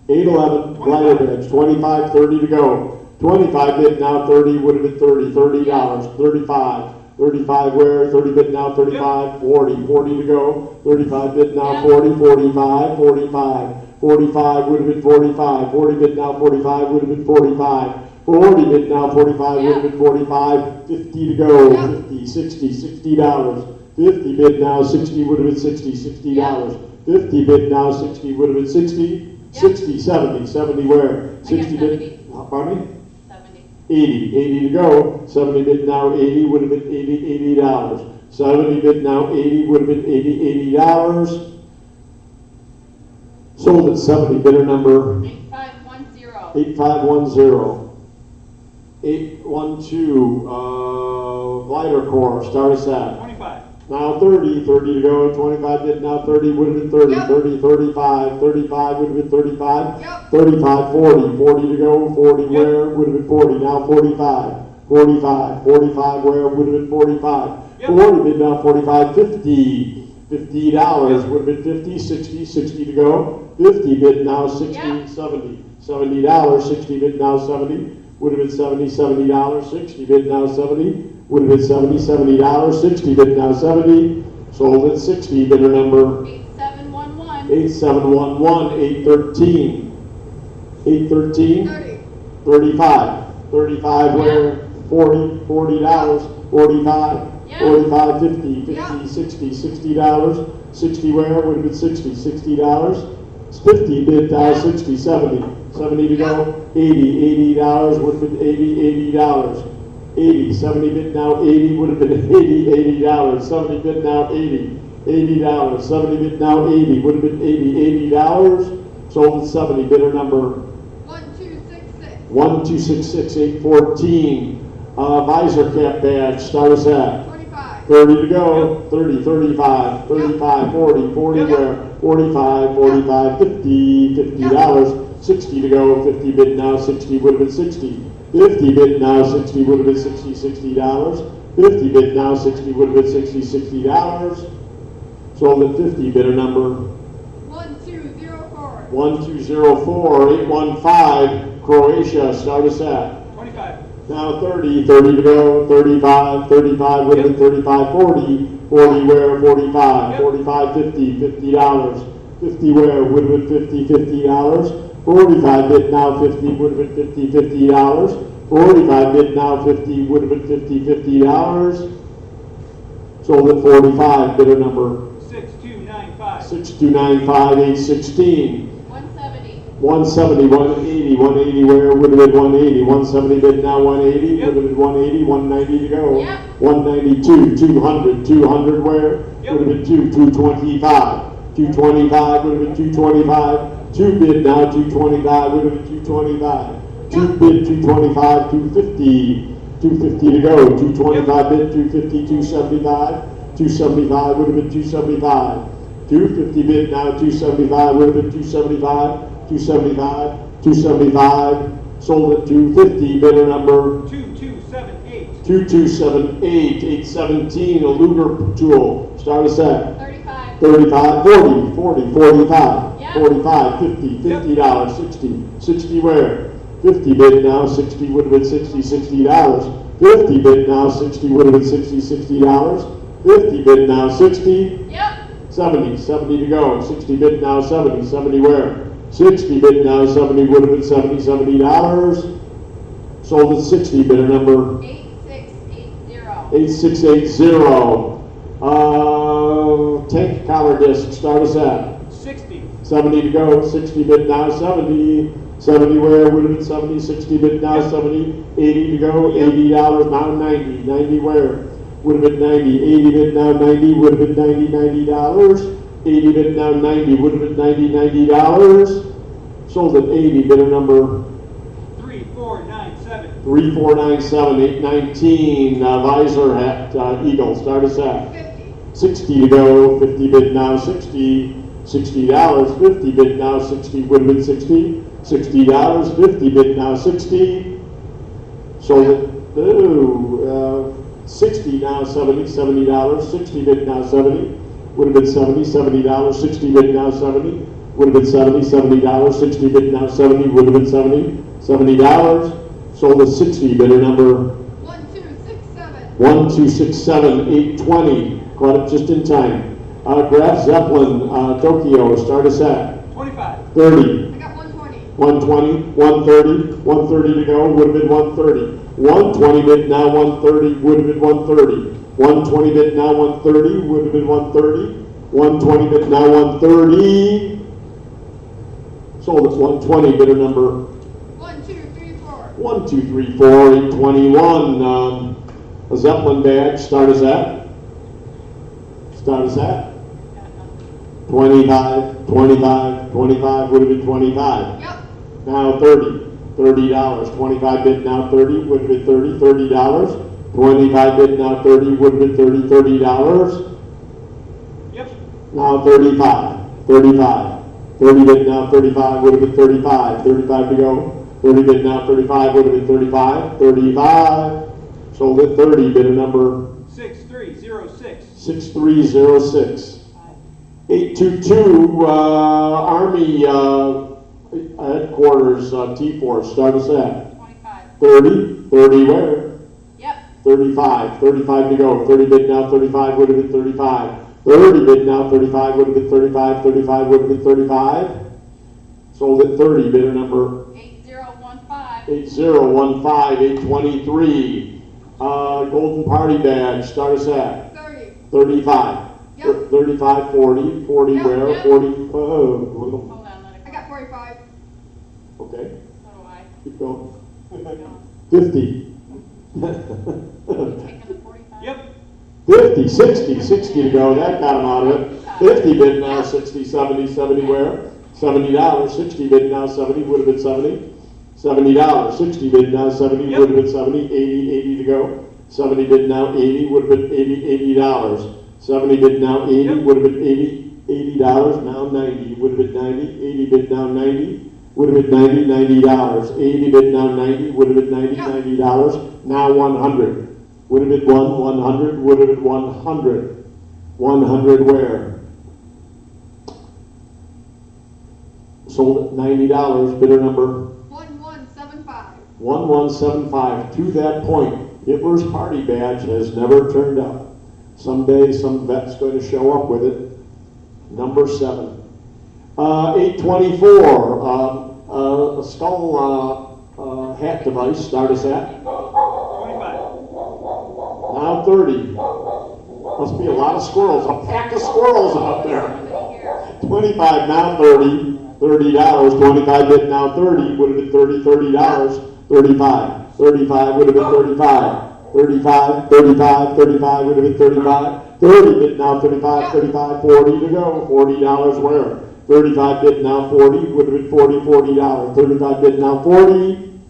811, glider badge, 25, 30 to go. 25 bid now 30 would have been 30, $30, 35, 35 where, 30 bid now 35, 40, 40 to go. 35 bid now 40, 45, 45, 45 would have been 45, 40 bid now 45 would have been 45. 40 bid now, 45 would have been 45, 50 to go, 50, 60, $60. 50 bid now, 60 would have been 60, $60. 50 bid now, 60 would have been 60, 60, 70, 70 where? 60 bid, pardon me? 70. 80, 80 to go, 70 bid now, 80 would have been 80, $80. 70 bid now, 80 would have been 80, $80. Sold at 70, bidder number 8510. 8510. 812, glider core, start us at. 25. Now 30, 30 to go, 25 bid now 30 would have been 30, Yep. 30, 35, 35 would have been 35, Yep. 35, 40, 40 to go, 40 where would have been 40, now 45, 45, 45 where would have been 45, Yep. 40 bid now 45, 50, $50 would have been 50, 60, 60 to go, 50 bid now 60, Yep. 70, $70, 60 bid now 70, would have been $70, 60 bid now 70, would have been $70, 60 bid now 70, sold at 60, bidder number 8711. 8711, 813, 813, 30. 35, 35 where, 40, $40, 45, Yeah. 45, 50, 50, Yeah. 60, $60, 60 where, would have been 60, $60, 50 bid now 60, 70, 70 to go, 80, $80 would have been 80, $80, 80, 70 bid now 80 would have been 80, $80, 70 bid now 80, $80, 70 bid now 80 would have been 80, $80, sold at 70, bidder number 1266. 1266, 814, visor cap badge, start us at. 25. 30 to go, 30, 35, 35, 40, 40 where, 45, 45, 50, $50, 60 to go, 50 bid now, 60 would have been 60, 50 bid now, 60 would have been 60, $60, 50 bid now, 60 would have been 60, $60, Sold at 50, bidder number 1204. 1204, 815, Croatia, start us at. 25. Now 30, 30 to go, 35, 35 would have been 35, 40, 40 where, 45, Yep. 45, 50, $50, 50 where, would have been 50, $50, 45 bid now 50, would have been 50, $50, 45 bid now 50, would have been 50, $50, sold at 45, bidder number 6295. 6295, 816. 170. 170, 180, 180 where, would have been 180, 170 bid now 180, Yep. would have been 180, 190 to go. Yep. 192, 200, 200 where, Yep. would have been 225, 225 would have been 225, 2 bid now 225, would have been 225, 2 bid 225, 250, 250 to go, 225 bid 250, 275, 275 would have been 275, 250 bid now 275, would have been 275, 275, 275, sold at 250, bidder number 2278. 2278, 817, a Luger tool, start us at 35. 35, 40, 40, 45, Yep. 45, 50, $50, 60, 60 where? 50 bid now, 60 would have been 60, $60, 50 bid now, 60 would have been 60, $60, 50 bid now, 60, Yep. 70, 70 to go, 60 bid now, 70, 70 where? 60 bid now, 70 would have been 70, $70, sold at 60, bidder number 8680. 8680. Tank collar disc, start us at 60. 70 to go, 60 bid now, 70, 70 where, would have been 70, 60 bid now, 70, 80 to go, $80 now, 90, 90 where, would have been 90, 80 bid now, 90, would have been 90, $90, 80 bid now, 90, would have been 90, $90, sold at 80, bidder number 3497. 3497, 819, visor hat, Eagle, start us at 50. 60 to go, 50 bid now, 60, $60, 50 bid now, 60, would have been 60, $60, 50 bid now, 60, sold it, 60 now, 70, $70, 60 bid now, 70, would have been 70, $70, 60 bid now, 70, would have been 70, $70, 60 bid now, 70, would have been 70, $70, sold at 60, bidder number 1267. 1267, 820, caught it just in time. Graf Zeppelin, Tokyo, start us at 25. 30, I got 120. 120, 130, 130 to go, would have been 130. 120 bid now, 130, would have been 130. 120 bid now, 130, would have been 130. 120 bid now, 130. Sold at 120, bidder number 1234. 1234, 821. A Zeppelin badge, start us at 25, 25, 25, would have been 25. Yep. Now 30, $30, 25 bid now 30, would have been 30, $30. 25 bid now 30, would have been 30, $30. Yep. Now 35, 35, 30 bid now 35, would have been 35, 35 to go. 30 bid now 35, would have been 35, 35. Sold at 30, bidder number 6306. 6306. 822, Army headquarters, T-Force, start us at 25. 30, 30 where? Yep. 35, 35 to go. 30 bid now, 35 would have been 35. 30 bid now, 35 would have been 35, 35 would have been 35. Sold at 30, bidder number 8015. 8015, 823. Golden Party badge, start us at 30. 35. Yep. 35, 40, 40 Yep, where? yep. 40, Hold on, let it I go. got 45. okay, So do I. keep going. Go. 50. Taking the 45. Yep. 50, 60, 60 to go, that got him out of it. 50 bid now, 60, 70, 70 where? $70, 60 bid now, 70, would have been 70. $70, 60 bid now, 70, Yep. would have been 70, 80, 80 to go. 70 bid now, 80, would have been 80, $80. 70 bid now, 80, Yep. would have been 80, $80, now 90, would have been 90, 80 bid now, 90, would have been 90, $90. 80 bid now, 90, would have been 90, Yep. $90, now 100. Would have been 100, would have been 100. 100 where? sold at $90, bidder number 1175. 1175. To that point, Hitler's party badge has never turned up. Someday some vet's going to show up with it. Number 7. 824, a skull hat device, start us at 25. now 30. Must be a lot of squirrels, a pack of squirrels out there. 25, now 30. $30, 25 bid now 30, would have been $30, $30. 35, 35 would have been 35. 35, 35, 35 would have been 35. 30 bid now 35, 35, 40 to go. $40 where? 35 bid now 40, would have been 40, $40. 35 bid now 40,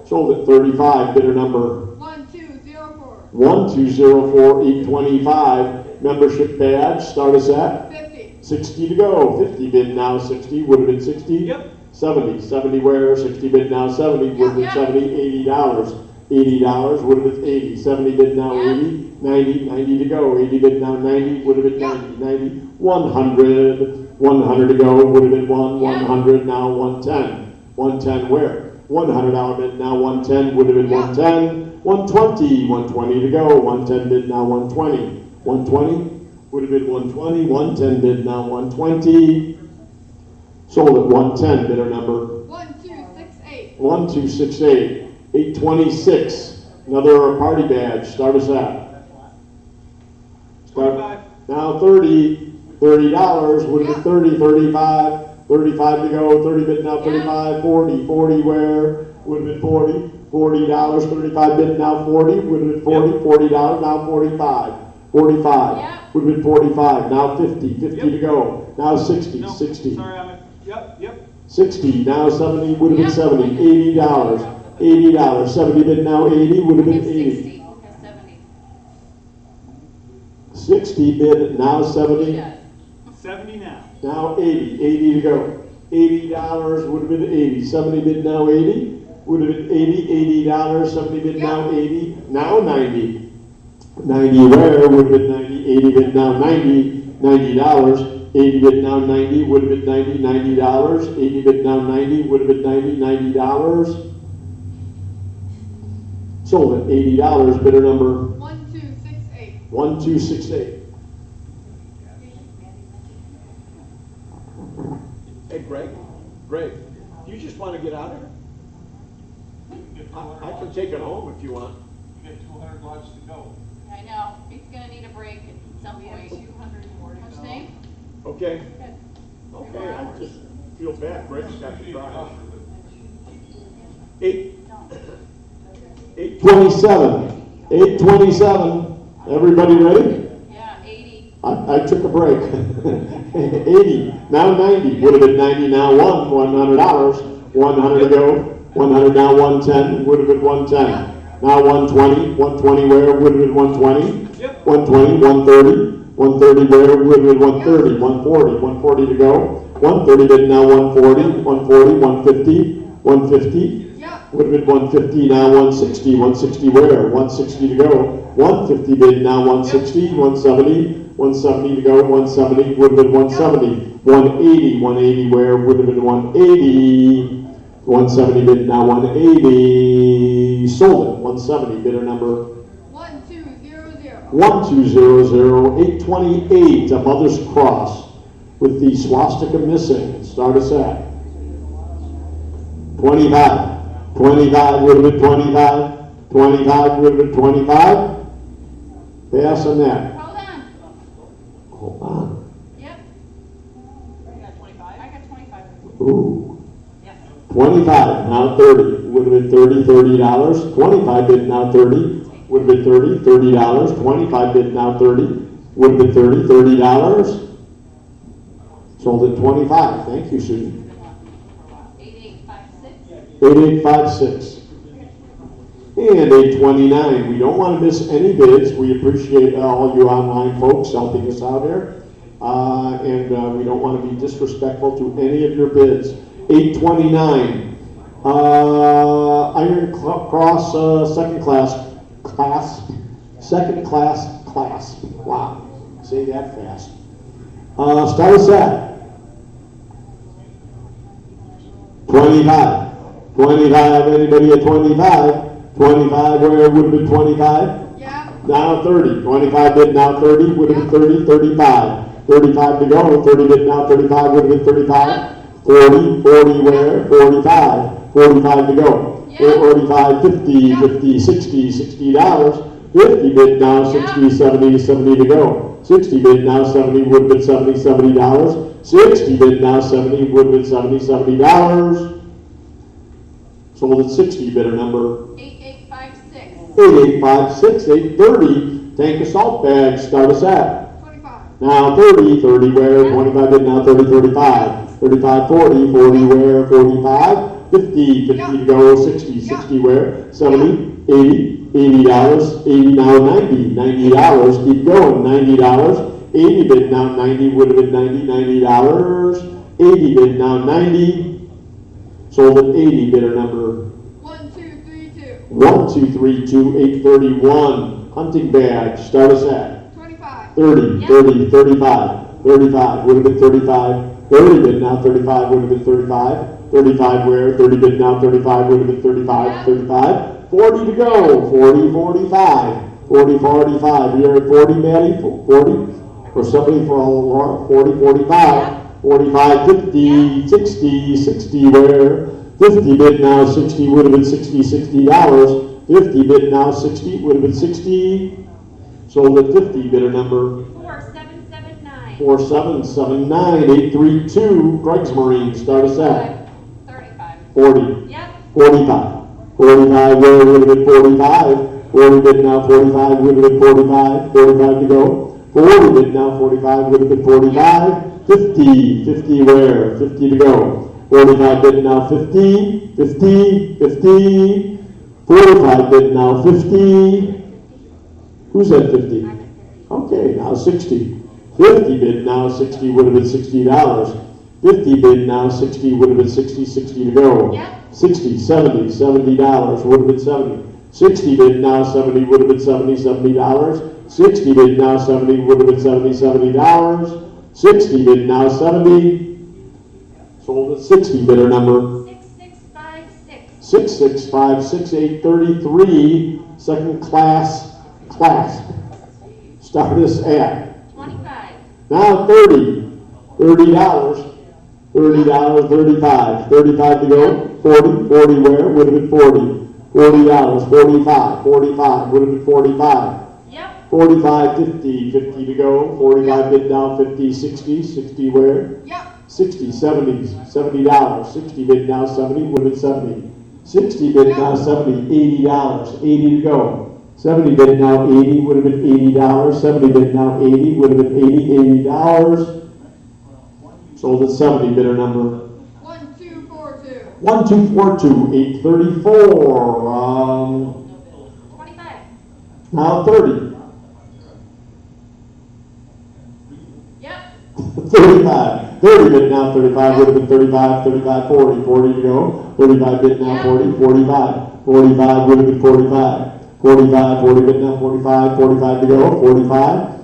sold at 35, bidder number 1204. 1204, 825. Membership badge, start us at 50. 60 to go. 50 bid now 60, would have been 60. Yep. 70, 70 where? 60 bid now 70, would have been 70, $80. $80 would have been 80. 70 bid now 80. 90, 90 to go. 80 bid now 90, would have been 90. 90, 100. 100 to go, would have been 100, now 110. 110 where? $100 bid now 110, would have been 110. 120, 120 to go. 110 bid now 120. 120 would have been 120. 110 bid now 120. Sold at 110, bidder number 1268. 1268. 826. Another party badge. Start us at. 25. Now 30. $30 would have been 30. 35. 35 to go. 30 bid now 35. 40. 40 where? Would have been 40. $40. 35 bid now 40. Would have been 40. $40 now 45. 45. Would have been 45. Now 50. 50 to go. Now 60. No, 60. sorry, yep. 60. Now 70. Would have been 70. $80. $80. 70 bid now 80. Would have been 80. 60 bid now 70. 70 now. Now 80. 80 to go. $80 would have been 80. 70 bid now 80. Would have been 80. $80. 70 bid now 80. Now 90. 90 where? Would have been 90. 80 bid now 90. $90. 80 bid now 90. Would have been 90. $90. 80 bid now 90. Would have been 90. $90. Sold at $80. Bidder number 1268. 1268. Hey, Greg, you just want to get out of here? I can take it home if you want. You got 200 lots to go. I know, he's gonna need a break at some point. 240. What's his name? Okay. Good. Okay, I just feel bad. Greg's got to drive. 827. 827. Everybody ready? Yeah, 80. I took a break. 80. Now 90. Would have been 90. Now $100. 100 to go. 100 now 110. Would have been 110. Now 120. 120 where? Would have been 120. Yep. 120. 130. 130 where? Would have been 130. 140. 140 to go. 130 bid now 140. 140. 150. 150. Would have been 150, now 160. 160 where? 160 to go. 150 bid, now 160. 170. 170 to go. 170 would have been 170. 180. 180 where? Would have been 180. 170 bid, now 180. Sold it. 170. Bidder number 1200. 1200. 828. A Mother's Cross with the swastika missing. Start us at 25. 25 would have been 25. 25 would have been 25. Pass on that. Hold on. Hold on. Yep. You got 25? I got 25. Ooh. Yes. 25, now 30. Would have been 30, $30. 25 bid, now 30. Would have been 30, $30. 25 bid, now 30. Would have been 30, $30. Sold at 25. Thank you, Susan. 8856. And 829. We don't want to miss any bids. We appreciate all you online folks helping us out here. And we don't want to be disrespectful to any of your bids. 829. Iron Cross second class clasp. Wow. Say that fast. Start us at 25. 25, anybody at 25? 25, where would have been 25? Yeah. Now 30. 25 bid, now 30, would have been 30, 35. 35 to go, 30 bid, now 35, would have been 35. 40, 40 where? 45. 45 to go. Yeah. 45, 50, Yeah. 50, 60, $60. 50 bid now, 60, 70, 70 to go. 60 bid now, 70, would have been 70, $70. 60 bid now, 70, would have been 70, $70. Sold at 60, bidder number 8856. 8856, 830. Tank of salt bags, start us at. 25. Now 30, 30 where, 25 bid now, 30, 35. 35, 40, 40 where, 45. 50, 50 to go, 60, 60 where, 70, 80, $80, 80 now, 90, $90, keep going, $90. 80 bid now, 90, would have been 90, $90. 80 bid now, 90. Sold at 80, bidder number 1232. 1232, 831. Hunting bag, start us at 25. 30, 30, 35. 35, would have been 35. 30 bid now, 35, would have been 35. 35 where, 30 bid now, 35, would have been 35, 35. 40 to go, 40, 45. 40, 45, you're at 40, Maddie, 40? For somebody for Laura, 40, 45. 45, 50, 60, 60 where? 50 bid now, 60 would have been 60, $60. 50 bid now, 60 would have been 60. Sold at 50, bidder number 4779. 4779, 832. Greg's Marine, start us at 35. 40. Yep. 45. 45 where would have been 45. 40 bid now, 45 would have been 45. 45 to go. 40 bid now, 45 would have been 45. 50, 50 where? 50 to go. 45 bid now, 50, 50, 50. 45 bid now, 50. Who's at 50? Okay, now 60. 50 bid now, 60 would have been $60. 50 bid now, 60 would have been 60, 60 to go. Yep. 60, 70, $70 would have been 70. 60 bid now, 70 would have been 70, $70. 60 bid now, 70 would have been 70, $70. 60 bid now, 70. Sold at 60, bidder number 6656. 6656, 833. Second class. Start us at 25. now 30. $30. $30, 35. 35 to go. 40. 40 where? Would have been 40. $40. 45. 45 would have been 45. Yep. 45, 50. 50 to go. 45 bid down. 50, 60. 60 where? Yep. 60, 70, $70. 60 bid now, 70 would have been 70. 60 bid now, 70, $80. 80 to go. 70 bid now, 80 would have been $80. 70 bid now, 80 would have been $80. Sold at 70, bidder number 1242. 1242, 834. 25. Now 30. Yep. 35. 30 bid now, 35 would have been 35, 35, 40. 40 to go. 35 bid now, 40, 45. 45 would have been 45. 45, 40 bid now, 45, 45 to go. 45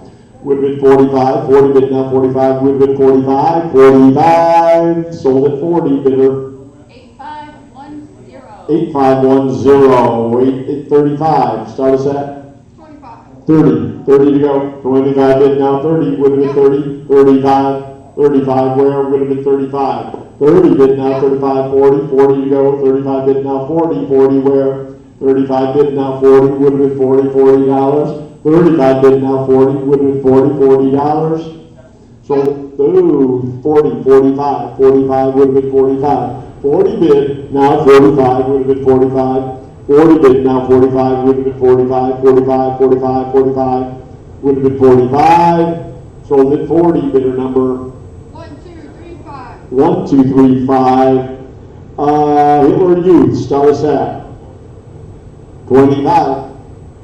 would have been 45. 40 bid now, 45 would have been 45. 45 sold at 40, bidder 8510. 8510. 835. Start us at 25. 30. 30 to go. 25 bid now, 30 would have been 30. 35. 35 where would have been 35. 30 bid now, 35, 40. 40 to go. 35 bid now, 40. 40 where? 35 bid now, 40 would have been 40. $40. 35 bid now, 40 would have been 40. $40. So, ooh, 40, 45. 45 would have been 45. 40 bid now, 45 would have been 45. 40 bid now, 45 would have been 45. 45, 45, 45 would have been 45. Sold at 40, bidder number 1235. 1235. Hitler Youth, start us at 25.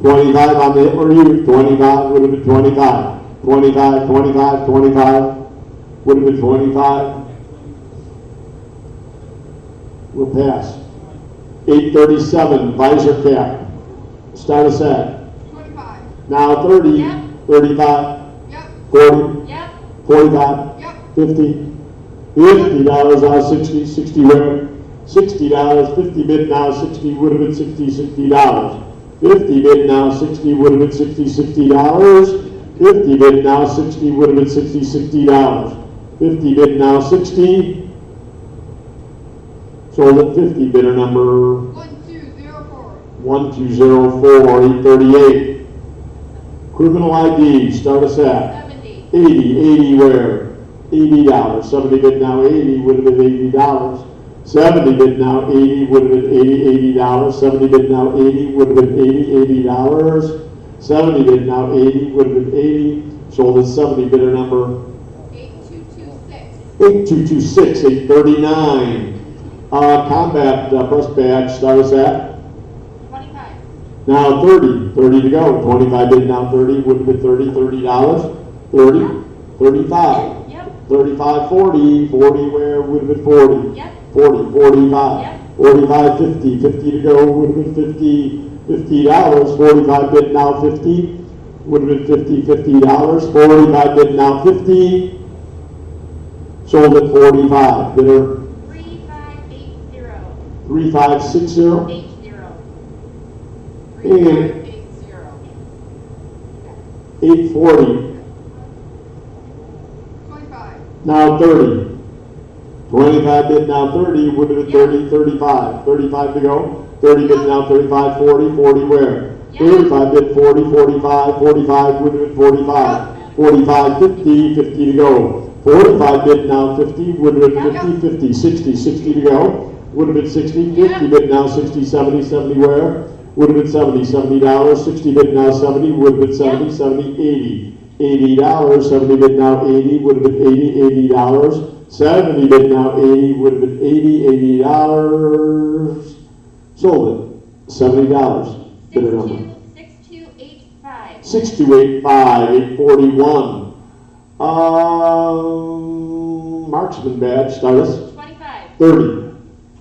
25 on the Hitler Youth. 25 would have been 25. 25, 25, 25 would have been 25. We'll pass. 837, visor cap. Start us at 25. now 30. Yep. 35. Yep. 40. Yep. 45. Yep. 50. $50 out of 60. 60 where? $60, 50 bid now, 60 would have been $60. 50 bid now, 60 would have been $60. 50 bid now, 60 would have been $60. 50 bid now, 60. Sold at 50, bidder number 1204. 1204, 838. Criminal ID, start us at 70. 80 where? $80. 70 bid now, 80 would have been $80. 70 bid now, 80 would have been $80. 70 bid now, 80 would have been $80. 70 bid now, 80 would have been 80. Sold at 70, bidder number 8226. 8226, 839. Combat breast badge, start us at 25. now 30 to go. 25 bid now, 30 would have been $30. 30, 35. Yep. 35, 40 where would have been 40. Yep. 40, 45. Yep. 45, 50 to go would have been $50. 45 bid now, 50 would have been $50. 45 bid now, 50. Sold at 45. Bidder 3580. 3560. 80. 840. 25. Now 30. 25 bid now, 30 would have been 30, 35. 35 to go. 30 bid now, 35, 40 where? Yeah. 35 bid 40, 45 would have been 45. 45, 50 to go. 45 bid now, 50 would have been 50, 60 to go. Would have been 60, 50 bid now, 60, 70 where? Would have been $70. 60 bid now, 70 would have been 70, 80. $80. 70 bid now, 80 would have been $80. 70 bid now, 80 would have been $80. Sold it. $70. Bidder number 6285. 6285, 841. Marksman badge, start us. 25. $30.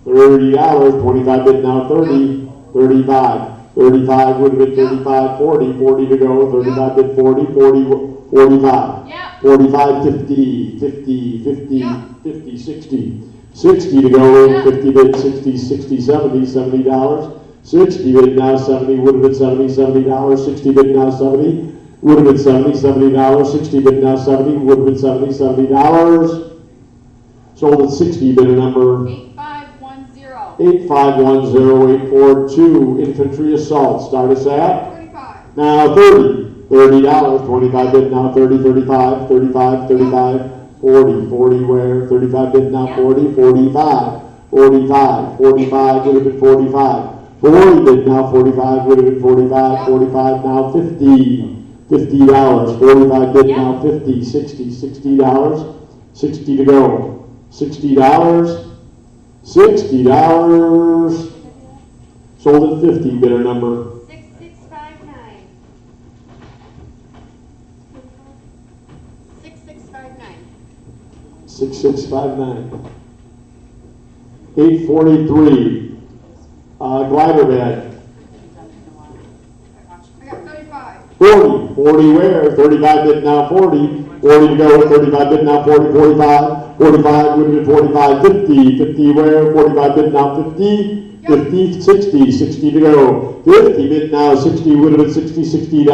$25 bid now, 30. 35 would have been 35, 40 to go. 35 bid 40, 45. Yep. 45, 50, 60 to go. 50 bid 60, $70. 60 bid now, 70 would have been $70. 60 bid now, 70 would have been $70. 60 bid now, 70 would have been $70. Sold at 60, bidder number 8510. 8510842. Infantry assault, start us at 45. now $30. $25 bid now, 30, 35 40 where? 35 bid now, 40 45 would have been 45. 40 bid now, 45 would have been 45 now, $50. $45 bid now, 50, 60 to go. $60. Sold at 50, bidder number 6659. 6659. 6659. 843. Glider bag. I got 35. 40 where? 35 bid now, 40 to go. 35 bid now, 40 45 would have been 45. 50 where? 45 bid now, 50 60 to go. 50 bid now, 60 would have been $60.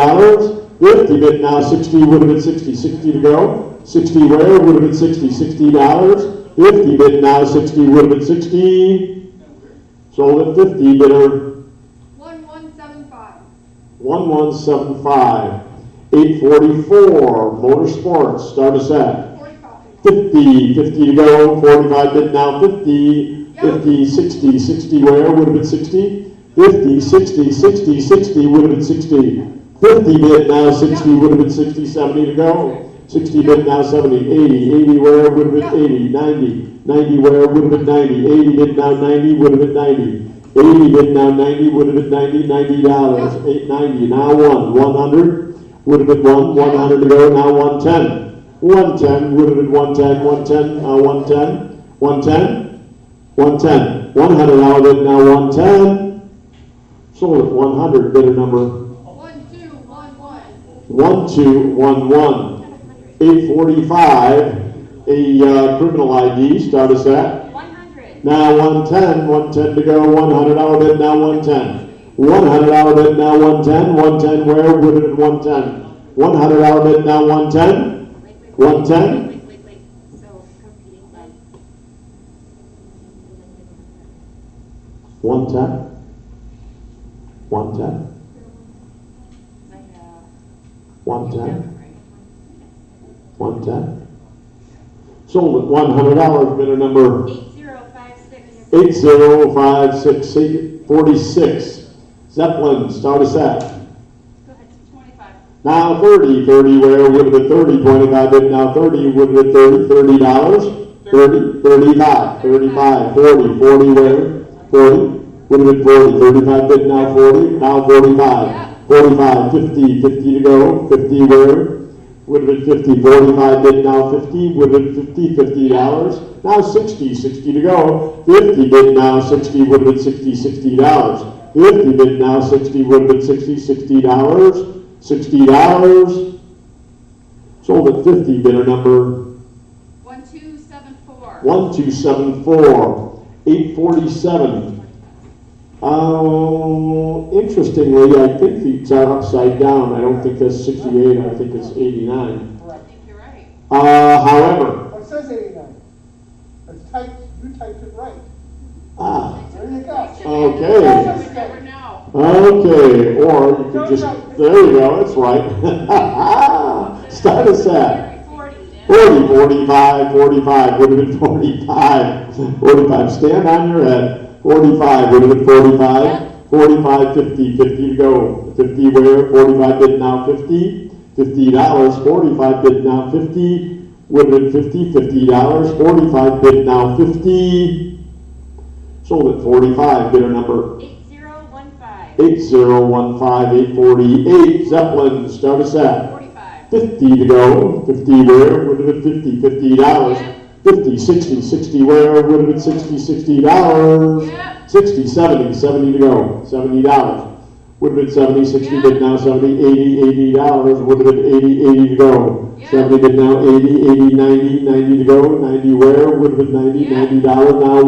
50 bid now, 60 would have been 60 to go. 60 where? Would have been $60. 50 bid now, 60 would have been 60. Sold at 50, bidder 1175. 1175. 844. Motorsports, start us at 45. 50 to go. 45 bid now, 50 60 where? Would have been 60. 50 60 would have been 60. 50 bid now, 60 would have been 60 to go. 60 bid now, 70 80 where? Would have been 80 90 where? Would have been 90 80 bid now, 90 would have been 90 80 bid now, 90 would have been $90. $890. Now 100 would have been 100 to go. Now 110 would have been 110 100 now bid now, 110. Sold at 100, bidder number 1211. 845. A criminal ID, start us at 100. now 110, 110 to go, $100 bid, now 110. $100 bid, now 110, 110 where, would have been 110. $100 bid, now 110, 110. Wait. So competing then. 110. 110. I have. 110. 110. Sold at $100, bidder number 8056. 805646. Zeppelin, start us at. Go ahead, 25. Now 30, 30 where, would have been 30, 25 bid, now 30, would have been 30, $30. 30, 35, 35, 40, 40 where, 40, would have been 40, 35 bid, now 40, now 45. 45, 50, 50 to go, 50 where, would have been 50, 45 bid, now 50, would have been 50, $50. Now 60, 60 to go, 50 bid, now 60, would have been 60, $60. 50 bid, now 60, would have been 60, $60. $60. Sold at 50, bidder number 1274. 1274, 847. Interestingly, I think these are upside down. I don't think that's 68, I think it's 89. I think you're right. However, Well, it says 89. It's typed, you typed it right. There you go. okay. You would never know. Okay, or you could just, there you go, that's right. Start us at 40. 40, 45, 45, would have been 45. 45, stand on your head. 45, would have been 45. 45, 50, 50 to go. 50 where, 45 bid, now 50. $50, 45 bid, now 50. Would have been 50, $50. 45 bid, now 50. Sold at 45, bidder number 8015. 8015, 848. Zeppelin, start us at 45. 50 to go. 50 where, would have been 50, $50. 50, 60, 60 where, would have been 60, $60. 60, 70, 70 to go. $70. Would have been 70, 60 bid, now 70, 80, $80. Would have been 80, 80 to go. 70 bid, now 80, 80, 90, 90 to go. 90 where, would have been 90, $90, now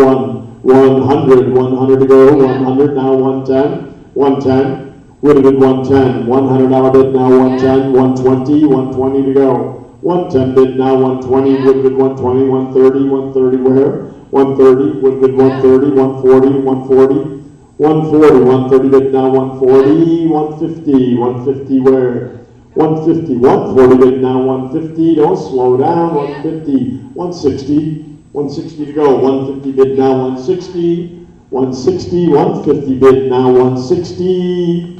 100, 100 to go. 100, now 110, 110. Would have been 110, $100 bid, now 110, 120, 120 to go. 110 bid, now 120, would have been 120, 130, 130 where? 130, would have been 130, 140, 140, 140, 130 bid, now 140, 150, 150 where? 150, 140 bid, now 150, don't slow down, 150, 160, 160 to go, 150 bid, now 160, 160, 150 bid, now 160.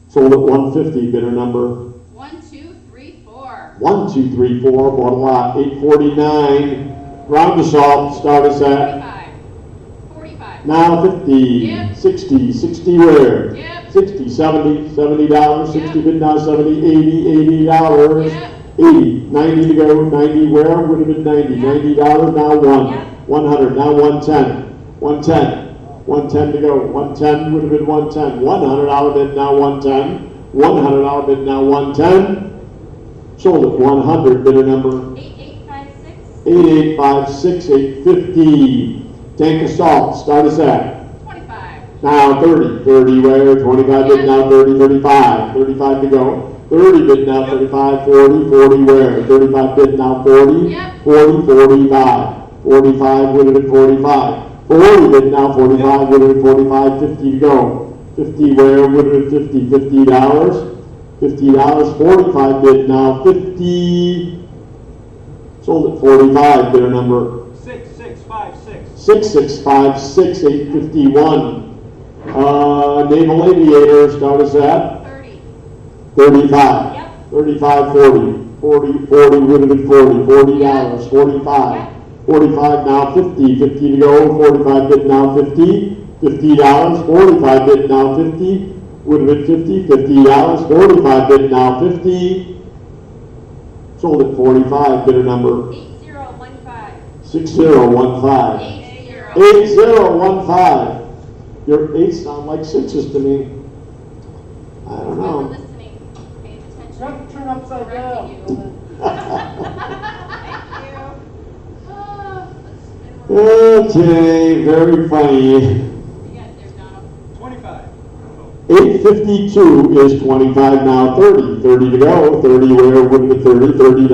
Sold at 150, bidder number 1234. 1234, bought a lot, 849. Round us off, start us at 45. now 50, 60, 60 where? 60, 70, $70, 60 bid, now 70, 80, $80. 80, 90 to go, 90 where, would have been 90, $90, now 100, now 110, 110, 110 to go, 110 would have been 110, $100 bid, now 110, $100 bid, now 110, sold at 100, bidder number 8856. 8856, 850, tank of salt, start us at 25. now 30, 30 where, 25 bid, now 30, 35, 35 to go. 30 bid, now 35, 40, 40 where? 35 bid, now 40, 40, 45, 45 would have been 45, 40 bid, now 45, would have been 45, 50 to go. 50 where, would have been 50, $50, $50, 45 bid, now 50, sold at 45, bidder number 6656. 6656, 851. Naval Aviator, start us at 30. 35. 35, 40. 40 would have been 40. $40. 45. 45 now 50. 50 to go. 45 bid now 50. $50. 45 bid now 50. Would have been 50. $50. 45 bid now 50. Sold at 45. Bidder number 8015. 6015. 8015. Your 8s sound like 6s to me. I don't Whoever know. listening, pay attention. You have to turn upside down. Thank you. Ah, And we're Okay, very funny. You got it there, Donald. 25. 852 is 25 now, 30. 30 to go. 30 where would have been 30? $30.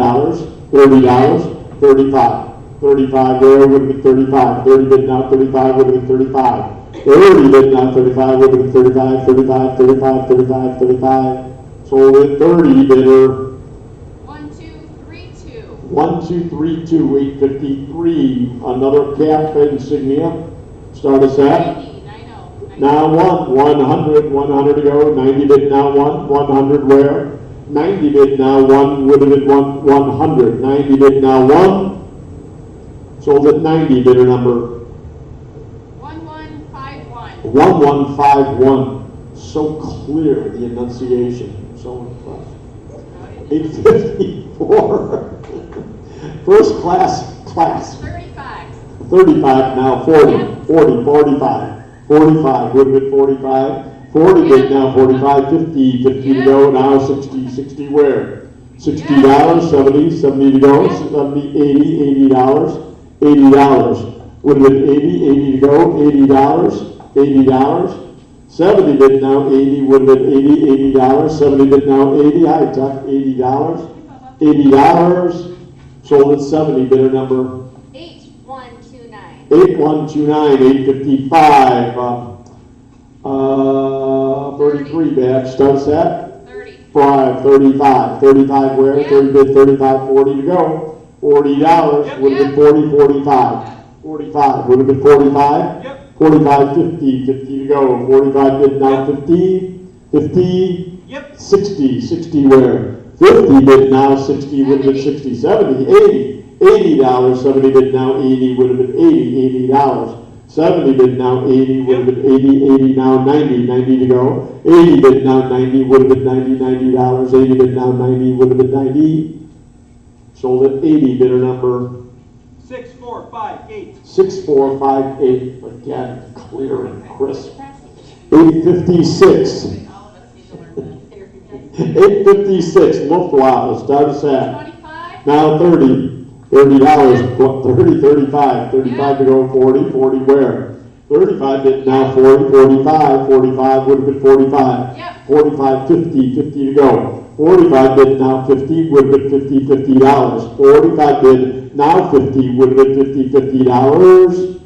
$30. 35. 35 where would have been 35. 30 bid now, 35 would have been 35. 30 bid now, 35 would have been 35, 35, 35, 35, 35. Sold at 30 bidder. 1232. 1232, 853. Another cap insignia. Start us at. 90. 90. Now 100, 100 to go, 90 bid now 100 where? 90 bid now 1 would have been 100, 90 bid now 1, sold at 90 bidder number 1151. 1151. So clear, the enunciation, so impressive. 854. First class. 35. 35 now, 40, 45. 45 would have been 45. 40 bid now, 45, 50, 50 to go, now 60, 60 where? $60, 70, 70 to go, 70, 80, $80, $80. Would have been 80, 80 to go, $80, $80. 70 bid now, 80, would have been 80, $80. 70 bid now, 80, I tuck, $80, $80. Sold at 70, bidder number 8129. 8129, 855, 33 bid, starts at 30. 35, 35 where, Yeah. 30 bid, 35, 40 to go, $40, would have been 40, 45, 45, would have been 45, Yep. 45, 50, 50 to go, 45 bid now, 50, 50, Yep. 60, 60 where, 50 bid now, 60 would have been 60, 70, 80, $80, 70 bid now, 80 would have been 80, $80. 70 bid now, 80 would have been 80, 80 now, 90, 90 to go. 80 bid now, 90 would have been 90, $90. 80 bid now, 90 would have been 90. Sold at 80, bidder number 6458. 6458. Again, clear and crisp. 856. All of us need to learn that. 856. Luftwaffe. Start us at. 25. Now 30. $30, 30, 35, 35 to go, 40, 40 where? 35 bid now, 40, 45, 45 would have been 45. Yep. 45, 50, 50 to go. 45 bid now, 50 would have been 50, $50. 45 bid now, 50 would have been 50, $50.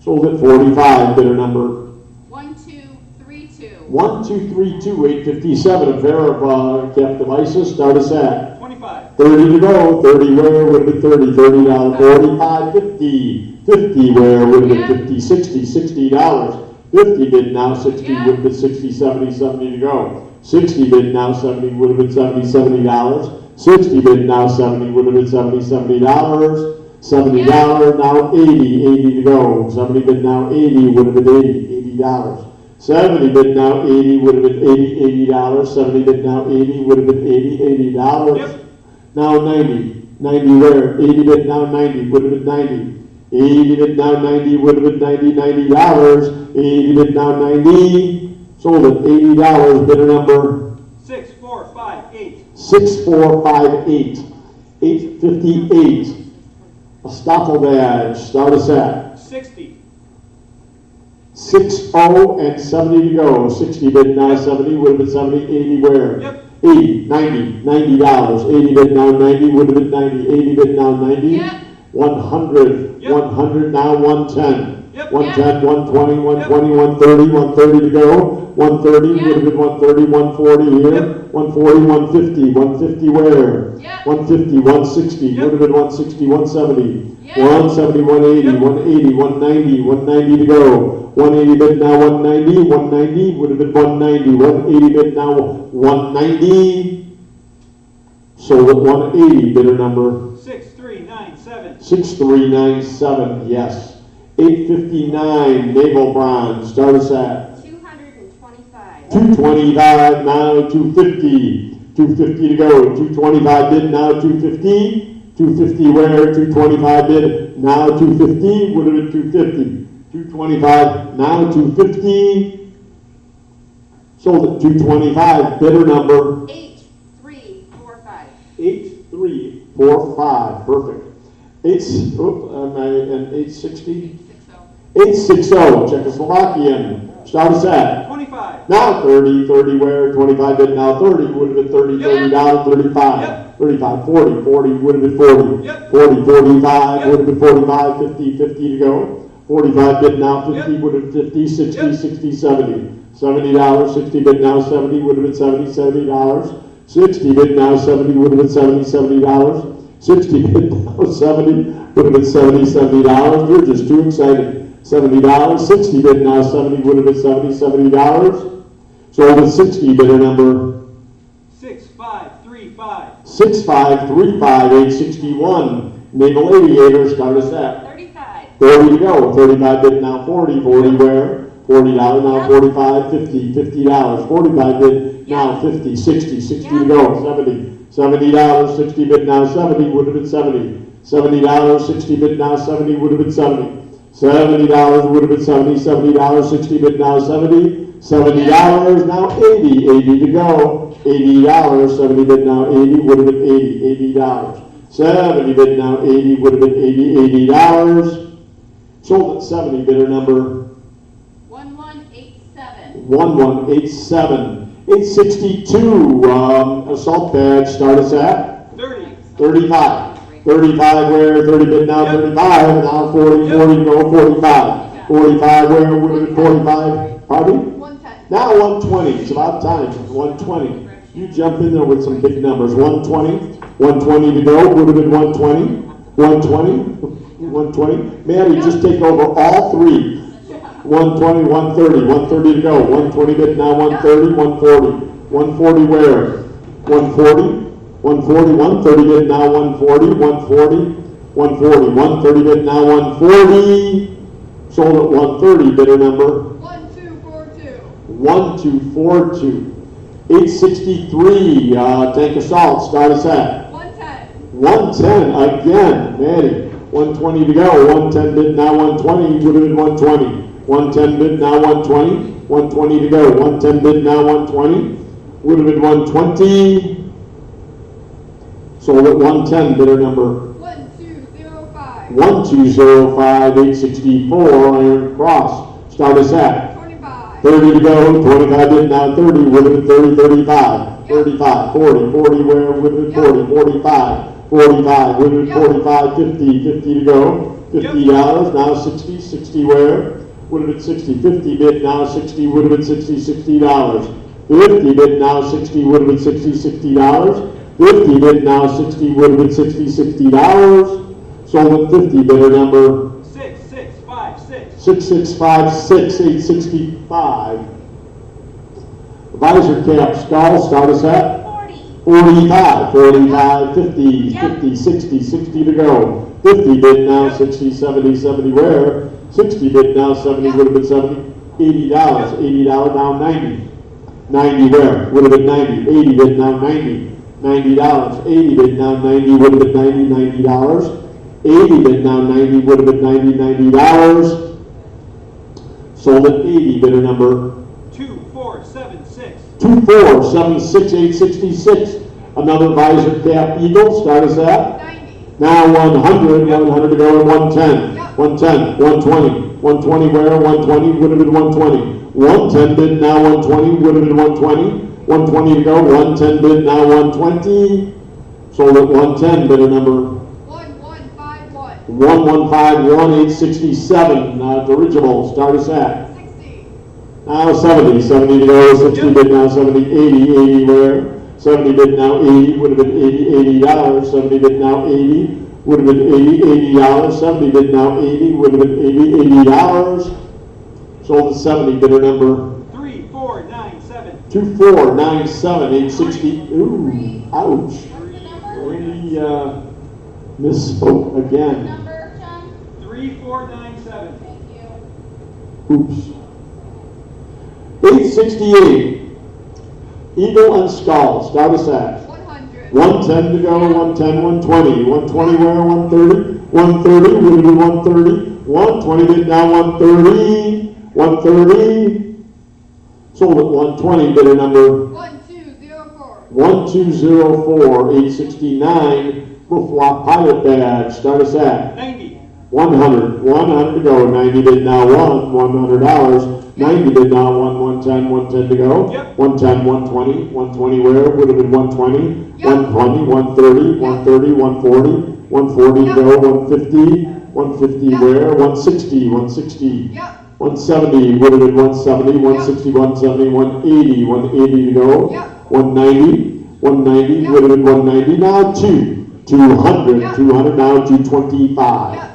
Sold at 45, bidder number 1232. 1232, 857, a pair of cap devices. Start us at 25. 30 to go, 30 where would have been 30, $30, 45, 50, 50 where would have been 50, 60, $60, 50 bid now, 60 would have been 60, 70, 70 to go, 60 bid now, 70 would have been 70, $70, 60 bid now, 70 would have been 70, $70, $70 now, 80, 80 to go, 70 bid now, 80 would have been 80, $80. 70 bid now, 80 would have been 80, $80. 70 bid now, 80 would have been 80, $80. Yep. Now 90, 90 where? 80 bid now, 90 would have been 90. 80 bid now, 90 would have been 90, $90. 80 bid now, 90. Sold at $80, bidder number 6458. 6458. 858. A Stoffel badge. Start us at 60. 60 and 70 to go. 60 bid now, 70 would have been 70, 80 where? Yep. 80, 90, $90. 80 bid now, 90 would have been 90. 80 bid now, 90. Yep. 100, Yep. 100 now, 110. Yep. 110, 120, 120, 130, 130 to go. 130 would have been 130, 140 here. Yep. 140, 150, 150 where? Yep. 150, 160, Yep. would have been 160, 170. Yep. 170, 180, Yep. 180, 190, 190 to go. 180 bid now, 190, 190 would have been 190. 180 bid now, 190. Sold at 180, bidder number 6397. 6397, yes. 859, naval bronze, start us at 225. 225, now 250. 250 to go, 225 bid, now 250. 250 where, 225 bid, now 250, would have been 250. 225, now 250. Sold at 225, bidder number 8345. 8345, perfect. 860? 860. 860, Czechoslovakian, start us at. 25. Now 30, 30 where, 25 bid now 30, would have been 30, Yep. $30, 35, Yep. 35, 40, 40 would have been 40, Yep. 40, 45 Yep. would have been 45, 50, 50 to go, 45 bid now 50 Yep. would have been 50, 60, Yep. 60, 70, $70, 60 bid now 70 would have been 70, $70, 60 bid now 70 would have been 70, $70, 60 bid now 70 would have been 70, $70, you're just too excited. $70, 60 bid now 70 would have been 70, $70. Sold at 60 bidder number 6535. 6535, 861. Naval Aviator, start us at 35. 40 to go. 35 bid now 40, 40 where? $40 now 45, 50, $50. 45 bid now 50, 60, 60 to go. 70, $70, 60 bid now 70 would have been 70. $70, 60 bid now 70 would have been 70. $70 would have been 70, $70, 60 bid now 70, $70 now 80, 80 to go, $80, 70 bid now 80 would have been 80, $80, 70 bid now 80 would have been 80, $80, sold at 70 bidder number 1187. 1187, 862, assault badge, start us at 30. 35. 35 where, 30 bid now, 35, now 40, 40 to go, 45. 45 where, would have been 45, pardon? 110. Now 120, it's about time, 120. You jump in there with some big numbers, 120, 120 to go, would have been 120, 120, 120. Man, you just take over all three. 120, 130, 130 to go, 120 bid now, 130, 140. 140 where? 140. 140, 130 bid now 140, 140, 140, 130 bid now 140, sold at 130, bidder number 1242. 1242. 863, tank assault, start us at 110. 110 again, Maddie. 120 to go, 110 bid now 120, would have been 120. 110 bid now 120, 120 to go, 110 bid now 120, would have been 120. Sold at 110, bidder number 1205. 1205, 864, Iron Cross. Start us at 25. 30 to go, 25 bid now 30, would have been 30, 35, 35, 40, 40 where, would have been 40, 45, 45, would have been 45, 50, 50 to go, $50, now 60, 60 where, would have been 60, 50 bid now 60, would have been 60, $60, 50 bid now 60, would have been 60, $60, 50 bid now 60 would have been 60, $60. Sold at 50 bidder number 6656. 6656, 865. Visor cap skull, start us at 45, 45, 50, 50, 60, 60 to go. 50 bid now 60, 70, 70 where? 60 bid now 70 would have been 70, $80, $80 now 90. 90 where? Would have been 90, 80 bid now 90. $90, 80 bid now 90 would have been 90, $90. 80 bid now 90 would have been 90, $90. Sold at 80, bidder number 2476. 2476, 866. Another visor cap eagle, start us at 90. now 100, 100 to go, and 110. 110, 120. 120 where? 120 would have been 120. 110 bid now 120 would have been 120. 120 to go, 110 bid now 120. Sold at 110, bidder number 1151. 1151, 867. Dirigible, start us at 60. now 70, 70 to go, 60 bid now 70, 80, 80 where? 70 bid now 80, would have been 80, $80. 70 bid now 80, would have been 80, $80. 70 bid now 80, would have been 80, $80. Sold at 70, bidder number 3497. 2497, 860. Ooh, ouch. What's the number? Brady misspoke again. Number, John? 3497. Thank you. Oops. 868. Eagle and skull. Start us at 100. 110 to go. 110, 120. 120 where? 130. 130 would have been 130. 120 bid now 130. 130. Sold at 120, bidder number 1204. 1204, 869. Flip-flop pilot badge, start us at 90. 100, 100 to go, 90 bid now $100, 90 bid now 110, 110 to go, Yep. 110, 120, 120 where, would have been 120, Yep. 120, 130, 130, 140, 140 to go, 150, 150 Yep. where, 160, 160, Yep. 170, would have been 170, 160, 170, 180, 180 to go, Yep. 190, 190, Yep. would have been 190, now 200, Yep. 200, now 225. Yep.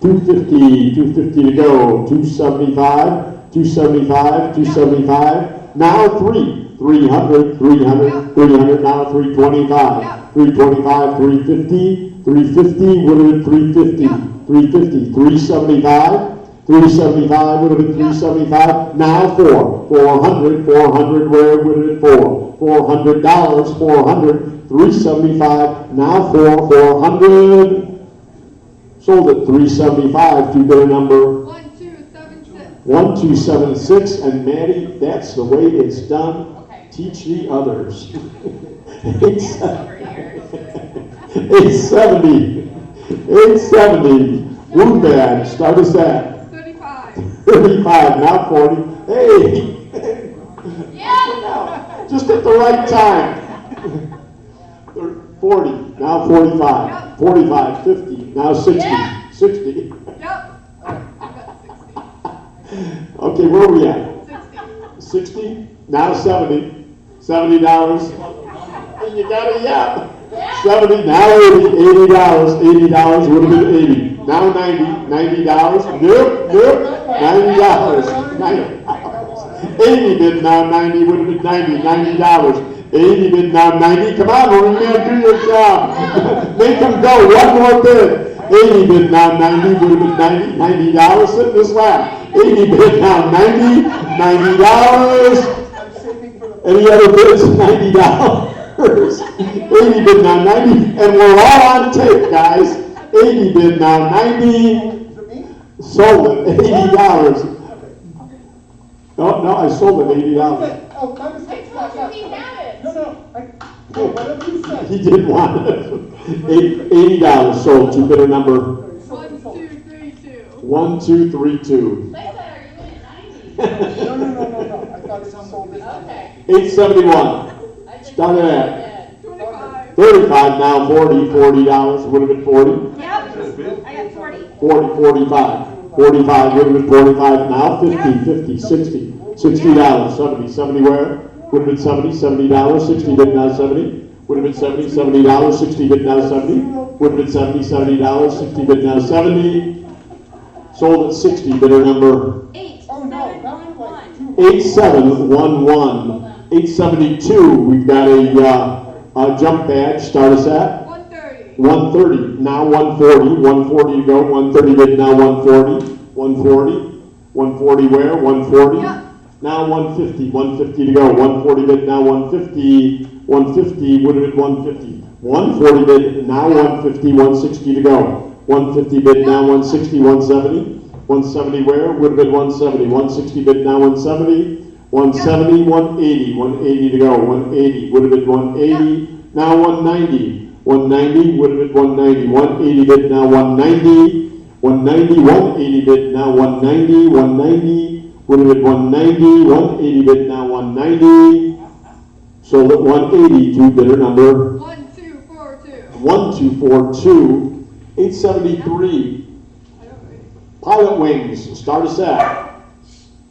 250, 250 to go, 275, 275, 275, now 300, 300, Yep. 300, now 325, Yep. 325, 350, 350, would have been 350, Yep. 350, 375, 375, would have been 375, now 400, 400, where would have been $400, 400, 375, now 400, sold at 375 to bidder number 1276. 1276, and Maddie, that's the way it's done. Okay. Teach the others. Yes, over here. 870, 870, blue badge, start us at 35. 35, now 40, hey, Yeah. just at the right time. 40, now 45, Yep. 45, 50, now 60, Yeah. 60. Yep. I got 60. Okay, where are we at? 60. 60, now 70, $70. And you got it, yeah. 70, now 80, $80, $80 would have been 80. Now 90, $90, nope, $90, $90. 80 bid now 90, would have been 90, $90. 80 bid now 90, come on, we're gonna do your job. Make them go, one more bid. 80 bid now 90, would have been 90, $90, sit in this lap. 80 bid now 90, $90. I'm saving for the. Any other bids? $90. 80 bid now 90, and we're all on tape, guys. 80 bid now 90, Is it me? sold at $80. No, I sold at $80. Oh, my mistake. I told you he had it. No, whatever you said. He did want it. $80 sold to bidder number 1232. 1232. They said, are you in at 90? No, I thought it sold this. Okay. 871. I think Started you at did. 25. 35 now, $40 would have been 40. Yep, I got 40. 40, 45. 45 would have been 45 now, 50, 50, 60. $60, 70, 70 where? Would have been 70, $70, 60 bid now 70. Would have been 70, $70, 60 bid now 70. Would have been 70, $70, 60 bid now 70. Sold at 60, bidder number 8711. 8711. 872, we've got a jump badge, start us at 130. 130, now 140, 140 to go, 130 bid now 140, 140, 140 where, 140, Yep. now 150, 150 to go, 140 bid now 150, 150 would have been 150, 140 bid now 150, 160 to go, 150 bid now 160, 170, 170 where, would have been 170, 160 bid now 170, 170, 180, 180 to go, 180 would have been 180, now 190, 190 would have been 190, 180 bid now 190, 190, 180 bid now 190, 190 would have been 190, 180 bid now 190, sold at 180 to bidder number 1242. 1242, 873. Pilot wings, start us at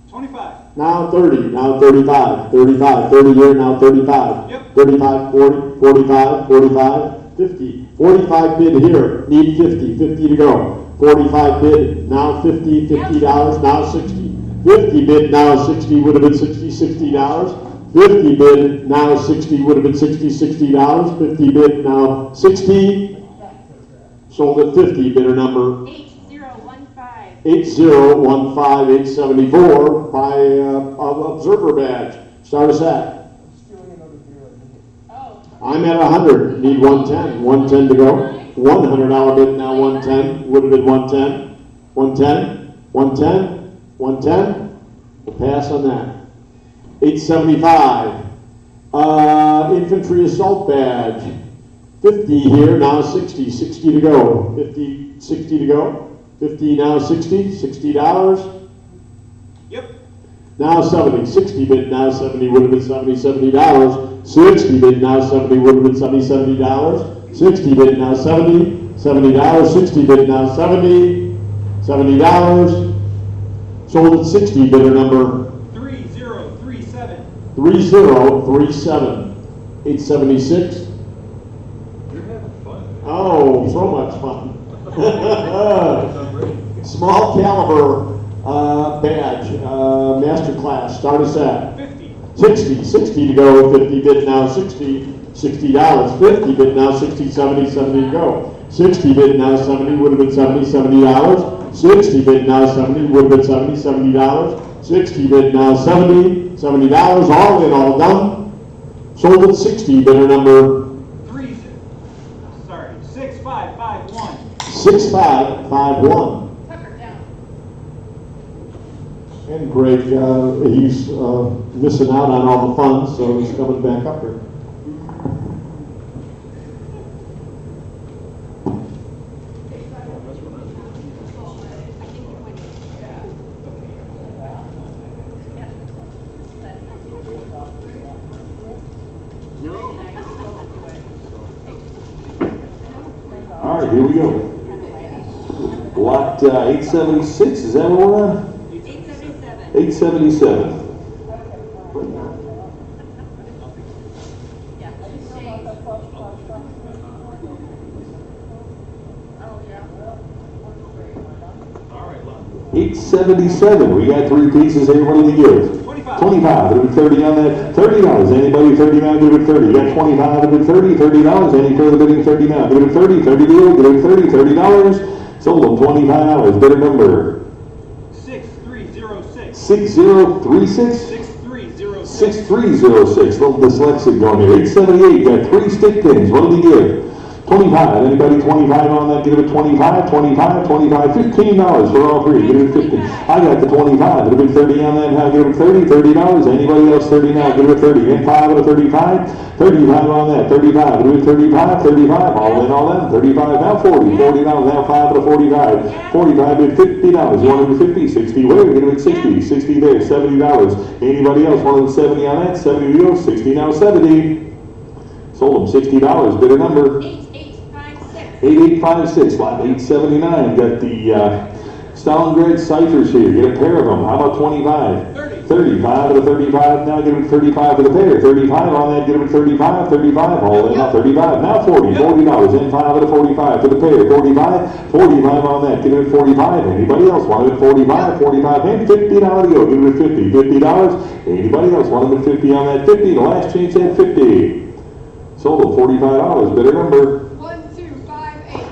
25. now 30, now 35, 35, 30 here, now 35, Yep. 35, 40, 45, 45, 50, 45 bid here, need 50, 50 to go, 45 bid, now 50, $50, now 60, 50 bid, now 60, would have been 60, $60, 50 bid, now 60, would have been 60, $60, 50 bid, now 60, sold at 50, bidder number 8015. 8015, 874, by observer badge. Start us at. Stealing another beer. Oh. I'm at 100, need 110, 110 to go. $100 bid now 110, would have been 110, 110, 110, 110. We'll pass on that. 875, infantry assault badge. 50 here, now 60, 60 to go. 50, 60 to go. 50, now 60, $60. Yep. Now 70, 60 bid, now 70, would have been $70, $70. 60 bid, now 70, would have been $70, $70. 60 bid, now 70, $70. 60 bid, now 70, $70. Sold at 60, bidder number 3037. 3037. 876. You're having fun. Oh, so much fun. Small caliber badge, master class, start us at 50. 60 to go, 50 bid now 60, $60. 50 bid now 60, 70 to go. 60 bid now 70, would have been $70, $70. 60 bid now 70, would have been $70, $70. 60 bid now 70, $70, all in, all done. Sold at 60, bidder number 6551. 6551. Tucker down. And Greg, he's missing out on all the funds, so he's coming back up here. All right, here we go. Lot 876, is that what we're on? 877. 877. All right, look. 877, we got three pieces here, what do we give? 25. 25, it'll be 30 on that, $30, anybody 30 now, give it 30, you got 25, it'll be 30, $30, any further bidding 30 now, give it 30, 30 deal, give it 30, $30, sold them $25, bidder number 6306. 6036, 6306. 6306, little dyslexic going here, 878, got three stick pins, what do we give? 25, anybody 25 on that, give it 25, 25, 25, $15 for all three, give it 15. I got the 25, it'll be 30 on that, now give it 30, $30, anybody else 30 now, give it 30, and 5 out of 35, 35 on that, 35, it'll be 35, 35, all in, all in, 35, now 40, $40, now 5 out of 45, 45 bid $50, 150, 60, wait, give it 60, 60 there, $70, anybody else, 170 on that, 70 deals, 60 now, 70, sold them $60, bidder number 8856, lot 879, got the Stalingrad ciphers here, get a pair of them, how about 25? 35 out of 35, now give it 35 for the pair, 35 on that, give it 35, 35, all in, 35, now 40, $40, and 5 out of 45 for the pair, 45, 45 on that, give it 45, anybody else want it 45, 45, and $50 to go, give it 50, $50, anybody else want it 50 on that, 50, the last chance at 50, sold them $45, bidder number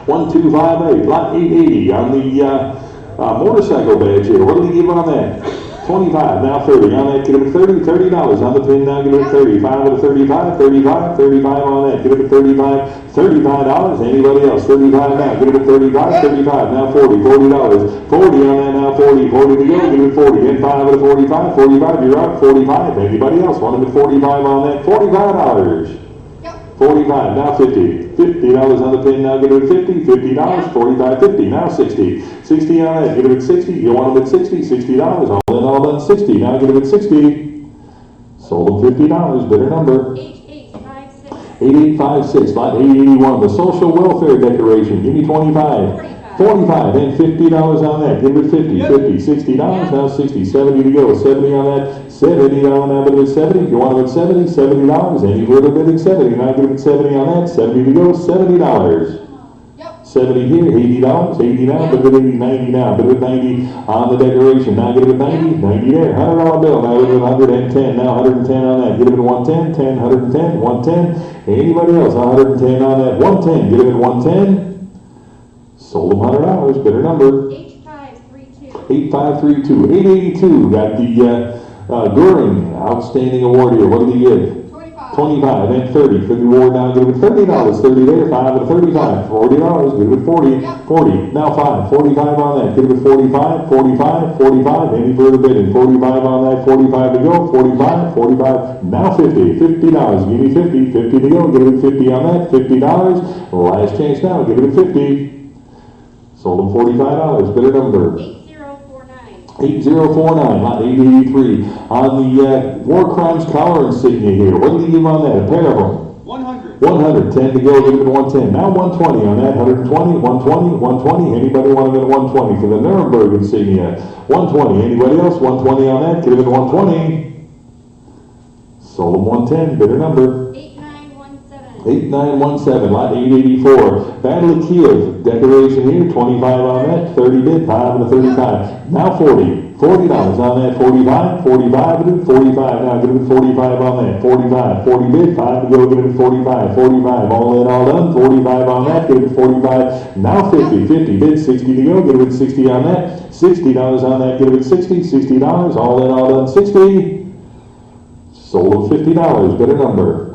1258, lot 880 on the motorcycle badge here. What do we give on that? 25, now 30 on that, give it $30, $30 on the pin, now give it 30, 5 out of 35, 35, 35 on that, give it $35, $35, anybody else, 35 now, give it 35, 35, now 40, $40, 40 on that, now 40, 40 to go, give it 40, and 5 out of 45, 45, you're out, 45, anybody else, want them at 45 on that, $45. 45, now 50, $50 on the pin, now give it 50, $50, 45, 50, now 60, 60 on that, give it 60, you want them at 60, $60, all in, all done, 60, now give it 60, sold them $50, bidder number 8856, lot 881, the social welfare decoration, give me 25, 45, and $50 on that, give it 50, 50, $60, now 60, 70 to go, 70 on that, $70 on that, but it's 70, you want them at 70, $70, any further bidding 70, now give it 70 on that, 70 to go, $70. 70 here, $80, 80 now, but it 90 now, but it 90 on the decoration, now give it 90, 90 there, $100 bill, now give it 110, now 110 on that, give it 110, 10, 110, 110, anybody else, 110 on that, 110, give it 110, sold them $100, bidder number 8532, 882, got the Goering Outstanding Award here, what do we give? 25. 25 and 30 for the award now, give it $30, 30 there, 5 and 35, $40, give it 40, 40, now 5, 45 on that, give it 45, 45, 45, any further bidding, 45 on that, 45 to go, 45, 45, now 50, $50, give me 50, 50 to go, give it 50 on that, $50, last chance now, give it 50. Sold them $45, bidder number 8049, lot 883. On the War Crimes collar insignia here, what did he give on that? A pair of them? 100. 100, 10 to go, give it 110. Now 120 on that, 120, 120, 120. Anybody want to get 120 for the Nuremberg insignia? 120. Anybody else? 120 on that, give it 120. Sold them 110, bidder number 8917, lot 884. Battle of Kiev, decoration here, 25 on that, 30 bid, 5 and a 35. Now 40, $40 on that, 45, 45 bid, 45. Now give it 45 on that, 45, 40 bid, 5 to go, give it 45, 45. All in, all done, 45 on that, give it 45. Now 50, 50 bid, 60 to go, give it 60 on that, $60 on that, give it 60, $60. All in, all done, 60. Sold them $50, bidder number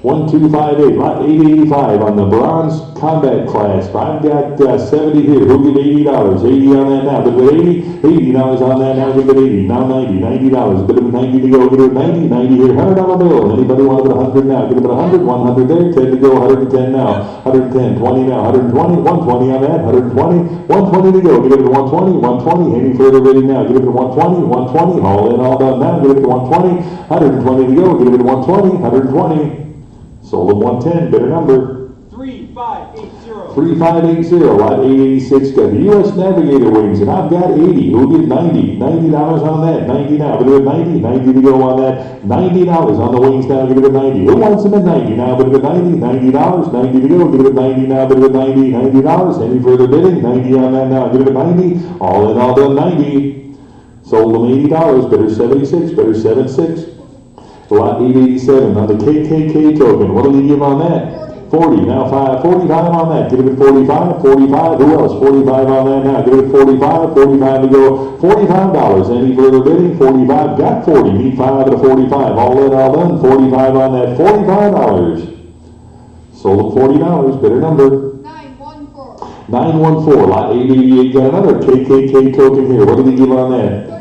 1258, lot 885 on the bronze combat class. I've got 70 here. Who'll give $80? 80 on that now. Bid with 80, $80 on that now. Give it 80. Now 90, $90. Bid with 90 to go. Give it 90, 90 here. $100 bill. Anybody want to bid 100 now? Give it 100, 100 there. 10 to go. 110 now. 110, 20 now. 120, 120 on that. 120, 120 to go. Give it 120, 120. Any further bidding now? Give it 120, 120. All in, all done now. Give it 120, 120 to go. Give it 120, 120. Sold them 110, bidder number 3580, lot 886. Got the U.S. Navigator wings, and I've got 80. Who'll get 90? $90 on that. 90 now. Bid it 90. 90 to go on that. $90 on the wings now. Give it 90. Who wants them at 90 now? Bid it 90. $90. 90 to go. Give it 90 now. Bid it 90. $90. Any further bidding? 90 on that now. Give it 90. All in, all done. 90. Sold them $80. Bidder 76. Bidder 76. Lot 887 on the KKK token. What did he give on that? 40. Now 45 on that. Give it 45. 45. Who else? 45 on that now. Give it 45. 45 to go. $45. Any further bidding? 45. Got 40. Need 5 to 45. All in, all done. 45 on that. $45. Sold them $40. Bidder number 914. Lot 888. Got another KKK token here. What did he give on that?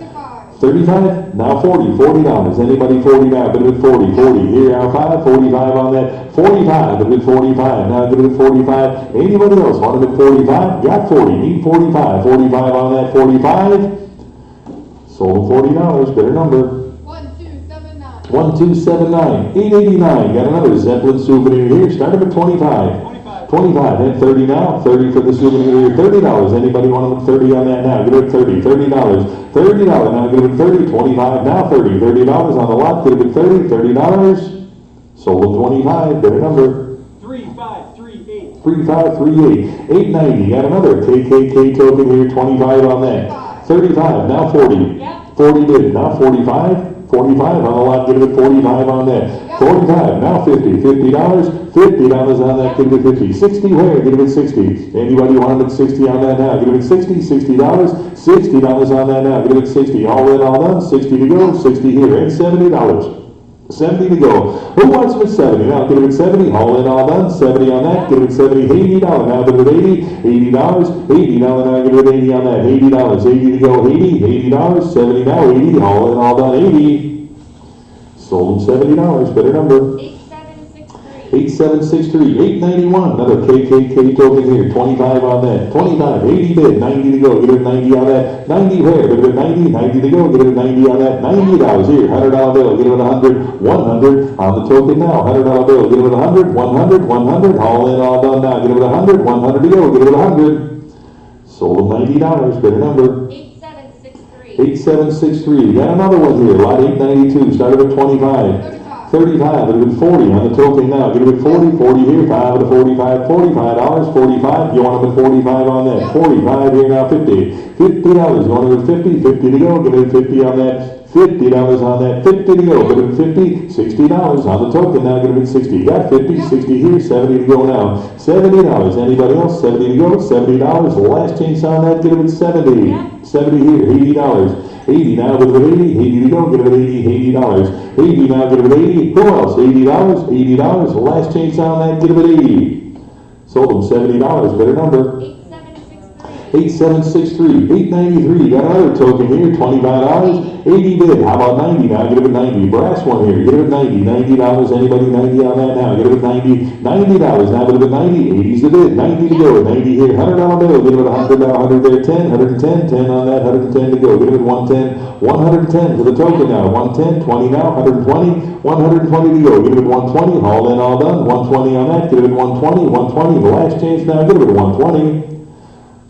35, now 40, $40. Anybody 40 now? Bid with 40, 40. Here now 5, 45 on that. 45, bid with 45. Now bid with 45. Anybody else want to bid 45? Got 40, need 45. 45 on that, 45. Sold $40, bidder number 1279, 889. Got another Zeppelin souvenir here. Started at 25. 25 and 30 now. 30 for the souvenir here. $30. Anybody want to put 30 on that now? Give it 30. $30. $30 now. Give it 30. 25 now. 30. $30 on the lot. Give it 30. $30. Sold them 25. Bidder number 3538. 3538. 890. Got another KKK token here. 25 on that. 35 now. 40. 40 bid now. 45. 45 on the lot, give it 45 on that. 45, now 50. $50. $50 on that, give it 50. 60 where? Give it 60. Anybody want to bid 60 on that now? Give it 60. $60. $60 on that now, give it 60. All in, all done. 60 to go. 60 here. And $70. 70 to go. Who wants with 70? Now give it 70. All in, all done. 70 on that. Give it 70. $80. Now give it 80. $80. $80 now. Give it 80 on that. $80. 80 to go. $80. $80. 70 now. 80. All in, all done. 80. Sold them $70. Better number 8763. 891. Another KKK token here. 25 on that. 25. 80 bid. 90 to go. Give it 90 on that. 90 where? Give it 90. 90 to go. Give it 90 on that. $90 here. $100 bill. Give it 100. 100 on the token now. $100 bill. Give it 100. 100. 100. All in, all done now. Give it 100. 100 to go. Give it 100. Sold them $90. Better number 8763. Got another one here. Lot 892. Started at 25. 35. It'll be 40 on the token now. Give it 40. 40 here. 5 to 45. $45. 45. You want them at 45 on that. 45 here now. 50. $50. You want them at 50. 50 to go. Give it 50 on that. $50 on that. 50 to go. Give it 50. $60 on the token now. Give it 60. Got 50. 60 here. 70 to go now. $70. Anybody else? 70 to go. $70. Last chance on that. Give it 70. 70 here. $80. 80 now, get it at 80, 80 to go, get it at 80, $80. 80 now, get it at 80, who else? $80, $80, the last chance on that, get it at 80. Sold them $70, better number. 8763, 893, got another token here, $25, 80 bid, how about 90 now, get it at 90, brass one here, get it at 90, $90, anybody 90 on that now, get it at 90, $90, now get it at 90, 80's the bid, 90 to go, 90 here, $100 bill, get it at 100 now, 100 there, 10, 110, 10 on that, 110 to go, get it at 110, 110 for the token now, 110, 20 now, 120, 120 to go, get it at 120, all in, all done, 120 on that, get it at 120, 120, the last chance now, get it at 120.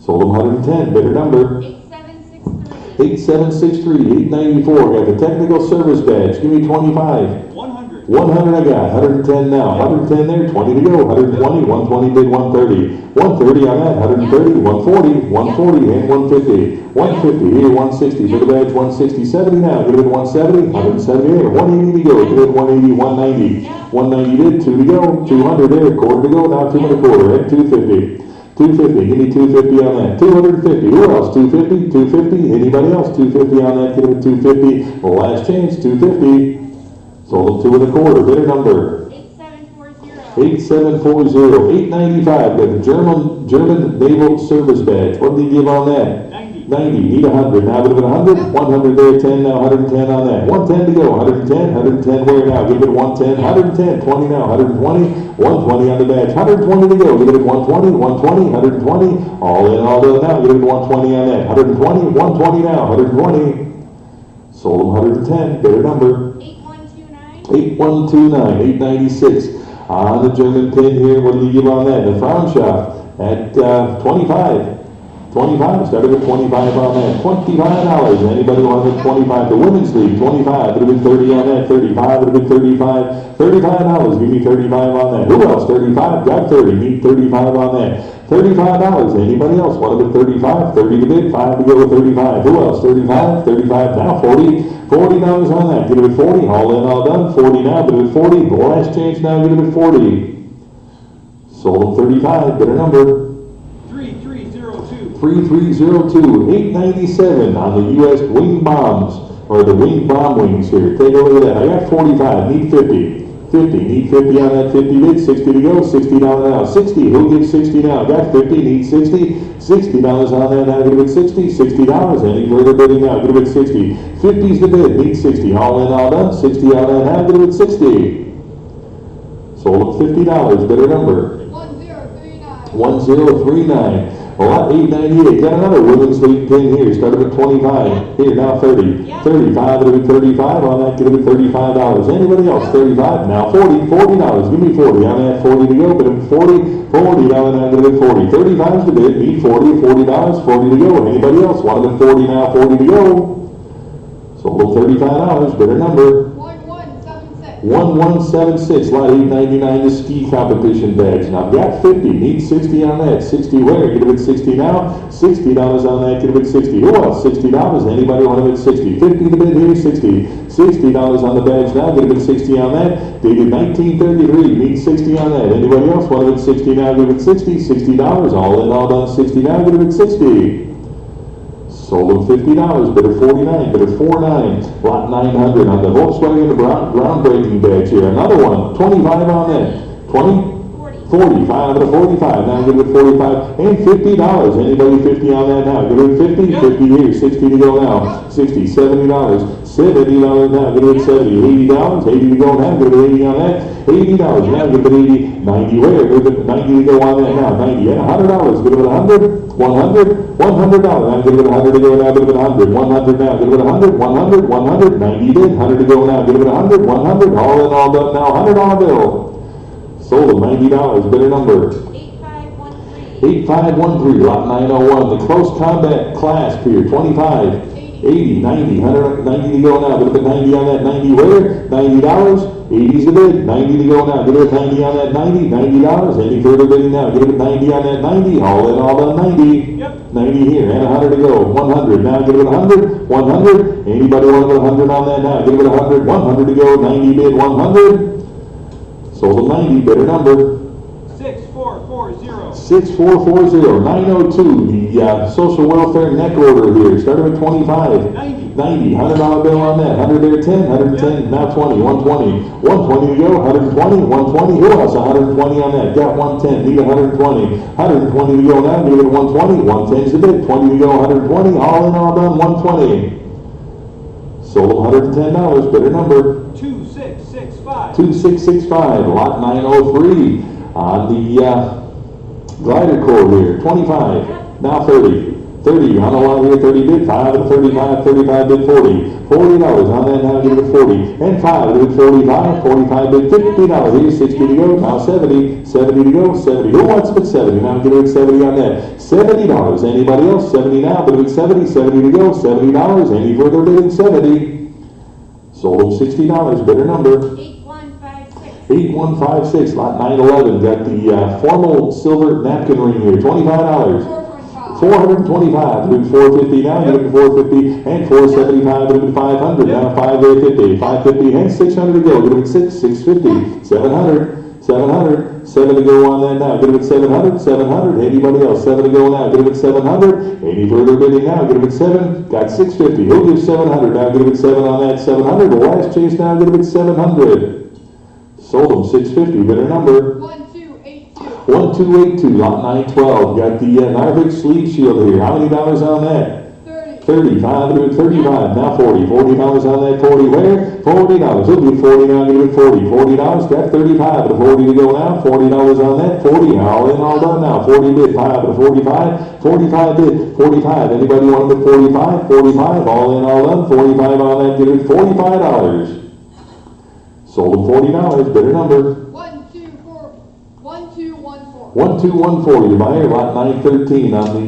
Sold them 110, better number. 8763, 894, got the technical service badge, give me 25. 100. 100 I got, 110 now, 110 there, 20 to go, 120, 120 bid, 130. 130 on that, 130, 140, 140, and 150. 150, here, 160 for the badge, 160, 70 now, get it at 170, 170 there, 180 to go, get it at 180, 190. 190 bid, 2 to go, 200 there, quarter to go, now 2 and a quarter, and 250. 250, give me 250 on that. 250, who else? 250, 250, anybody else? 250 on that, give it 250. The last chance, 250. Sold them 2 and a quarter, better number. 8740, 895, got the German Naval Service Badge. What did he give on that? 90, need 100, now give it 100, 100 there, 10 now, 110 on that. 110 to go, 110, 110 where now? Give it 110, 110, 20 now, 120, 120 on the badge, 120 to go, give it 120, 120, 120, all in, all done now, give it 120 on that. 120, 120 now, 120. Sold them 110, better number. 8129, 896. On the German pin here, what do you give on that? The Frauenschaft at 25. 25, started at 25 on that. $25. Anybody want to 25? The Women's League, 25. Would have been 30 on that. 35, would have been 35. $35. Give me 35 on that. Who else? 35. Got 30. Need 35 on that. $35. Anybody else want to bid 35? 30 to bid, 5 to go with 35. Who else? 35. 35 now. 40. $40 on that. Get it at 40. All in, all done. 40 now. Get it at 40. The last chance now. Get it at 40. Sold them 35. Better number. 3302, 897 on the U.S. wing bombs, or the wing bomb wings here. Take a look at that. I got 45, need 50. 50, need 50 on that 50 bid, 60 to go, $60 now. 60, who gives 60 now? Got 50, need 60. $60 on that now, give it 60. $60, any further bidding now, give it 60. 50's the bid, need 60. All in, all done, 60 on that now, give it 60. Sold at $50, better number. 1039. 1039. Lot 898, got another Women's League pin here, started at 25, here now 30, 35, it'll be 35, on that, give it $35, anybody else, 35, now 40, $40, give me 40, on that, 40 to go, but at 40, on that, give it 40, 35's the bid, need 40, $40, 40 to go, anybody else, want it at 40 now, 40 to go, sold $35, better number. 1176, lot 899, the ski competition badge. Now, I've got 50, need 60 on that. 60 where? Get it at 60 now. $60 on that, get it at 60. Who else? $60, anybody want it at 60? 50 the bid here, 60. $60 on the badge now, get it at 60 on that. Dated 1933, need 60 on that. Anybody else want it at 60 now, get it at 60. $60, all in, all done, 60 now, get it at 60. Sold them $50, bid at 49, bid at 49, lot 900 on the Volkswagen groundbreaking badge here. Another one, 25 on that. 20? 45 at a 45, now give it 45, and $50. Anybody 50 on that now? Give it 50, 50 here, 60 to go now. 60, $70. $70 now, give it 70. $80, 80 to go now, give it 80 on that. $80 now, give it 80. 90 where? Give it 90 to go on that now. 90, and $100, give it 100. 100, $100 now, give it 100 to go now, give it 100. 100 now, give it 100. 100, 100, 90 bid, 100 to go now, give it 100. 100, all in, all done now, $100 bill. Sold them $90, better number. 8513, lot 901, the close combat clasp here, 25, 80, 90, 190 to go now, give it 90 on that, 90 where? $90, 80's the bid, 90 to go now, give it 90 on that, $90, any further bidding now, give it 90 on that, 90, all in, all done, 90, 90 here, and 100 to go, 100, now give it 100, 100, anybody want to put 100 on that now, give it 100, 100 to go, 90 bid, 100, sold them 90, better number. 6440. 6440, 902, the social welfare neck order here, started with 25. 90, $100 bill on that, 100 there, 10, 110, now 20, 120, 120 to go, 120, 120, who else, 120 on that, got 110, need 120, 120 to go now, give it 120, 110's the bid, 20 to go, 120, all in all done, 120. Sold $110, better number. 2665. 2665, lot 903, on the glider core here, 25, now 30. 30 on the lot here, 30 bid, 5 to 35, 35 bid, 40. $40 on that now, give it 40. And 5 bid, 45, 45 bid, $50. Here's 60 to go, now 70, 70 to go, 70. Who wants to bid 70? Now give it 70 on that. $70. Anybody else? 70 now, bid 70, 70 to go, $70. Any further bidding? 70. Sold them $60, better number. 8156. 8156, lot 911, got the formal silver napkin ring here, $25. 425, bid 450 now, give it 450, and 475, bid 500, now 5 there, 50, 550, and 600 to go, give it 650, 700, 700, 7 to go on that now, give it 700, 700, anybody else, 7 to go now, give it 700, any further bidding now, give it 7, got 650, who gives 700, now give it 7 on that, 700, the last chase now, give it 700. Sold them 650, better number. 1282. 1282, lot 912. Got the Narvik sleeve shield here. How many dollars on that? 30. 35, 35, now 40. $40 on that, 40 where? $40. We'll do 40 now, give it 40. $40, got 35 to 40 to go now. $40 on that, 40. All in, all done now. 40 bid, 5 to 45. 45 bid, 45. Anybody want to bid 45? 45, all in, all done. 45 on that, give it $45. Sold them $40, better number. 1214. 1214, your buyer, lot 913 on the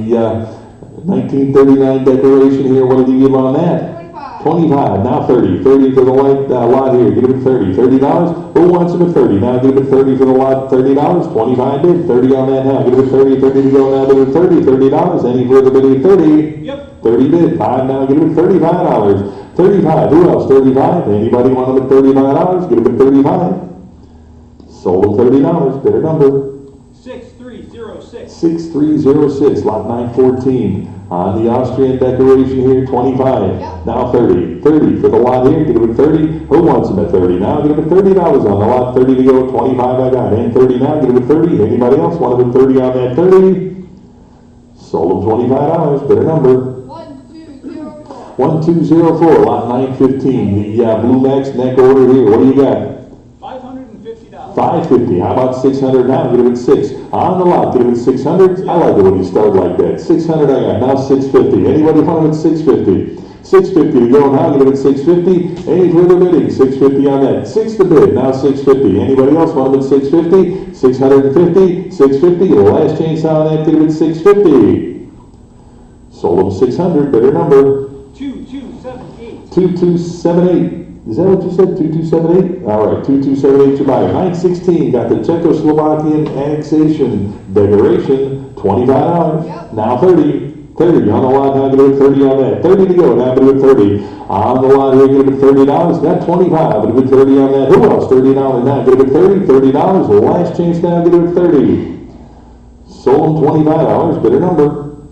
1939 decoration here. What did you give on that? 25, now 30. 30 for the lot here, give it 30. $30, who wants it at 30? Now give it 30 for the lot, $30, 25 bid, 30 on that now, give it 30, 30 to go now, give it 30, $30, any further bidding, 30. Yep. 30 bid, 5 now, give it $35. 35, who else, 35? Anybody want them at $35? Give it 35. Sold them $30, better number. 6306. 6306, lot 914. On the Austrian decoration here, 25. Yep. Now 30. 30 for the lot here, get it at 30. Who wants them at 30? Now get it at $30 on the lot, 30 to go, 25 I got. And 30 now, get it at 30. Anybody else want them at 30 on that 30? Sold them $25, better number. 1204. 1204, lot 915. The Blue Max neck order here, what do you got? $550. 550. How about 600 now? Get it at 6. On the lot, get it at 600. I like it when you start like that. 600 I got. Now 650. Anybody want it at 650? 650 to go now. Get it at 650. Any further bidding? 650 on that. 6 to bid. Now 650. Anybody else want it at 650? 650. 650. The last chainsaw on that. Get it at 650. Sold them 600. Better number. 2278. 2278. Is that what you said? 2278? All right, 2278 your buyer. 916 got the Czechoslovakian annexation decoration, $25. Yep. Now 30. 30 on the lot, now get it 30 on that. 30 to go, now get it 30. On the lot here, get it $30. Got 25, get it 30 on that. Who else? $30 now, get it 30. $30. The last chance now, get it 30. Sold them $25. Better number.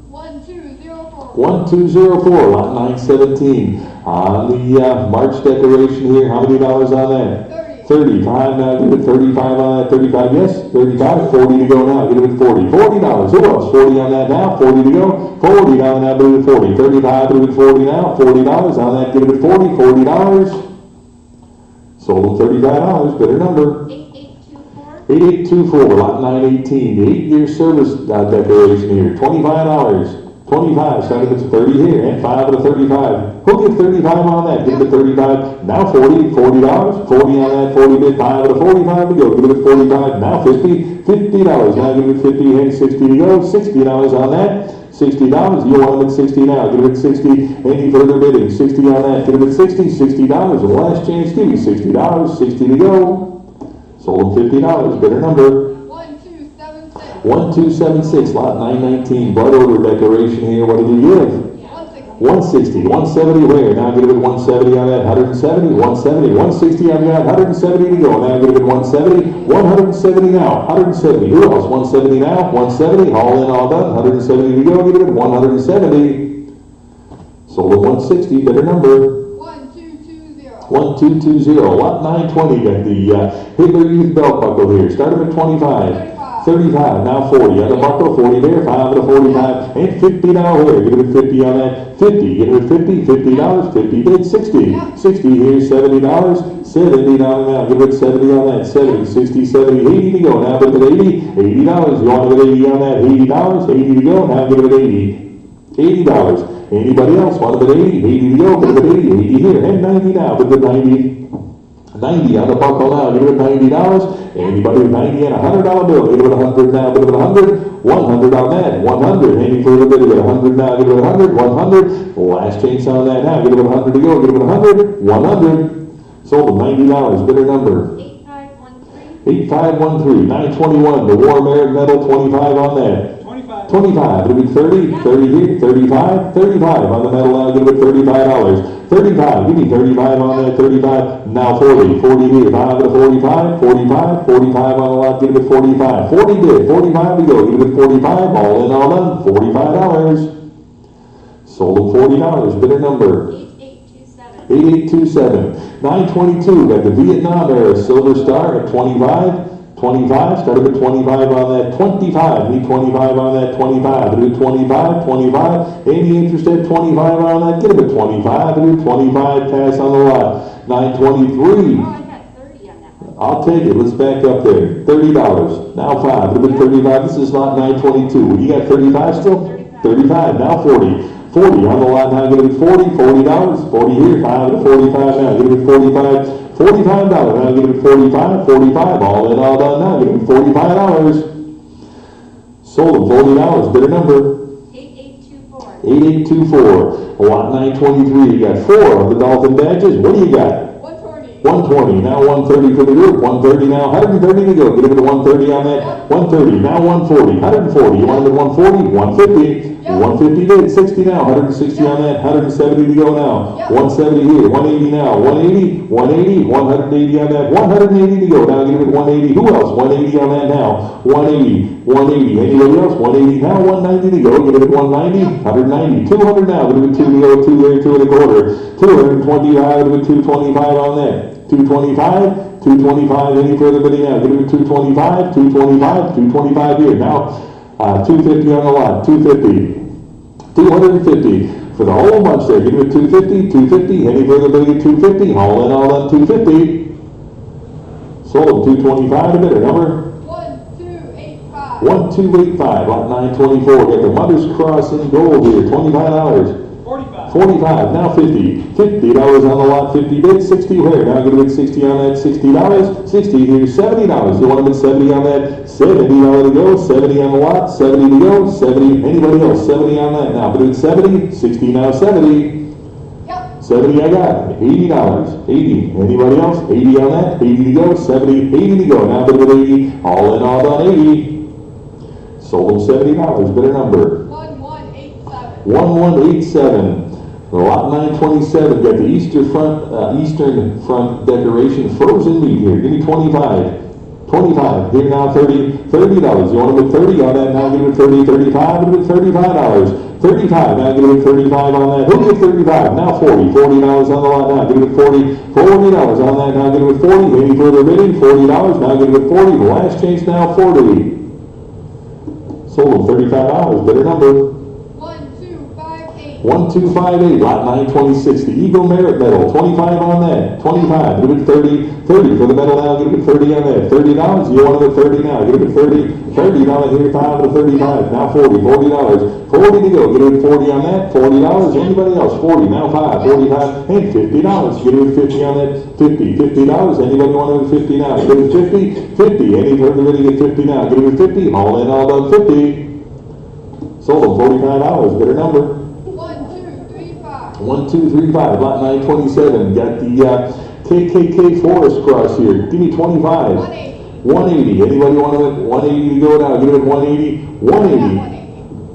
1204. 1204, lot 917. On the March decoration here, how many dollars on that? 30. 35 now, give it 35 on that, 35, yes, 35, 40 to go now, give it 40. $40, who else? 40 on that now, 40 to go, 40 on that, give it 40. 35, give it 40 now, $40 on that, give it 40, $40. Sold them $35, better number. 8824. 8824, lot 918, the 8-year service decoration here, $25. 25, starting at 30 here, and 5 to 35. Who give 35 on that? Give it 35. Now 40, $40. 40 on that, 40 bid, 5 to 45 to go. Give it 45. Now 50, $50. Now give it 50 and 60 to go. $60 on that. $60. You want them at 60 now. Give it at 60. Any further bidding? 60 on that. Give it at 60. $60. The last chance. Give me $60. 60 to go. Sold them $50. Better number. 1276. 1276, lot 919, blood order decoration here. What did you give? 160. 160, 170 where? Now get it at 170 on that, 170, 170, 160 on that, 170 to go. Now get it at 170, 170 now, 170. Who else? 170 now, 170, all in, all done, 170 to go. Get it at 170. Sold at 160, better number. 1220. Lot 920, got the Hitler Youth belt buckle here. Start at 25. 35, now 40. On the buckle, 40 there, 5 at a 45, and 50 now here. Get it at 50 on that. 50, get it at 50, $50, 50 bid, 60. 60 here, $70, 70 down now. Give it 70 on that. 70, 60, 70, 80 to go. Now bid at 80, $80. You want it at 80 on that? $80, 80 to go. Now give it at 80. $80. Anybody else want it at 80? 80 to go. Give it at 80. 80 here. And 90 now. Give it at 90. 90 on the buckle now. Give it at $90. Anybody with 90 and a $100 bill. Give it at 100 now. Give it at 100. 100 on that. 100. Any further bid? Give it at 100 now. Give it at 100. 100. Last chance on that now. Give it at 100 to go. Give it at 100. 100. Sold at $90. Bidder number. 8513. 921. The War Merit Medal. 25 on that. 25, it'll be 30, 30 here, 35, 35 on the metal now, give it $35, 35, give me 35 on that, 35, now 40, 40 here, 5 at a 45, 45, 45 on the lot, give it 45, 40 bid, 45 to go, give it 45, all in, all done, $45. Sold at $40, bidder number. 8827. 922, got the Vietnam era Silver Star at 25. 25, started at 25 on that, 25, need 25 on that, 25, do 25, 25, any interest at 25 on that, get it at 25, do 25, pass on the lot, 923. I'll take it, let's back up there, $30, now 5, do 35, this is lot 922, you got 35 still? 35, now 40. 40 on the lot now, get it at 40, $40, 40 here, 5 to 45 now, get it at 45, $45 now, get it at 45, 45, all in, all done now, get it at $45. Sold at $40, bidder number. 8824. Lot 923, you got 4 of the Dolphin badges, what do you got? 120, now 130 for the group, 130 now, 130 to go, get it at 130 on that, 130, now 140, 140, you want it at 140, 150, 150 bid, 60 now, 160 on that, 170 to go now, 170 here, 180 now, 180, 180, 180 on that, 180 to go, now get it at 180, who else, 180 on that now, 180, 180, anybody else, 180 now, 190 to go, get it at 190, 190, 200 now, get it at 2 to go, 2 there, 2 and a quarter, 225, get it at 225 on that. 225, 225, any further bidding now, get it at 225, 225, 225 here, now, 250 on the lot, 250, 250, for the whole bunch there, get it at 250, 250, any further bidding at 250, all in, all done, 250, sold at 225 to bidder, number? 1285, lot 924, got the Mother's Cross in gold here, $25. 45, now 50. $50 on the lot, 50 bid, 60 where? Now get it at 60 on that, $60. 60 here, $70. You want them at 70 on that, $70 to go, 70 on the lot, 70 to go, 70, anybody else, 70 on that now. But it's 70, 60 now, 70. 70 I got, $80, 80. Anybody else? 80 on that, 80 to go, 70, 80 to go. Now bid at 80, all in, all done, 80. Sold them $70, bidder number. 1187. Lot 927, got the eastern front decoration, frozen meat here. Give me 25. 25. Here now 30. $30. You want to get 30 on that? Now give it 30, 35. Give it $35. 35. Now give it 35 on that. Who get 35? Now 40. $40 on the lot. Now give it 40. $40 on that. Now give it 40. Any further bidding? $40. Now give it 40. The last chance now 40. Sold them $35. Better number. 1258, lot 926, the Eagle Merit Medal, 25 on that, 25, give it 30, 30 for the medal now, give it 30 on that, $30, you want it at 30 now, give it 30, $30 here, 5 to 35, now 40, $40, 40 to go, get it at 40 on that, $40, anybody else, 40, now 5, 45, and $50, get it at 50 on that, $50, anybody want it at 50 now, get it at 50, 50, any further ready to get 50 now, get it at 50, all in, all done, 50, sold them $45, better number. 1235, lot 927, got the KKK Forest Cross here, give me 25, 180, anybody want it at 180 to go now, give it at 180, 180,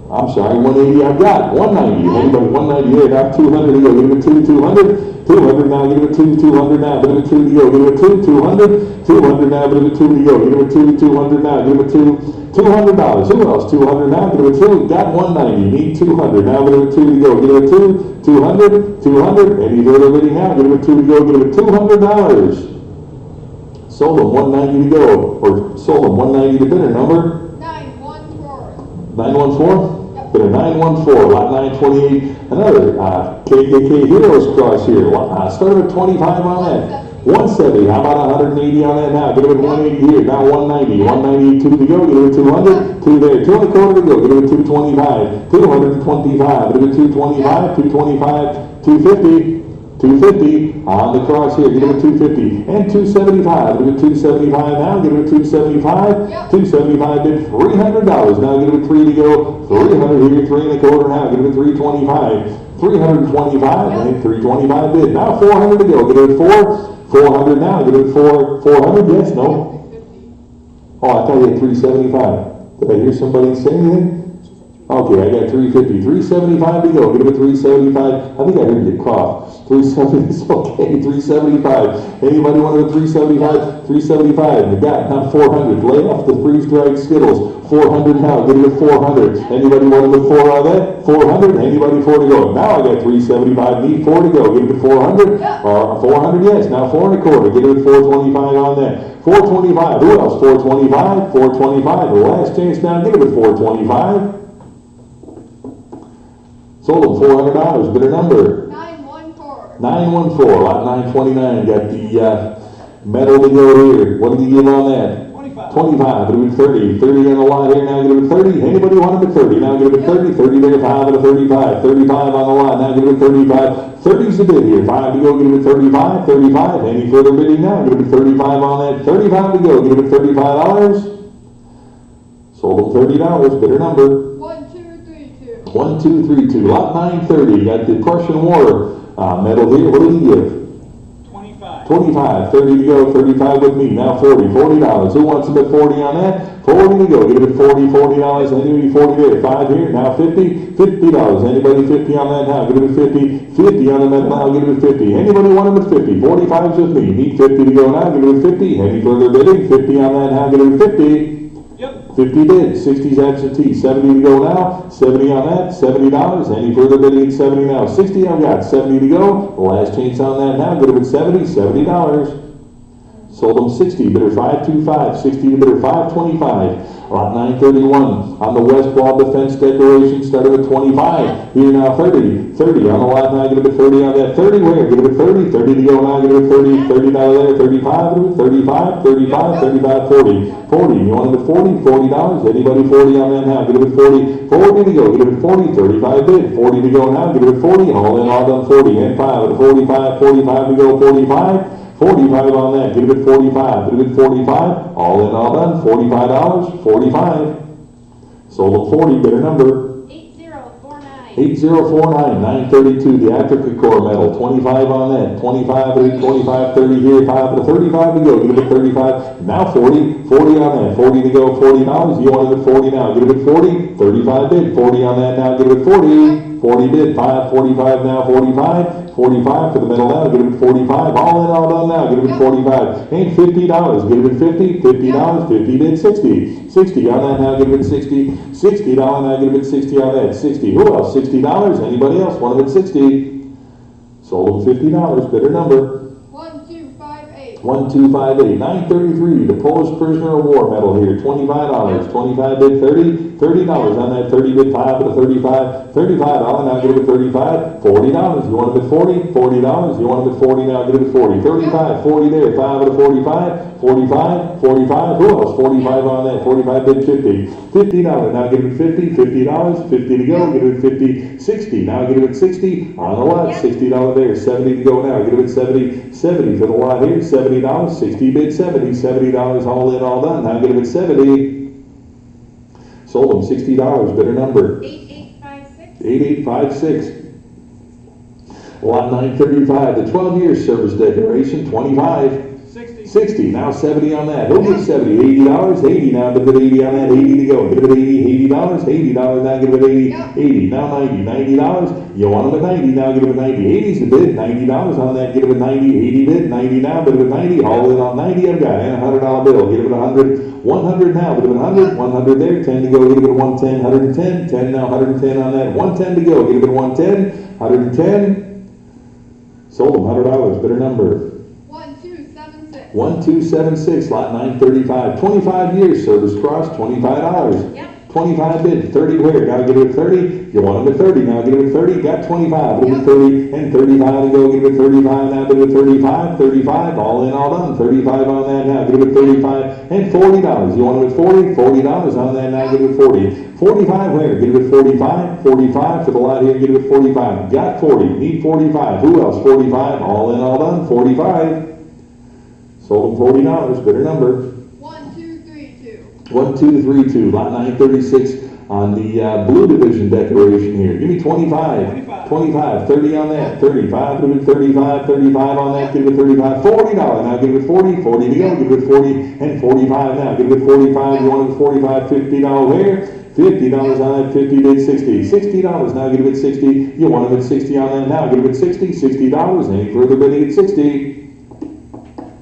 I'm sorry, 180 I've got, 190, anybody, 190 there, now 200 to go, give it a 2, 200, 200 now, give it a 2, 200 now, give it a 2 to go, give it a 2, 200, 200 now, give it a 2 to go, give it a 2, 200 now, give it a 2, $200, who else, 200 now, give it a 2, got 190, need 200, now give it a 2 to go, give it a 2, 200, 200, any further bidding now, give it a 2 to go, give it $200. Sold them 190 to go, or sold them 190 to bidder number 914. 914? Bidder 914, lot 928, another KKK Heroes cross here. Started at 25 on that. 170, how about 180 on that now? Give it 180 here, now 190, 192 to go, give it 200, 2 there, 2 and a quarter to go, give it 225, 225, give it 225, 225, 250. 250 on the cross here, give it a 250, and 275, give it 275 now, give it a 275, 275 bid $300, now give it a 3 to go, 300 here, 3 and a quarter now, give it a 325, 325, and 325 bid, now 400 to go, give it 400 now, give it 400, yes, no? Oh, I thought you had 375, did I hear somebody say anything? Okay, I got 350, 375 to go, give it a 375, I think I heard you cough. 370 is okay, 375. Anybody want a 375? 375. You got now 400. Lay off the freeze-dried Skittles. 400 now. Give it a 400. Anybody want to 4 on that? 400. Anybody 4 to go? Now I got 375. Need 4 to go. Give it a 400. 400. Yes. Now 4 and a quarter. Give it a 425 on that. 425. Who else? 425. 425. The last chance now. Give it a 425. Sold them $400. Bidder number 914, lot 929, got the metal to go here. What did you give on that? 25. 25, it'll be 30. 30 on the lot here, now give it 30. Anybody want it at 30? Now give it 30. 30 there, 5 and a 35. 35 on the lot, now give it 35. 30's the bid here. 5 to go, give it 35. 35. Any further bidding now? Give it 35 on that. 35 to go, give it $35. Sold them $30. Bidder number 1232. 1232, lot 930. Got the Prussian War. Metal here, what did he give? 25. 25, 30 to go, 35 with me, now 40, $40. Who wants to bid 40 on that? 40 to go, give it $40, anybody 40 there, 5 here, now 50, $50. Anybody 50 on that now, give it 50, 50 on the metal now, give it 50. Anybody want them at 50, 45's with me, need 50 to go now, give it 50. Any further bidding? 50 on that now, give it 50. Yep. 50 bid, 60's absentee, 70 to go now, 70 on that, $70. Any further bidding at 70 now? 60 I've got, 70 to go. Last chance on that now, get it at 70, $70. Sold them 60, bidder 525, 60 to bidder 525. Lot 931 on the west wall defense decoration started at 25. Here now 30, 30 on the lot now, get it at 30 on that. 30 where? Get it at 30, 30 to go now, get it at 30, $30 there, 35, 35, 35, 35, 40. 40, you want it at 40, $40. Anybody 40 on that now, get it at 40, 40 to go, get it at 40, 35 bid, 40 to go now, get it at 40, all in all done 40, and 5 at 45, 45 to go, 45. 45 on that, get it at 45, get it at 45, all in all done, $45, 45. Sold them 40, bidder number 8049, 932, the Africa Core metal, 25 on that, 25, 25, 30 here, 5 to 35 to go, get it at 35, now 40, 40 on that, 40 to go, $40, you want it at 40 now, get it at 40, 35 bid, 40 on that now, get it at 40, 40 bid, 5, 45 now, 45, 45 for the metal now, get it at 45, all in all done now, get it at 45, and $50, get it at 50, $50, 50 bid, 60, 60 on that now, get it at 60, $60 now, get it at 60 on that, 60, who else, $60, anybody else, want it at 60, sold them $50, bidder number 1258, 933, the Polish prisoner of war medal here, $25, 25 bid, 30, $30 on that, 30 bid, 5 to 35, $35, now get it at 35, $40, you want it at 40, $40, you want it at 40 now, get it at 40, 35, 40 there, 5 to 45, 45, 45, who else, 45 on that, 45 bid, 50, $50, now get it at 50, $50, 50 to go, get it at 50, 60, now get it at 60, on the lot, $60 there, 70 to go now, get it at 70, 70 for the lot here, $70, 60 bid, 70, $70, all in, all done, now get it at 70. Sold them $60, bidder number 8856. Lot 935, the 12-year service decoration, 25. 60. 60, now 70 on that. Who'll get 70? $80, 80 now, give it 80 on that, 80 to go. Give it 80, $80, $80 now, give it 80, 80, now 90, $90. You want them at 90, now give it 90. 80's the bid, $90 on that, give it 90, 80 bid, 90 now, bid it 90, haul it on 90, I've got, and $100 bill, give it 100, 100 now, bid it 100, 100 there, 10 to go, give it 110, 110, 10 now, 110 on that, 110 to go, give it 110, 110, sold them $100, better number. 1276. 1276, lot 935, 25 years, service cross, $25. Yep. 25 bid, 30 where? Gotta give it 30. You want them at 30, now give it 30. Got 25, give it 30, and 35 to go, give it 35, now give it 35, 35, all in, all done. 35 on that now, give it 35, and $40. You want them at 40, $40 on that now, give it 40. 45 where? Give it 45, 45 for the lot here, give it 45. Got 40, need 45. Who else? 45, all in, all done, 45. Sold them $40, better number. 1232. 1232, lot 936 on the blue division decoration here. Give me 25. 25, 30 on that, 35, give it 35, 35 on that, give it 35, $40. Now give it 40, 40 to go, give it 40, and 45 now, give it 45, you want it 45, $50 where? $50 on that, 50 bid 60, $60, now give it 60, you want it at 60 on that now, give it 60, $60, any further bidding at 60.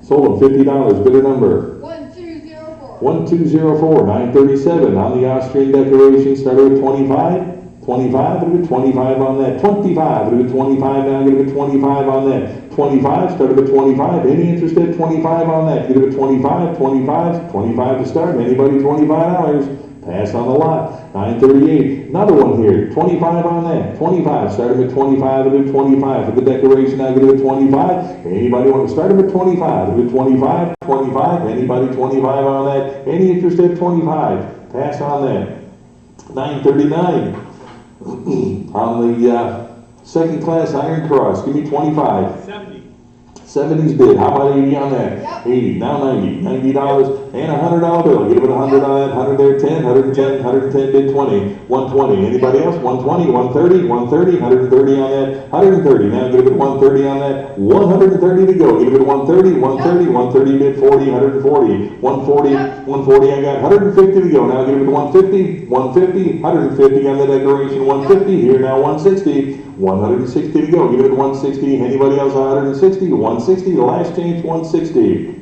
Sold them $50, bidder number. 1204. 1204, 937 on the Austrian decoration, started with 25, 25, give it 25 on that, 25, give it 25 now, give it 25 on that, 25, started with 25, any interest at 25 on that, give it 25, 25, 25 to start, anybody $25, pass on the lot. 938, another one here, 25 on that, 25, started with 25, give it 25 for the decoration, now give it 25, anybody want to start with 25, give it 25, 25, anybody 25 on that, any interest at 25, pass on that. 939, on the second class Iron Cross, give me 25. 70. 70's bid, how about 80 on that? Yep. 80, now 90, $90, and $100 bill, give it 100 on that, 100 there, 10, 110, 110 bid 20, 120, anybody else? 120, 130, 130, 130 on that, 130, now give it 130 on that, 130 to go, give it 130, 130, 130 bid 40, 140, 140, 140, I got 150 to go, now give it 150, 150, 150 on the decoration, 150, here now 160, 160 to go, give it 160, anybody else 160, 160, the last change 160.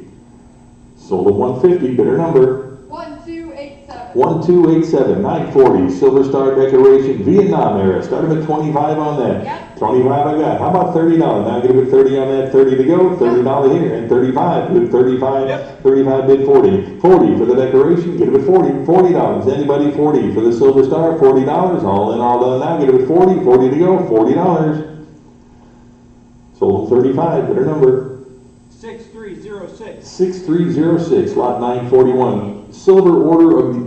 Sold at 150, bidder number. 1287. 1287, 940, Silver Star decoration, Vietnam era, started at 25 on that. Yep. 25 I got, how about $30? Now give it 30 on that, 30 to go, $30 here, and 35, bid 35, Yep. 35 bid 40. 40 for the decoration, get it at 40, $40, anybody 40 for the Silver Star, $40, all in, all done now, get it at 40, 40 to go, $40. Sold at 35, bidder number. 6306. 6306, lot 941, silver order of the,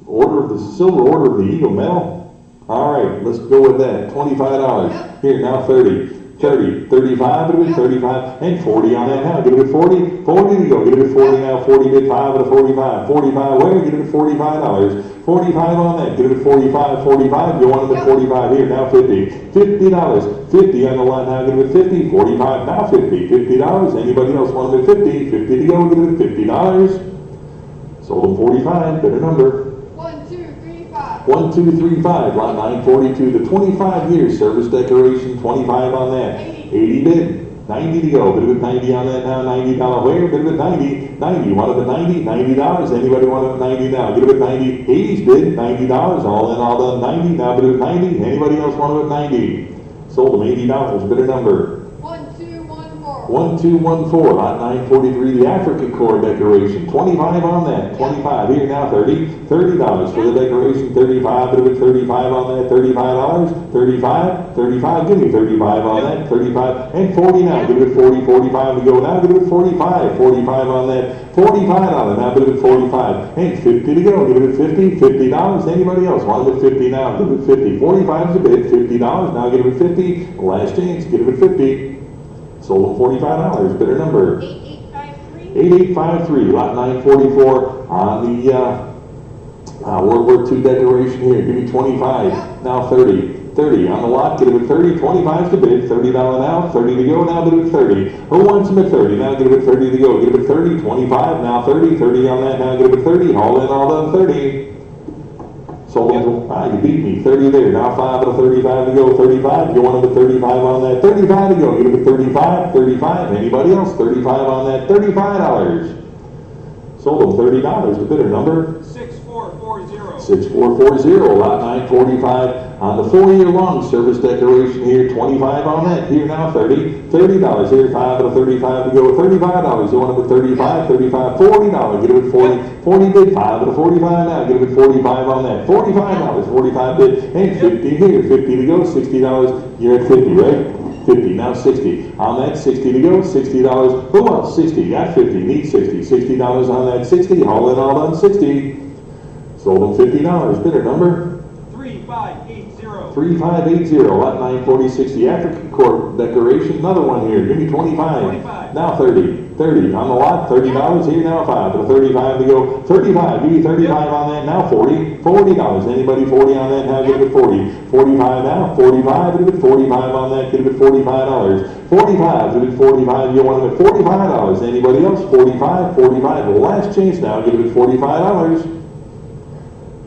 order of the silver order of the Eagle Medal. All right, let's go with that, $25. Here, now 30, 30, 35, give it 35, and 40 on that now, give it 40, 40 to go, give it 40 now, 40 bid 5 at a 45, 45 where, give it $45, 45 on that, give it 45, 45, you want it at 45 here, now 50, $50, 50 on the line now, give it 50, 45, now 50, $50, anybody else want it at 50, 50 to go, give it $50, sold them 45, better number. 1235. 1235, lot 942, the 25 years service decoration, 25 on that. 80 bid, 90 to go, bid with 90 on that now, $90 where, bid with 90, 90, want it at 90, $90, anybody want it at 90 now, get it at 90, 80's bid, $90, all in, all done, 90, now bid with 90, anybody else want it at 90, sold them $80, bidder number. 1214. 1214, lot 943, the Africa Corps decoration, 25 on that, 25, here now 30, $30 for the decoration, 35, bit of it 35 on that, $35, 35, 35, give me 35 on that, 35, and 40 now, give it 40, 45 to go, now give it 45, 45 on that, 45 on it, now give it 45, and 50 to go, give it 50, $50, anybody else want it at 50 now, give it 50, 45 is a bid, $50, now give it 50, last chance, give it 50. Sold at $45, bidder number. 8853. 8853, lot 944 on the World War II decoration here. Give me 25, now 30, 30 on the lot, get it at 30, 25's the bid, $30 now, 30 to go, now bid it at 30. Who wants them at 30? Now get it at 30 to go, get it at 30, 25, now 30, 30 on that, now get it at 30, all in, all done, 30. Sold them, you beat me, 30 there, now 5 at a 35 to go, 35, you want them at 35 on that, 35 to go, get it at 35, 35, anybody else, 35 on that, $35. Sold them $30, the bidder number? 6440. 6440, lot 945, on the 4-year-long service decoration here, 25 on that, here now 30, $30 here, 5 at a 35 to go, $35, you want it at 35, 35, $40, get it at 40, 40 bid, 5 at a 45 now, get it at 45 on that, $45, 45 bid, and 50 here, 50 to go, $60, you're at 50, right? 50, now 60. On that, 60 to go, $60. Who else? 60, got 50, need 60. $60 on that, 60, all in, all done, 60. Sold them $50, bidder number? 3580. 3580, lot 940, 60, African Court decoration, another one here, give me 25. 25. Now 30, 30, on the lot, $30, here now 5, to 35 to go, 35, give me 35 on that, now 40, $40, anybody 40 on that, now give it 40, 45 now, 45, give it 45 on that, give it $45, 45, give it 45, you want it at $45, anybody else, 45, 45, the last chance now, give it $45.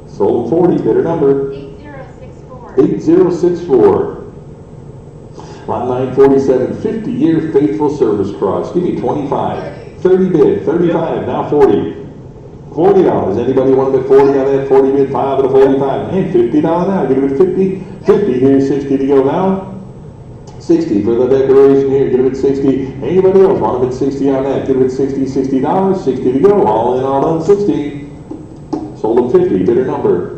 Sold 40, bidder number? 8064. 8064. Lot 947, 50-year faithful service cross. Give me 25. 30 bid, 35, now 40. $40. Anybody want to bid 40 on that? 40 bid, 5 at a 45. And $50 now. Give it 50. 50 here, 60 to go now. 60 for the decoration here. Give it 60. Anybody else want to bid 60 on that? Give it 60, $60. 60 to go. All in, all done, 60. Sold them 50. Bidder number?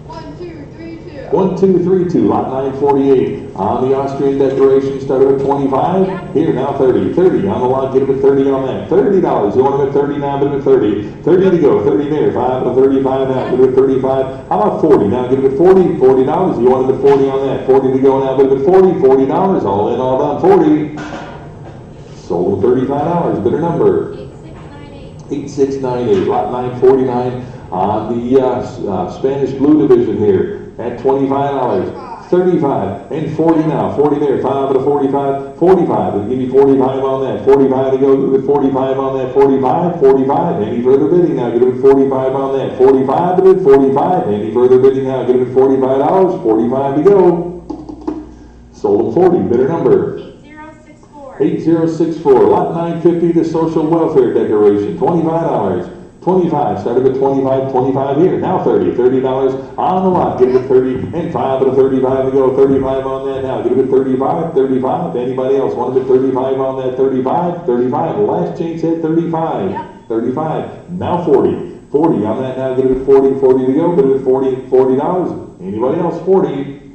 1232. 1232, lot 948. On the Austrian decoration, started at 25. Here, now 30. 30 on the lot, get it at 30 on that. $30. You want them at 30 now, get it at 30. 30 to go, 30 there. 5 to 35 now, get it at 35. How about 40? Now get it at 40. $40. You want them at 40 on that. 40 to go now, get it at 40. $40. All in, all done, 40. Sold them $35. Bidder number? 8698. 8698, lot 949. On the Spanish Blue Division here at $25, 35, and 40 now, 40 there, 5 at a 45, 45, and give me 45 on that, 45 to go, give it 45 on that, 45, 45, any further bidding now, give it 45 on that, 45 to bid, 45, any further bidding now, give it $45, 45 to go. Sold them 40, bidder number? 8064. 8064, lot 950, the social welfare decoration, $25. 25, started at 25, 25 here, now 30, $30 on the lot, get it at 30, and 5 at a 35 to go, 35 on that now, get it at 35, 35, anybody else want to bid 35 on that, 35, 35, last chance at 35, Yep. 35, now 40, 40 on that now, get it at 40, 40 to go, get it at 40, $40, anybody else, 40,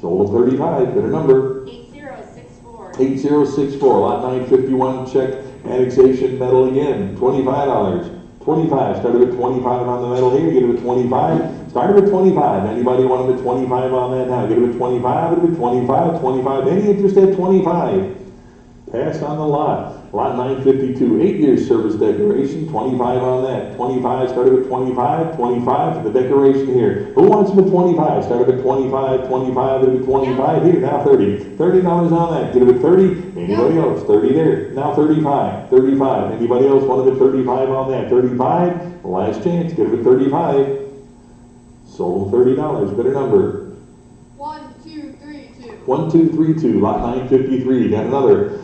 sold at 35, bidder number? 8064. 8064, lot 951, check annexation metal again, $25. 25, started at 25 on the metal here, get it at 25. Started at 25, anybody want them at 25 on that now? Get it at 25, get it at 25, 25, any interest at 25? Pass on the lot. Lot 952, 8-year service decoration, 25 on that. 25, started at 25, 25 for the decoration here. Who wants them at 25? Started at 25, 25, at 25 here, now 30. $30 on that, get it at 30. Anybody else? 30 there, now 35, 35. Anybody else want them at 35 on that? 35, last chance, get it at 35. Sold them $30, better number. 1232. 1232, lot 953, got another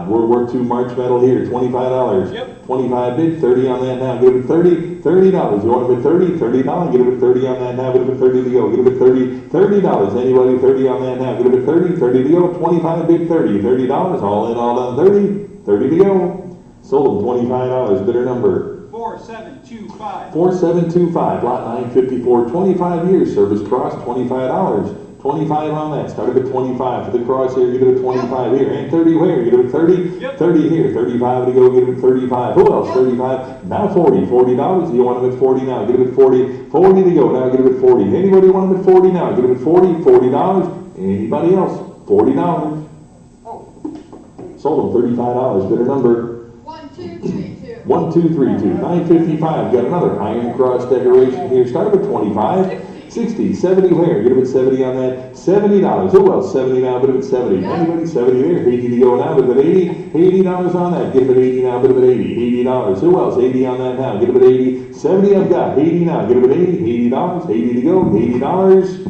World War II March medal here, $25. Yep. 25 bid, 30 on that now, get it at 30, $30. You want it at 30, $30, get it at 30 on that now, get it at 30 to go, get it at 30, $30. Anybody 30 on that now, get it at 30, 30 to go, 25 bid, 30, $30, all in, all done, 30, 30 to go. Sold them $25, bidder number. 4725. 4725, lot 954, 25 years, service cross, $25. 25 on that, started at 25 for the cross here, get it at 25 here, and 30 where, get it at 30, Yep. 30 here, 35 to go, get it at 35, who else, 35, now 40, $40, you want them at 40 now, get it at 40, 40 to go, now get it at 40, anybody want them at 40 now, get it at 40, $40, anybody else, $40, sold them $35, bidder number. 1232. 1232, 955, got another iron cross decoration here, started with 25, 60, 70 where? Get him at 70 on that. $70. Who else? 70 now, bid him at 70. Yeah. Anybody? 70 there. 80 to go now, bid him at 80. $80 on that. Get him at 80 now, bid him at 80. $80. Who else? 80 on that now. Get him at 80. 70 I've got. 80 now. Get him at 80. $80. 80 to go. $80.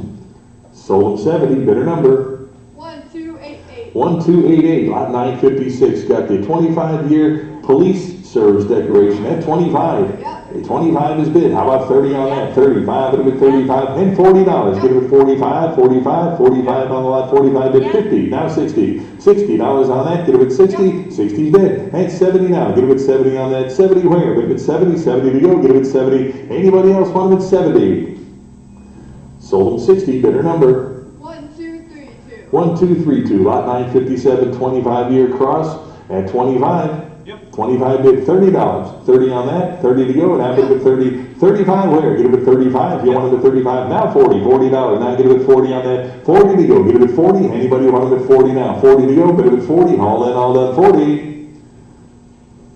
Sold him 70. Bidder number. 1288. 1288, lot 956, got the 25-year police service decoration at 25. Yeah. 25 is bid. How about 30 on that? 35, it'll be 35, and $40. Get it at 45, 45, 45 on the lot, 45 bid, 50, now 60. $60 on that, get it at 60, 60 bid, and 70 now, get it at 70 on that, 70 where? Get it at 70, 70 to go, get it at 70. Anybody else want it at 70? Sold them 60, bidder number. 1232. 1232, lot 957, 25-year cross at 25. Yep. 25 bid, $30. 30 on that, 30 to go, and I bid at 30. 35 where? Get it at 35. You want it at 35, now 40. $40. Now get it at 40 on that. 40 to go, get it at 40. Anybody want it at 40 now? 40 to go, bid it at 40. All in, all done, 40.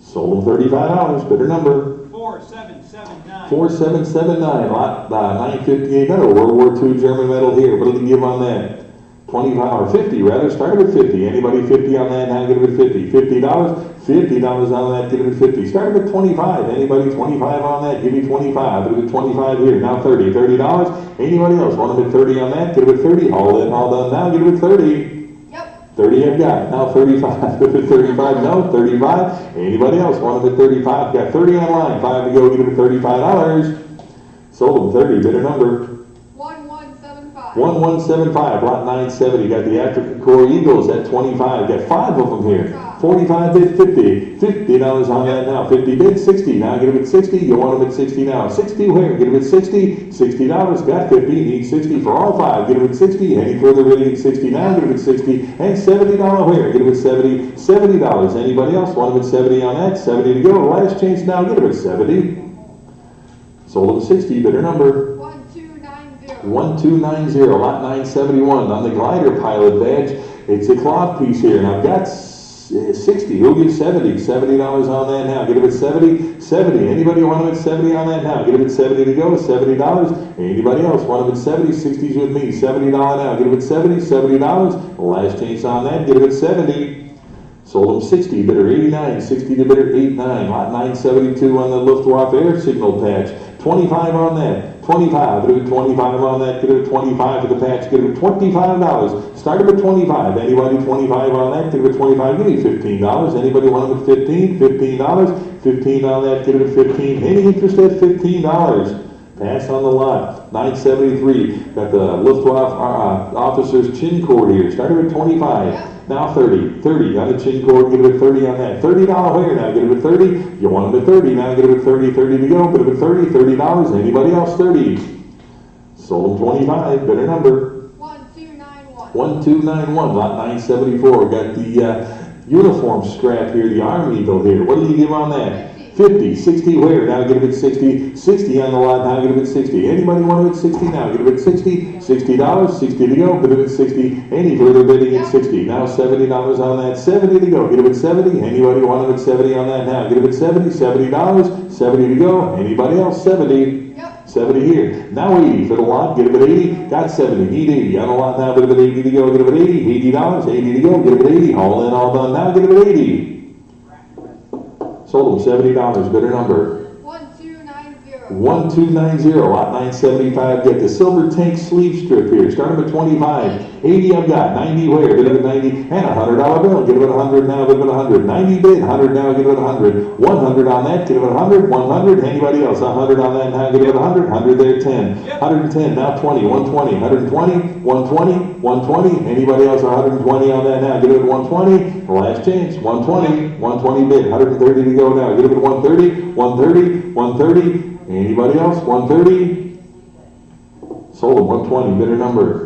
Sold them $35, bidder number. 4779. 4779, lot 958 metal, World War II German metal here. What did he give on that? 25 or 50 rather, start at 50. Anybody 50 on that, now get it at 50. $50, $50 on that, get it at 50. Start at 25. Anybody 25 on that, give me 25. Get it at 25 here, now 30. $30. Anybody else want them at 30 on that, get it at 30. All in, all done, now get it at 30. Yep. 30 I've got, now 35. Get it at 35, no, 35. Anybody else want them at 35? Got 30 on line, 5 to go, get it at $35. Sold them 30, bidder number. 1175. 1175, lot 970, got the African Core Eagles at 25, got 5 of them here. 45 bid, 50, $50 on that now, 50 bid, 60, now get them at 60, you want them at 60 now, 60 where, get them at 60, $60, got 50, need 60 for all 5, get them at 60, any further bidding at 60 now, get them at 60, and $70 where, get them at 70, $70, anybody else want them at 70 on that, 70 to go, last chance now, get them at 70. Sold them 60, bidder number. 1290. 1290, lot 971, on the glider pilot badge. It's a cloth piece here, and I've got 60. Who'll give 70? $70 on that now. Get it at 70? 70. Anybody want them at 70 on that now? Get it at 70 to go. $70. Anybody else want them at 70? 60's with me. $70 now. Get it at 70? $70. Last chance on that. Get it at 70. Sold them 60. Bidder 89. 60 to bidder 89. Lot 972 on the Luftwaffe air signal patch. 25 on that. 25, get it at 25 on that, get it at 25 for the patch, get it at $25. Start them at 25. Anybody 25 on that, get it at 25, give me $15. Anybody want them at 15? $15. 15 on that, get it at 15. Any interest at $15? Pass on the lot. 973, got the Luftwaffe officer's chin cord here. Start them at 25. Now 30. 30 on the chin cord, get it at 30 on that. $30 here now, get it at 30. You want them at 30 now, get it at 30. 30 to go, get it at 30. $30. Anybody else 30? Sold them 25. Bidder number. 1291. 1291, lot 974. Got the uniform scrap here, the Army Eagle here. What do you give on that? 50, 60 where? Now get it at 60. 60 on the lot, now get it at 60. Anybody want it at 60 now? Get it at 60. $60, 60 to go, get it at 60. Any further bidding at 60. Now $70 on that, 70 to go. Get it at 70. Anybody want it at 70 on that now? Get it at 70. $70, 70 to go. Anybody else? 70. Yep. 70 here. Now 80 for the lot. Get it at 80. Got 70. Need 80 on the lot now. Get it at 80 to go. Get it at 80. $80. 80 to go. Get it at 80. All in, all done. Now get it at 80. Sold them $70. Bidder number. 1290. 1290, lot 975. Get the silver tank sleeve strip here. Start them at 25. 80 I've got. 90 where? Get it at 90. And a $100 bill. Get it at 100 now. Get it at 100. 90 bid. 100 now. Get it at 100. 100 on that. Get it at 100. 100. Anybody else? 100 on that now. Get it at 100. 100 there. 10. 110 now. 20. 120. 120. 120. 120. Anybody else? 120 on that now. Get it at 120. Last chance. 120. 120 bid. 130 to go now. Get it at 130. 130. 130. Anybody else? 130. Sold them 120. Bidder number.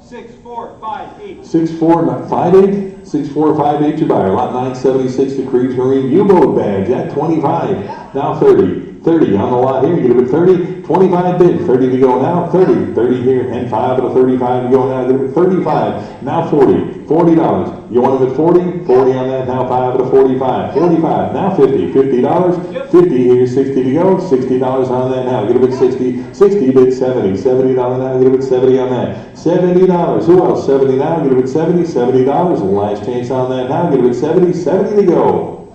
6458. 6458. 6458 to buyer. Lot 976, the Creeds Marine U-boat badge at 25. Now 30. 30 on the lot here. Get it at 30. 25 bid. 30 to go now. 30. 30 here. And 5 of the 35 to go now. Get it at 35. Now 40. $40. You want them at 40? 40 on that, now 5 at a 45. 45, now 50. $50? Yep. 50 here, 60 to go. $60 on that now. Get them at 60. 60 bid 70. $70 now, get them at 70 on that. $70. Who else? 70 now, get them at 70. $70. Last chance on that now, get them at 70. 70 to go.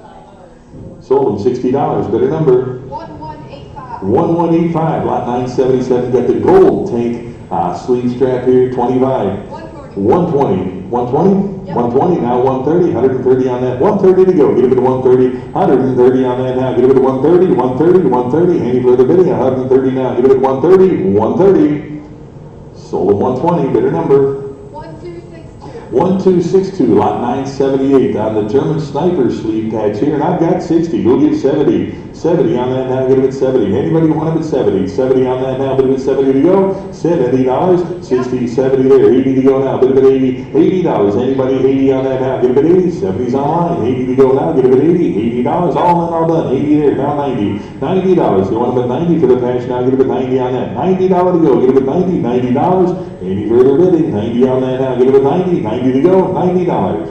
Sold them $60. Better number. 1185. 1185. Lot 977. Got the gold tank sleeve strap here. 25. 120. 120. 120? Yep. 120, now 130, 130 on that, 130 to go, get it at 130, 130 on that now, get it at 130, 130, 130, any further bidding, 130 now, get it at 130, 130, sold at 120, bidder number. 1262. 1262, lot 978, on the German sniper sleeve tags here, and I've got 60, we'll get 70. 70 on that now, get it at 70. Anybody want them at 70? 70 on that now, bid it at 70 to go. $70, 60, 70 there, 80 to go now, bid it at 80. $80, anybody 80 on that now, get it at 80. 70's online, 80 to go now, get it at 80. $80, all in, all done. 80 there, now 90. $90, you want them at 90 for the patch now, get it at 90 on that. $90 to go, get it at 90. $90, any further bidding? 90 on that now, get it at 90. 90 to go, $90.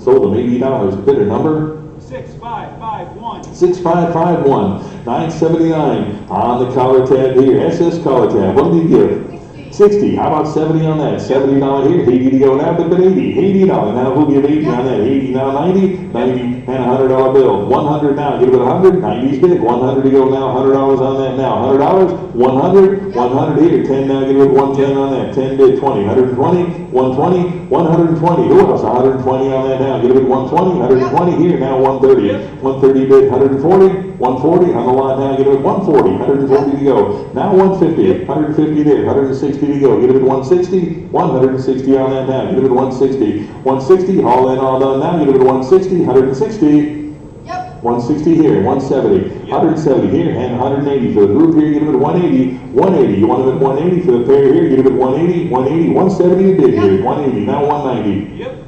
Sold them $80, bidder number. 6551. 6551, 979 on the collar tab here. SS collar tab. What did you give? 60. How about 70 on that? $70 here. 80 to go now, but $80. $80. Now who'll give 80 on that? 80 now 90. 90 and a $100 bill. 100 now. Give it 100. 90's bid. 100 to go now. $100 on that now. $100. 100. 100 here. 10 now. Give it 110 on that. 10 bid. 20. 120. 120. 120. Who else? 120 on that now. Give it 120. 120 here. Now 130. 130 bid. 140. 140 on the lot now. Give it 140. 140 to go. Now 150. 150 there. 160 to go. Give it 160. 160 on that now. Give it 160. 160. All in, all done now. Give it 160. 160. Yep. 160 here, 170, 170 here, and 180 for the group here, give it 180, 180, you want them at 180 for the pair here, give it 180, 180, 170 bid here, 180, now 190. Yep.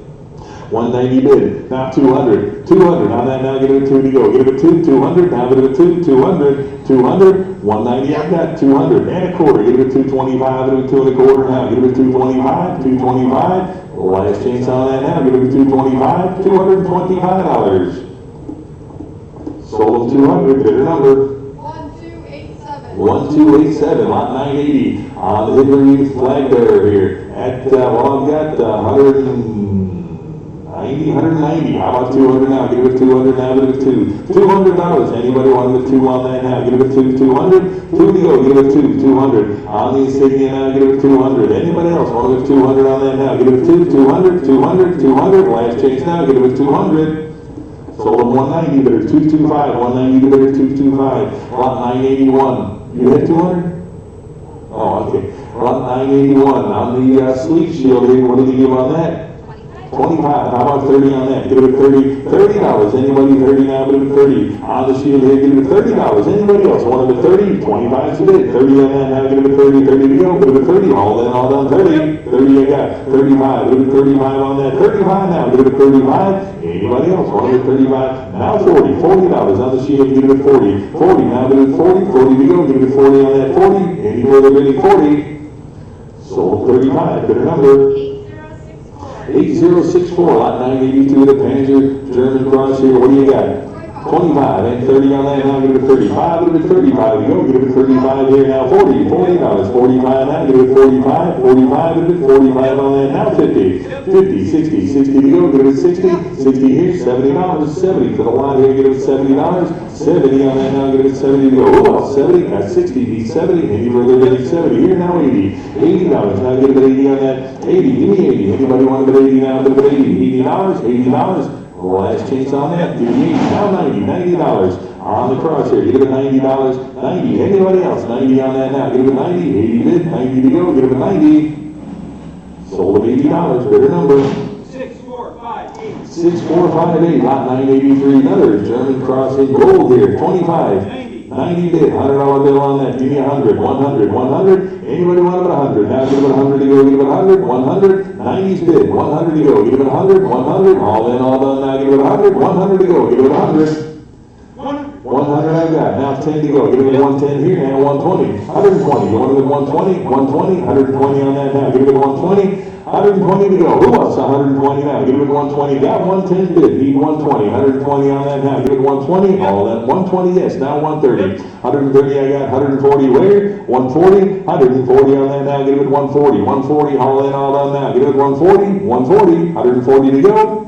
190 bid, now 200, 200, on that now, give it a 2 to go, give it a 2, 200, now give it a 2, 200, 200, 190, I've got 200, and a quarter, give it a 225, give it a 2 and a quarter, now give it a 225, 225, last chance on that now, give it a 225, $225. Sold them 200, bidder number. 1287. 1287, lot 980, on the Hickory flag bearer here, at, well, I've got 190, how about 200 now, give it 200 now, give it 2, $200, anybody want to 2 on that now, give it 2, 200, 2 to go, give it 2, 200, on the insignia now, give it 200, anybody else want to 200 on that now, give it 2, 200, 200, 200, last chance now, give it 200. Sold them 190, bidder 225, 190 bidder 225, lot 981. You had 200? Oh, okay. Lot 981 on the sleeve shield here. What did you give on that? 25. How about 30 on that? Give it 30. $30. Anybody 30 now? Give it 30. On the shield here, give it $30. Anybody else want it at 30? 25's a bid. 30 on that now. Give it 30. 30 to go. Give it 30. All in, all done. 30. 30 I got. 35. Give it 35 on that. 35 now. Give it 35. Anybody else want it at 35? Now 40. $40 on the shield. Give it 40. 40 now. Give it 40. 40 to go. Give it 40 on that. 40. Any further bidding? 40. Sold 35. Bidder number. 8064, lot 982, the Panzer German cross here. What do you got? 25 and 30 on that now, give it 35, give it 35, you go, give it 35 here now, $40, $40, 45 now, give it 45, 45, give it 45 on that now, 50, 50, 60, 60 to go, give it 60, 60 here, $70, 70 for the lot here, give it $70, 70 on that now, give it 70 to go, oh, 70, got 60, beat 70, any further getting 70 here now, 80, $80, now give it 80 on that, 80, give me 80, anybody want to bet 80 now, give it 80, $80, last chance on that, give me 80, now 90, $90 on the cross here, give it $90, 90, anybody else, 90 on that now, give it 90, 80 bid, 90 to go, give it 90, sold at $80, bidder number. 6458. 6458, lot 983, another German cross in gold here, 25. 90 bid, $100 bill on that, give me 100, 100, 100, anybody want it at 100, now give it 100 to go, give it 100, 100, 90's bid, 100 to go, give it 100, 100, all in, all done, now give it 100, 100 to go, give it 100. 100 I've got, now 10 to go, give it 110 here, now 120, 120, you want it at 120, 120, 120 on that now, give it 120, 120 to go. Who wants 120 now? Give it 120. Got 110 bid. Need 120. 120 on that now. Give it 120. All that 120. Yes. Now 130. 130. I got 140. Where? 140. 140 on that now. Give it 140. 140. All in. All done now. Give it 140. 140. 140 to go.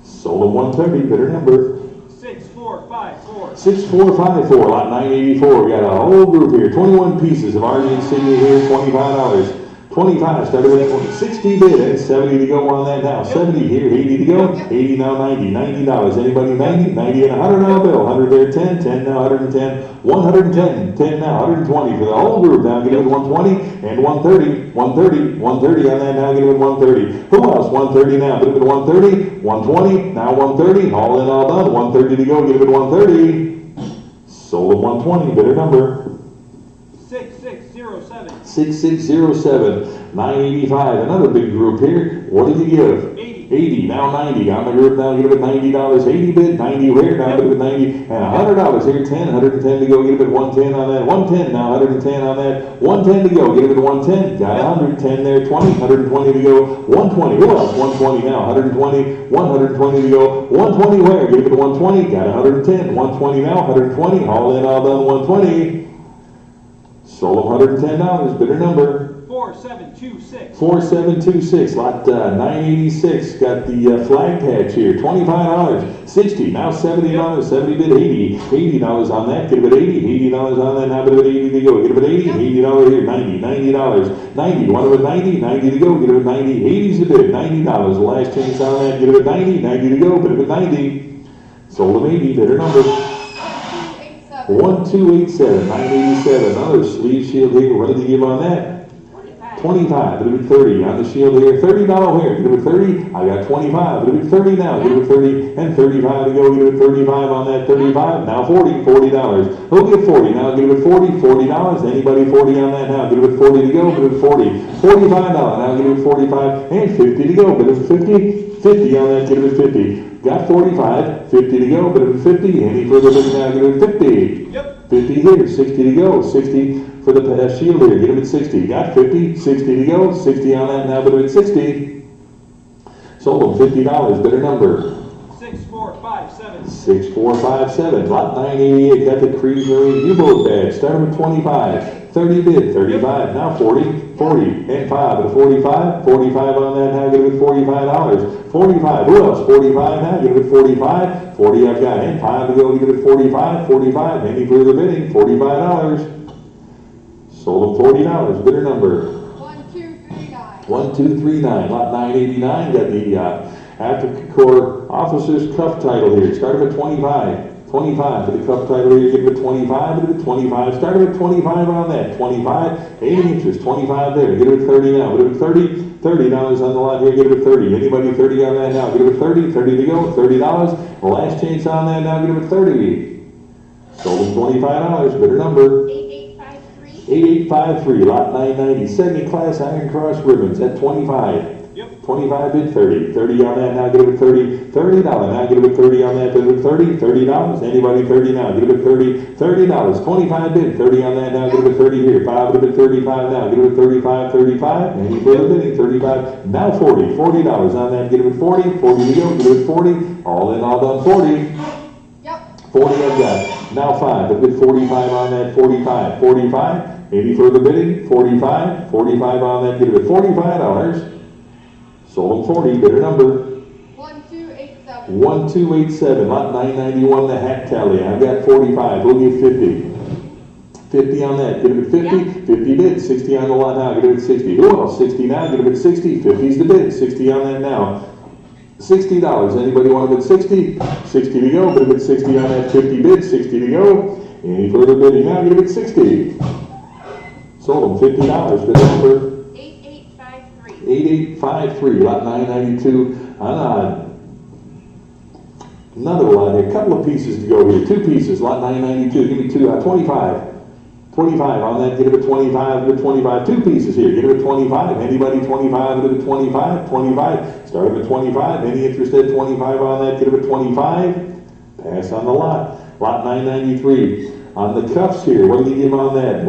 Sold at 130. Bidder number 6454. 6454, lot 984. We got a whole group here. 21 pieces of RG insignia here, $25. 25, started with 60 bid, and 70 to go on that now. 70 here, 80 to go. 80 now, 90. $90. Anybody 90? 90 and a $100 bill. 100 there, 10. 10 now, 110. 110. 10 now, 120 for the whole group. Now get it 120 and 130. 130. 130 on that now. Get it 130. Who else? 130 now. Get it 130. 120. Now 130. All in, all done. 130 to go. Get it 130. Sold at 120. Bidder number 6607. 6607. 985. Another big group here. What did you give? 80. 80. Now 90. On the group now. Give it $90. 80 bid. 90 where? Now give it 90. And $100 here. 10. 110 to go. Give it 110 on that. 110 now. 110 on that. 110 to go. Give it 110. Got 110 there. 20. 120 to go. 120. Who else? 120 now. 120. 120 to go. 120 where? Give it 120. Got 110. 120 now. 120. All in, all done. 120. Sold $110. Bidder number 4726. 4726. Lot 986. Got the flag patch here. $25. 60. Now $70. 70 bid. 80. $80 on that. Get it 80. $80 on that. Now bid 80 to go. Get it 80. $80 here. 90. $90. 90. One of it 90. 90 to go. Get it 90. 80's the bid. $90. The last chance on that. Get it 90. 90 to go. Bid it 90. Sold them 80. Bidder number 1287. 987. Another sleeve shield here. What did they give on that? 25. Give it 30 on the shield here. $30 here. Give it 30. I got 25. Give it 30 now. Give it 30 and 35 to go. Give it 35 on that. 35. Now 40. $40. Who'll give 40? Now give it 40. $40. Anybody 40 on that now? Give it 40 to go. Give it 40. $45. Now give it 45 and 50 to go. Give it 50. 50 on that. Give it 50. Got 45. 50 to go. Give it 50. Any further bidding now? Give it 50. Yep. 50 here. 60 to go. 60. For the shield here, get him at 60. Got 50, 60 to go, 60 on that now, but at 60. Sold him $50, bidder number 6457. 6457. Lot 988, got the Cree Marine U-boat badge. Started with 25. 30 bid, 35, now 40, 40, and 5 at a 45. 45 on that now, get him at $45. 45, who else? 45 now, get him at 45. 40 I've got, and 5 to go, get him at 45. 45, any further bidding? $45. Sold them $40. Bidder number 1239. 1239. Lot 989. Got the African Corps Officer's Cuff title here. Started at 25. 25 for the cuff title here. Give it 25. Give it 25. Started at 25 on that. 25. Any interest. 25 there. Give it 30 now. Give it 30. $30 on the lot here. Give it 30. Anybody 30 on that now? Give it 30. 30 to go. $30. The last chance on that now. Give it 30. Sold them $25. Bidder number 8853, lot 990, second class Iron Cross ribbons at 25. Yep. 25 bid 30. 30 on that now, give it 30. $30 now, give it 30 on that, give it 30. $30. Anybody 30 now, give it 30. $30. 25 bid 30 on that now, give it 30 here. 5, give it 35 now, give it 35. 35. Any further bidding? 35. Now 40. $40 on that, give it 40. 40 to go, give it 40. All in, all done 40. Yep. 40 I've got. Now 5, but bid 45 on that, 45. 45. Any further bidding? 45. 45 on that, give it $45. Sold them 40. Bidder number 1287. 1287. Lot 991, the hat tally. I've got 45. We'll give 50. 50 on that. Give it 50. 50 bid. 60 on the lot now. Give it 60. Who else? 60 now. Give it 60. 50's the bid. 60 on that now. $60. Anybody want to bid 60? 60 to go. Bid 60 on that. 50 bid. 60 to go. Any further bidding now? Give it 60. Sold them $50. Bid number 8853. 8853. Lot 992. Another lot here. A couple of pieces to go here. 2 pieces. Lot 992. Give me 2. 25. 25 on that. Get it at 25. Get it 25. 2 pieces here. Get it at 25. Anybody 25? Get it at 25. 25. Start at 25. Any interest at 25 on that? Get it at 25. Pass on the lot. Lot 993. On the cuffs here. What do you give on that?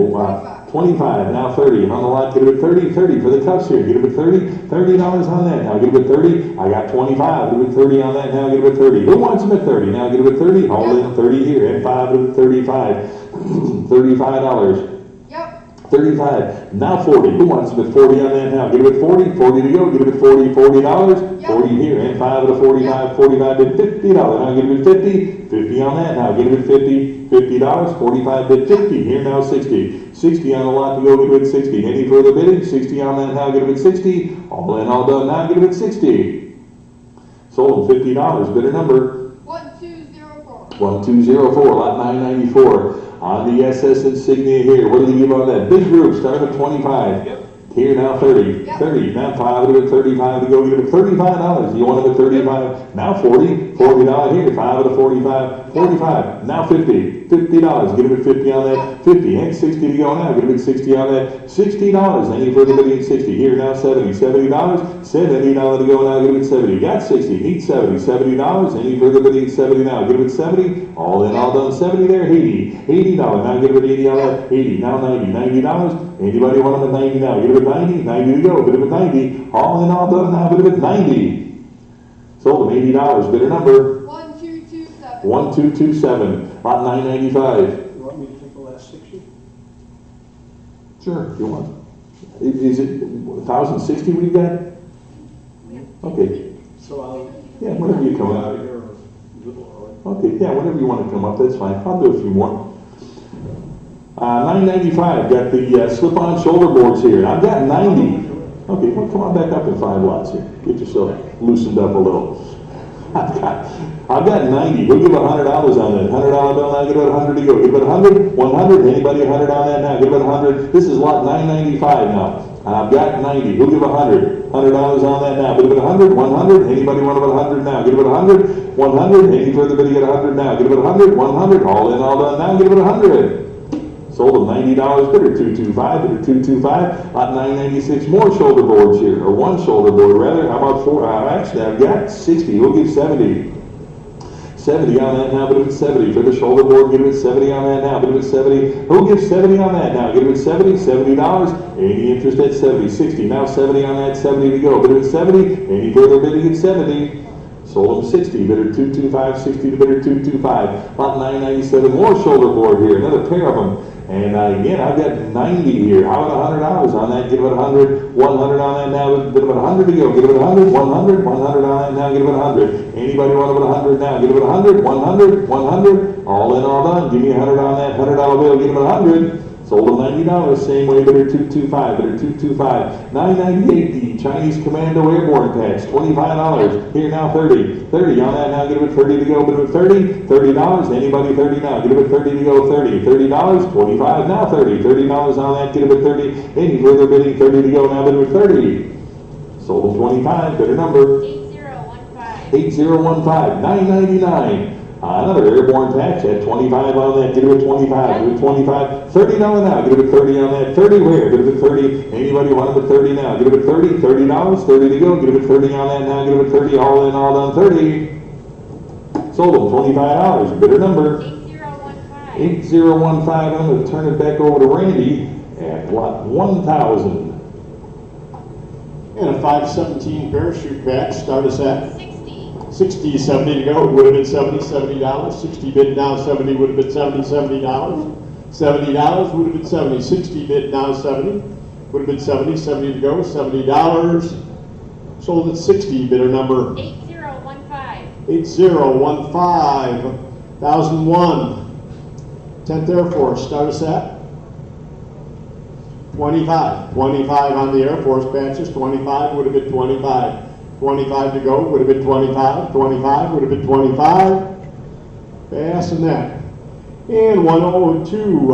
25, now 30, and on the lot, get it at 30, 30 for the cuffs here, get it at 30, $30 on that, now get it at 30, I got 25, get it at 30 on that, now get it at 30, who wants them at 30, now get it at 30, hold it at 30 here, and 5, get it at 35, $35. Yep. 35, now 40, who wants them at 40 on that now, get it at 40, 40 to go, get it at 40, $40, Yep. 40 here, and 5 at a 45, 45 to $50, now get it at 50, 50 on that, now get it at 50, $50, 45 bid 50, here now 60, 60 on the lot to go, get it at 60, any further bidding, 60 on that now, get it at 60, all in, all done, now get it at 60. Sold $50, bidder number 1204. 1204, lot 994. On the SS insignia here, what do they give on that? Big group, start at 25. Yep. Here now 30, Yep. 30, now 5, get it at 35 to go, get it at $35. You want it at 35, now 40, $40 here, 5 at a 45, 45, now 50, $50, get it at 50 on that, 50, and 60 to go now, get it at 60 on that, $60, any further bidding at 60, here now 70, $70, $70 to go now, get it at 70, got 60, need 70, $70, any further bidding at 70 now, get it at 70, all in, all done, 70 there, 80, $80, now get it at 80 on that, 80, now 90, $90, anybody want them at 90 now, get it at 90, 90 to go, bid it at 90, all in, all done, now bid it at 90. Sold them $80, bidder number 1227. 1227, lot 995. You want me to take the last 60? Sure, if you want. Is it 1,060 we've got? Okay, So I'll yeah, whenever you come get out up. of here a little early. Okay, yeah, whenever you want to come up, that's fine. I'll do a few more. 995, got the slip-on shoulder boards here. I've got 90. Okay, well, come on back up in 5 lots here. Get yourself loosened up a little. I've got 90. We'll give $100 on that. $100 bill now, give it 100 to go. Give it 100, 100. Anybody 100 on that now? Give it 100. This is lot 995 now. I've got 90. We'll give $100. $100 on that now. Give it 100, 100. Anybody want about 100 now? Give it 100, 100. Any further bidding at 100 now? Give it 100, 100. All in, all done now. Give it 100. Sold them $90, bidder 225, bidder 225, lot 996, more shoulder boards here, or one shoulder board rather. How about 4? Actually, I've got 60. We'll give 70. 70 on that now, bid it at 70. For the shoulder board, give it at 70 on that now, bid it at 70. Who gives 70 on that now? Give it at 70, $70. Any interest at 70, 60. Now 70 on that, 70 to go. Bid it at 70. Any further bidding at 70. Sold them 60, bidder 225, 60 to bidder 225. Lot 997, more shoulder board here, another pair of them. And again, I've got 90 here. How about $100 on that? Give it 100, 100 on that now. Give it 100 to go. Give it 100, 100, 100 on that now. Give it 100. Anybody want about 100 now? Give it 100, 100, 100. All in, all done. Give me 100 on that. $100 bill. Give it 100. Sold them $90. Same way, bidder 225, bidder 225. 998, the Chinese Commando Airborne Patch, $25. Here now 30. 30 on that now. Give it 30 to go. Bid it 30. $30. Anybody 30 now? Give it 30 to go. 30. $30. 25 now 30. $30 on that. Get it at 30. Any further bidding? 30 to go now. Bid it 30. Sold them 25. Bidder number 8015. 8015. 999. Another airborne patch at 25 on that. Get it at 25. Give it 25. $30 now. Get it at 30 on that. 30 where? Get it at 30. Anybody want it at 30 now? Get it at 30. $30. 30 to go. Get it at 30 on that now. Get it at 30. All in, all done. 30. Sold them $25. Bidder number 8015. 8015. I'm going to turn it back over to Randy at lot 1000. And a 517 parachute patch, start us at 60. 60, 70 to go, would have been 70, $70. 60 bid now, 70 would have been 70, $70. $70 would have been 70. 60 bid now, 70 would have been 70, 70 to go, $70. Sold at 60, bidder number 8015. 8015. 1001. 10th Air Force, start us at 25. 25 on the Air Force patches, 25 would have been 25. 25 to go, would have been 25. 25 would have been 25. Passing that. And 102,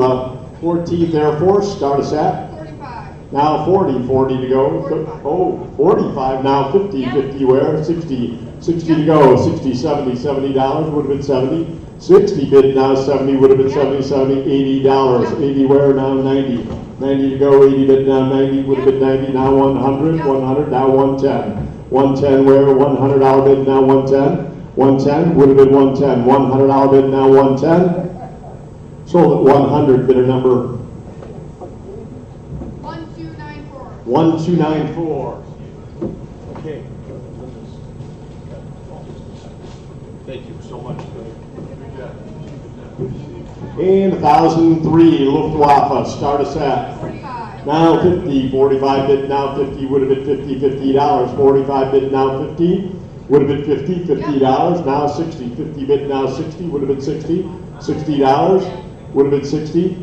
14th Air Force, start us at 45. now 40. 40 to go. 45. Oh, 45 now, 50. Yep. 50 where? 60. 60 to go. 60, 70. $70 would have been 70. 60 bid now, 70 would have been 70. 70, $80. 80 where? Now 90. 90 to go. 80 bid now, 90 would have been 90. Now 100. 100 now 110. 110 where? $100 bid now 110. 110 would have been 110. $100 bid now 110. Sold at 100, bidder number 1294. Okay. Thank you so much. And 1003, Luftwaffe, start us at. 45. Now 50, 45 bid, now 50, would have been 50, $50. 45 bid, now 50, would have been 50, $50. Now 60, 50 bid, now 60, would have been 60, $60, would have been 60.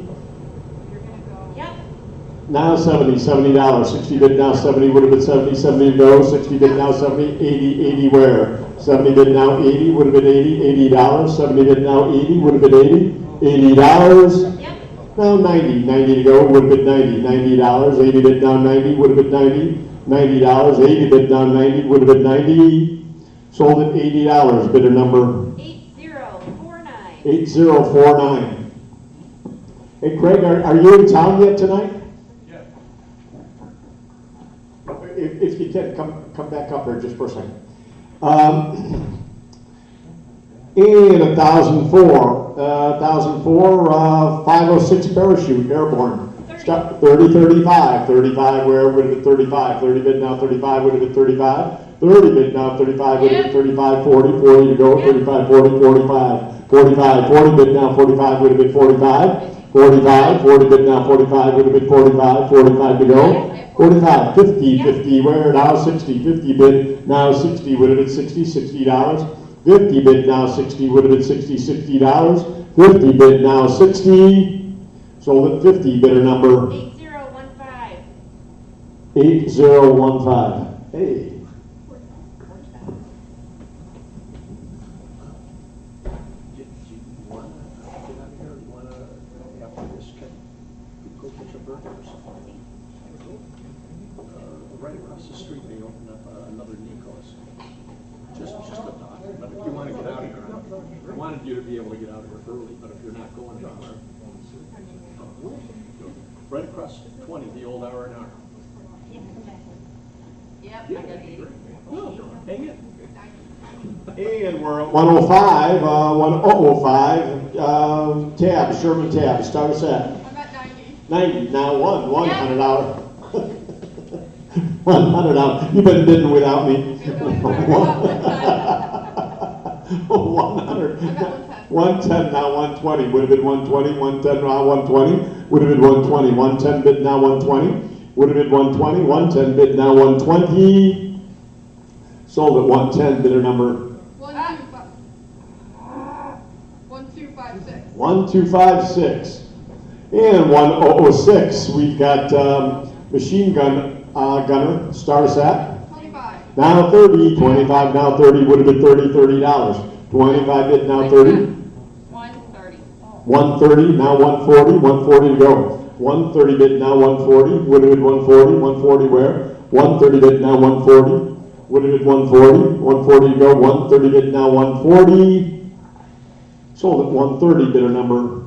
Yep. Now 70, $70, 60 bid, now 70, would have been 70, 70 to go, 60 bid, now 70, 80, 80 where? 70 bid, now 80, would have been 80, $80, 70 bid, now 80, would have been 80, $80. Yep. Now 90, 90 to go, would have been 90, $90, 80 bid down 90, would have been 90, $90, 80 bid down 90, would have been 90, sold at $80, bidder number 8049. 8049. Hey Craig, are you in town yet tonight? Yeah. If you can, come back up here just for a second. And 1004, 506 parachute, airborne. 30. 30, 35, 35 where would have been 35, 30 bid now 35 would have been 35, 30 bid now 35 would have been 35, 40, 40 to go, 35, 40, 45, 45, 40 bid now 45 would have been 45, 45, 40 bid now 45 would have been 45, 45 to go, 45, 50, 50 where now 60, 50 bid now 60 would have been 60, $60. 50 bid now 60 would have been 60, $60. 50 bid now 60. Sold at 50, bidder number 8015. 8015. Hey. Do you want to get out of here, or you want to, after this, go catch a burger or something? Right across the street, they opened up another Nico's. Just a thought, but if you want to get out of here, I wanted you to be able to get out of here early, but if you're not going anywhere. Right across 20, the old R&R. Yep, I got 80. No, hang it. And we're at 105, 1005, tab, Sherman tab, start us at I'm at 90. 90, now $100. $100. You've been bidding without me. 100. I'm at 110, now 120, would have been 120, 110, now 120, would have been 120, 110 bid, now 120, would have been 120, 110 bid, now 120, sold at 110, bidder number 1256. 1256. And 1006, we've got machine gunner, start us at 25. now 30, 25, now 30, would have been $30, 25 bid, now 30. 130. 130, now 140, 140 to go. 130 bid, now 140, would have been 140, 140 where? 130 bid, now 140, would have been 140, 140 to go, 130 bid, now 140. Sold at 130, bidder number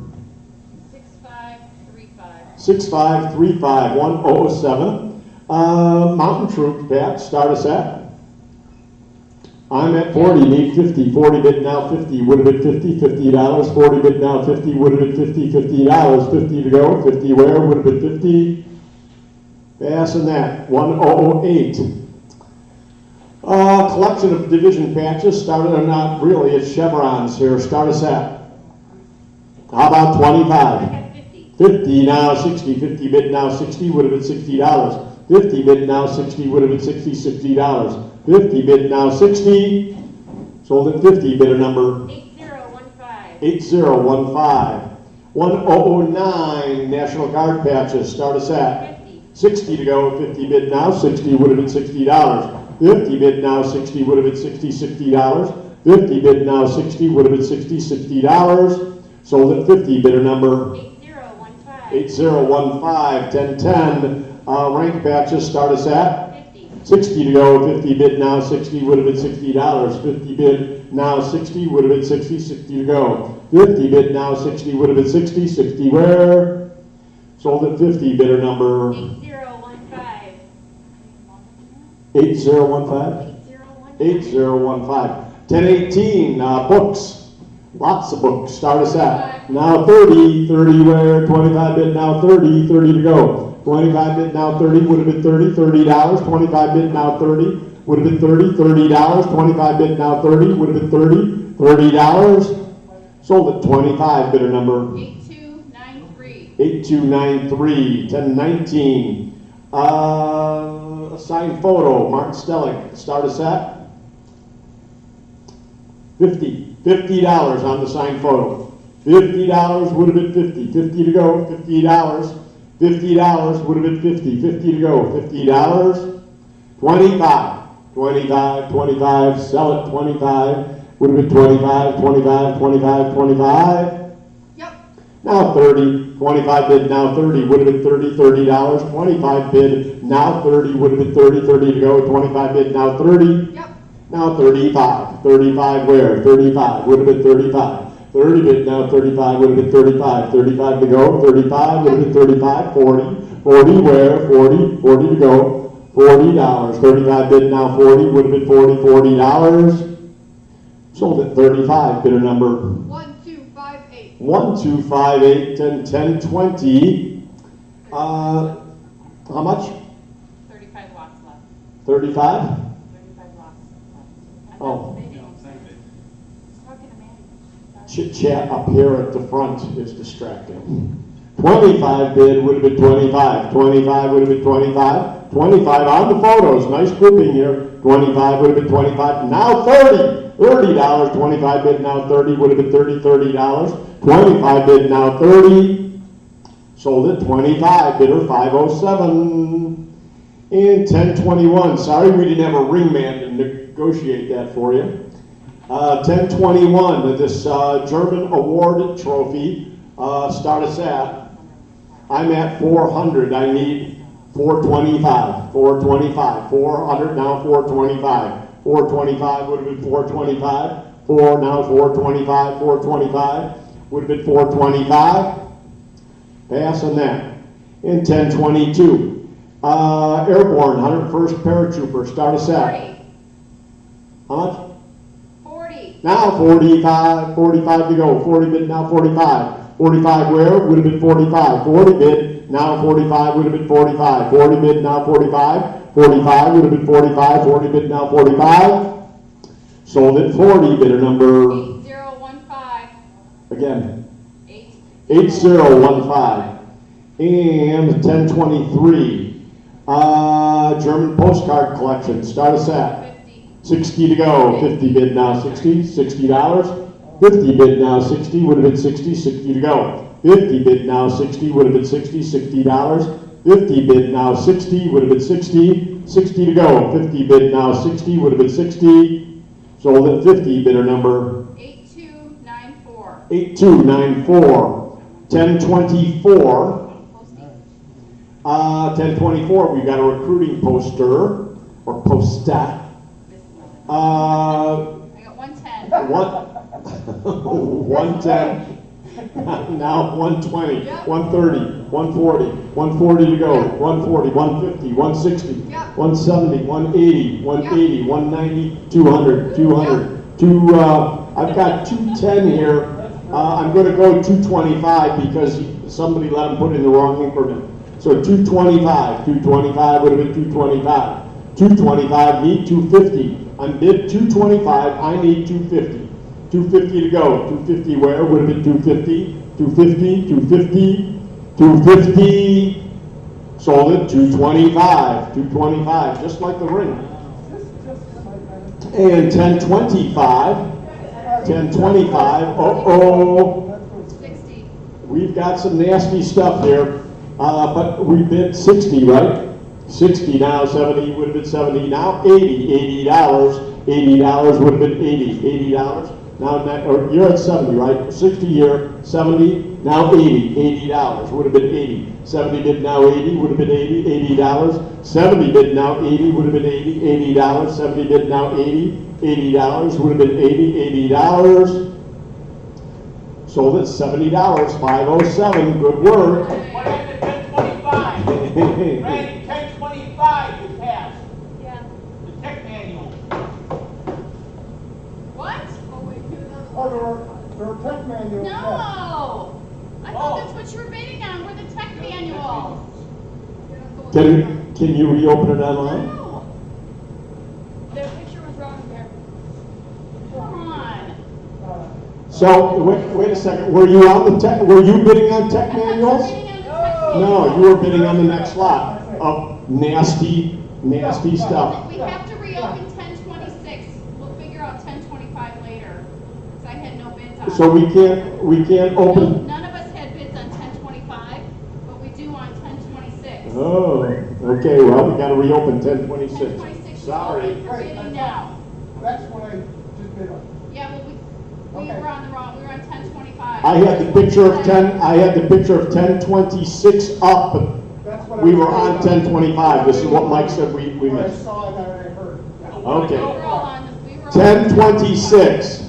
6535. 6535, 1007. Mountain Troop, Pat, start us at. I'm at 40, need 50, 40 bid now 50, would have been 50, $50, 40 bid now 50, would have been 50, $50, 50 to go, 50 where, would have been 50, passing that, 1008. Collection of division patches, started, or not really, it's chevrons here, start us at. How about 25? I got 50. 50 now 60, 50 bid now 60, would have been $60, 50 bid now 60, would have been 60, $60. 50 bid now 60, sold at 50, bidder number 8015. 8015. 1009, National Guard patches, start us at 50. 60 to go, 50 bid now, 60 would have been $60. 50 bid now 60 would have been 60, $60. 50 bid now 60 would have been 60, $60. Sold at 50, bidder number 8015. 8015, 1010, rank patches, start us at 50. 60 to go, 50 bid now, 60 would have been $60. 50 bid now, 60 would have been 60, 60 to go. 50 bid now, 60 would have been 60, 60 where? Sold at 50, bidder number 8015. 8015? 8015. 1018, books. Lots of books. Start us at. Now 30, 30 where? 25 bid now, 30, 30 to go. 25 bid now 30, would have been 30, $30. 25 bid now 30, would have been 30, $30. 25 bid now 30, would have been 30, $30. Sold at 25, bidder number 8293. 8293, 1019. Signed photo, Martin Stellick, start us at $50 on the signed photo. $50 would have been 50, 50 to go, $50. $50 would have been 50, 50 to go, $50. 25, 25, 25, sell it 25, would have been 25, 25, 25, 25. Yep. Now 30, 25 bid, now 30, would have been 30, $30. 25 bid, now 30, would have been 30, 30 to go. 25 bid, now 30. Yep. Now 35, 35 where? 35, would have been 35. 30 bid, now 35, would have been 35. 35 to go, 35, would have been 35. 40, 40 where? 40, 40 to go. $40. 35 bid, now 40, would have been 40, $40. Sold at 35, bidder number 1258. 1258, 10, 20. How much? 35 lots left. 35? 35 lots left. Oh. Talking to Mandy. Chit chat up here at the front is distracting. 25 bid would have been 25. 25 would have been 25. 25 on the photos. Nice grouping here. 25 would have been 25. Now 30. $30. 25 bid now 30 would have been 30. $30. 25 bid now 30. Sold at 25. Bidder 507. And 1021. Sorry we didn't have a ring man to negotiate that for you. 1021. This German award trophy. Start us at. I'm at 400. I need 425. 425. 400 now 425. 425 would have been 425. 4 now 425. 425 would have been 425. Pass on that. And 1022. Airborne 101st Paratrooper. Start us at. 40. How much? 40. Now 45. 45 to go. 40 bid now 45. 45 where? Would have been 45. 40 bid now 45 would have been 45. 40 bid now 45. 45 would have been 45. 40 bid now 45. Sold at 40. Bidder number 8015. again 8015. 8015. And 1023. German postcard collection. Start us at 50. 60 to go. 50 bid now 60. $60. 50 bid now 60 would have been 60. 60 to go. 50 bid now 60 would have been 60. $60. 50 bid now 60 would have been 60. 60 to go. 50 bid now 60 would have been 60. Sold at 50. Bidder number 8294. 8294. 1024. 1024. We've got a recruiting poster or poster. I got 110. What? 110. Now 120, Yep. 130, 140, 140 to go, 140, 150, 160, Yep. 170, 180, 180, 190, 200, 200, I've got 210 here. I'm going to go 225 because somebody let them put in the wrong increment. So 225, 225 would have been 225. 225, need 250. I'm bid 225, I need 250. 250 to go. 250 where? Would have been 250. 250, 250, 250. Sold it 225. 225, just like the ring. And 1025. 1025. Uh-oh. 60. We've got some nasty stuff here. But we bid 60, right? 60 now, 70 would have been 70. Now 80. $80. $80 would have been 80. $80. Now, or you're at 70, right? 60 here, 70, now 80. $80 would have been 80. 70 bid now 80 would have been 80. $80. 70 bid now 80 would have been 80. $80. 70 bid now 80. $80 would have been 80. $80. Sold at $70. 507. Good work. What happened to 1025? Randy, 1025 you passed. Yeah. The tech manual. What? Oh, there are tech manuals. No! I thought that's what you were bidding on, were the tech manuals. Can you reopen it online? No. The picture was wrong there. Come on. So, wait a second, were you bidding on tech manuals? No, you were bidding on the next lot of nasty stuff. We have to reopen 1026. We'll figure out 1025 later. Because I had no bids on it. So we can't open, None of us had bids on 1025, but we do on 1026. oh, okay, well, we gotta reopen 1026. 1026 is Sorry. open for bidding now. That's what I just bid on. Yeah, well, we Okay. were on the wrong, we were on 1025. I had the picture of 1026 up, but That's what I we was were on bidding 1025. This is what Mike said we When I missed. saw it, I heard. Okay. We were all on, we were all. 1026.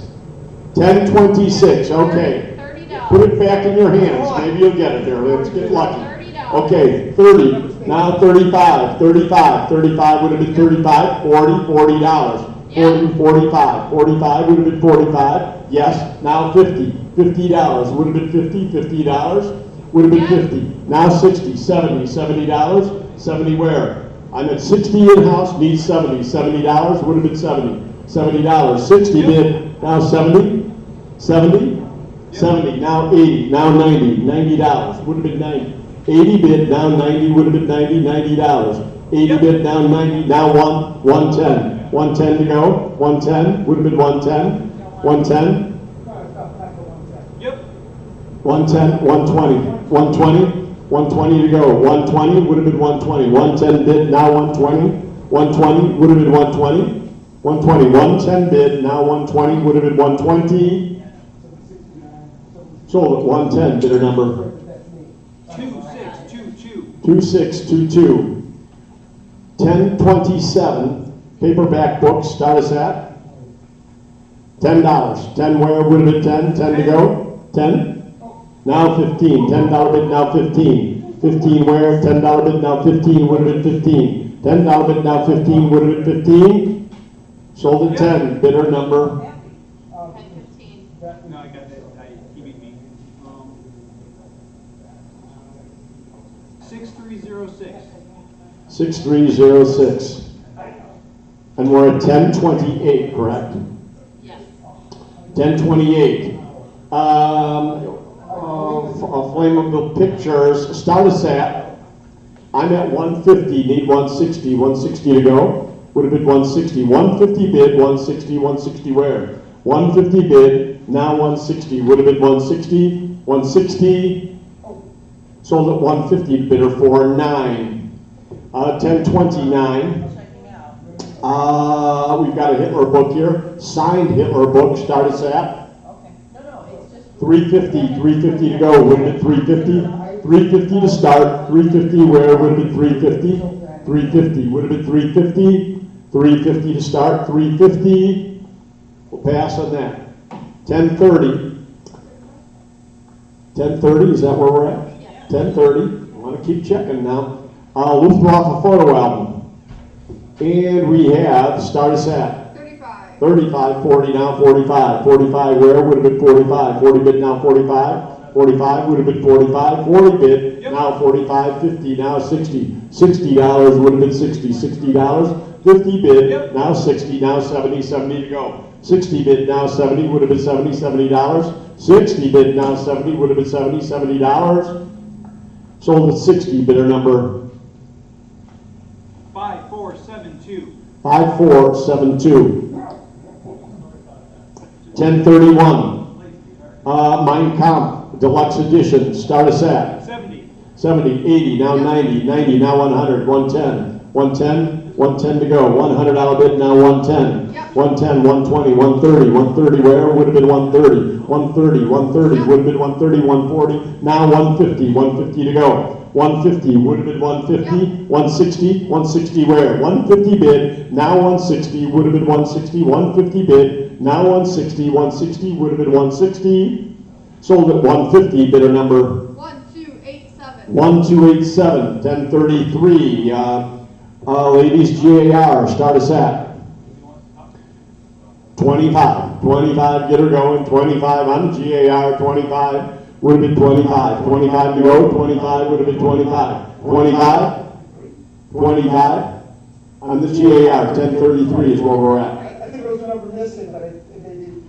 1026, okay. $30. Put it back in your hands, maybe you'll get it there, let's get lucky. $30. Okay, 30, now 35 would have been 35, 40, $40. 40, 45 would have been 45, yes, now 50 would have been 50 would have been Yeah. 50, now 60, 70 70 where? I'm at 60 in-house, needs 70 would have been 70 60 bid, now 70, now 80, now 90 would have been 90, 80 bid, now 90 would have been 90 80 bid, now 90, now 110 to go, 110 would have been 110 Yep. 120 to go, 120 would have been 120, 110 bid, now 120 would have been 120, 110 bid, now 120 would have been 120, sold at 110, bidder number 2622. 1027, paperback books, start us at $10. 10 where would have been 10 to go, 10? Now 15, $10 bid, now 15. 15 where, $10 bid, now 15 would have been 15. $10 bid, now 15 would have been 15. Sold at 10, bidder number 1015. No, I got that. He beat me. 6306. 6306. And we're at 1028, correct? Yes. 1028. Flammable pictures, start us at, I'm at 150, need 160 to go. Would have been 160, 150 bid, 160 where? 150 bid, now 160, would have been 160, sold at 150, bidder for 9. 1029. We've got a Hitler book here, signed Hitler book, start us at 350 to go, would have been 350 to start, 350 where, would have been 350 would have been 350 to start, 350, we'll pass on that. 1030, is that where we're at? 1030, I want to keep checking now. Luftwaffe photo album. And we have, start us at 35, 40, now 45 where, would have been 45, 40 bid, now 45 would have been 45, 40 bid, now 45, 50, now 60 $60 would have been 60 50 bid, now 60, now 70 to go, 60 bid, now 70 would have been $70 60 bid, now 70 would have been $70 sold at 60, bidder number 5472. 5472. 1031. Mein Kampf Deluxe Edition. Start us at 70. 80, now 90, now 100, 110 to go. $100 bid, now 110. 110, 120, 130 where? Would have been 130 would have been 130, 140, now 150 to go. 150 would have been 150, 160 where? 150 bid, now 160 would have been 160, 150 bid, now 160 would have been 160, sold at 150, bidder number 1287, 1033, ladies GAR, start us at 25, get her going, 25 on GAR, 25, would have been 25 to go, 25 would have been 25, 25. On the GAR, 1033 is where we're at. I think there was a number missing, but maybe you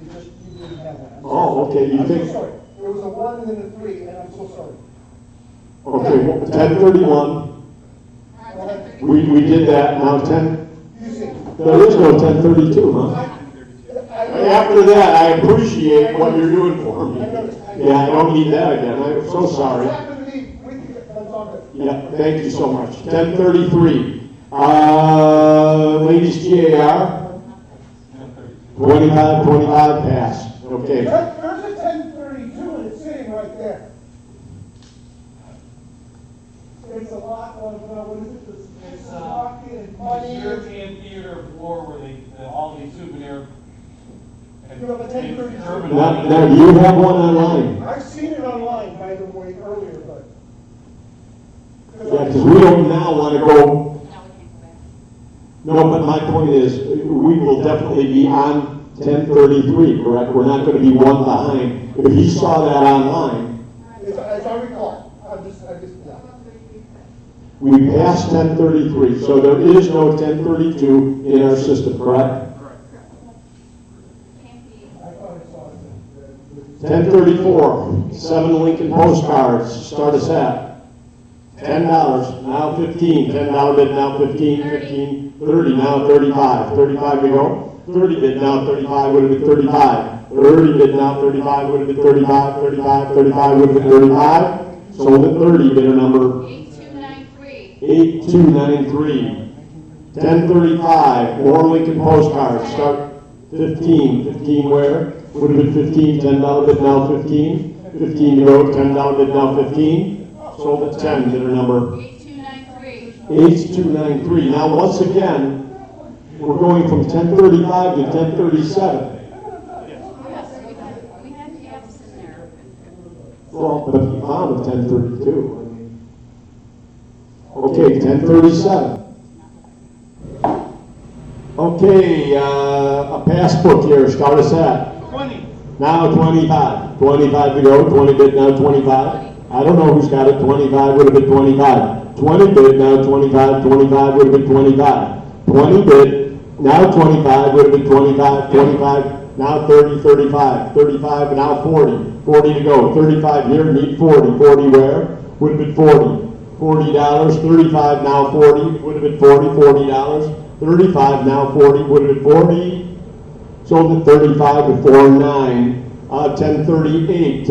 didn't have that. I'm Oh, sorry. okay, you I'm think- so sorry. There was a 1 and then a 3, and I'm so sorry. Okay, 1031. We did that, now 10, You see. there is no 1032, huh? After that, I appreciate what you're doing for me. Yeah, I don't need that again, I'm so sorry. It happened to me, that's all good. Yeah, thank you so much. 1033. Ladies GAR, 25 pass. Okay. There's a 1032 and it's sitting right there. It's a lot of, what is it, this pocket and money. European theater of war where all these souvenir. You have a 1032. German Now, you have one online. I've seen it online, by the way, earlier, but. Yeah, because we don't now want to go. No, but my point is, we will definitely be on 1033, correct? We're not going to be one behind. If he saw that online, As I recall, yeah. we passed 1033, so there is no 1032 in our system, correct? I thought I saw it. 1034, 7 Lincoln postcards, start us at $10, now 15, $10 bid, now 15, 15, 30, now 35, 35 to go, 30 bid, now 35, would have been 35, 30 bid, now 35, would have been 35, 35, 35, would have been 35, sold at 30, bidder number 8293. 8293, 1035, more Lincoln postcards, start 15, 15 where? Would have been 15, $10 bid, now 15, 15 to go, $10 bid, now 15, sold at 10, bidder number 8293. 8293. Now, once again, we're going from 1035 to 1037. Yes, we had gaps in there. Well, but he found a 1032. Okay, 1037. Okay, a passbook here, start us at. 20. Now 25. 25 to go, 20 bid, now 25. I don't know who's got it, 25 would have been 25. 20 bid, now 25, 25 would have been 25. 20 bid, now 25 would have been 25, 25, now 30, 35, 35, now 40. 40 to go, 35 here, need 40. 40 where? Would have been 40. $40, 35, now 40, would have been 40, $40. 35, now 40, would have been 40. Sold at 35 to 49. 1038,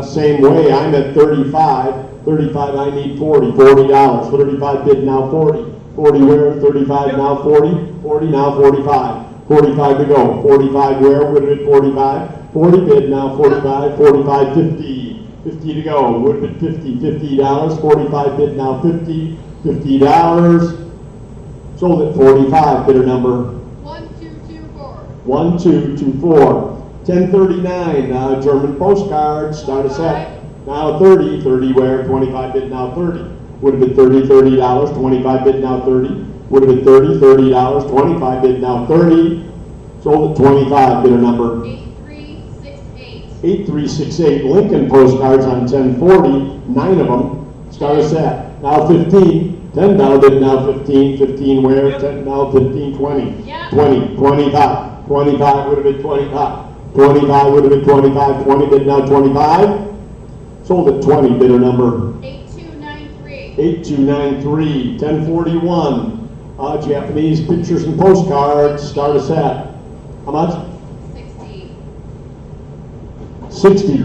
same way, I'm at 35. 35, I need 40, $40. 35 bid, now 40. 40 where? 35, now 40. 40, now 45. 45 to go. 45 where? Would have been 45. 40 bid, now 45. 45, 50. 50 to go. Would have been 50. $50. 45 bid, now 50. $50. Sold at 45, bidder number 1224. 1224. 1039, German postcards, start us at. Now 30, 30 where? 25 bid, now 30. Would have been 30, $30. 25 bid, now 30. Would have been 30, $30. 25 bid, now 30. Sold at 25, bidder number 8368. 8368. Lincoln postcards on 1040, 9 of them. Start us at. Now 15. $10 bid, now 15. 15 where? 10, now 15, 20. Yeah. 20, 25. 25 would have been 25. 25 would have been 25. 20 bid, now 25. Sold at 20, bidder number 8293. 8293. 1041. Japanese pictures and postcards. Start us at. How much? 60. 60.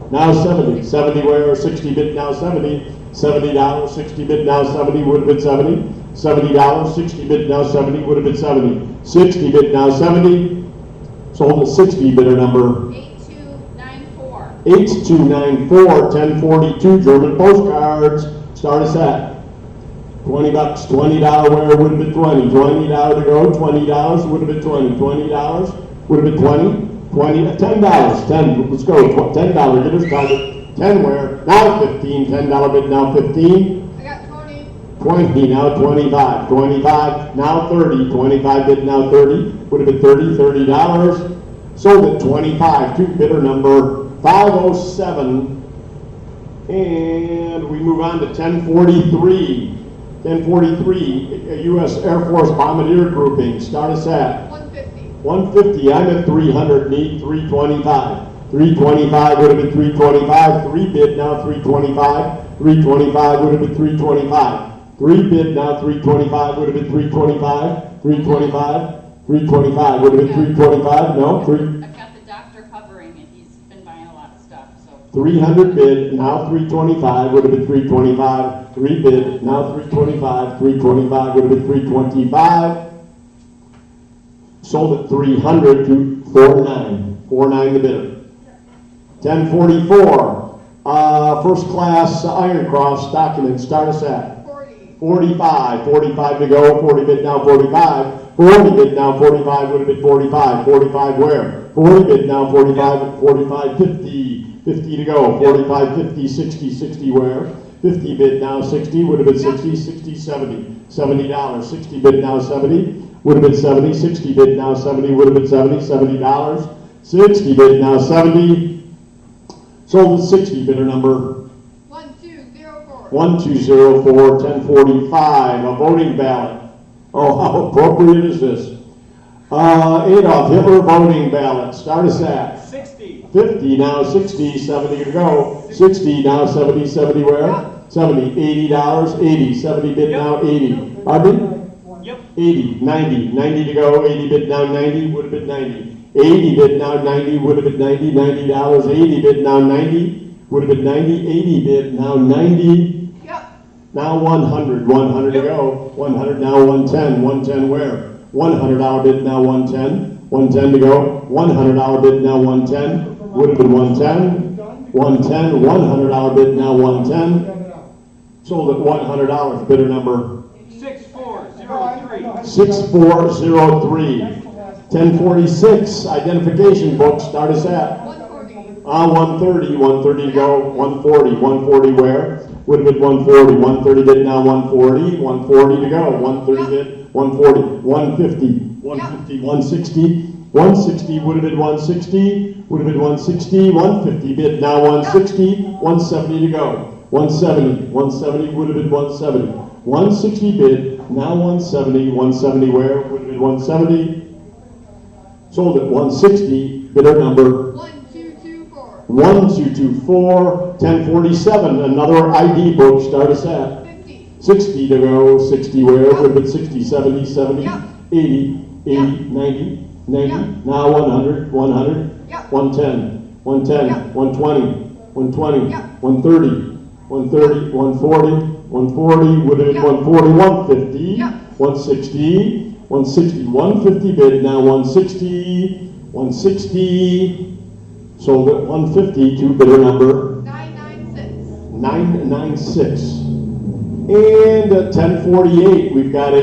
Now 70. 70 where? 60 bid, now 70. $70. 60 bid, now 70. Would have been 70. $70. 60 bid, now 70. Would have been 70. 60 bid, now 70. Sold at 60, bidder number 8294. 8294. 1042. German postcards. Start us at. $20. $20 where? Would have been 20. $20 to go. $20 would have been 20. $20 would have been 20. $20. $10. 10. Let's go. $10 bidder's target. 10 where? Now 15. $10 bid, now 15. I got 20. 20, now 25. 25, now 30. 25 bid, now 30. Would have been 30, $30. Sold at 25. To bidder number 507. And we move on to 1043. 1043, U.S. Air Force Bombardier Grouping, start us at 150. 150, I'm at 300, need 325. 325 would have been 325, 3 bid now 325, 325 would have been 325. 3 bid now 325 would have been 325, 325, 325 would have been 325, no, 3. I've got the doctor hovering and he's been buying a lot of stuff, so. 300 bid, now 325, would have been 325. 3 bid, now 325. 325 would have been 325. Sold at 300 to 49. 49 the bidder. 1044, first class Iron Cross document, start us at 40. 45. 45 to go, 40 bid now 45. 40 bid now 45 would have been 45. 45 where? 40 bid now 45, 45, 50. 50 to go, 45, 50, 60, 60 where? 50 bid now 60, would have been 60, 60, 70. $70, 60 bid now 70, would have been 70, 60 bid now 70, would have been 70, $70. 60 bid now 70, sold at 60, bidder number 1204. 1204, 1045, a voting ballot. Oh, how appropriate is this? Adolf Hitler voting ballot, start us at 60. 50, now 60, 70 to go. 60, now 70, 70 where? 70, $80, 80, 70 bid now 80. Pardon me? Yep. 80, 90, 90 to go, 80 bid now 90, would have been 90. 80 bid now 90, would have been 90, $90, 80 bid now 90, would have been 90, 80 bid now 90, Yep. now 100, 100 to go, 100 now 110, 110 where? $100 bid now 110, 110 to go, $100 bid now 110, would have been 110, 110, $100 bid now 110, sold at $100, bidder number 6403. 6403. 1046, identification book, start us at 140. 130, 130 to go, 140, 140 where? Would have been 140, 130 bid now 140, 140 to go, 130 bid, 140, 150, 150, 160, 160 would have been 160, would have been 160, 150 bid now 160, 170 to go, 170, 170 would have been 170, 160 bid, now 170, 170 where? Would have been 170, sold at 160, bidder number 1224. 1224, 1047, another ID book, start us at 50. 60 to go, 60 where? Would have been 60, 70, 70, Yep. 80, 80, Yep. 90, 90, Yep. now 100, 100, Yep. 110, 110, Yep. 120, 120, Yep. 130, 130, 140, 140, would have been Yep. 140, 150, Yep. 160, 160, 150 bid, now 160, 160, sold at 150 to bidder number 996. 996. And at 1048, we've got a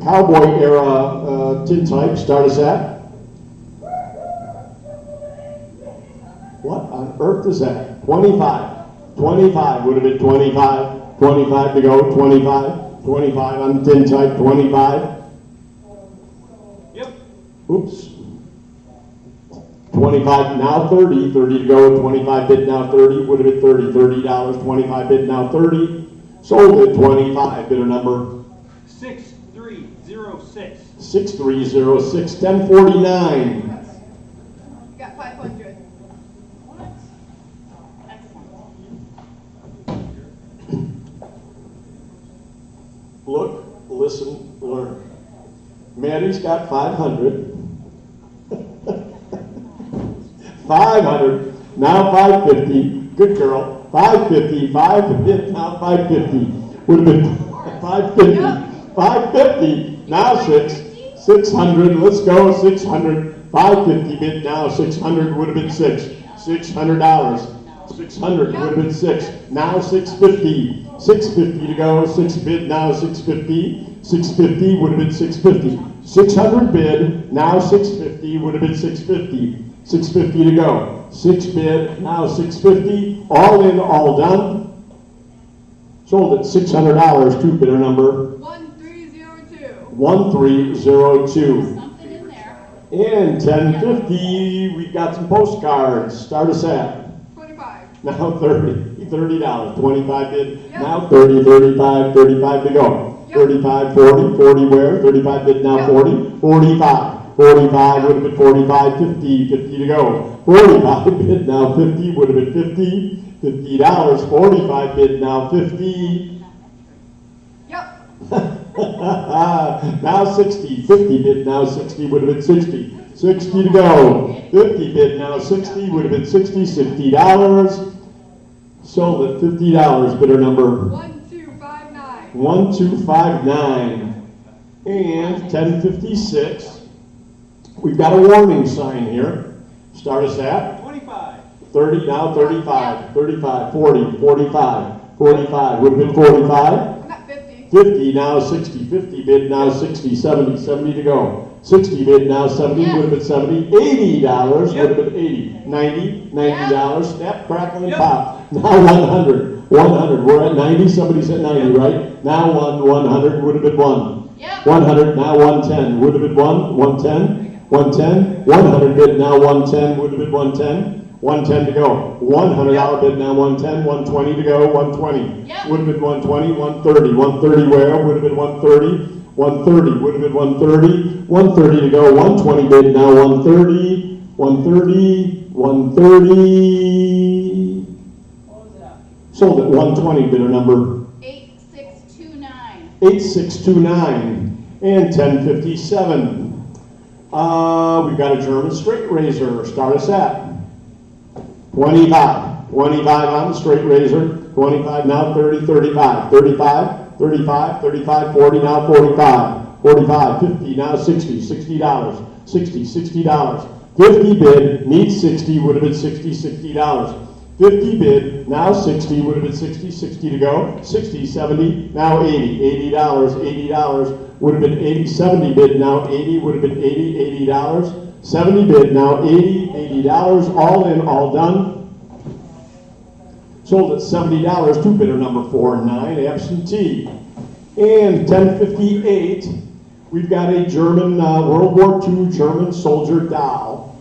cowboy era tintype, start us at. What on earth is that? 25. 25 would have been 25. 25 to go, 25. 25 on the tintype, 25. Yep. Oops. 25 now 30, 30 to go, 25 bid now 30, would have been 30, $30, 25 bid now 30, sold at 25, bidder number 6306. 6306, 1049. You got 500. What? Excellent. Look, listen, learn. Maddie's got 500. 500, now 550, good girl, 550, 5 bid, now 550, would have been 550, 550, now 600, let's go, 600, 550 bid, now 600, would have been $600, $600 would have been 6, now 650, 650 to go, 6 bid, now 650, 650 would have been 650, 600 bid, now 650, would have been 650, 650 to go. 6 bid, now 650. All in, all done. Sold at $600 to bidder number 1302. 1302. Something in there. And 1050, we've got some postcards. Start us at 25. now 30. $30, 25 bid, Yep. now 30, 35, 35 to go. Yep. 35, 40, 40 where, 35 bid, now Yep. 40, 45, 45 would have been 45, 50, 50 to go. 45 bid, now 50, would have been 50, $50, 45 bid, now 50. Yep. Now 60, 50 bid, now 60, would have been 60. 60 to go. 50 bid, now 60, would have been 60, $60. Sold at $50, bidder number 1259. 1259. And 1056. We've got a warning sign here. Start us at 25. 30, now 35, 35, 40, 45, 45, would have been 45. I'm at 50. 50, now 60, 50 bid, now 60, 70, 70 to go. 60 bid, now 70, Yes. would have been 70, $80, Yep. would have been 80, 90, $90, snap, crackle, and Yep. pop. Now 100, 100, we're at 90, somebody's at 90, right? Now 100, would have been 1. Yep. 100, now 110, would have been 110, 110, 100 bid, now 110, would have been 110. 110 to go. $100 bid, now 110, 120 to go, 120. Yep. Would have been 120, 130. 130 where? Would have been 130. 130 would have been 130. 130 to go, 120 bid, now 130. 130, 130. What was that? Sold at 120, bidder number 8629. 8629. And 1057. We've got a German straight razor. Start us at 25. 25 on the straight razor. 25, now 30, 35. 35, 35, 35, 40, now 45. 45, 50, now 60. $60. 60, $60. 50 bid, needs 60, would have been 60, $60. 50 bid, now 60, would have been 60, 60 to go. 60, 70, now 80. $80, $80, would have been 80. 70 bid, now 80, would have been 80, $80. 70 bid, now 80, $80, all in, all done. Sold at $70 to bidder number 49, absentee. And 1058, we've got a German World War II German soldier doll.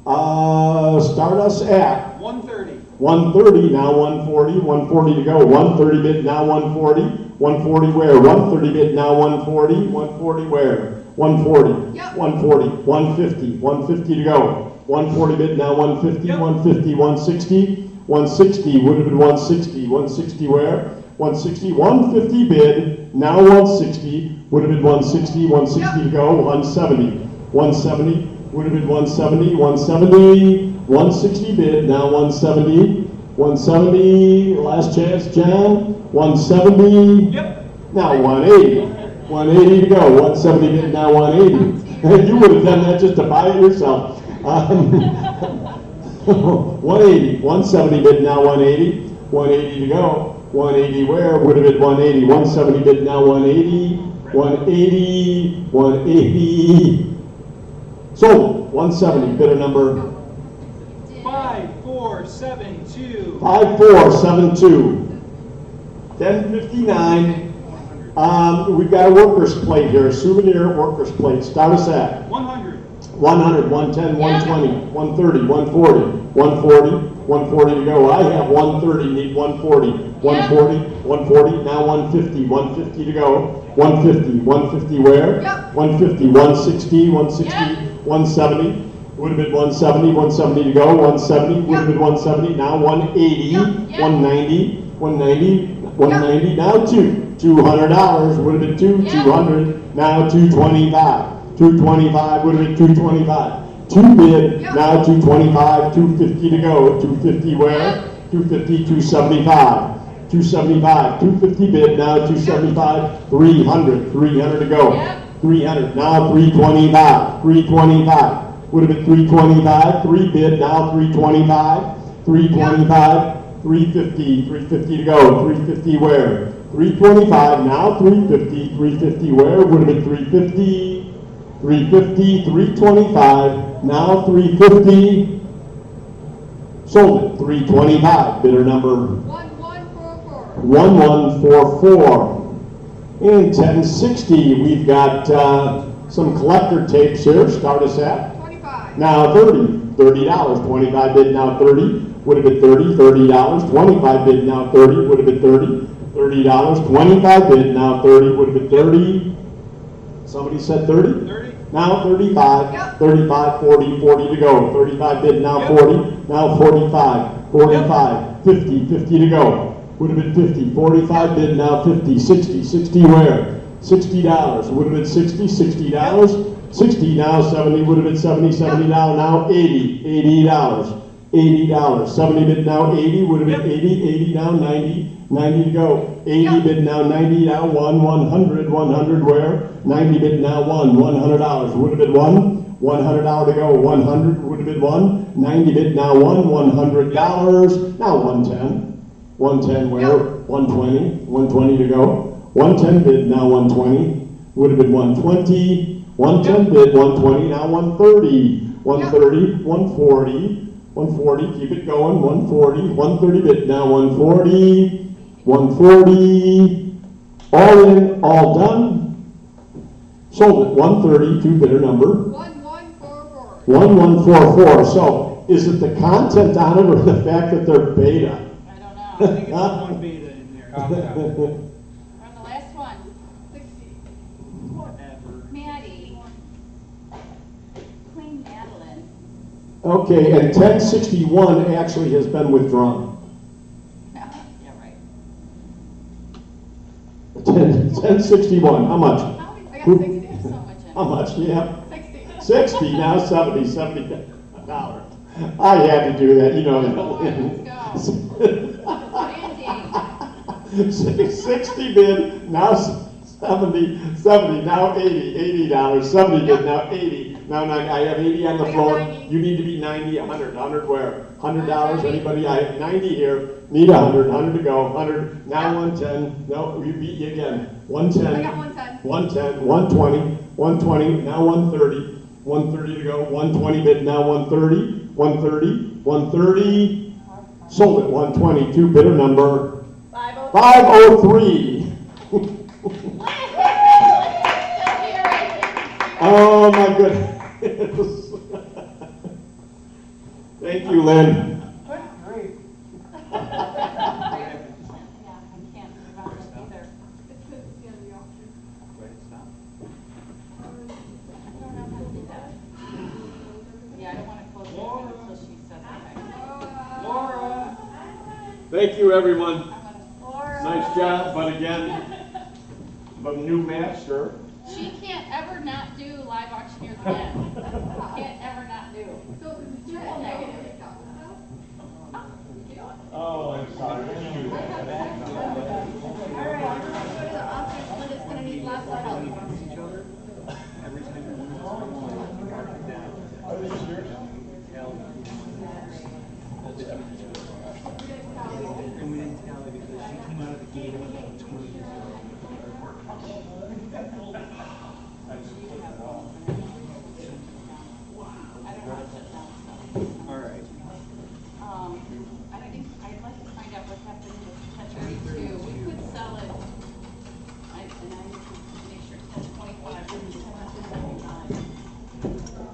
Start us at 130. 130, now 140, 140 to go. 130 bid, now 140. 140 where? 130 bid, now 140. 140 where? 140. Yep. 140, 150, 150 to go. 140 bid, now 150. Yep. 150, 160. 160 would have been 160. 160 where? 160, 150 bid, now 160, would have been 160, 160 to go, 170. 170 would have been 170, 170, 160 bid, now 170. 170, last chance, John. 170, Yep. now 180. 180 to go, 170 bid, now 180. You would have done that just to buy it yourself. 180, 170 bid, now 180. 180 to go. 180 where? Would have been 180. 170 bid, now 180. 180, 180. Sold. 170, bidder number 5472. 5472. 1059. We've got a worker's plate here, a souvenir worker's plate. Start us at 100. 100, 110, 120, 130, 140, 140, 140 to go. I have 130, need 140, 140, 140, now 150, 150 to go. 150, 150 where? Yep. 150, 160, 160, Yep. 170. Would have been 170, 170 to go. 170, would have been 170, now 180, Yep. Yep. 190, 190, 190, now $200, would have been Yep. 200, now 225. 225 would have been 225. 2 bid, Yep. now 225, 250 to go. 250 where? Yep. 250, 275. 275, 250 bid, now 275, 300, 300 to go. Yep. 300, now 325, 325. Would have been 325, 3 bid, now 325, 325, 350, 350 to go. 350 where? 325, now 350, 350 where? Would have been 350, 350, 325, now 350. Sold it, 325, bidder number 1144. In 1060, we've got some collector tapes here. Start us at 25. now $30. $25 bid, now 30. would have been $30, $30, 25 bid now 30, would have been $30, $30, 25 bid now 30, would have been 30. Somebody said 30? 30. Now 35, Yep. 35, 40, 40 to go. 35 bid now Yep. 40, now 45, 45, 50, 50 to go. Would have been 50, 45 bid now 50, 60, 60 where? $60, would have been 60, $60, 60 now 70, would have been 70, 70 now 80, $80, $80, 70 bid now 80, would have been 80, 80 now 90, 90 to go. 80 bid now 90 now 100, 100 where? 90 bid now $100, would have been $100 to go. 100 would have been 90 bid now $100, now 110 where? 120 to go. 110 bid now 120, would have been 120, 110 bid 120, now 130, 130, 140, keep it going, 130 bid now 140, all in, all done, sold at 130, two bidder number, 1144. 1144, so is it the content on it or the fact that they're beta? I don't know. I think it's one beta in there. We're on the last one. 60. Whatever. Maddie. Queen Madeline. Okay, and 1061 actually has been withdrawn. Yeah, right. 1061, how much? How many, I got 60. there's so much in it. How much, yeah? 60. 60, now 70, $70. I had to do that, you know that. Let's go. 60 bid, now 70, now $80, 70 bid, now 80. Now I have 80 on the I got floor. 90. You need to be 90, 100 where? $100, anybody? I have 90 here, need 100 to go, 100, now 110, no, we beat you again. 110. I got 110. 110, 120, now 130 to go, 120 bid, now 130, sold at 122, bidder number 503. Oh my goodness. Thank you, Lynn. Good grief. Yeah, I can't remember either. It's the end of the auction. I don't know how to do that. Yeah, I don't want to close it until she says okay. Thank you, everyone. I'm gonna- Nice job, but again, I'm a new master. She can't ever not do live auctioneers again. Can't ever not do. So it's Triple negative. Oh, I'm sorry. All right, we're going to the office, but it's going to need lots of help. Each other. Every time you want to mark it down. And we didn't tally because she came out of the gate about 20 years ago. All right. I'd like to find out what happened with Catcher 2. We could sell it. I need to make sure 1025 is 1075.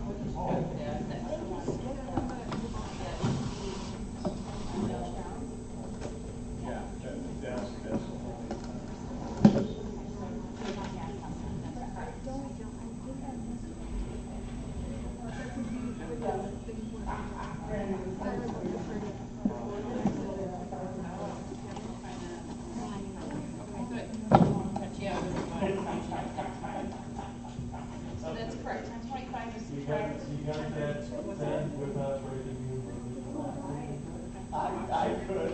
So that's correct. 1025 is correct. You got that then without breaking new. I could.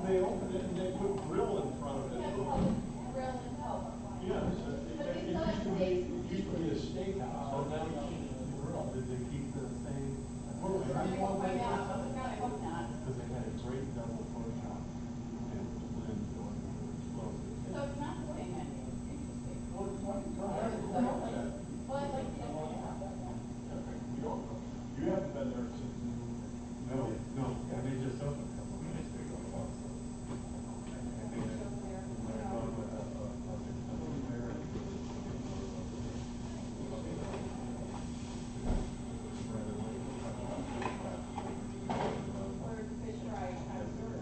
They opened it and they put grill in front of it. Grill and Coke. Yes, But they it still have steaks. used to be a steakhouse, so now they changed it to grill. Did they keep the same? I hope not. Because they had a great double pork chop. And Lynn going to explode. So it's not the same menu. Interesting. Well, Well, I'd like to know. we don't know. You haven't been there since. No, and they just opened a couple of days ago also. And they had, when I thought about that, Or fish fry connoisseur.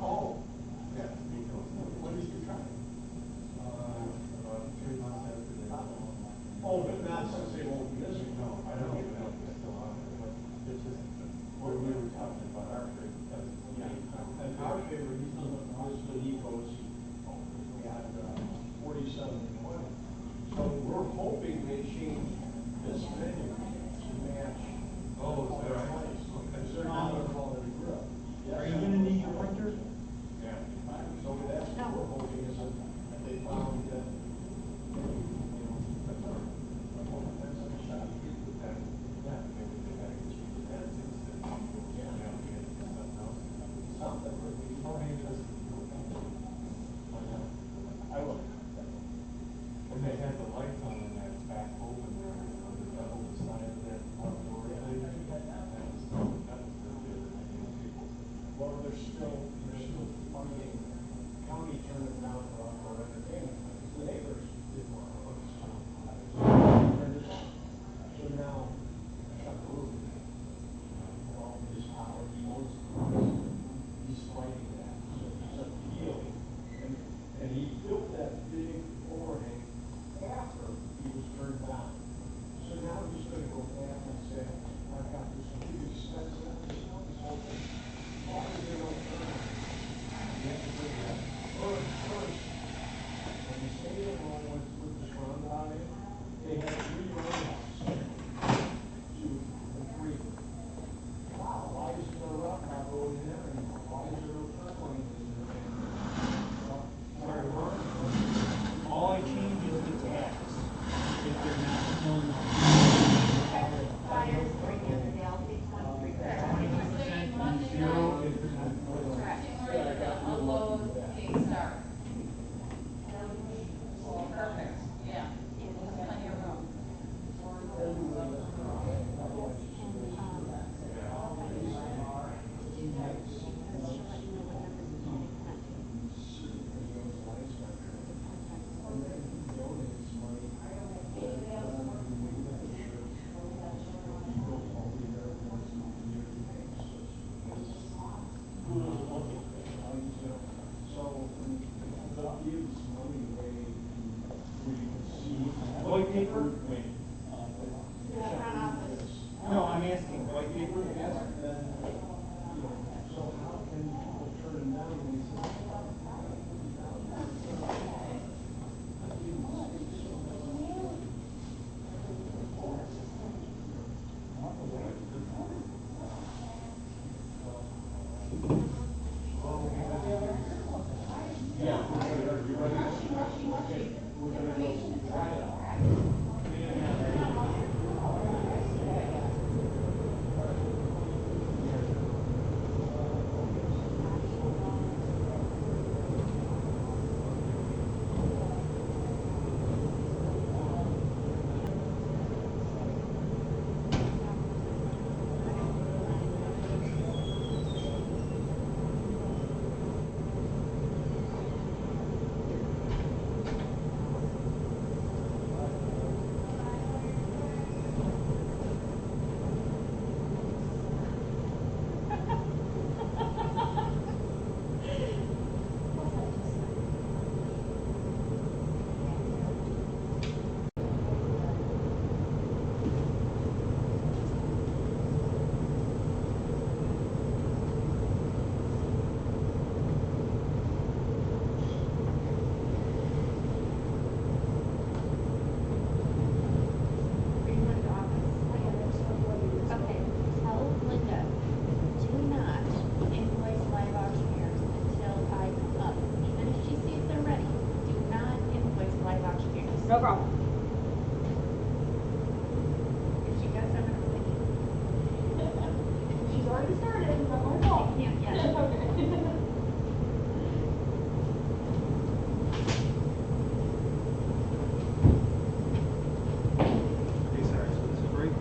oh, yeah, what did you try? About 3 months after they. Oh, but not since they opened this? No, I don't even know if they're still on it, but it's just, what we were talking about our favorite place. And our favorite, he's on the list of Ecos, at 4720. So we're hoping they change this menu to match. Oh, is that right? Because they're now gonna call it a grill. Are you gonna need your printer? Yeah. So that's what we're hoping is that they found that, that's our, that's a shot. Yeah, maybe they got to keep the ads instead of going out and getting something else. Something would be more interesting. I will. And they had the lights on in that back open there, the double the side of that outdoor thing. That was really good. Well, they're still funding, county turned it down for outdoor entertainment, because the neighbors didn't want to hook us. Turned it down. So now, shut the roof. Well, his power, he owns the roof. He's fighting that, so he's appealing. And he built that big overhang after he was turned down. So now he's gonna go back and say, I've got this big expense on this whole thing. Why is there no turn? You have to bring that first. And the state along with this roundabout in, they had 3 roundabouts. 2 and 3. Wow, why is there a roundabout road in there anymore? Why is there no turn lane in there anymore? All I change is the tax. If they're not known. Buyers bring in, they'll take 23%. 20% and 0 if they're not. Correct. A low big start. Perfect, yeah. Plenty of room. White paper? Wait. No, I'm asking, white paper? So how can people turn them down when he says, No problem. If she gets them, She's already started, it's not my fault. can't yet. Okay. Hey, sorry, so this is break.